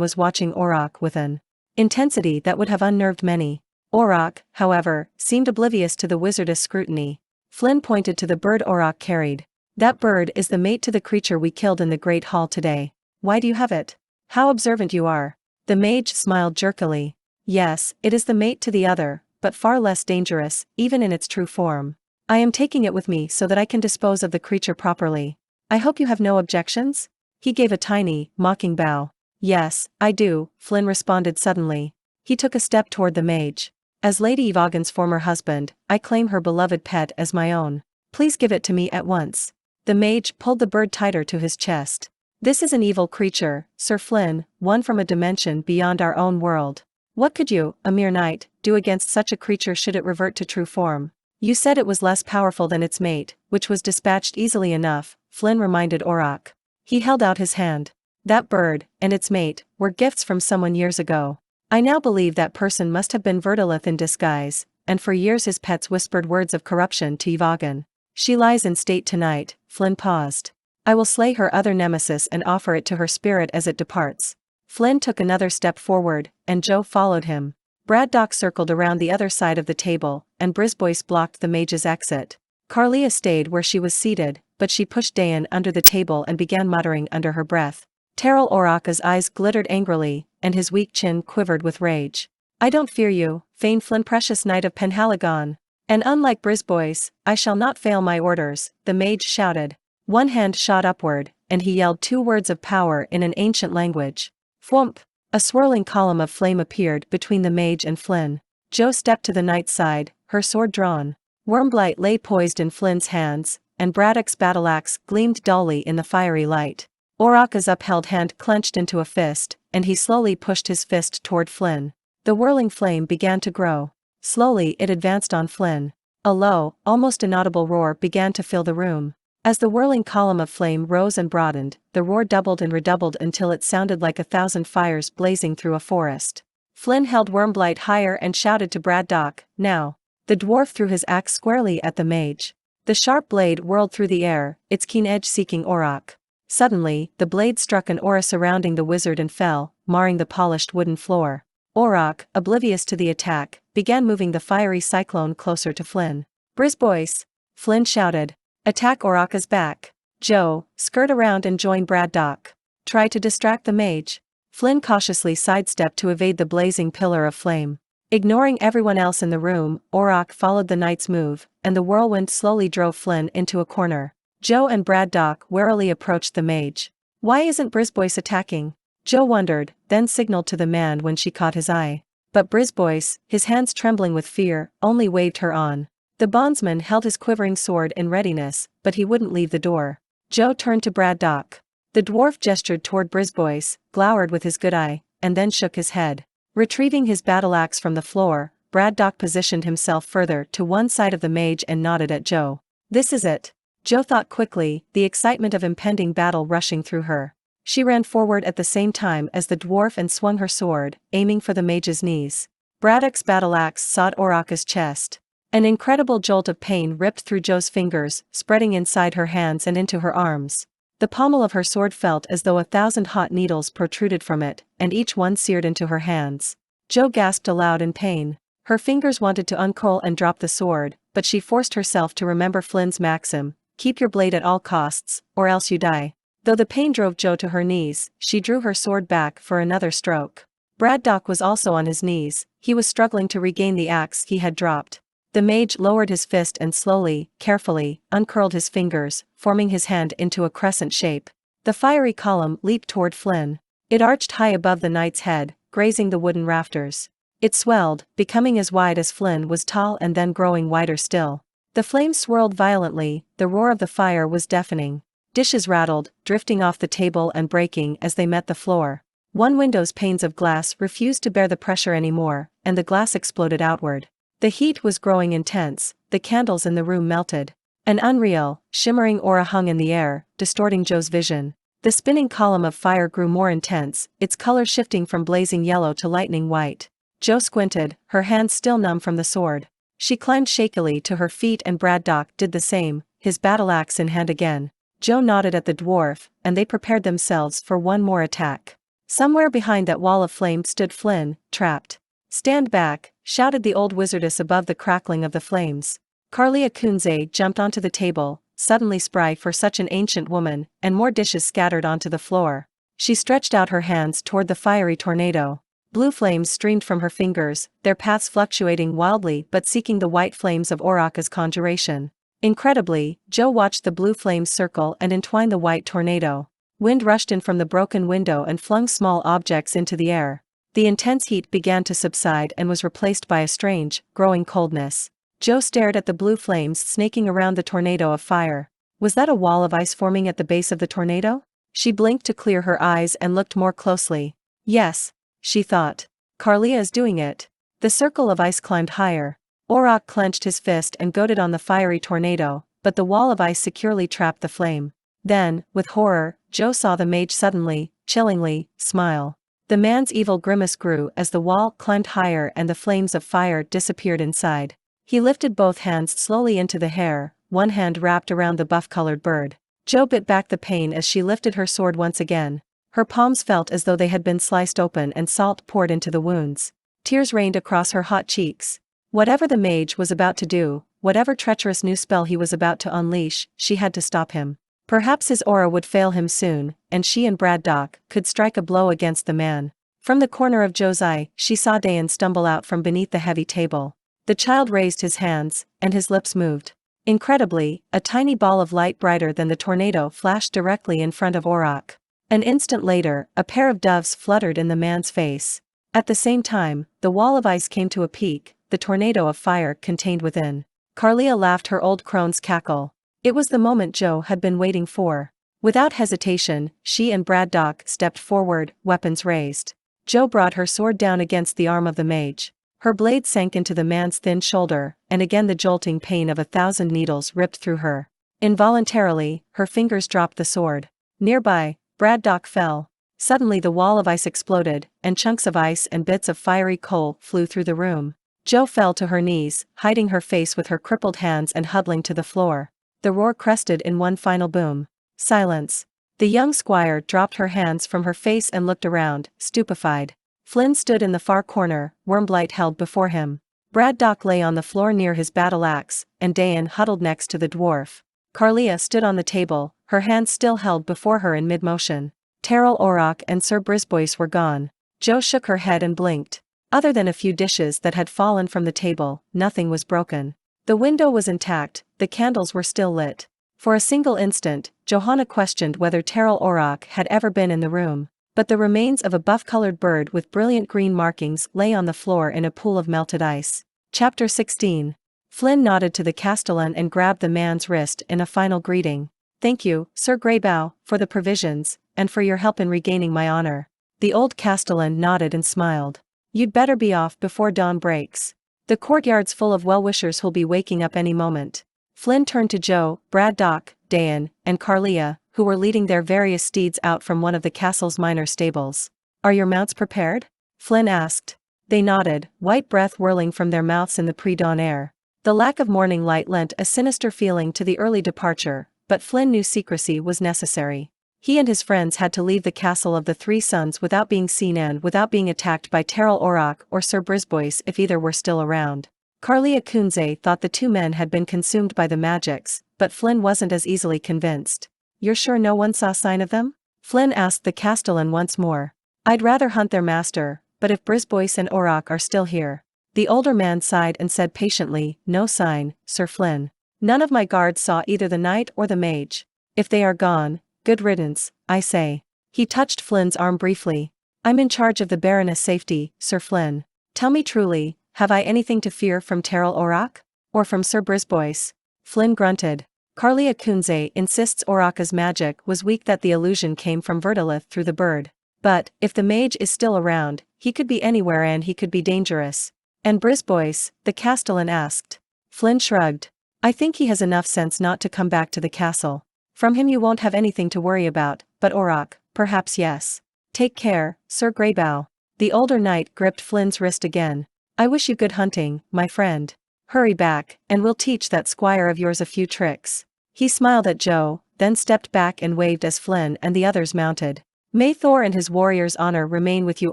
was watching Aurak with an intensity that would have unnerved many. Aurak, however, seemed oblivious to the wizardess' scrutiny. Flynn pointed to the bird Aurak carried. "That bird is the mate to the creature we killed in the Great Hall today. Why do you have it? How observant you are." The mage smiled jerkily. "Yes, it is the mate to the other, but far less dangerous, even in its true form. I am taking it with me so that I can dispose of the creature properly. I hope you have no objections?" He gave a tiny, mocking bow. "Yes, I do," Flynn responded suddenly. He took a step toward the mage. "As Lady Evagan's former husband, I claim her beloved pet as my own. Please give it to me at once." The mage pulled the bird tighter to his chest. "This is an evil creature, Sir Flynn, one from a dimension beyond our own world. What could you, a mere knight, do against such a creature should it revert to true form?" "You said it was less powerful than its mate, which was dispatched easily enough," Flynn reminded Aurak. He held out his hand. "That bird, and its mate, were gifts from someone years ago. I now believe that person must have been Verdilith in disguise, and for years his pets whispered words of corruption to Evagan. She lies in state tonight." Flynn paused. "I will slay her other nemesis and offer it to her spirit as it departs." Flynn took another step forward, and Joe followed him. Braddock circled around the other side of the table, and Brisbois blocked the mage's exit. Carlia stayed where she was seated, but she pushed Dayan under the table and began muttering under her breath. Terrell Oraka's eyes glittered angrily, and his weak chin quivered with rage. "I don't fear you, Fain Flinn, precious knight of Penhaligon. And unlike Brisbois, I shall not fail my orders," the mage shouted. One hand shot upward, and he yelled 2 words of power in an ancient language. Thwomp! A swirling column of flame appeared between the mage and Flynn. Joe stepped to the knight's side, her sword drawn. Wyrmblight lay poised in Flynn's hands, and Braddock's battle-axe gleamed dully in the fiery light. Oraka's upheld hand clenched into a fist, and he slowly pushed his fist toward Flynn. The whirling flame began to grow. Slowly it advanced on Flynn. A low, almost inaudible roar began to fill the room. As the whirling column of flame rose and broadened, the roar doubled and redoubled until it sounded like 1,000 fires blazing through a forest. Flynn held Wyrmblight higher and shouted to Braddock, "Now!" The dwarf threw his axe squarely at the mage. The sharp blade whirled through the air, its keen edge seeking Aurak. Suddenly, the blade struck an aura surrounding the wizard and fell, marring the polished wooden floor. Aurak, oblivious to the attack, began moving the fiery cyclone closer to Flynn. "Brisbois!" Flynn shouted. "Attack Oraka's back. Joe, skirt around and join Braddock. Try to distract the mage." Flynn cautiously sidestepped to evade the blazing pillar of flame. Ignoring everyone else in the room, Aurak followed the knight's move, and the whirlwind slowly drove Flynn into a corner. Joe and Braddock warily approached the mage. "Why isn't Brisbois attacking?" Joe wondered, then signaled to the man when she caught his eye. But Brisbois, his hands trembling with fear, only waved her on. The bondsman held his quivering sword in readiness, but he wouldn't leave the door. Joe turned to Braddock. The dwarf gestured toward Brisbois, glowered with his good eye, and then shook his head. Retrieving his battle-axe from the floor, Braddock positioned himself further to one side of the mage and nodded at Joe. "This is it." Joe thought quickly, the excitement of impending battle rushing through her. She ran forward at the same time as the dwarf and swung her sword, aiming for the mage's knees. Braddock's battle-axe sought Oraka's chest. An incredible jolt of pain ripped through Joe's fingers, spreading inside her hands and into her arms. The pommel of her sword felt as though 1,000 hot needles protruded from it, and each one seared into her hands. Joe gasped aloud in pain. Her fingers wanted to uncoil and drop the sword, but she forced herself to remember Flynn's maxim, "Keep your blade at all costs, or else you die." Though the pain drove Joe to her knees, she drew her sword back for another stroke. Braddock was also on his knees, he was struggling to regain the axe he had dropped. The mage lowered his fist and slowly, carefully, uncurled his fingers, forming his hand into a crescent shape. The fiery column leaped toward Flynn. It arched high above the knight's head, grazing the wooden rafters. It swelled, becoming as wide as Flynn was tall and then growing wider still. The flames swirled violently, the roar of the fire was deafening. Dishes rattled, drifting off the table and breaking as they met the floor. One window's panes of glass refused to bear the pressure anymore, and the glass exploded outward. The heat was growing intense, the candles in the room melted. An unreal, shimmering aura hung in the air, distorting Joe's vision. The spinning column of fire grew more intense, its color shifting from blazing yellow to lightning white. Joe squinted, her hands still numb from the sword. She climbed shakily to her feet and Braddock did the same, his battle axe in hand again. Joe nodded at the dwarf, and they prepared themselves for one more attack. Somewhere behind that wall of flame stood Flynn, trapped. "Stand back," shouted the old wizardess above the crackling of the flames. Carlia Kunze jumped onto the table, suddenly spry for such an ancient woman, and more dishes scattered onto the floor. She stretched out her hands toward the fiery tornado. Blue flames streamed from her fingers, their paths fluctuating wildly but seeking the white flames of Oraka's conjuration. Incredibly, Joe watched the blue flames circle and entwine the white tornado. Wind rushed in from the broken window and flung small objects into the air. The intense heat began to subside and was replaced by a strange, growing coldness. Joe stared at the blue flames snaking around the tornado of fire. Was that a wall of ice forming at the base of the tornado? She blinked to clear her eyes and looked more closely. Yes, she thought. Carlia is doing it. The circle of ice climbed higher. Orak clenched his fist and goaded on the fiery tornado, but the wall of ice securely trapped the flame. Then, with horror, Joe saw the mage suddenly, chillingly, smile. The man's evil grimace grew as the wall climbed higher and the flames of fire disappeared inside. He lifted both hands slowly into the hair, one hand wrapped around the buff-colored bird. Joe bit back the pain as she lifted her sword once again. Her palms felt as though they had been sliced open and salt poured into the wounds. Tears rained across her hot cheeks. Whatever the mage was about to do, whatever treacherous new spell he was about to unleash, she had to stop him. Perhaps his aura would fail him soon, and she and Braddock could strike a blow against the man. From the corner of Joe's eye, she saw Dayan stumble out from beneath the heavy table. The child raised his hands, and his lips moved. Incredibly, a tiny ball of light brighter than the tornado flashed directly in front of Orak. An instant later, a pair of doves fluttered in the man's face. At the same time, the wall of ice came to a peak, the tornado of fire contained within. Carlia laughed her old crone's cackle. It was the moment Joe had been waiting for. Without hesitation, she and Braddock stepped forward, weapons raised. Joe brought her sword down against the arm of the mage. Her blade sank into the man's thin shoulder, and again the jolting pain of 1,000 needles ripped through her. Involuntarily, her fingers dropped the sword. Nearby, Braddock fell. Suddenly the wall of ice exploded, and chunks of ice and bits of fiery coal flew through the room. Joe fell to her knees, hiding her face with her crippled hands and huddling to the floor. The roar crested in one final boom. Silence. The young squire dropped her hands from her face and looked around, stupefied. Flynn stood in the far corner, Wyrmblight held before him. Braddock lay on the floor near his battle axe, and Dayan huddled next to the dwarf. Carlia stood on the table, her hands still held before her in mid-motion. Terrell Orak and Sir Brisbois were gone. Joe shook her head and blinked. Other than a few dishes that had fallen from the table, nothing was broken. The window was intact, the candles were still lit. For a single instant, Johanna questioned whether Terrell Orak had ever been in the room. But the remains of a buff-colored bird with brilliant green markings lay on the floor in a pool of melted ice. Chapter 16. Flynn nodded to the castellan and grabbed the man's wrist in a final greeting. "Thank you, Sir Greybow, for the provisions, and for your help in regaining my honor." The old castellan nodded and smiled. "You'd better be off before dawn breaks. The courtyard's full of well-wishers who'll be waking up any moment." Flynn turned to Joe, Braddock, Dayan, and Carlia, who were leading their various steeds out from one of the castle's minor stables. "Are your mounts prepared?" Flynn asked. They nodded, white breath whirling from their mouths in the pre-dawn air. The lack of morning light lent a sinister feeling to the early departure, but Flynn knew secrecy was necessary. He and his friends had to leave the Castle of the Three Suns without being seen and without being attacked by Terrell Orak or Sir Brisbois if either were still around. Carlia Kunze thought the two men had been consumed by the magics, but Flynn wasn't as easily convinced. "You're sure no one saw sign of them?" Flynn asked the castellan once more. "I'd rather hunt their master, but if Brisbois and Orak are still here." The older man sighed and said patiently, "No sign, Sir Flinn. None of my guards saw either the knight or the mage. If they are gone, good riddance, I say." He touched Flynn's arm briefly. "I'm in charge of the Baroness' safety, Sir Flinn. Tell me truly, have I anything to fear from Terrell Orak? Or from Sir Brisbois?" Flynn grunted. Carlia Kunze insists Oraka's magic was weak, that the illusion came from Verdilith through the bird. But, if the mage is still around, he could be anywhere and he could be dangerous. "And Brisbois?" the castellan asked. Flynn shrugged. "I think he has enough sense not to come back to the castle. From him you won't have anything to worry about, but Orak, perhaps yes. Take care, Sir Greybow." The older knight gripped Flynn's wrist again. "I wish you good hunting, my friend. Hurry back, and we'll teach that squire of yours a few tricks." He smiled at Joe, then stepped back and waved as Flynn and the others mounted. "May Thor and his warrior's honor remain with you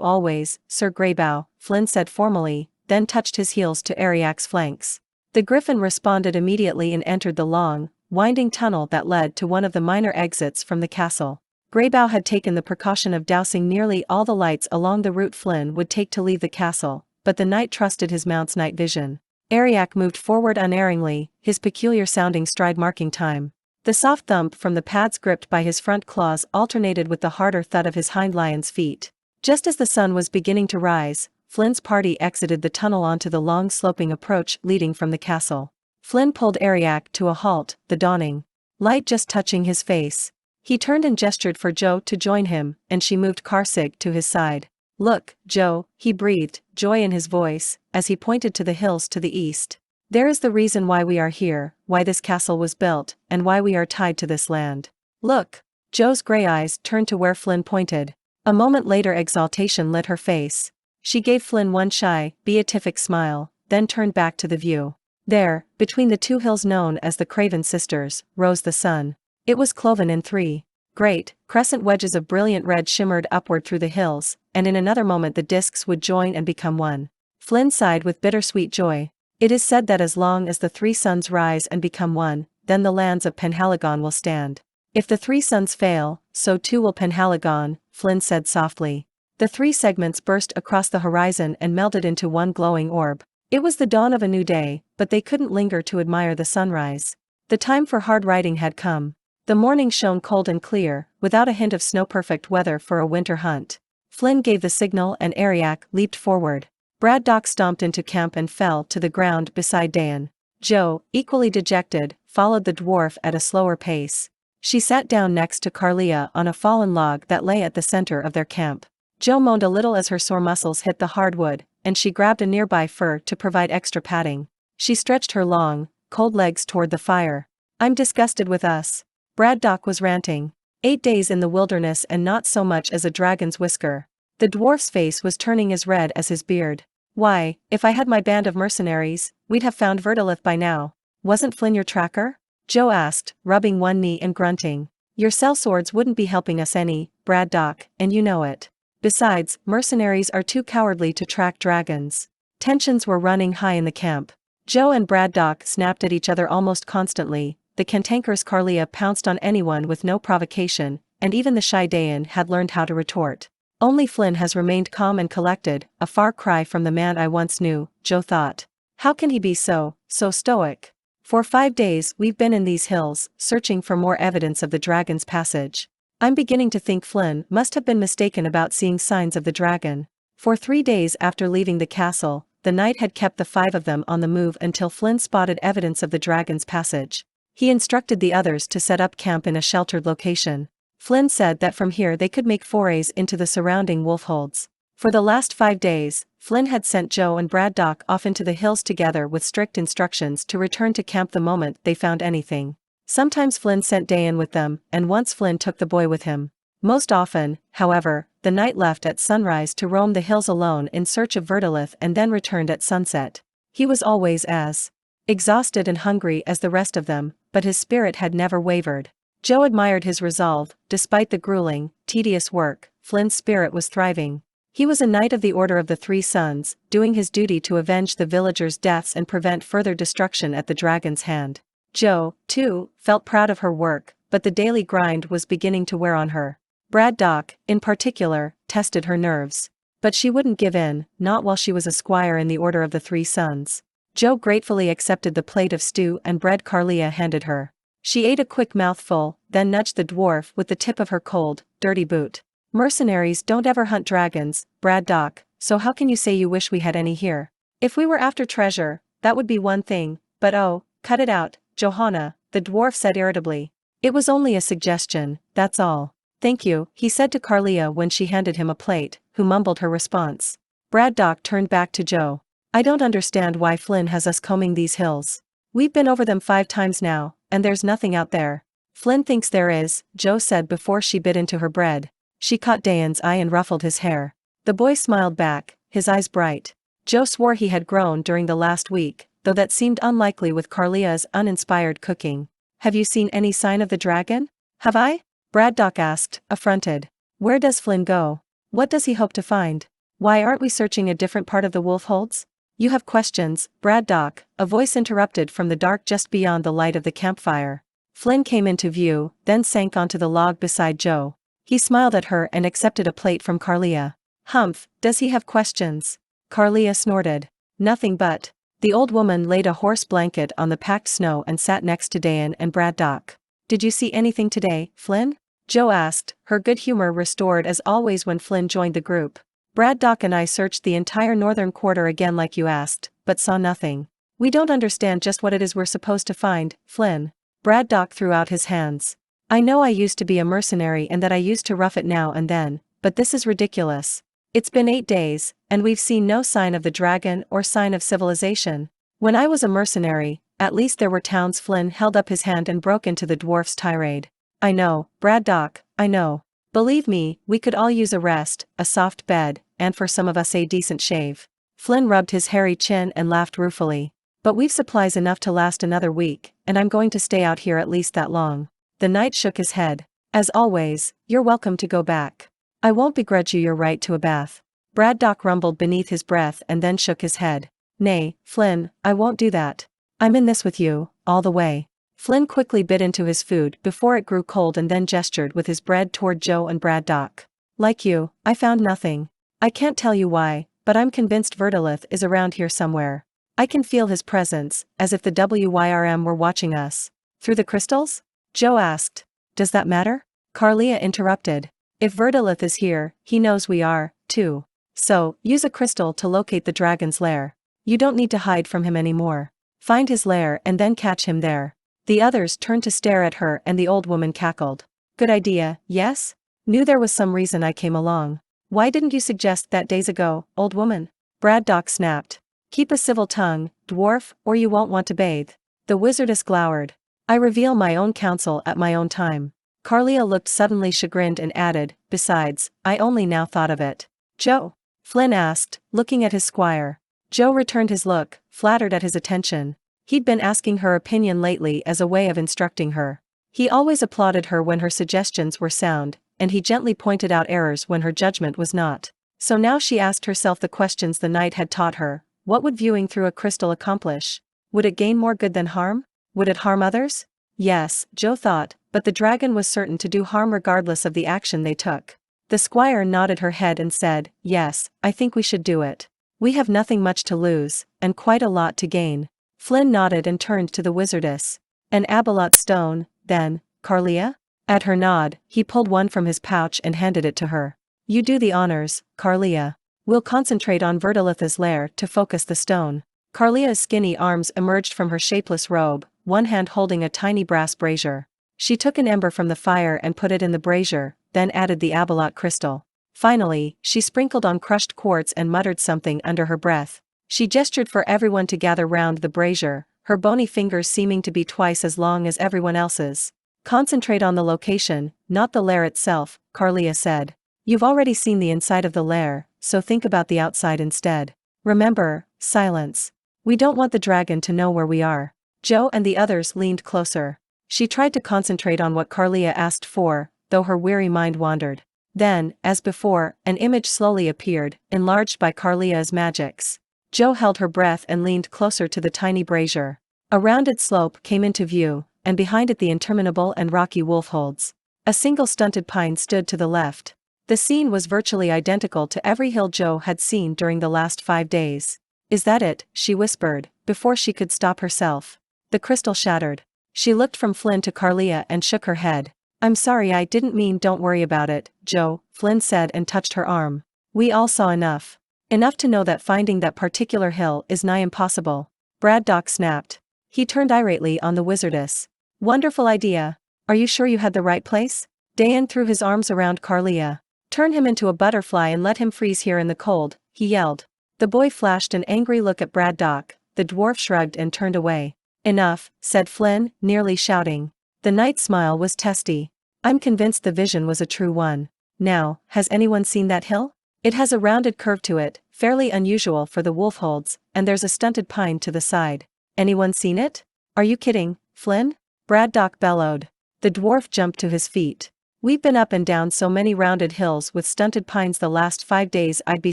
always, Sir Greybow," Flynn said formally, then touched his heels to Ariak's flanks. The griffin responded immediately and entered the long, winding tunnel that led to one of the minor exits from the castle. Greybow had taken the precaution of dousing nearly all the lights along the route Flynn would take to leave the castle, but the knight trusted his mount's night vision. Ariak moved forward unerringly, his peculiar-sounding stride marking time. The soft thump from the pads gripped by his front claws alternated with the harder thud of his hind lion's feet. Just as the sun was beginning to rise, Flynn's party exited the tunnel onto the long sloping approach leading from the castle. Flynn pulled Ariak to a halt, the dawning light just touching his face. He turned and gestured for Joe to join him, and she moved Karsig to his side. "Look, Joe," he breathed, joy in his voice, as he pointed to the hills to the east. "There is the reason why we are here, why this castle was built, and why we are tied to this land. Look." Joe's gray eyes turned to where Flynn pointed. A moment later exaltation lit her face. She gave Flynn one shy, beatific smile, then turned back to the view. There, between the two hills known as the Craven Sisters, rose the sun. It was cloven in three. Great, crescent wedges of brilliant red shimmered upward through the hills, and in another moment the discs would join and become one. Flynn sighed with bittersweet joy. It is said that as long as the three suns rise and become one, then the lands of Penhaligon will stand. If the three suns fail, so too will Penhaligon, Flynn said softly. The three segments burst across the horizon and melded into one glowing orb. It was the dawn of a new day, but they couldn't linger to admire the sunrise. The time for hard riding had come. The morning shone cold and clear, without a hint of snow-perfect weather for a winter hunt. Flynn gave the signal and Ariak leaped forward. Braddock stomped into camp and fell to the ground beside Dayan. Joe, equally dejected, followed the dwarf at a slower pace. She sat down next to Carlia on a fallen log that lay at the center of their camp. Joe moaned a little as her sore muscles hit the hardwood, and she grabbed a nearby fir to provide extra padding. She stretched her long, cold legs toward the fire. "I'm disgusted with us." Braddock was ranting. 8 days in the wilderness and not so much as a dragon's whisker. The dwarf's face was turning as red as his beard. "Why, if I had my band of mercenaries, we'd have found Verdilith by now. Wasn't Flynn your tracker?" Joe asked, rubbing one knee and grunting. "Your sellswords wouldn't be helping us any, Braddock, and you know it. Besides, mercenaries are too cowardly to track dragons." Tensions were running high in the camp. Joe and Braddock snapped at each other almost constantly. The cantankerous Carlia pounced on anyone with no provocation, and even the shy Dayan had learned how to retort. Only Flynn has remained calm and collected, a far cry from the man I once knew, Joe thought. How can he be so stoic? For 5 days we've been in these hills, searching for more evidence of the dragon's passage. I'm beginning to think Flynn must have been mistaken about seeing signs of the dragon. For 3 days after leaving the castle, the knight had kept the 5 of them on the move until Flynn spotted evidence of the dragon's passage. He instructed the others to set up camp in a sheltered location. Flynn said that from here they could make forays into the surrounding wolfholds. For the last 5 days, Flynn had sent Joe and Braddock off into the hills together with strict instructions to return to camp the moment they found anything. Sometimes Flynn sent Dayan with them, and once Flynn took the boy with him. Most often, however, the knight left at sunrise to roam the hills alone in search of Verdilith and then returned at sunset. He was always as exhausted and hungry as the rest of them, but his spirit had never wavered. Joe admired his resolve. Despite the grueling, tedious work, Flynn's spirit was thriving. He was a knight of the Order of the Three Suns, doing his duty to avenge the villagers' deaths and prevent further destruction at the dragon's hand. Joe, too, felt proud of her work, but the daily grind was beginning to wear on her. Braddock, in particular, tested her nerves. But she wouldn't give in, not while she was a squire in the Order of the Three Sons. Jo gratefully accepted the plate of stew and bread Carlia handed her. She ate a quick mouthful, then nudged the dwarf with the tip of her cold, dirty boot. Mercenaries don't ever hunt dragons, Braddock, so how can you say you wish we had any here? If we were after treasure, that would be one thing, but oh, cut it out, Johanna, the dwarf said irritably. It was only a suggestion, that's all. Thank you, he said to Carlia when she handed him a plate, who mumbled her response. Braddock turned back to Jo. I don't understand why Flynn has us combing these hills. We've been over them 5 times now, and there's nothing out there. Flynn thinks there is, Jo said before she bit into her bread. She caught Dayan's eye and ruffled his hair. The boy smiled back, his eyes bright. Jo swore he had grown during the last week, though that seemed unlikely with Carlia's uninspired cooking. Have you seen any sign of the dragon? Have I? Braddock asked, affronted. Where does Flynn go? What does he hope to find? Why aren't we searching a different part of the wolf holds? You have questions, Braddock, a voice interrupted from the dark just beyond the light of the campfire. Flynn came into view, then sank onto the log beside Jo. He smiled at her and accepted a plate from Carlia. Humph, does he have questions? Carlia snorted. Nothing but. The old woman laid a horse blanket on the packed snow and sat next to Dayan and Braddock. Did you see anything today, Flynn? Jo asked, her good humor restored as always when Flynn joined the group. Braddock and I searched the entire northern quarter again like you asked, but saw nothing. We don't understand just what it is we're supposed to find, Flynn. Braddock threw out his hands. I know I used to be a mercenary and that I used to rough it now and then, but this is ridiculous. It's been 8 days, and we've seen no sign of the dragon or sign of civilization. When I was a mercenary, at least there were towns. Flynn held up his hand and broke into the dwarf's tirade. I know, Braddock, I know. Believe me, we could all use a rest, a soft bed, and for some of us a decent shave. Flynn rubbed his hairy chin and laughed ruefully. But we've supplies enough to last another week, and I'm going to stay out here at least that long. The knight shook his head. As always, you're welcome to go back. I won't begrudge you your right to a bath. Braddock rumbled beneath his breath and then shook his head. Nay, Flynn, I won't do that. I'm in this with you, all the way. Flynn quickly bit into his food before it grew cold and then gestured with his bread toward Jo and Braddock. Like you, I found nothing. I can't tell you why, but I'm convinced Verdilith is around here somewhere. I can feel his presence, as if the Wyrm were watching us. Through the crystals? Jo asked. Does that matter? Carlia interrupted. If Verdilith is here, he knows we are, too. So, use a crystal to locate the dragon's lair. You don't need to hide from him anymore. Find his lair and then catch him there. The others turned to stare at her and the old woman cackled. Good idea, yes? Knew there was some reason I came along. Why didn't you suggest that days ago, old woman? Braddock snapped. Keep a civil tongue, dwarf, or you won't want to bathe. The wizardess glowered. I reveal my own counsel at my own time. Carlia looked suddenly chagrined and added, besides, I only now thought of it. Jo? Flynn asked, looking at his squire. Jo returned his look, flattered at his attention. He'd been asking her opinion lately as a way of instructing her. He always applauded her when her suggestions were sound, and he gently pointed out errors when her judgment was not. So now she asked herself the questions the knight had taught her. What would viewing through a crystal accomplish? Would it gain more good than harm? Would it harm others? Yes, Jo thought, but the dragon was certain to do harm regardless of the action they took. The squire nodded her head and said, yes, I think we should do it. We have nothing much to lose, and quite a lot to gain. Flynn nodded and turned to the wizardess. An abalot stone, then, Carlia? At her nod, he pulled one from his pouch and handed it to her. You do the honors, Carlia. We'll concentrate on Verdilith's lair to focus the stone. Carlia's skinny arms emerged from her shapeless robe, one hand holding a tiny brass brazier. She took an ember from the fire and put it in the brazier, then added the abalot crystal. Finally, she sprinkled on crushed quartz and muttered something under her breath. She gestured for everyone to gather round the brazier, her bony fingers seeming to be twice as long as everyone else's. Concentrate on the location, not the lair itself, Carlia said. You've already seen the inside of the lair, so think about the outside instead. Remember, silence. We don't want the dragon to know where we are. Jo and the others leaned closer. She tried to concentrate on what Carlia asked for, though her weary mind wandered. Then, as before, an image slowly appeared, enlarged by Carlia's magics. Jo held her breath and leaned closer to the tiny brazier. A rounded slope came into view, and behind it the interminable and rocky wolf holds. A single stunted pine stood to the left. The scene was virtually identical to every hill Joe had seen during the last 5 days. Is that it? She whispered, before she could stop herself. The crystal shattered. She looked from Flynn to Carlia and shook her head. I'm sorry, I didn't mean. Don't worry about it, Joe, Flynn said and touched her arm. We all saw enough. Enough to know that finding that particular hill is nigh impossible. Braddock snapped. He turned irately on the wizardess. Wonderful idea. Are you sure you had the right place? Dayan threw his arms around Carlia. Turn him into a butterfly and let him freeze here in the cold, he yelled. The boy flashed an angry look at Braddock. The dwarf shrugged and turned away. Enough, said Flynn, nearly shouting. The knight's smile was testy. I'm convinced the vision was a true one. Now, has anyone seen that hill? It has a rounded curve to it, fairly unusual for the wolfholds, and there's a stunted pine to the side. Anyone seen it? Are you kidding, Flynn? Braddock bellowed. The dwarf jumped to his feet. We've been up and down so many rounded hills with stunted pines the last 5 days, I'd be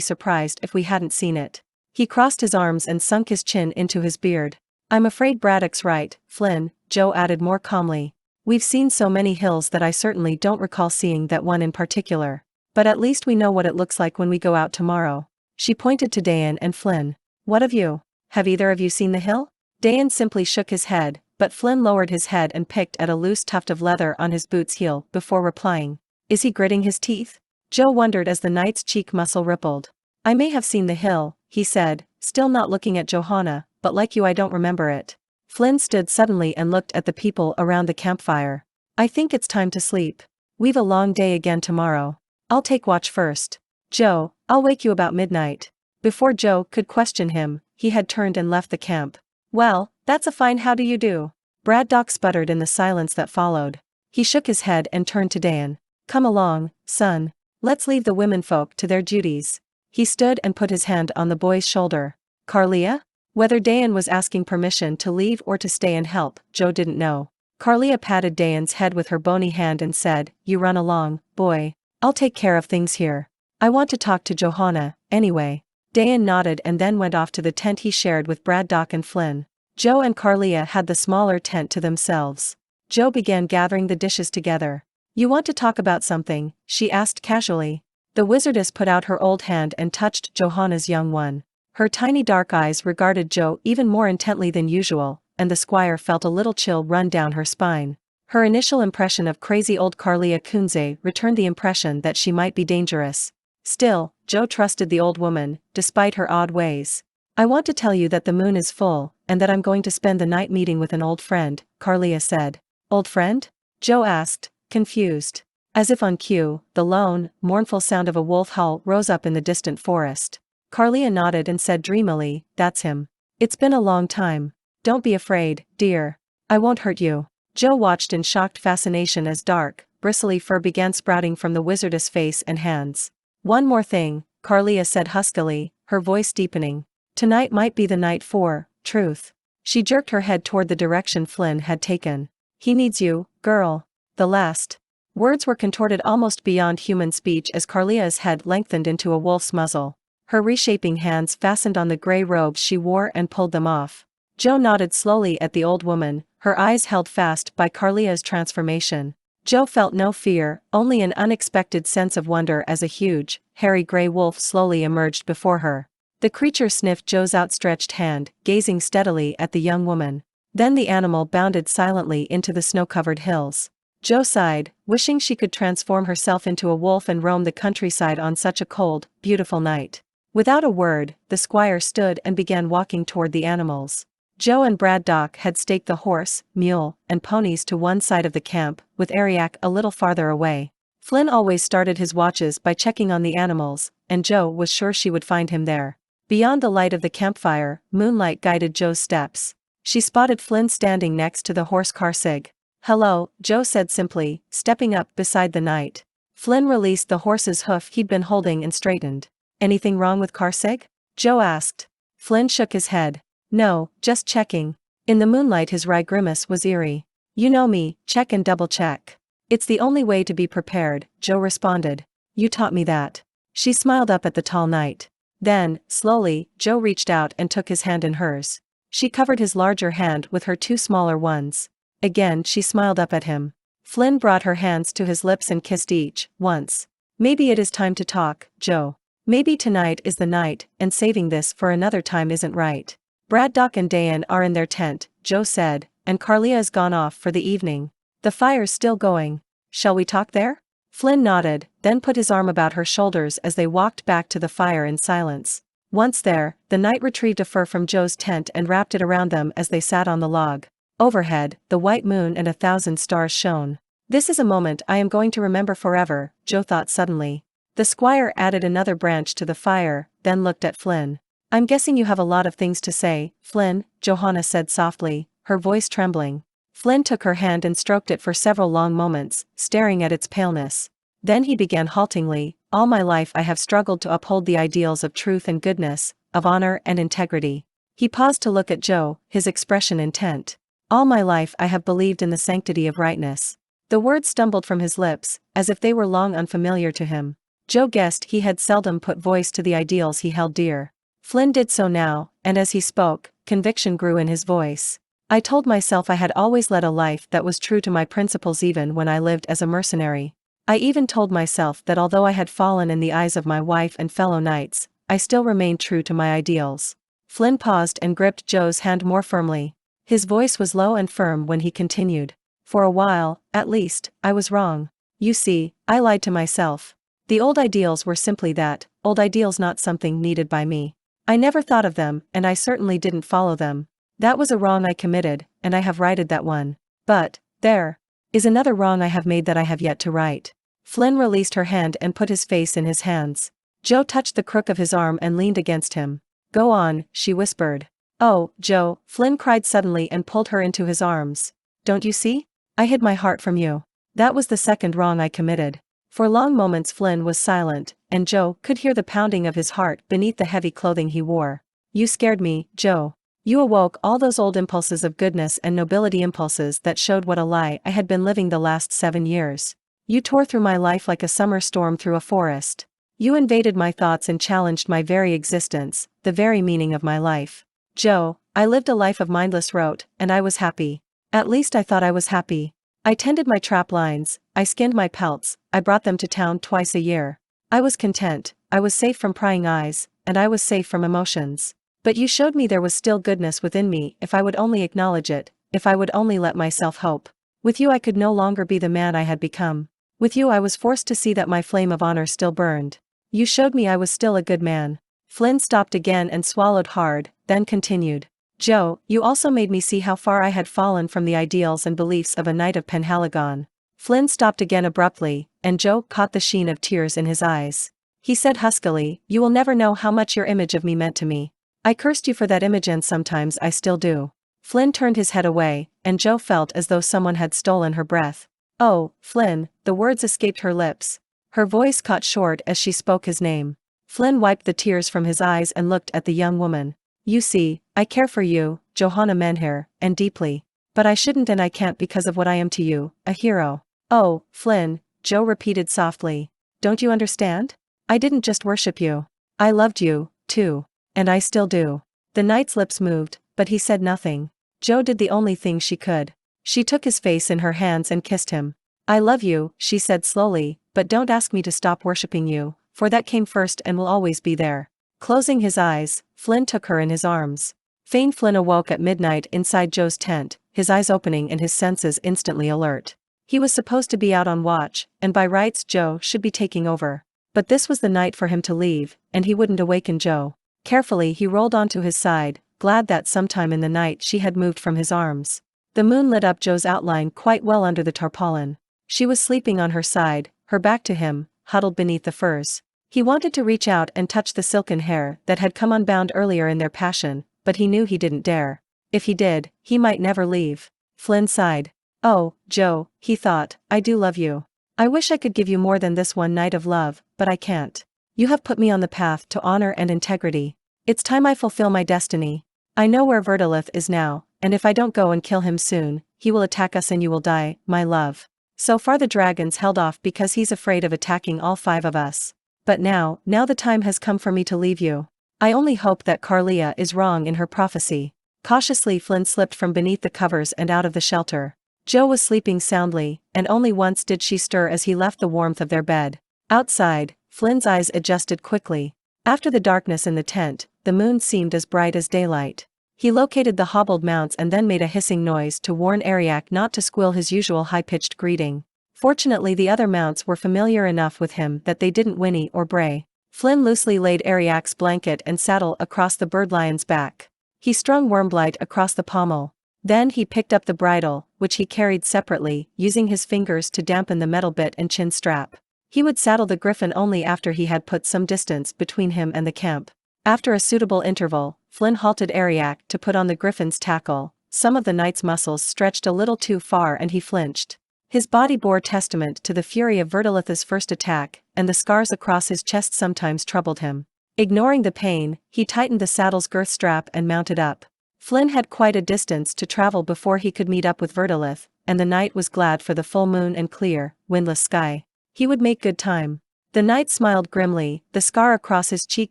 surprised if we hadn't seen it. He crossed his arms and sunk his chin into his beard. I'm afraid Braddock's right, Flynn, Joe added more calmly. We've seen so many hills that I certainly don't recall seeing that one in particular. But at least we know what it looks like when we go out tomorrow. She pointed to Dayan and Flynn. What of you? Have either of you seen the hill? Dayan simply shook his head, but Flynn lowered his head and picked at a loose tuft of leather on his boot's heel before replying. Is he gritting his teeth? Joe wondered as the knight's cheek muscle rippled. I may have seen the hill, he said, still not looking at Johanna, but like you I don't remember it. Flynn stood suddenly and looked at the people around the campfire. I think it's time to sleep. We've a long day again tomorrow. I'll take watch first. Joe, I'll wake you about midnight. Before Joe could question him, he had turned and left the camp. Well, that's a fine how do you do. Braddock sputtered in the silence that followed. He shook his head and turned to Dayan. Come along, son. Let's leave the womenfolk to their duties. He stood and put his hand on the boy's shoulder. Carlia? Whether Dayan was asking permission to leave or to stay and help, Joe didn't know. Carlia patted Dayan's head with her bony hand and said, You run along, boy. I'll take care of things here. I want to talk to Johanna, anyway. Dayan nodded and then went off to the tent he shared with Braddock and Flynn. Joe and Carlia had the smaller tent to themselves. Joe began gathering the dishes together. You want to talk about something? She asked casually. The wizardess put out her old hand and touched Johanna's young one. Her tiny dark eyes regarded Joe even more intently than usual, and the squire felt a little chill run down her spine. Her initial impression of crazy old Carlia Kunze returned the impression that she might be dangerous. Still, Joe trusted the old woman, despite her odd ways. I want to tell you that the moon is full, and that I'm going to spend the night meeting with an old friend, Carlia said. Old friend? Joe asked, confused. As if on cue, the lone, mournful sound of a wolf howl rose up in the distant forest. Carlia nodded and said dreamily, That's him. It's been a long time. Don't be afraid, dear. I won't hurt you. Joe watched in shocked fascination as dark, bristly fur began sprouting from the wizardess' face and hands. One more thing, Carlia said huskily, her voice deepening. Tonight might be the night for truth. She jerked her head toward the direction Flynn had taken. He needs you, girl. The last words were contorted almost beyond human speech as Carlia's head lengthened into a wolf's muzzle. Her reshaping hands fastened on the gray robes she wore and pulled them off. Joe nodded slowly at the old woman, her eyes held fast by Carlia's transformation. Joe felt no fear, only an unexpected sense of wonder as a huge, hairy gray wolf slowly emerged before her. The creature sniffed Joe's outstretched hand, gazing steadily at the young woman. Then the animal bounded silently into the snow-covered hills. Joe sighed, wishing she could transform herself into a wolf and roam the countryside on such a cold, beautiful night. Without a word, the squire stood and began walking toward the animals. Joe and Braddock had staked the horse, mule, and ponies to one side of the camp, with Ariak a little farther away. Flynn always started his watches by checking on the animals, and Joe was sure she would find him there. Beyond the light of the campfire, moonlight guided Joe's steps. She spotted Flynn standing next to the horse Karsig. Hello, Joe said simply, stepping up beside the knight. Flynn released the horse's hoof he'd been holding and straightened. Anything wrong with Karsig? Joe asked. Flynn shook his head. No, just checking. In the moonlight his wry grimace was eerie. You know me, check and double check. It's the only way to be prepared, Joe responded. You taught me that. She smiled up at the tall knight. Then, slowly, Joe reached out and took his hand in hers. She covered his larger hand with her two smaller ones. Again she smiled up at him. Flynn brought her hands to his lips and kissed each, once. Maybe it is time to talk, Joe. Maybe tonight is the night, and saving this for another time isn't right. Braddock and Dayan are in their tent, Joe said, and Carlia has gone off for the evening. The fire's still going. Shall we talk there? Flynn nodded, then put his arm about her shoulders as they walked back to the fire in silence. Once there, the knight retrieved a fur from Joe's tent and wrapped it around them as they sat on the log. Overhead, the white moon and 1,000 stars shone. This is a moment I am going to remember forever, Joe thought suddenly. The squire added another branch to the fire, then looked at Flynn. I'm guessing you have a lot of things to say, Flynn, Johanna said softly, her voice trembling. Flynn took her hand and stroked it for several long moments, staring at its paleness. Then he began haltingly, all my life I have struggled to uphold the ideals of truth and goodness, of honor and integrity. He paused to look at Joe, his expression intent. All my life I have believed in the sanctity of rightness. The words stumbled from his lips, as if they were long unfamiliar to him. Joe guessed he had seldom put voice to the ideals he held dear. Flynn did so now, and as he spoke, conviction grew in his voice. I told myself I had always led a life that was true to my principles even when I lived as a mercenary. I even told myself that although I had fallen in the eyes of my wife and fellow knights, I still remained true to my ideals. Flynn paused and gripped Joe's hand more firmly. His voice was low and firm when he continued. For a while, at least, I was wrong. You see, I lied to myself. The old ideals were simply that, old ideals, not something needed by me. I never thought of them, and I certainly didn't follow them. That was a wrong I committed, and I have righted that one. But, there is another wrong I have made that I have yet to right. Flynn released her hand and put his face in his hands. Joe touched the crook of his arm and leaned against him. Go on, she whispered. Oh, Joe, Flynn cried suddenly and pulled her into his arms. Don't you see? I hid my heart from you. That was the second wrong I committed. For long moments Flynn was silent, and Joe could hear the pounding of his heart beneath the heavy clothing he wore. You scared me, Joe. You awoke all those old impulses of goodness and nobility, impulses that showed what a lie I had been living the last 7 years. You tore through my life like a summer storm through a forest. You invaded my thoughts and challenged my very existence, the very meaning of my life. Joe, I lived a life of mindless rote, and I was happy. At least I thought I was happy. I tended my trap lines, I skinned my pelts, I brought them to town twice a year. I was content, I was safe from prying eyes, and I was safe from emotions. But you showed me there was still goodness within me if I would only acknowledge it, if I would only let myself hope. With you I could no longer be the man I had become. With you I was forced to see that my flame of honor still burned. You showed me I was still a good man. Flynn stopped again and swallowed hard, then continued. Joe, you also made me see how far I had fallen from the ideals and beliefs of a knight of Penhaligon. Flynn stopped again abruptly, and Joe caught the sheen of tears in his eyes. He said huskily, you will never know how much your image of me meant to me. I cursed you for that image, and sometimes I still do. Flynn turned his head away, and Joe felt as though someone had stolen her breath. Oh, Flynn, the words escaped her lips. Her voice caught short as she spoke his name. Flynn wiped the tears from his eyes and looked at the young woman. You see, I care for you, Johanna Menhir, and deeply. But I shouldn't and I can't because of what I am to you, a hero. Oh, Flynn, Joe repeated softly. Don't you understand? I didn't just worship you. I loved you, too. And I still do. The knight's lips moved, but he said nothing. Joe did the only thing she could. She took his face in her hands and kissed him. I love you, she said slowly, but don't ask me to stop worshipping you, for that came first and will always be there. Closing his eyes, Flynn took her in his arms. Fain Flinn awoke at midnight inside Joe's tent, his eyes opening and his senses instantly alert. He was supposed to be out on watch, and by rights Joe should be taking over. But this was the night for him to leave, and he wouldn't awaken Joe. Carefully he rolled onto his side, glad that sometime in the night she had moved from his arms. The moon lit up Joe's outline quite well under the tarpaulin. She was sleeping on her side, her back to him, huddled beneath the furs. He wanted to reach out and touch the silken hair that had come unbound earlier in their passion, but he knew he didn't dare. If he did, he might never leave. Flynn sighed. Oh, Joe, he thought, I do love you. I wish I could give you more than this one night of love, but I can't. You have put me on the path to honor and integrity. It's time I fulfill my destiny. I know where Verdilith is now, and if I don't go and kill him soon, he will attack us and you will die, my love. So far the dragons held off because he's afraid of attacking all 5 of us. But now the time has come for me to leave you. I only hope that Carlia is wrong in her prophecy. Cautiously Flynn slipped from beneath the covers and out of the shelter. Joe was sleeping soundly, and only once did she stir as he left the warmth of their bed. Outside, Flynn's eyes adjusted quickly. After the darkness in the tent, the moon seemed as bright as daylight. He located the hobbled mounts and then made a hissing noise to warn Ariak not to squeal his usual high-pitched greeting. Fortunately, the other mounts were familiar enough with him that they didn't whinny or bray. Flynn loosely laid Ariak's blanket and saddle across the birdlion's back. He strung Wyrmblight across the pommel. Then he picked up the bridle, which he carried separately, using his fingers to dampen the metal bit and chin strap. He would saddle the griffin only after he had put some distance between him and the camp. After a suitable interval, Flynn halted Ariak to put on the griffin's tackle. Some of the knight's muscles stretched a little too far and he flinched. His body bore testament to the fury of Verdilith's first attack, and the scars across his chest sometimes troubled him. Ignoring the pain, he tightened the saddle's girth strap and mounted up. Flynn had quite a distance to travel before he could meet up with Verdilith, and the knight was glad for the full moon and clear, windless sky. He would make good time. The knight smiled grimly, the scar across his cheek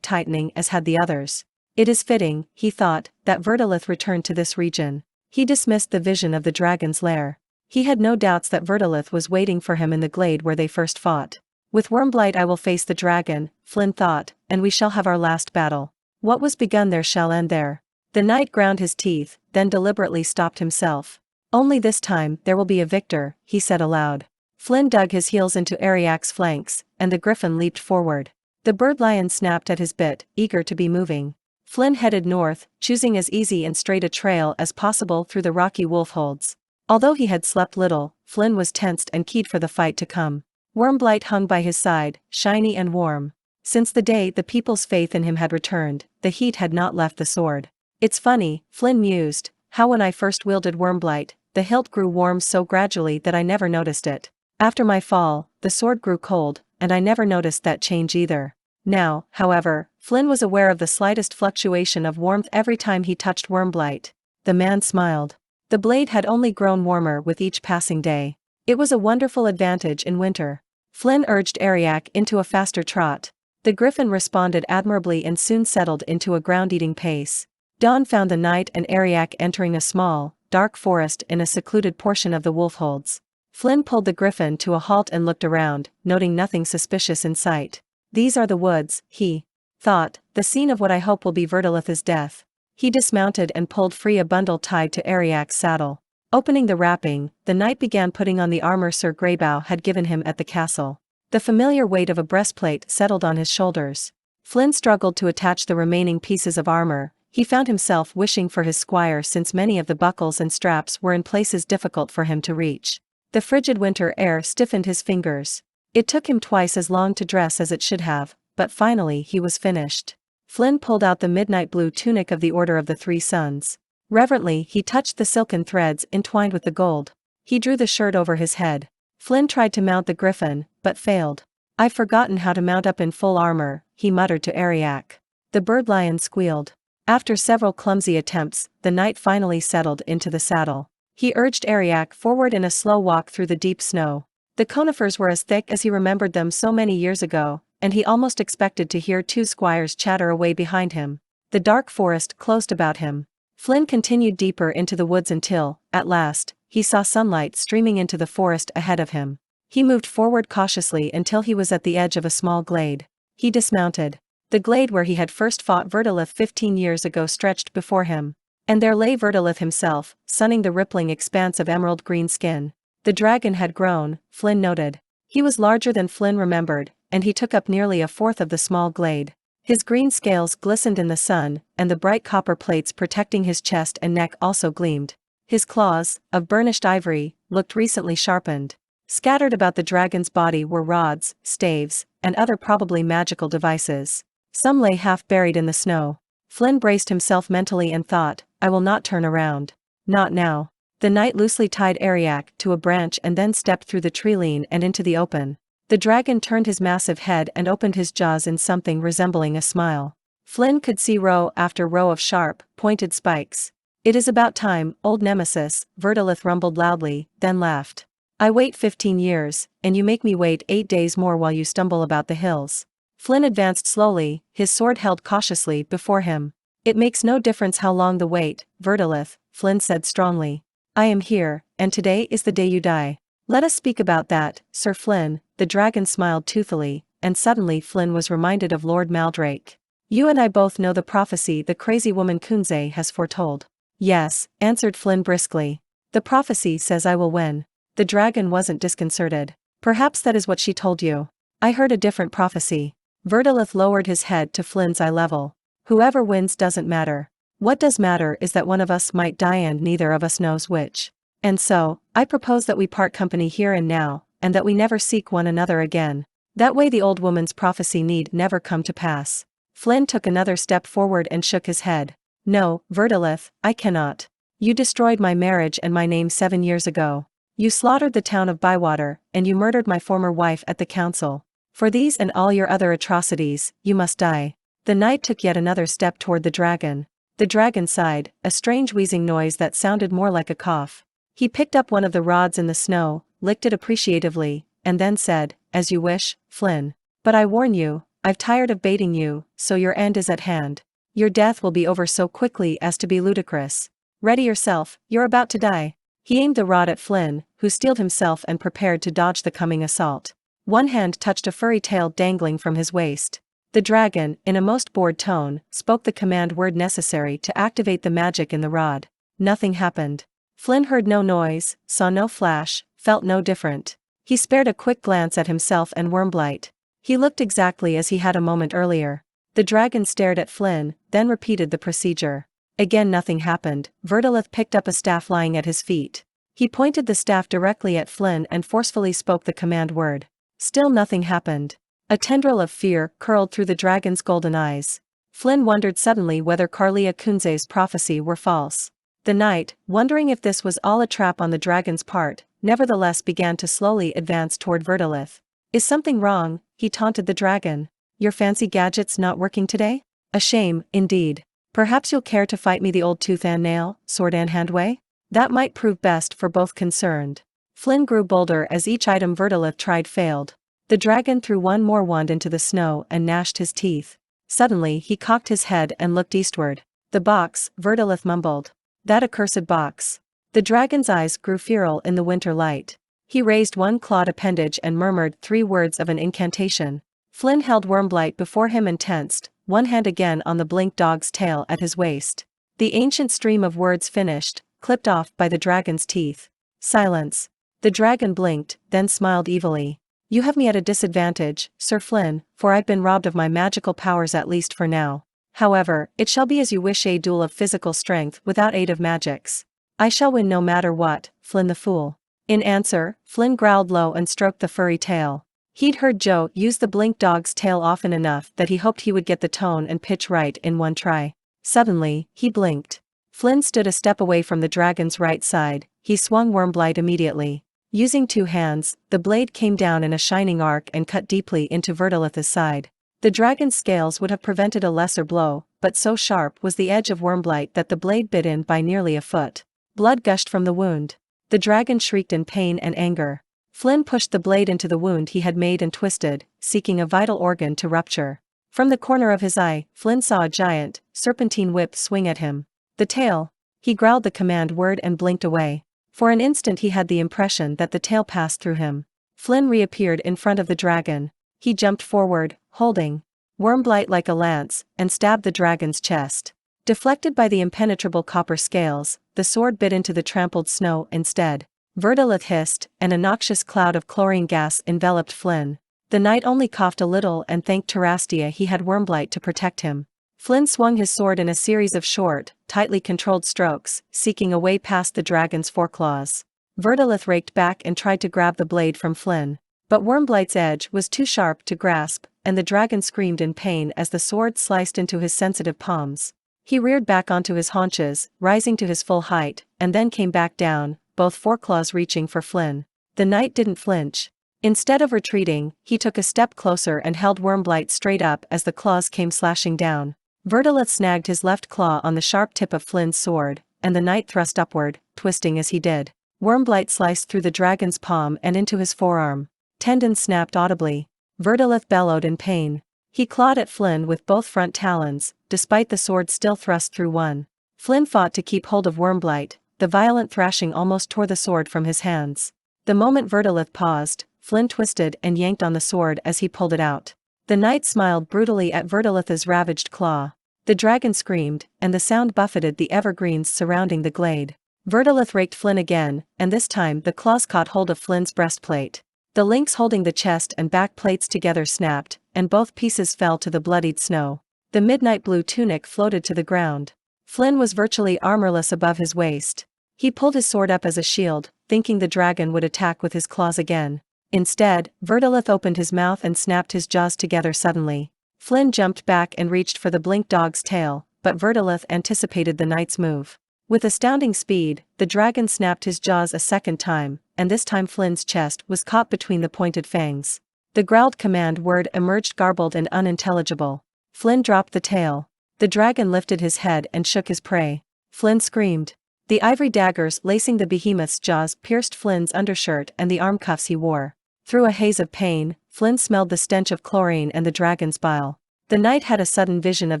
tightening as had the others. It is fitting, he thought, that Verdilith returned to this region. He dismissed the vision of the dragon's lair. He had no doubts that Verdilith was waiting for him in the glade where they first fought. With Wyrmblight I will face the dragon, Flynn thought, and we shall have our last battle. What was begun there shall end there. The knight ground his teeth, then deliberately stopped himself. Only this time there will be a victor, he said aloud. Flynn dug his heels into Ariak's flanks, and the griffin leaped forward. The birdlion snapped at his bit, eager to be moving. Flynn headed north, choosing as easy and straight a trail as possible through the rocky wolfholds. Although he had slept little, Flynn was tensed and keyed for the fight to come. Wyrmblight hung by his side, shiny and warm. Since the day the people's faith in him had returned, the heat had not left the sword. It's funny, Flynn mused, how when I first wielded Wyrmblight, the hilt grew warm so gradually that I never noticed it. After my fall, the sword grew cold, and I never noticed that change either. Now, however, Flynn was aware of the slightest fluctuation of warmth every time he touched Wyrmblight. The man smiled. The blade had only grown warmer with each passing day. It was a wonderful advantage in winter. Flynn urged Ariak into a faster trot. The griffin responded admirably and soon settled into a ground-eating pace. Dawn found the knight and Ariak entering a small, dark forest in a secluded portion of the wolfholds. Flynn pulled the griffin to a halt and looked around, noting nothing suspicious in sight. These are the woods, he thought, the scene of what I hope will be Verdilith's death. He dismounted and pulled free a bundle tied to Ariak's saddle. Opening the wrapping, the knight began putting on the armor Sir Greybough had given him at the castle. The familiar weight of a breastplate settled on his shoulders. Flynn struggled to attach the remaining pieces of armor. He found himself wishing for his squire since many of the buckles and straps were in places difficult for him to reach. The frigid winter air stiffened his fingers. It took him twice as long to dress as it should have, but finally he was finished. Flynn pulled out the midnight blue tunic of the Order of the Three Suns. Reverently he touched the silken threads entwined with the gold. He drew the shirt over his head. Flynn tried to mount the griffin, but failed. I've forgotten how to mount up in full armor, he muttered to Ariak. The birdlion squealed. After several clumsy attempts, the knight finally settled into the saddle. He urged Ariak forward in a slow walk through the deep snow. The conifers were as thick as he remembered them so many years ago, and he almost expected to hear two squires chatter away behind him. The dark forest closed about him. Flynn continued deeper into the woods until, at last, he saw sunlight streaming into the forest ahead of him. He moved forward cautiously until he was at the edge of a small glade. He dismounted. The glade where he had first fought Verdilith 15 years ago stretched before him. And there lay Verdilith himself, sunning the rippling expanse of emerald green skin. The dragon had grown, Flynn noted. He was larger than Flynn remembered, and he took up nearly a fourth of the small glade. His green scales glistened in the sun, and the bright copper plates protecting his chest and neck also gleamed. His claws, of burnished ivory, looked recently sharpened. Scattered about the dragon's body were rods, staves, and other probably magical devices. Some lay half buried in the snow. Flynn braced himself mentally and thought, I will not turn around. Not now. The knight loosely tied Ariak to a branch and then stepped through the treeline and into the open. The dragon turned his massive head and opened his jaws in something resembling a smile. Flynn could see row after row of sharp, pointed spikes. It is about time, old nemesis, Verdilith rumbled loudly, then laughed. I wait 15 years, and you make me wait 8 days more while you stumble about the hills. Flynn advanced slowly, his sword held cautiously before him. It makes no difference how long the wait, Verdilith, Flynn said strongly. I am here, and today is the day you die. Let us speak about that, Sir Flynn. The dragon smiled toothily, and suddenly Flynn was reminded of Lord Maldrake. "You and I both know the prophecy the crazy woman Kunze has foretold." "Yes," answered Flynn briskly. "The prophecy says I will win." The dragon wasn't disconcerted. "Perhaps that is what she told you." "I heard a different prophecy." Verdilith lowered his head to Flynn's eye level. "Whoever wins doesn't matter. What does matter is that one of us might die and neither of us knows which. And so, I propose that we part company here and now, and that we never seek one another again. That way the old woman's prophecy need never come to pass." Flynn took another step forward and shook his head. "No, Verdilith, I cannot. You destroyed my marriage and my name 7 years ago. You slaughtered the town of Bywater, and you murdered my former wife at the council. For these and all your other atrocities, you must die." The knight took yet another step toward the dragon. The dragon sighed, a strange wheezing noise that sounded more like a cough. He picked up one of the rods in the snow, licked it appreciatively, and then said, "As you wish, Flynn. But I warn you, I've tired of baiting you, so your end is at hand. Your death will be over so quickly as to be ludicrous. Ready yourself, you're about to die." He aimed the rod at Flynn, who steeled himself and prepared to dodge the coming assault. One hand touched a furry tail dangling from his waist. The dragon, in a most bored tone, spoke the command word necessary to activate the magic in the rod. Nothing happened. Flynn heard no noise, saw no flash, felt no different. He spared a quick glance at himself and Wyrmblight. He looked exactly as he had a moment earlier. The dragon stared at Flynn, then repeated the procedure. Again nothing happened. Verdilith picked up a staff lying at his feet. He pointed the staff directly at Flynn and forcefully spoke the command word. Still nothing happened. A tendril of fear curled through the dragon's golden eyes. Flynn wondered suddenly whether Carlia Kunze's prophecy were false. The knight, wondering if this was all a trap on the dragon's part, nevertheless began to slowly advance toward Verdilith. "Is something wrong?" he taunted the dragon. "Your fancy gadgets not working today? A shame, indeed. Perhaps you'll care to fight me the old tooth and nail, sword and hand way? That might prove best for both concerned." Flynn grew bolder as each item Verdilith tried failed. The dragon threw one more wand into the snow and gnashed his teeth. Suddenly he cocked his head and looked eastward. "The box," Verdilith mumbled. "That accursed box." The dragon's eyes grew feral in the winter light. He raised one clawed appendage and murmured 3 words of an incantation. Flynn held Wyrmblight before him and tensed, one hand again on the blink dog's tail at his waist. The ancient stream of words finished, clipped off by the dragon's teeth. "Silence." The dragon blinked, then smiled evilly. "You have me at a disadvantage, Sir Flynn, for I've been robbed of my magical powers at least for now. However, it shall be as you wish, a duel of physical strength without aid of magics. I shall win no matter what, Flynn the Fool." In answer, Flynn growled low and stroked the furry tail. He'd heard Joe use the blink dog's tail often enough that he hoped he would get the tone and pitch right in one try. Suddenly, he blinked. Flynn stood a step away from the dragon's right side. He swung Wyrmblight immediately. Using 2 hands, the blade came down in a shining arc and cut deeply into Verdilith's side. The dragon's scales would have prevented a lesser blow, but so sharp was the edge of Wyrmblight that the blade bit in by nearly a foot. Blood gushed from the wound. The dragon shrieked in pain and anger. Flynn pushed the blade into the wound he had made and twisted, seeking a vital organ to rupture. From the corner of his eye, Flynn saw a giant, serpentine whip swing at him. "The tail." He growled the command word and blinked away. For an instant he had the impression that the tail passed through him. Flynn reappeared in front of the dragon. He jumped forward, holding Wyrmblight like a lance, and stabbed the dragon's chest. Deflected by the impenetrable copper scales, the sword bit into the trampled snow instead. Verdilith hissed, and a noxious cloud of chlorine gas enveloped Flynn. The knight only coughed a little and thanked Terastia he had Wyrmblight to protect him. Flynn swung his sword in a series of short, tightly controlled strokes, seeking a way past the dragon's foreclaws. Verdilith raked back and tried to grab the blade from Flynn. But Wyrmblight's edge was too sharp to grasp, and the dragon screamed in pain as the sword sliced into his sensitive palms. He reared back onto his haunches, rising to his full height, and then came back down, both foreclaws reaching for Flynn. The knight didn't flinch. Instead of retreating, he took a step closer and held Wyrmblight straight up as the claws came slashing down. Verdilith snagged his left claw on the sharp tip of Flynn's sword, and the knight thrust upward, twisting as he did. Wyrmblight sliced through the dragon's palm and into his forearm. Tendons snapped audibly. Verdilith bellowed in pain. He clawed at Flynn with both front talons, despite the sword still thrust through one. Flynn fought to keep hold of Wyrmblight. The violent thrashing almost tore the sword from his hands. The moment Verdilith paused, Flinn twisted and yanked on the sword as he pulled it out. The knight smiled brutally at Verdilith's ravaged claw. The dragon screamed, and the sound buffeted the evergreens surrounding the glade. Verdilith raked Flinn again, and this time the claws caught hold of Flinn's breastplate. The links holding the chest and back plates together snapped, and both pieces fell to the bloodied snow. The midnight blue tunic floated to the ground. Flinn was virtually armorless above his waist. He pulled his sword up as a shield, thinking the dragon would attack with his claws again. Instead, Verdilith opened his mouth and snapped his jaws together suddenly. Flinn jumped back and reached for the blink dog's tail, but Verdilith anticipated the knight's move. With astounding speed, the dragon snapped his jaws a second time, and this time Flinn's chest was caught between the pointed fangs. The growled command word emerged garbled and unintelligible. Flinn dropped the tail. The dragon lifted his head and shook his prey. Flinn screamed. The ivory daggers lacing the behemoth's jaws pierced Flinn's undershirt and the arm cuffs he wore. Through a haze of pain, Flinn smelled the stench of chlorine and the dragon's bile. The knight had a sudden vision of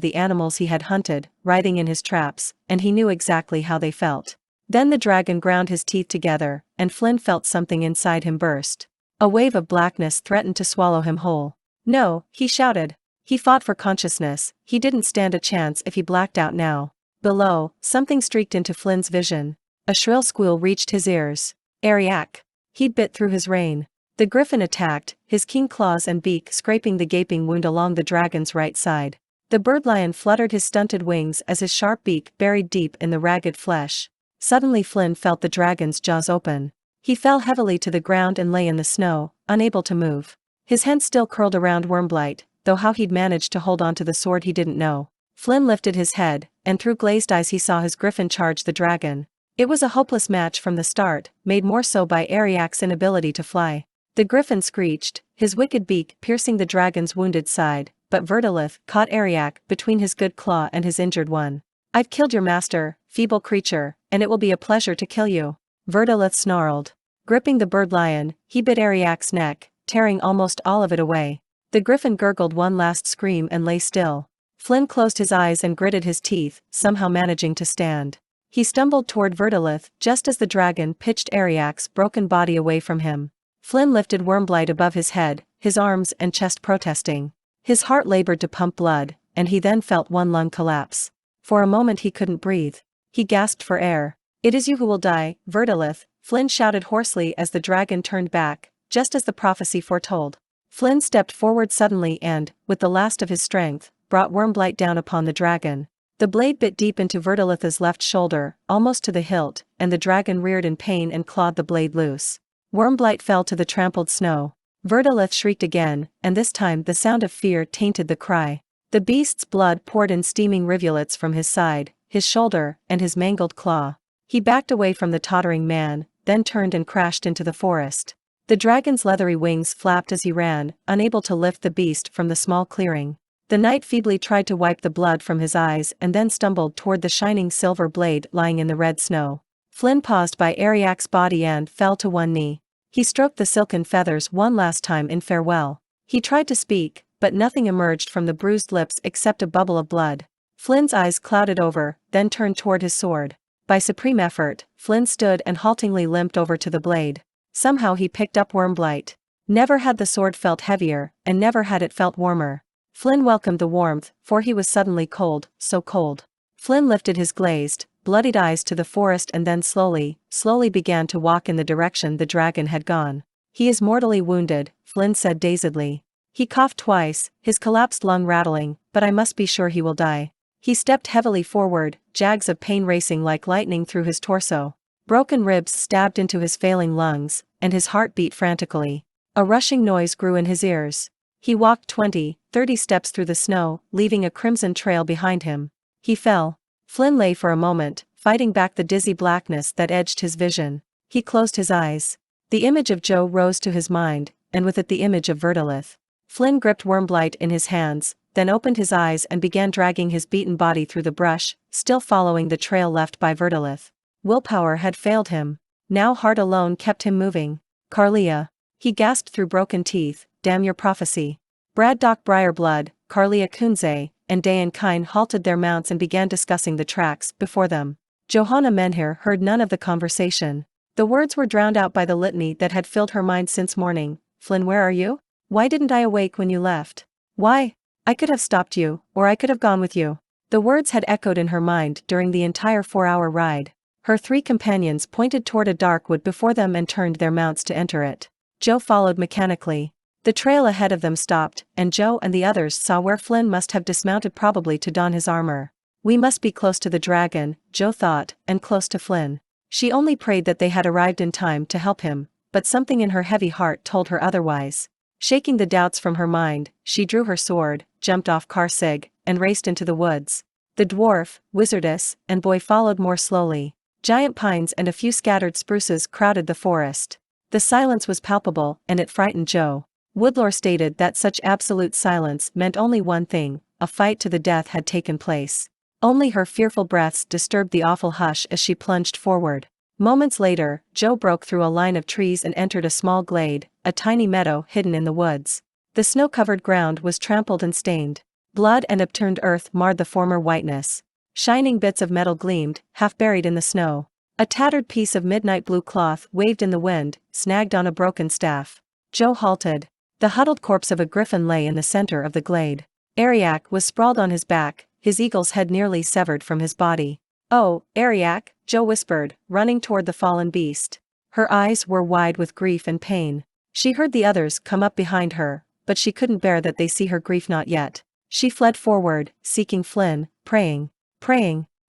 the animals he had hunted, writhing in his traps, and he knew exactly how they felt. Then the dragon ground his teeth together, and Flinn felt something inside him burst. A wave of blackness threatened to swallow him whole. No, he shouted. He fought for consciousness, he didn't stand a chance if he blacked out now. Below, something streaked into Flinn's vision. A shrill squeal reached his ears. Ariak. He'd bit through his rein. The griffin attacked, his keen claws and beak scraping the gaping wound along the dragon's right side. The birdlion fluttered his stunted wings as his sharp beak buried deep in the ragged flesh. Suddenly Flinn felt the dragon's jaws open. He fell heavily to the ground and lay in the snow, unable to move. His hands still curled around Wyrmblight, though how he'd managed to hold onto the sword he didn't know. Flinn lifted his head, and through glazed eyes he saw his griffin charge the dragon. It was a hopeless match from the start, made more so by Ariak's inability to fly. The griffin screeched, his wicked beak piercing the dragon's wounded side, but Verdilith caught Ariak between his good claw and his injured one. I've killed your master, feeble creature, and it will be a pleasure to kill you. Verdilith snarled. Gripping the birdlion, he bit Ariak's neck, tearing almost all of it away. The griffin gurgled one last scream and lay still. Flinn closed his eyes and gritted his teeth, somehow managing to stand. He stumbled toward Verdilith just as the dragon pitched Ariak's broken body away from him. Flinn lifted Wyrmblight above his head, his arms and chest protesting. His heart labored to pump blood, and he then felt one lung collapse. For a moment he couldn't breathe. He gasped for air. It is you who will die, Verdilith, Flinn shouted hoarsely as the dragon turned back, just as the prophecy foretold. Flinn stepped forward suddenly and, with the last of his strength, brought Wyrmblight down upon the dragon. The blade bit deep into Verdilith's left shoulder, almost to the hilt, and the dragon reared in pain and clawed the blade loose. Wyrmblight fell to the trampled snow. Verdilith shrieked again, and this time the sound of fear tainted the cry. The beast's blood poured in steaming rivulets from his side, his shoulder, and his mangled claw. He backed away from the tottering man, then turned and crashed into the forest. The dragon's leathery wings flapped as he ran, unable to lift the beast from the small clearing. The knight feebly tried to wipe the blood from his eyes and then stumbled toward the shining silver blade lying in the red snow. Flinn paused by Ariak's body and fell to one knee. He stroked the silken feathers one last time in farewell. He tried to speak, but nothing emerged from the bruised lips except a bubble of blood. Flinn's eyes clouded over, then turned toward his sword. By supreme effort, Flinn stood and haltingly limped over to the blade. Somehow he picked up Wyrmblight. Never had the sword felt heavier, and never had it felt warmer. Flinn welcomed the warmth, for he was suddenly cold, so cold. Flinn lifted his glazed, bloodied eyes to the forest and then slowly began to walk in the direction the dragon had gone. He is mortally wounded, Flinn said dazedly. He coughed twice, his collapsed lung rattling, but I must be sure he will die. He stepped heavily forward, jags of pain racing like lightning through his torso. Broken ribs stabbed into his failing lungs, and his heart beat frantically. A rushing noise grew in his ears. He walked 20-30 steps through the snow, leaving a crimson trail behind him. He fell. Flinn lay for a moment, fighting back the dizzy blackness that edged his vision. He closed his eyes. The image of Joe rose to his mind, and with it the image of Verdilith. Flinn gripped Wyrmblight in his hands, then opened his eyes and began dragging his beaten body through the brush, still following the trail left by Verdilith. Willpower had failed him. Now heart alone kept him moving. Carlia. He gasped through broken teeth, damn your prophecy. Braddock Briarblood, Carlia Kunze, and Dayan Kine halted their mounts and began discussing the tracks before them. Johanna Menhir heard none of the conversation. The words were drowned out by the litany that had filled her mind since morning. Flinn, where are you? Why didn't I awake when you left? Why? I could have stopped you, or I could have gone with you." The words had echoed in her mind during the entire 4-hour ride. Her 3 companions pointed toward a dark wood before them and turned their mounts to enter it. Joe followed mechanically. The trail ahead of them stopped, and Joe and the others saw where Flinn must have dismounted, probably to don his armor. "We must be close to the dragon," Joe thought, and close to Flinn. She only prayed that they had arrived in time to help him, but something in her heavy heart told her otherwise. Shaking the doubts from her mind, she drew her sword, jumped off Karsig, and raced into the woods. The dwarf, wizardess, and boy followed more slowly. Giant pines and a few scattered spruces crowded the forest. The silence was palpable, and it frightened Joe. Woodlore stated that such absolute silence meant only one thing: a fight to the death had taken place. Only her fearful breaths disturbed the awful hush as she plunged forward. Moments later, Joe broke through a line of trees and entered a small glade, a tiny meadow hidden in the woods. The snow-covered ground was trampled and stained. Blood and upturned earth marred the former whiteness. Shining bits of metal gleamed, half buried in the snow. A tattered piece of midnight blue cloth waved in the wind, snagged on a broken staff. Joe halted. The huddled corpse of a griffin lay in the center of the glade. Ariak was sprawled on his back, his eagle's head nearly severed from his body. "Oh, Ariak," Joe whispered, running toward the fallen beast. Her eyes were wide with grief and pain. She heard the others come up behind her, but she couldn't bear that they see her grief. Not yet. She fled forward, seeking Flinn, praying.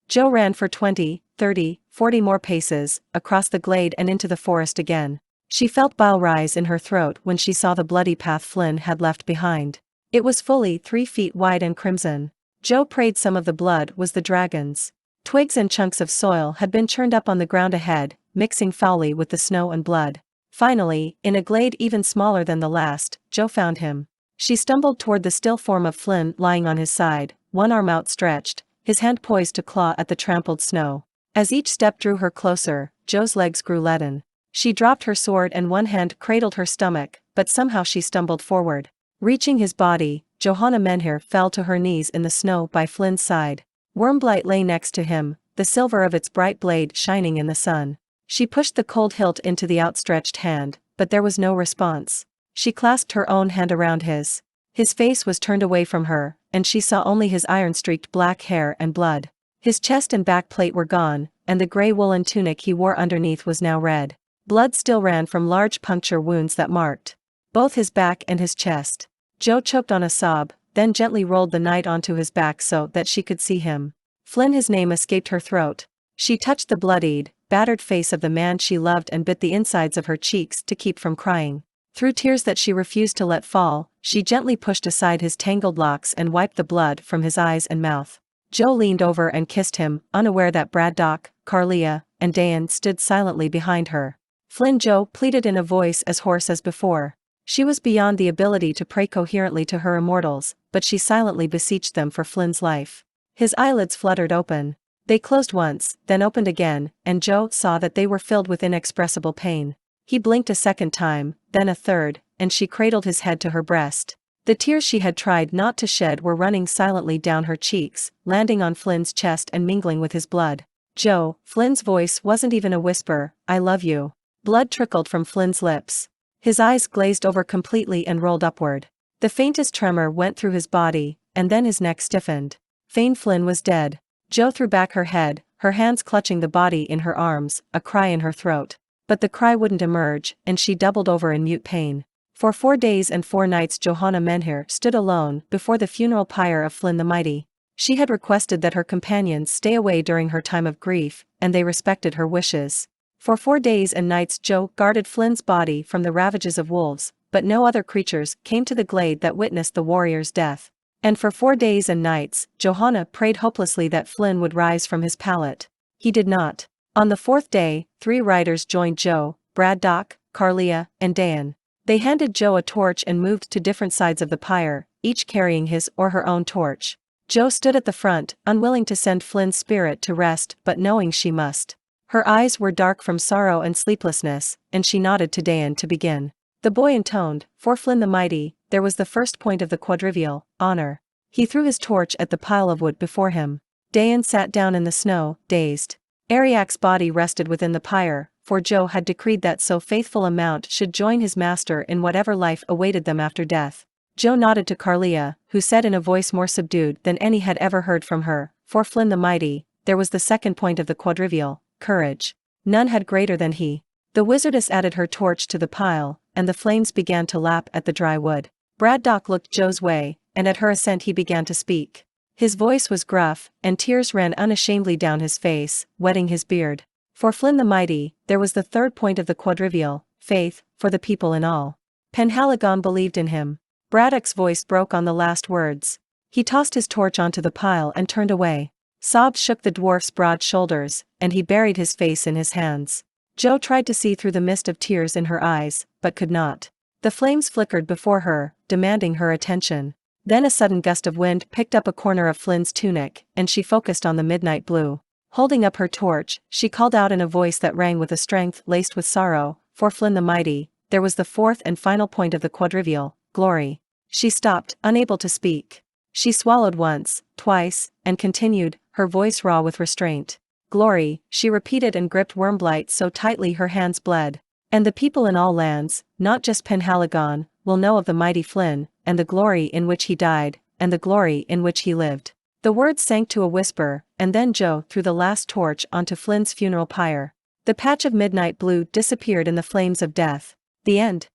Joe ran for 20, 30, 40 more paces, across the glade and into the forest again. She felt bile rise in her throat when she saw the bloody path Flinn had left behind. It was fully 3 feet wide and crimson. Joe prayed some of the blood was the dragon's. Twigs and chunks of soil had been churned up on the ground ahead, mixing foully with the snow and blood. Finally, in a glade even smaller than the last, Joe found him. She stumbled toward the still form of Flinn lying on his side, one arm outstretched, his hand poised to claw at the trampled snow. As each step drew her closer, Joe's legs grew leaden. She dropped her sword and one hand cradled her stomach, but somehow she stumbled forward. Reaching his body, Johanna Menhir fell to her knees in the snow by Flynn's side. Wyrmblight lay next to him, the silver of its bright blade shining in the sun. She pushed the cold hilt into the outstretched hand, but there was no response. She clasped her own hand around his. His face was turned away from her, and she saw only his iron-streaked black hair and blood. His chest and back plate were gone, and the gray woolen tunic he wore underneath was now red. Blood still ran from large puncture wounds that marked both his back and his chest. Joe choked on a sob, then gently rolled the knight onto his back so that she could see him. Flinn, his name escaped her throat. She touched the bloodied, battered face of the man she loved and bit the insides of her cheeks to keep from crying. Through tears that she refused to let fall, she gently pushed aside his tangled locks and wiped the blood from his eyes and mouth. Joe leaned over and kissed him, unaware that Braddock, Carlia, and Dayan stood silently behind her. "Flinn," Joe pleaded in a voice as hoarse as before. She was beyond the ability to pray coherently to her immortals, but she silently beseeched them for Flynn's life. His eyelids fluttered open. They closed once, then opened again, and Joe saw that they were filled with inexpressible pain. He blinked a second time, then a third, and she cradled his head to her breast. The tears she had tried not to shed were running silently down her cheeks, landing on Flynn's chest and mingling with his blood. "Joe," Flynn's voice wasn't even a whisper, "I love you." Blood trickled from Flynn's lips. His eyes glazed over completely and rolled upward. The faintest tremor went through his body, and then his neck stiffened. Fain Flinn was dead. Joe threw back her head, her hands clutching the body in her arms, a cry in her throat. But the cry wouldn't emerge, and she doubled over in mute pain. For 4 days and 4 nights Johanna Menhir stood alone before the funeral pyre of Flinn the Mighty. She had requested that her companions stay away during her time of grief, and they respected her wishes. For 4 days and nights Joe guarded Flynn's body from the ravages of wolves, but no other creatures came to the glade that witnessed the warrior's death. And for 4 days and nights, Johanna prayed hopelessly that Flinn would rise from his pallet. He did not. On the 4th day, 3 riders joined Joe, Braddock, Carlia, and Dayan. They handed Joe a torch and moved to different sides of the pyre, each carrying his or her own torch. Joe stood at the front, unwilling to send Flynn's spirit to rest but knowing she must. Her eyes were dark from sorrow and sleeplessness, and she nodded to Dayan to begin. The boy intoned, "For Flinn the Mighty, there was the first point of the quadrivial, honor." He threw his torch at the pile of wood before him. Dayan sat down in the snow, dazed. Ariak's body rested within the pyre, for Joe had decreed that so faithful a mount should join his master in whatever life awaited them after death. Joe nodded to Carlia, who said in a voice more subdued than any had ever heard from her, "For Flinn the Mighty, there was the second point of the quadrivial, courage. None had greater than he." The wizardess added her torch to the pile, and the flames began to lap at the dry wood. Braddock looked Joe's way, and at her assent he began to speak. His voice was gruff, and tears ran unashamedly down his face, wetting his beard. For Flinn the Mighty, there was the third point of the quadrivial, faith, for the people in all. Penhaligon believed in him. Braddock's voice broke on the last words. He tossed his torch onto the pile and turned away. Sobs shook the dwarf's broad shoulders, and he buried his face in his hands. Joe tried to see through the mist of tears in her eyes, but could not. The flames flickered before her, demanding her attention. Then a sudden gust of wind picked up a corner of Flynn's tunic, and she focused on the midnight blue. Holding up her torch, she called out in a voice that rang with a strength laced with sorrow, "For Flinn the Mighty, there was the fourth and final point of the quadrivial, glory." She stopped, unable to speak. She swallowed once, twice, and continued, her voice raw with restraint. "Glory," she repeated and gripped Wyrmblight so tightly her hands bled. "And the people in all lands, not just Penhaligon, will know of the mighty Flinn, and the glory in which he died, and the glory in which he lived." The words sank to a whisper, and then Joe threw the last torch onto Flynn's funeral pyre. The patch of midnight blue disappeared in the flames of death. The end.